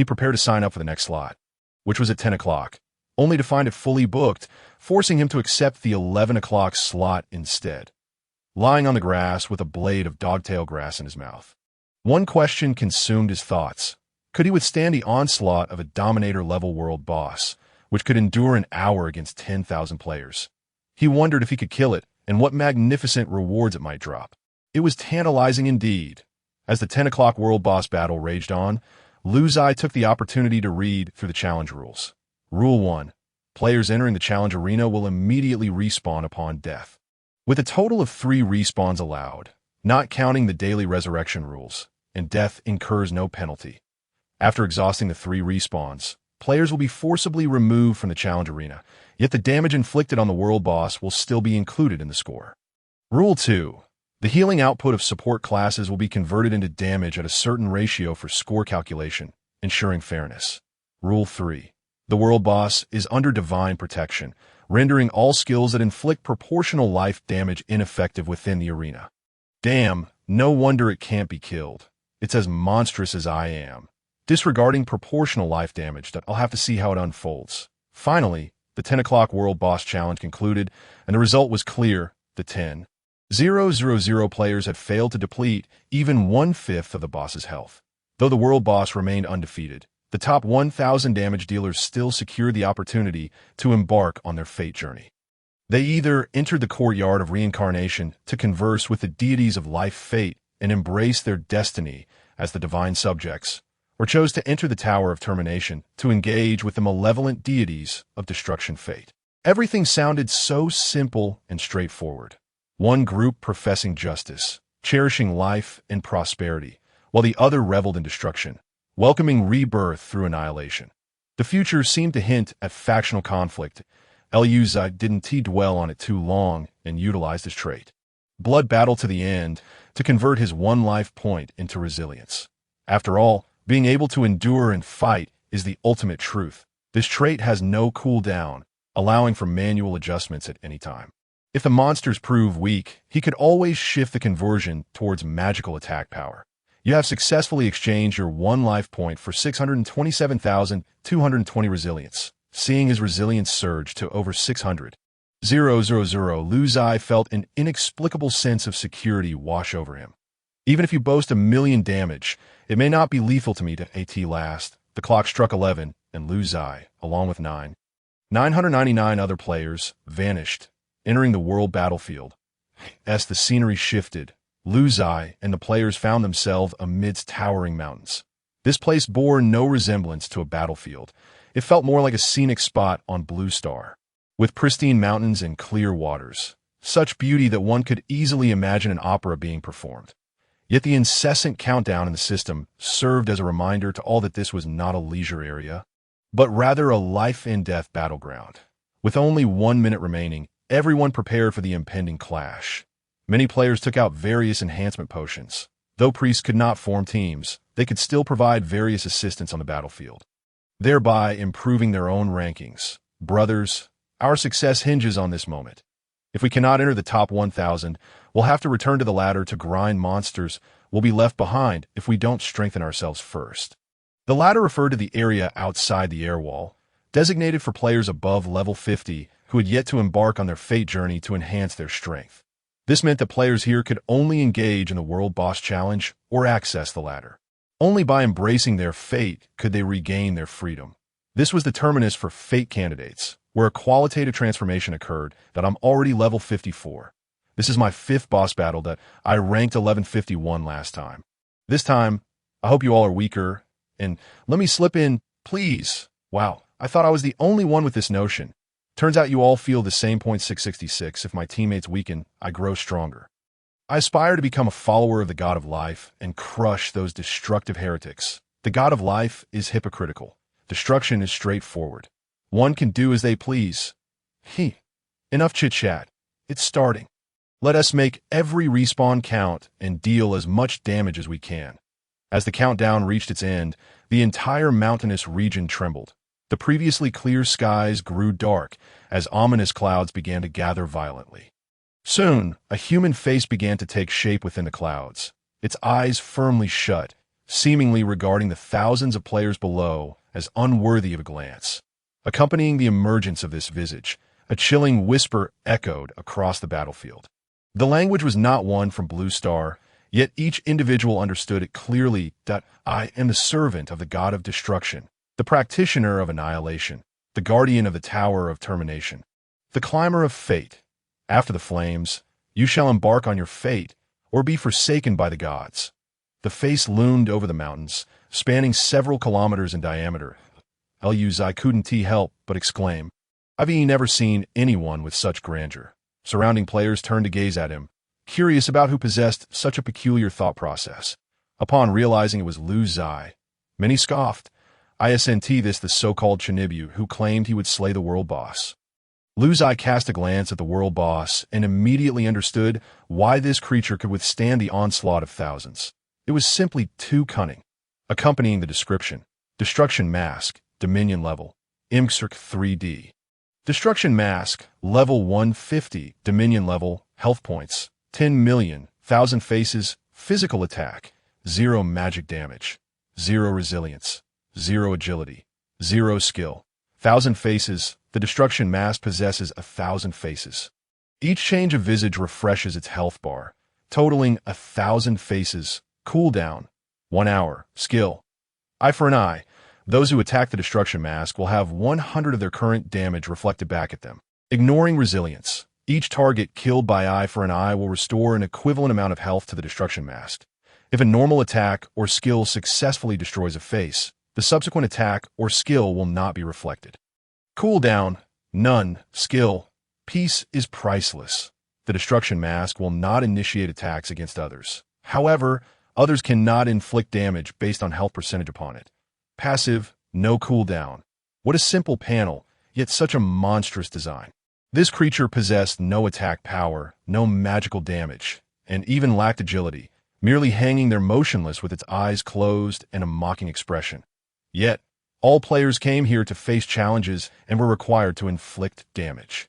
prepared to sign up for the next slot, which was at 10 o'clock, only to find it fully booked, forcing him to accept the 11 o'clock slot instead. Lying on the grass with a blade of dogtail grass in his mouth, one question consumed his thoughts. Could he withstand the onslaught of a dominator-level world boss, which could endure an hour against 10,000 players? He wondered if he could kill it and what magnificent rewards it might drop. It was tantalizing indeed. As the 10 o'clock world boss battle raged on, Lu Ziye took the opportunity to read through the challenge rules. Rule 1. Players entering the challenge arena will immediately respawn upon death, with a total of 3 respawns allowed, not counting the daily resurrection rules, and death incurs no penalty. After exhausting the 3 respawns, players will be forcibly removed from the challenge arena, yet the damage inflicted on the world boss will still be included in the score. Rule 2. The healing output of support classes will be converted into damage at a certain ratio for score calculation, ensuring fairness. Rule 3. The world boss is under divine protection, rendering all skills that inflict proportional life damage ineffective within the arena. Damn, no wonder it can't be killed. It's as monstrous as I am. Disregarding proportional life damage, I'll have to see how it unfolds. Finally, the 10 o'clock world boss challenge concluded, and the result was clear. The 10,000 players had failed to deplete even 1/5 of the boss's health. Though the world boss remained undefeated, the top 1,000 damage dealers still secured the opportunity to embark on their fate journey. They either entered the courtyard of reincarnation to converse with the deities of life fate and embrace their destiny as the divine subjects, or chose to enter the Tower of Termination to engage with the malevolent deities of destruction fate. Everything sounded so simple and straightforward. One group professing justice, cherishing life and prosperity, while the other reveled in destruction, welcoming rebirth through annihilation. The future seemed to hint at factional conflict. Lu Ziye didn't dwell on it too long and utilized his trait, blood battle to the end, to convert his 1 life point into resilience. After all, being able to endure and fight is the ultimate truth. This trait has no cooldown, allowing for manual adjustments at any time. If the monsters prove weak, he could always shift the conversion towards magical attack power. You have successfully exchanged your 1 life point for 627,220 resilience, seeing his resilience surge to over 600,000. Lu Ziye felt an inexplicable sense of security wash over him. Even if you boast 1,000,000 damage, it may not be lethal to me to at last. The clock struck 11, and Lu Ziye, along with 999 other players, vanished, entering the world battlefield. As the scenery shifted, Lu Ziye and the players found themselves amidst towering mountains. This place bore no resemblance to a battlefield. It felt more like a scenic spot on Blue Star, with pristine mountains and clear waters, such beauty that one could easily imagine an opera being performed. Yet the incessant countdown in the system served as a reminder to all that this was not a leisure area, but rather a life-and-death battleground. With only 1 minute remaining, everyone prepared for the impending clash. Many players took out various enhancement potions. Though priests could not form teams, they could still provide various assistance on the battlefield, thereby improving their own rankings. Brothers, our success hinges on this moment. If we cannot enter the top 1,000, we'll have to return to the ladder to grind monsters. We'll be left behind if we don't strengthen ourselves first. The ladder referred to the area outside the air wall, designated for players above level 50 who had yet to embark on their fate journey to enhance their strength. This meant that players here could only engage in the World Boss Challenge or access the latter. Only by embracing their fate could they regain their freedom. This was the terminus for fate candidates, where a qualitative transformation occurred that I'm already level 54. This is my 5th boss battle that I ranked 1151 last time. This time, I hope you all are weaker, and let me slip in, please. Wow, I thought I was the only one with this notion. Turns out you all feel the same. 666. If my teammates weaken, I grow stronger. I aspire to become a follower of the God of Life and crush those destructive heretics. The God of Life is hypocritical. Destruction is straightforward. One can do as they please. Enough chit-chat. It's starting. Let us make every respawn count and deal as much damage as we can. As the countdown reached its end, the entire mountainous region trembled. The previously clear skies grew dark as ominous clouds began to gather violently. Soon, a human face began to take shape within the clouds, its eyes firmly shut, seemingly regarding the thousands of players below as unworthy of a glance. Accompanying the emergence of this visage, a chilling whisper echoed across the battlefield. The language was not one from Blue Star, yet each individual understood it clearly that I am the servant of the God of Destruction, the practitioner of annihilation, the guardian of the Tower of Termination, the climber of fate. After the flames, you shall embark on your fate or be forsaken by the gods. The face loomed over the mountains, spanning several kilometers in diameter. Lu Ziye couldn't help but exclaim, I've never seen anyone with such grandeur. Surrounding players turned to gaze at him, curious about who possessed such a peculiar thought process. Upon realizing it was Lu Ziye, many scoffed. Isn't this the so-called Chinibu who claimed he would slay the world boss? Lu Ziye cast a glance at the world boss and immediately understood why this creature could withstand the onslaught of thousands. It was simply too cunning. Accompanying the description, Destruction Mask, Dominion Level, Imxerk 3D. Destruction Mask, Level 150, Dominion Level, Health Points, 10 million, 1,000 Faces, Physical Attack, 0 Magic Damage, 0 Resilience, 0 Agility, 0 Skill, 1,000 Faces. The Destruction Mask possesses 1,000 faces. Each change of visage refreshes its health bar, totaling 1,000 faces. Cooldown, 1 hour. Skill, Eye for an eye. Those who attack the Destruction Mask will have 100 of their current damage reflected back at them. Ignoring resilience, each target killed by Eye for an eye will restore an equivalent amount of health to the Destruction Mask. If a normal attack or skill successfully destroys a face, the subsequent attack or skill will not be reflected. Cooldown, none. Skill, Peace is priceless. The Destruction Mask will not initiate attacks against others. However, others cannot inflict damage based on health percentage upon it. Passive, no cooldown. What a simple panel, yet such a monstrous design. This creature possessed no attack power, no magical damage, and even lacked agility, merely hanging there motionless with its eyes closed and a mocking expression. Yet, all players came here to face challenges and were required to inflict damage.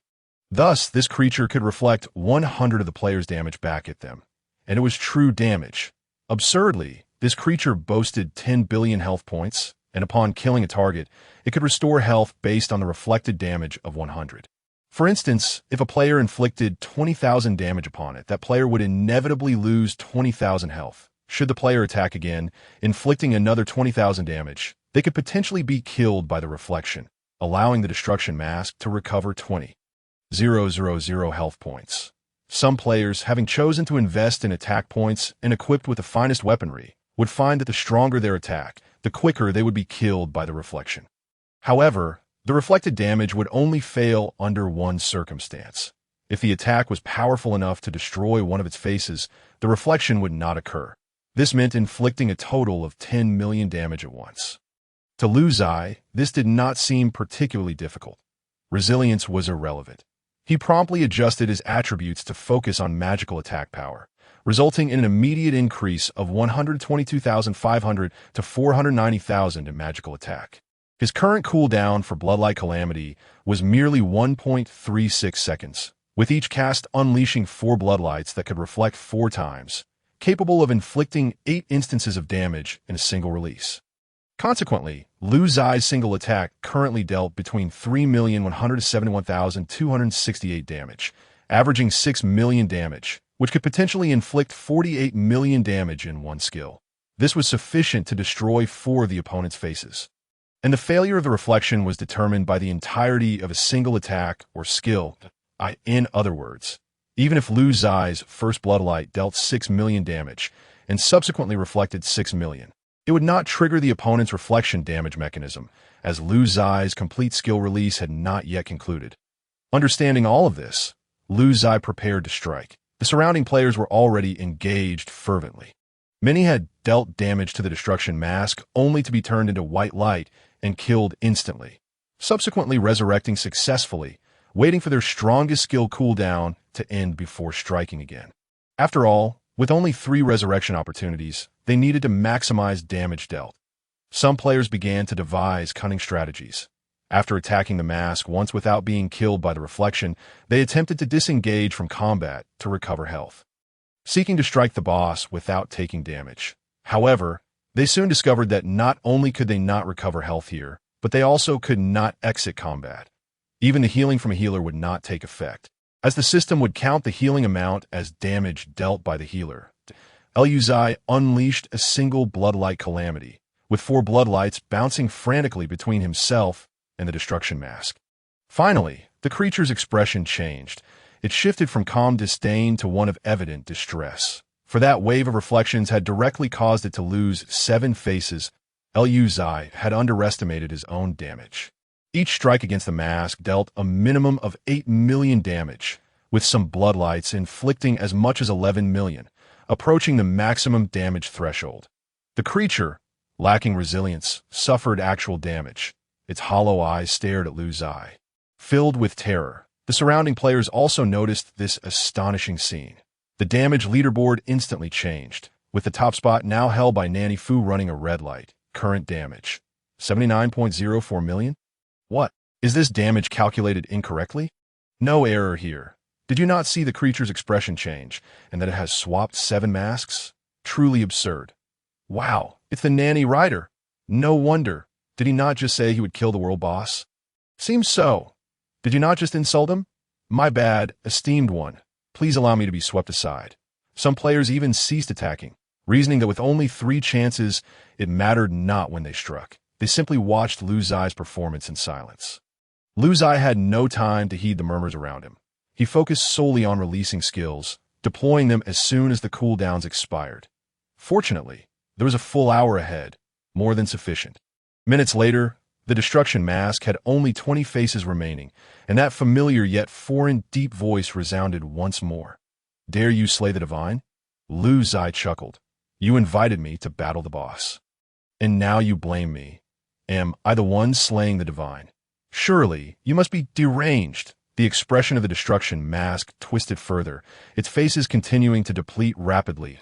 Thus, this creature could reflect 100 of the players' damage back at them, and it was true damage. Absurdly, this creature boasted 10 billion health points, and upon killing a target, it could restore health based on the reflected damage of 100. For instance, if a player inflicted 20,000 damage upon it, that player would inevitably lose 20,000 health. Should the player attack again, inflicting another 20,000 damage, they could potentially be killed by the reflection, allowing the Destruction Mask to recover 20,000 health points. Some players, having chosen to invest in attack points and equipped with the finest weaponry, would find that the stronger their attack, the quicker they would be killed by the reflection. However, the reflected damage would only fail under one circumstance. If the attack was powerful enough to destroy one of its faces, the reflection would not occur. This meant inflicting a total of 10 million damage at once. To Lu Ziye, this did not seem particularly difficult. Resilience was irrelevant. He promptly adjusted his attributes to focus on magical attack power, resulting in an immediate increase of 122,500 to 490,000 in magical attack. His current cooldown for Bloodlight Calamity was merely 1.36 seconds, with each cast unleashing 4 Bloodlights that could reflect 4 times, capable of inflicting 8 instances of damage in a single release. Consequently, Lu Ziye's single attack currently dealt between 3,171,268 damage, averaging 6 million damage, which could potentially inflict 48 million damage in one skill. This was sufficient to destroy 4 of the opponent's faces. And the failure of the reflection was determined by the entirety of a single attack or skill. In other words, even if Lu Ziye's first Bloodlight dealt 6 million damage and subsequently reflected 6 million, it would not trigger the opponent's reflection damage mechanism, as Lu Ziye's complete skill release had not yet concluded. Understanding all of this, Lu Ziye prepared to strike. The surrounding players were already engaged fervently. Many had dealt damage to the destruction mask only to be turned into white light and killed instantly, subsequently resurrecting successfully, waiting for their strongest skill cooldown to end before striking again. After all, with only 3 resurrection opportunities, they needed to maximize damage dealt. Some players began to devise cunning strategies. After attacking the mask once without being killed by the reflection, they attempted to disengage from combat to recover health, seeking to strike the boss without taking damage. However, they soon discovered that not only could they not recover health here, but they also could not exit combat. Even the healing from a healer would not take effect, as the system would count the healing amount as damage dealt by the healer. Lu Ziye unleashed a single Bloodlight calamity, with 4 Bloodlights bouncing frantically between himself and the destruction mask. Finally, the creature's expression changed. It shifted from calm disdain to one of evident distress, for that wave of reflections had directly caused it to lose 7 faces. Lu Ziye had underestimated his own damage. Each strike against the mask dealt a minimum of 8 million damage, with some Bloodlights inflicting as much as 11 million, approaching the maximum damage threshold. The creature, lacking resilience, suffered actual damage. Its hollow eyes stared at Lu Ziye, filled with terror. The surrounding players also noticed this astonishing scene. The damage leaderboard instantly changed, with the top spot now held by Nanny Fu running a red light. Current damage, 79.04 million? What? Is this damage calculated incorrectly? No error here. Did you not see the creature's expression change, and that it has swapped 7 masks? Truly absurd. Wow, it's the Nanny Rider. No wonder. Did he not just say he would kill the world boss? Seems so. Did you not just insult him? My bad, esteemed one. Please allow me to be swept aside. Some players even ceased attacking, reasoning that with only 3 chances, it mattered not when they struck. They simply watched Lu Ziye's performance in silence. Lu Ziye had no time to heed the murmurs around him. He focused solely on releasing skills, deploying them as soon as the cooldowns expired. Fortunately, there was a full hour ahead, more than sufficient. Minutes later, the destruction mask had only 20 faces remaining, and that familiar yet foreign deep voice resounded once more. Dare you slay the divine? Lu Ziye chuckled. You invited me to battle the boss. And now you blame me. Am I the one slaying the divine? Surely, you must be deranged. The expression of the destruction mask twisted further, its faces continuing to deplete rapidly,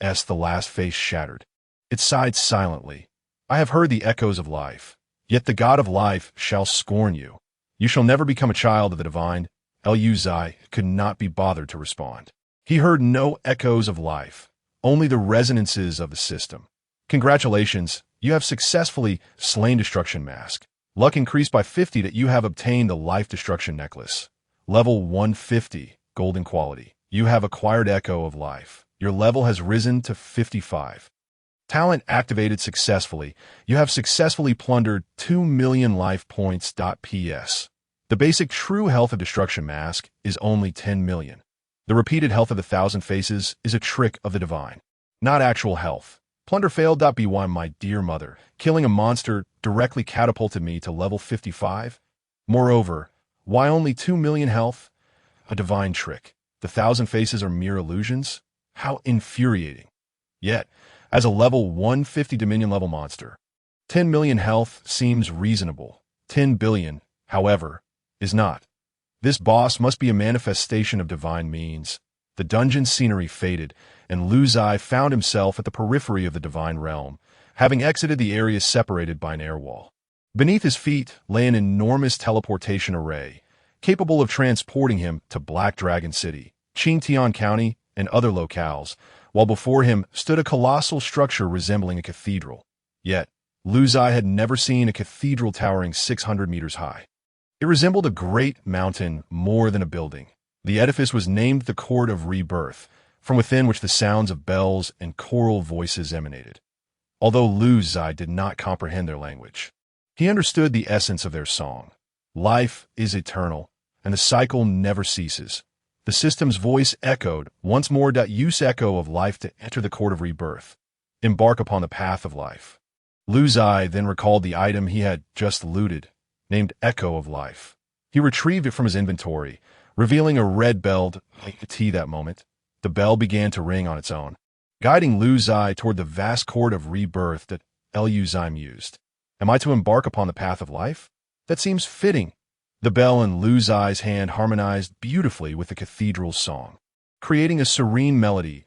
as the last face shattered. It sighed silently. I have heard the echoes of life. Yet the god of life shall scorn you. You shall never become a child of the divine. Lu Ziye could not be bothered to respond. He heard no echoes of life, only the resonances of the system. Congratulations, you have successfully slain Destruction Mask. Luck increased by 50 that you have obtained the Life Destruction Necklace. Level 150, golden quality. You have acquired Echo of Life. Your level has risen to 55. Talent activated successfully. You have successfully plundered 2 million life points. PS. The basic true health of Destruction Mask is only 10 million. The repeated health of the 1,000 faces is a trick of the divine, not actual health. Plunder failed. By my dear mother, killing a monster directly catapulted me to level 55. Moreover, why only 2 million health? A divine trick. The 1,000 faces are mere illusions? How infuriating. Yet, as a level 150 Dominion level monster, 10 million health seems reasonable. 10 billion, however, is not. This boss must be a manifestation of divine means. The dungeon scenery faded, and Lu Ziye found himself at the periphery of the divine realm, having exited the area separated by an air wall. Beneath his feet lay an enormous teleportation array, capable of transporting him to Black Dragon City, Qingtian County, and other locales, while before him stood a colossal structure resembling a cathedral. Yet, Lu Ziye had never seen a cathedral towering 600 meters high. It resembled a great mountain more than a building. The edifice was named the Court of Rebirth, from within which the sounds of bells and choral voices emanated. Although Lu Ziye did not comprehend their language, he understood the essence of their song. Life is eternal, and the cycle never ceases. The system's voice echoed once more. Use echo of life to enter the Court of Rebirth. Embark upon the path of life. Lu Ziye then recalled the item he had just looted, named Echo of Life. He retrieved it from his inventory, revealing a red bell like the tea that moment. The bell began to ring on its own, guiding Lu Ziye toward the vast Court of Rebirth that Lu Ziye mused. Am I to embark upon the path of life? That seems fitting. The bell in Lu Ziye's hand harmonized beautifully with the cathedral's song, creating a serene melody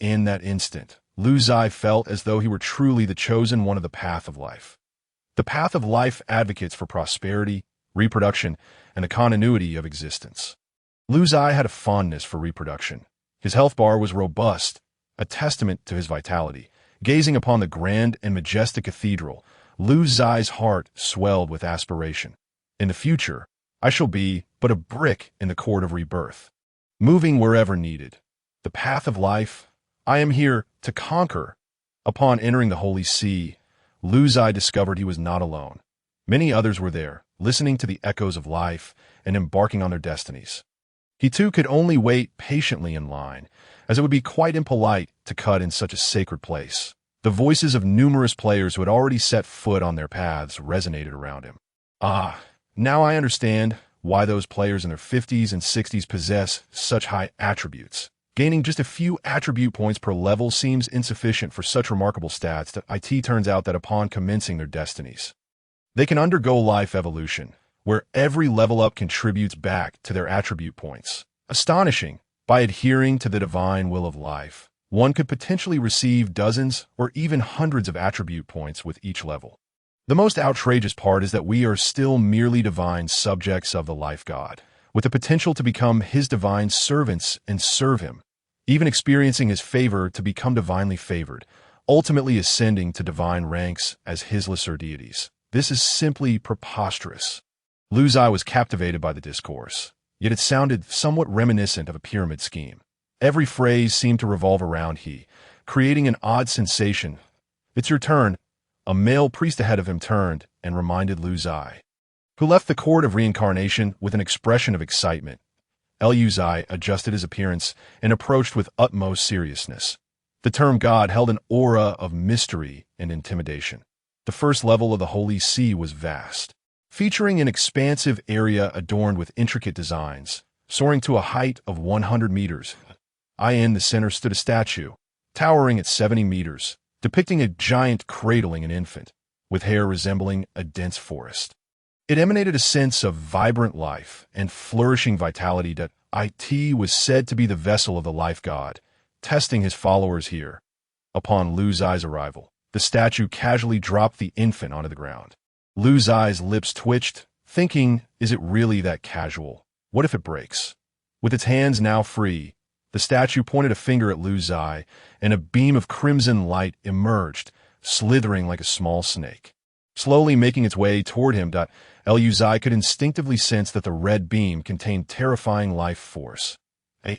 in that instant, Lu Ziye felt as though he were truly the chosen one of the path of life. The path of life advocates for prosperity, reproduction, and the continuity of existence. Lu Ziye had a fondness for reproduction. His health bar was robust, a testament to his vitality. Gazing upon the grand and majestic cathedral, Lu Ziye's heart swelled with aspiration. In the future, I shall be but a brick in the Court of Rebirth, moving wherever needed. The path of life, I am here to conquer. Upon entering the Holy See, Lu Ziye discovered he was not alone. Many others were there, listening to the echoes of life and embarking on their destinies. He too could only wait patiently in line, as it would be quite impolite to cut in such a sacred place. The voices of numerous players who had already set foot on their paths resonated around him. Ah, now I understand why those players in their 50s and 60s possess such high attributes. Gaining just a few attribute points per level seems insufficient for such remarkable stats that it turns out that upon commencing their destinies, they can undergo life evolution, where every level up contributes back to their attribute points. Astonishing, by adhering to the divine will of life, one could potentially receive dozens or even hundreds of attribute points with each level. The most outrageous part is that we are still merely divine subjects of the life god, with the potential to become his divine servants and serve him, even experiencing his favor to become divinely favored, ultimately ascending to divine ranks as his lesser deities. This is simply preposterous. Lu Ziye was captivated by the discourse, yet it sounded somewhat reminiscent of a pyramid scheme. Every phrase seemed to revolve around he, creating an odd sensation. It's your turn. A male priest ahead of him turned and reminded Lu Ziye, who left the court of reincarnation with an expression of excitement. Lu Ziye adjusted his appearance and approached with utmost seriousness. The term God held an aura of mystery and intimidation. The first level of the Holy See was vast, featuring an expansive area adorned with intricate designs, soaring to a height of 100 meters. In the center stood a statue, towering at 70 meters, depicting a giant cradling an infant, with hair resembling a dense forest. It emanated a sense of vibrant life and flourishing vitality that was said to be the vessel of the life god, testing his followers here. Upon Lu Ziye's arrival, the statue casually dropped the infant onto the ground. Lu Ziye's lips twitched, thinking, is it really that casual? What if it breaks? With its hands now free, the statue pointed a finger at Lu Ziye, and a beam of crimson light emerged, slithering like a small snake. Slowly making its way toward him, Lu Ziye could instinctively sense that the red beam contained terrifying life force.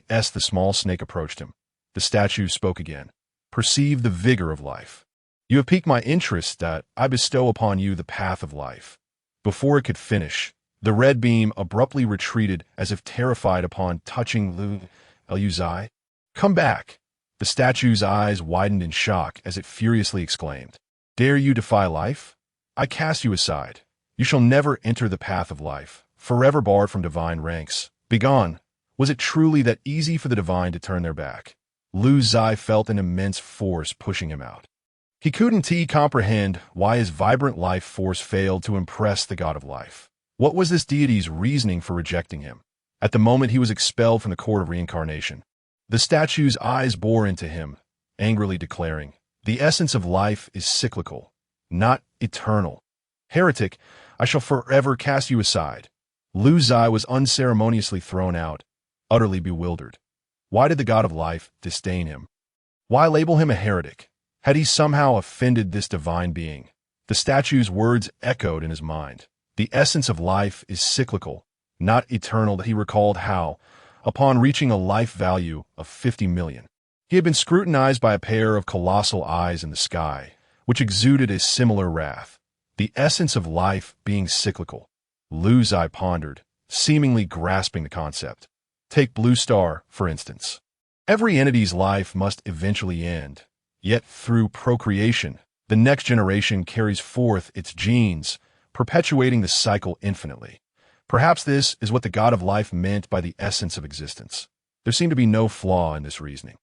As the small snake approached him, the statue spoke again. Perceive the vigor of life. You have piqued my interest that I bestow upon you the path of life. Before it could finish, the red beam abruptly retreated as if terrified upon touching Lu Ziye. Come back! The statue's eyes widened in shock as it furiously exclaimed. Dare you defy life? I cast you aside. You shall never enter the path of life, forever barred from divine ranks. Begone! Was it truly that easy for the divine to turn their back? Lu Ziye felt an immense force pushing him out. He couldn't comprehend why his vibrant life force failed to impress the god of life. What was this deity's reasoning for rejecting him? At the moment he was expelled from the court of reincarnation, the statue's eyes bore into him, angrily declaring, the essence of life is cyclical, not eternal. Heretic, I shall forever cast you aside. Lu Ziye was unceremoniously thrown out, utterly bewildered. Why did the god of life disdain him? Why label him a heretic? Had he somehow offended this divine being? The statue's words echoed in his mind. The essence of life is cyclical, not eternal. That he recalled how, upon reaching a life value of 50 million. He had been scrutinized by a pair of colossal eyes in the sky, which exuded a similar wrath, the essence of life being cyclical. Lu Ziye pondered, seemingly grasping the concept. Take Blue Star, for instance. Every entity's life must eventually end, yet through procreation, the next generation carries forth its genes, perpetuating the cycle infinitely. Perhaps this is what the God of life meant by the essence of existence. There seemed to be no flaw in this reasoning.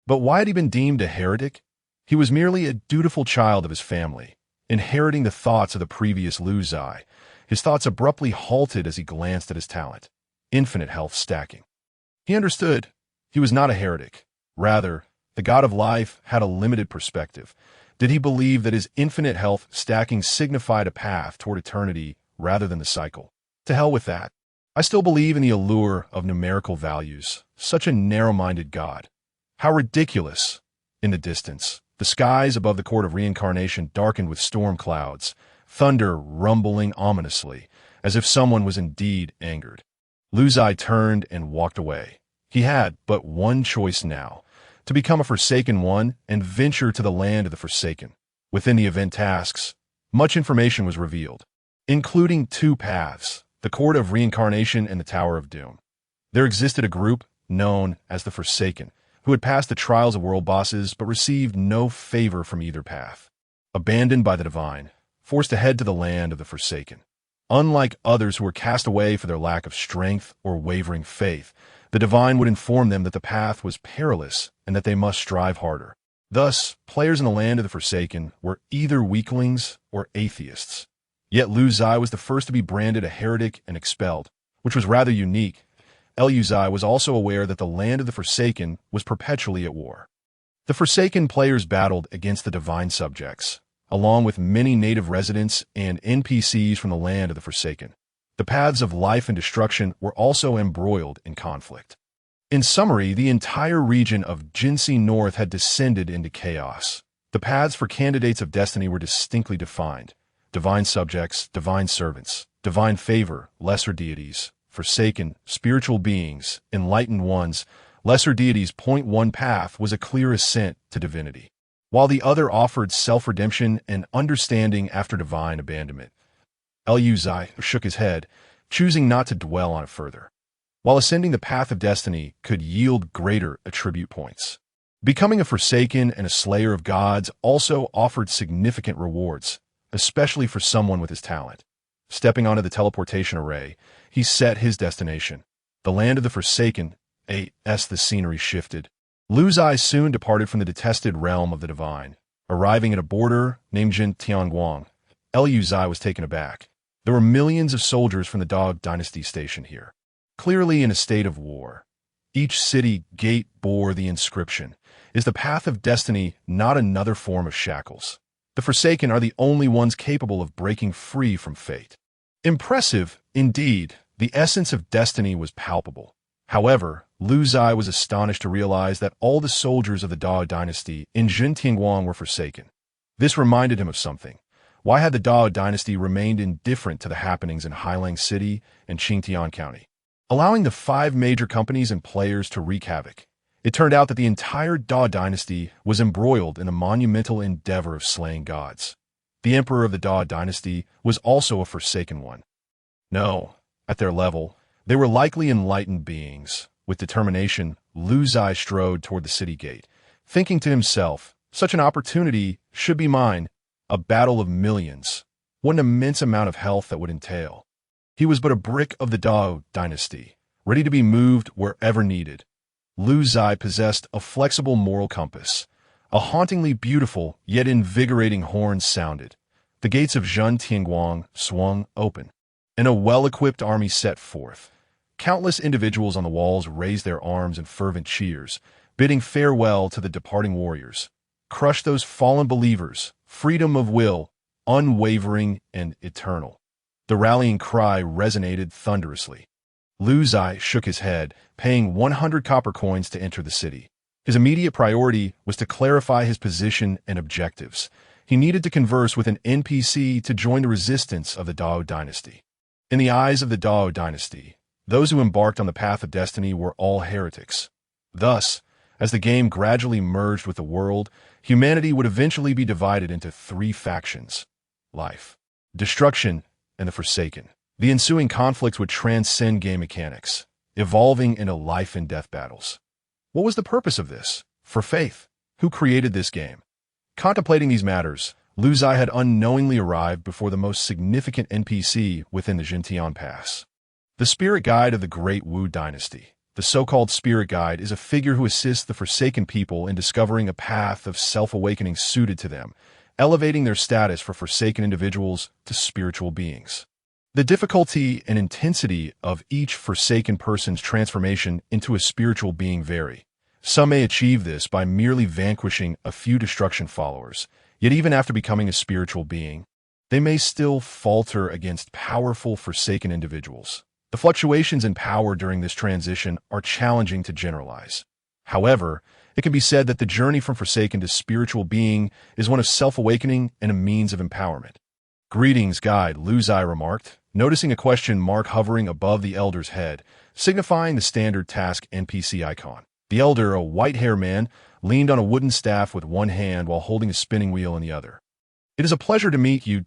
But why had he been deemed a heretic? He was merely a dutiful child of his family, inheriting the thoughts of the previous Lu Ziye. His thoughts abruptly halted as he glanced at his talent, infinite health stacking. He understood he was not a heretic. Rather, the God of life had a limited perspective. Did he believe that his infinite health stacking signified a path toward eternity rather than the cycle? To hell with that. I still believe in the allure of numerical values. Such a narrow-minded God. How ridiculous! In the distance, the skies above the court of reincarnation darkened with storm clouds, thunder rumbling ominously, as if someone was indeed angered. Lu Ziye turned and walked away. He had but one choice now, to become a Forsaken One and venture to the land of the Forsaken. Within the event tasks, much information was revealed, including two paths, the Court of Reincarnation and the Tower of Doom. There existed a group, known as the Forsaken, who had passed the trials of world bosses but received no favor from either path. Abandoned by the divine, forced to head to the land of the Forsaken. Unlike others who were cast away for their lack of strength or wavering faith, the divine would inform them that the path was perilous and that they must strive harder. Thus, players in the land of the Forsaken were either weaklings or atheists. Yet Lu Ziye was the first to be branded a heretic and expelled, which was rather unique. Lu Ziye was also aware that the land of the Forsaken was perpetually at war. The Forsaken players battled against the divine subjects, along with many native residents and NPCs from the land of the Forsaken. The paths of life and destruction were also embroiled in conflict. In summary, the entire region of Jinsei North had descended into chaos. The paths for candidates of destiny were distinctly defined. Divine subjects, divine servants, divine favor, lesser deities, forsaken, spiritual beings, enlightened ones. Lesser deities' point one path was a clear ascent to divinity, while the other offered self-redemption and understanding after divine abandonment. Lu Ziye shook his head, choosing not to dwell on it further. While ascending the path of destiny could yield greater attribute points, becoming a Forsaken and a Slayer of Gods also offered significant rewards, especially for someone with his talent. Stepping onto the teleportation array, he set his destination, the land of the Forsaken. As the scenery shifted, Lu Ziye soon departed from the detested realm of the divine. Arriving at a border named Jin Tianguang, Lu Ziye was taken aback. There were millions of soldiers from the Dog Dynasty stationed here, clearly in a state of war. Each city gate bore the inscription, "Is the path of destiny not another form of shackles? The Forsaken are the only ones capable of breaking free from fate." Impressive, indeed, the essence of destiny was palpable. However, Lu Ziye was astonished to realize that all the soldiers of the Dao Dynasty in Jin Tianguang were Forsaken. This reminded him of something. Why had the Dao Dynasty remained indifferent to the happenings in Hailang City and Qingtian County, allowing the 5 major companies and players to wreak havoc? It turned out that the entire Dao Dynasty was embroiled in a monumental endeavor of slaying gods. The Emperor of the Dao Dynasty was also a Forsaken one. No, at their level, they were likely enlightened beings. With determination, Lu Ziye strode toward the city gate, thinking to himself, such an opportunity should be mine. A battle of millions. What an immense amount of health that would entail. He was but a brick of the Dao Dynasty, ready to be moved wherever needed. Lu Ziye possessed a flexible moral compass. A hauntingly beautiful yet invigorating horn sounded. The gates of Jin Tianguang swung open, and a well-equipped army set forth. Countless individuals on the walls raised their arms in fervent cheers, bidding farewell to the departing warriors. Crush those fallen believers, freedom of will, unwavering and eternal. The rallying cry resonated thunderously. Lu Ziye shook his head, paying 100 copper coins to enter the city. His immediate priority was to clarify his position and objectives. He needed to converse with an NPC to join the resistance of the Dao Dynasty. In the eyes of the Dao Dynasty, Those who embarked on the path of destiny were all heretics. Thus, as the game gradually merged with the world, humanity would eventually be divided into three factions: life, destruction, and the Forsaken. The ensuing conflicts would transcend game mechanics, evolving into life and death battles. What was the purpose of this? For faith, who created this game? Contemplating these matters, Lu Ziye had unknowingly arrived before the most significant NPC within the Xintian Pass. The spirit guide of the Great Wu Dynasty. The so-called spirit guide is a figure who assists the Forsaken people in discovering a path of self-awakening suited to them, elevating their status from Forsaken individuals to spiritual beings. The difficulty and intensity of each Forsaken person's transformation into a spiritual being vary. Some may achieve this by merely vanquishing a few destruction followers, yet even after becoming a spiritual being, they may still falter against powerful Forsaken individuals. The fluctuations in power during this transition are challenging to generalize. However, it can be said that the journey from Forsaken to spiritual being is one of self-awakening and a means of empowerment. "Greetings, guide," Lu Ziye remarked, noticing a question mark hovering above the elder's head, signifying the standard task NPC icon. The elder, a white-haired man, leaned on a wooden staff with one hand while holding a spinning wheel in the other. "It is a pleasure to meet you.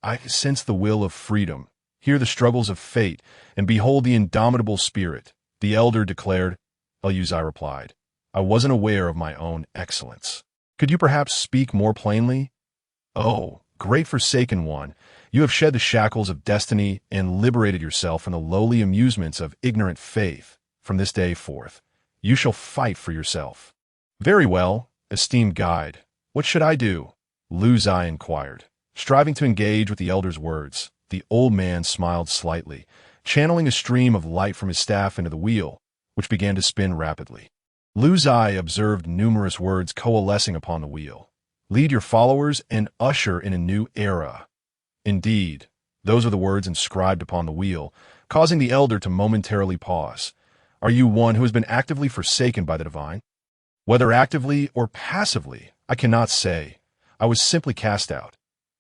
I sense the will of freedom, hear the struggles of fate, and behold the indomitable spirit," the elder declared. Lu Ziye replied, "I wasn't aware of my own excellence. Could you perhaps speak more plainly?" "Oh, great Forsaken one, you have shed the shackles of destiny and liberated yourself from the lowly amusements of ignorant faith. From this day forth, you shall fight for yourself." "Very well, esteemed guide. What should I do?" Lu Ziye inquired. Striving to engage with the elder's words, the old man smiled slightly, channeling a stream of light from his staff into the wheel, which began to spin rapidly. Lu Ziye observed numerous words coalescing upon the wheel. "Lead your followers and usher in a new era." Indeed, those are the words inscribed upon the wheel, causing the elder to momentarily pause. "Are you one who has been actively forsaken by the divine?" "Whether actively or passively, I cannot say. I was simply cast out.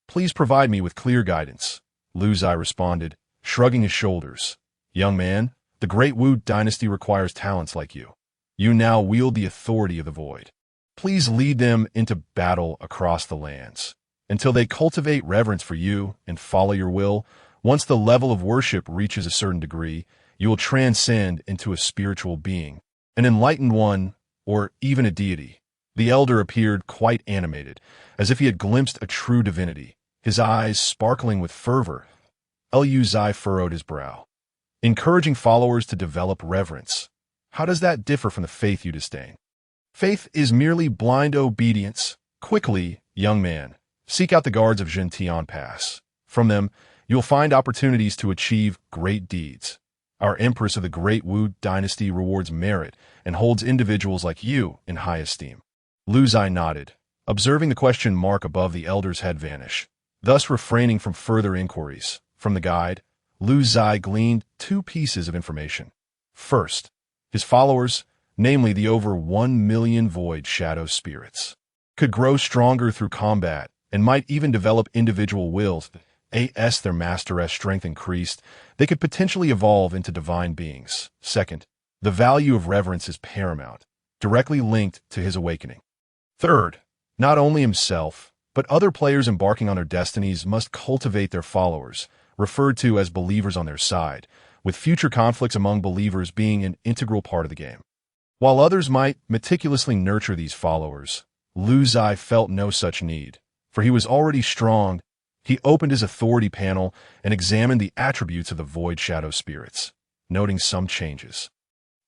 Please provide me with clear guidance," Lu Ziye responded, shrugging his shoulders. "Young man, the Great Wu Dynasty requires talents like you. You now wield the authority of the void. Please lead them into battle across the lands, until they cultivate reverence for you and follow your will. Once the level of worship reaches a certain degree, you will transcend into a spiritual being, an enlightened one, or even a deity." The elder appeared quite animated, as if he had glimpsed a true divinity, his eyes sparkling with fervor. Lu Ziye furrowed his brow. "Encouraging followers to develop reverence. How does that differ from the faith you disdain?" "Faith is merely blind obedience. Quickly, young man, seek out the guards of Xintian Pass. From them, you will find opportunities to achieve great deeds. Our Empress of the Great Wu Dynasty rewards merit and holds individuals like you in high esteem." Lu Ziye nodded, observing the question mark above the elder's head vanish, thus refraining from further inquiries. From the guide, Lu Ziye gleaned two pieces of information. First, his followers, namely the over 1 million void shadow spirits, could grow stronger through combat and might even develop individual wills. As their master's strength increased, they could potentially evolve into divine beings. Second, the value of reverence is paramount, directly linked to his awakening. Third, not only himself, but other players embarking on their destinies must cultivate their followers, referred to as believers on their side, with future conflicts among believers being an integral part of the game. While others might meticulously nurture these followers, Lu Ziye felt no such need, for he was already strong. He opened his authority panel and examined the attributes of the Void Shadow Spirits, noting some changes.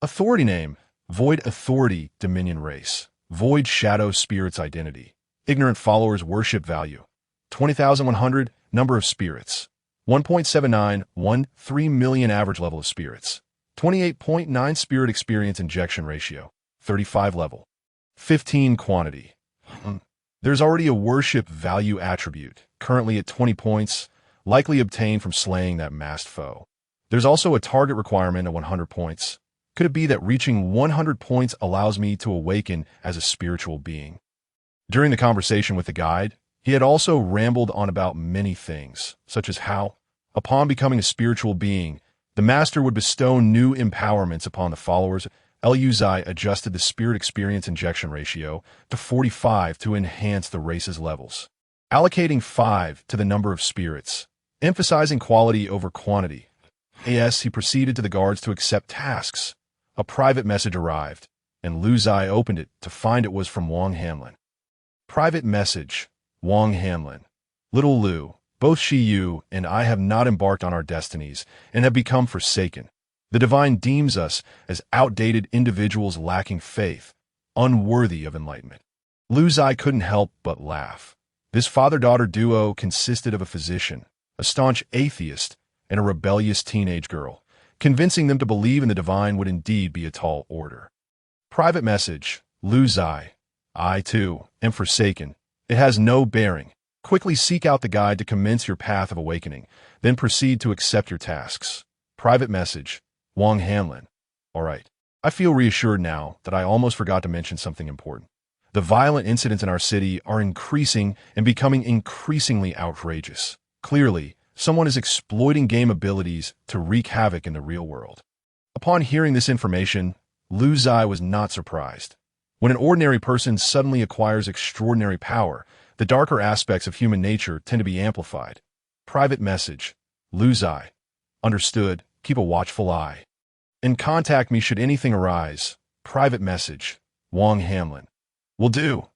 Authority name: Void Authority Dominion Race. Void Shadow Spirits Identity. Ignorant Followers Worship Value: 20,100. Number of Spirits: 1.7913 million. Average level of Spirits: 28.9. Spirit Experience Injection Ratio: 35 level. 15 Quantity. There's already a worship value attribute, currently at 20 points, likely obtained from slaying that masked foe. There's also a target requirement of 100 points. Could it be that reaching 100 points allows me to awaken as a spiritual being? During the conversation with the guide, he had also rambled on about many things, such as how, upon becoming a spiritual being, The master would bestow new empowerments upon the followers. Lu Ziye adjusted the spirit experience injection ratio to 45 to enhance the race's levels, allocating 5 to the number of spirits, emphasizing quality over quantity. As he proceeded to the guards to accept tasks, a private message arrived, and Lu Ziye opened it to find it was from Wang Hanlin. Private message, Wang Hanlin. Little Lu, both you and I have not embarked on our destinies and have become forsaken. The divine deems us as outdated individuals lacking faith, unworthy of enlightenment. Lu Ziye couldn't help but laugh. This father-daughter duo consisted of a physician, a staunch atheist, and a rebellious teenage girl. Convincing them to believe in the divine would indeed be a tall order. Private message, Lu Ziye. I, too, am forsaken. It has no bearing. Quickly seek out the guide to commence your path of awakening, then proceed to accept your tasks. Private message, Wang Hanlin. All right. I feel reassured now that I almost forgot to mention something important. The violent incidents in our city are increasing and becoming increasingly outrageous. Clearly, someone is exploiting game abilities to wreak havoc in the real world. Upon hearing this information, Lu Ziye was not surprised. When an ordinary person suddenly acquires extraordinary power, the darker aspects of human nature tend to be amplified. Private message, Lu Ziye. Understood. Keep a watchful eye. And contact me should anything arise. Private message, Wang Hanlin. Will do.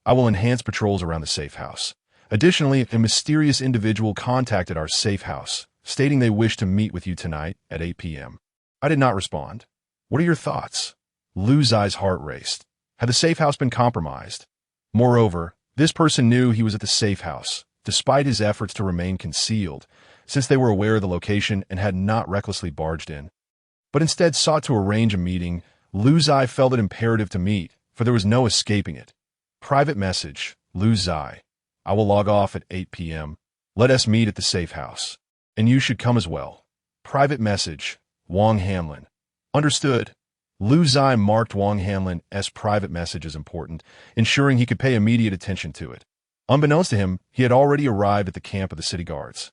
I will enhance patrols around the safe house. Additionally, a mysterious individual contacted our safe house, stating they wish to meet with you tonight at 8 p.m. I did not respond. What are your thoughts? Lu Ziye's heart raced. Had the safe house been compromised? Moreover, this person knew he was at the safe house, despite his efforts to remain concealed, since they were aware of the location and had not recklessly barged in, but instead sought to arrange a meeting. Lu Ziye felt it imperative to meet, for there was no escaping it. Private message, Lu Ziye. I will log off at 8 p.m. Let us meet at the safe house. And you should come as well. Private message, Wang Hanlin. Understood. Lu Ziye marked Wang Hanlin's private message as important, ensuring he could pay immediate attention to it. Unbeknownst to him, he had already arrived at the camp of the city guards,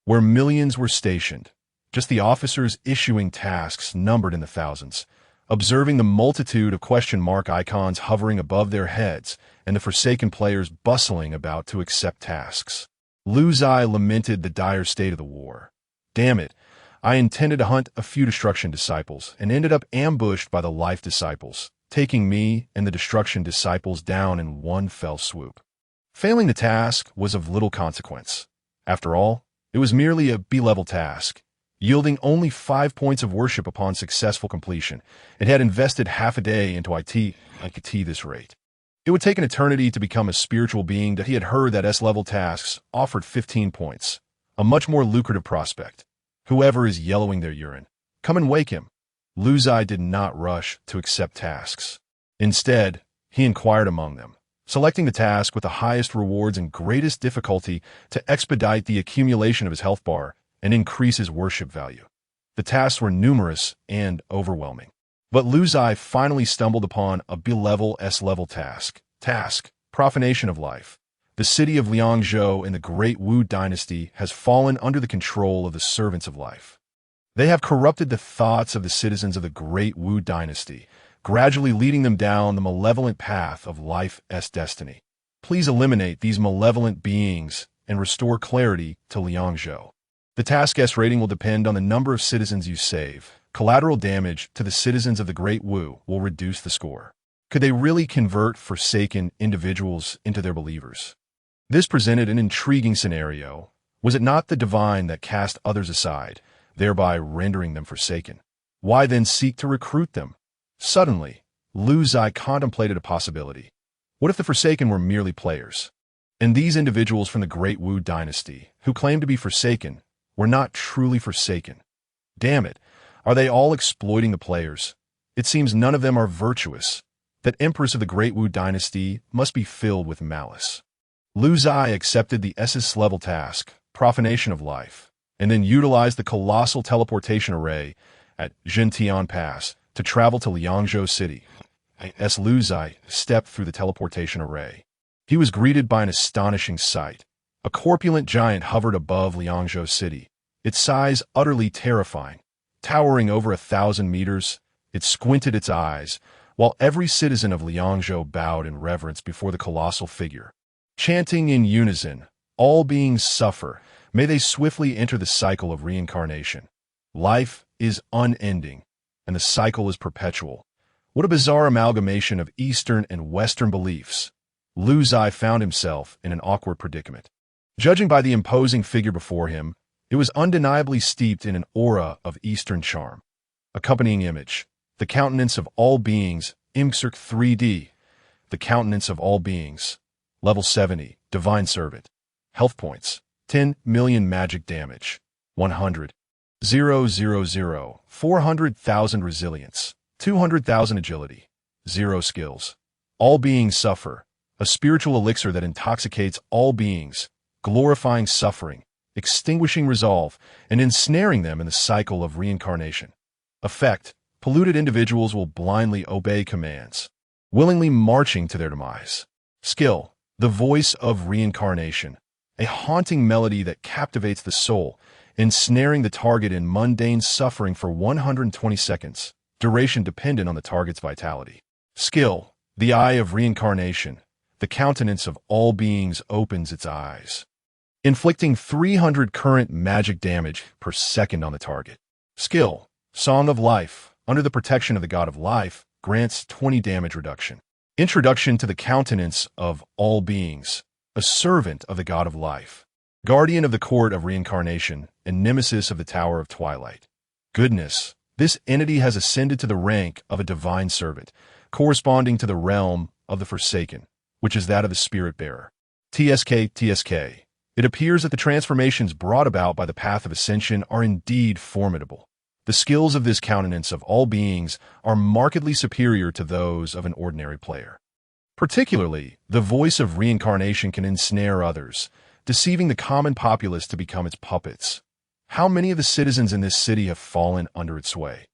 where millions were stationed. Just the officers issuing tasks numbered in the thousands. Observing the multitude of question mark icons hovering above their heads and the forsaken players bustling about to accept tasks, Lu Ziye lamented the dire state of the war. Damn it, I intended to hunt a few destruction disciples and ended up ambushed by the life disciples, taking me and the destruction disciples down in one fell swoop. Failing the task was of little consequence. After all, it was merely a B-level task, yielding only 5 points of worship upon successful completion. It had invested half a day into IT this rate. It would take an eternity to become a spiritual being that he had heard that S-level tasks offered 15 points, a much more lucrative prospect. Whoever is yellowing their urine, come and wake him. Lu Ziye did not rush to accept tasks. Instead, he inquired among them, selecting the task with the highest rewards and greatest difficulty to expedite the accumulation of his health bar and increase his worship value. The tasks were numerous and overwhelming. But Lu Ziye finally stumbled upon a B-level S-level task. Profanation of life. The city of Liangzhou in the Great Wu Dynasty has fallen under the control of the servants of life. They have corrupted the thoughts of the citizens of the Great Wu Dynasty, gradually leading them down the malevolent path of life's destiny. Please eliminate these malevolent beings and restore clarity to Liangzhou. The task S rating will depend on the number of citizens you save. Collateral damage to the citizens of the Great Wu will reduce the score. Could they really convert forsaken individuals into their believers? This presented an intriguing scenario. Was it not the divine that cast others aside, thereby rendering them forsaken? Why then seek to recruit them? Suddenly, Lu Ziye contemplated a possibility. What if the forsaken were merely players? And these individuals from the Great Wu Dynasty, who claimed to be forsaken, were not truly forsaken. Damn it, are they all exploiting the players? It seems none of them are virtuous. That Empress of the Great Wu Dynasty must be filled with malice. Lu Ziye accepted the SS-level task, Profanation of Life, and then utilized the colossal teleportation array at Zhentian Pass to travel to Liangzhou City. As Lu Ziye stepped through the teleportation array, he was greeted by an astonishing sight. A corpulent giant hovered above Liangzhou City, its size utterly terrifying. Towering over 1,000 meters, it squinted its eyes, while every citizen of Liangzhou bowed in reverence before the colossal figure. Chanting in unison, all beings suffer, may they swiftly enter the cycle of reincarnation. Life is unending, and the cycle is perpetual. What a bizarre amalgamation of Eastern and Western beliefs. Lu Ziye found himself in an awkward predicament. Judging by the imposing figure before him, it was undeniably steeped in an aura of Eastern charm. Accompanying image, the countenance of all beings, Imxerk 3D, the countenance of all beings. Level 70, Divine Servant. Health points, 10 million magic damage, 100. 000, 400,000 resilience, 200,000 agility, 0 skills. All beings suffer, a spiritual elixir that intoxicates all beings, glorifying suffering, extinguishing resolve, and ensnaring them in the cycle of reincarnation. Effect: polluted individuals will blindly obey commands, willingly marching to their demise. Skill: the voice of reincarnation, a haunting melody that captivates the soul, ensnaring the target in mundane suffering for 120 seconds, duration dependent on the target's vitality. Skill: the eye of reincarnation, the countenance of all beings opens its eyes, inflicting 300 current magic damage per second on the target. Skill: Song of Life, under the protection of the God of Life, grants 20 damage reduction. Introduction to the countenance of all beings, a servant of the God of Life, guardian of the court of reincarnation, and nemesis of the Tower of Twilight. Goodness, this entity has ascended to the rank of a divine servant, corresponding to the realm of the Forsaken, which is that of the Spirit Bearer. TSK. It appears that the transformations brought about by the path of ascension are indeed formidable. The skills of this countenance of all beings are markedly superior to those of an ordinary player. Particularly, the voice of reincarnation can ensnare others, deceiving the common populace to become its puppets. How many of the citizens in this city have fallen under its sway?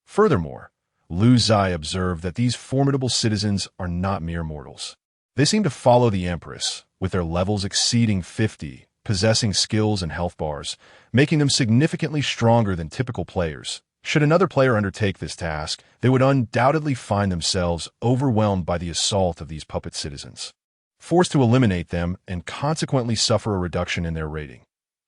Furthermore, Lu Ziye observed that these formidable citizens are not mere mortals. They seem to follow the Empress, with their levels exceeding 50, possessing skills and health bars, making them significantly stronger than typical players. Should another player undertake this task, they would undoubtedly find themselves overwhelmed by the assault of these puppet citizens, forced to eliminate them and consequently suffer a reduction in their rating.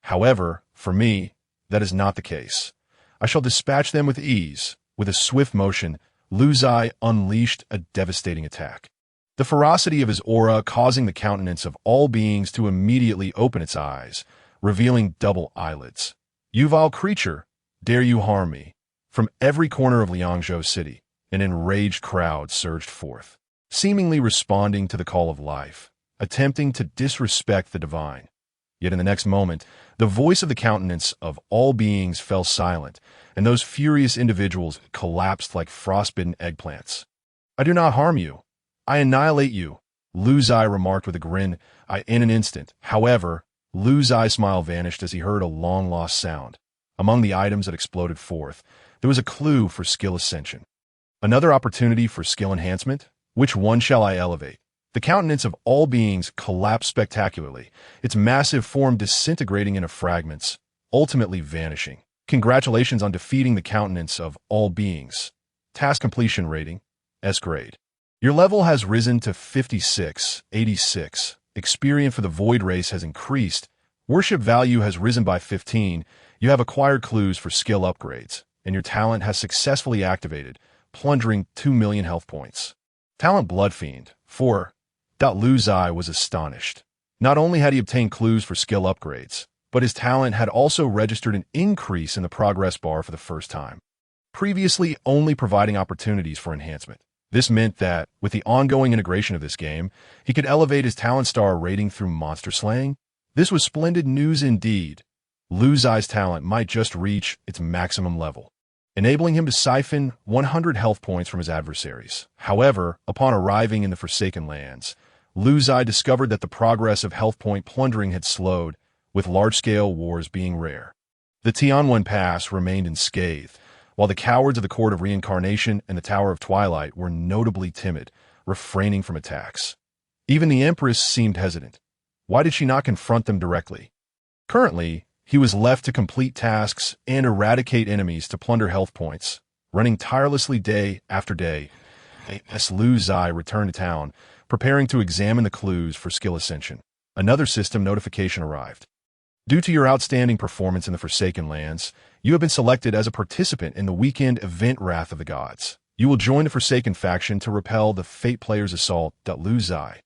However, for me, that is not the case. I shall dispatch them with ease. With a swift motion, Lu Ziye unleashed a devastating attack. The ferocity of his aura causing the countenance of all beings to immediately open its eyes, revealing double eyelids. "You vile creature, dare you harm me?" From every corner of Liangzhou City, an enraged crowd surged forth, seemingly responding to the call of life, attempting to disrespect the divine. Yet in the next moment, the voice of the countenance of all beings fell silent, and those furious individuals collapsed like frostbitten eggplants. "I do not harm you. I annihilate you," Lu Ziye remarked with a grin. In an instant, however, Lu Ziye's smile vanished as he heard a long-lost sound. Among the items that exploded forth, there was a clue for skill ascension. Another opportunity for skill enhancement? Which one shall I elevate? The countenance of all beings collapsed spectacularly, its massive form disintegrating into fragments, ultimately vanishing. Congratulations on defeating the countenance of all beings. Task completion rating, S grade. Your level has risen to 5686. Experience for the Void race has increased. Worship value has risen by 15. You have acquired clues for skill upgrades, and your talent has successfully activated, plundering 2 million health points. Talent Bloodfiend, 4. Lu Ziye was astonished. Not only had he obtained clues for skill upgrades, but his talent had also registered an increase in the progress bar for the first time, previously only providing opportunities for enhancement. This meant that, with the ongoing integration of this game, he could elevate his talent star rating through monster slaying. This was splendid news indeed. Lu Ziye's talent might just reach its maximum level, enabling him to siphon 100 health points from his adversaries. However, upon arriving in the Forsaken Lands, Lu Ziye discovered that the progress of health point plundering had slowed, with large-scale wars being rare. The Tianwen Pass remained unscathed, while the cowards of the Court of Reincarnation and the Tower of Twilight were notably timid, refraining from attacks. Even the Empress seemed hesitant. Why did she not confront them directly? Currently, He was left to complete tasks and eradicate enemies to plunder health points, running tirelessly day after day. As Lu Ziye returned to town, preparing to examine the clues for skill ascension, another system notification arrived. Due to your outstanding performance in the Forsaken Lands, you have been selected as a participant in the weekend event Wrath of the Gods. You will join the Forsaken faction to repel the Fate Players' assault. Lu Ziye.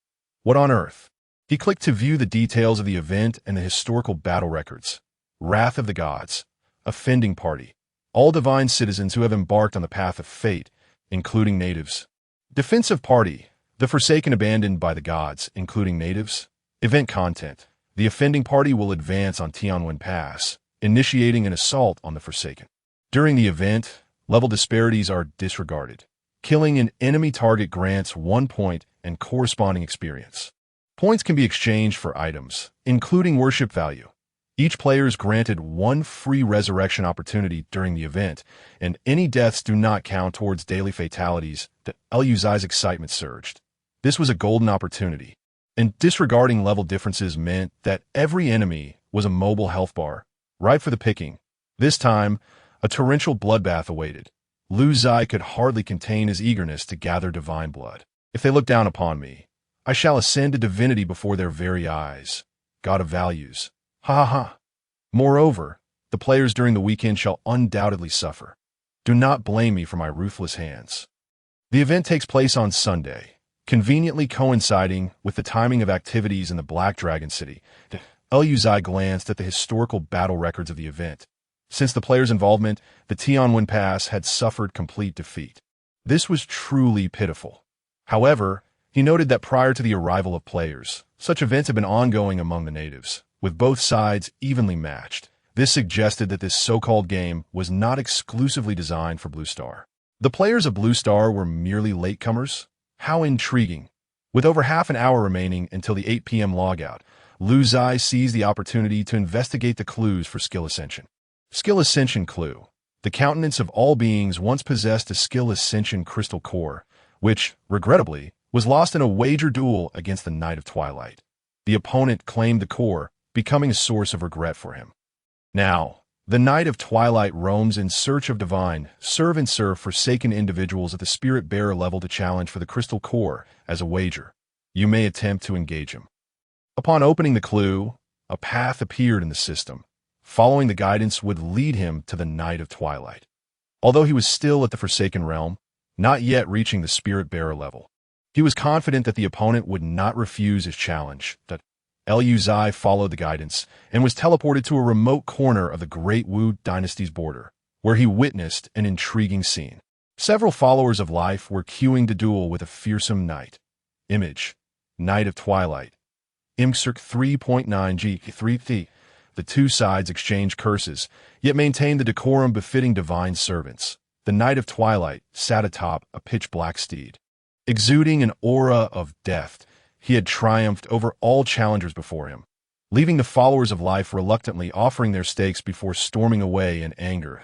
What on earth? He clicked to view the details of the event and the historical battle records. Wrath of the Gods. Offending Party. All divine citizens who have embarked on the path of fate, including natives. Defensive Party. The Forsaken abandoned by the gods, including natives. Event content. The offending party will advance on Tianwen Pass, initiating an assault on the Forsaken. During the event, level disparities are disregarded. Killing an enemy target grants 1 point and corresponding experience. Points can be exchanged for items, including worship value. Each player is granted 1 free resurrection opportunity during the event, and any deaths do not count towards daily fatalities. Lu Ziye's excitement surged. This was a golden opportunity, and disregarding level differences meant that every enemy was a mobile health bar, ripe for the picking. This time, a torrential bloodbath awaited. Lu Ziye could hardly contain his eagerness to gather divine blood. If they look down upon me, I shall ascend to divinity before their very eyes. God of values. Ha ha ha. Moreover, the players during the weekend shall undoubtedly suffer. Do not blame me for my ruthless hands. The event takes place on Sunday, conveniently coinciding with the timing of activities in the Black Dragon City. Lu Ziye glanced at the historical battle records of the event. Since the players' involvement, the Tianwen Pass had suffered complete defeat. This was truly pitiful. However, he noted that prior to the arrival of players, such events had been ongoing among the natives, with both sides evenly matched. This suggested that this so-called game was not exclusively designed for Blue Star. The players of Blue Star were merely latecomers? How intriguing. With over half an hour remaining until the 8 p.m. logout, Lu Ziye seized the opportunity to investigate the clues for skill ascension. Skill ascension clue. The countenance of all beings once possessed a skill ascension crystal core, which, regrettably, was lost in a wager duel against the Knight of Twilight. The opponent claimed the core, becoming a source of regret for him. Now, the Knight of Twilight roams in search of divine, serve and serve forsaken individuals at the Spirit Bearer level to challenge for the crystal core as a wager. You may attempt to engage him. Upon opening the clue, a path appeared in the system. Following the guidance would lead him to the Knight of Twilight. Although he was still at the Forsaken Realm, not yet reaching the Spirit Bearer level, he was confident that the opponent would not refuse his challenge. Lu Ziye followed the guidance and was teleported to a remote corner of the Great Wu Dynasty's border, where he witnessed an intriguing scene. Several followers of life were queuing to duel with a fearsome knight. Image: Knight of Twilight. Imcirc 3.9G3T. The two sides exchanged curses, yet maintained the decorum befitting divine servants. The Knight of Twilight sat atop a pitch-black steed. Exuding an aura of death, he had triumphed over all challengers before him, leaving the followers of life reluctantly offering their stakes before storming away in anger.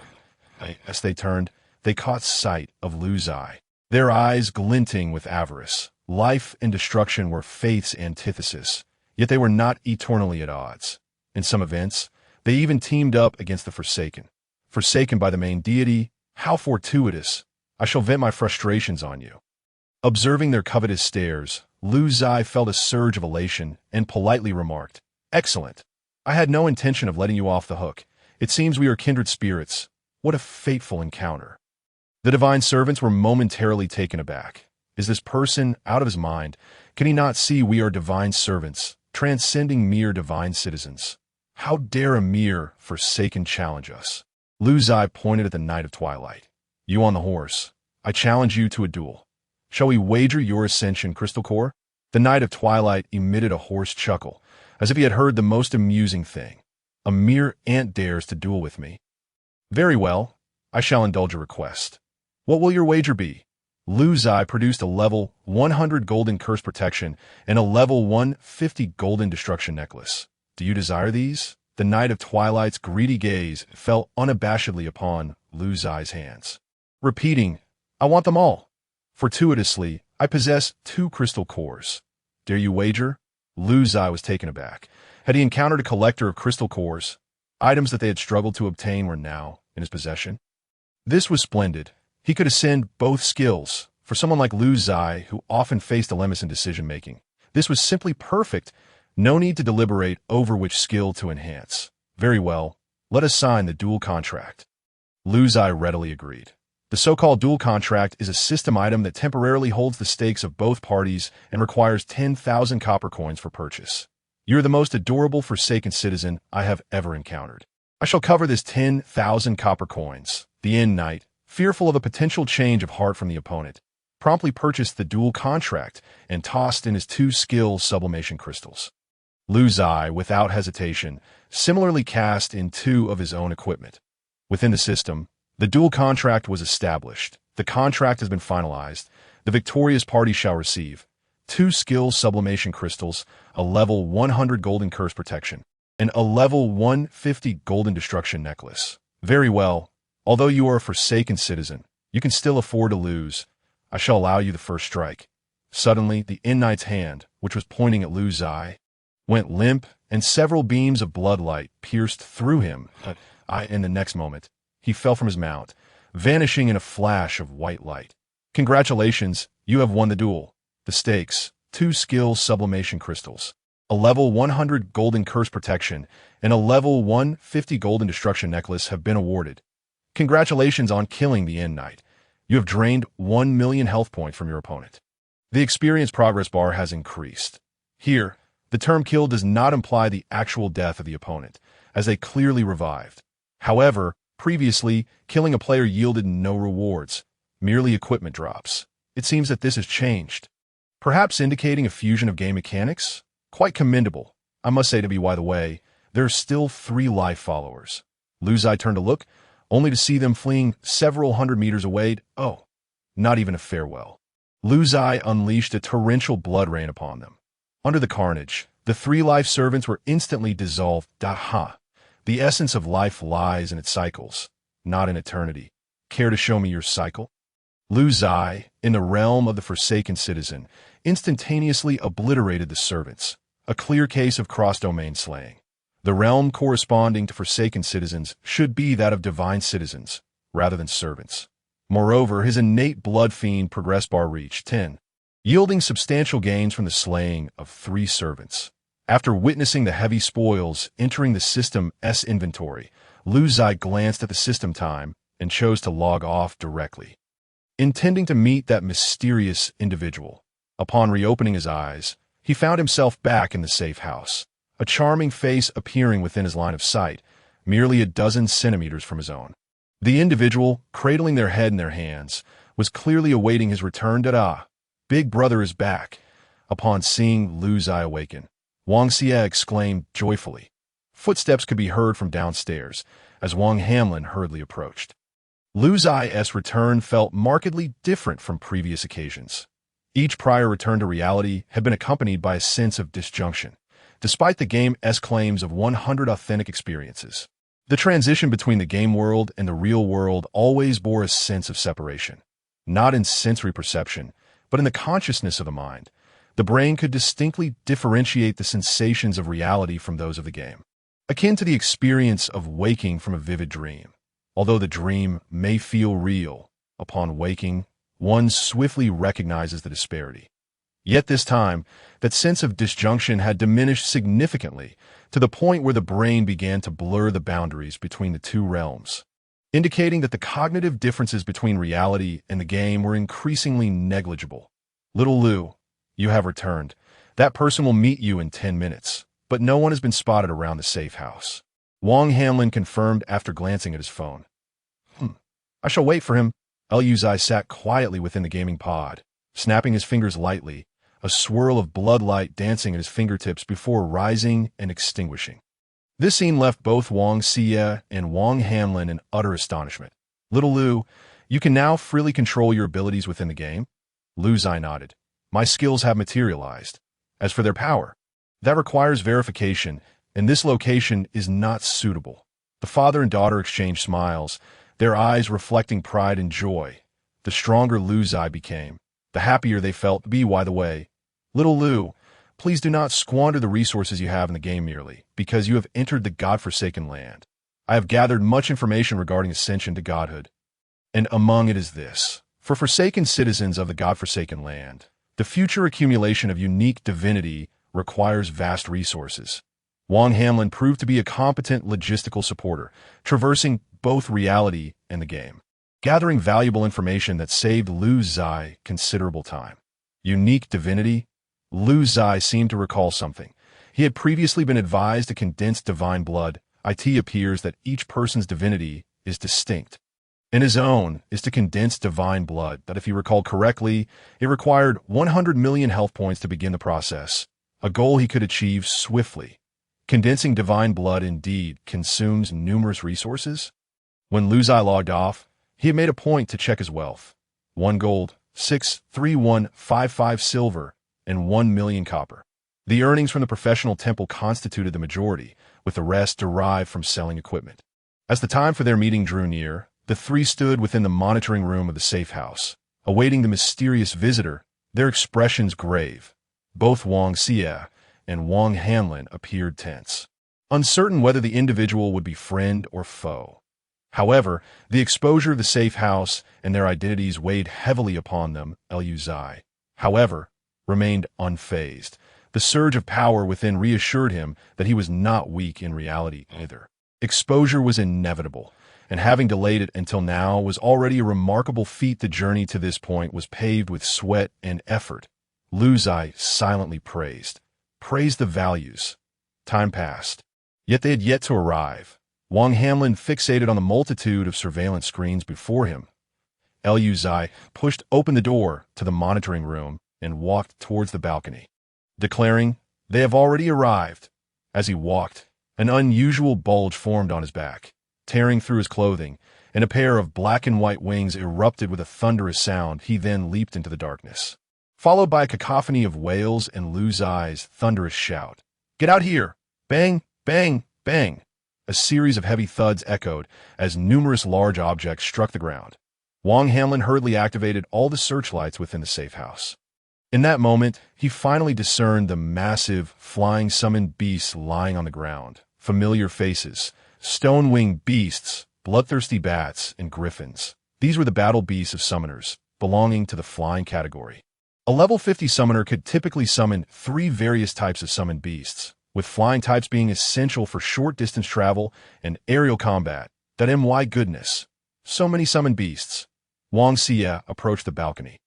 As they turned, they caught sight of Lu Ziye, their eyes glinting with avarice. Life and destruction were faith's antithesis, yet they were not eternally at odds. In some events, they even teamed up against the Forsaken. Forsaken by the main deity, how fortuitous! I shall vent my frustrations on you. Observing their covetous stares, Lu Ziye felt a surge of elation and politely remarked, "Excellent. I had no intention of letting you off the hook. It seems we are kindred spirits. What a fateful encounter." The divine servants were momentarily taken aback. Is this person out of his mind? Can he not see we are divine servants, transcending mere divine citizens? How dare a mere Forsaken challenge us? Lu Ziye pointed at the Knight of Twilight. You on the horse. I challenge you to a duel. Shall we wager your ascension crystal core? The Knight of Twilight emitted a hoarse chuckle, as if he had heard the most amusing thing. A mere ant dares to duel with me. Very well, I shall indulge a request. What will your wager be? Lu Ziye produced a level 100 golden curse protection and a level 150 golden destruction necklace. Do you desire these? The Knight of Twilight's greedy gaze fell unabashedly upon Lu Ziye's hands. Repeating, I want them all. Fortuitously, I possess 2 crystal cores. Dare you wager? Lu Ziye was taken aback. Had he encountered a collector of crystal cores? Items that they had struggled to obtain were now in his possession. This was splendid. He could ascend both skills. For someone like Lu Ziye, who often faced dilemmas in decision-making, this was simply perfect. No need to deliberate over which skill to enhance. Very well, let us sign the dual contract. Lu Ziye readily agreed. The so-called dual contract is a system item that temporarily holds the stakes of both parties and requires 10,000 copper coins for purchase. You're the most adorable Forsaken citizen I have ever encountered. I shall cover this 10,000 copper coins. The End Knight, fearful of a potential change of heart from the opponent, promptly purchased the dual contract and tossed in his 2 skill sublimation crystals. Lu Ziye, without hesitation, similarly cast in 2 of his own equipment. Within the system, the dual contract was established. The contract has been finalized. The victorious party shall receive 2 skill sublimation crystals, a level 100 golden curse protection, and a level 150 golden destruction necklace. Very well. Although you are a Forsaken citizen, you can still afford to lose. I shall allow you the first strike. Suddenly, the End Knight's hand, which was pointing at Lu Ziye, went limp, and several beams of bloodlight pierced through him. In the next moment, he fell from his mount, vanishing in a flash of white light. Congratulations, you have won the duel. The stakes, 2 skill sublimation crystals, a level 100 golden curse protection, and a level 150 golden destruction necklace have been awarded. Congratulations on killing the End Knight. You have drained 1 million health points from your opponent. The experience progress bar has increased. Here, the term kill does not imply the actual death of the opponent, as they clearly revived. However, previously, killing a player yielded no rewards, merely equipment drops. It seems that this has changed. Perhaps indicating a fusion of game mechanics? Quite commendable. I must say to be by the way, there are still 3 life followers. Lu Ziye turned to look, only to see them fleeing several hundred meters away. Oh, not even a farewell. Lu Ziye unleashed a torrential blood rain upon them. Under the carnage, the 3 life servants were instantly dissolved. The essence of life lies in its cycles, not in eternity. Care to show me your cycle? Lu Ziye, in the realm of the Forsaken citizen, instantaneously obliterated the servants, a clear case of cross-domain slaying. The realm corresponding to Forsaken citizens should be that of divine citizens, rather than servants. Moreover, his innate blood fiend progress bar reached 10, yielding substantial gains from the slaying of 3 servants. After witnessing the heavy spoils entering the system's inventory, Lu Ziye glanced at the system time and chose to log off directly, intending to meet that mysterious individual. Upon reopening his eyes, he found himself back in the safe house, a charming face appearing within his line of sight, merely a dozen centimeters from his own. The individual, cradling their head in their hands, was clearly awaiting his return. Big brother is back. Upon seeing Lu Ziye awaken, Wang Ziye exclaimed joyfully. Footsteps could be heard from downstairs as Wang Hanlin hurriedly approached. Lu Ziye's return felt markedly different from previous occasions. Each prior return to reality had been accompanied by a sense of disjunction, despite the game's claims of 100 authentic experiences. The transition between the game world and the real world always bore a sense of separation, not in sensory perception, but in the consciousness of the mind. The brain could distinctly differentiate the sensations of reality from those of the game, akin to the experience of waking from a vivid dream. Although the dream may feel real, upon waking, one swiftly recognizes the disparity. Yet this time, that sense of disjunction had diminished significantly, to the point where the brain began to blur the boundaries between the 2 realms, indicating that the cognitive differences between reality and the game were increasingly negligible. Little Lu, you have returned. That person will meet you in 10 minutes, but no one has been spotted around the safe house. Wang Hanlin confirmed after glancing at his phone. I shall wait for him. Lu Ziye sat quietly within the gaming pod, snapping his fingers lightly, a swirl of bloodlight dancing at his fingertips before rising and extinguishing. This scene left both Wang Ziye and Wang Hanlin in utter astonishment. Little Lu, you can now freely control your abilities within the game? Lu Ziye nodded. My skills have materialized. As for their power, that requires verification, and this location is not suitable. The father and daughter exchanged smiles, their eyes reflecting pride and joy. The stronger Lu Ziye became, the happier they felt. By the way, little Lu, please do not squander the resources you have in the game merely because you have entered the God-forsaken land. I have gathered much information regarding ascension to godhood, and among it is this. For forsaken citizens of the God-forsaken land, the future accumulation of unique divinity requires vast resources. Wang Hanlin proved to be a competent logistical supporter, traversing both reality and the game, gathering valuable information that saved Lu Ziye considerable time. Unique divinity? Lu Ziye seemed to recall something. He had previously been advised to condense divine blood. It appears that each person's divinity is distinct, and his own is to condense divine blood, that if he recalled correctly, it required 100 million health points to begin the process, a goal he could achieve swiftly. Condensing divine blood indeed consumes numerous resources. When Lu Ziye logged off, he had made a point to check his wealth. 1 gold, 63155 silver, and 1 million copper. The earnings from the professional temple constituted the majority, with the rest derived from selling equipment. As the time for their meeting drew near, the three stood within the monitoring room of the safe house, awaiting the mysterious visitor, their expressions grave. Both Lu Ziye and Wang Hanlin appeared tense, uncertain whether the individual would be friend or foe. However, the exposure of the safe house and their identities weighed heavily upon them. Lu Ziye, however, remained unfazed. The surge of power within reassured him that he was not weak in reality either. Exposure was inevitable, and having delayed it until now was already a remarkable feat. The journey to this point was paved with sweat and effort. Lu Ziye silently praised the values. Time passed, yet they had yet to arrive. Wang Hanlin fixated on the multitude of surveillance screens before him. Lu Ziye pushed open the door to the monitoring room and walked towards the balcony, declaring, "They have already arrived." As he walked, an unusual bulge formed on his back, tearing through his clothing, and a pair of black and white wings erupted with a thunderous sound. He then leaped into the darkness, followed by a cacophony of wails and Lu Ziye's thunderous shout. "Get out here!" Bang, bang, bang. A series of heavy thuds echoed as numerous large objects struck the ground. Wang Hanlin hurriedly activated all the searchlights within the safe house. In that moment, he finally discerned the massive, flying summoned beasts lying on the ground. Familiar faces, stone-winged beasts, bloodthirsty bats, and griffins. These were the battle beasts of summoners, belonging to the flying category. A level 50 summoner could typically summon 3 various types of summoned beasts, with flying types being essential for short-distance travel and aerial combat. That my goodness. So many summoned beasts. Wang Ziye approached the balcony.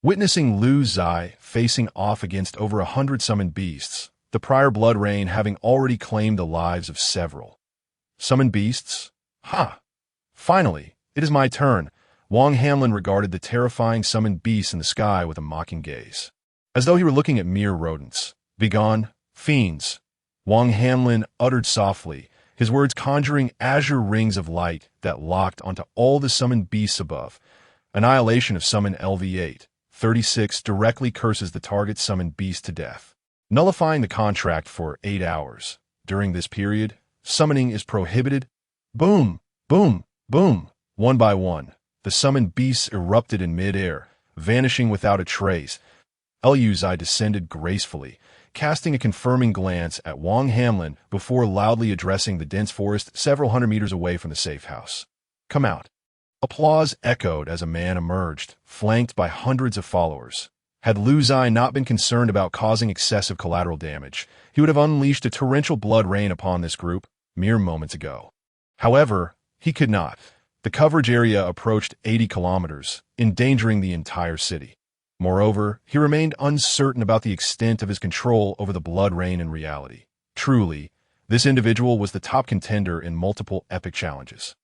Witnessing Lu Ziye facing off against over 100 summoned beasts, the prior blood rain having already claimed the lives of several. Summoned beasts? Ha! Finally, it is my turn. Wang Hanlin regarded the terrifying summoned beasts in the sky with a mocking gaze, as though he were looking at mere rodents. "Begone, fiends!" Wang Hanlin uttered softly, his words conjuring azure rings of light that locked onto all the summoned beasts above. Annihilation of summon LV8. 36 directly curses the target summoned beast to death, nullifying the contract for 8 hours. During this period, summoning is prohibited. Boom, boom, boom. One by one, the summoned beasts erupted in mid-air, vanishing without a trace. Lu Ziye descended gracefully, casting a confirming glance at Wang Hanlin before loudly addressing the dense forest several hundred meters away from the safe house. "Come out." Applause echoed as a man emerged, flanked by hundreds of followers. Had Lu Ziye not been concerned about causing excessive collateral damage, he would have unleashed a torrential blood rain upon this group mere moments ago. However, he could not. The coverage area approached 80 kilometers, endangering the entire city. Moreover, he remained uncertain about the extent of his control over the blood rain in reality. Truly, this individual was the top contender in multiple epic challenges,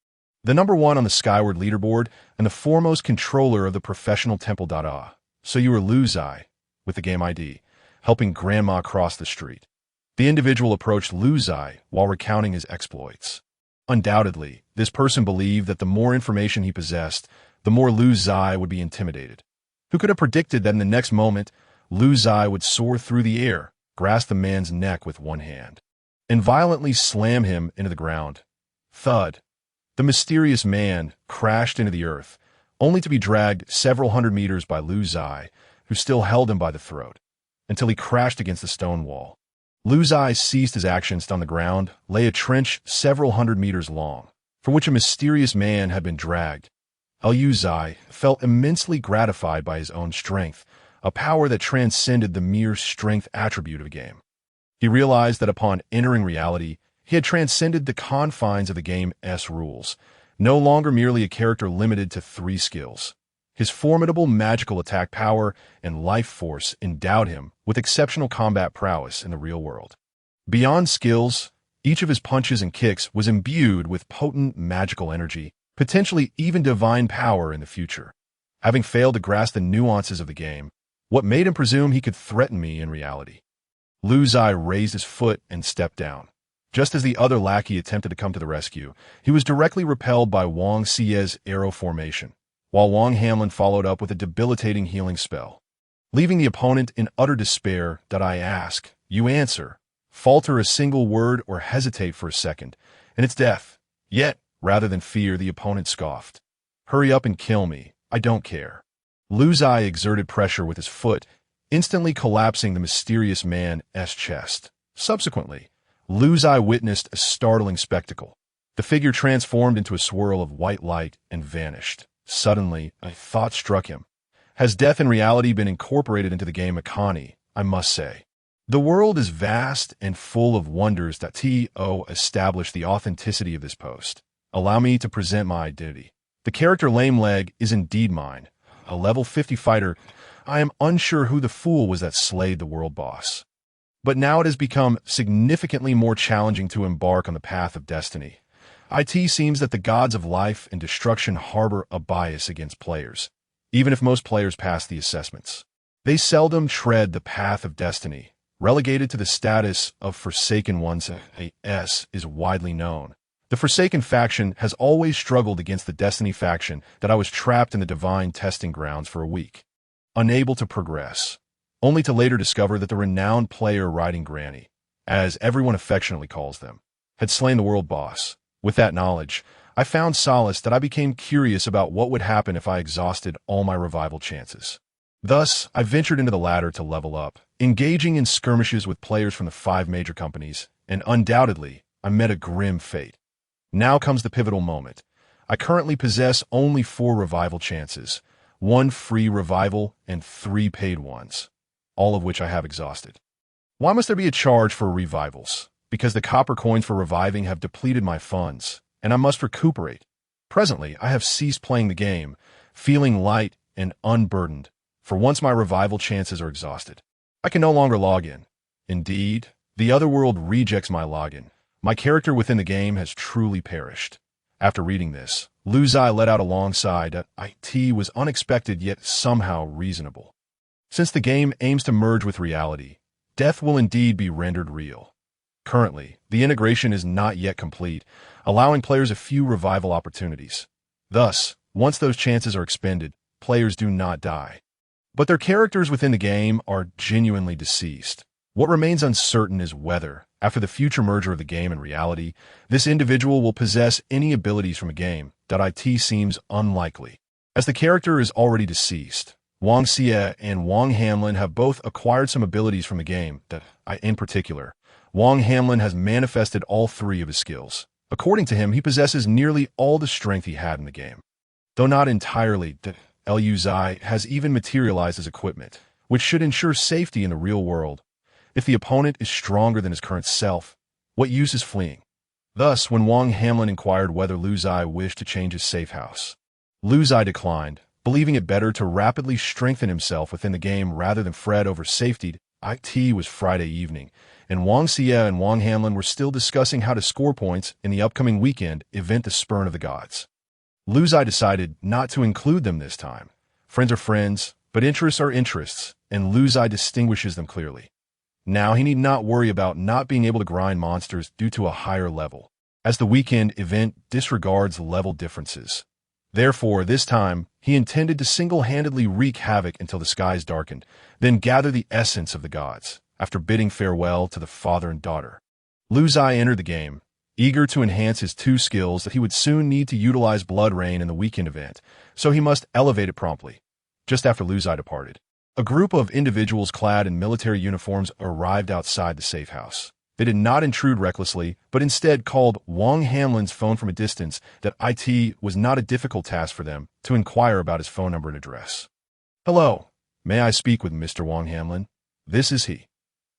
the number 1 on the Skyward leaderboard, and the foremost controller of the professional temple. So you were Lu Ziye, with the game ID, helping Grandma cross the street. The individual approached Lu Ziye while recounting his exploits. Undoubtedly, this person believed that the more information he possessed, the more Lu Ziye would be intimidated. Who could have predicted that in the next moment, Lu Ziye would soar through the air, grasp the man's neck with one hand, and violently slam him into the ground. Thud. The mysterious man crashed into the earth, only to be dragged several hundred meters by Lu Ziye, who still held him by the throat. until he crashed against the stone wall. Lu Ziye ceased his actions on the ground, lay a trench several hundred meters long, from which a mysterious man had been dragged. Lu Ziye felt immensely gratified by his own strength, a power that transcended the mere strength attribute of a game. He realized that upon entering reality, he had transcended the confines of the game's rules, no longer merely a character limited to 3 skills. His formidable magical attack power and life force endowed him with exceptional combat prowess in the real world. Beyond skills, each of his punches and kicks was imbued with potent magical energy, potentially even divine power in the future. Having failed to grasp the nuances of the game, what made him presume he could threaten me in reality? Lu Ziye raised his foot and stepped down. Just as the other lackey attempted to come to the rescue, he was directly repelled by Lu Ziye's arrow formation, while Wang Hamlin followed up with a debilitating healing spell. Leaving the opponent in utter despair, did I ask, you answer, falter a single word or hesitate for a second, and it's death. Yet, rather than fear, the opponent scoffed. Hurry up and kill me, I don't care. Lu Ziye exerted pressure with his foot, instantly collapsing the mysterious man's chest. Subsequently, Lu Ziye witnessed a startling spectacle. The figure transformed into a swirl of white light and vanished. Suddenly, a thought struck him. Has death in reality been incorporated into the game Akani, I must say? The world is vast and full of wonders that establish the authenticity of this post. Allow me to present my identity. The character Lame Leg is indeed mine. A level 50 fighter, I am unsure who the fool was that slayed the world boss. But now it has become significantly more challenging to embark on the path of destiny. It seems that the gods of life and destruction harbor a bias against players, even if most players pass the assessments. They seldom tread the path of destiny. Relegated to the status of Forsaken Ones, is widely known. The Forsaken faction has always struggled against the Destiny faction that I was trapped in the divine testing grounds for a week, unable to progress, only to later discover that the renowned player riding Granny, as everyone affectionately calls them, had slain the world boss. With that knowledge, I found solace that I became curious about what would happen if I exhausted all my revival chances. Thus, I ventured into the ladder to level up, engaging in skirmishes with players from the 5 major companies, and undoubtedly, I met a grim fate. Now comes the pivotal moment. I currently possess only 4 revival chances, 1 free revival and 3 paid ones, all of which I have exhausted. Why must there be a charge for revivals? Because the copper coins for reviving have depleted my funds, and I must recuperate. Presently, I have ceased playing the game, feeling light and unburdened, for once my revival chances are exhausted. I can no longer log in. Indeed, the other world rejects my login. My character within the game has truly perished. After reading this, Lu Ziye let out a long sigh that was unexpected yet somehow reasonable. Since the game aims to merge with reality, death will indeed be rendered real. Currently, the integration is not yet complete, allowing players a few revival opportunities. Thus, once those chances are expended, players do not die. But their characters within the game are genuinely deceased. What remains uncertain is whether, after the future merger of the game and reality, this individual will possess any abilities from a game that seems unlikely. As the character is already deceased, Lu Ziye and Wang Hamlin have both acquired some abilities from the game that, in particular, Wang Hamlin has manifested all 3 of his skills. According to him, he possesses nearly all the strength he had in the game. Though not entirely, Lu Ziye has even materialized his equipment, which should ensure safety in the real world. If the opponent is stronger than his current self, what use is fleeing? Thus, when Wang Hamlin inquired whether Lu Ziye wished to change his safe house, Lu Ziye declined, believing it better to rapidly strengthen himself within the game rather than fret over safety. It was Friday evening, and Lu Ziye and Wang Hamlin were still discussing how to score points in the upcoming weekend event The Spurn of the Gods. Lu Ziye decided not to include them this time. Friends are friends, but interests are interests, and Lu Ziye distinguishes them clearly. Now he need not worry about not being able to grind monsters due to a higher level, as the weekend event disregards level differences. Therefore, this time, he intended to single-handedly wreak havoc until the skies darkened, then gather the essence of the gods, after bidding farewell to the father and daughter. Lu Ziye entered the game, eager to enhance his 2 skills that he would soon need to utilize Blood Rain in the weekend event, so he must elevate it promptly. Just after Lu Ziye departed, A group of individuals clad in military uniforms arrived outside the safe house. They did not intrude recklessly, but instead called Wang Hamlin's phone from a distance that it was not a difficult task for them to inquire about his phone number and address. "Hello, may I speak with Mr. Wang Hamlin? This is he."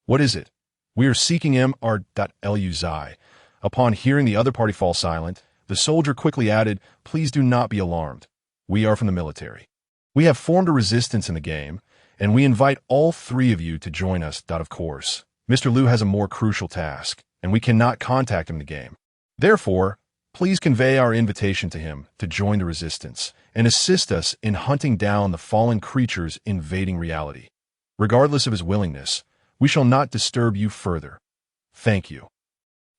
"What is it?" "We are seeking Lu Ziye." Upon hearing the other party fall silent, the soldier quickly added, "Please do not be alarmed. We are from the military. We have formed a resistance in the game, and we invite all three of you to join us. Of course, Mr. Lu has a more crucial task, and we cannot contact him in the game. Therefore, please convey our invitation to him to join the resistance and assist us in hunting down the fallen creatures invading reality. Regardless of his willingness, we shall not disturb you further. Thank you."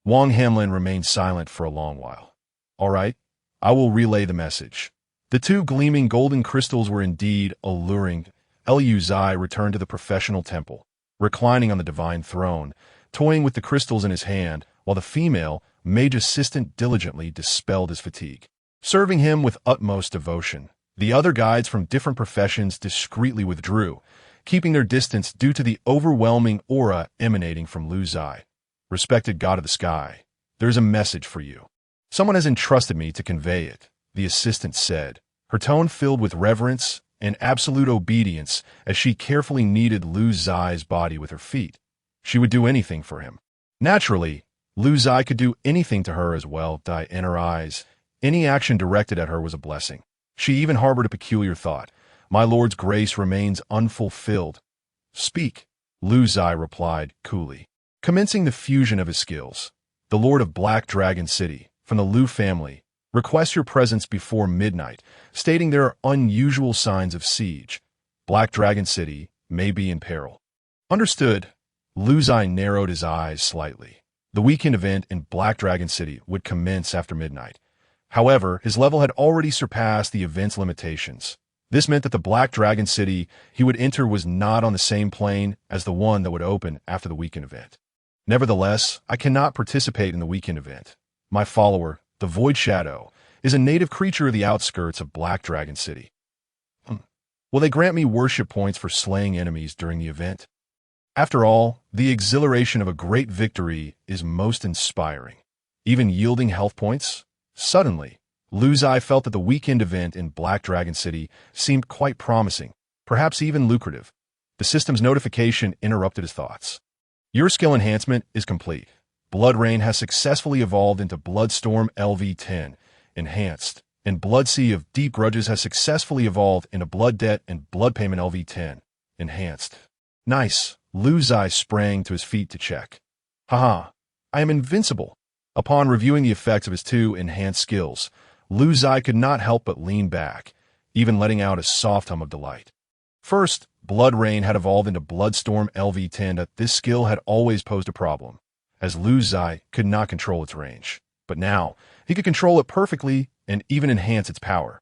Wang Hamlin remained silent for a long while. "All right, I will relay the message." The two gleaming golden crystals were indeed alluring. Lu Ziye returned to the professional temple, reclining on the divine throne, toying with the crystals in his hand, while the female mage assistant diligently dispelled his fatigue. Serving him with utmost devotion, the other guides from different professions discreetly withdrew, keeping their distance due to the overwhelming aura emanating from Lu Ziye. "Respected God of the Sky, there is a message for you. Someone has entrusted me to convey it," the assistant said, her tone filled with reverence and absolute obedience as she carefully kneaded Lu Ziye's body with her feet. She would do anything for him. Naturally, Lu Ziye could do anything to her as well. In her eyes, any action directed at her was a blessing. She even harbored a peculiar thought. "My Lord's grace remains unfulfilled." "Speak," Lu Ziye replied coolly, commencing the fusion of his skills. "The Lord of Black Dragon City, from the Lu family, requests your presence before midnight, stating there are unusual signs of siege. Black Dragon City may be in peril." "Understood." Lu Ziye narrowed his eyes slightly. The weekend event in Black Dragon City would commence after midnight. However, his level had already surpassed the event's limitations. This meant that the Black Dragon City he would enter was not on the same plane as the one that would open after the weekend event. "Nevertheless, I cannot participate in the weekend event. My follower, the Void Shadow, is a native creature of the outskirts of Black Dragon City. Will they grant me worship points for slaying enemies during the event? After all, the exhilaration of a great victory is most inspiring. Even yielding health points?" Suddenly, Lu Ziye felt that the weekend event in Black Dragon City seemed quite promising, perhaps even lucrative. The system's notification interrupted his thoughts. "Your skill enhancement is complete. Blood Rain has successfully evolved into Bloodstorm LV10, enhanced, and Blood Sea of Deep Grudges has successfully evolved into Blood Debt and Blood Payment LV10, enhanced." "Nice." Lu Ziye sprang to his feet to check. "Haha, I am invincible." Upon reviewing the effects of his two enhanced skills, Lu Ziye could not help but lean back, even letting out a soft hum of delight. First, Blood Rain had evolved into Bloodstorm LV10. That this skill had always posed a problem, as Lu Ziye could not control its range. But now, he could control it perfectly and even enhance its power.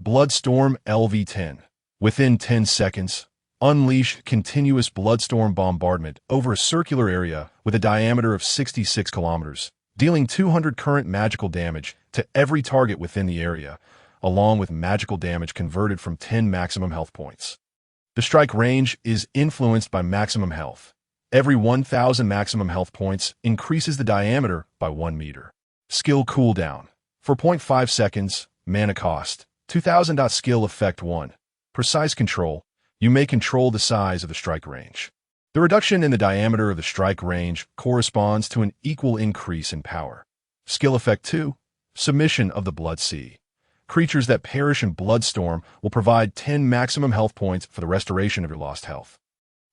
Bloodstorm LV10. Within 10 seconds, unleash continuous Bloodstorm bombardment over a circular area with a diameter of 66 kilometers, dealing 200 current magical damage to every target within the area, along with magical damage converted from 10 maximum health points. The strike range is influenced by maximum health. Every 1,000 maximum health points increases the diameter by 1 meter. Skill cooldown. For 0.5 seconds, mana cost. 2000. Skill effect 1. Precise control. You may control the size of the strike range. The reduction in the diameter of the strike range corresponds to an equal increase in power. Skill effect 2. Submission of the Blood Sea. Creatures that perish in Bloodstorm will provide 10 maximum health points for the restoration of your lost health.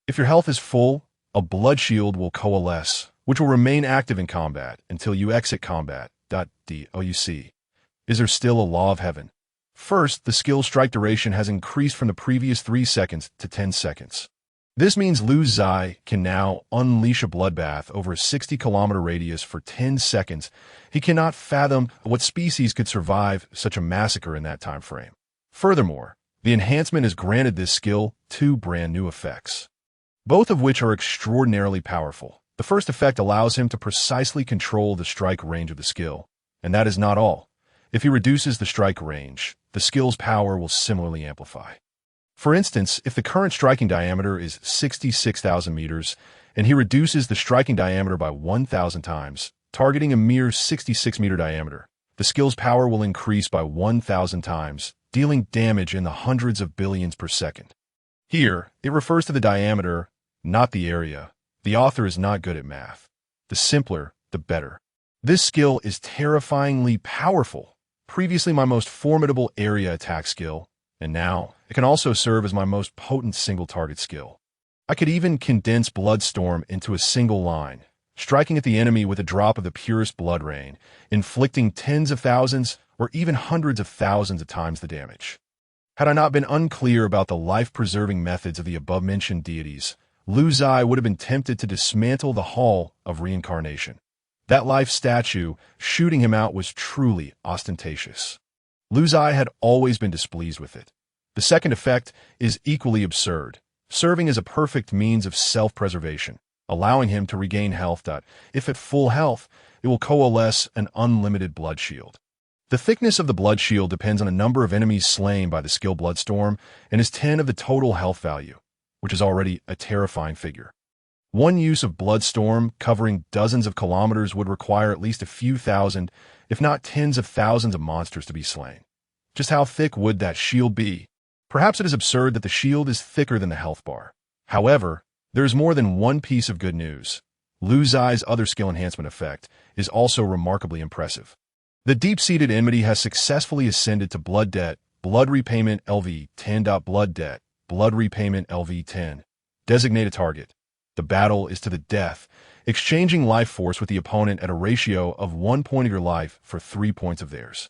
If your health is full, a blood shield will coalesce, which will remain active in combat until you exit combat. DOUC. Is there still a law of heaven? First, the skill strike duration has increased from the previous 3 seconds to 10 seconds. This means Lu Ziye can now unleash a bloodbath over a 60-kilometer radius for 10 seconds. He cannot fathom what species could survive such a massacre in that time frame. Furthermore, the enhancement has granted this skill 2 brand new effects, both of which are extraordinarily powerful. The first effect allows him to precisely control the strike range of the skill, and that is not all. If he reduces the strike range, the skill's power will similarly amplify. For instance, if the current striking diameter is 66,000 meters, and he reduces the striking diameter by 1,000 times, targeting a mere 66-meter diameter, the skill's power will increase by 1,000 times, dealing damage in the hundreds of billions per second. Here, it refers to the diameter, not the area. The author is not good at math. The simpler, the better. This skill is terrifyingly powerful. Previously my most formidable area attack skill, and now it can also serve as my most potent single-target skill. I could even condense Bloodstorm into a single line, striking at the enemy with a drop of the purest blood rain, inflicting tens of thousands or even hundreds of thousands of times the damage. Had I not been unclear about the life-preserving methods of the above-mentioned deities, Lu Ziye would have been tempted to dismantle the Hall of Reincarnation. That life statue shooting him out was truly ostentatious. Lu Ziye had always been displeased with it. The second effect is equally absurd, serving as a perfect means of self-preservation, allowing him to regain health. If at full health, it will coalesce an unlimited blood shield. The thickness of the blood shield depends on the number of enemies slain by the skill Bloodstorm and is 10 of the total health value, which is already a terrifying figure. One use of Bloodstorm covering dozens of kilometers would require at least a few thousand, if not tens of thousands of monsters to be slain. Just how thick would that shield be? Perhaps it is absurd that the shield is thicker than the health bar. However, there is more than one piece of good news. Lu Ziye's other skill enhancement effect is also remarkably impressive. The deep-seated enmity has successfully ascended to Blood Debt, Blood Repayment LV 10. Blood Debt, Blood Repayment LV 10. Designate a target. The battle is to the death, exchanging life force with the opponent at a ratio of 1 point of your life for 3 points of theirs.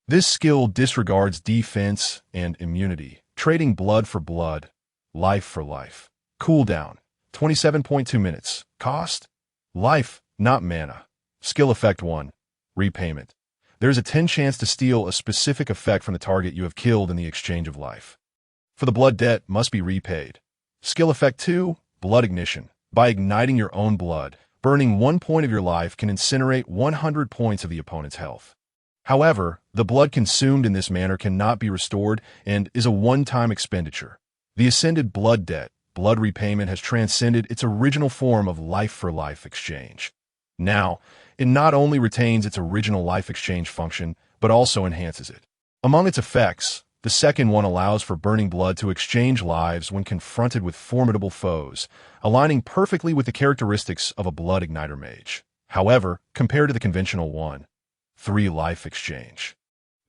This skill disregards defense and immunity, trading blood for blood, life for life. Cooldown, 27.2 minutes. Cost? Life, not mana. Skill effect 1. Repayment. There's a 10 chance to steal a specific effect from the target you have killed in the exchange of life. For the blood debt must be repaid. Skill effect 2. Blood ignition. By igniting your own blood, burning 1 point of your life can incinerate 100 points of the opponent's health. However, the blood consumed in this manner cannot be restored and is a one-time expenditure. The ascended blood debt, blood repayment, has transcended its original form of life-for-life exchange. Now, it not only retains its original life exchange function, but also enhances it. Among its effects, the second one allows for burning blood to exchange lives when confronted with formidable foes, aligning perfectly with the characteristics of a blood igniter mage. However, compared to the conventional one, 3 life exchange.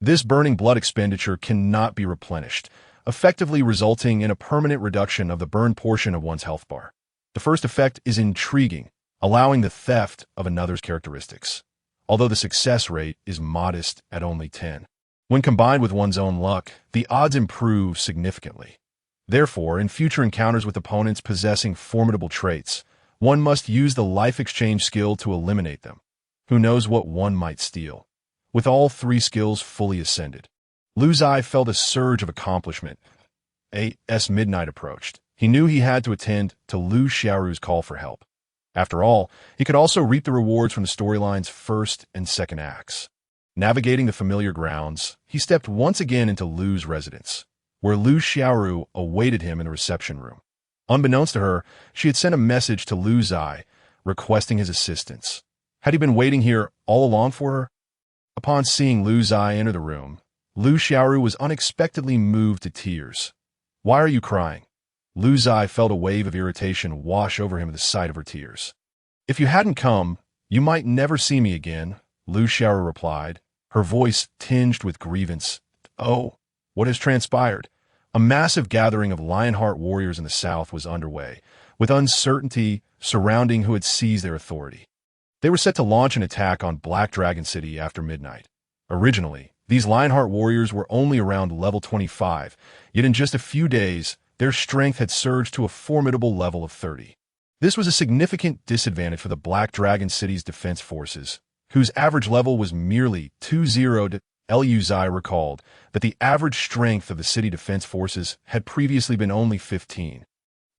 This burning blood expenditure cannot be replenished, effectively resulting in a permanent reduction of the burn portion of one's health bar. The first effect is intriguing, allowing the theft of another's characteristics, although the success rate is modest at only 10. When combined with one's own luck, the odds improve significantly. Therefore, in future encounters with opponents possessing formidable traits, one must use the life exchange skill to eliminate them. Who knows what one might steal? With all 3 skills fully ascended, Lu Ziye felt a surge of accomplishment. As midnight approached, he knew he had to attend to Lu Xiaoru's call for help. After all, he could also reap the rewards from the storyline's first and second acts. Navigating the familiar grounds, he stepped once again into Lu's residence, where Lu Xiaoru awaited him in the reception room. Unbeknownst to her, she had sent a message to Lu Ziye, requesting his assistance. Had he been waiting here all along for her? Upon seeing Lu Ziye enter the room, Lu Xiaoru was unexpectedly moved to tears. "Why are you crying?" Lu Ziye felt a wave of irritation wash over him at the sight of her tears. "If you hadn't come, you might never see me again," Lu Xiaoru replied, her voice tinged with grievance. "Oh, what has transpired?" A massive gathering of Lionheart warriors in the south was underway, with uncertainty surrounding who had seized their authority. They were set to launch an attack on Black Dragon City after midnight. Originally, these Lionheart warriors were only around level 25, yet in just a few days, their strength had surged to a formidable level of 30. This was a significant disadvantage for the Black Dragon City's defense forces, whose average level was merely 20. Lu Ziye recalled that the average strength of the city defense forces had previously been only 15,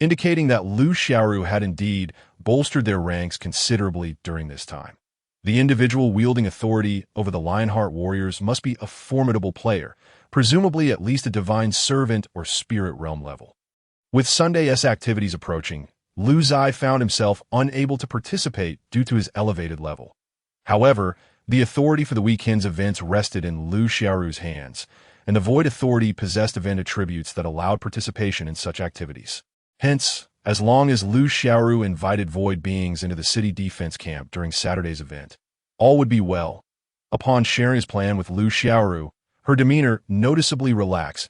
indicating that Lu Xiaoru had indeed bolstered their ranks considerably during this time. The individual wielding authority over the Lionheart warriors must be a formidable player, presumably at least a divine servant or spirit realm level. With Sunday's activities approaching, Lu Ziye found himself unable to participate due to his elevated level. However, the authority for the weekend's events rested in Lu Xiaoru's hands, and the Void Authority possessed event attributes that allowed participation in such activities. Hence, as long as Lu Xiaoru invited void beings into the city defense camp during Saturday's event, all would be well. Upon sharing his plan with Lu Xiaoru, her demeanor noticeably relaxed.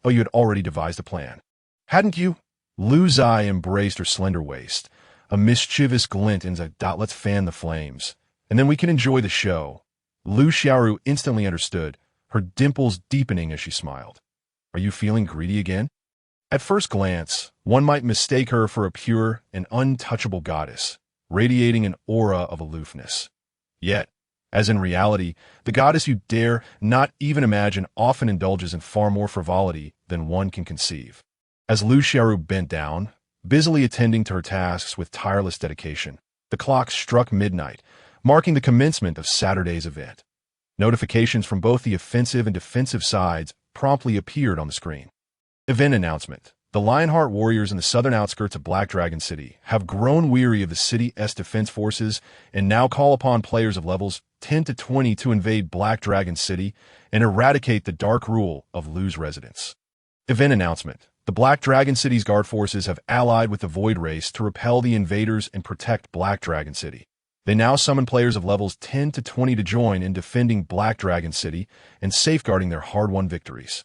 "Oh, you had already devised a plan, hadn't you?" Lu Ziye embraced her slender waist, a mischievous glint in the "let's fan the flames, and then we can enjoy the show." Lu Xiaoru instantly understood, her dimples deepening as she smiled. "Are you feeling greedy again?" At first glance, one might mistake her for a pure and untouchable goddess, radiating an aura of aloofness. Yet, as in reality, the goddess you dare not even imagine often indulges in far more frivolity than one can conceive. As Lu Xiaoru bent down, busily attending to her tasks with tireless dedication, the clock struck midnight, marking the commencement of Saturday's event. Notifications from both the offensive and defensive sides promptly appeared on the screen. Event announcement. The Lionheart warriors in the southern outskirts of Black Dragon City have grown weary of the city's defense forces and now call upon players of levels 10 to 20 to invade Black Dragon City and eradicate the dark rule of Lu's residents. Event announcement. The Black Dragon City's guard forces have allied with the Void Race to repel the invaders and protect Black Dragon City. They now summon players of levels 10 to 20 to join in defending Black Dragon City and safeguarding their hard-won victories.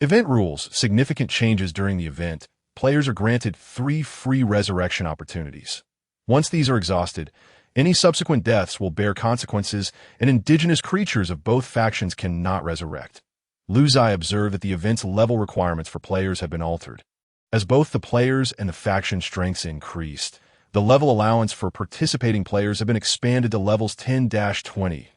Event rules. Significant changes during the event. Players are granted 3 free resurrection opportunities. Once these are exhausted, any subsequent deaths will bear consequences, and indigenous creatures of both factions cannot resurrect. Lu Ziye observed that the event's level requirements for players have been altered. As both the players and the faction strengths increased, the level allowance for participating players have been expanded to levels 10-20.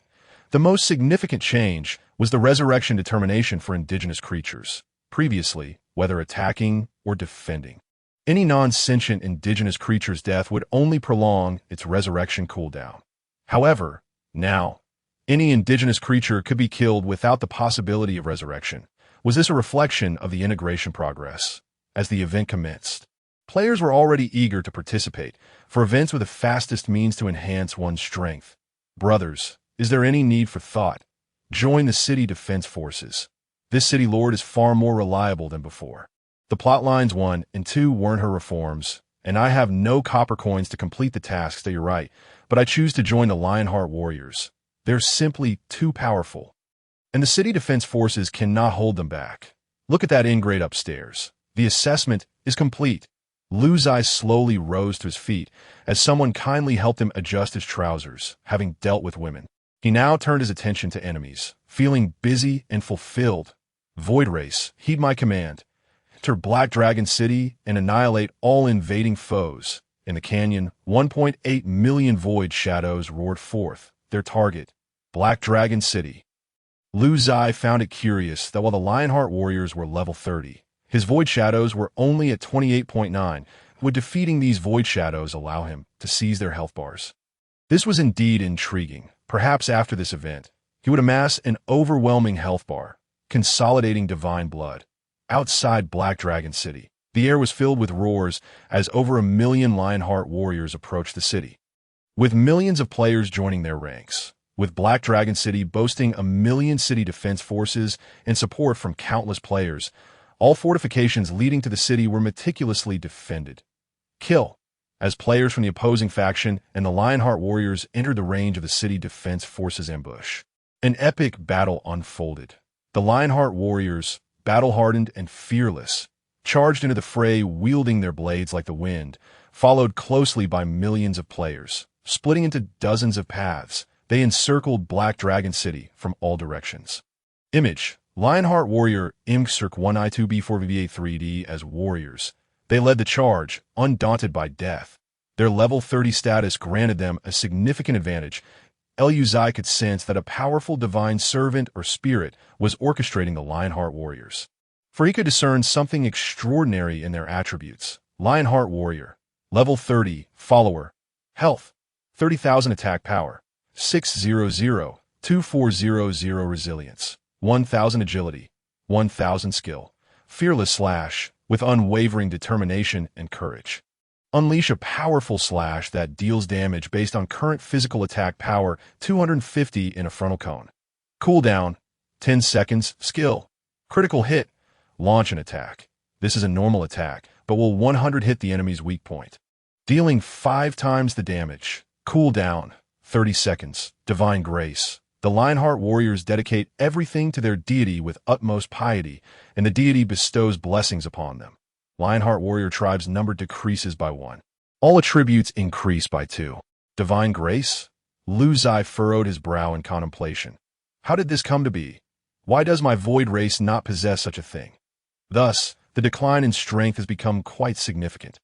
The most significant change was the resurrection determination for indigenous creatures. Previously, whether attacking or defending, any non-sentient indigenous creature's death would only prolong its resurrection cooldown. However, now, any indigenous creature could be killed without the possibility of resurrection. Was this a reflection of the integration progress? As the event commenced, players were already eager to participate, for events were the fastest means to enhance one's strength. Brothers, is there any need for thought? Join the city defense forces. This city lord is far more reliable than before. The plot lines 1 and 2 weren't her reforms, and I have no copper coins to complete the tasks that you're right, but I choose to join the Lionheart warriors. They're simply too powerful, and the city defense forces cannot hold them back. Look at that ingrate upstairs. The assessment is complete. Lu Ziye slowly rose to his feet as someone kindly helped him adjust his trousers, having dealt with women. He now turned his attention to enemies, feeling busy and fulfilled. Void Race, heed my command. Enter Black Dragon City and annihilate all invading foes. In the canyon, 1.8 million void shadows roared forth, their target, Black Dragon City. Lu Ziye found it curious that while the Lionheart warriors were level 30, his void shadows were only at 28.9. Would defeating these void shadows allow him to seize their health bars? This was indeed intriguing. Perhaps after this event, he would amass an overwhelming health bar, consolidating divine blood. Outside Black Dragon City, the air was filled with roars as over 1 million Lionheart warriors approached the city. With millions of players joining their ranks, with Black Dragon City boasting 1 million city defense forces and support from countless players, all fortifications leading to the city were meticulously defended. Kill. As players from the opposing faction and the Lionheart warriors entered the range of the city defense forces' ambush, an epic battle unfolded. The Lionheart warriors, battle-hardened and fearless, charged into the fray wielding their blades like the wind, followed closely by millions of players. Splitting into dozens of paths, they encircled Black Dragon City from all directions. Image. Lionheart warrior Imcirc 1I2B4VVA3D as warriors. They led the charge, undaunted by death. Their level 30 status granted them a significant advantage. Lu Ziye could sense that a powerful divine servant or spirit was orchestrating the Lionheart warriors, for he could discern something extraordinary in their attributes. Lionheart warrior, level 30, follower, health, 30,000 attack power, 600, 2400 resilience, 1000 agility, 1000 skill. Fearless slash, with unwavering determination and courage. Unleash a powerful slash that deals damage based on current physical attack power 250 in a frontal cone. Cooldown, 10 seconds, skill. Critical hit, launch an attack. This is a normal attack, but will 100 hit the enemy's weak point. Dealing 5 times the damage. Cooldown, 30 seconds, divine grace. The Lionheart warriors dedicate everything to their deity with utmost piety, and the deity bestows blessings upon them. Lionheart warrior tribe's number decreases by 1. All attributes increase by 2. Divine grace? Lu Ziye furrowed his brow in contemplation. How did this come to be? Why does my void race not possess such a thing? Thus, the decline in strength has become quite significant.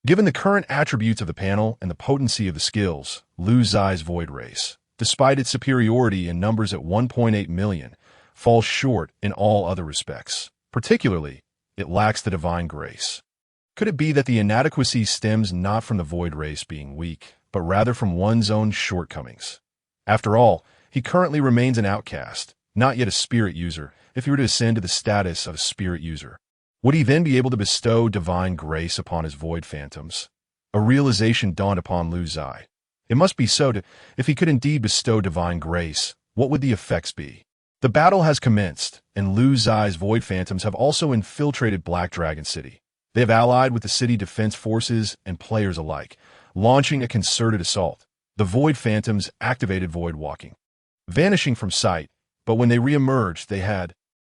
Given the current attributes of the panel and the potency of the skills, Lu Ziye's void race, despite its superiority in numbers at 1.8 million, falls short in all other respects. Particularly, it lacks the divine grace. Could it be that the inadequacy stems not from the void race being weak, but rather from one's own shortcomings? After all, he currently remains an outcast, not yet a spirit user. If he were to ascend to the status of a spirit user, would he then be able to bestow divine grace upon his void phantoms? A realization dawned upon Lu Ziye. It must be so. If he could indeed bestow divine grace, what would the effects be? The battle has commenced, and Lu Ziye's void phantoms have also infiltrated Black Dragon City. They have allied with the city defense forces and players alike, launching a concerted assault. The void phantoms activated void walking, vanishing from sight, but when they re-emerged, they had